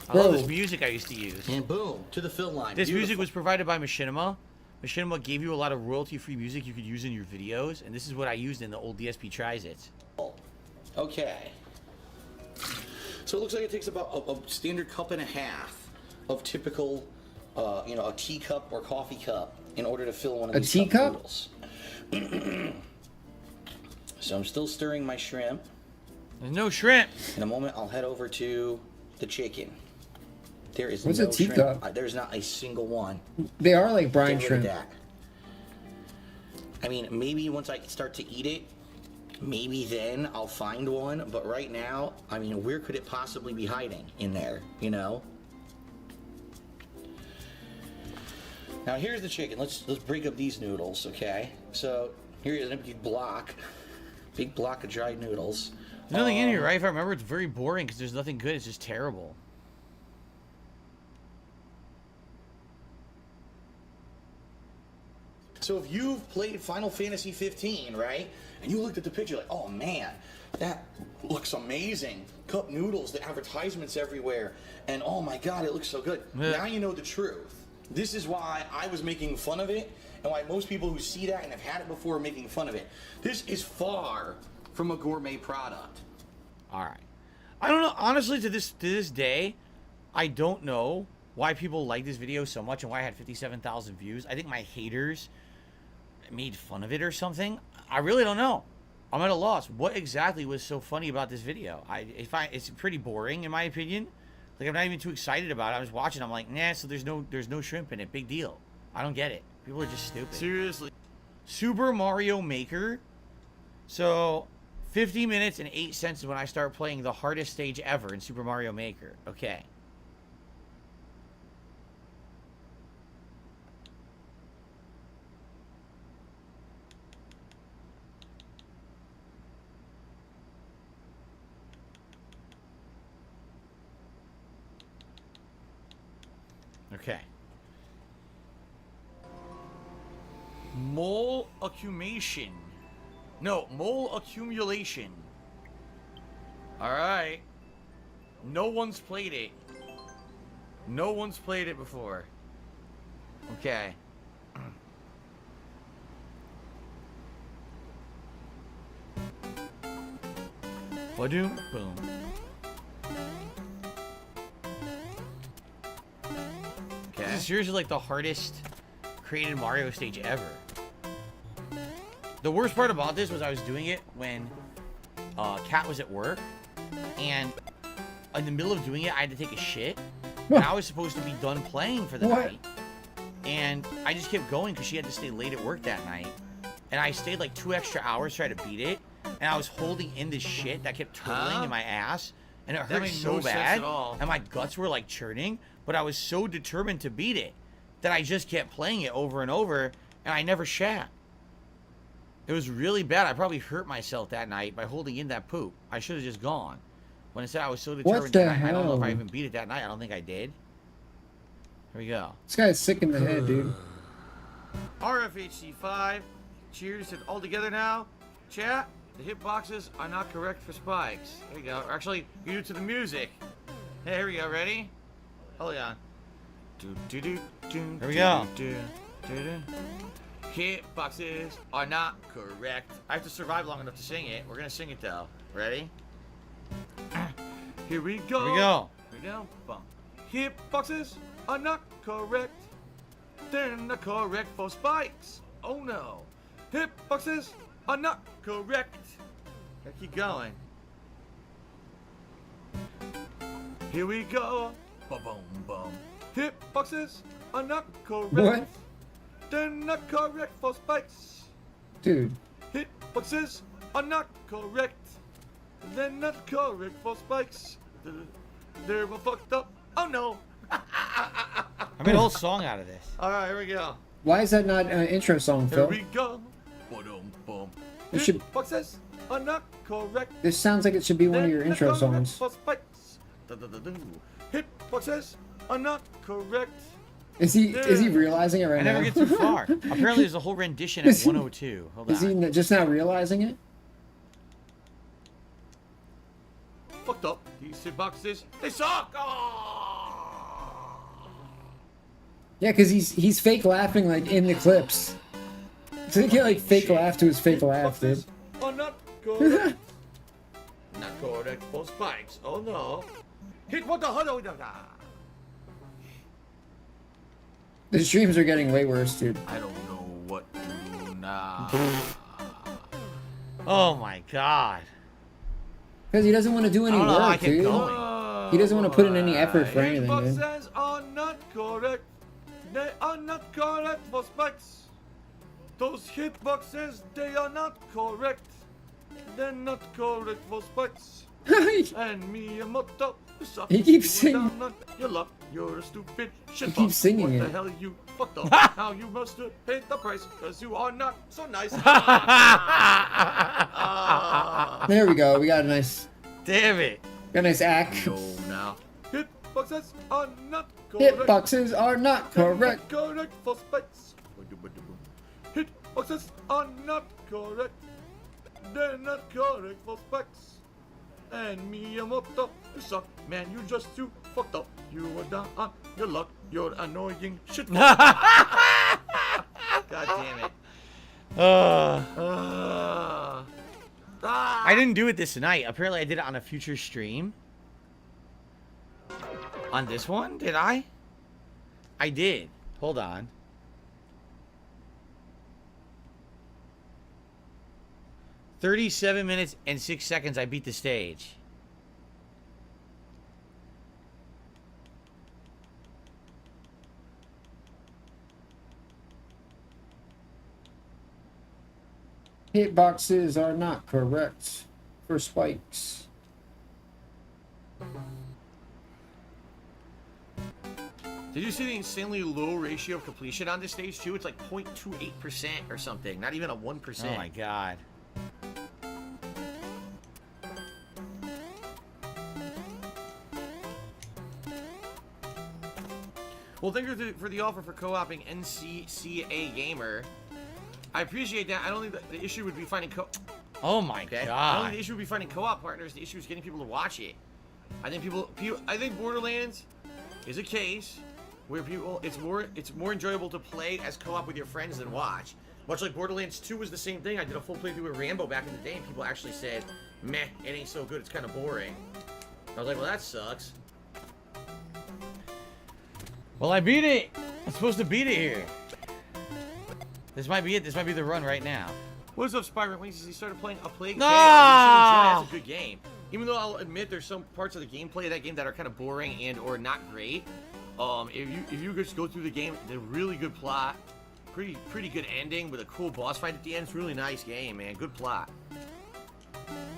I love Bro. this music I used to use. And boom, to the fill line. This music Beautiful. was provided by Machinima. Machinima gave you a lot of royalty-free music you could use in your videos, and this is what I used in the old DSP Tries-Its. Okay. So it looks like it takes about a standard cup and a half of typical, a teacup or coffee cup in order to fill one of A these teacup? cup noodles. So I'm still stirring my shrimp. There's no shrimp. In a moment, I'll head over to the chicken. There is What's no a teacup? shrimp. There's not a single one. They are like brine Get rid of shrimp. that. I mean, maybe once I start to eat it, maybe then I'll find one. But right now, I mean, where could it possibly be hiding in there, you know? Now here's the chicken. Let's break up these noodles, okay? So here's a big block of dried noodles. There's nothing in here, right? If I remember, it's very boring because there's nothing good. It's just terrible. So if you've played Final Fantasy 15, right, and you looked at the picture like, oh man, that looks amazing. Cup noodles, the advertisements everywhere, and oh my god, it looks so good. Yeah. Now you know the truth. This is why I was making fun of it, and why most people who see that and have had it before are making fun of it. This is far from a gourmet product. All right. I don't know. Honestly, to this day, I don't know why people like this video so much and why I had 57,000 views. I think my haters made fun of it or something. I really don't know. I'm at a loss. What exactly was so funny about this video? It's pretty boring in my opinion. Like, I'm not even too excited about it. I was watching. I'm like, nah. So there's no shrimp in it. Big deal. I don't get it. People are just stupid. Seriously. Super Mario Maker. So 50 minutes and 8 cents is when I start playing the hardest stage ever in Super Mario Maker. Okay. Okay. Mole accumulation. No, mole accumulation. Alright. No one's played it. No one's played it before. Okay. Ba-doom, boom. Okay. This is seriously like the hardest created Mario stage ever. The worst part about this was I was doing it when Kat was at work, and in the middle of doing it, I had to take a shit, and I was supposed to be done playing for the night, and I just kept going because she had to stay late at work that night, and I stayed like 2 extra hours trying to beat it, and I was holding in this shit that kept turtling in my ass, and it hurt made so no sense bad, at all. and my guts were like churning, but I was so determined to beat it that I just kept playing it over and over, and I never shat. It was really bad. I probably hurt myself that night by holding in that poop. I should have just gone. When instead I was so determined the that night, I don't know if I hell? even beat it that night. I don't think I did. Here we go. This guy's sick in the head, dude. RFHC5. Cheers to all together now. Chat. The hitboxes are not correct for spikes. There you go. Or actually, you do it to the music. Hey, here we go. Ready? Hold on. Here we go. Hitboxes are not correct. I have to survive long enough to sing it. We're gonna sing it though. Ready? Here we go. Here we go. Here we go. Bum. Hitboxes are not correct. They're not correct for spikes. Oh no. Hitboxes are not correct. Gotta keep going. Here we go. Boom, boom, boom. Hitboxes are not correct. What? They're not correct for spikes. Dude. Hitboxes are not correct. They're not correct for spikes. They're fucked up. Oh no. I made a whole song out of this. Alright, here we go. Why is that not an intro song, Phil? Here we go. Boom, boom. It should, Hitboxes are not correct. this sounds like it should be one of your They're intro not correct songs. for spikes. Hitboxes are not correct. Is he realizing it right I now? never get too far. Apparently, there's a whole rendition at 102. Hold Is on. he just now realizing it? Fucked up. These hitboxes, they suck. Oh! Yeah, because he's fake laughing like in the clips. So he can't like fake laugh to his fake laugh, dude. Are not correct. Not correct for spikes. Oh no. Hit what the hell? The streams are getting way worse, dude. I don't know what to do now. Oh my god. Because he doesn't want to do any I don't know how I work, kept dude. going. He doesn't want to put in any effort for anything, dude. Hitboxes are not correct. They are not correct for spikes. Those hitboxes, they are not correct. They're not correct for spikes. And Miyamoto, you suck. He keeps You singing. down on your luck. You're a stupid shit. He keeps singing What it. the hell are you fucked up? Now you must have paid the price because you are not so nice. There we go. We got a nice. Damn it. Got a nice act. No, now. Hitboxes are not correct. Hitboxes are not correct. Correct for spikes. Hitboxes are not correct. They're not correct for spikes. And Miyamoto, you suck, man. You just too fucked up. You are down on your luck. You're annoying shit. God damn it. I didn't do it this night. Apparently, I did it on a future stream. On this one, did I? I did. Hold on. "37 minutes and 6 seconds, I beat the stage." Hitboxes are not correct for spikes. Did you see the insanely low ratio of completion on this stage too? It's like 0.28% or something. Not even a 1%. Oh my god. Well, thank you for the offer for co-oping NCCA Gamer. I appreciate that. I don't think the issue would be finding Oh my I don't god. think the issue would be finding co-op partners. The issue is getting people to watch it. I think I think Borderlands is a case where it's more enjoyable to play as co-op with your friends than watch. Much like Borderlands 2 was the same thing. I did a full playthrough with Rambo back in the day, and people actually said, "Meh, it ain't so good. It's kind of boring." I was like, "Well, that sucks." Well, I beat it. I'm supposed to beat it here. This might be it. This might be the run right now. What's up, Spyro? He started playing A Plague No! Tale. You should enjoy it. It's a good game. Even though I'll admit there's some parts of the gameplay of that game that are kind of boring and or not great. If you just go through the game, it's a really good plot, pretty good ending with a cool boss fight at the end. It's a really nice game, man. Good plot.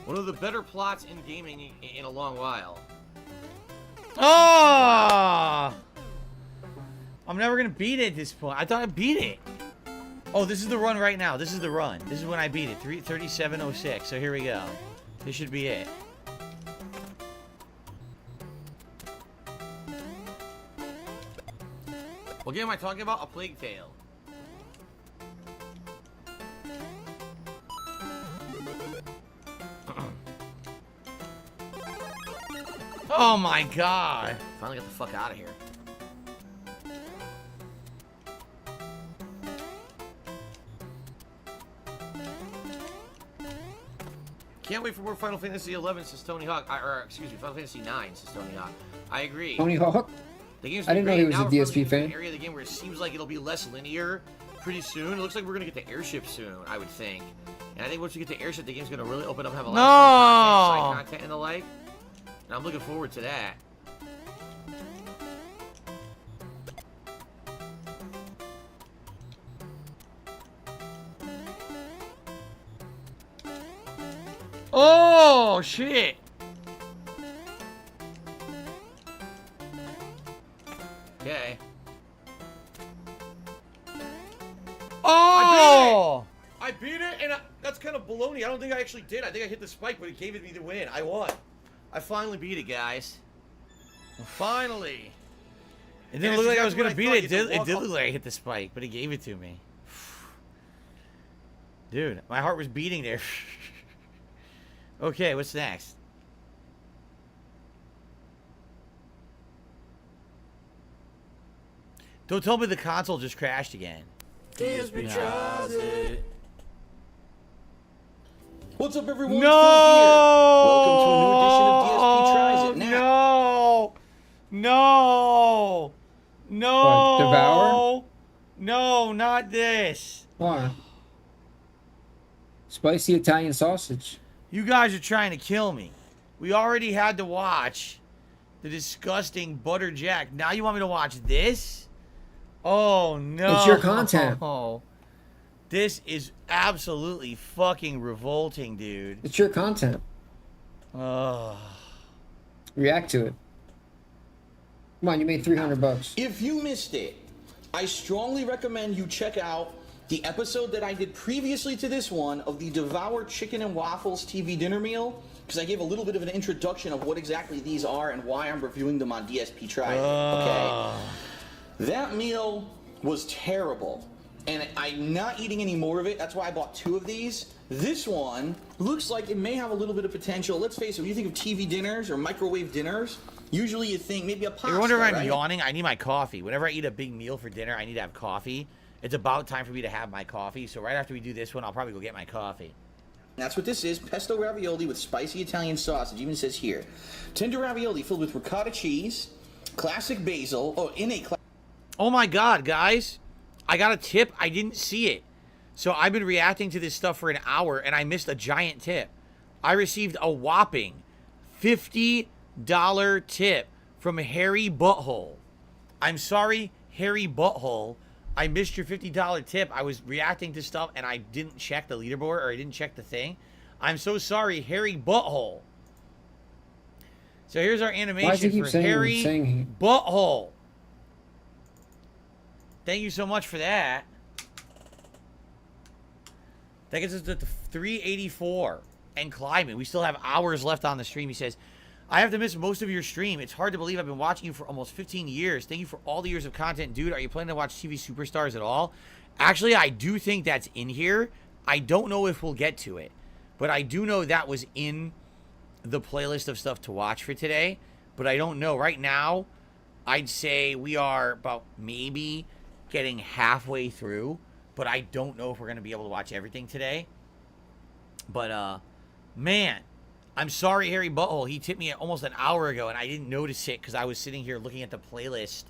One of the better plots in gaming in a long while. Oh! I'm never gonna beat it at this point. I thought I beat it. Oh, this is the run right now. This is the run. This is when I beat it. 37:06. So here we go. This should be it. What game am I talking about? A Plague Tale. Oh my god. Finally got the fuck out of here. Can't wait for more Final Fantasy 11, says Tony Hawk. Excuse me, Final Fantasy 9, says Tony Hawk. I agree. Tony Hawk? The game's I didn't know he was a DSP fan. An area of the game where it seems like it'll be less linear pretty soon. It looks like we're gonna get the airship soon, I would think. And I think once we get the airship, the game's gonna really open up, have a lot of side content and the like. And I'm looking forward to that. Oh shit! Okay. Oh! I beat it, and that's kind of baloney. I don't think I actually did. I think I hit the spike, but it gave it me the win. I won. I finally beat it, guys. Finally. It didn't look like I was gonna beat it. It did look like I hit the spike, but it gave it to me. Dude, my heart was beating there. Okay, what's next? Don't tell me the console just crashed again. DSP tries it. What's up, everyone? No! Welcome to a new edition of DSP Tries It. Now. No! What, Devour? No, not this. Why? Spicy Italian sausage. You guys are trying to kill me. We already had to watch the disgusting Butter Jack. Now you want me to watch this? Oh, no. It's your content. Oh, this is absolutely fucking revolting, dude. It's your content. Oh. React to it. Come on, you made $300. If you missed it, I strongly recommend you check out the episode that I did previously to this one of the Devour Chicken and Waffles TV dinner meal, because I gave a little bit of an introduction of what exactly these are and why I'm reviewing them on DSP Try It, okay? That meal was terrible, and I'm not eating any more of it. That's why I bought 2 of these. This one looks like it may have a little bit of potential. Let's face it, when you think of TV dinners or microwave dinners, usually you think maybe a pasta, You wonder if I'm right? yawning? I need my coffee. Whenever I eat a big meal for dinner, I need to have coffee. It's about time for me to have my coffee, so right after we do this one, I'll probably go get my coffee. That's what this is, pesto ravioli with spicy Italian sausage. It even says here, tender ravioli filled with ricotta cheese, classic basil, Oh my god, guys. I got a tip. I didn't see it. So I've been reacting to this stuff for an hour, and I missed a giant tip. I received a whopping $50 tip from Harry Butthole. I'm sorry, Harry Butthole. I missed your $50 tip. I was reacting to stuff, and I didn't check the leaderboard, or I didn't check the thing. I'm so sorry, Harry Butthole. So here's our animation for Harry Butthole. Thank you so much for that. That gets us to 384 and climbing. We still have hours left on the stream. He says, I have to miss most of your stream. It's hard to believe I've been watching you for almost 15 years. Thank you for all the years of content. Dude, are you planning to watch TV Superstars at all? Actually, I do think that's in here. I don't know if we'll get to it. But I do know that was in the playlist of stuff to watch for today. But I don't know. Right now, I'd say we are about maybe getting halfway through, but I don't know if we're going to be able to watch everything today. But, man, I'm sorry, Harry Butthole. He tipped me almost an hour ago, and I didn't notice it because I was sitting here looking at the playlist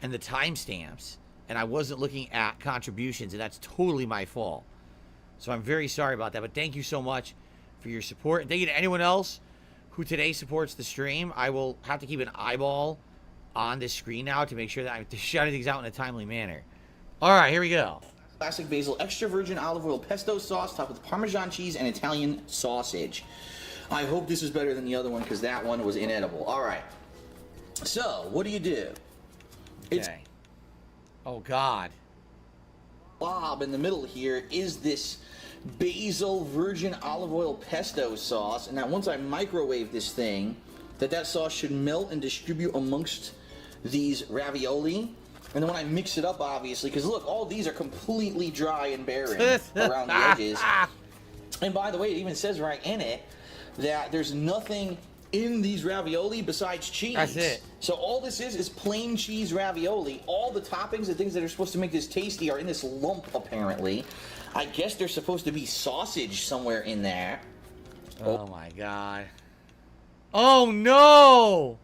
and the timestamps, and I wasn't looking at contributions, and that's totally my fault. So I'm very sorry about that, but thank you so much for your support. And thank you to anyone else who today supports the stream. I will have to keep an eyeball on this screen now to make sure that I'm shouting things out in a timely manner. All right, here we go. Classic basil, extra virgin olive oil pesto sauce topped with Parmesan cheese and Italian sausage. I hope this is better than the other one because that one was inedible. All right. So, what do you do? Okay. Oh, God. Blob in the middle here is this basil virgin olive oil pesto sauce. And now once I microwave this thing, that sauce should melt and distribute amongst these ravioli. And then when I mix it up, obviously, because look, all these are completely dry and barren around the edges. And by the way, it even says right in it that there's nothing in these ravioli besides cheese. That's it. So all this is plain cheese ravioli. All the toppings, the things that are supposed to make this tasty, are in this lump, apparently. I guess there's supposed to be sausage somewhere in there. Oh my god. Oh no!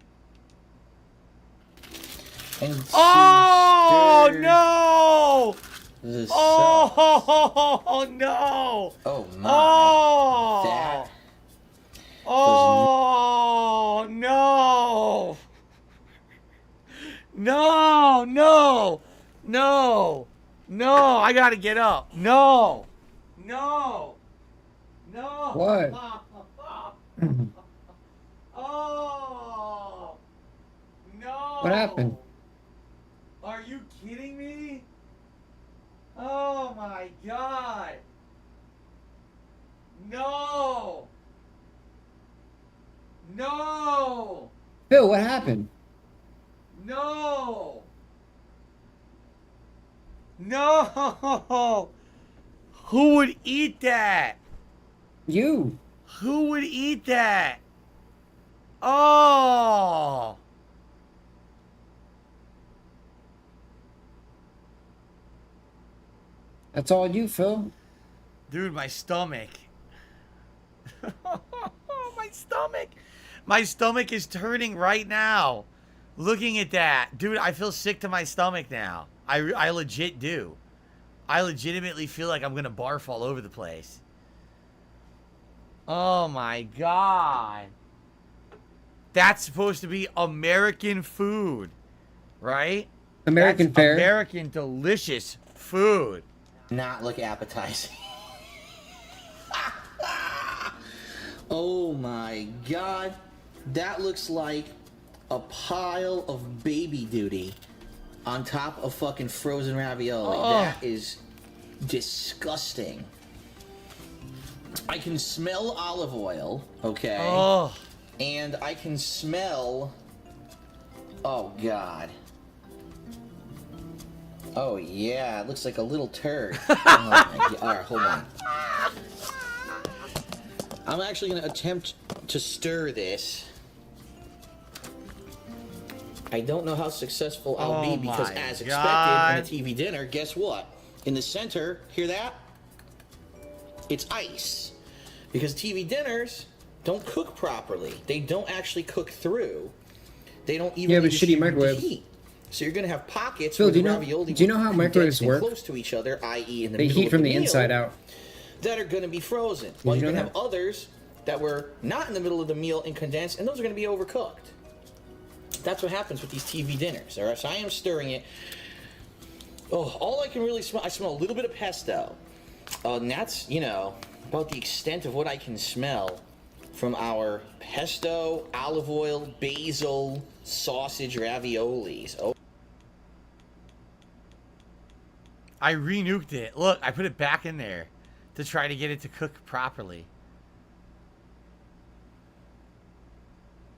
Oh no! This Oh no! Oh my. Oh! That Oh no! No! No! No! No! I gotta get up. No! No! No! What? Oh! No! What happened? Are you kidding me? Oh my god! No! No! Phil, what happened? No! No! Who would eat that? You. Who would eat that? Oh! That's all you, Phil. Dude, my stomach. My stomach. My stomach is turning right now. Looking at that. Dude, I feel sick to my stomach now. I legit do. I legitimately feel like I'm going to barf all over the place. Oh my god. That's supposed to be American food. Right? American fare. American delicious food. Not look appetizing. Oh my god. That looks like a pile of baby duty on top of fucking frozen ravioli. Oh. That is disgusting. I can smell olive oil, okay? Oh. And I can smell... Oh god. Oh yeah, it looks like a little turd. Oh my god. Alright, hold on. I'm actually going to attempt to stir this. I don't know how successful I'll be because, as expected in a TV dinner, guess what? In the center, hear that? It's ice. Because TV dinners don't cook properly. They don't actually cook through. They don't even have a shitty microwave. heat. So you're going to have pockets Phil, where do the you know- ravioli do you know how will microwaves condense work? close to each other, i.e. in the They middle heat of from the the meal, inside out. that are going to be frozen. Did Well, you you're know going to have others that were not in the middle of the meal and condensed, and those are going to be overcooked. That's what happens with these TV dinners. All right, so I am stirring it. Oh, all I can really smell, I smell a little bit of pesto. And that's, you know, about the extent of what I can smell from our pesto, olive oil, basil, sausage raviolis. Oh. I re-nuked it. Look, I put it back in there to try to get it to cook properly.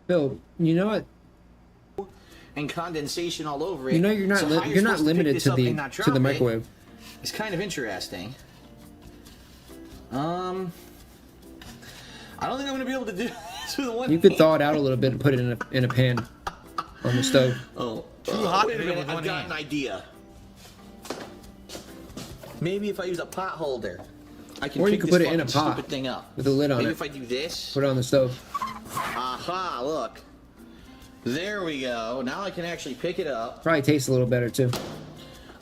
Phil, you know what? And condensation all over it. You know you're not So li- how you're not supposed to pick limited this to up the and not to the drop it microwave. It's kind of interesting. I don't think I'm gonna be able to do this with one. You could thaw it out a little bit and put it in a pan on the stove. Oh, Too hot wait to a do it minute, with I've one got hand. an idea. Maybe if I use a pot holder, I can Or you pick could this put it in a fucking pot stupid thing up. with a lid on Maybe it. if I do this. Put it on the stove. Aha! Look. There we go. Now I can actually pick it up. Probably tastes a little better too.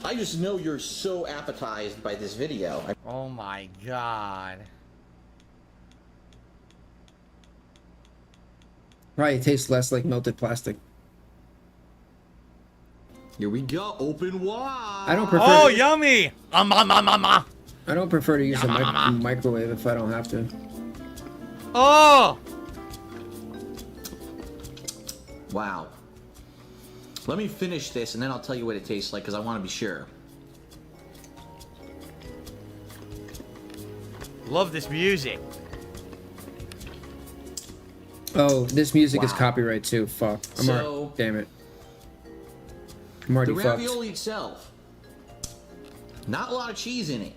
I just know you're so appetized by this video. Oh my god. Probably tastes less like melted plastic. Here we go. Open wide. I don't prefer. Oh, to, yummy! I don't prefer to use a microwave if I don't have to. Oh! Wow. Let me finish this and then I'll tell you what it tastes like because I want to be sure. Love this music. Oh, this music is Wow. copyright too. Fuck. So- damn it. I'm already The fucked. ravioli itself, not a lot of cheese in it.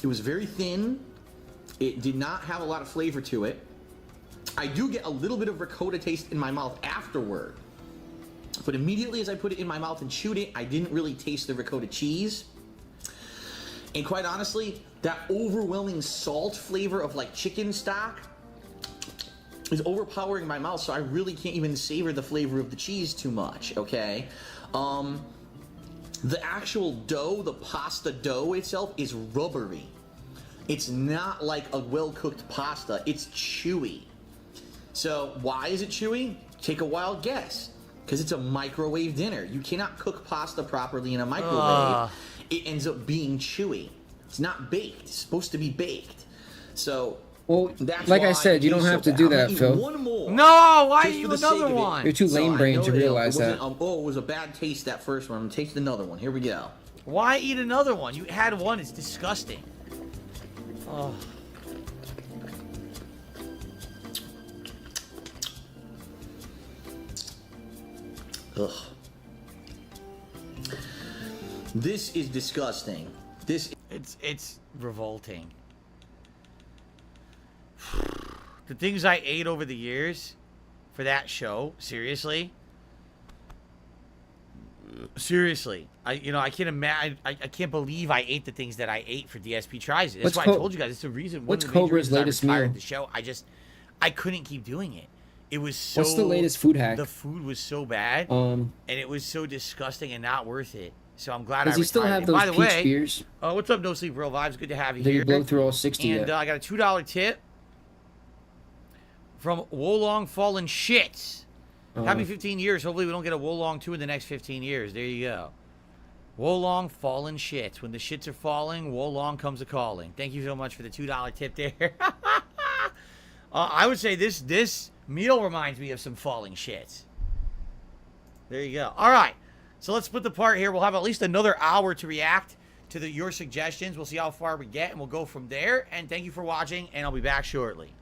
It was very thin. It did not have a lot of flavor to it. I do get a little bit of ricotta taste in my mouth afterward. But immediately as I put it in my mouth and chewed it, I didn't really taste the ricotta cheese. And quite honestly, that overwhelming salt flavor of like chicken stock is overpowering my mouth, so I really can't even savor the flavor of the cheese too much, okay? The actual dough, the pasta dough itself, is rubbery. It's not like a well-cooked pasta. It's chewy. So why is it chewy? Take a wild guess. Because it's a microwave dinner. You cannot cook pasta properly in a microwave. It ends up being chewy. It's not baked. It's supposed to be baked. So, well, that's like why I said, you don't have to do that, Phil. One more. No, why are Just you for the sake another of it. one? You're too lame-brained to realize that. It was a bad taste, that first one. I'm going to taste another one. Here we go. Why eat another one? You had one. It's disgusting. Oh. Ugh. This is disgusting. It's revolting. The things I ate over the years for that show, seriously, I can't imagine. I can't believe I ate the things that I ate for DSP Tries It. That's why I told you guys. It's the reason. What's Cobra's latest meal? The show. I couldn't keep doing it. It was so. What's the latest food hack? The food was so bad, and it was so disgusting and not worth it. So I'm glad I retired. Does he still have those by the peach way, beers? What's up, No Sleep Real Vibes? Good to have you Did here. you blow through all 60 And yet? I got a $2 tip from Wolong Fallen Shits. Happy 15 years. Hopefully we don't get a Wolong 2 in the next 15 years. There you go. Wolong Fallen Shits. When the shits are falling, Wolong comes a-calling. Thank you so much for the $2 tip there. I would say this meal reminds me of some falling shits. There you go. All right. So let's split the part here. We'll have at least another hour to react to your suggestions. We'll see how far we get, and we'll go from there. And thank you for watching, and I'll be back shortly.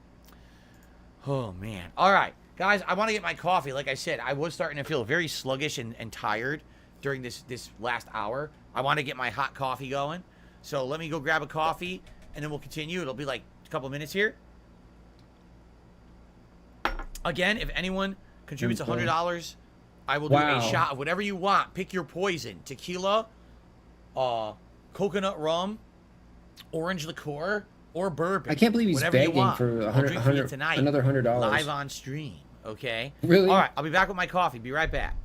Oh, man. All right. Guys, I want to get my coffee. Like I said, I was starting to feel very sluggish and tired during this last hour. I want to get my hot coffee going. So let me go grab a coffee, and then we'll continue. It'll be like a couple minutes here. Again, if anyone contributes $100, I will do a shot of whatever you want. Pick your poison. Tequila, coconut rum, orange liqueur, or bourbon. I can't believe he's whatever you begging want. for I'll drink for you tonight, another $100. live on stream, okay? Really? All right, I'll be back with my coffee. Be right back.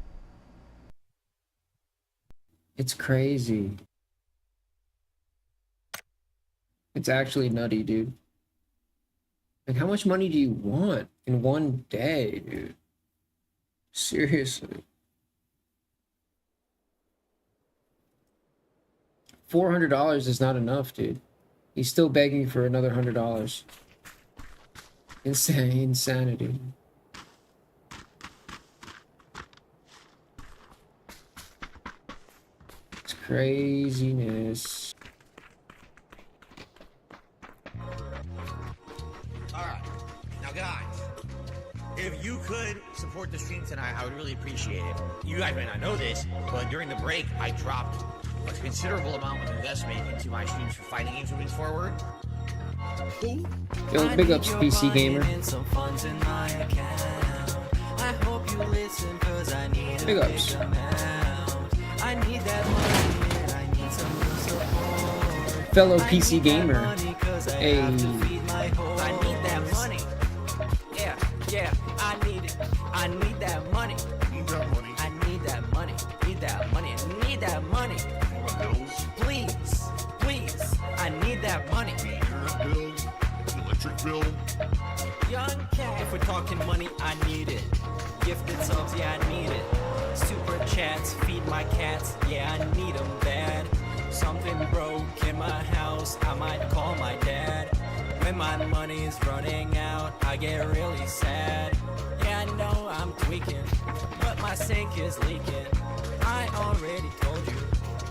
It's crazy. It's actually nutty, dude. Like, how much money do you want in one day, dude? Seriously. $400 is not enough, dude. He's still begging for another $100. Insanity. It's craziness. Alright. Now, guys, if you could support the stream tonight, I would really appreciate it. You guys may not know this, but during the break, I dropped a considerable amount of investment into my streams for fighting games moving forward. Yo, big ups, PC Gamer. Big ups. Fellow PC Gamer. Hey. I need that money. Yeah, I need it. I need that money. Need that money. I need that money. Need that money. I need that money. Please. I need that money. Your bill, electric bill. Young cat. If we're talking money, I need it. Gifted subs, yeah, I need it. Super chats, feed my cats, yeah, I need them bad. Something broke in my house, I might call my dad. When my money's running out, I get really sad. Yeah, I know I'm tweaking, but my sink is leaking. I already told you,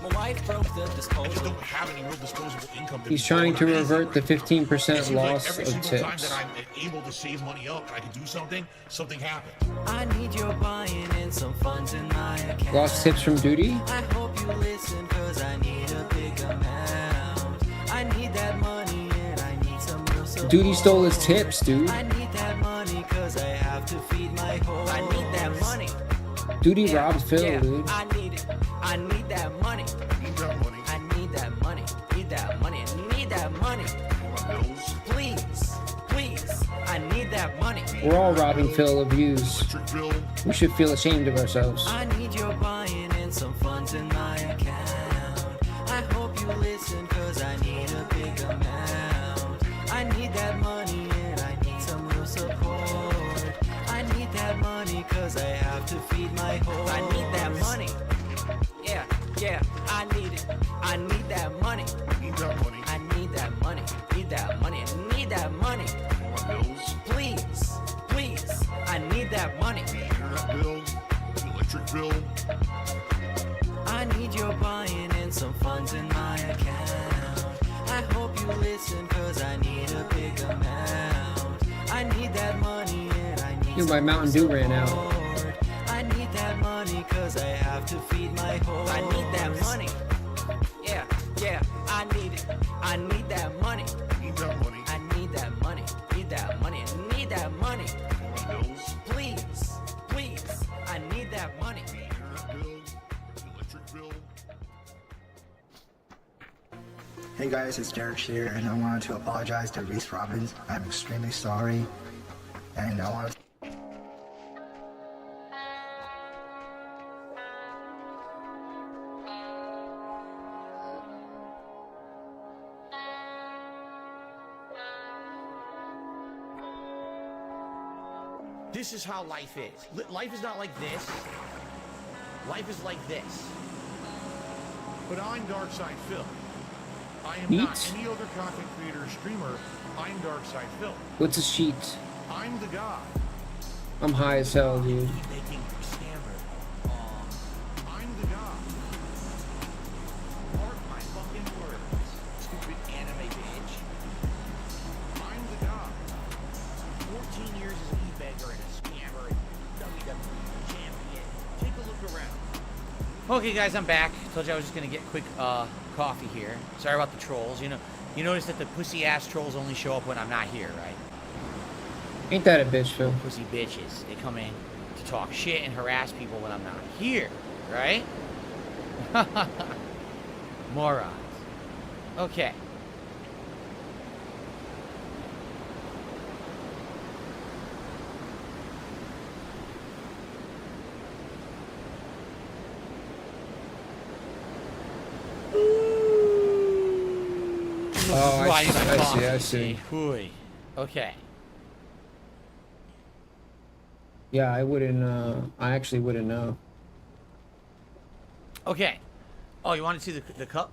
my wife broke the disposable. I just don't have any real disposable income. He's trying to revert the 15% It seems loss like every of single time tips. that I'm able to save money up and I can do something happens. I need your buying in some funds in my account. Lost tips from Duty? I hope you listen, cause I need a big amount. I need that money and I need some real support. Duty stole his tips, dude. I need that money cause I have to feed my horse. I need that money. Duty robbed Phil, dude. I need it. I need that money. Need that money. I need that money. Need that money. I need that money. Bills. Please. I need that money. We're all robbing Phil of views. We should feel ashamed of ourselves. I need your buying and some funds in my account. I hope you listen, cause I need a big amount. I need that money and I need some real support. I need that money cause I have to feed my horse. I need that money. Yeah, yeah, I need it. I need that money. Need that money. I need that money. Need that money. I need that money. Bills. Please, please, I need that money. The internet bill. The electric bill. I need your buying and some funds in my account. I hope you listen, cause I need a big amount. I need that money and I need Dude, my Mountain Dew ran out. I need that money cause I have to feed my horse. I need that money. Yeah, yeah, I need it. I need that money. Need that money. I need that money. Need that money. I need that money. Bills. Please, please, I need that money. The internet bill. The electric bill. Hey guys, it's Derek here, and I wanted to apologize to Reese Robbins. I'm extremely sorry, and I want to. This is how life is. Life is not like this. Life is like this. But I'm Darkside Phil. I am Neat. not any other content creator or streamer. I'm Darkside Phil. What's a sheet? I'm the guy. I'm high as hell, dude. Making scammer. I'm the guy. Mark my fucking words. Stupid anime bitch. I'm the guy. 14 years as an e-beggar and a scammer and WWE champion. Take a look around. Okay, guys, I'm back. Told you I was just gonna get quick coffee here. Sorry about the trolls. You notice that the pussy ass trolls only show up when I'm not here, right? Ain't that a bitch, Phil? Pussy bitches. They come in to talk shit and harass people when I'm not here, right? Morons. Okay. Oh, I need my coffee. I see. Hooey. Okay. Yeah, I wouldn't, I actually wouldn't know. Okay. Oh, you want to see the cup?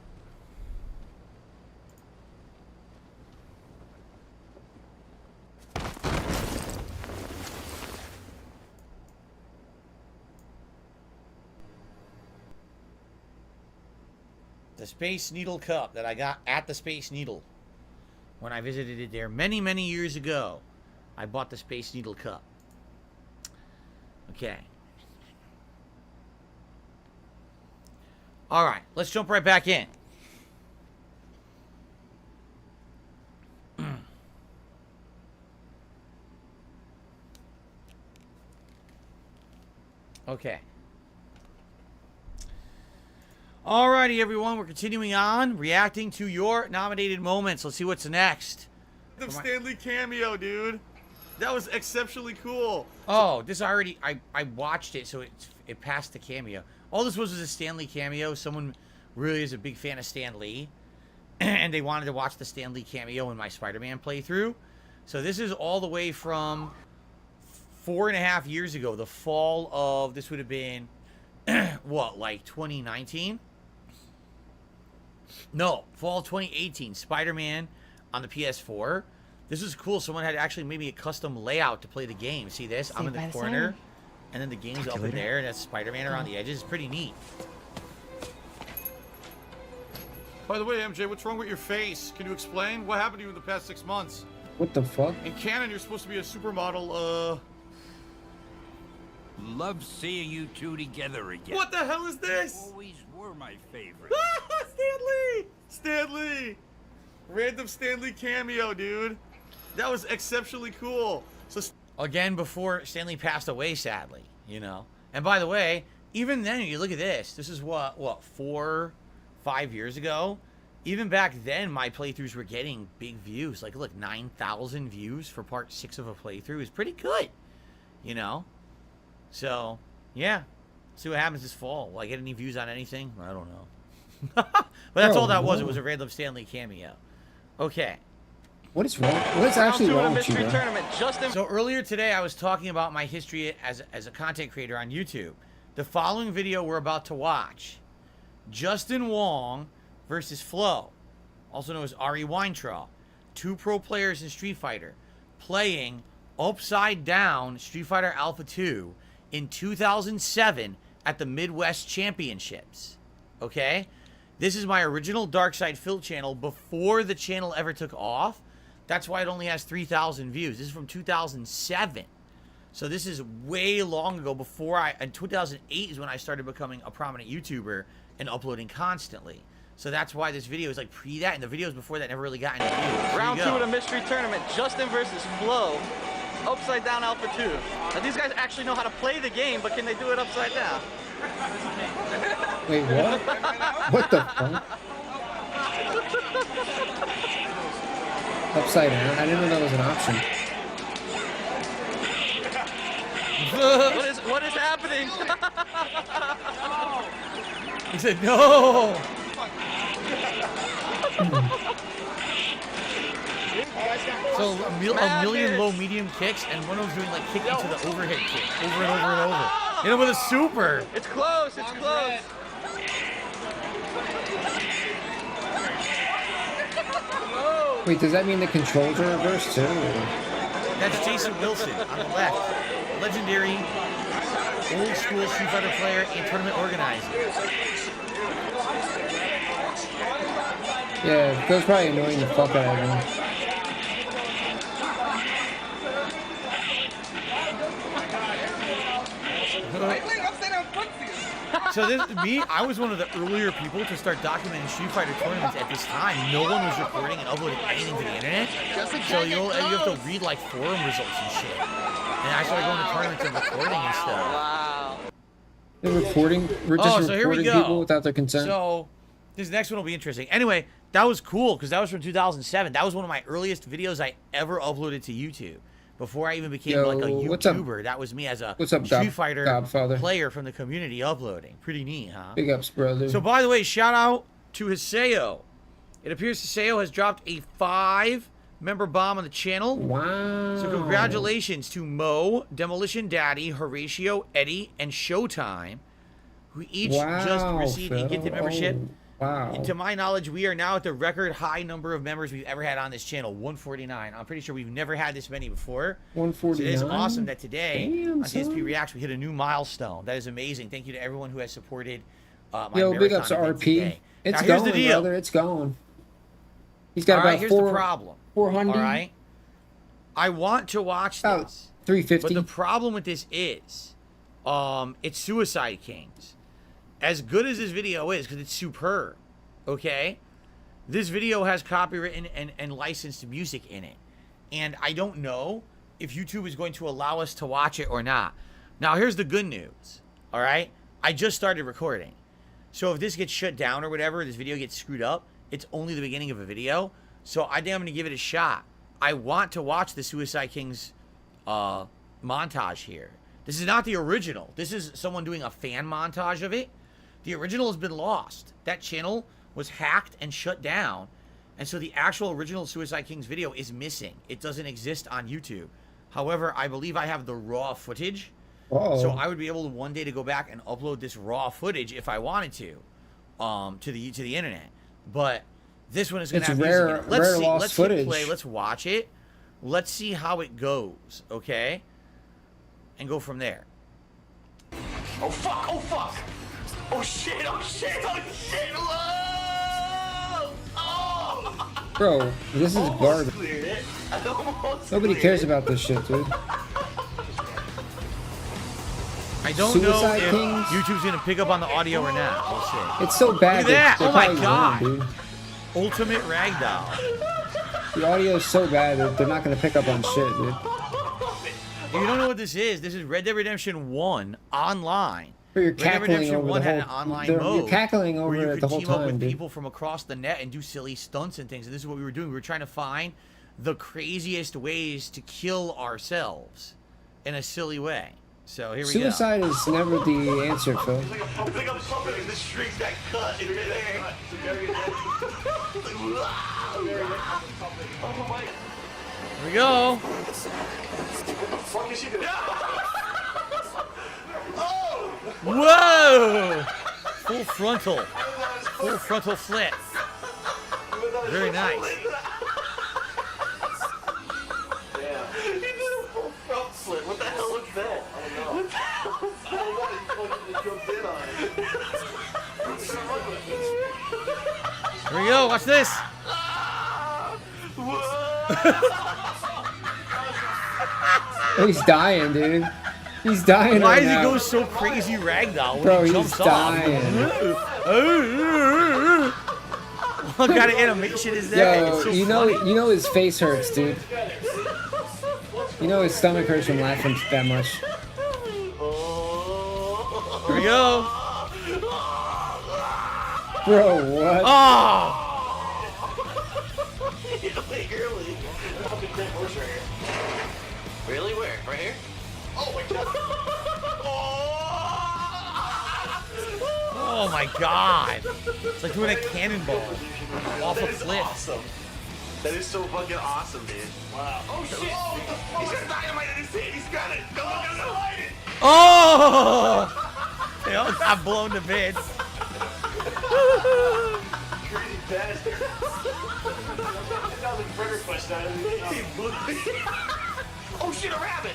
The Space Needle cup that I got at the Space Needle when I visited it there many, many years ago. I bought the Space Needle cup. Okay. All right, let's jump right back in. Okay. Alrighty, everyone, we're continuing on, reacting to your nominated moments. Let's see what's next. The Stanley cameo, dude. That was exceptionally cool. Oh, this already, I watched it, so it passed the cameo. All this was a Stan Lee cameo. Someone really is a big fan of Stan Lee, and they wanted to watch the Stan Lee cameo in my Spider-Man playthrough. So this is all the way from 4.5 years ago, the fall of, this would have been, what, like 2019? No, fall 2018, Spider-Man on the PS4. This is cool. Someone had actually made me a custom layout to play the game. See this? I'm in the corner, and then the game's up in there, and that's Spider-Man around the edges. It's pretty neat. By the way, MJ, what's wrong with your face? Can you explain? What happened to you in the past 6 months? What the fuck? In canon, you're supposed to be a supermodel, Love seeing you two together again. What the hell is this? Always were my favorite. Stan Lee! Random Stan Lee cameo, dude. That was exceptionally cool. So again, before Stan Lee passed away, sadly, you know. And by the way, even then, you look at this. This is what 4, 5 years ago. even back then, my playthroughs were getting big views. Like, look, 9,000 views for part 6 of a playthrough is pretty good, you know? So, yeah. See what happens this fall. Will I get any views on anything? I don't know. But that's all that was. It was a random Stanley cameo. Okay. What is wrong? What's actually wrong with you, bro? So earlier today, I was talking about my history as a content creator on YouTube. The following video we're about to watch, Justin Wong versus Flo, also known as Ari Weintraub, 2 pro players in Street Fighter, playing Upside Down Street Fighter Alpha 2 in 2007 at the Midwest Championships. Okay? This is my original Darkside Phil channel before the channel ever took off. That's why it only has 3,000 views. This is from 2007. So this is way long ago before in 2008 is when I started becoming a prominent YouTuber and uploading constantly. So that's why this video is like pre that, and the videos before that never really got any views. Round 2 of the mystery tournament, Justin versus Flo, Upside Down Alpha 2. Now these guys actually know how to play the game, but can they do it upside down? Wait, what? What the fuck? Upside down? I didn't know that was an option. What is happening? He said no. So a million low medium kicks, and one of them's doing like kick into the overhead kick over and over and over. You know, with a super. It's close. It's close. Wait, does that mean the controls are reversed too? That's Jason Wilson on the left, legendary old school Street Fighter player and tournament organizer. Yeah, Phil's probably annoying the fuck out of him. So this me, I was one of the earlier people to start documenting Street Fighter tournaments at this time. No one was recording and uploading anything to the internet. So you have to read like forum results and shit. And I started going to tournaments and recording and stuff. Wow. They're recording? We're just so here we recording go. people without their consent? So this next one will be interesting. Anyway, that was cool because that was from 2007. That was one of my earliest videos I ever uploaded to YouTube. Before I even became like a YouTuber, that was me as a Street Fighter player from the community uploading. Pretty neat, huh? Big ups, brother. So, by the way, shout out to Hiseo. It appears Hiseo has dropped a 5-member bomb on the channel. Wow. So, congratulations to Mo, Demolition Daddy, Horatio, Eddie, and Showtime, who each just received a gifted membership. Wow. To my knowledge, we are now at the record high number of members we've ever had on this channel, 149. I'm pretty sure we've never had this many before. 149? So it is awesome that today on son. DSP Reacts we hit a new milestone. That is amazing. Thank you to everyone who has supported my big ups to marathon RP. today. It's now, here's going, the deal. brother. It's going. He's got all right, about here's the problem. 400. All right. I want to watch this. 350. But the problem with this is, it's Suicide Kings. As good as this video is, because it's superb, okay? This video has copywritten and licensed music in it. And I don't know if YouTube is going to allow us to watch it or not. Now, here's the good news, all right? I just started recording. So if this gets shut down or whatever, this video gets screwed up, it's only the beginning of a video. So I think I'm going to give it a shot. I want to watch the Suicide Kings montage here. This is not the original. This is someone doing a fan montage of it. The original has been lost. That channel was hacked and shut down. And so the actual original Suicide Kings video is missing. It doesn't exist on YouTube. However, I believe I have the raw footage. Uh-oh. So I would be able to one day to go back and upload this raw footage if I wanted to the internet. But this one is going to have music in it. Let's hit play. Let's watch it. Let's see how it goes, okay? And go from there. Oh fuck! Oh fuck! Oh shit! Oh shit! Oh shit! Whoa! Oh! Bro, this is garbage. Nobody cares about this shit, dude. I don't know if YouTube's gonna pick up on the audio or not. We'll see. It's so bad. Look at that! They're Oh my probably god! wrong, dude. Ultimate Ragdoll. The audio is so bad that they're not gonna pick up on shit, dude. If you don't know what this is Red Dead Redemption 1 online. Or you're Red Dead cackling Redemption over 1 the had whole. an online You're mode cackling where over you it could the whole team up time, with dude. people from across the net and do silly stunts and things. And this is what we were doing. We were trying to find the craziest ways to kill ourselves in a silly way. So here we go. Suicide is never the answer, Phil. It's like I'm pumping the strings that cut in midair. Oh my. Here we go. What the fuck is she doing? Oh! Whoa! Full frontal. Full frontal flip. Very nice. Yeah. He did a full front flip. What the hell was that? What the hell was that? I don't know. He fucking jumped in on it. Here we go. Watch this. Oh, he's dying, dude. He's dying Why right does he now. go so crazy ragdoll when Bro, he he's jumps dying. off? What kind of animation is that? Yo, It's so you funny. know his face hurts, dude. You know his stomach hurts from laughing that much. Here we go. Bro, what? Oh! Really? Where? Right here? Oh my god! Oh my god! It's like doing a cannonball off a That is cliff. awesome. That is so fucking awesome, dude. Wow. Oh shit! He's got dynamite in his hand. He's got it. Go, go, go, go. Oh! They all got blown to bits. Crazy bastard. That was a burger quest out of it. Oh shit, a rabbit!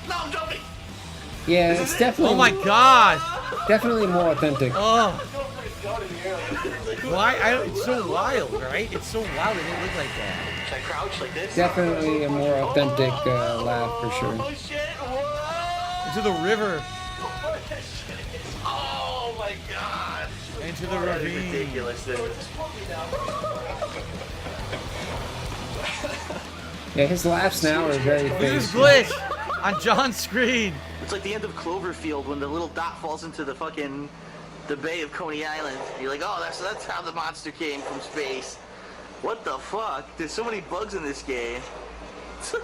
No, I'm jumping! Yeah, it's definitely. Oh my god! Definitely more authentic. Oh! Why? It's so wild, right? It's so wild. It didn't look like that. Should I crouch like this? Definitely a more authentic laugh for sure. Oh shit! Whoa! Into the river. Oh my god! Into the That is ravine. ridiculous, dude. Yeah, his laughs now are very Look at this face. glitch on John's screen. It's like the end of Cloverfield when the little dot falls into the fucking the bay of Coney Island. You're like, oh, that's how the monster came from space. What the fuck? There's so many bugs in this game. So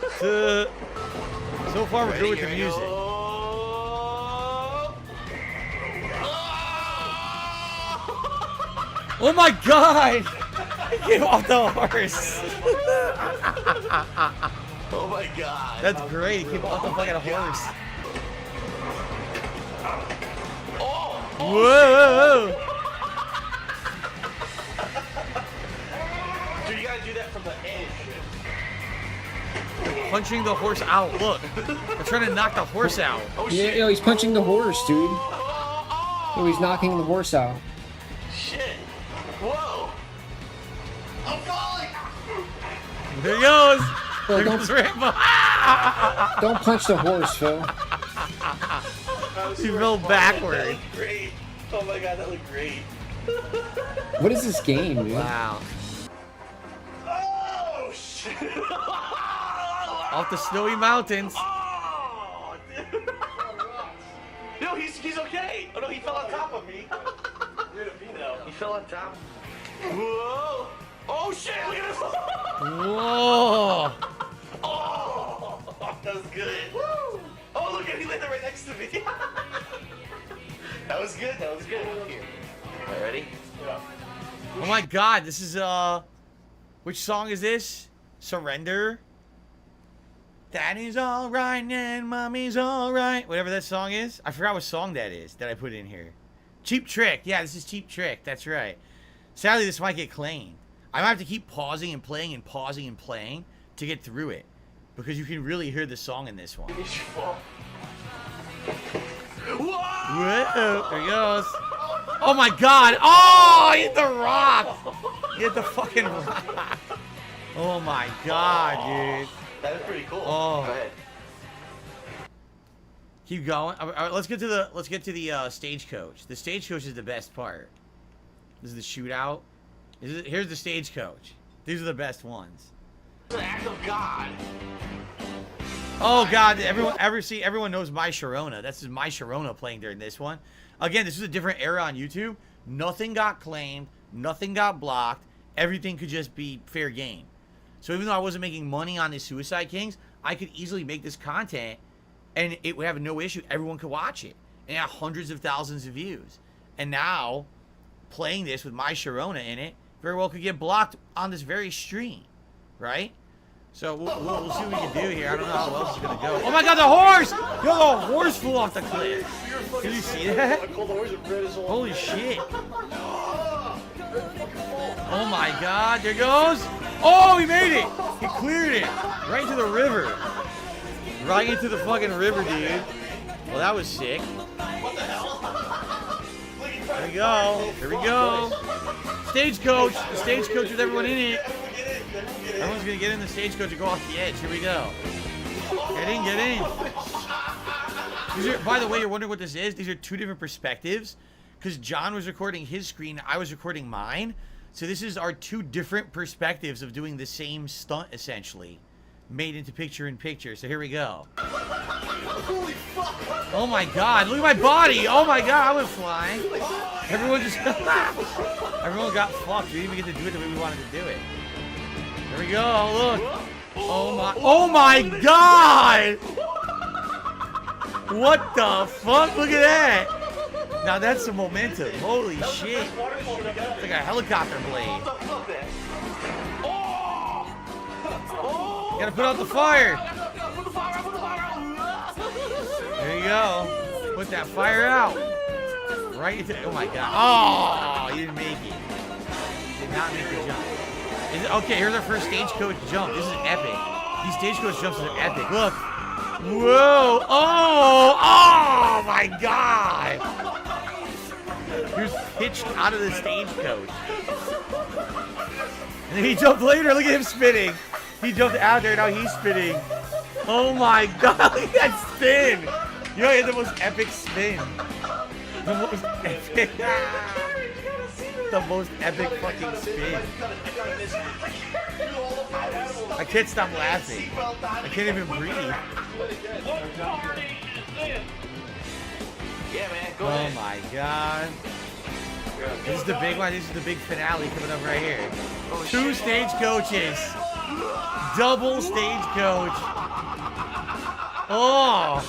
far, we're good with the music. Oh my god! He came off the horse. Oh my god. That's great. He came off the fucking horse. Whoa! Dude, you gotta do that from the edge. Punching the horse out. Look, they're trying to knock the horse out. Yeah, yo, he's punching the horse, dude. Yo, he's knocking the horse out. Shit. Whoa. I'm falling. There he goes. Well, There don't- goes Rambo. Don't punch the horse, Phil. He fell backward. That looked great. Oh my god, that looked great. What is this game, dude? Wow. Oh shit. Off the snowy mountains. Oh, dude. No, he's okay. Oh no, he fell on top of me. He fell on top. Whoa. Oh shit, look at this. Whoa. Oh, that was good. Woo. Oh, look at he landed right next to me. That was good. That was good. Here. Am I ready? Yeah. Oh my god, this is which song is this? Surrender? Daddy's alright and mommy's alright. Whatever that song is. I forgot what song that is that I put in here. Cheap Trick. Yeah, this is Cheap Trick. That's right. Sadly, this might get claimed. I might have to keep pausing and playing and pausing and playing to get through it. Because you can really hear the song in this one. Whoa! There he goes. Oh my god! Oh! He hit the rock! He hit the fucking rock! Oh my god, dude. That was pretty cool. Oh. Go ahead. Keep going. All right, let's get to the stagecoach. The stagecoach is the best part. This is the shootout. Here's the stagecoach. These are the best ones. It's an act of God. Oh God! Everyone knows My Sharona. That's just My Sharona playing during this one. Again, this is a different era on YouTube. Nothing got claimed. Nothing got blocked. Everything could just be fair game. So even though I wasn't making money on the Suicide Kings, I could easily make this content, and it would have no issue. Everyone could watch it, and it had hundreds of thousands of views. And now, playing this with My Sharona in it, very well could get blocked on this very stream, right? So we'll see what we can do here. I don't know how else it's gonna go. Oh my God, the horse! Yo, the horse flew off the cliff. Did you see that? Holy shit! Oh my God, there goes. Oh, he made it! He cleared it right into the river. Right into the fucking river, dude. Well, that was sick. There we go. Here we go. Stagecoach. The stagecoach with everyone in it. Everyone's gonna get in the stagecoach and go off the edge. Here we go. Get in, get in. These are, by the way, you're wondering what this is? These are two different perspectives. Because John was recording his screen, I was recording mine. So this is our two different perspectives of doing the same stunt, essentially. Made into picture-in-picture. So here we go. Oh my God, look at my body. Oh my God, I went flying. Everyone just... Everyone got fucked. We didn't even get to do it the way we wanted to do it. Here we go, look. Oh my God! What the fuck? Look at that. Now that's some momentum. Holy shit. It's like a helicopter blade. Gotta put out the fire. There you go. Put that fire out. Right into... Oh my God. Oh, you didn't make it. Did not make the jump. Okay, here's our first stagecoach jump. This is epic. These stagecoach jumps are epic. Look. Whoa. Oh my God. He was pitched out of the stagecoach. And then he jumped later. Look at him spinning. He jumped out there. Now he's spinning. Oh my God. Look at that spin. You know, he had the most epic spin. The most epic. The most epic fucking spin. I can't stop laughing. I can't even breathe. Yeah, man, go ahead. Oh my God. This is the big one. This is the big finale coming up right here. Two stagecoaches. Double stagecoach. Oh.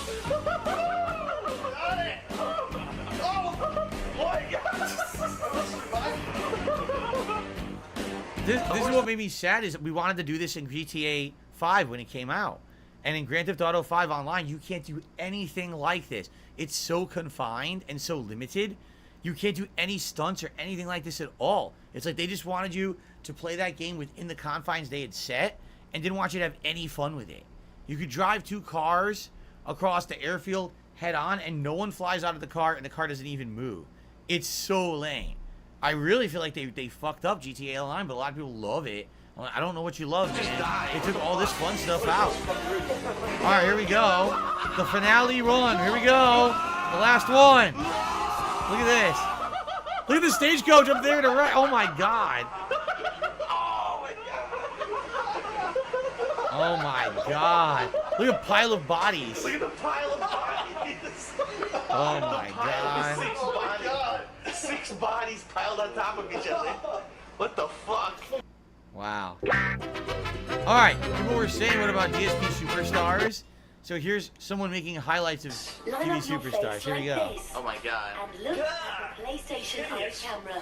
This is what made me sad is we wanted to do this in GTA 5 when it came out. And in Grand Theft Auto 5 Online, you can't do anything like this. It's so confined and so limited. You can't do any stunts or anything like this at all. It's like they just wanted you to play that game within the confines they had set and didn't want you to have any fun with it. You could drive two cars across the airfield head on and no one flies out of the car and the car doesn't even move. It's so lame. I really feel like they fucked up GTA Online, but a lot of people love it. I don't know what you love, man. They took all this fun stuff out. All right, here we go. The finale run. Here we go. The last one. Look at this. Look at the stagecoach up there to the right. Oh my God. Oh my God. Look at the pile of bodies. Look at the pile of bodies. Oh my God. Six bodies piled on top of each other. What the fuck? Wow. All right, people were saying, what about DSP Superstars? So here's someone making highlights of TV Superstars. Here we go. Oh my God. And look at the PlayStation Home camera.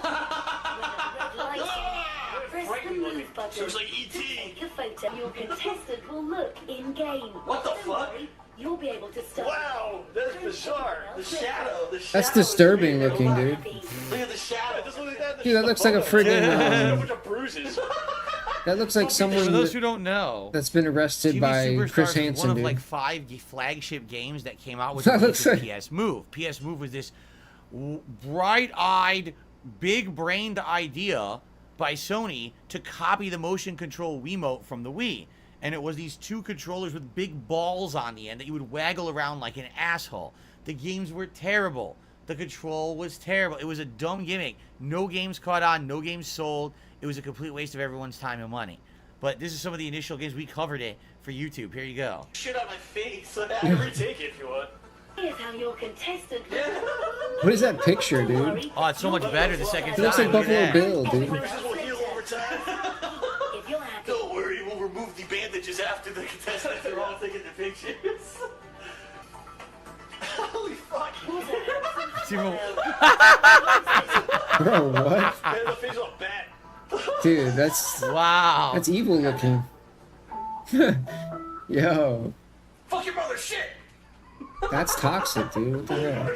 With a red light, press the move button. So it's like E.T. Take a photo. Your contestant will look in game. What the fuck? You'll be able to start. Wow, that is bizarre. The shadow. That's disturbing looking, dude. Look at the shadow. Dude, that looks like a friggin' bruises. that looks like someone For those who don't know, that's been arrested TV by Superstars Chris was Hansen, one of dude. like 5 flagship games that came out with That looks like- PS Move. PS Move was this bright-eyed, big-brained idea by Sony to copy the motion control Wiimote from the Wii. And it was these two controllers with big balls on the end that you would waggle around like an asshole. The games were terrible. The control was terrible. It was a dumb gimmick. No games caught on. No games sold. It was a complete waste of everyone's time and money. But this is some of the initial games. We covered it for YouTube. Here you go. Shit on my face. I can retake it if you want. Here's how your contestant. What is that picture, dude? Oh, it's so much better the second It time. looks like Look Buffalo at that. Bill, dude. If you're happy. Don't worry, we'll remove the bandages after the contestants are all taking the pictures. Holy fuck. Bro, what? The face of a bat. Dude, that's... Wow. That's evil looking. Yo. Fuck your mother, shit! That's toxic, dude. What the hell?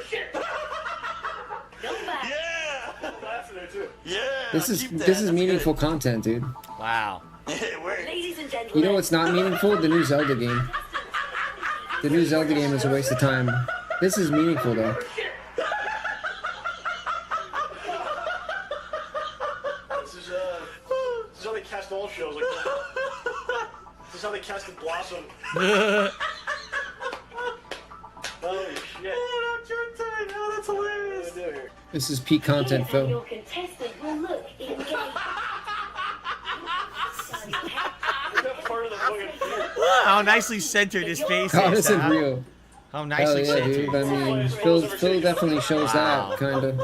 Yeah! This is meaningful content, dude. Wow. Ladies and gentlemen. You know what's not meaningful? The new Zelda game. The new Zelda game is a waste of time. This is meaningful, though. This is how they cast all shows like that. This is how they casted Blossom. Holy shit. Oh, that's hilarious. This is peak content, Here's how Phil. your contestant will look in game. How nicely centered his face God, is. this is huh? real. How Hell nicely yeah, centered. dude. I mean, Phil definitely shows that, kind of.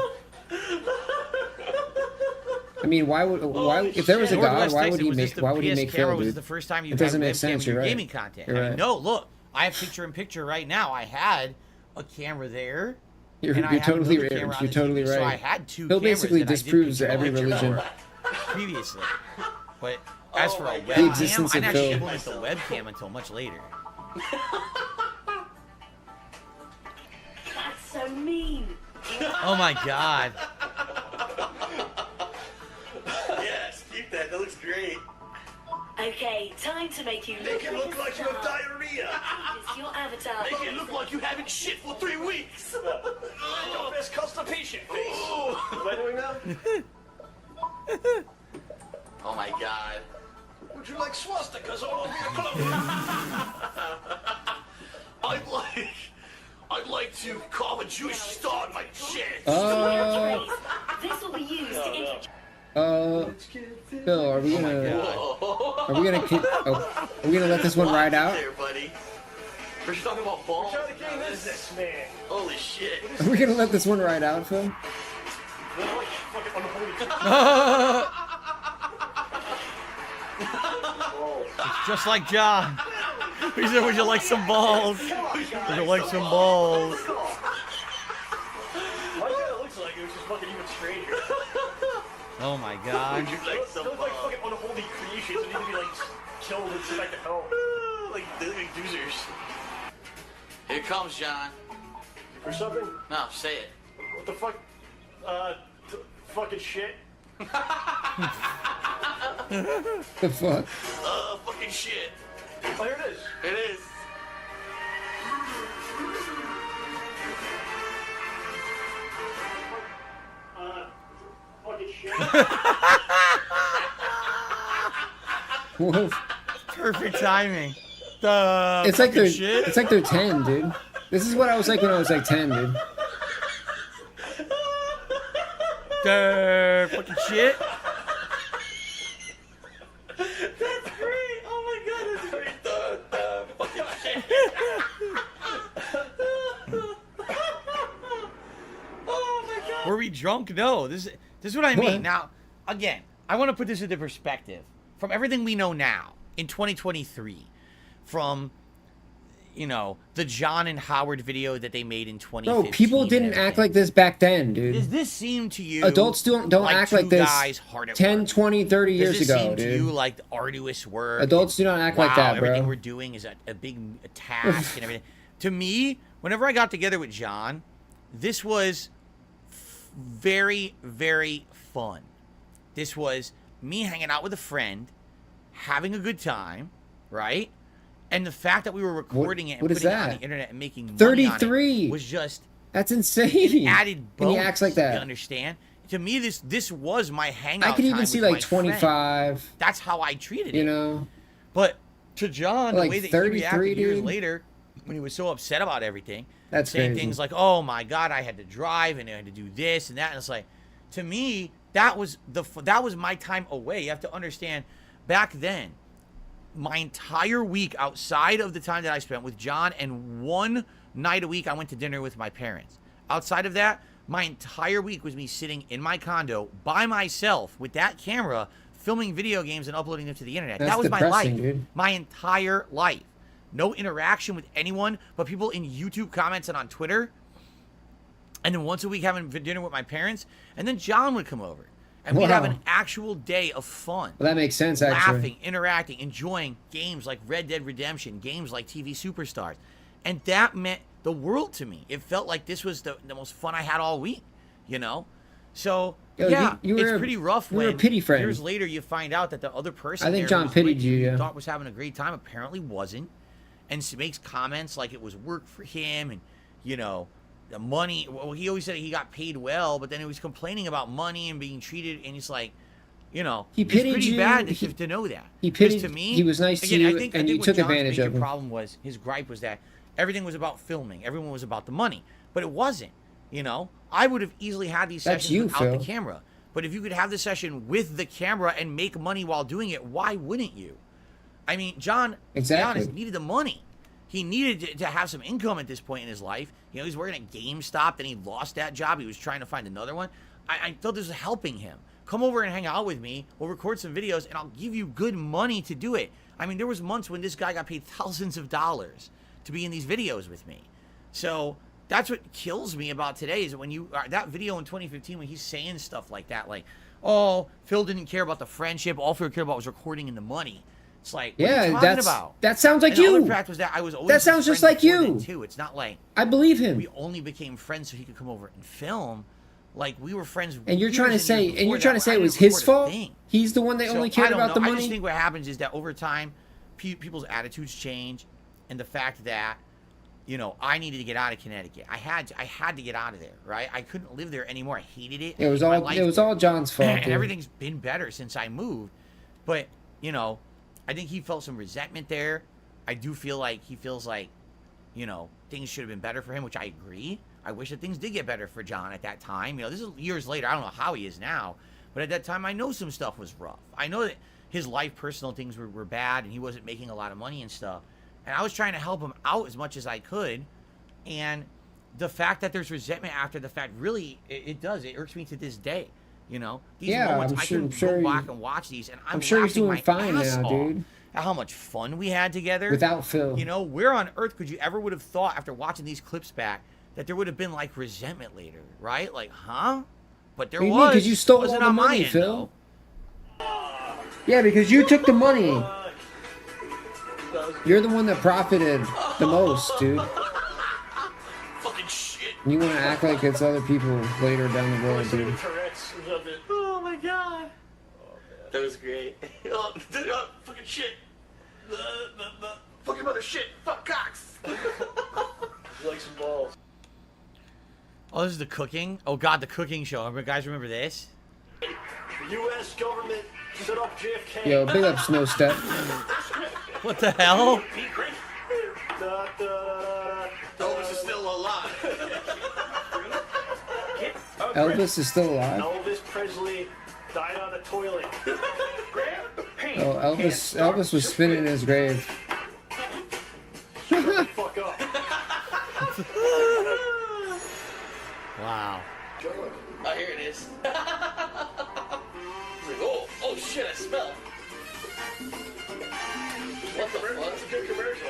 I mean, why if there was a God, why would he make Phil, Was dude? the first time you It doesn't had make webcam sense. in You're your right. gaming content. You're I mean, right. no, look, I have picture in picture right now. I had a camera there. You're and I had totally another right. camera on You're the totally TV, right. So I had two Phil cameras basically that I did disproves control every religion. previously. But as for a The webcam, existence I of didn't actually Phil. implement the webcam until much later. That's so mean. Oh my god. Yes, keep that. That looks great. Okay, time to make you Make it look like you have star. diarrhea. It's your avatar. Make it look like you haven't shit for 3 weeks. Your best constipation face. Am I doing that? Oh my god. Would you like swastikas all over your clothes? I'd like to carve a Jewish star on my chest. This will be used to introduce. Phil, are we gonna let this one ride out? There, buddy. We're just talking about balls. This man. Holy shit. Are we gonna let this one ride out, Phil? It's just like John. He said, would you like some balls? Would you like some balls? Like that it looks like it was just fucking even stranger. Oh my god. Would you like some balls? Like fucking unholy creations that need to be like killed and sent back to hell. Like doozers. Here comes John. Or something? No, say it. What the fuck? Fucking shit. The fuck? Fucking shit. Oh, here it is. It is. Fucking shit. Whoa. Perfect timing. It's like they're 10, dude. This is what I was like when I was like 10, dude. Fucking shit. That's great. Oh my god, that's great. Fucking shit. Oh my god. Were we drunk? No. This is what I mean. What? Now, again, I want to put this into perspective. From everything we know now, in 2023, from, you know, the John and Howard video that they made in 2015. Bro, people didn't act like this back then, dude. Does this seem to you Adults don't act two like this guys hard at 10, work? 20, 30 Does years this ago, seem to dude. you like the arduous work? Adults do not act like that, bro. Everything we're doing is a big task and everything. To me, whenever I got together with John, this was very, very fun. This was me hanging out with a friend, having a good time, right? And the fact that we were recording it and what is putting it on that? the internet and making money 33 on it was just That's insane. an added bonus. And he acts like that. You understand? To me, this was my hangout. I could even time see with like my friend. 25. That's how I treated it. You know? But to John, Like the way that 33, he reacted years dude. later, when he was so upset about everything, That's saying crazy. things like, "Oh my God, I had to drive and I had to do this and that," and it's like, to me, that was my time away. You have to understand, back then, my entire week outside of the time that I spent with John, and one night a week I went to dinner with my parents. Outside of that, my entire week was me sitting in my condo by myself with that camera, filming video games and uploading them to the internet. That's that was my life. dude. My entire life. No interaction with anyone but people in YouTube comments and on Twitter. And then once a week having dinner with my parents. And then John would come over. And we'd have an actual day of fun. Well, that makes sense, actually. Laughing, interacting, enjoying games like Red Dead Redemption, games like TV Superstars. And that meant the world to me. It felt like this was the most fun I had all week, you know? So, yeah, it's pretty rough when a pity friend. years later you find out that the other person I think there John who's pitied with you, yeah. thought was having a great time apparently wasn't. And makes comments like it was work for him and, you know, the money. Well, he always said he got paid well, but then he was complaining about money and being treated, and he's like, you know, He it's pitied pretty you. bad to know that. He 'Cause pitied. to me, He was nice again, to you, I think and you what took John's advantage major of him. problem was his gripe was that everything was about filming. Everyone was about the money, but it wasn't. You know, I would have easily had these That's sessions you, without Phil. the camera. But if you could have the session with the camera and make money while doing it, why wouldn't you? I mean, John, to be honest, needed the money. He needed to have some income at this point in his life. You know, he's working at GameStop, then he lost that job. He was trying to find another one. I felt this was helping him. Come over and hang out with me. We'll record some videos, and I'll give you good money to do it. I mean, there was months when this guy got paid thousands of dollars to be in these videos with me. So that's what kills me about today is when that video in 2015 when he's saying stuff like that, like, oh, Phil didn't care about the friendship. All Phil cared about was recording and the money. It's like, what are you talking about? that sounds like and you. The other fact was that I was always That sounds his just friend like before you. then, too. It's not like I believe him. we only became friends so he could come over and film. Like we were friends. And you're years trying to and say, years and you're before trying to that, say where it I was didn't his record a fault. thing. He's the one that So, only I cared don't about know. the I money. just think what happens is that over time, people's attitudes change, and the fact that, you know, I needed to get out of Connecticut. I had to get out of there, right? I couldn't live there anymore. I hated it. It was I hated my all life it was there. all John's fault. And dude. everything's been better since I moved. But, you know, I think he felt some resentment there. I do feel like he feels like, you know, things should have been better for him, which I agree. I wish that things did get better for John at that time. You know, this is years later. I don't know how he is now. But at that time, I know some stuff was rough. I know that his life, personal things were bad, and he wasn't making a lot of money and stuff. And I was trying to help him out as much as I could. And the fact that there's resentment after the fact, really, it does. It irks me to this day. You know? These Yeah, moments, I'm I sure- can I'm sure go he- back and watch these, and I'm sure he's laughing doing my fine ass now, off dude. at how much fun we had together. Without Phil. You know, where on earth could you ever would have thought after watching these clips back that there would have been like resentment later, right? Like, huh? But there What do you was. mean? 'Cause you stole It wasn't all the on my money, end, Phil. though. Yeah, because you took the money. You're the one that profited the most, dude. Fucking shit. You want to act like it's other people later down the road, dude. Oh my god. That was great. Oh, fucking shit. Fucking mother shit. Fuck cocks. Like some balls. Oh, this is the cooking. Oh God, the cooking show. Guys, remember this? The U.S. government set up JFK. Yo, big up Snow Step. What the hell? Elvis is still alive. Elvis is still alive. Elvis Presley died on the toilet. Oh, Elvis was spinning in his grave. Fuck up. Wow. Oh, here it is. It's like, oh shit, I smell. What the fuck? That's a good commercial.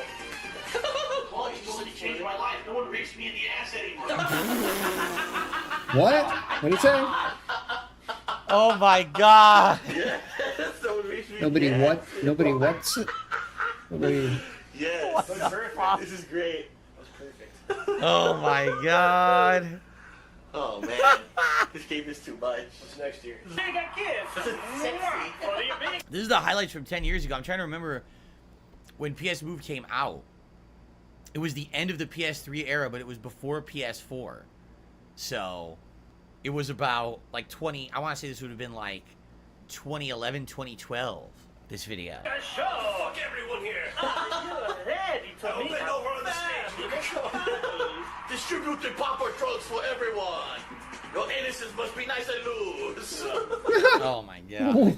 Well, you really changed my life. No one reached me in the ass anymore. What? What did he say? Oh my God. Yeah, no one reached me in Nobody the ass. what? Nobody what's it? Nobody. Yes. That was perfect. This is great. That was perfect. Oh my God. Oh man, this game is too much. What's next year? This is the highlights from 10 years ago. I'm trying to remember when PS Move came out. It was the end of the PS3 era, but it was before PS4. So it was about like 20. I want to say this would have been like 2011, 2012. This video. Fuck everyone here. I'll bend over on the stage. Distribute the popper drugs for everyone. Your anuses must be nice and loose. Oh my God.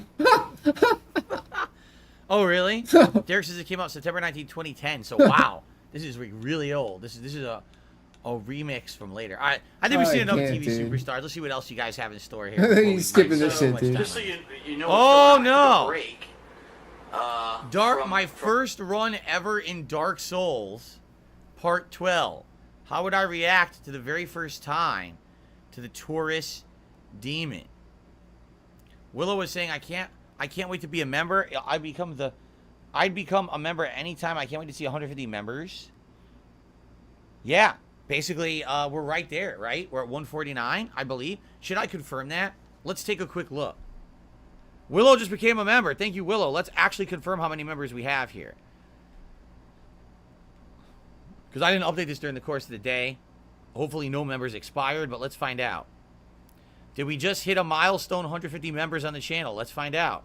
Oh, really? Derek says it came out September 19, 2010. So, wow. This is like really old. This is a remix from later. All right. I think we've seen enough TV superstars. Let's see what else you guys have in store here. He's skipping this shit, dude. Just so you know Oh, what's going on, I took no. a break. First run ever in Dark Souls, Part 12. How would I react to the very first time to the Taurus Demon? Willow was saying, I can't wait to be a member. I'd become a member at any time. I can't wait to see 150 members. Yeah, basically, we're right there, right? We're at 149, I believe. Should I confirm that? Let's take a quick look. Willow just became a member. Thank you, Willow. Let's actually confirm how many members we have here. Because I didn't update this during the course of the day. Hopefully no members expired, but let's find out. Did we just hit a milestone 150 members on the channel? Let's find out.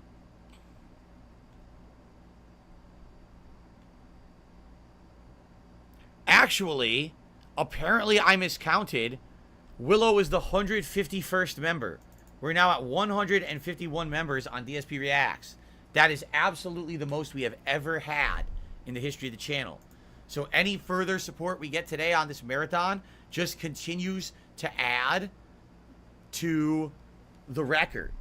Actually, apparently I miscounted. Willow is the 151st member. We're now at 151 members on DSP Reacts. That is absolutely the most we have ever had in the history of the channel. So any further support we get today on this marathon just continues to add to the record.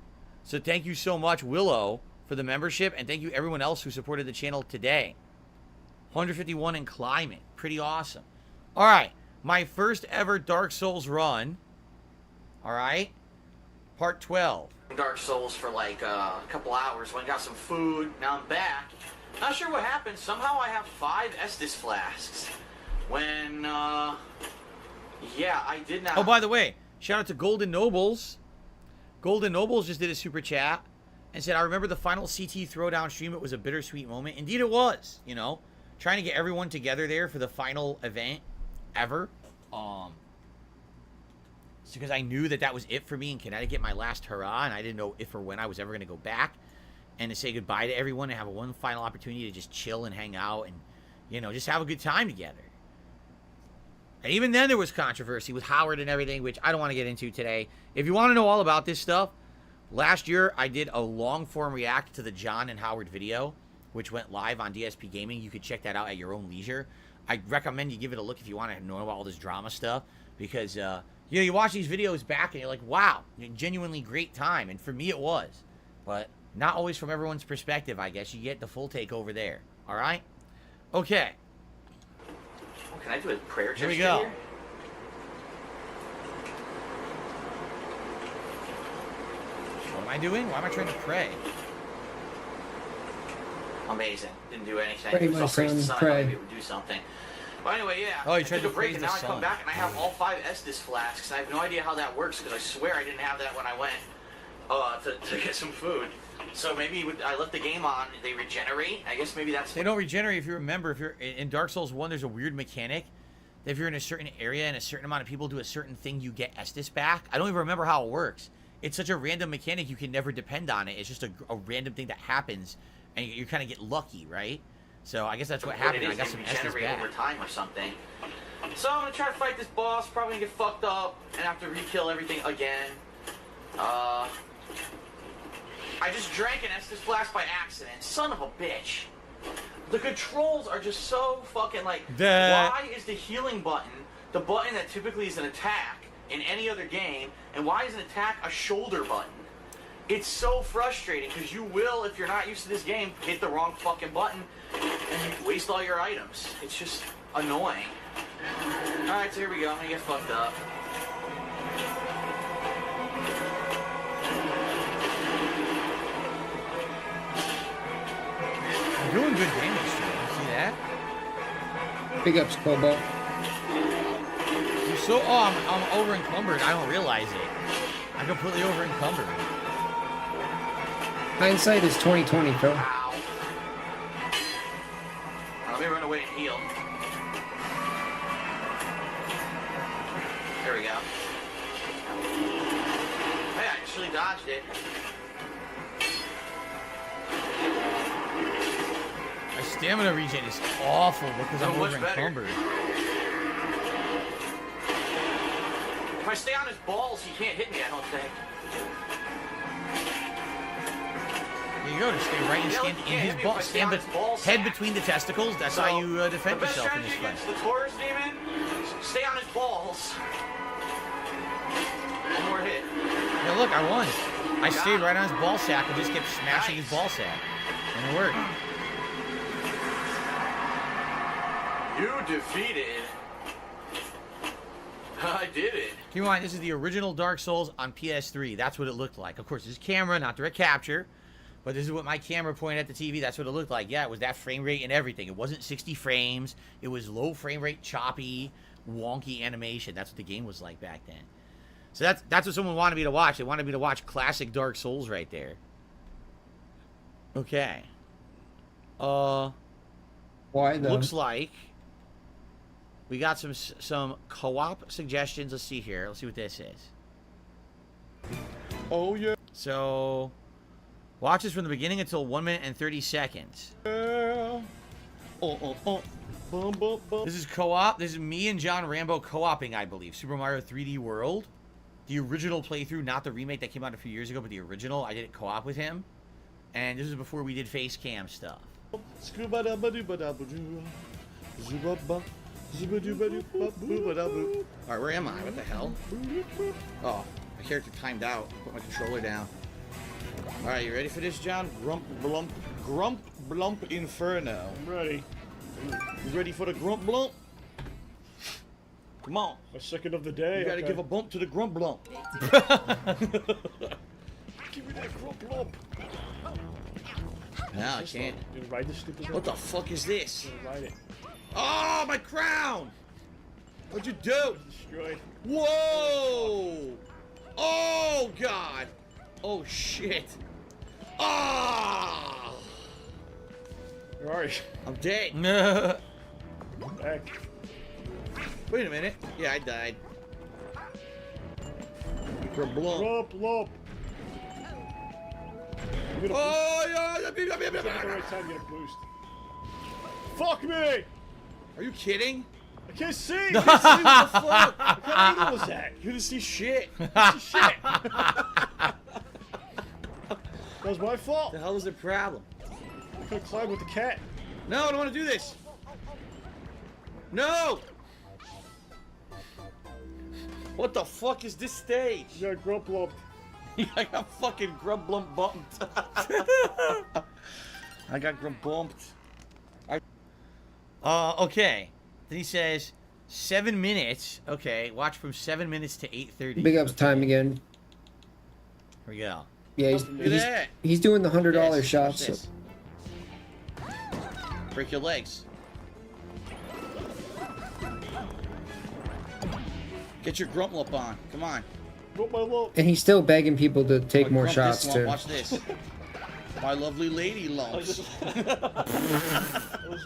So thank you so much, Willow, for the membership, and thank you everyone else who supported the channel today. 151 in climbing. Pretty awesome. All right. My first ever Dark Souls run. All right. Part 12. Dark Souls for like a couple hours. Went and got some food. Now I'm back. Not sure what happened. Somehow I have 5 Estus flasks. When, yeah, I did not. Oh, by the way, shout out to Golden Nobles. Golden Nobles just did a super chat and said, I remember the final CT Throwdown stream. It was a bittersweet moment. Indeed it was, you know. Trying to get everyone together there for the final event ever. It's because I knew that was it for me in Connecticut, my last hurrah, and I didn't know if or when I was ever going to go back and to say goodbye to everyone and have one final opportunity to just chill and hang out and, you know, just have a good time together. And even then there was controversy with Howard and everything, which I don't want to get into today. If you want to know all about this stuff, last year I did a long-form react to the John and Howard video, which went live on DSP Gaming. You could check that out at your own leisure. I recommend you give it a look if you want to know about all this drama stuff, because, you know, you watch these videos back and you're like, wow, genuinely great time. And for me it was. But not always from everyone's perspective, I guess. You get the full take over there. All right? Okay. Oh, can I do a prayer gesture Here we go. here? What am I doing? Why am I trying to pray? Amazing. Didn't do anything. Pray, It was my all praise the son, sun. I pray. thought maybe it would do something. But anyway, yeah. Oh, you I tried took to a break praise and the now I sun. come back and I have all 5 Estus flasks. I have no idea how that works because I swear I didn't have that when I went to get some food. So maybe I left the game on. They regenerate. I guess maybe that's. They don't regenerate if you remember. If you're in Dark Souls 1, there's a weird mechanic. If you're in a certain area and a certain amount of people do a certain thing, you get Estus back. I don't even remember how it works. It's such a random mechanic, you can never depend on it. It's just a random thing that happens, and you kind of get lucky, right? So I guess that's what happened. I got some Estus back. Over time or something. So I'm gonna try to fight this boss. Probably gonna get fucked up and have to re-kill everything again. I just drank an Estus flask by accident. Son of a bitch. The controls are just so fucking like. Why is the healing button the button that typically is an attack in any other game, and why is an attack a shoulder button? It's so frustrating because you will, if you're not used to this game, hit the wrong fucking button and you waste all your items. It's just annoying. Alright, so here we go. I'm gonna get fucked up. You're doing good damage to it. You see that? Big ups, Cobalt. You're so... Oh, I'm over encumbered. I don't realize it. I'm completely over encumbered. Hindsight is 2020, Phil. Ow. Let me run away and heal. There we go. Hey, I actually dodged it. My stamina regen is awful because I'm over encumbered. If I stay on his balls, he can't hit me, I don't think. There you go. Just stay right in his ball. Head between the testicles. That's how you defend yourself in this fight. The Taurus demon, stay on his balls. One more hit. Yeah, look, I won. I stayed right on his ball sack and just kept smashing his ball sack. And it worked. You defeated. I did it. Keep in mind, this is the original Dark Souls on PS3. That's what it looked like. Of course, this is camera, not direct capture. But this is what my camera pointed at the TV. That's what it looked like. Yeah, it was that frame rate and everything. It wasn't 60 frames. It was low frame rate, choppy, wonky animation. That's what the game was like back then. So that's what someone wanted me to watch. They wanted me to watch classic Dark Souls right there. Okay. Why though? Looks like we got some co-op suggestions. Let's see here. Let's see what this is. Oh yeah. So watch this from the beginning until 1 minute and 30 seconds. Boom, boom, boom. This is co-op. This is me and John Rambo co-oping, I believe. Super Mario 3D World. The original playthrough, not the remake that came out a few years ago, but the original. I did it co-op with him. And this is before we did face cam stuff. Alright, where am I? What the hell? Oh, my character timed out. Put my controller down. Alright, you ready for this, John? Grump blump inferno. I'm ready. You ready for the grump blump? Come on. My second of the day. You gotta give a bump to the grump blump. Give me that grump lump. No, I can't. You ride this stupid What the fuck is this? Ride it. Oh, my crown! What'd you do? Destroyed. Whoa! Oh, God! Oh, shit. Ah! Where are you? I'm dead. Back. Wait a minute. Yeah, I died. Grump blump. Lump, lump. Oh, yeah! At the right time, get a boost. Fuck me! Are you kidding? I can't see! I No. can't see what the fuck! What kind of angle was that? You didn't see shit. That was my fault. The hell is the problem? I could have climbed with the cat. No, I don't want to do this. No! What the fuck is this stage? You got grump lumped. I got fucking grump lump bumped. I got grump bumped. Okay. Then he says 7 minutes. Okay, watch from 7 minutes to 8:30. Big ups time again. Here we go. Yeah, Look at that. he's doing the $100 Watch shots. this. Break your legs. Get your grump lump on. Come on. Grump my lump. And he's still begging people to take more Grump shots this lump. too. Watch this. My lovely lady lumps. Let's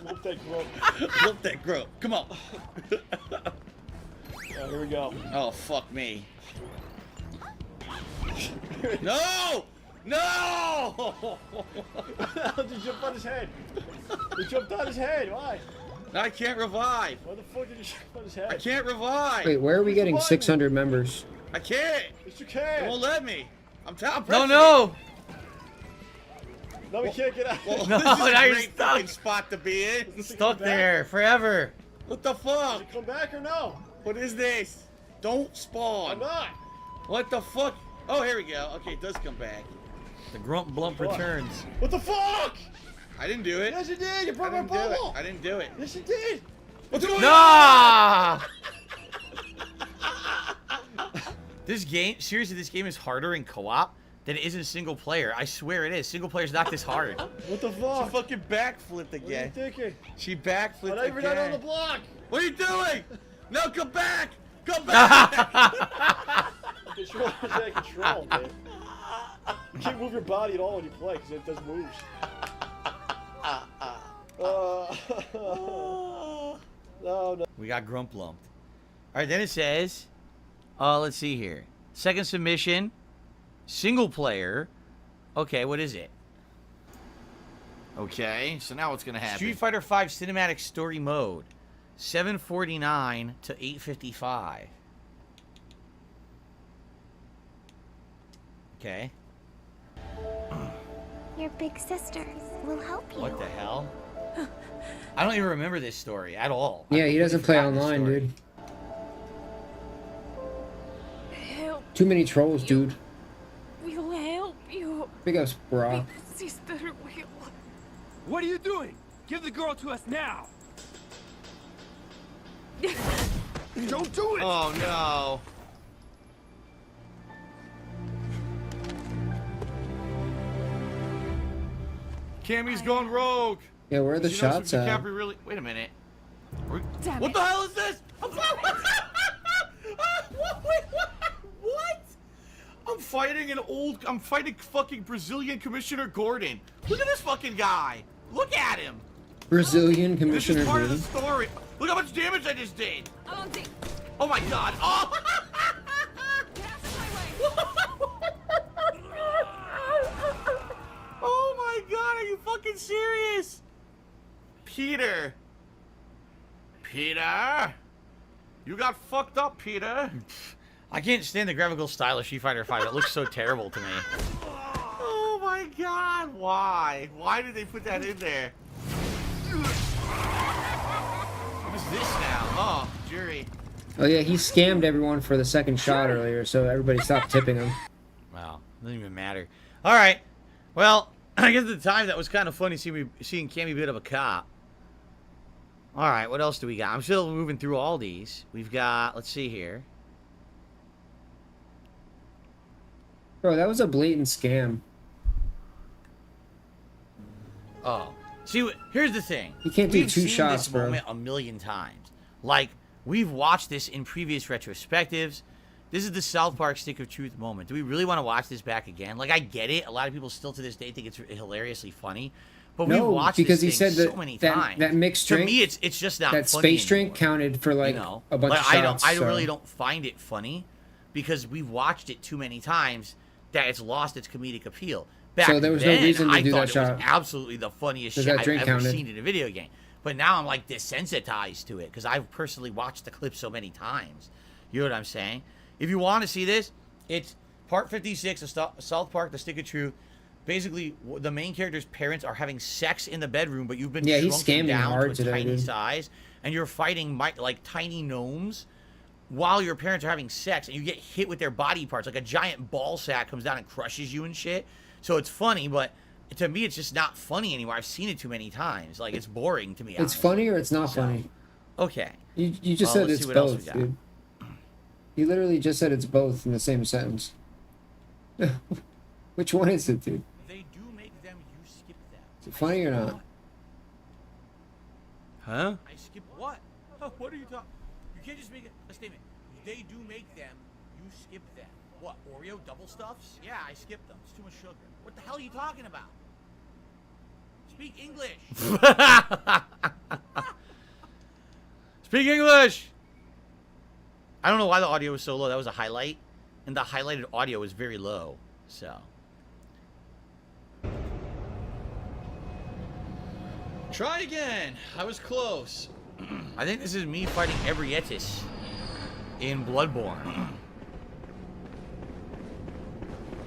lump that grump. Lump that grump. Come on. Here we go. Oh, fuck me. No! No! Did you jump on his head? You jumped on his head. Why? I can't revive. Why the fuck did you jump on his head? I can't revive. Wait, where are we getting 600 members? I can't. Yes, you can. It won't let me. I'm No, pressing no. No, we can't get out. Well, No, this is a now you're great fucking spot to be in. Stuck there forever. What the fuck? Did you come back or no? What is this? Don't spawn. I'm not. What the fuck? Oh, here we go. Okay, it does come back. The grump blump What? returns. What the fuck? I didn't do it. Yes, you did. You I broke my didn't do it. bubble. I didn't do it. Yes, you did. What's going Nah! This game, seriously, this game is harder in co-op than it is in single player. I swear it is. Single player's not this hard. What the She fuck? fucking backflipped What are you again. thinking? She backflipped I'm not even out on the again. block. What are you doing? No, come back! Come back! Control is out of control, man. You can't move your body at all when you play because it does moves. No. We got grump lumped. All right, then it says, let's see here. Second submission, single player. Okay, what is it? Okay, so now what's gonna happen? Street Fighter V Cinematic Story Mode, 7:49 to 8:55. Your big sister will help you. What the hell? I don't even remember this story at all. Yeah, he doesn't play online, dude. Help. Too many trolls, dude. We'll help you. Big ups, Brock. Sister will. What are you doing? Give the girl to us now. Don't do it! Oh no. Cammy's gone rogue. Yeah, where are the She knows shots we at? can't be really. Wait a minute. Damn What it. the hell is this? What? I'm fighting fucking Brazilian Commissioner Gordon. Look at this fucking guy. Look at him. Brazilian This Commissioner is part of Gordon. the story. Look how much damage I just did. Oh my god. Oh. Oh my god, are you fucking serious? Peter. Peter? You got fucked up, Peter. I can't stand the graphical style of Street Fighter 5. It looks so terrible to me. Oh my god, why? Why did they put that in there? What is this now? Oh, jury. Oh yeah, he scammed everyone for the second shot earlier, so everybody stopped tipping him. Wow, doesn't even matter. All right, well, I guess at the time that was kind of funny seeing Cammy bit of a cop. All right, what else do we got? I'm still moving through all these. We've got, let's see here. Bro, that was a blatant scam. Oh, see, here's the thing. You can't do We've two seen shots, this bro. moment a million times. Like, we've watched this in previous retrospectives. This is the South Park Stick of Truth moment. Do we really want to watch this back again? Like, I get it. A lot of people still to this day think it's hilariously funny. But we've No, watched because this he thing said so that many that, times. that mixed To drink, me, it's just not that funny space drink counted for like you know? a bunch Like, of shots. I so. really don't find it funny because we've watched it too many times that it's lost its comedic appeal. Back So there was no then, reason to I do thought that it shot. was absolutely the funniest 'Cause shit that I've drink ever counted. seen in a video game. But now I'm like desensitized to it because I've personally watched the clip so many times. You know what I'm saying? If you want to see this, it's part 56 of South Park: The Stick of Truth. Basically, the main character's parents are having sex in the bedroom, but you've been Yeah, he's shrunken scamming down hard to a today, tiny dude. size, and you're fighting like tiny gnomes while your parents are having sex, and you get hit with their body parts. Like a giant ball sack comes down and crushes you and shit. So it's funny, but to me, it's just not funny anymore. I've seen it too many times. Like, it's boring to me. It's funny or it's not funny. Okay. You just said let's it's see what else we both, got. dude. You literally just said it's both in the same sentence. Which one is it, dude? They do make them, you skip them. Is it funny or not? Huh? I skip what? What are you talking? You can't just make a statement. They do make them, you skip them. What, Oreo double stuffs? Yeah, I skip them. It's too much sugar. What the hell are you talking about? Speak English. Speak English. I don't know why the audio was so low. That was a highlight, and the highlighted audio was very low. So. Try again. I was close. I think this is me fighting Ebrietis in Bloodborne.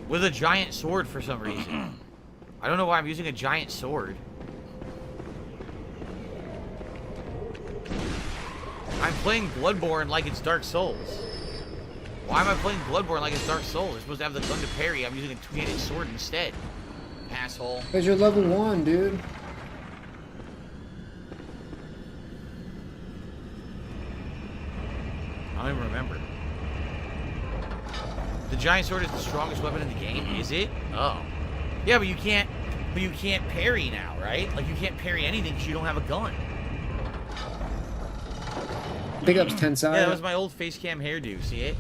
With a giant sword for some reason. I don't know why I'm using a giant sword. I'm playing Bloodborne like it's Dark Souls. Why am I playing Bloodborne like it's Dark Souls? It's supposed to have the gun to parry. I'm using a two-handed sword instead. Asshole. Because you're level 1, dude. I don't even remember. The giant sword is the strongest weapon in the game, is it? Oh. Yeah, but you can't parry now, right? Like, you can't parry anything because you don't have a gun. Big ups, Tensai. Yeah, that was my old face cam hairdo, see it?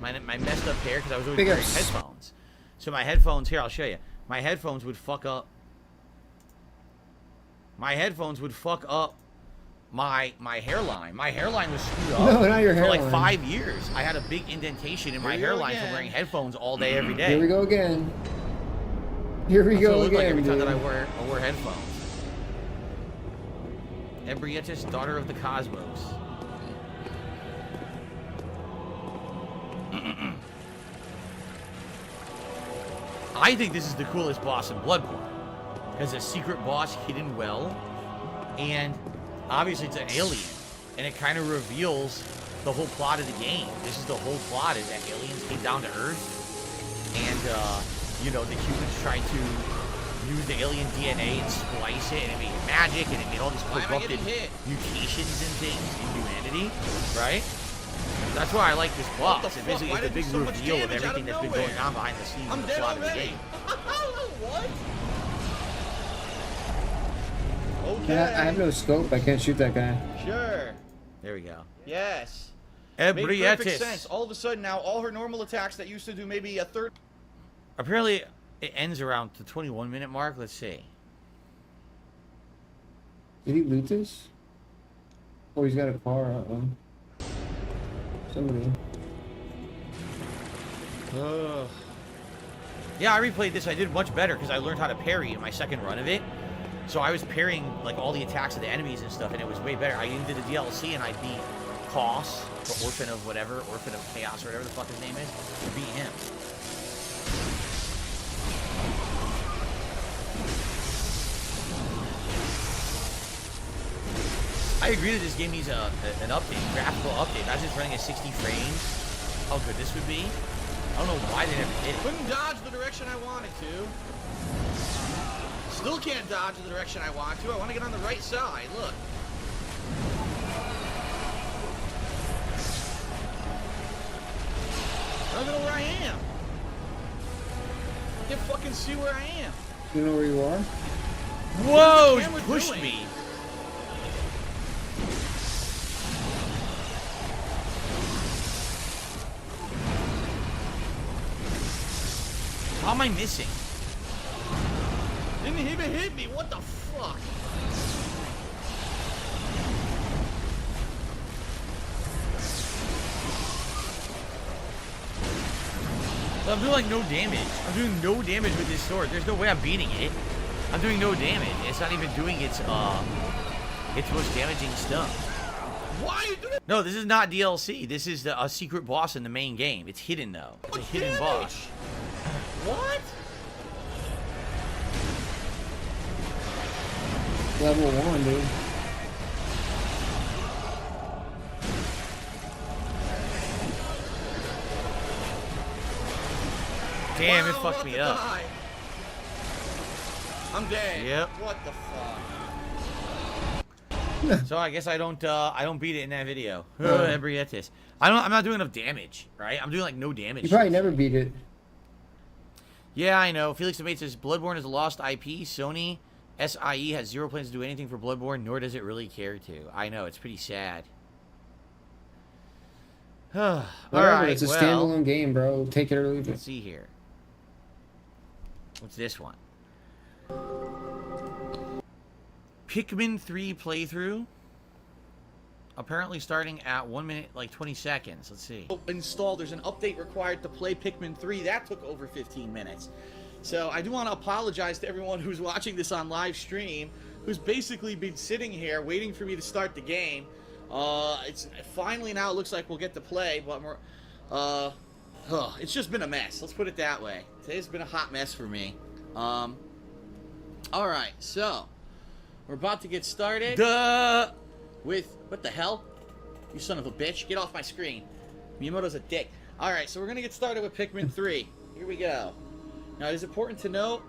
My messed up hair because I was always Big wearing ups. headphones. So my headphones, here, I'll show you. My headphones would fuck up. My headphones would fuck up my hairline. My hairline was screwed up No, not your for like hairline. 5 years. I had a big indentation in my Here we go hairline from again. wearing headphones all day, every day. Here we go again. Here we That's what go it looked like again, every time dude. that I wore headphones. Ebrietis, daughter of the cosmos. I think this is the coolest boss in Bloodborne. Because a secret boss hidden well. And obviously it's an alien. And it kind of reveals the whole plot of the game. This is the whole plot, is that aliens came down to Earth. And, you know, the humans tried to use the alien DNA and splice it. And it made magic. And it made all these corrupted mutations and things in humanity. Right? That's why I like this boss. It basically is the big reveal of everything that's been going on behind the scenes of the plot of the game. What? Okay. I have no scope. I can't shoot that guy. Sure. There we go. Yes. Made perfect Ebrietis. sense. All of a sudden now, all her normal attacks that used to do maybe a third. Apparently, it ends around the 21-minute mark. Let's see. Did he loot this? Oh, he's got a car. Somebody. Yeah, I replayed this. I did much better because I learned how to parry in my second run of it. So I was parrying like all the attacks of the enemies and stuff, and it was way better. I even did the DLC and I beat Koss, the Orphan of whatever, Orphan of Chaos or whatever the fuck his name is. I beat him. I agree that this game needs an update, graphical update. Not just running at 60 frames. How good this would be. I don't know why they never did it. Couldn't dodge the direction I wanted to. Still can't dodge the direction I want to. I want to get on the right side. Look. I don't know where I am. I can't fucking see where I am. You know where you are? Whoa! He pushed me. How am I missing? Didn't even hit me. What the fuck? I'm doing like no damage. I'm doing no damage with this sword. There's no way I'm beating it. I'm doing no damage. It's not even doing its most damaging stuff. Why are you doing? No, this is not DLC. This is a secret boss in the main game. It's hidden though. It's a hidden boss. What? Level 1, dude. Damn, it fucked me up. I'm dead. Yep. What the fuck? So I guess I don't beat it in that video. Ebrietis. I'm not doing enough damage, right? I'm doing like no damage. You probably never beat it. Yeah, I know. Felix Debate says Bloodborne is a lost IP. Sony SIE has zero plans to do anything for Bloodborne, nor does it really care to. I know, it's pretty sad. All right, it's a standalone game, bro. Take it or leave it. Let's see here. What's this one? Pikmin 3 playthrough. Apparently starting at 1 minute, like 20 seconds. Let's see. Installed. There's an update required to play Pikmin 3. That took over 15 minutes. So I do want to apologize to everyone who's watching this on live stream, who's basically been sitting here waiting for me to start the game. It's finally now it looks like we'll get to play, but it's just been a mess. Let's put it that way. Today's been a hot mess for me. All right, so we're about to get started. With what the hell? You son of a bitch! Get off my screen. Miyamoto's a dick. All right, so we're gonna get started with Pikmin 3. Here we go. Now, it is important to note,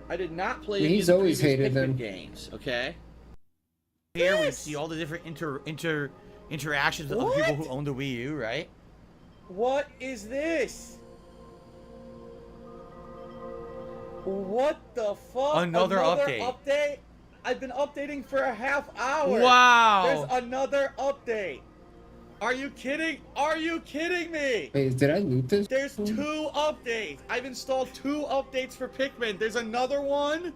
I did not play any of the previous Pikmin games, okay? Here we see all the different interactions with other people who own the Wii U, right? What is this? What the fuck? Another update. I've been updating for a half hour. Wow. There's another update. Are you kidding? Are you kidding me? Wait, did I loot this? There's 2 updates. I've installed 2 updates for Pikmin. There's another one.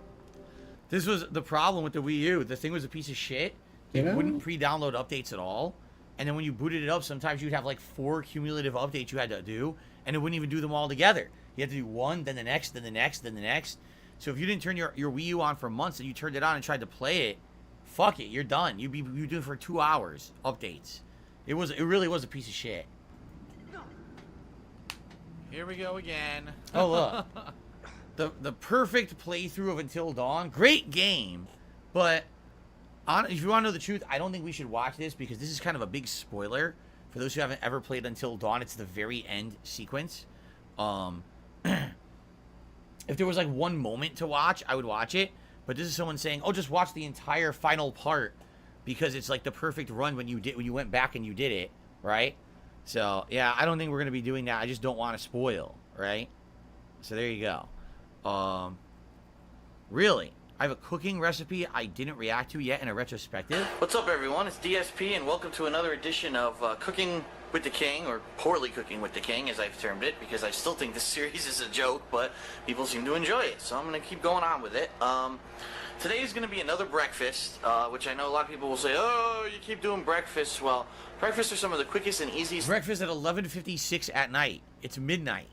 This was the problem with the Wii U. The thing was a piece of shit. It wouldn't pre-download updates at all. And then when you booted it up, sometimes you'd have like 4 cumulative updates you had to do, and it wouldn't even do them all together. You had to do one, then the next, then the next, then the next. So if you didn't turn your Wii U on for months and you turned it on and tried to play it, fuck it, you're done. You'd be doing it for 2 hours updates. It really was a piece of shit. Here we go again. Oh look. the perfect playthrough of Until Dawn. Great game, but if you want to know the truth, I don't think we should watch this because this is kind of a big spoiler for those who haven't ever played Until Dawn. It's the very end sequence. If there was like one moment to watch, I would watch it. But this is someone saying, "Oh, just watch the entire final part because it's like the perfect run when you went back and you did it, right?" So yeah, I don't think we're gonna be doing that. I just don't want to spoil, right? So there you go. Really, I have a cooking recipe I didn't react to yet in a retrospective. What's up, everyone? It's DSP, and welcome to another edition of Cooking with the King, or Poorly Cooking with the King, as I've termed it, because I still think this series is a joke, but people seem to enjoy it, so I'm going to keep going on with it. Today is going to be another breakfast, which I know a lot of people will say, "Oh, you keep doing breakfasts." Well, breakfasts are some of the quickest and easiest. Breakfast at 11:56 at night. It's midnight.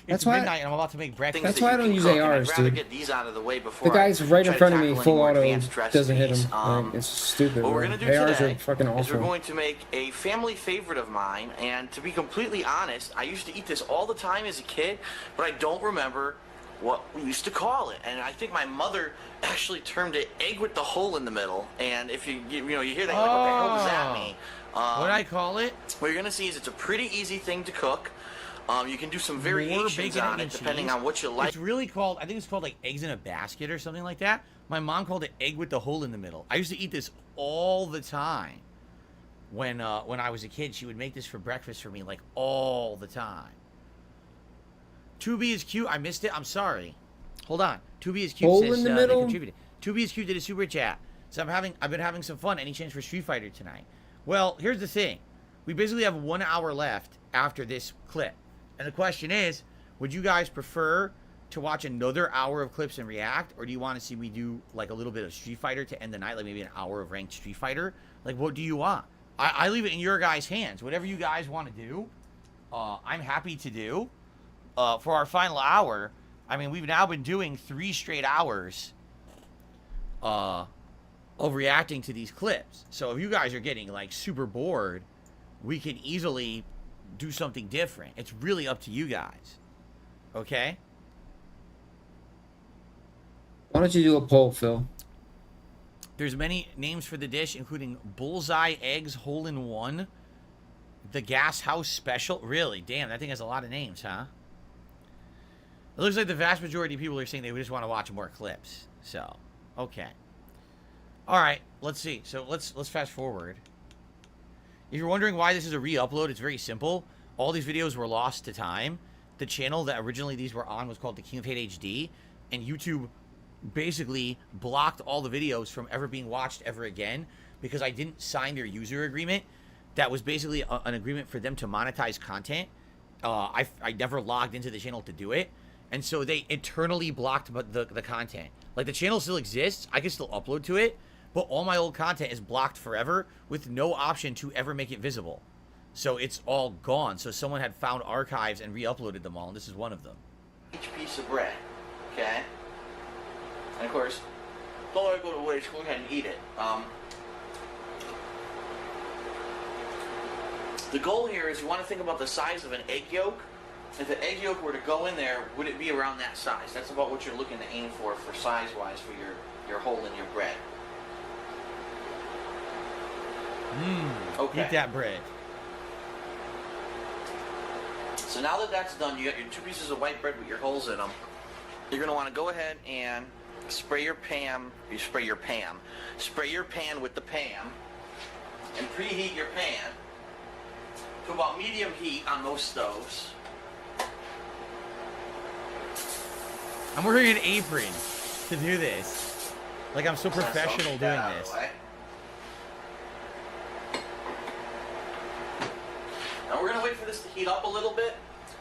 That's It's why midnight and I'm about to make breakfast. That's why I don't use ARs, I'd rather dude. get these out of the way before The guy's right in front of me, full auto, advanced doesn't hit recipes. him. Like, it's stupid. What we're bro. going to do ARs today are fucking is we're awful. going to make a family favorite of mine, and to be completely honest, I used to eat this all the time as a kid, but I don't remember what we used to call it. And I think my mother actually termed it egg with the hole in the middle. And if you hear that, you're like, what the hell does that mean? What did I call it? What you're going to see is it's a pretty easy thing to cook. You can do some More variations bacon, on egg, it and depending cheese. on what you like. It's really called, I think it's called like eggs in a basket or something like that. My mom called it egg with the hole in the middle. I used to eat this all the time. When I was a kid, she would make this for breakfast for me like all the time. 2B is cute. I missed it. I'm sorry. Hold on. 2B is cute. Hole says, in the they middle? contributed. 2B is cute did a super chat. So I've been having some fun. Any chance for Street Fighter tonight? Well, here's the thing. We basically have 1 hour left after this clip. And the question is, would you guys prefer to watch another hour of clips and react, or do you want to see me do like a little bit of Street Fighter to end the night, like maybe an hour of ranked Street Fighter? Like, what do you want? I leave it in your guys' hands. Whatever you guys want to do, I'm happy to do. For our final hour, I mean, we've now been doing 3 straight hours of reacting to these clips. So if you guys are getting like super bored, we can easily do something different. It's really up to you guys. Okay? Why don't you do a poll, Phil? There's many names for the dish, including bullseye eggs hole-in-one, the gas house special. Really? Damn, that thing has a lot of names, huh? It looks like the vast majority of people are saying they just want to watch more clips. So, okay. All right, let's see. So let's fast forward. If you're wondering why this is a re-upload, it's very simple. All these videos were lost to time. The channel that originally these were on was called The King of Hate HD, and YouTube basically blocked all the videos from ever being watched ever again because I didn't sign their user agreement. That was basically an agreement for them to monetize content. I never logged into the channel to do it, and so they eternally blocked the content. Like, the channel still exists. I can still upload to it, but all my old content is blocked forever with no option to ever make it visible. So it's all gone. So someone had found archives and re-uploaded them all, and this is one of them. Each piece of bread, okay? And of course, don't let it go to waste. Go ahead and eat it. The goal here is you want to think about the size of an egg yolk. If the egg yolk were to go in there, would it be around that size? That's about what you're looking to aim for size-wise for your hole in your bread. Okay. Eat that bread. So now that that's done, you got your 2 pieces of white bread with your holes in them. You're going to want to go ahead and spray your pan with the pan and preheat your pan to about medium heat on most stoves. I'm wearing an apron to do this. Like, I'm so professional doing this. Now we're going to wait for this to heat up a little bit,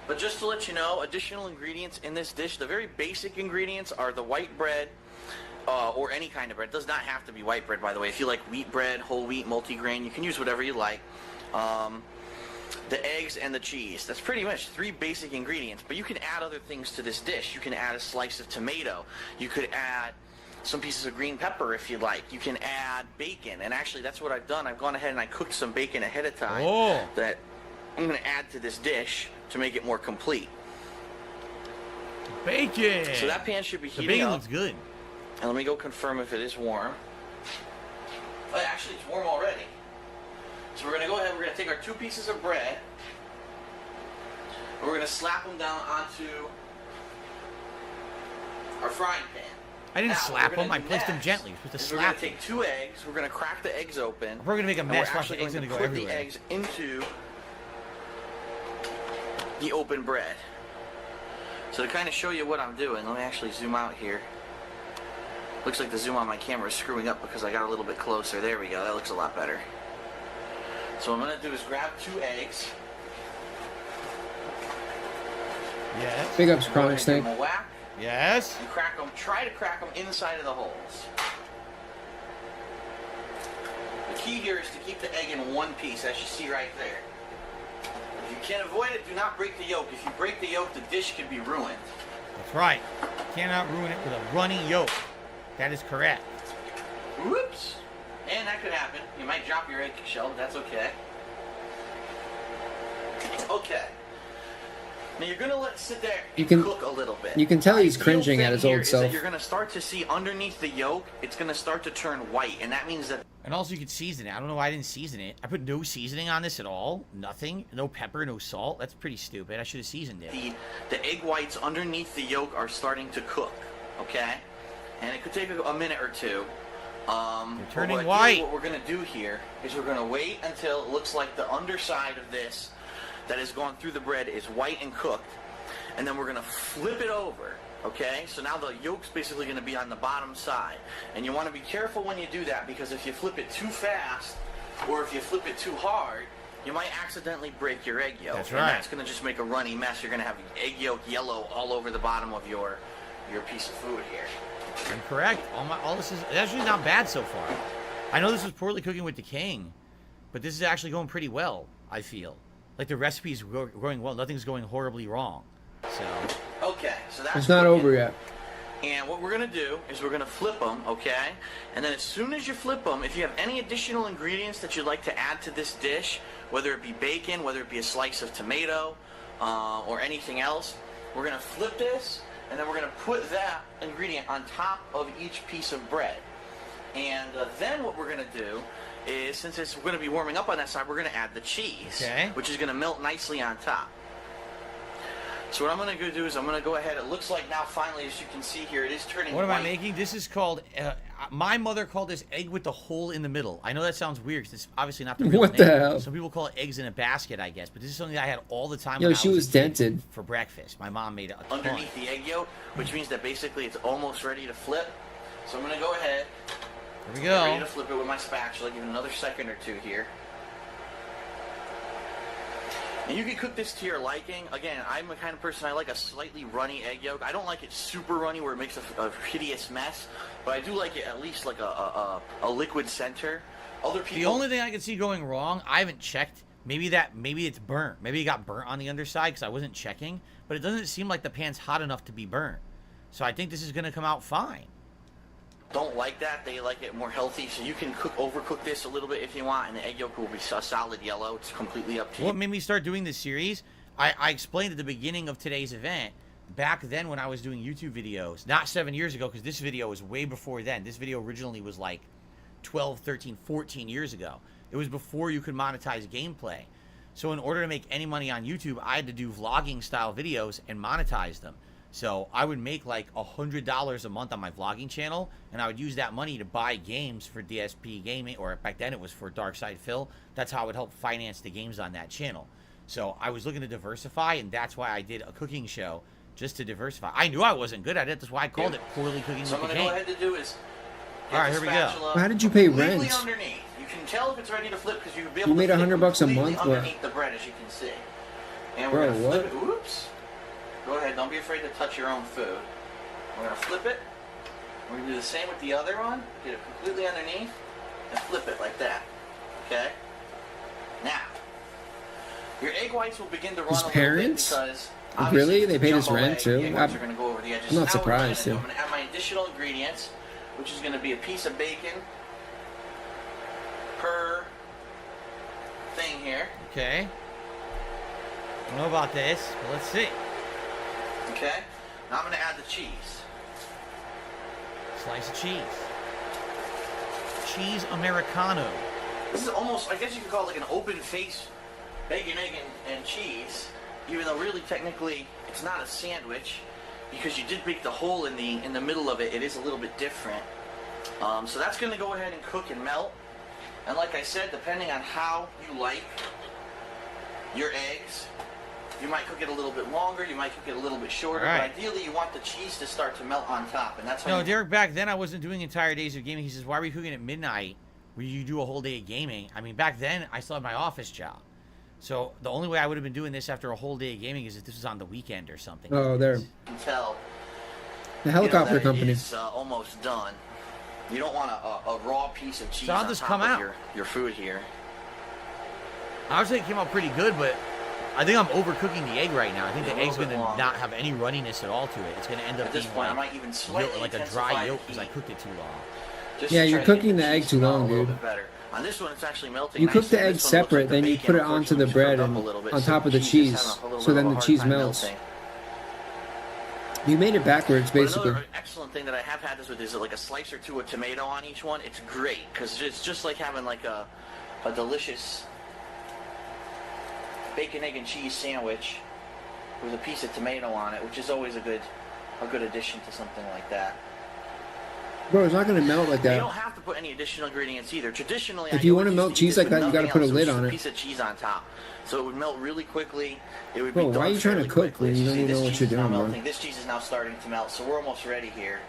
but just to let you know, additional ingredients in this dish, the very basic ingredients are the white bread, or any kind of bread. It does not have to be white bread, by the way. If you like wheat bread, whole wheat, multigrain, you can use whatever you like. The eggs and the cheese. That's pretty much 3 basic ingredients, but you can add other things to this dish. You can add a slice of tomato. You could add some pieces of green pepper if you like. You can add bacon, and actually that's what I've done. I've gone ahead and I cooked some bacon ahead of time that I'm going to add to this dish to make it more complete. Bacon. So that pan should be The heating bacon up. looks good. And let me go confirm if it is warm. Oh, actually, it's warm already. So we're going to go ahead, we're going to take our 2 pieces of bread, and we're going to slap them down onto our frying pan. I didn't Now, slap what we're them. I gonna do placed them next gently. You're supposed to is we're going slap to them. take 2 eggs, we're going to crack the eggs open. We're going to make a and mess. we're Watch the actually eggs going going to to go put the everywhere. eggs into the open bread. So to kind of show you what I'm doing, let me actually zoom out here. Looks like the zoom on my camera is screwing up because I got a little bit closer. There we go. That looks a lot better. So what I'm going to do is grab 2 eggs. Yes. Big ups, Go ahead Chronic and give Snake. them a whack. Yes. And crack them. Try to crack them inside of the holes. The key here is to keep the egg in one piece, as you see right there. If you can avoid it, do not break the yolk. If you break the yolk, the dish could be ruined. That's right. Cannot ruin it with a runny yolk. That is correct. Whoops. And that could happen. You might drop your egg shell, but that's okay. Okay. Now you're gonna let it sit there and cook a little bit. You can tell he's The cringing ideal at his thing here old is self. that you're gonna start to see underneath the yolk, it's gonna start to turn white, and that means that. And also you could season it. I don't know why I didn't season it. I put no seasoning on this at all. Nothing. No pepper, no salt. That's pretty stupid. I should have seasoned it. The egg whites underneath the yolk are starting to cook, okay? And it could take a minute or two. They're turning but white. What we're going to do here is we're going to wait until it looks like the underside of this that has gone through the bread is white and cooked. And then we're going to flip it over, okay? So now the yolk's basically going to be on the bottom side. And you want to be careful when you do that because if you flip it too fast or if you flip it too hard, you might accidentally break your egg yolk. That's right. And that's going to just make a runny mess. You're going to have egg yolk yellow all over the bottom of your piece of food here. I'm correct. All this is actually not bad so far. I know this was poorly cooking with the king, but this is actually going pretty well, I feel. Like the recipe's going well. Nothing's going horribly wrong. So. Okay, so that's It's not over yet. And what we're going to do is we're going to flip them, okay? And then as soon as you flip them, if you have any additional ingredients that you'd like to add to this dish, whether it be bacon, whether it be a slice of tomato, or anything else, we're going to flip this, and then we're going to put that ingredient on top of each piece of bread. And then what we're going to do is, since it's going to be warming up on that side, we're going to add the cheese, which is going to melt nicely on top. So what I'm going to go do is I'm going to go ahead. It looks like now finally, as you can see here, it is turning What am white. I making? This is called, my mother called this egg with the hole in the middle. I know that sounds weird because it's obviously not the real What name. the hell? Some people call it eggs in a basket, I guess. But this is something that I had all the time Yo, when she I was a kid dented. for breakfast. My mom made it a ton. Underneath the egg yolk, which means that basically it's almost ready to flip. So I'm going to go ahead. Here we Get go. ready to flip it with my spatula. Give it another second or two here. And you can cook this to your liking. Again, I'm the kind of person, I like a slightly runny egg yolk. I don't like it super runny where it makes a hideous mess, but I do like it at least like a liquid center. Other people. The only thing I can see going wrong, I haven't checked. Maybe it's burnt. Maybe it got burnt on the underside because I wasn't checking. But it doesn't seem like the pan's hot enough to be burnt. So I think this is going to come out fine. Don't like that. They like it more healthy, so you can overcook this a little bit if you want, and the egg yolk will be a solid yellow. It's completely up to you. What made me start doing this series, I explained at the beginning of today's event, back then when I was doing YouTube videos, not 7 years ago, because this video was way before then. This video originally was like 12, 13, 14 years ago. It was before you could monetize gameplay. So in order to make any money on YouTube, I had to do vlogging style videos and monetize them. So I would make like $100 a month on my vlogging channel, and I would use that money to buy games for DSP Gaming, or back then it was for Darkside Phil. That's how it would help finance the games on that channel. So I was looking to diversify, and that's why I did a cooking show, just to diversify. I knew I wasn't good at it. That's why I called it Poorly Cooking So with I'm the going to King. go ahead to do is get All right, the here we go. spatula How did you pay completely rent? underneath. You can tell if it's ready to flip because you'll be You able made to flip $100 a completely month, what? underneath the bread, as you can see. And Bro, we're going to flip what? it. Oops. Go ahead. Don't be afraid to touch your own food. We're going to flip it. We're going to do the same with the other one. Get it completely underneath and flip it like that. Okay? Now, your egg whites will begin to run His a little parents? bit because Really? They paid jump his rent away, too? the egg whites are going to go over the edges. I'm not So now what I'm surprised, gonna do, too. I'm going to add my additional ingredients, which is going to be a piece of bacon per thing here. Okay. I don't know about this, but let's see. Okay. Now I'm gonna add the cheese. Slice of cheese. Cheese Americano. This is almost, I guess you could call it like an open face bacon, egg, and cheese. Even though really technically it's not a sandwich, because you did make the hole in the middle of it. It is a little bit different. So that's gonna go ahead and cook and melt. And like I said, depending on how you like your eggs, you might cook it a little bit longer, you might cook it a little bit shorter, Right. but ideally you want the cheese to start to melt on top, and that's how No, you... Derek, back then I wasn't doing entire days of gaming. He says, why were you cooking at midnight where you do a whole day of gaming? I mean, back then I still had my office job. So the only way I would have been doing this after a whole day of gaming is if this was on the weekend or something. Oh, there. You can tell, The helicopter that it company. is, almost done. You don't want a raw piece of cheese So how'd on this top come of out? your food here. I would say it came out pretty good, but I think I'm overcooking the egg right now. I think Yeah, the a egg's little going bit to longer. not have any runniness at all to it. It's going to end up At this being point, I like, might even slightly like a intensify dry the yolk because I heat. cooked it too long. Just Yeah, to you're try to cooking get the egg cheese too to melt long, a little dude. bit better. On this one, it's actually melting You cook nicely. the egg This one looks like separate, the then you bacon, put it onto unfortunately, the bread cooked up and a little bit, on so top of the cheese is cheese, having a little so bit then of a the hard cheese time melts. melting. You made it backwards, But basically. another excellent thing that I have had this with is like a slice or two of tomato on each one. It's great because it's just like having like a delicious bacon, egg, and cheese sandwich with a piece of tomato on it, which is always a good addition to something like that. Bro, it's not going to melt like You that. don't have to put any additional ingredients either. Traditionally, If I you always wanna used melt eat cheese this like with that, you gotta nothing put a else. lid Just on it. piece of cheese on top, so it would melt really quickly. It would Bro, be done why are you trying to fairly cook quickly. when you don't See, even this know what cheese you're is now doing, bro? melting. This cheese is now starting to melt, so we're almost ready here.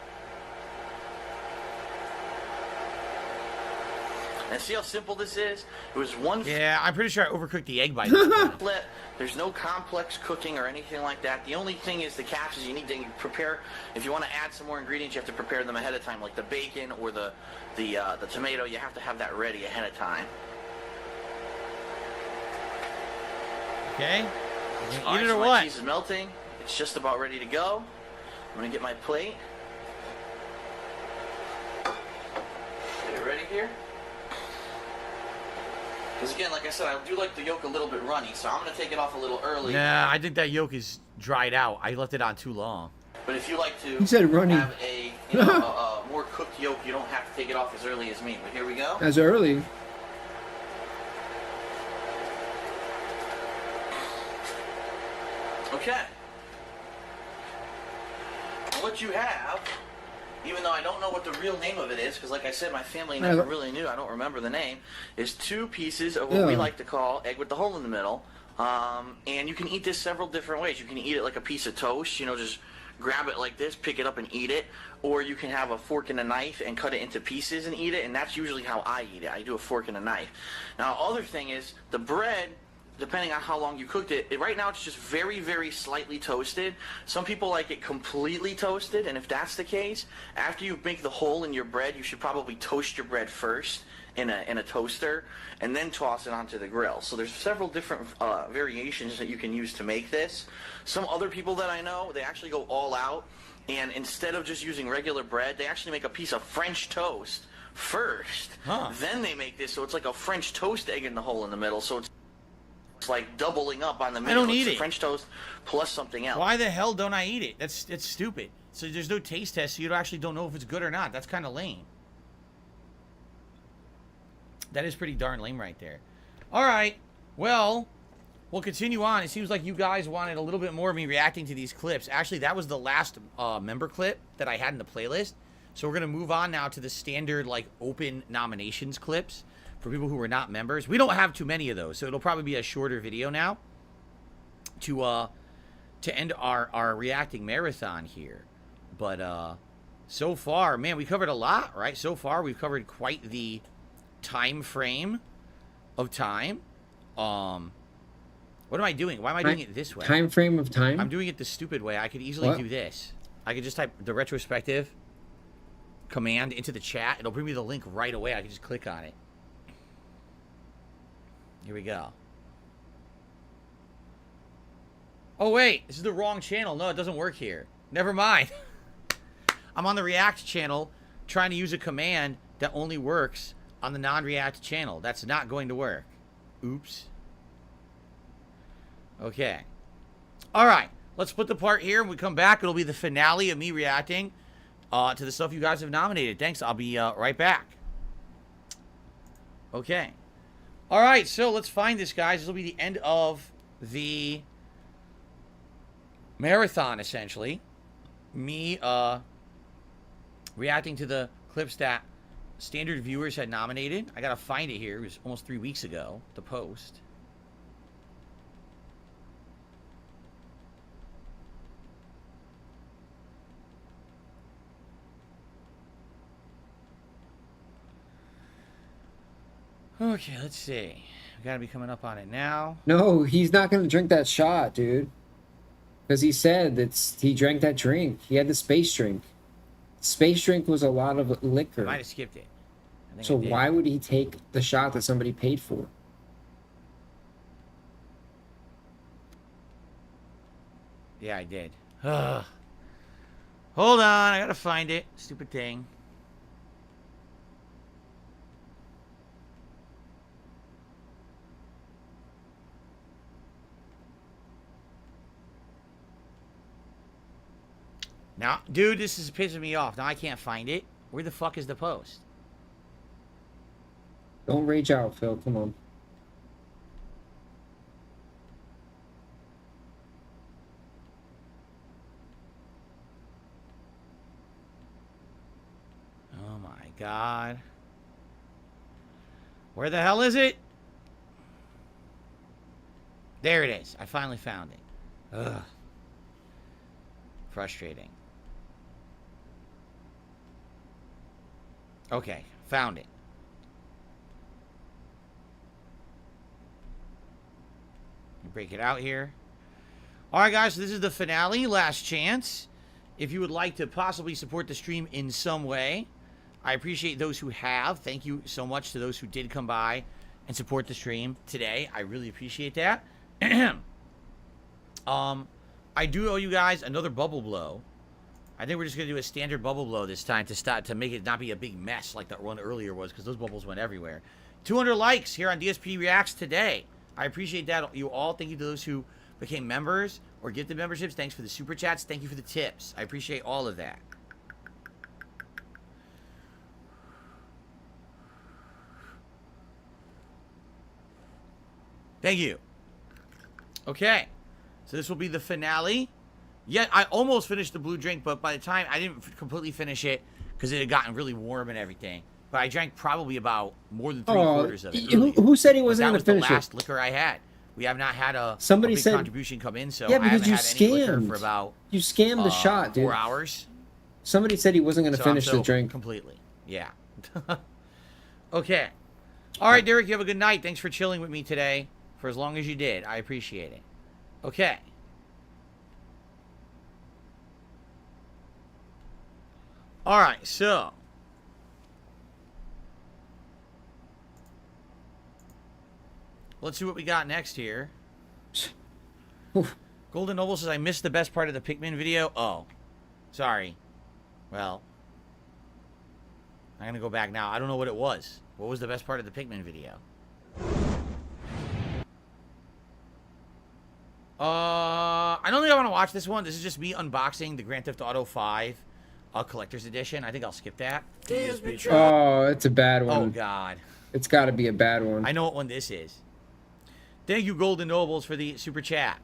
And see how simple this is? It was one. Yeah, I'm pretty sure I overcooked the egg by this point. Split. There's no complex cooking or anything like that. The only thing is the catch is you need to prepare. If you want to add some more ingredients, you have to prepare them ahead of time, like the bacon or the tomato. You have to have that ready ahead of time. Okay? You All gonna right, eat it so or my what? cheese is melting. It's just about ready to go. I'm gonna get my plate. Get it ready here. Because again, like I said, I do like the yolk a little bit runny, so I'm gonna take it off a little early. Nah, I think that yolk is dried out. I left it on too long. But if you like to He said runny. have a more cooked yolk, you don't have to take it off as early as me. But here we go. As early. Okay. What you have, even though I don't know what the real name of it is, because like I said, my family never really knew, I don't remember the name, is 2 pieces of what we Yeah. like to call egg with the hole in the middle. And you can eat this several different ways. You can eat it like a piece of toast, you know, just grab it like this, pick it up and eat it. Or you can have a fork and a knife and cut it into pieces and eat it, and that's usually how I eat it. I do a fork and a knife. Now, other thing is, the bread, depending on how long you cooked it, right now it's just very, very slightly toasted. Some people like it completely toasted, and if that's the case, after you make the hole in your bread, you should probably toast your bread first in a toaster, and then toss it onto the grill. So there's several different variations that you can use to make this. Some other people that I know, they actually go all out, and instead of just using regular bread, they actually make a piece of French toast first. Then they make this, so it's like a French toast egg in the hole in the middle, so it's like doubling up on the middle. don't eat It's it. French toast plus something else. Why the hell don't I eat it? It's stupid. So there's no taste test, so you actually don't know if it's good or not. That's kind of lame. That is pretty darn lame right there. All right. Well, we'll continue on. It seems like you guys wanted a little bit more of me reacting to these clips. Actually, that was the last member clip that I had in the playlist. So we're going to move on now to the standard, like, open nominations clips for people who are not members. We don't have too many of those, so it'll probably be a shorter video now to end our reacting marathon here. But so far, man, we covered a lot, right? So far, we've covered quite the time frame of time. What am I doing? Why am I doing it this way? Time frame of time? I'm doing it the stupid way. I could easily What? do this. I could just type the retrospective command into the chat. It'll bring me the link right away. I can just click on it. Here we go. Oh, wait. This is the wrong channel. No, it doesn't work here. Never mind. I'm on the React channel trying to use a command that only works on the non-React channel. That's not going to work. Oops. Okay. All right. let's put the part here. When we come back, it'll be the finale of me reacting to the stuff you guys have nominated. Thanks. I'll be right back. Okay. All right, so let's find this, guys. This will be the end of the marathon, essentially. Me reacting to the clips that standard viewers had nominated. I gotta find it here. It was almost 3 weeks ago, the post. Okay, let's see. We gotta be coming up on it now. No, he's not gonna drink that shot, dude. Because he said he drank that drink. He had the space drink. Space drink was a lot of liquor. I might have skipped it. So why would he take the shot that somebody paid for? Yeah, I did. Ugh. Hold on, I gotta find it. Stupid thing. Now, dude, this is pissing me off. Now I can't find it. Where the fuck is the post? Don't rage out, Phil. Come on. Oh my god. Where the hell is it? There it is. I finally found it. Ugh. Frustrating. Okay, found it. Break it out here. Alright guys, so this is the finale, last chance. If you would like to possibly support the stream in some way, I appreciate those who have. Thank you so much to those who did come by and support the stream today. I really appreciate that. I do owe you guys another bubble blow. I think we're just going to do a standard bubble blow this time to make it not be a big mess like that one earlier was, because those bubbles went everywhere. 200 likes here on DSP Reacts today. I appreciate that, you all. Thank you to those who became members or gifted memberships. Thanks for the super chats. Thank you for the tips. I appreciate all of that. Thank you. Okay. So this will be the finale. Yet I almost finished the blue drink, but by the time I didn't completely finish it because it had gotten really warm and everything. But I drank probably about more than 3/4 of it. Who said he wasn't going to finish it? That was the last liquor I had. We have not had a big contribution come in, so yeah, I haven't because had any liquor for about you scammed the shot, dude. 4 hours. Somebody said he wasn't going to finish the drink completely. Yeah. Okay. All right, Derek. You have a good night. Thanks for chilling with me today for as long as you did. I appreciate it. Okay. All right, so let's see what we got next here. Golden Noble says, I missed the best part of the Pikmin video. Oh, sorry. Well, I'm going to go back now. I don't know what it was. What was the best part of the Pikmin video? I don't think I want to watch this one. This is just me unboxing the Grand Theft Auto 5 Collector's Edition. I think I'll skip that. Oh, it's a bad one. Oh, God. It's got to be a bad one. I know what one this is. Thank you, Golden Nobles, for the super chat.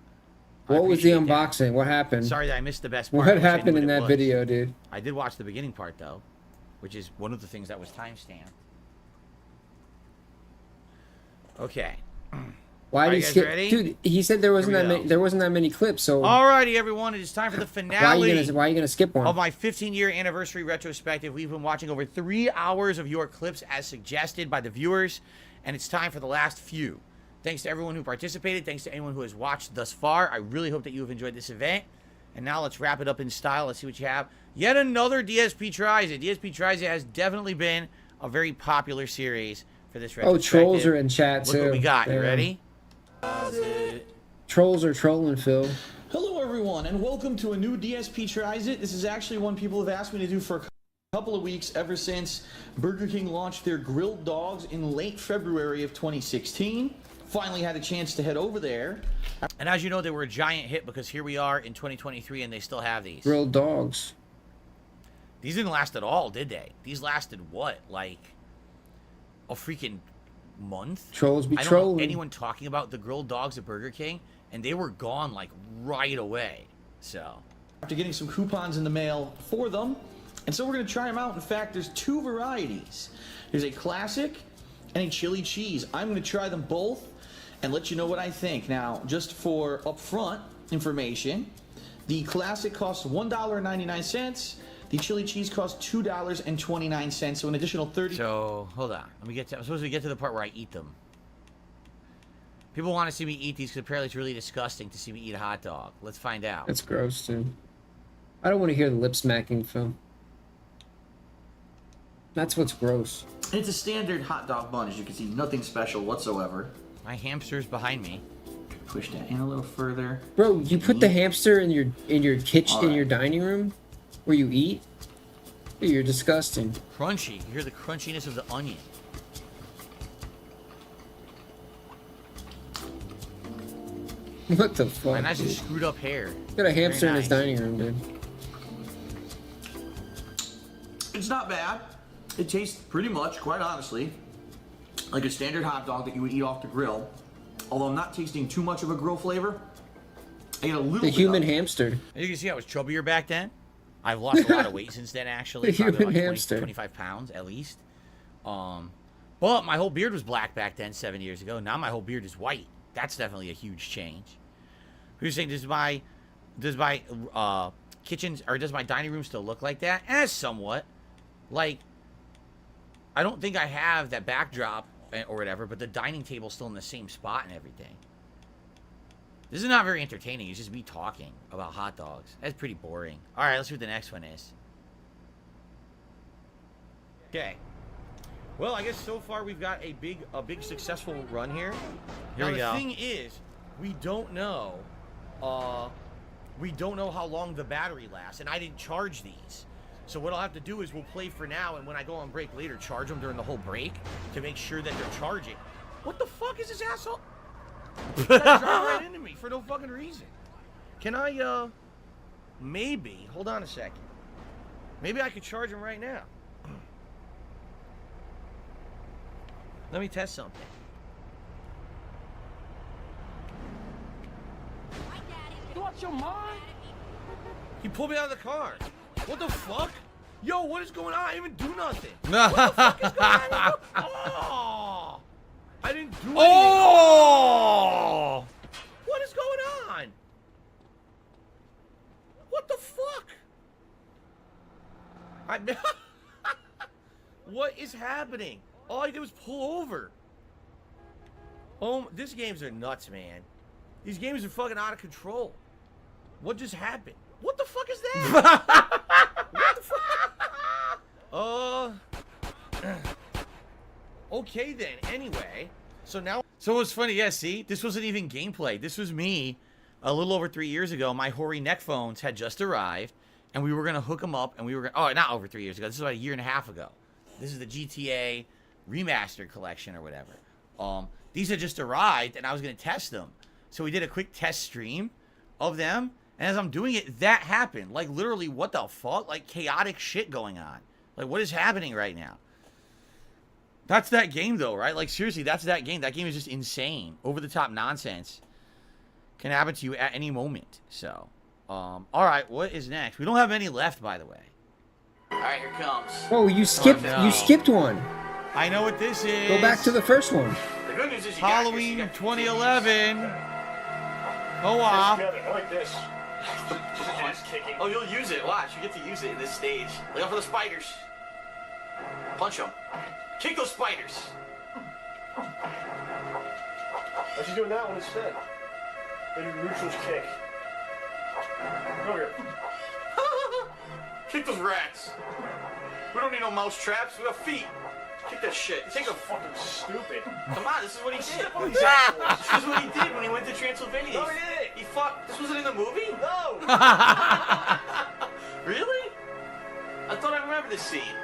What was the unboxing? That. What happened? Sorry that I missed the best part. What happened in that video, dude? I did watch the beginning part, though, which is one of the things that was timestamped. Okay. Why did he skip? Ready? Dude, he said there wasn't that many clips. So alrighty, everyone, it is time for the finale. Why are you gonna skip one? Of my 15-year anniversary retrospective. We've been watching over 3 hours of your clips as suggested by the viewers, and it's time for the last few. Thanks to everyone who participated. Thanks to anyone who has watched thus far. I really hope that you have enjoyed this event. And now let's wrap it up in style. Let's see what you have. Yet another DSP Tries It. DSP Tries It has definitely been a very popular series for this retrospective. Oh, trolls are in chat too. Look what we got. You ready? Trolls are trolling, Phil. Hello, everyone, and welcome to a new DSP Tries It. This is actually one people have asked me to do for a couple of weeks ever since Burger King launched their grilled dogs in late February of 2016. finally had a chance to head over there. And as you know, they were a giant hit because here we are in 2023 and they still have these. Grilled dogs. These didn't last at all, did they? These lasted what? Like a freaking month? Trolls be I don't trolling. know anyone talking about the grilled dogs at Burger King, and they were gone like right away. So after getting some coupons in the mail for them, and so we're going to try them out. In fact, there's 2 varieties. There's a classic and a chili cheese. I'm going to try them both and let you know what I think. Now, just for upfront information, the classic costs $1.99. The chili cheese costs $2.29, so an additional 30. So hold on, let me get to. I'm supposed to get to the part where I eat them. People want to see me eat these because apparently it's really disgusting to see me eat a hot dog. Let's find out. That's gross, too. I don't want to hear the lip smacking, Phil. That's what's gross. It's a standard hot dog bun, as you can see. Nothing special whatsoever. My hamster's behind me. Push that in a little further. Bro, you put the hamster in your kitchen, All right. in your dining room, where you eat? You're disgusting. Crunchy. You hear the crunchiness of the onion. What the fuck? Man, that's dude? just screwed up hair. Got a hamster Very in his nice. dining room, dude. It's not bad. It tastes pretty much, quite honestly, like a standard hot dog that you would eat off the grill. Although I'm not tasting too much of a grill flavor. I get a little The bit human of hamster. As you can see, I was chubbier back then. I've lost a lot of weight since then, actually. The Probably human about 20, hamster. 25 pounds, at least. But my whole beard was black back then, 7 years ago. Now my whole beard is white. That's definitely a huge change. Who's saying, does my kitchen, or does my dining room still look like that? Somewhat. Like, I don't think I have that backdrop or whatever, but the dining table's still in the same spot and everything. This is not very entertaining. It's just me talking about hot dogs. That's pretty boring. All right, let's see what the next one is. Okay. Well, I guess so far we've got a big successful run here. Here we go. The thing is, we don't know how long the battery lasts, and I didn't charge these. So what I'll have to do is we'll play for now, and when I go on break later, charge them during the whole break to make sure that they're charging. What the fuck is this asshole? This guy drive right into me for no fucking reason. Can I, maybe, hold on a second. Maybe I could charge him right now. Let me test something. You watch your mind? He pulled me out of the car. What the fuck? Yo, what is going on? I didn't even do nothing. What the fuck is going on? Oh! I didn't do anything. Oh! What is going on? What the fuck? What is happening? All I did was pull over. Oh, these games are nuts, man. These games are fucking out of control. What just happened? What the fuck is that? What the fuck? Okay then. Anyway, so what's funny? Yeah, see, this wasn't even gameplay. This was me, a little over 3 years ago. My hoary neck phones had just arrived, and we were gonna hook them up, and we were gonna. Oh, not over 3 years ago. This is about a year and a half ago. This is the GTA remastered collection or whatever. These had just arrived, and I was gonna test them. So we did a quick test stream of them. And as I'm doing it, that happened. Like, literally, what the fuck? Like, chaotic shit going on. Like, what is happening right now? That's that game, though, right? Like, seriously, that's that game. That game is just insane. Over-the-top nonsense. Can happen to you at any moment. So, all right, what is next? We don't have any left, by the way. All right, here comes. Oh, you skipped. no. You skipped one. I know what this is. Go back to the first one. The good news is you Halloween 2011. Co-op. Like this. Oh, you'll use it. Watch, you get to use it in this stage. Look out for the spiders. Punch them. Kick those spiders. Why you doing that one instead? Maybe neutral's kick. Come here. Kick those rats. We don't need no mouse traps. We have feet. Kick that shit. Take a fucking stupid. Come on, this is what he did. Step on This these assholes. is what he did when he went to Transylvania. No, he didn't. He fought. This wasn't in the movie? No. Really? I thought I remember this scene.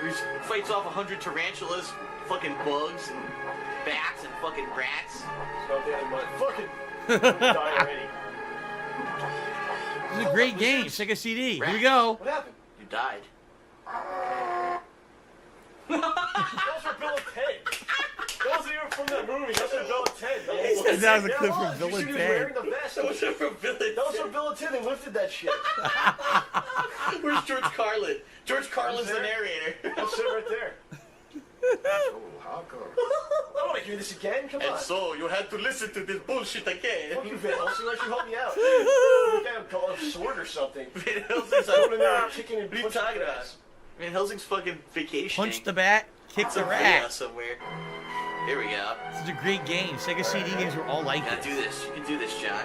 Where he fights off 100 tarantulas, fucking bugs, and bats and fucking rats. Stop the other month. Fucking die already. This is a great game. Sega CD. Here we go. What happened? You died. Those are Bill and Ted. That wasn't even from that movie. Those are Bill and Ted. He said that was a clip from Bill and He was Ted. wearing the vest. Those are from Bill and Ted. Those are Bill and Ted. They lifted that shit. Where's George Carlin? George Carlin's the narrator. I'll sit right there. Oh, hardcore. I don't want to hear this again. Come on. And so you had to listen to this bullshit again. Fuck you, Van Helsing. Why don't you help me out? You got a sword or something. Van Helsing's I in there kicking and what are you talking about? Van Helsing's fucking vacation. Punch the bat, kick the rat. Somewhere. Here we go. This is a great game. Sega CD games were all like You gotta this. do this. You can do this, John.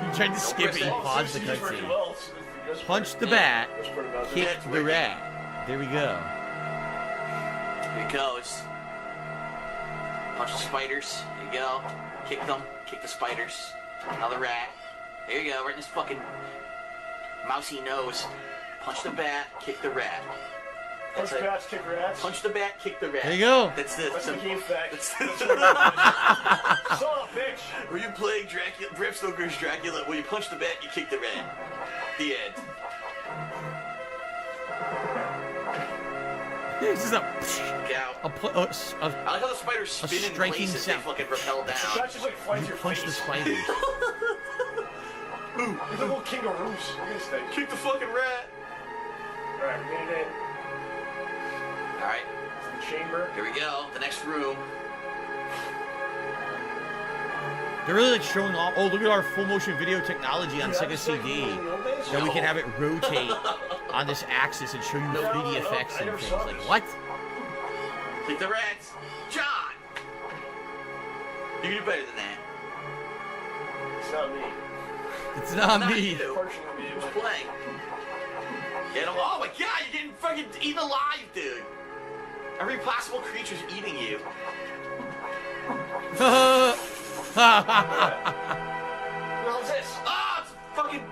You tried to skip it and pause the cutscene. Punch the bat, kick the rat. There we go. Here it goes. Punch the spiders. There you go. Kick them. Kick the spiders. Now the rat. There you go. Right in his fucking mousy nose. Punch the bat. Kick the rat. Punch bats, kick rats. Punch the bat. Kick the rat. There you go. That's the game fact. That's Son of a bitch. Were you playing Dracula, Bram Stoker's Dracula? When you punch the bat, you kick the rat. The end. This is a I like how the spiders spin in striking place as sound. they fucking rappel down. That just like flies your punch face. the spiders. Ooh, you're the little kangaroos. Look at this thing. Kick the fucking rat. Alright, we made it in. Alright. The chamber. Here we go. The next room. They're really like showing off. Oh, look at our full motion video technology on Sega CD. That we can have it rotate on this axis and show you 3D effects and things. Like what? Kick the rats. John! You can do better than that. It's not me. It's not me. You. Who's playing? Get him. Oh my god, you're getting fucking eaten alive, dude. Every possible creature's eating you. What the hell is this? Oh, it's a fucking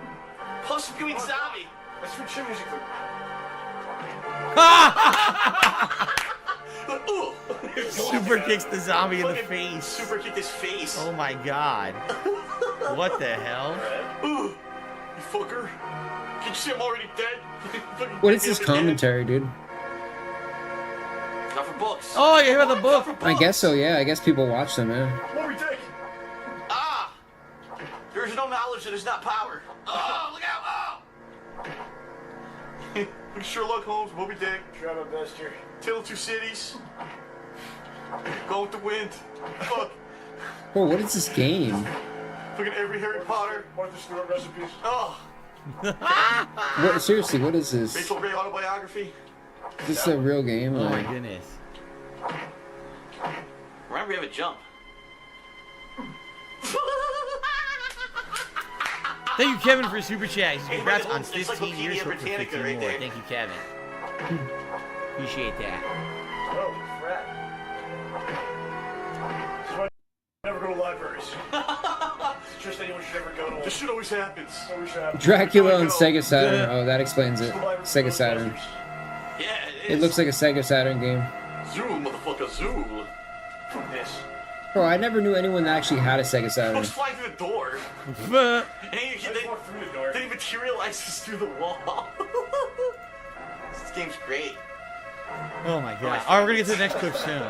puss-spewing zombie. That's for chin music. Super kicks the zombie in the face. Super kicked his face. Oh my god. What the hell? Ooh, you fucker. Can you see I'm already dead? What is this commentary, dude? Not for books. Oh, you hear the book? I guess so, yeah. I guess people watch them, yeah. Moby Dick. Ah! There is no knowledge that is not power. Oh, look out! Oh! Look, Sherlock Holmes, Moby Dick. Try my best here. Tale of Two Cities. Go with the wind. Fuck. Bro, what is this game? Fucking every Harry Potter. Martha Stewart recipes. Oh! What? Seriously, what is this? Rachel Ray autobiography. Is this a real game? Oh my Like, goodness. Remember, we have a jump. Thank you, Kevin, for super chat. Congrats on It's 15 years for Encyclopedia 15 Britannica right more. there. Thank you, Kevin. Appreciate that. Oh, crap. This is why I never go to libraries. It's just anyone should ever go to one. This shit always happens. Always happens. Dracula on Sega Saturn. Oh, that explains it. Sega Saturn. Yeah, It looks like a Sega Saturn game. Zool, motherfucker, Zool. This. Bro, I never knew anyone that actually had a Sega Saturn. Let's fly through the door. But And they materializes through the wall. This game's great. oh my god. Alright, we're gonna get to the next clip soon.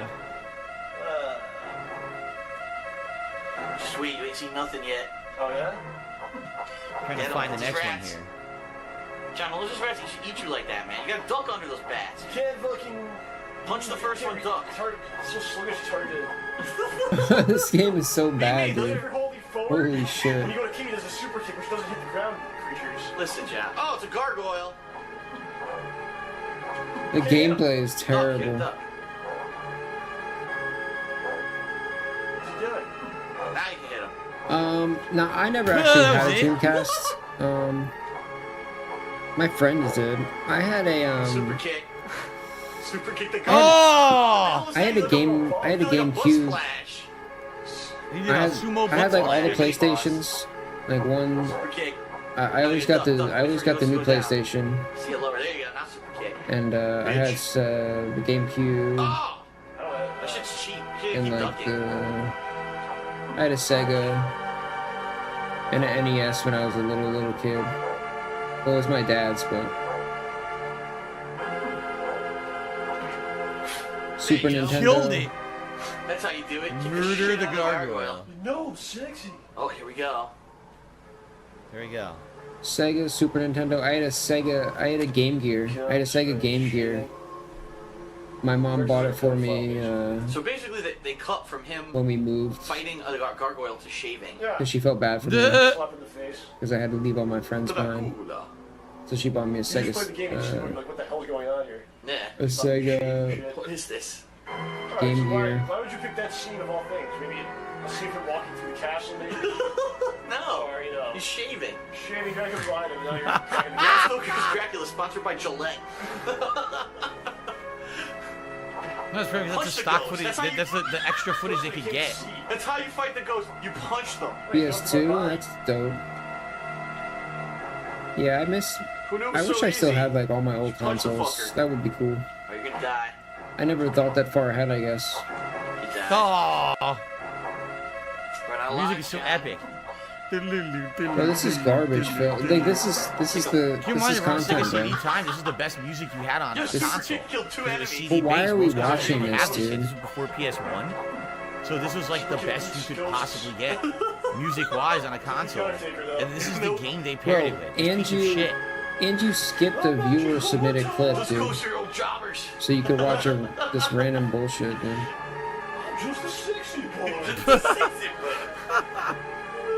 Sweet, you ain't seen nothing yet. Oh, yeah? Trying to find the next one here. John, malicious rats should eat you like that, man. You gotta duck under those bats. You can't fucking... Punch the first one, duck. It's hard. It's so sluggish, it's hard to... This game is so bad, dude. Holy shit. When you go to kick, it does a super kick, which doesn't hit the ground creatures. Listen, John. Oh, it's a gargoyle. The gameplay is terrible. Duck. What's he doing? Now you can hit him. No, I never actually that had a was it. Dreamcast. My friends did. I had a, Super kick. Super kick the Oh! I had a game, GameCube. You did I a had, sumo I had like all the butterfly. PlayStations. Like one, Super kick. I always got the, new PlayStation. See it lower. There you go. Not super kick. And I had the GameCube. Oh! That shit's cheap. And like I had a Sega and an NES when I was a little kid. Well, it was my dad's, but Super Nintendo. Killed it. That's how you do it. Murder the gargoyle. No, sexy. Oh, here we go. Here we go. Sega, Super Nintendo. I had a Game Gear. I had a Sega Game Gear. My mom bought it for me So basically, they cut from him when we moved fighting a gargoyle to shaving. because she felt bad for me Slap in the face. because I had to leave all my friends behind. So she bought me a You Sega. just played the game and she's like, what the hell's going on here? Yeah. A Sega What is this? Alright, Game so Gear. why would you pick that scene of all things? Maybe a scene from walking through the castle, maybe? No. Or, He's shaving. Shaving Dracula's behind him. Now you're Bram Stoker's Dracula, sponsored by Gillette. That's pretty. That's the stock footage. That's the extra footage they could get. That's how you fight the ghost. You punch them. PS2. That's dope. Yeah, I miss. Who knew it I was wish so I still easy? had like all my old Punch the consoles. fucker. That would be cool. Or you're gonna die. I never thought that far ahead, I guess. You die. Oh, Run out the of music line, is so John. epic. Bro, this is garbage, Phil. Like this is Keep in this mind, is around Sega content, CD bro. time, this is the best music you had on a Yes, console. killed two Because enemies. the CD But why base, are we most consoles watching didn't this, have shit. dude? This was before PS1. So this was like the best you could possibly get, music-wise, on a console. And this is the game they paired it with. And Piece of you shit. and you skipped a viewer submitted clip, dude. So you could watch this random bullshit, dude. I'm just a sexy boy.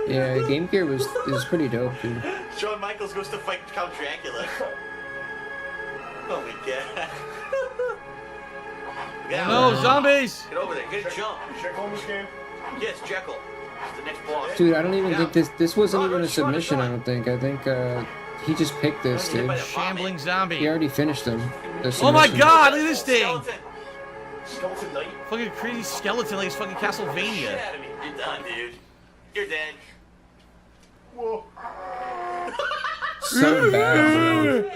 Yeah, Game Gear is pretty dope, dude. Shawn Michaels goes to fight Count Dracula. Oh my god. Get No, out. zombies! Get over there. Get a jump. Is Jekyll in this game? Yes, Jekyll. It's the next boss. Dude, I don't even think this wasn't even a submission. I don't think. I think he just picked this, dude. Shambling zombie. He already finished them. Oh my god, look at this thing! Skeleton Knight? Fucking crazy skeleton like it's fucking Castlevania. Get out of me. You're done, dude. You're dead. Whoa. So bad, bro.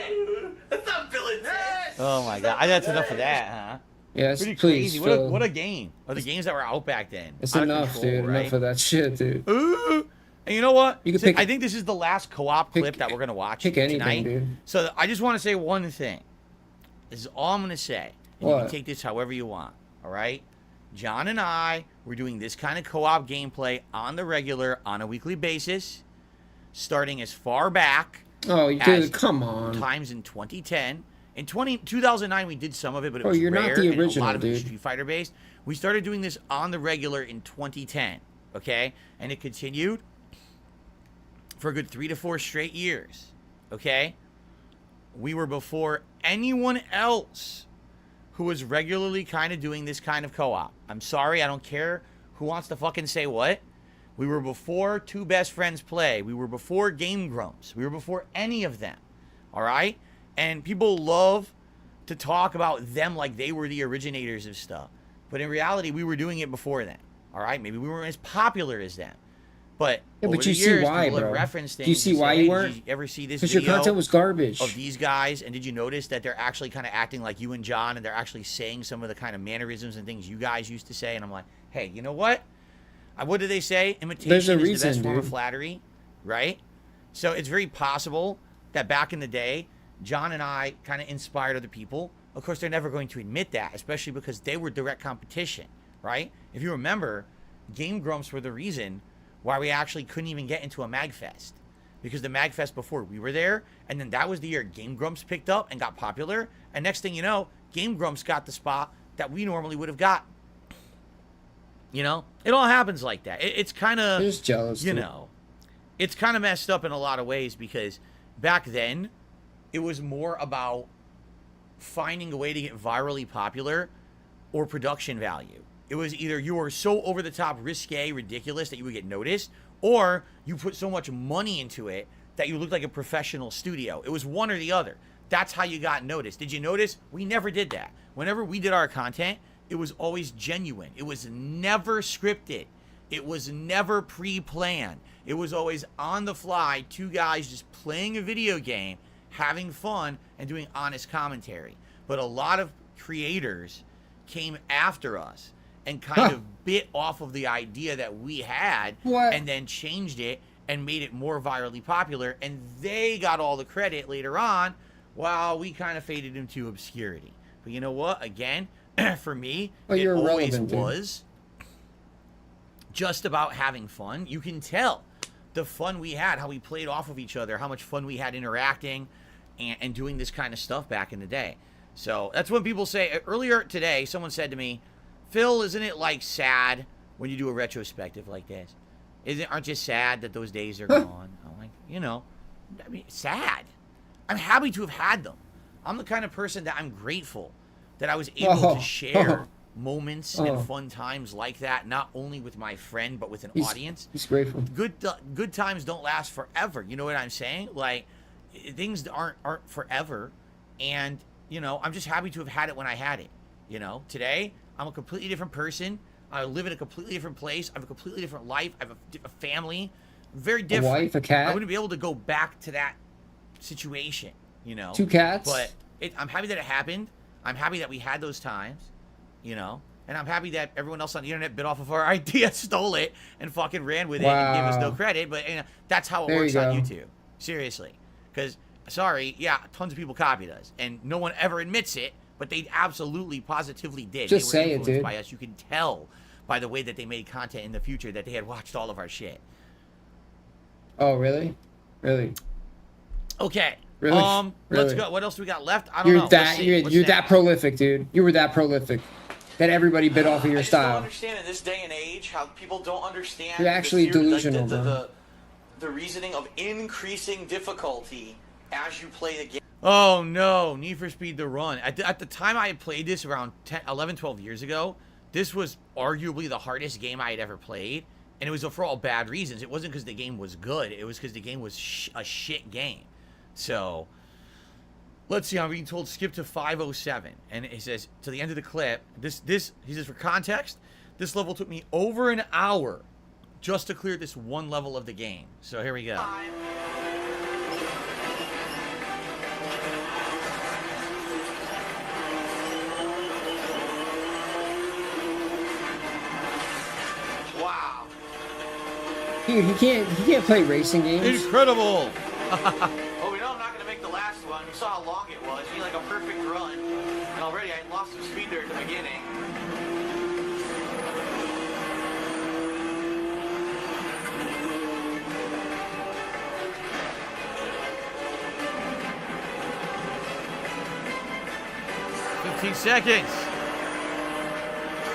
That's not Bill and Ted. Oh my god, that's enough of that, huh? Yes, Pretty please, crazy. Phil. What a game. Or the games that were out back then. It's Out of enough, control, dude. right? Enough of that shit, dude. And you know what? You can So pick- I think this is the last co-op clip that we're gonna watch pick anything, tonight. dude. So I just want to say one thing. This is all I'm gonna say. And you What? can take this however you want. All right. John and I were doing this kind of co-op gameplay on the regular, on a weekly basis, starting as far back. Oh, as dude, come on. Times in 2010. In 2009, we did some of it, but it Bro, was you're not rare the and original, a lot of it was dude. Street Fighter based. We started doing this on the regular in 2010, okay? And it continued for a good 3 to 4 straight years, okay? We were before anyone else who was regularly kind of doing this kind of co-op. I'm sorry, I don't care who wants to fucking say what. We were before Two Best Friends Play. We were before Game Grumps. We were before any of them, all right? And people love to talk about them like they were the originators of stuff. But in reality, we were doing it before them, all right? Maybe we weren't as popular as them. But Yeah, over but the you see years, why, people have bro. referenced Do you things see and why say, you "Hey, weren't? Did you ever see this 'Cause your video content was garbage. of these guys? And did you notice that they're actually kind of acting like you and John, and they're actually saying some of the kind of mannerisms and things you guys used to say?" And I'm like, hey, you know what? What do they say? Imitation There's a is reason, the best form of dude. flattery, right? So it's very possible that back in the day, John and I kind of inspired other people. Of course, they're never going to admit that, especially because they were direct competition, right? If you remember, Game Grumps were the reason why we actually couldn't even get into a MagFest. Because the MagFest before, we were there, and then that was the year Game Grumps picked up and got popular. And next thing you know, Game Grumps got the spot that we normally would have got. You know? It all happens like that. It's kind of, Just jealous, you dude. know, it's kind of messed up in a lot of ways because back then, it was more about finding a way to get virally popular or production value. It was either you were so over the top, risque, ridiculous that you would get noticed, or you put so much money into it that you looked like a professional studio. It was one or the other. That's how you got noticed. Did you notice? We never did that. Whenever we did our content, it was always genuine. It was never scripted. It was never pre-planned. It was always on the fly, two guys just playing a video game, having fun, and doing honest commentary. but a lot of creators came after us and kind of bit off of the idea that we had and then changed it and made it more virally popular, and they got all the credit later on while we kind of faded into obscurity. But you know what? Again, for me, it always was just about having fun. You can tell the fun we had, how we played off of each other, how much fun we had interacting and doing this kind of stuff back in the day. So that's when people say, earlier today, someone said to me, Phil, isn't it like sad when you do a retrospective like this? Aren't you sad that those days are gone? I'm like, you know, I mean, sad. I'm happy to have had them. I'm the kind of person that I'm grateful that I was able to share moments and fun times like that, not only with my friend, but with an audience. He's grateful. Good times don't last forever. You know what I'm saying? Like, things aren't forever. And, you know, I'm just happy to have had it when I had it. You know, today, I'm a completely different person. I live in a completely different place. I have a completely different life. I have a family. Very different. A wife, a cat. I wouldn't be able to go back to that situation, you know. 2 cats. But I'm happy that it happened. I'm happy that we had those times, you know. And I'm happy that everyone else on the internet bit off of our idea, stole it, and fucking ran with it and gave us no credit. But you know, that's how it works on YouTube. Seriously. Because, sorry, yeah, tons of people copied us. And no one ever admits it, but they absolutely, positively did. Just they were say it, influenced dude. by us. You can tell by the way that they made content in the future that they had watched all of our shit. Oh, really? Really? Okay. Really? Let's go. What else do we got left? I don't know. You're that prolific, dude. You were that prolific that everybody bit off of your I style. don't understand in this day and age how people don't understand. You're actually delusional, the reasoning of increasing difficulty as you play the game. Oh no, Need for Speed The Run. At the time I had played this around 11, 12 years ago, this was arguably the hardest game I had ever played. And it was for all bad reasons. It wasn't because the game was good. It was because the game was a shit game. So, let's see. I'm being told skip to 507. And it says, to the end of the clip, he says, for context, this level took me over an hour just to clear this one level of the game. So here we go. Wow. Dude, he can't play racing games. Incredible. Well, we know I'm not going to make the last one. We saw how long it was. You need like a perfect run. And already I lost some speed there at the beginning. Seconds.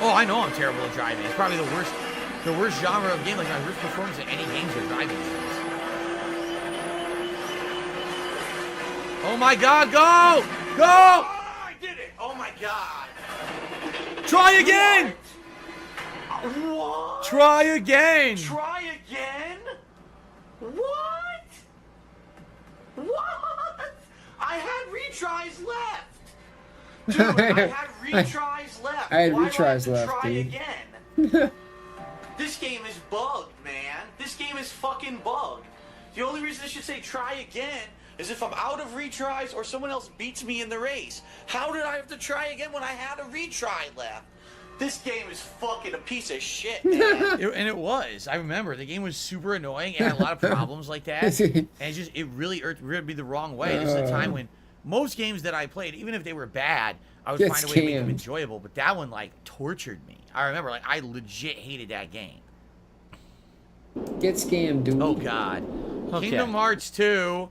Oh, I know I'm terrible at driving. It's probably the worst genre of game. Like my worst performance in any games are driving games. Oh my God, go! Go! Oh, I did it! Oh my God! Try again! What? Try again! Try again? What? What? I had retries left! Dude, I had retries left. I had Why retries do I have to left, try dude. Again? This game is bugged, man. This game is fucking bugged. The only reason I should say try again is if I'm out of retries or someone else beats me in the race. How did I have to try again when I had a retry left? This game is fucking a piece of shit, man. And it was. I remember the game was super annoying and had a lot of problems like that. And it really rubbed me the wrong way. This is a time when most games that I played, even if they were bad, I would find a way to make them enjoyable. But that one, like, tortured me. I remember, like, I legit hated that game. Get scammed, dude. Oh, God. Okay. Kingdom Hearts 2,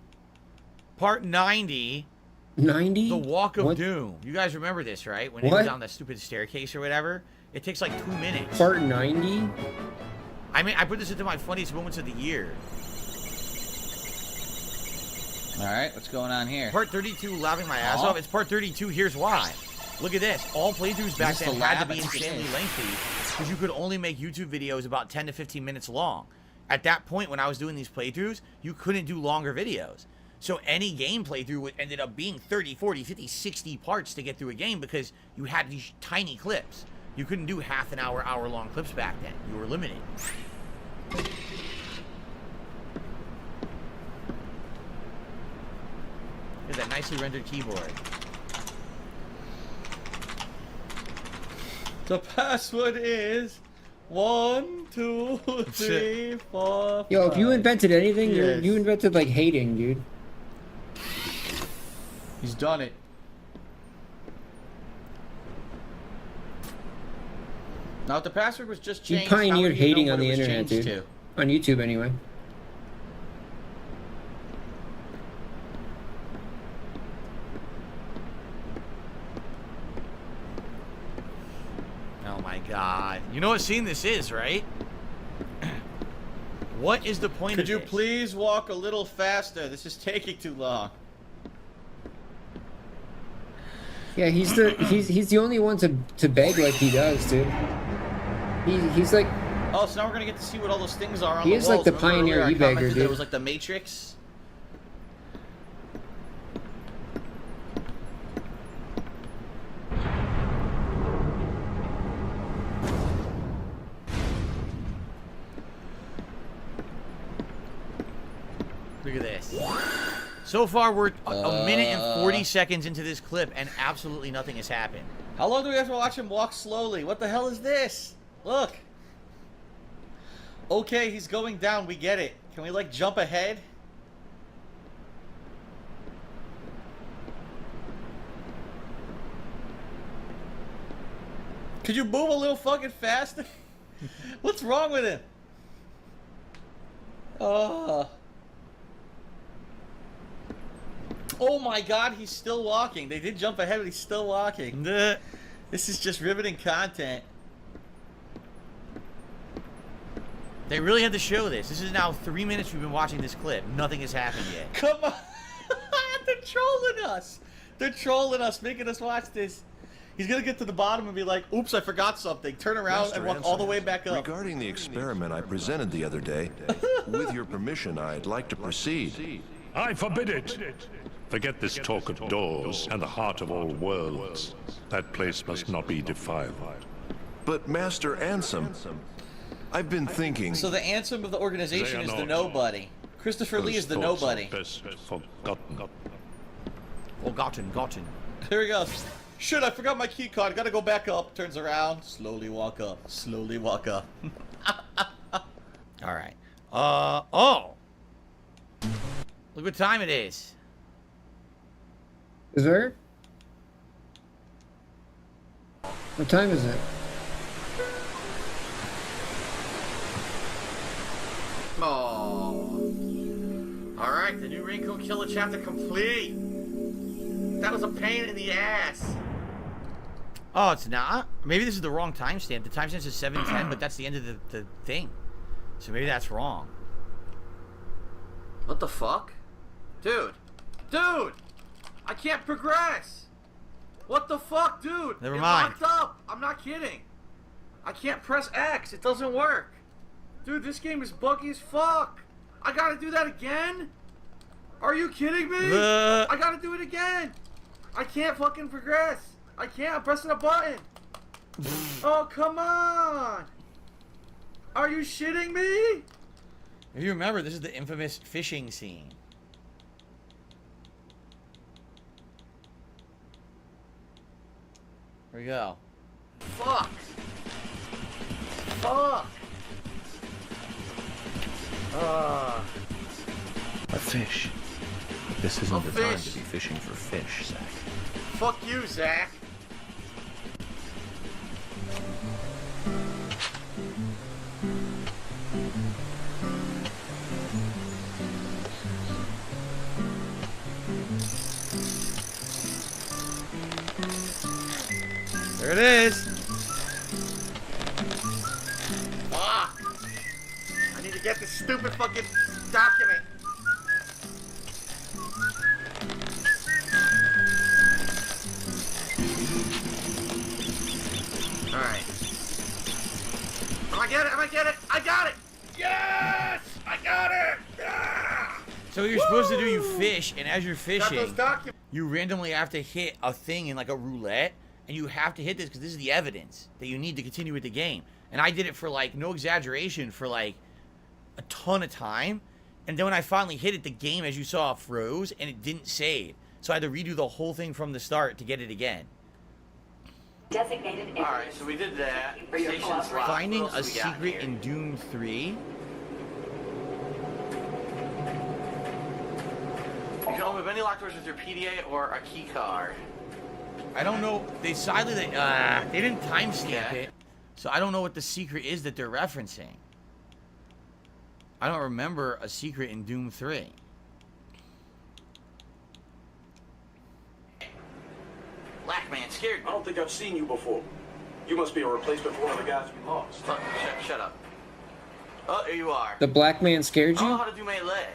Part 90. 90? The Walk of Doom. You guys remember this, right? When you go down that stupid staircase or whatever. It takes, like, 2 minutes. Part 90? I mean, I put this into my funniest moments of the year. All right, what's going on here? Part 32, laughing my ass off. It's part 32. Here's why. Look at this. All playthroughs back then had to be insanely lengthy because you could only make YouTube videos about 10 to 15 minutes long. At that point, when I was doing these playthroughs, you couldn't do longer videos. So any game playthrough ended up being 30, 40, 50, 60 parts to get through a game because you had these tiny clips. You couldn't do half an hour, hour-long clips back then. You were limited. Look at that nicely rendered keyboard. The password is 1, 2, 3, 4. Yo, if you invented anything, Yes. you invented like hating, dude. He's done it. Now, if the password was just You changed, how pioneered would you know hating what on it the was internet, changed dude. to? On YouTube, anyway. Oh my god. You know what scene this is, right? What is the point Could of you this? please walk a little faster? This is taking too long. Yeah, he's the only one to beg like he does, dude. He's like Oh, so now we're gonna get to see what all those things are on He the is like walls. the Remember pioneer earlier I e-beggar, commented that dude. It was like the Matrix. Look at this. So far, we're a minute and 40 seconds into this clip, and absolutely nothing has happened. How long do we have to watch him walk slowly? What the hell is this? Look. Okay, he's going down. We get it. Can we, like, jump ahead? Could you move a little fucking faster? What's wrong with him? Oh. Oh my god, he's still walking. They did jump ahead, but he's still walking. This is just riveting content. They really had to show this. This is now 3 minutes we've been watching this clip. Nothing has happened yet. Come on. They're trolling us. They're trolling us, making us watch this. He's gonna get to the bottom and be like, oops, I forgot something. Turn around and walk all the way back up. Regarding the experiment I presented the other day, with your permission, I'd like to proceed. I forbid it. Forget this talk of doors and the heart of all worlds. That place must not be defiled. But Master Ansem, I've been thinking... So the answer of the organization They is are the not. nobody. Christopher Lee is the Those thoughts are nobody. best forgotten. Gotten. Here he goes. Shit, I forgot my key card. Gotta go back up. Turns around. Slowly walk up. Slowly walk up. Alright. Oh! Look what time it is. Is there? What time is it? Oh. Alright, the new Raincoat Killer chapter complete. That was a pain in the ass. Oh, it's not? Maybe this is the wrong timestamp. The timestamp is 7:10, but that's the end of the thing. So maybe that's wrong. What the fuck? Dude! Dude! I can't progress! What the fuck, dude? Never It mind. locked up! I'm not kidding. I can't press X. It doesn't work. Dude, this game is buggy as fuck. I gotta do that again? Are you kidding me? I gotta do it again. I can't fucking progress. I can't. I'm pressing a button. Oh, come on. Are you shitting me? If you remember, this is the infamous fishing scene. Here we go. Fuck. Fuck. A fish. But this isn't A the time fish. to be fishing for fish, Zach. Fuck you, Zach. There it is. Fuck. I need to get this stupid fucking document. Alright. I get it, I get it, I got it! Yes! I got it! Yeah! So what you're supposed to do, you fish, and as you're Got fishing, those documents. you randomly have to hit a thing in like a roulette, and you have to hit this because this is the evidence that you need to continue with the game. And I did it for like, no exaggeration, for like a ton of time. And then when I finally hit it, the game, as you saw, froze, and it didn't save. So I had to redo the whole thing from the start to get it again. designated areas. Alright, so we did that. Station's locked. Finding What a else we got secret here? in Doom 3. You can open any locked doors with your PDA or a key card. I don't know. They didn't timestamp it, so I don't know what the secret is that they're referencing. I don't remember a secret in Doom 3. Black man scared me. I don't think I've seen you before. You must be a replacement for one of the guys we lost. Fuck, shut up. Oh, here you are. The black man scared I don't know you? how to do melee.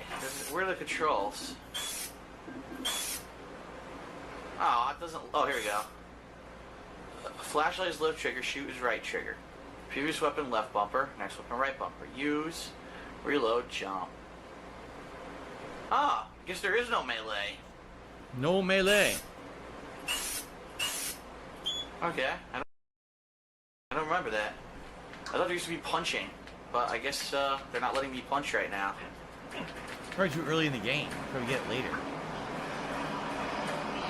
Where are the controls? Oh, it doesn't. Oh, here we go. Flashlight is left trigger, shoot is right trigger. Previous weapon left bumper, next weapon right bumper. Use, reload, jump. Ah, guess there is no melee. No melee. Okay, I don't remember that. I thought there used to be punching, but I guess they're not letting me punch right now. Probably too early in the game. Probably get it later.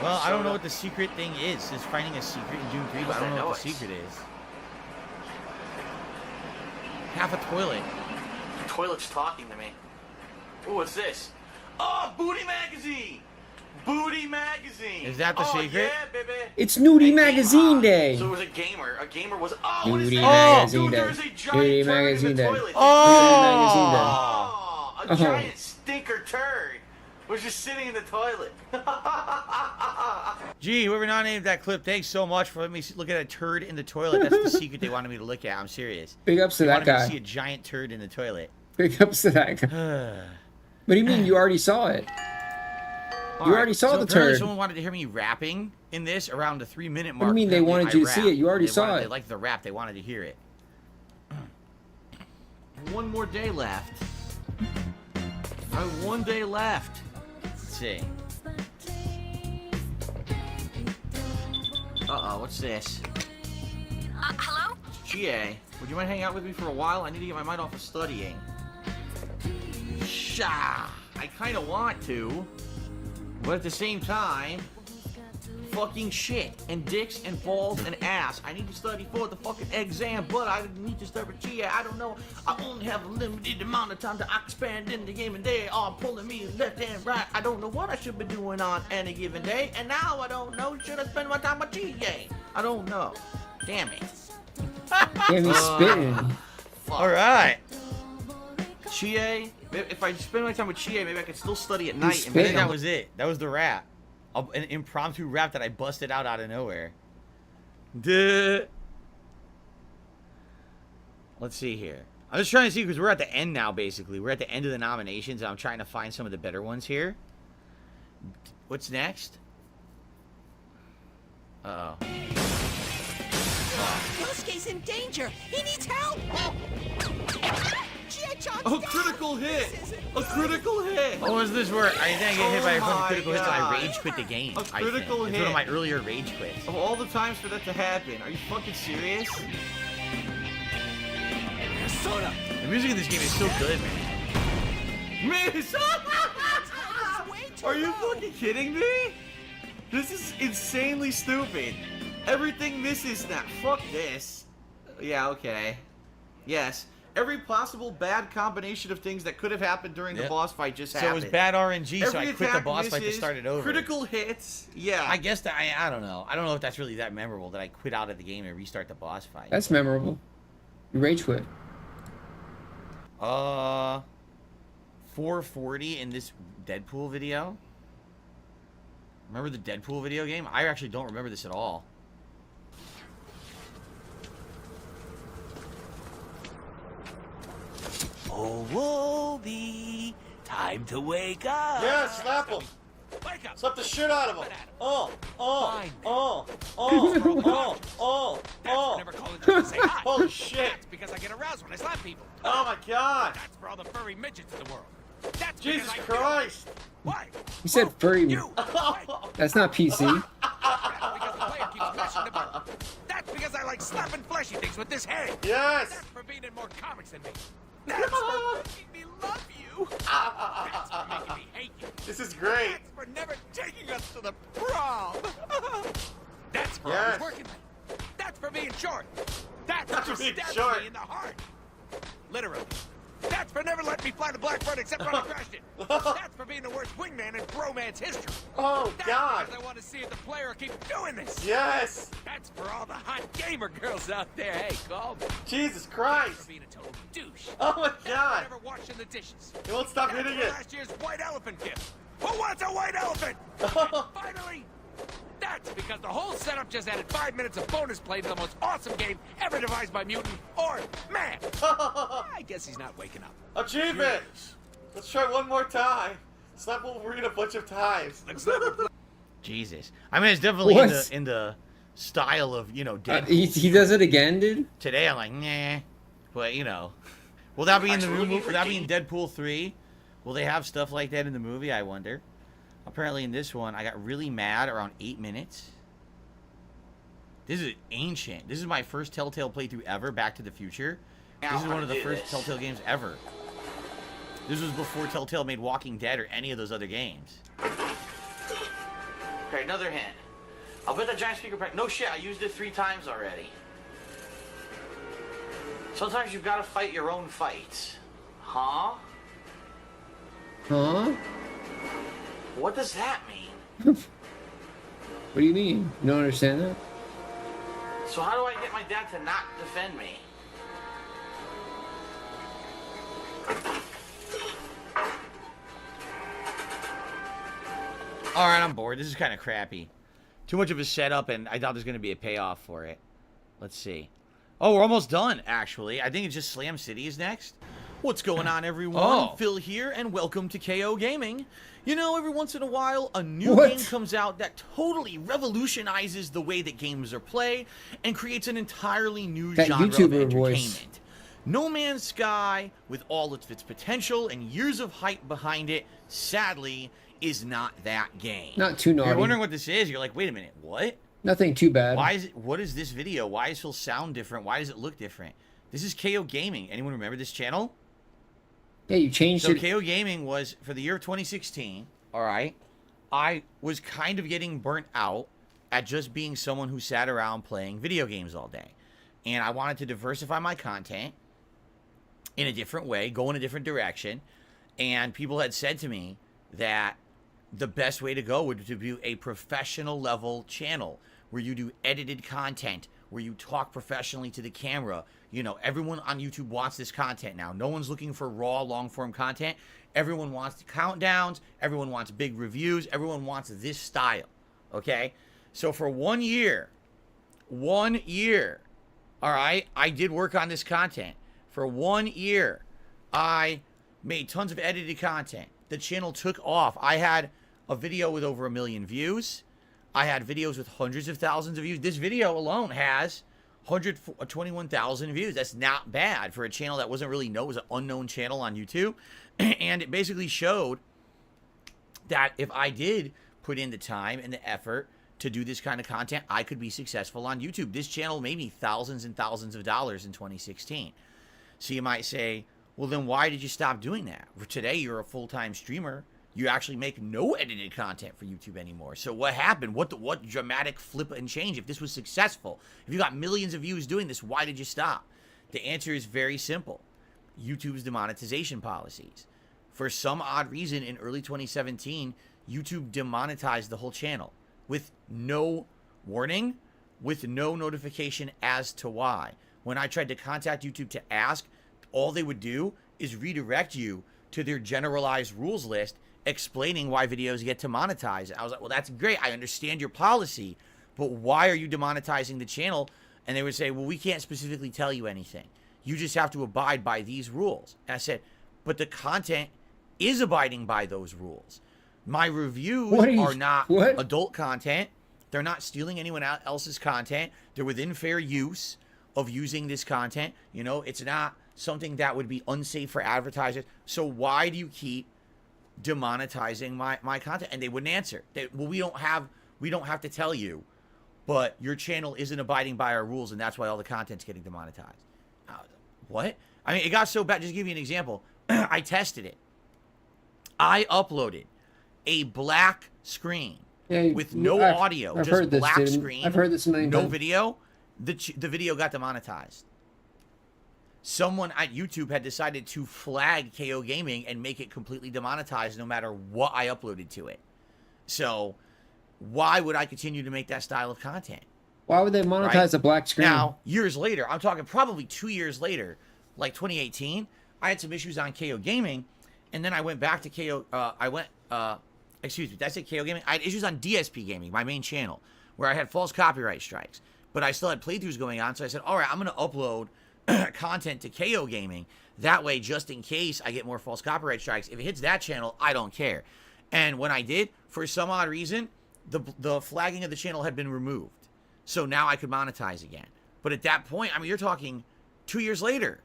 Well, I don't know what the secret thing is. It's finding a secret in Doom 3, but I don't know what the secret is. Half a toilet. The toilet's talking to me. Ooh, what's this? Oh, Booty Magazine! Booty Magazine! Is that the secret? Yeah, baby! It's Nudie Magazine Day. So it was a gamer. A gamer was. Oh, what is Nudie that? Magazine Dude, Day. there's a giant Nudie turd Magazine in the Day. toilet. Oh. A giant stinker turd was just sitting in the toilet. Gee, whoever nominated that clip, thanks so much for letting me look at a turd in the toilet. That's the secret they wanted me to look at. I'm serious. Big ups to They that wanted me guy. to see a giant turd in the toilet. Big ups to that guy. What do you mean? You already saw it. You already saw the apparently turd. Someone wanted to hear me rapping in this around the 3-minute mark. What do you mean they Apparently wanted you I to see rap. it? You already They saw wanted- it. They liked the rap. They wanted to hear it. One more day left. I have 1 day left. Let's see. Uh-oh, what's this? Hello? GA, would you mind hanging out with me for a while? I need to get my mind off of studying. Sha! I kind of want to, but at the same time, fucking shit and dicks and balls and ass. I need to study for the fucking exam, but I need to start with GA. I don't know. I only have a limited amount of time to expand in the game, and they are pulling me left and right. I don't know what I should be doing on any given day, and now I don't know. Should I spend my time on GA? I don't know. Damn it. Damn, he's spitting. All right. GA. If I spend my time with GA, maybe I could still study at He's night. I think spitting. that was it. That was the rap. An impromptu rap that I busted out of nowhere. Duh. Let's see here. I'm just trying to see because we're at the end now, basically. We're at the end of the nominations, and I'm trying to find some of the better ones here. What's next? Uh-oh. Yosuke's in danger. He needs help. Oh, critical hit! A critical hit! Oh, is this where I didn't get hit by a Oh fucking my critical hit, so I God. rage quit the game? A critical It's hit. one of my earlier rage quits. Of all the times for that to happen, are you fucking serious? The music in this game is so good, man. Miss! Are you fucking kidding me? This is insanely stupid. Everything misses now. Fuck this. Yeah, okay. Yes. Every possible bad combination of things that could have happened during the Yep. boss fight just So it happened. was bad RNG, so Every I quit the attack boss fight to misses, start it over. Critical hits. Yeah. I guess that I don't know. I don't know if that's really that memorable that I quit out of the game and restart the boss fight. That's memorable. You rage quit. 440 in this Deadpool video. Remember the Deadpool video game? I actually don't remember this at all. Oh, Wolby, time to wake up. Yeah, slap him. Wake up. Slap the shit out of him. Oh. Never calling you to say hi. Holy shit. That's because I get aroused when I slap people. Oh my god. That's for all the furry midgets in the world. That's Jesus because I Christ. Why? He said furry. That's not PC. Because the player keeps messing the button. That's because I like slapping fleshy things with this hand. Yes. That's for being in more comics than me. That's for making me love you. That's for making me hate you. This is great. That's for never taking us to the prom. That's for Yes. always working late. That's for being short. That's That's for for being stabbing short. me in the heart. Literally. That's for never letting me fly the Blackbird except when I crashed it. That's for being the worst wingman in bromance history. Oh, That's God. because I want to see if the player keeps doing this. Yes. That's for all the hot gamer girls out there. Hey, call me. Jesus That's Christ. for being a total douche. Oh, my That's God. for never washing the dishes. He won't stop That's hitting for it. last year's white elephant gift. Who wants a white elephant? Finally, that's because the whole setup just added 5 minutes of bonus play to the most awesome game ever devised by mutant or man. I guess he's not waking up. Achievement. Let's try one more time. Slap Wolverine a bunch of times. Jesus. I mean, it's definitely What? in the style of, you know, Deadpool. He does it again, dude? Today I'm like, nah. But, you know. Will that be in the movie? Will that be in Deadpool 3? Will they have stuff like that in the movie? I wonder. Apparently in this one, I got really mad around 8 minutes. This is ancient. This is my first Telltale playthrough ever, Back to the Future. This is one of the first Telltale games ever. This was before Telltale made Walking Dead or any of those other games. Okay, another hint. I'll bet that giant speaker pack. No shit, I used it 3 times already. Sometimes you've got to fight your own fights. Huh? Huh? What does that mean? What do you mean? You don't understand that? So how do I get my dad to not defend me? Alright, I'm bored. This is kind of crappy. Too much of a setup, and I thought there's going to be a payoff for it. Let's see. Oh, we're almost done, actually. I think it's just Slam City is next. What's going on, everyone? Oh. Phil here, and welcome to KO Gaming. You know, every once in a while, a new What? game comes out that totally revolutionizes the way that games are played and creates an entirely new That genre of YouTuber entertainment. voice. No Man's Sky, with all of its potential and years of hype behind it, sadly, is not that game. Not too naughty. You're wondering what this is. You're like, wait a minute, what? Nothing too bad. Why is it? What is this video? Why does Phil sound different? Why does it look different? This is KO Gaming. Anyone remember this channel? Yeah, you changed So it. KO Gaming was for the year of 2016. All right, I was kind of getting burnt out at just being someone who sat around playing video games all day, and I wanted to diversify my content in a different way, go in a different direction. And people had said to me that the best way to go would to be a professional level channel where you do edited content, where you talk professionally to the camera. You know, everyone on YouTube wants this content now. No one's looking for raw, long-form content. Everyone wants countdowns. Everyone wants big reviews. Everyone wants this style, okay? So for 1 year, all right, I did work on this content. For 1 year, I made tons of edited content. The channel took off. I had a video with over 1 million views. I had videos with hundreds of thousands of views. This video alone has 121,000 views. That's not bad for a channel that wasn't really known. It was an unknown channel on YouTube. And it basically showed that if I did put in the time and the effort to do this kind of content, I could be successful on YouTube. This channel made me thousands and thousands of dollars in 2016. So you might say, well, then why did you stop doing that? For today, you're a full-time streamer. You actually make no edited content for YouTube anymore. So what happened? What dramatic flip and change? If this was successful, if you got millions of views doing this, why did you stop? The answer is very simple. YouTube's demonetization policies. For some odd reason, in early 2017, YouTube demonetized the whole channel with no warning, with no notification as to why. When I tried to contact YouTube to ask, all they would do is redirect you to their generalized rules list explaining why videos get demonetized. I was like, well, that's great. I understand your policy, but why are you demonetizing the channel? And they would say, well, we can't specifically tell you anything. You just have to abide by these rules. And I said, but the content is abiding by those rules. My reviews are not adult content. They're not stealing anyone else's content. They're within fair use of using this content. You know, it's not something that would be unsafe for advertisers. So why do you keep demonetizing my content? And they wouldn't answer. Well, we don't have to tell you, but your channel isn't abiding by our rules, and that's why all the content's getting demonetized. What? I mean, it got so bad. Just to give you an example, I tested it. I uploaded a black screen with no audio, I've just heard this, black dude. screen. I've heard this a million no times. video. the video got demonetized. Someone at YouTube had decided to flag KO Gaming and make it completely demonetized no matter what I uploaded to it. So why would I continue to make that style of content? Why would they monetize a black screen? Now, years later, I'm talking probably 2 years later, like 2018, I had some issues on KO Gaming, and then I went back to KO, excuse me, did I say KO Gaming? I had issues on DSP Gaming, my main channel, where I had false copyright strikes, but I still had playthroughs going on, so I said, all right, I'm going to upload content to KO Gaming. That way, just in case I get more false copyright strikes, if it hits that channel, I don't care. And when I did, for some odd reason, the flagging of the channel had been removed. So now I could monetize again. But at that point, I mean, you're talking 2 years later.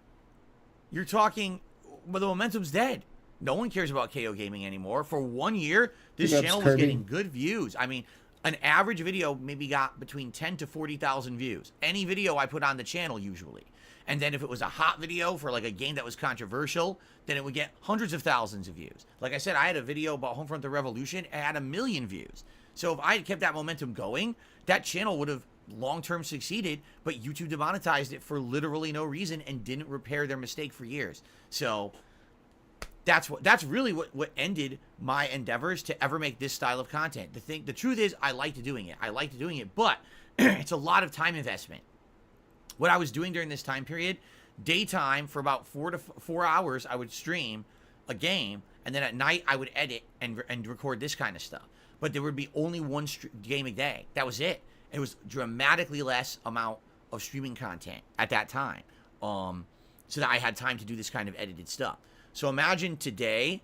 You're talking, well, the momentum's dead. No one cares about KO Gaming anymore. For 1 year, this channel was getting good views. I mean, an average video maybe got between 10 to 40,000 views. Any video I put on the channel usually. And then if it was a hot video for like a game that was controversial, then it would get hundreds of thousands of views. Like I said, I had a video about Homefront the Revolution. It had 1 million views. So if I had kept that momentum going, that channel would have long-term succeeded, but YouTube demonetized it for literally no reason and didn't repair their mistake for years. So that's really what ended my endeavors to ever make this style of content. The truth is, I liked doing it, but it's a lot of time investment. What I was doing during this time period, daytime for about 4 hours, I would stream a game, and then at night I would edit and record this kind of stuff. But there would be only one game a day. That was it. It was dramatically less amount of streaming content at that time, so that I had time to do this kind of edited stuff. So imagine today,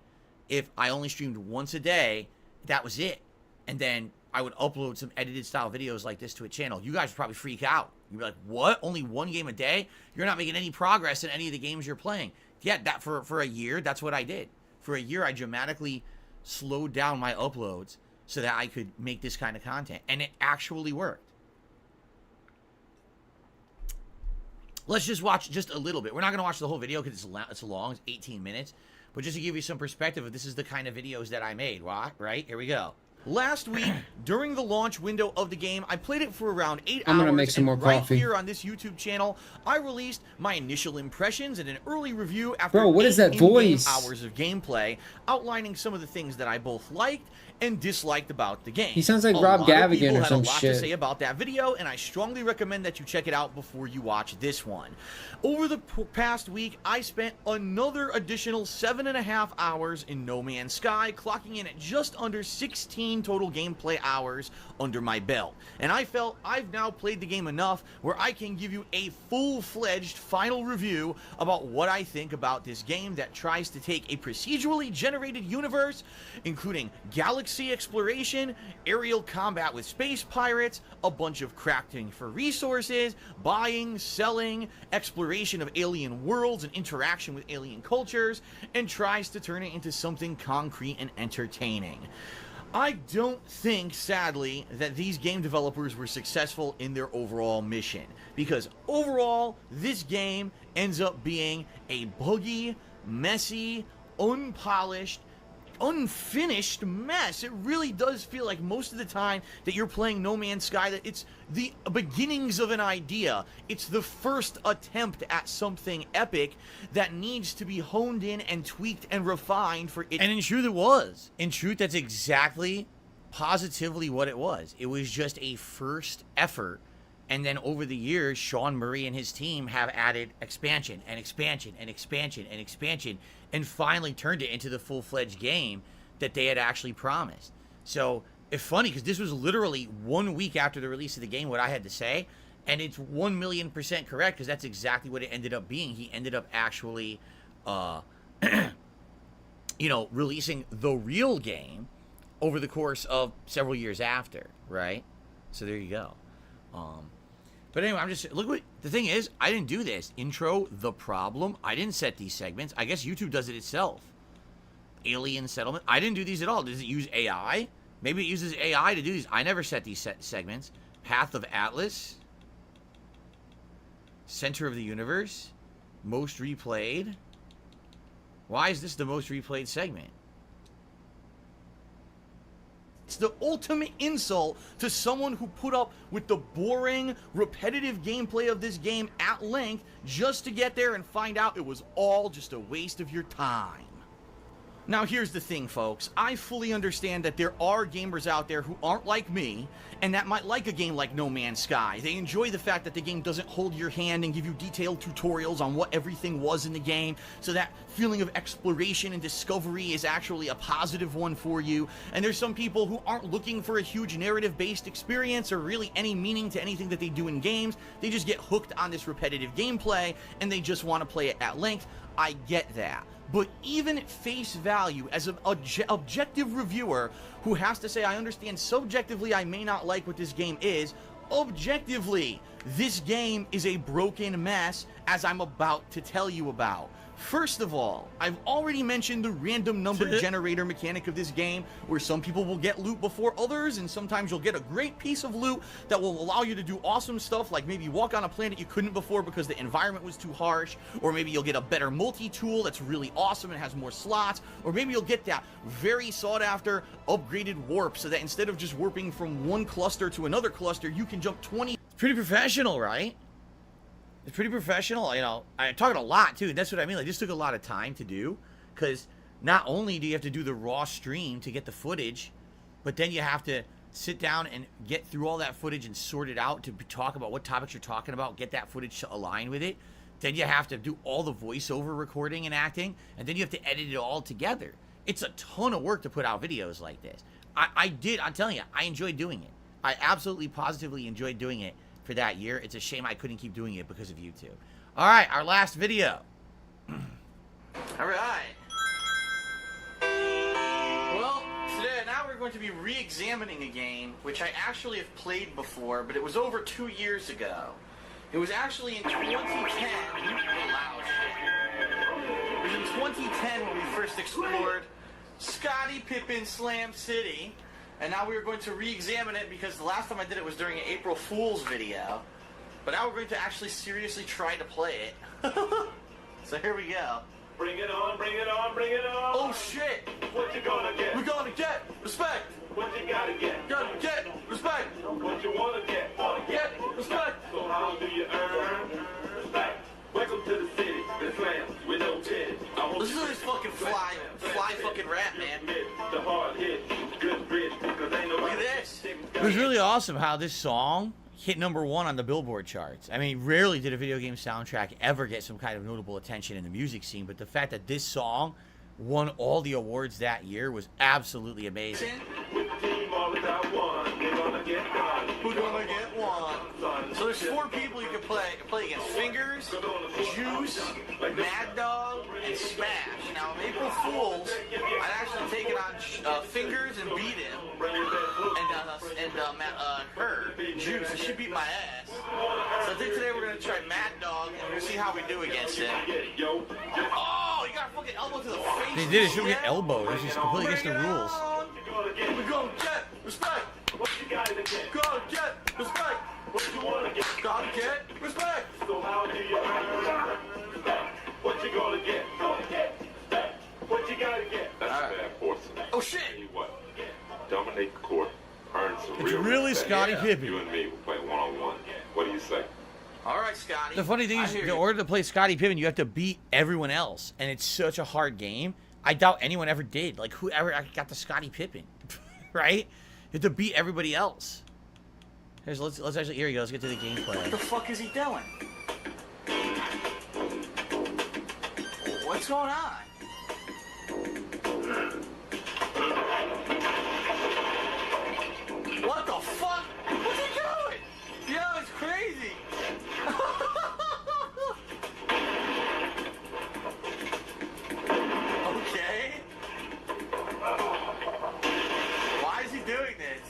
if I only streamed once a day, that was it. And then I would upload some edited style videos like this to a channel. You guys would probably freak out. You'd be like, what? Only one game a day? You're not making any progress in any of the games you're playing. Yeah, that for a year, that's what I did. For a year, I dramatically slowed down my uploads so that I could make this kind of content. And it actually worked. Let's just watch just a little bit. We're not going to watch the whole video because it's long. It's 18 minutes. But just to give you some perspective of this is the kind of videos that I made. Right? Here we go. Last week, during the launch window of the game, I played it for around 8 hours. I'm gonna make some more right coffee. Here on this YouTube channel, I released my initial impressions and an early review after Bro, what is that voice? hours of gameplay, outlining some of the things that I both liked and disliked about the game. He sounds like Rob Gavigan or some shit. A lot to shit. say about that video, and I strongly recommend that you check it out before you watch this one. Over the past week, I spent another additional 7.5 hours in No Man's Sky, clocking in at just under 16 total gameplay hours under my belt. And I felt I've now played the game enough where I can give you a full-fledged final review about what I think about this game that tries to take a procedurally generated universe, including galaxy exploration, aerial combat with space pirates, a bunch of crafting for resources, buying, selling, exploration of alien worlds and interaction with alien cultures, and tries to turn it into something concrete and entertaining. I don't think, sadly, that these game developers were successful in their overall mission, because overall, this game ends up being a buggy, messy, unpolished, unfinished mess. It really does feel like most of the time that you're playing No Man's Sky that it's the beginnings of an idea. It's the first attempt at something epic that needs to be honed in and tweaked and refined for it. And in truth, it was. In truth, that's exactly, positively what it was. It was just a first effort. And then over the years, Sean Murray and his team have added expansion and expansion and expansion and expansion and finally turned it into the full-fledged game that they had actually promised. So it's funny because this was literally 1 week after the release of the game, what I had to say, and it's 1,000,000% correct because that's exactly what it ended up being. He ended up actually, releasing the real game over the course of several years after, right? So there you go. But anyway, the thing is, I didn't do this. Intro, the problem. I didn't set these segments. I guess YouTube does it itself. Alien settlement. I didn't do these at all. Does it use AI? Maybe it uses AI to do these. I never set these segments. Path of Atlas. Center of the Universe. Most replayed. Why is this the most replayed segment? It's the ultimate insult to someone who put up with the boring, repetitive gameplay of this game at length just to get there and find out it was all just a waste of your time. Now here's the thing, folks. I fully understand that there are gamers out there who aren't like me and that might like a game like No Man's Sky. They enjoy the fact that the game doesn't hold your hand and give you detailed tutorials on what everything was in the game, so that feeling of exploration and discovery is actually a positive one for you. And there's some people who aren't looking for a huge narrative-based experience or really any meaning to anything that they do in games. They just get hooked on this repetitive gameplay and they just want to play it at length. I get that. But even at face value, as an objective reviewer who has to say, I understand subjectively I may not like what this game is, objectively, this game is a broken mess, as I'm about to tell you about. First of all, I've already mentioned the random number generator mechanic of this game, where some people will get loot before others, and sometimes you'll get a great piece of loot that will allow you to do awesome stuff, like maybe walk on a planet you couldn't before because the environment was too harsh, or maybe you'll get a better multi-tool that's really awesome and has more slots, or maybe you'll get that very sought-after upgraded warp, so that instead of just warping from one cluster to another cluster, you can jump 20... It's pretty professional, right? It's pretty professional, you know. I'm talking a lot, too. That's what I mean. Like, this took a lot of time to do, because not only do you have to do the raw stream to get the footage, but then you have to sit down and get through all that footage and sort it out to talk about what topics you're talking about, get that footage to align with it. Then you have to do all the voiceover recording and acting, and then you have to edit it all together. It's a ton of work to put out videos like this. I'm telling you, I enjoyed doing it. I absolutely, positively enjoyed doing it for that year. It's a shame I couldn't keep doing it because of YouTube. All right, our last video. All right. Well, today, now we're going to be re-examining a game which I actually have played before, but it was over 2 years ago. It was actually in 2010. It was in 2010 when we first explored Scottie Pippen Slam City. And now we're going to re-examine it because the last time I did it was during an April Fool's video. But now we're going to actually seriously try to play it. So here we go. Bring it on, bring it on, bring it on. Oh shit! What you gonna get? We're gonna get respect! What you gotta get? Gotta get respect! What you wanna get? Wanna get respect! So how do you earn respect? Welcome to the city, the slams with no titties. Listen to this fucking fly fucking rap, man. The hard hit, good bridge, because ain't no Look at this. It was really awesome how this song hit #1 on the Billboard charts. I mean, rarely did a video game soundtrack ever get some kind of notable attention in the music scene, but the fact that this song won all the awards that year was absolutely amazing. With the team all without one, they're gonna get one. Who's gonna get one? So there's 4 people you can play. You can play against Fingers, Juice, Mad Dog, and Smash. Now, on April Fools, I'd actually taken on Fingers and beat him, and her, Juice, and she beat my ass. So I think today we're gonna try Mad Dog, and we're gonna see how we do against him. Oh, you got a fucking elbow to the face. They did it. Shouldn't get elbowed. This is completely against the rules. We're gonna get respect. What you gotta get? Gotta get respect. What you wanna get? Gotta get respect. So how do you earn respect? What you gonna get? Gonna get respect. What you gotta get? That's a bad force. Oh shit! Tell you what, dominate the court, earn some It's real really respect. Scottie Pippen. You and me will play one-on-one. What do you say? All right, Scotty. The funny thing is, in order to play Scottie Pippen, you have to beat everyone else, and it's such a hard game. I doubt anyone ever did. Like, whoever got the Scottie Pippen, right? You have to beat everybody else. Let's actually, here we go. Let's get to the gameplay. What the fuck is he doing? What's going on? What the fuck? What's he doing? Yo, it's crazy. Okay. Why is he doing this?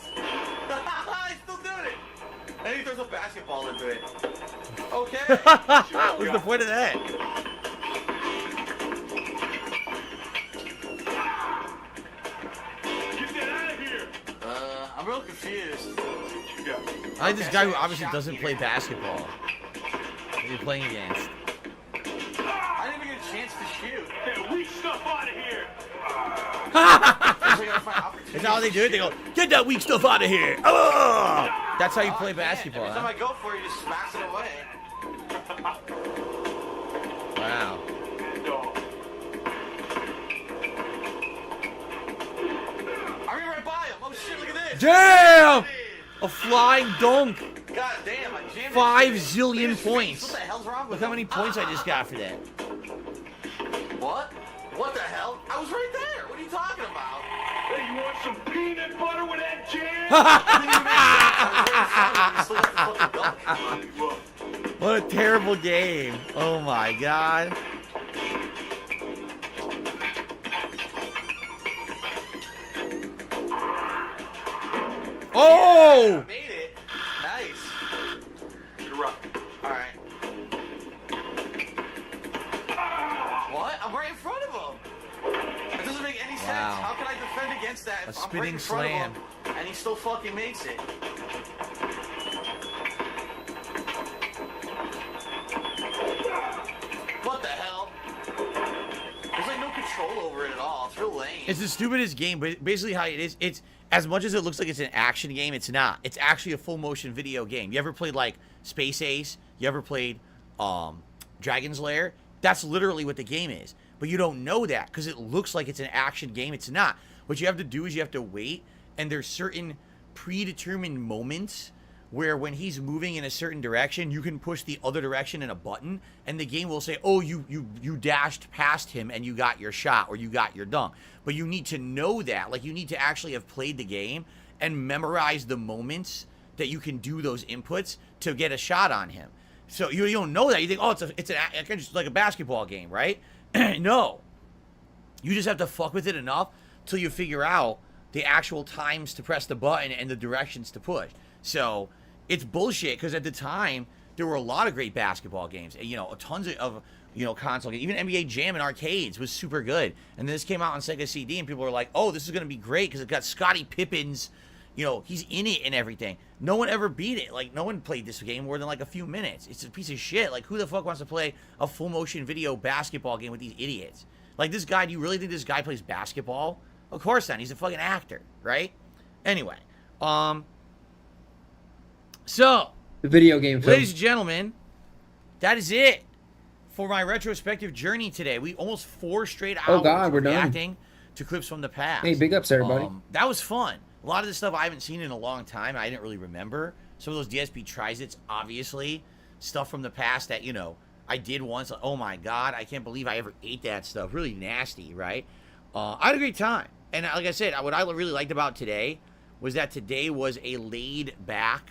He's still doing it. And he throws a basketball into it. Okay. What's the point of that? I'm real confused. I like this guy who obviously doesn't play basketball. What are you playing against? I didn't even get a chance to shoot. Hey, weak stuff out of here. That's how they do it. They go, get that weak stuff out of here. Oh! That's how you play basketball. Every time I go for it, you just smacks it away. Wow. I ran right by him. Oh shit, look at this. Damn! A flying dunk. God damn, I jammed 5 it. zillion points. What the hell's wrong with Look how many him? points I just got for that. What? What the hell? I was right there. What are you talking about? Hey, you want some peanut butter with that jam? What a terrible game. Oh my god. Oh! Made it. Nice. You're up. Alright. What? I'm right in front of him. That doesn't make any sense. Wow. How can I defend against that? A if I'm right spinning in front slam. of him and he still fucking makes it. What the hell? There's like no control over it at all. It's real lame. It's the stupidest game, but basically how it is, it's as much as it looks like it's an action game, it's not. It's actually a full motion video game. You ever played like Space Ace? You ever played Dragon's Lair? That's literally what the game is. But you don't know that because it looks like it's an action game. It's not. What you have to do is you have to wait, and there's certain predetermined moments where when he's moving in a certain direction, you can push the other direction in a button, and the game will say, oh, you dashed past him and you got your shot or you got your dunk. But you need to know that. Like, you need to actually have played the game and memorize the moments that you can do those inputs to get a shot on him. So you don't know that. You think, oh, it's just like a basketball game, right? No. You just have to fuck with it enough till you figure out the actual times to press the button and the directions to push. So it's bullshit because at the time there were a lot of great basketball games. You know, tons of console games. Even NBA Jam in arcades was super good. And then this came out on Sega CD, and people were like, "Oh, this is gonna be great because it got Scottie Pippen's. You know, he's in it and everything." No one ever beat it. Like, no one played this game more than like a few minutes. It's a piece of shit. Like, who the fuck wants to play a full motion video basketball game with these idiots? Like, this guy. Do you really think this guy plays basketball? Of course not. He's a fucking actor, right? Anyway, so, the video game film. ladies and gentlemen, that is it for my retrospective journey today. We almost 4 straight hours Oh God, we're done. reacting to clips from the past. Hey, big ups, everybody. That was fun. A lot of this stuff I haven't seen in a long time. I didn't really remember. Some of those DSP Trizits, obviously. Stuff from the past that, you know, I did once. Like, oh my God, I can't believe I ever ate that stuff. Really nasty, right? I had a great time. And like I said, what I really liked about today was that today was a laid back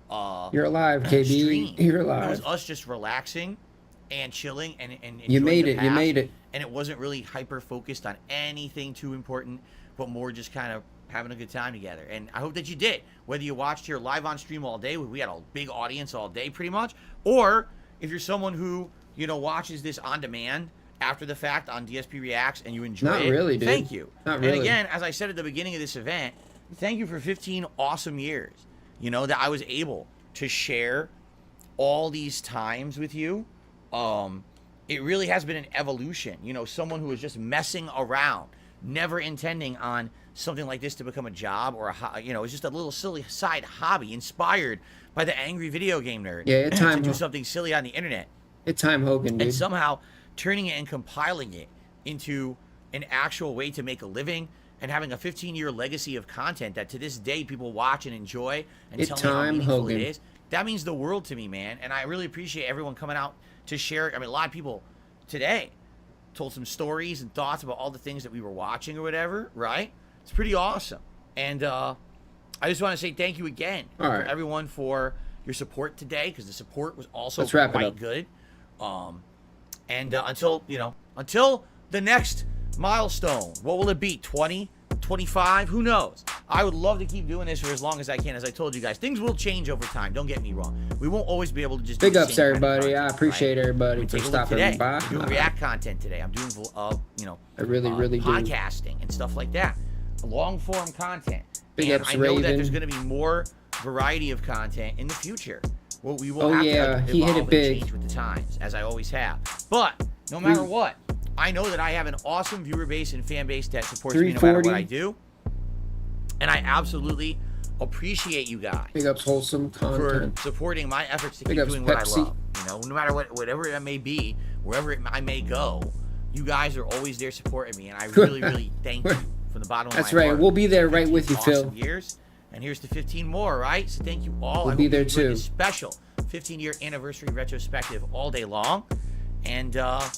You're alive, KB. stream. You're It was alive. us just relaxing and chilling and You enjoying made the it. You past. made it. And it wasn't really hyper focused on anything too important, but more just kind of having a good time together. And I hope that you did. Whether you watched here live on stream all day, we had a big audience all day pretty much, or if you're someone who, you know, watches this on demand after the fact on DSP Reacts and you enjoy Not it, really, dude. thank you. Not And really. again, as I said at the beginning of this event, thank you for 15 awesome years. You know, that I was able to share all these times with you. It really has been an evolution. You know, someone who was just messing around, never intending on something like this to become a job or you know, it's just a little silly side hobby inspired by the angry video game nerd. Yeah, it's time to do something silly on the internet. It's time Hogan, dude. And somehow turning it and compiling it into an actual way to make a living and having a 15-year legacy of content that to this day people watch and enjoy and It's tell me how time, meaningful Hogan. it is. That means the world to me, man. And I really appreciate everyone coming out to share. I mean, a lot of people today told some stories and thoughts about all the things that we were watching or whatever, right? It's pretty awesome. And I just want to say thank you again All for right. everyone for your support today, because the support was also Let's wrap it quite up. good. And until the next milestone, what will it be? 20, 25? Who knows? I would love to keep doing this for as long as I can. As I told you guys, things will change over time. Don't get me wrong. We won't always be able to just Big do the ups, same kind of everybody. I content, appreciate right? everybody We for take a look stopping today. by. I'm doing React content today. I'm doing, I really do. podcasting and stuff like that. Long form content. Big And ups, I know that Raven. there's going to be more variety of content in the future. Well, we will Oh, have yeah, to he hit evolve it and big. change with the times, as I always have. But no matter what, I know that I have an awesome viewer base and fan base that supports me no matter what I do. And I absolutely appreciate you guys. Big ups wholesome content. For supporting my efforts to Big keep ups doing what I Pepsi. love. You know, no matter whatever it may be, wherever I may go, you guys are always there supporting me, and I really, really thank you from the bottom of my heart. That's right. We'll be there right with you, awesome Phil. Years, and here's to 15 more, right? So thank you all. We'll I be hope there you enjoyed too. this special 15-year anniversary retrospective all day long, and I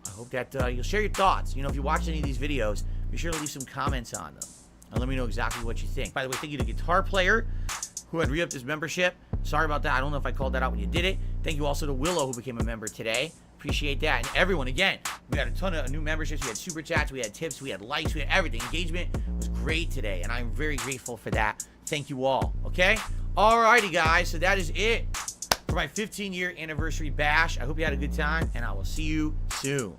hope that you'll share your thoughts. You know, if you watch any of these videos, be sure to leave some comments on them. And let me know exactly what you think. By the way, thank you to Guitar Player, who had re-upped his membership. Sorry about that. I don't know if I called that out when you did it. Thank you also to Willow, who became a member today. Appreciate that. And everyone, again, we had a ton of new memberships. We had super chats, we had tips, we had likes, we had everything. Engagement was great today, and I'm very grateful for that. Thank you all, okay? Alrighty, guys. So that is it for my 15-year anniversary bash. I hope you had a good time, and I will see you soon.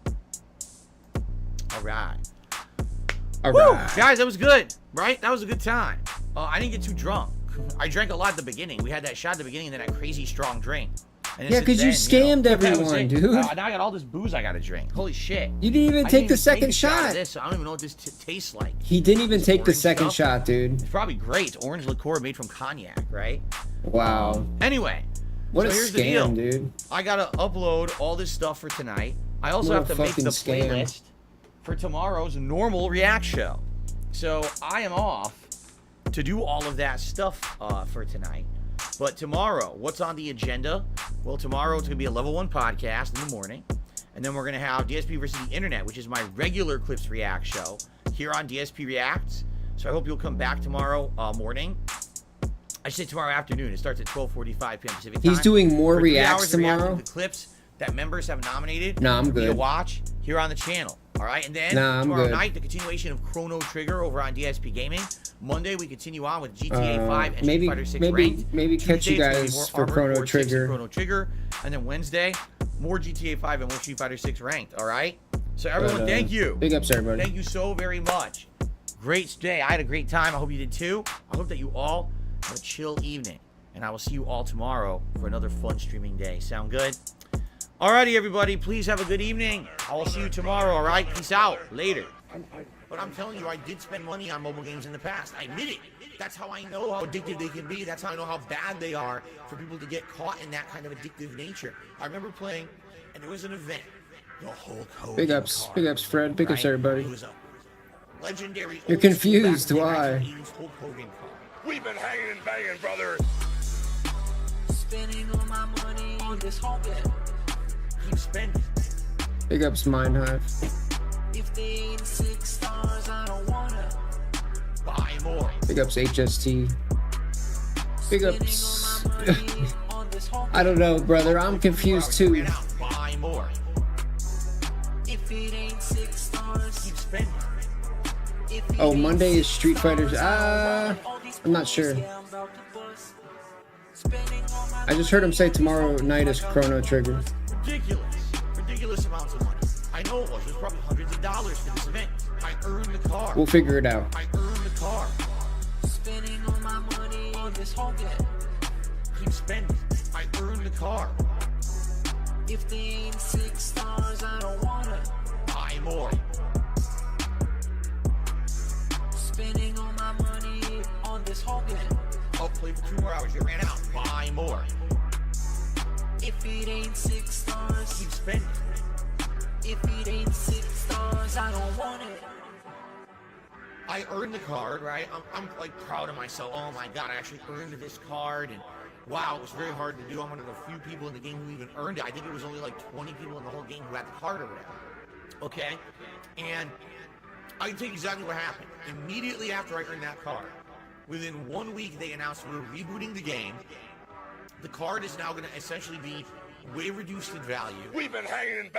All right. All right. Guys, that was good, right? That was a good time. I didn't get too drunk. I drank a lot at the beginning. We had that shot at the beginning, and then that crazy strong drink. And Yeah, because you scammed everyone, dude. Now I got all this booze I got to drink. Holy shit. You didn't even take the second of shot. This, so I don't even know what this tastes like. He didn't even take the second stuff. shot, dude. It's probably great. It's orange liqueur made from cognac, right? Wow. Anyway. What so a here's the deal. scam, dude. I got to upload all this stuff for tonight. I also What a have to make the fucking scam. playlist for tomorrow's normal React show. So I am off to do all of that stuff for tonight. But tomorrow, what's on the agenda? Well, tomorrow it's going to be a level 1 podcast in the morning. And then we're going to have DSP versus the Internet, which is my regular Clips React show here on DSP Reacts. So I hope you'll come back tomorrow morning. I should say tomorrow afternoon. It starts at 12:45 p.m. Pacific time. He's doing more For 3 reacts hours of reacting tomorrow? to the clips that members have nominated. Nah, I'm for me to good. watch here on the channel. All right, and then Nah, I'm tomorrow good. night, the continuation of Chrono Trigger over on DSP Gaming. Monday, we continue on with GTA 5 and maybe- Street Fighter 6 maybe- Ranked. maybe catch Tuesday, you it's gonna be guys more for Armored Chrono Core 6 and Trigger. Chrono Trigger, and then Wednesday, more GTA 5 and more Street Fighter 6 Ranked. All right. So everyone, thank you. Big ups, everybody. Thank you so very much. Great day. I had a great time. I hope you did too. I hope that you all have a chill evening, and I will see you all tomorrow for another fun streaming day. Sound good? Alrighty, everybody. Please have a good evening. I will see you tomorrow. All right. Peace out. Later. But I'm telling you, I did spend money on mobile games in the past. I admit it. That's how I know how addictive they can be. That's how I know how bad they are for people to get caught in that kind of addictive nature. I remember playing, and there was an event. The Hulk Hogan Big ups. card, Big ups, Fred. Big ups, right? everybody. It was a legendary. You're old school confused. back in the Why? 1980s Hulk Hogan card. We've been hanging and banging, brother. Spending all my money on this Hogan. Keep spending. Big ups, Mind Hive. If they ain't 6 stars, I don't wanna. Buy more. Big ups, HST. Big ups. I don't know, brother. I'm confused too. Buy more. If it ain't 6 stars, keep spending. Oh, Monday is Street Fighters. I'm not sure. I just heard him say tomorrow night is Chrono Trigger. Ridiculous amounts of money. I know it was. It was probably hundreds of dollars for this event. I earned the car. We'll figure it out. I earned the car. Spending all my money on this Hogan. Keep spending. I earned the car. If they ain't 6 stars, I don't wanna. Buy more. Spending all my money on this Hogan. I'll play for 2 more hours. You ran out. Buy more. If it ain't 6 stars, keep spending. If it ain't 6 stars, I don't want it. I earned the card, right? I'm like proud of myself. Oh my god, I actually earned this card, and wow, it was very hard to do. I'm one of the few people in the game who even earned it. I think it was only like 20 people in the whole game who had the card or whatever. Okay? And I can tell you exactly what happened. Immediately after I earned that card, within 1 week they announced we're rebooting the game. The card is now going to essentially be way reduced in value. We've been hanging and banging.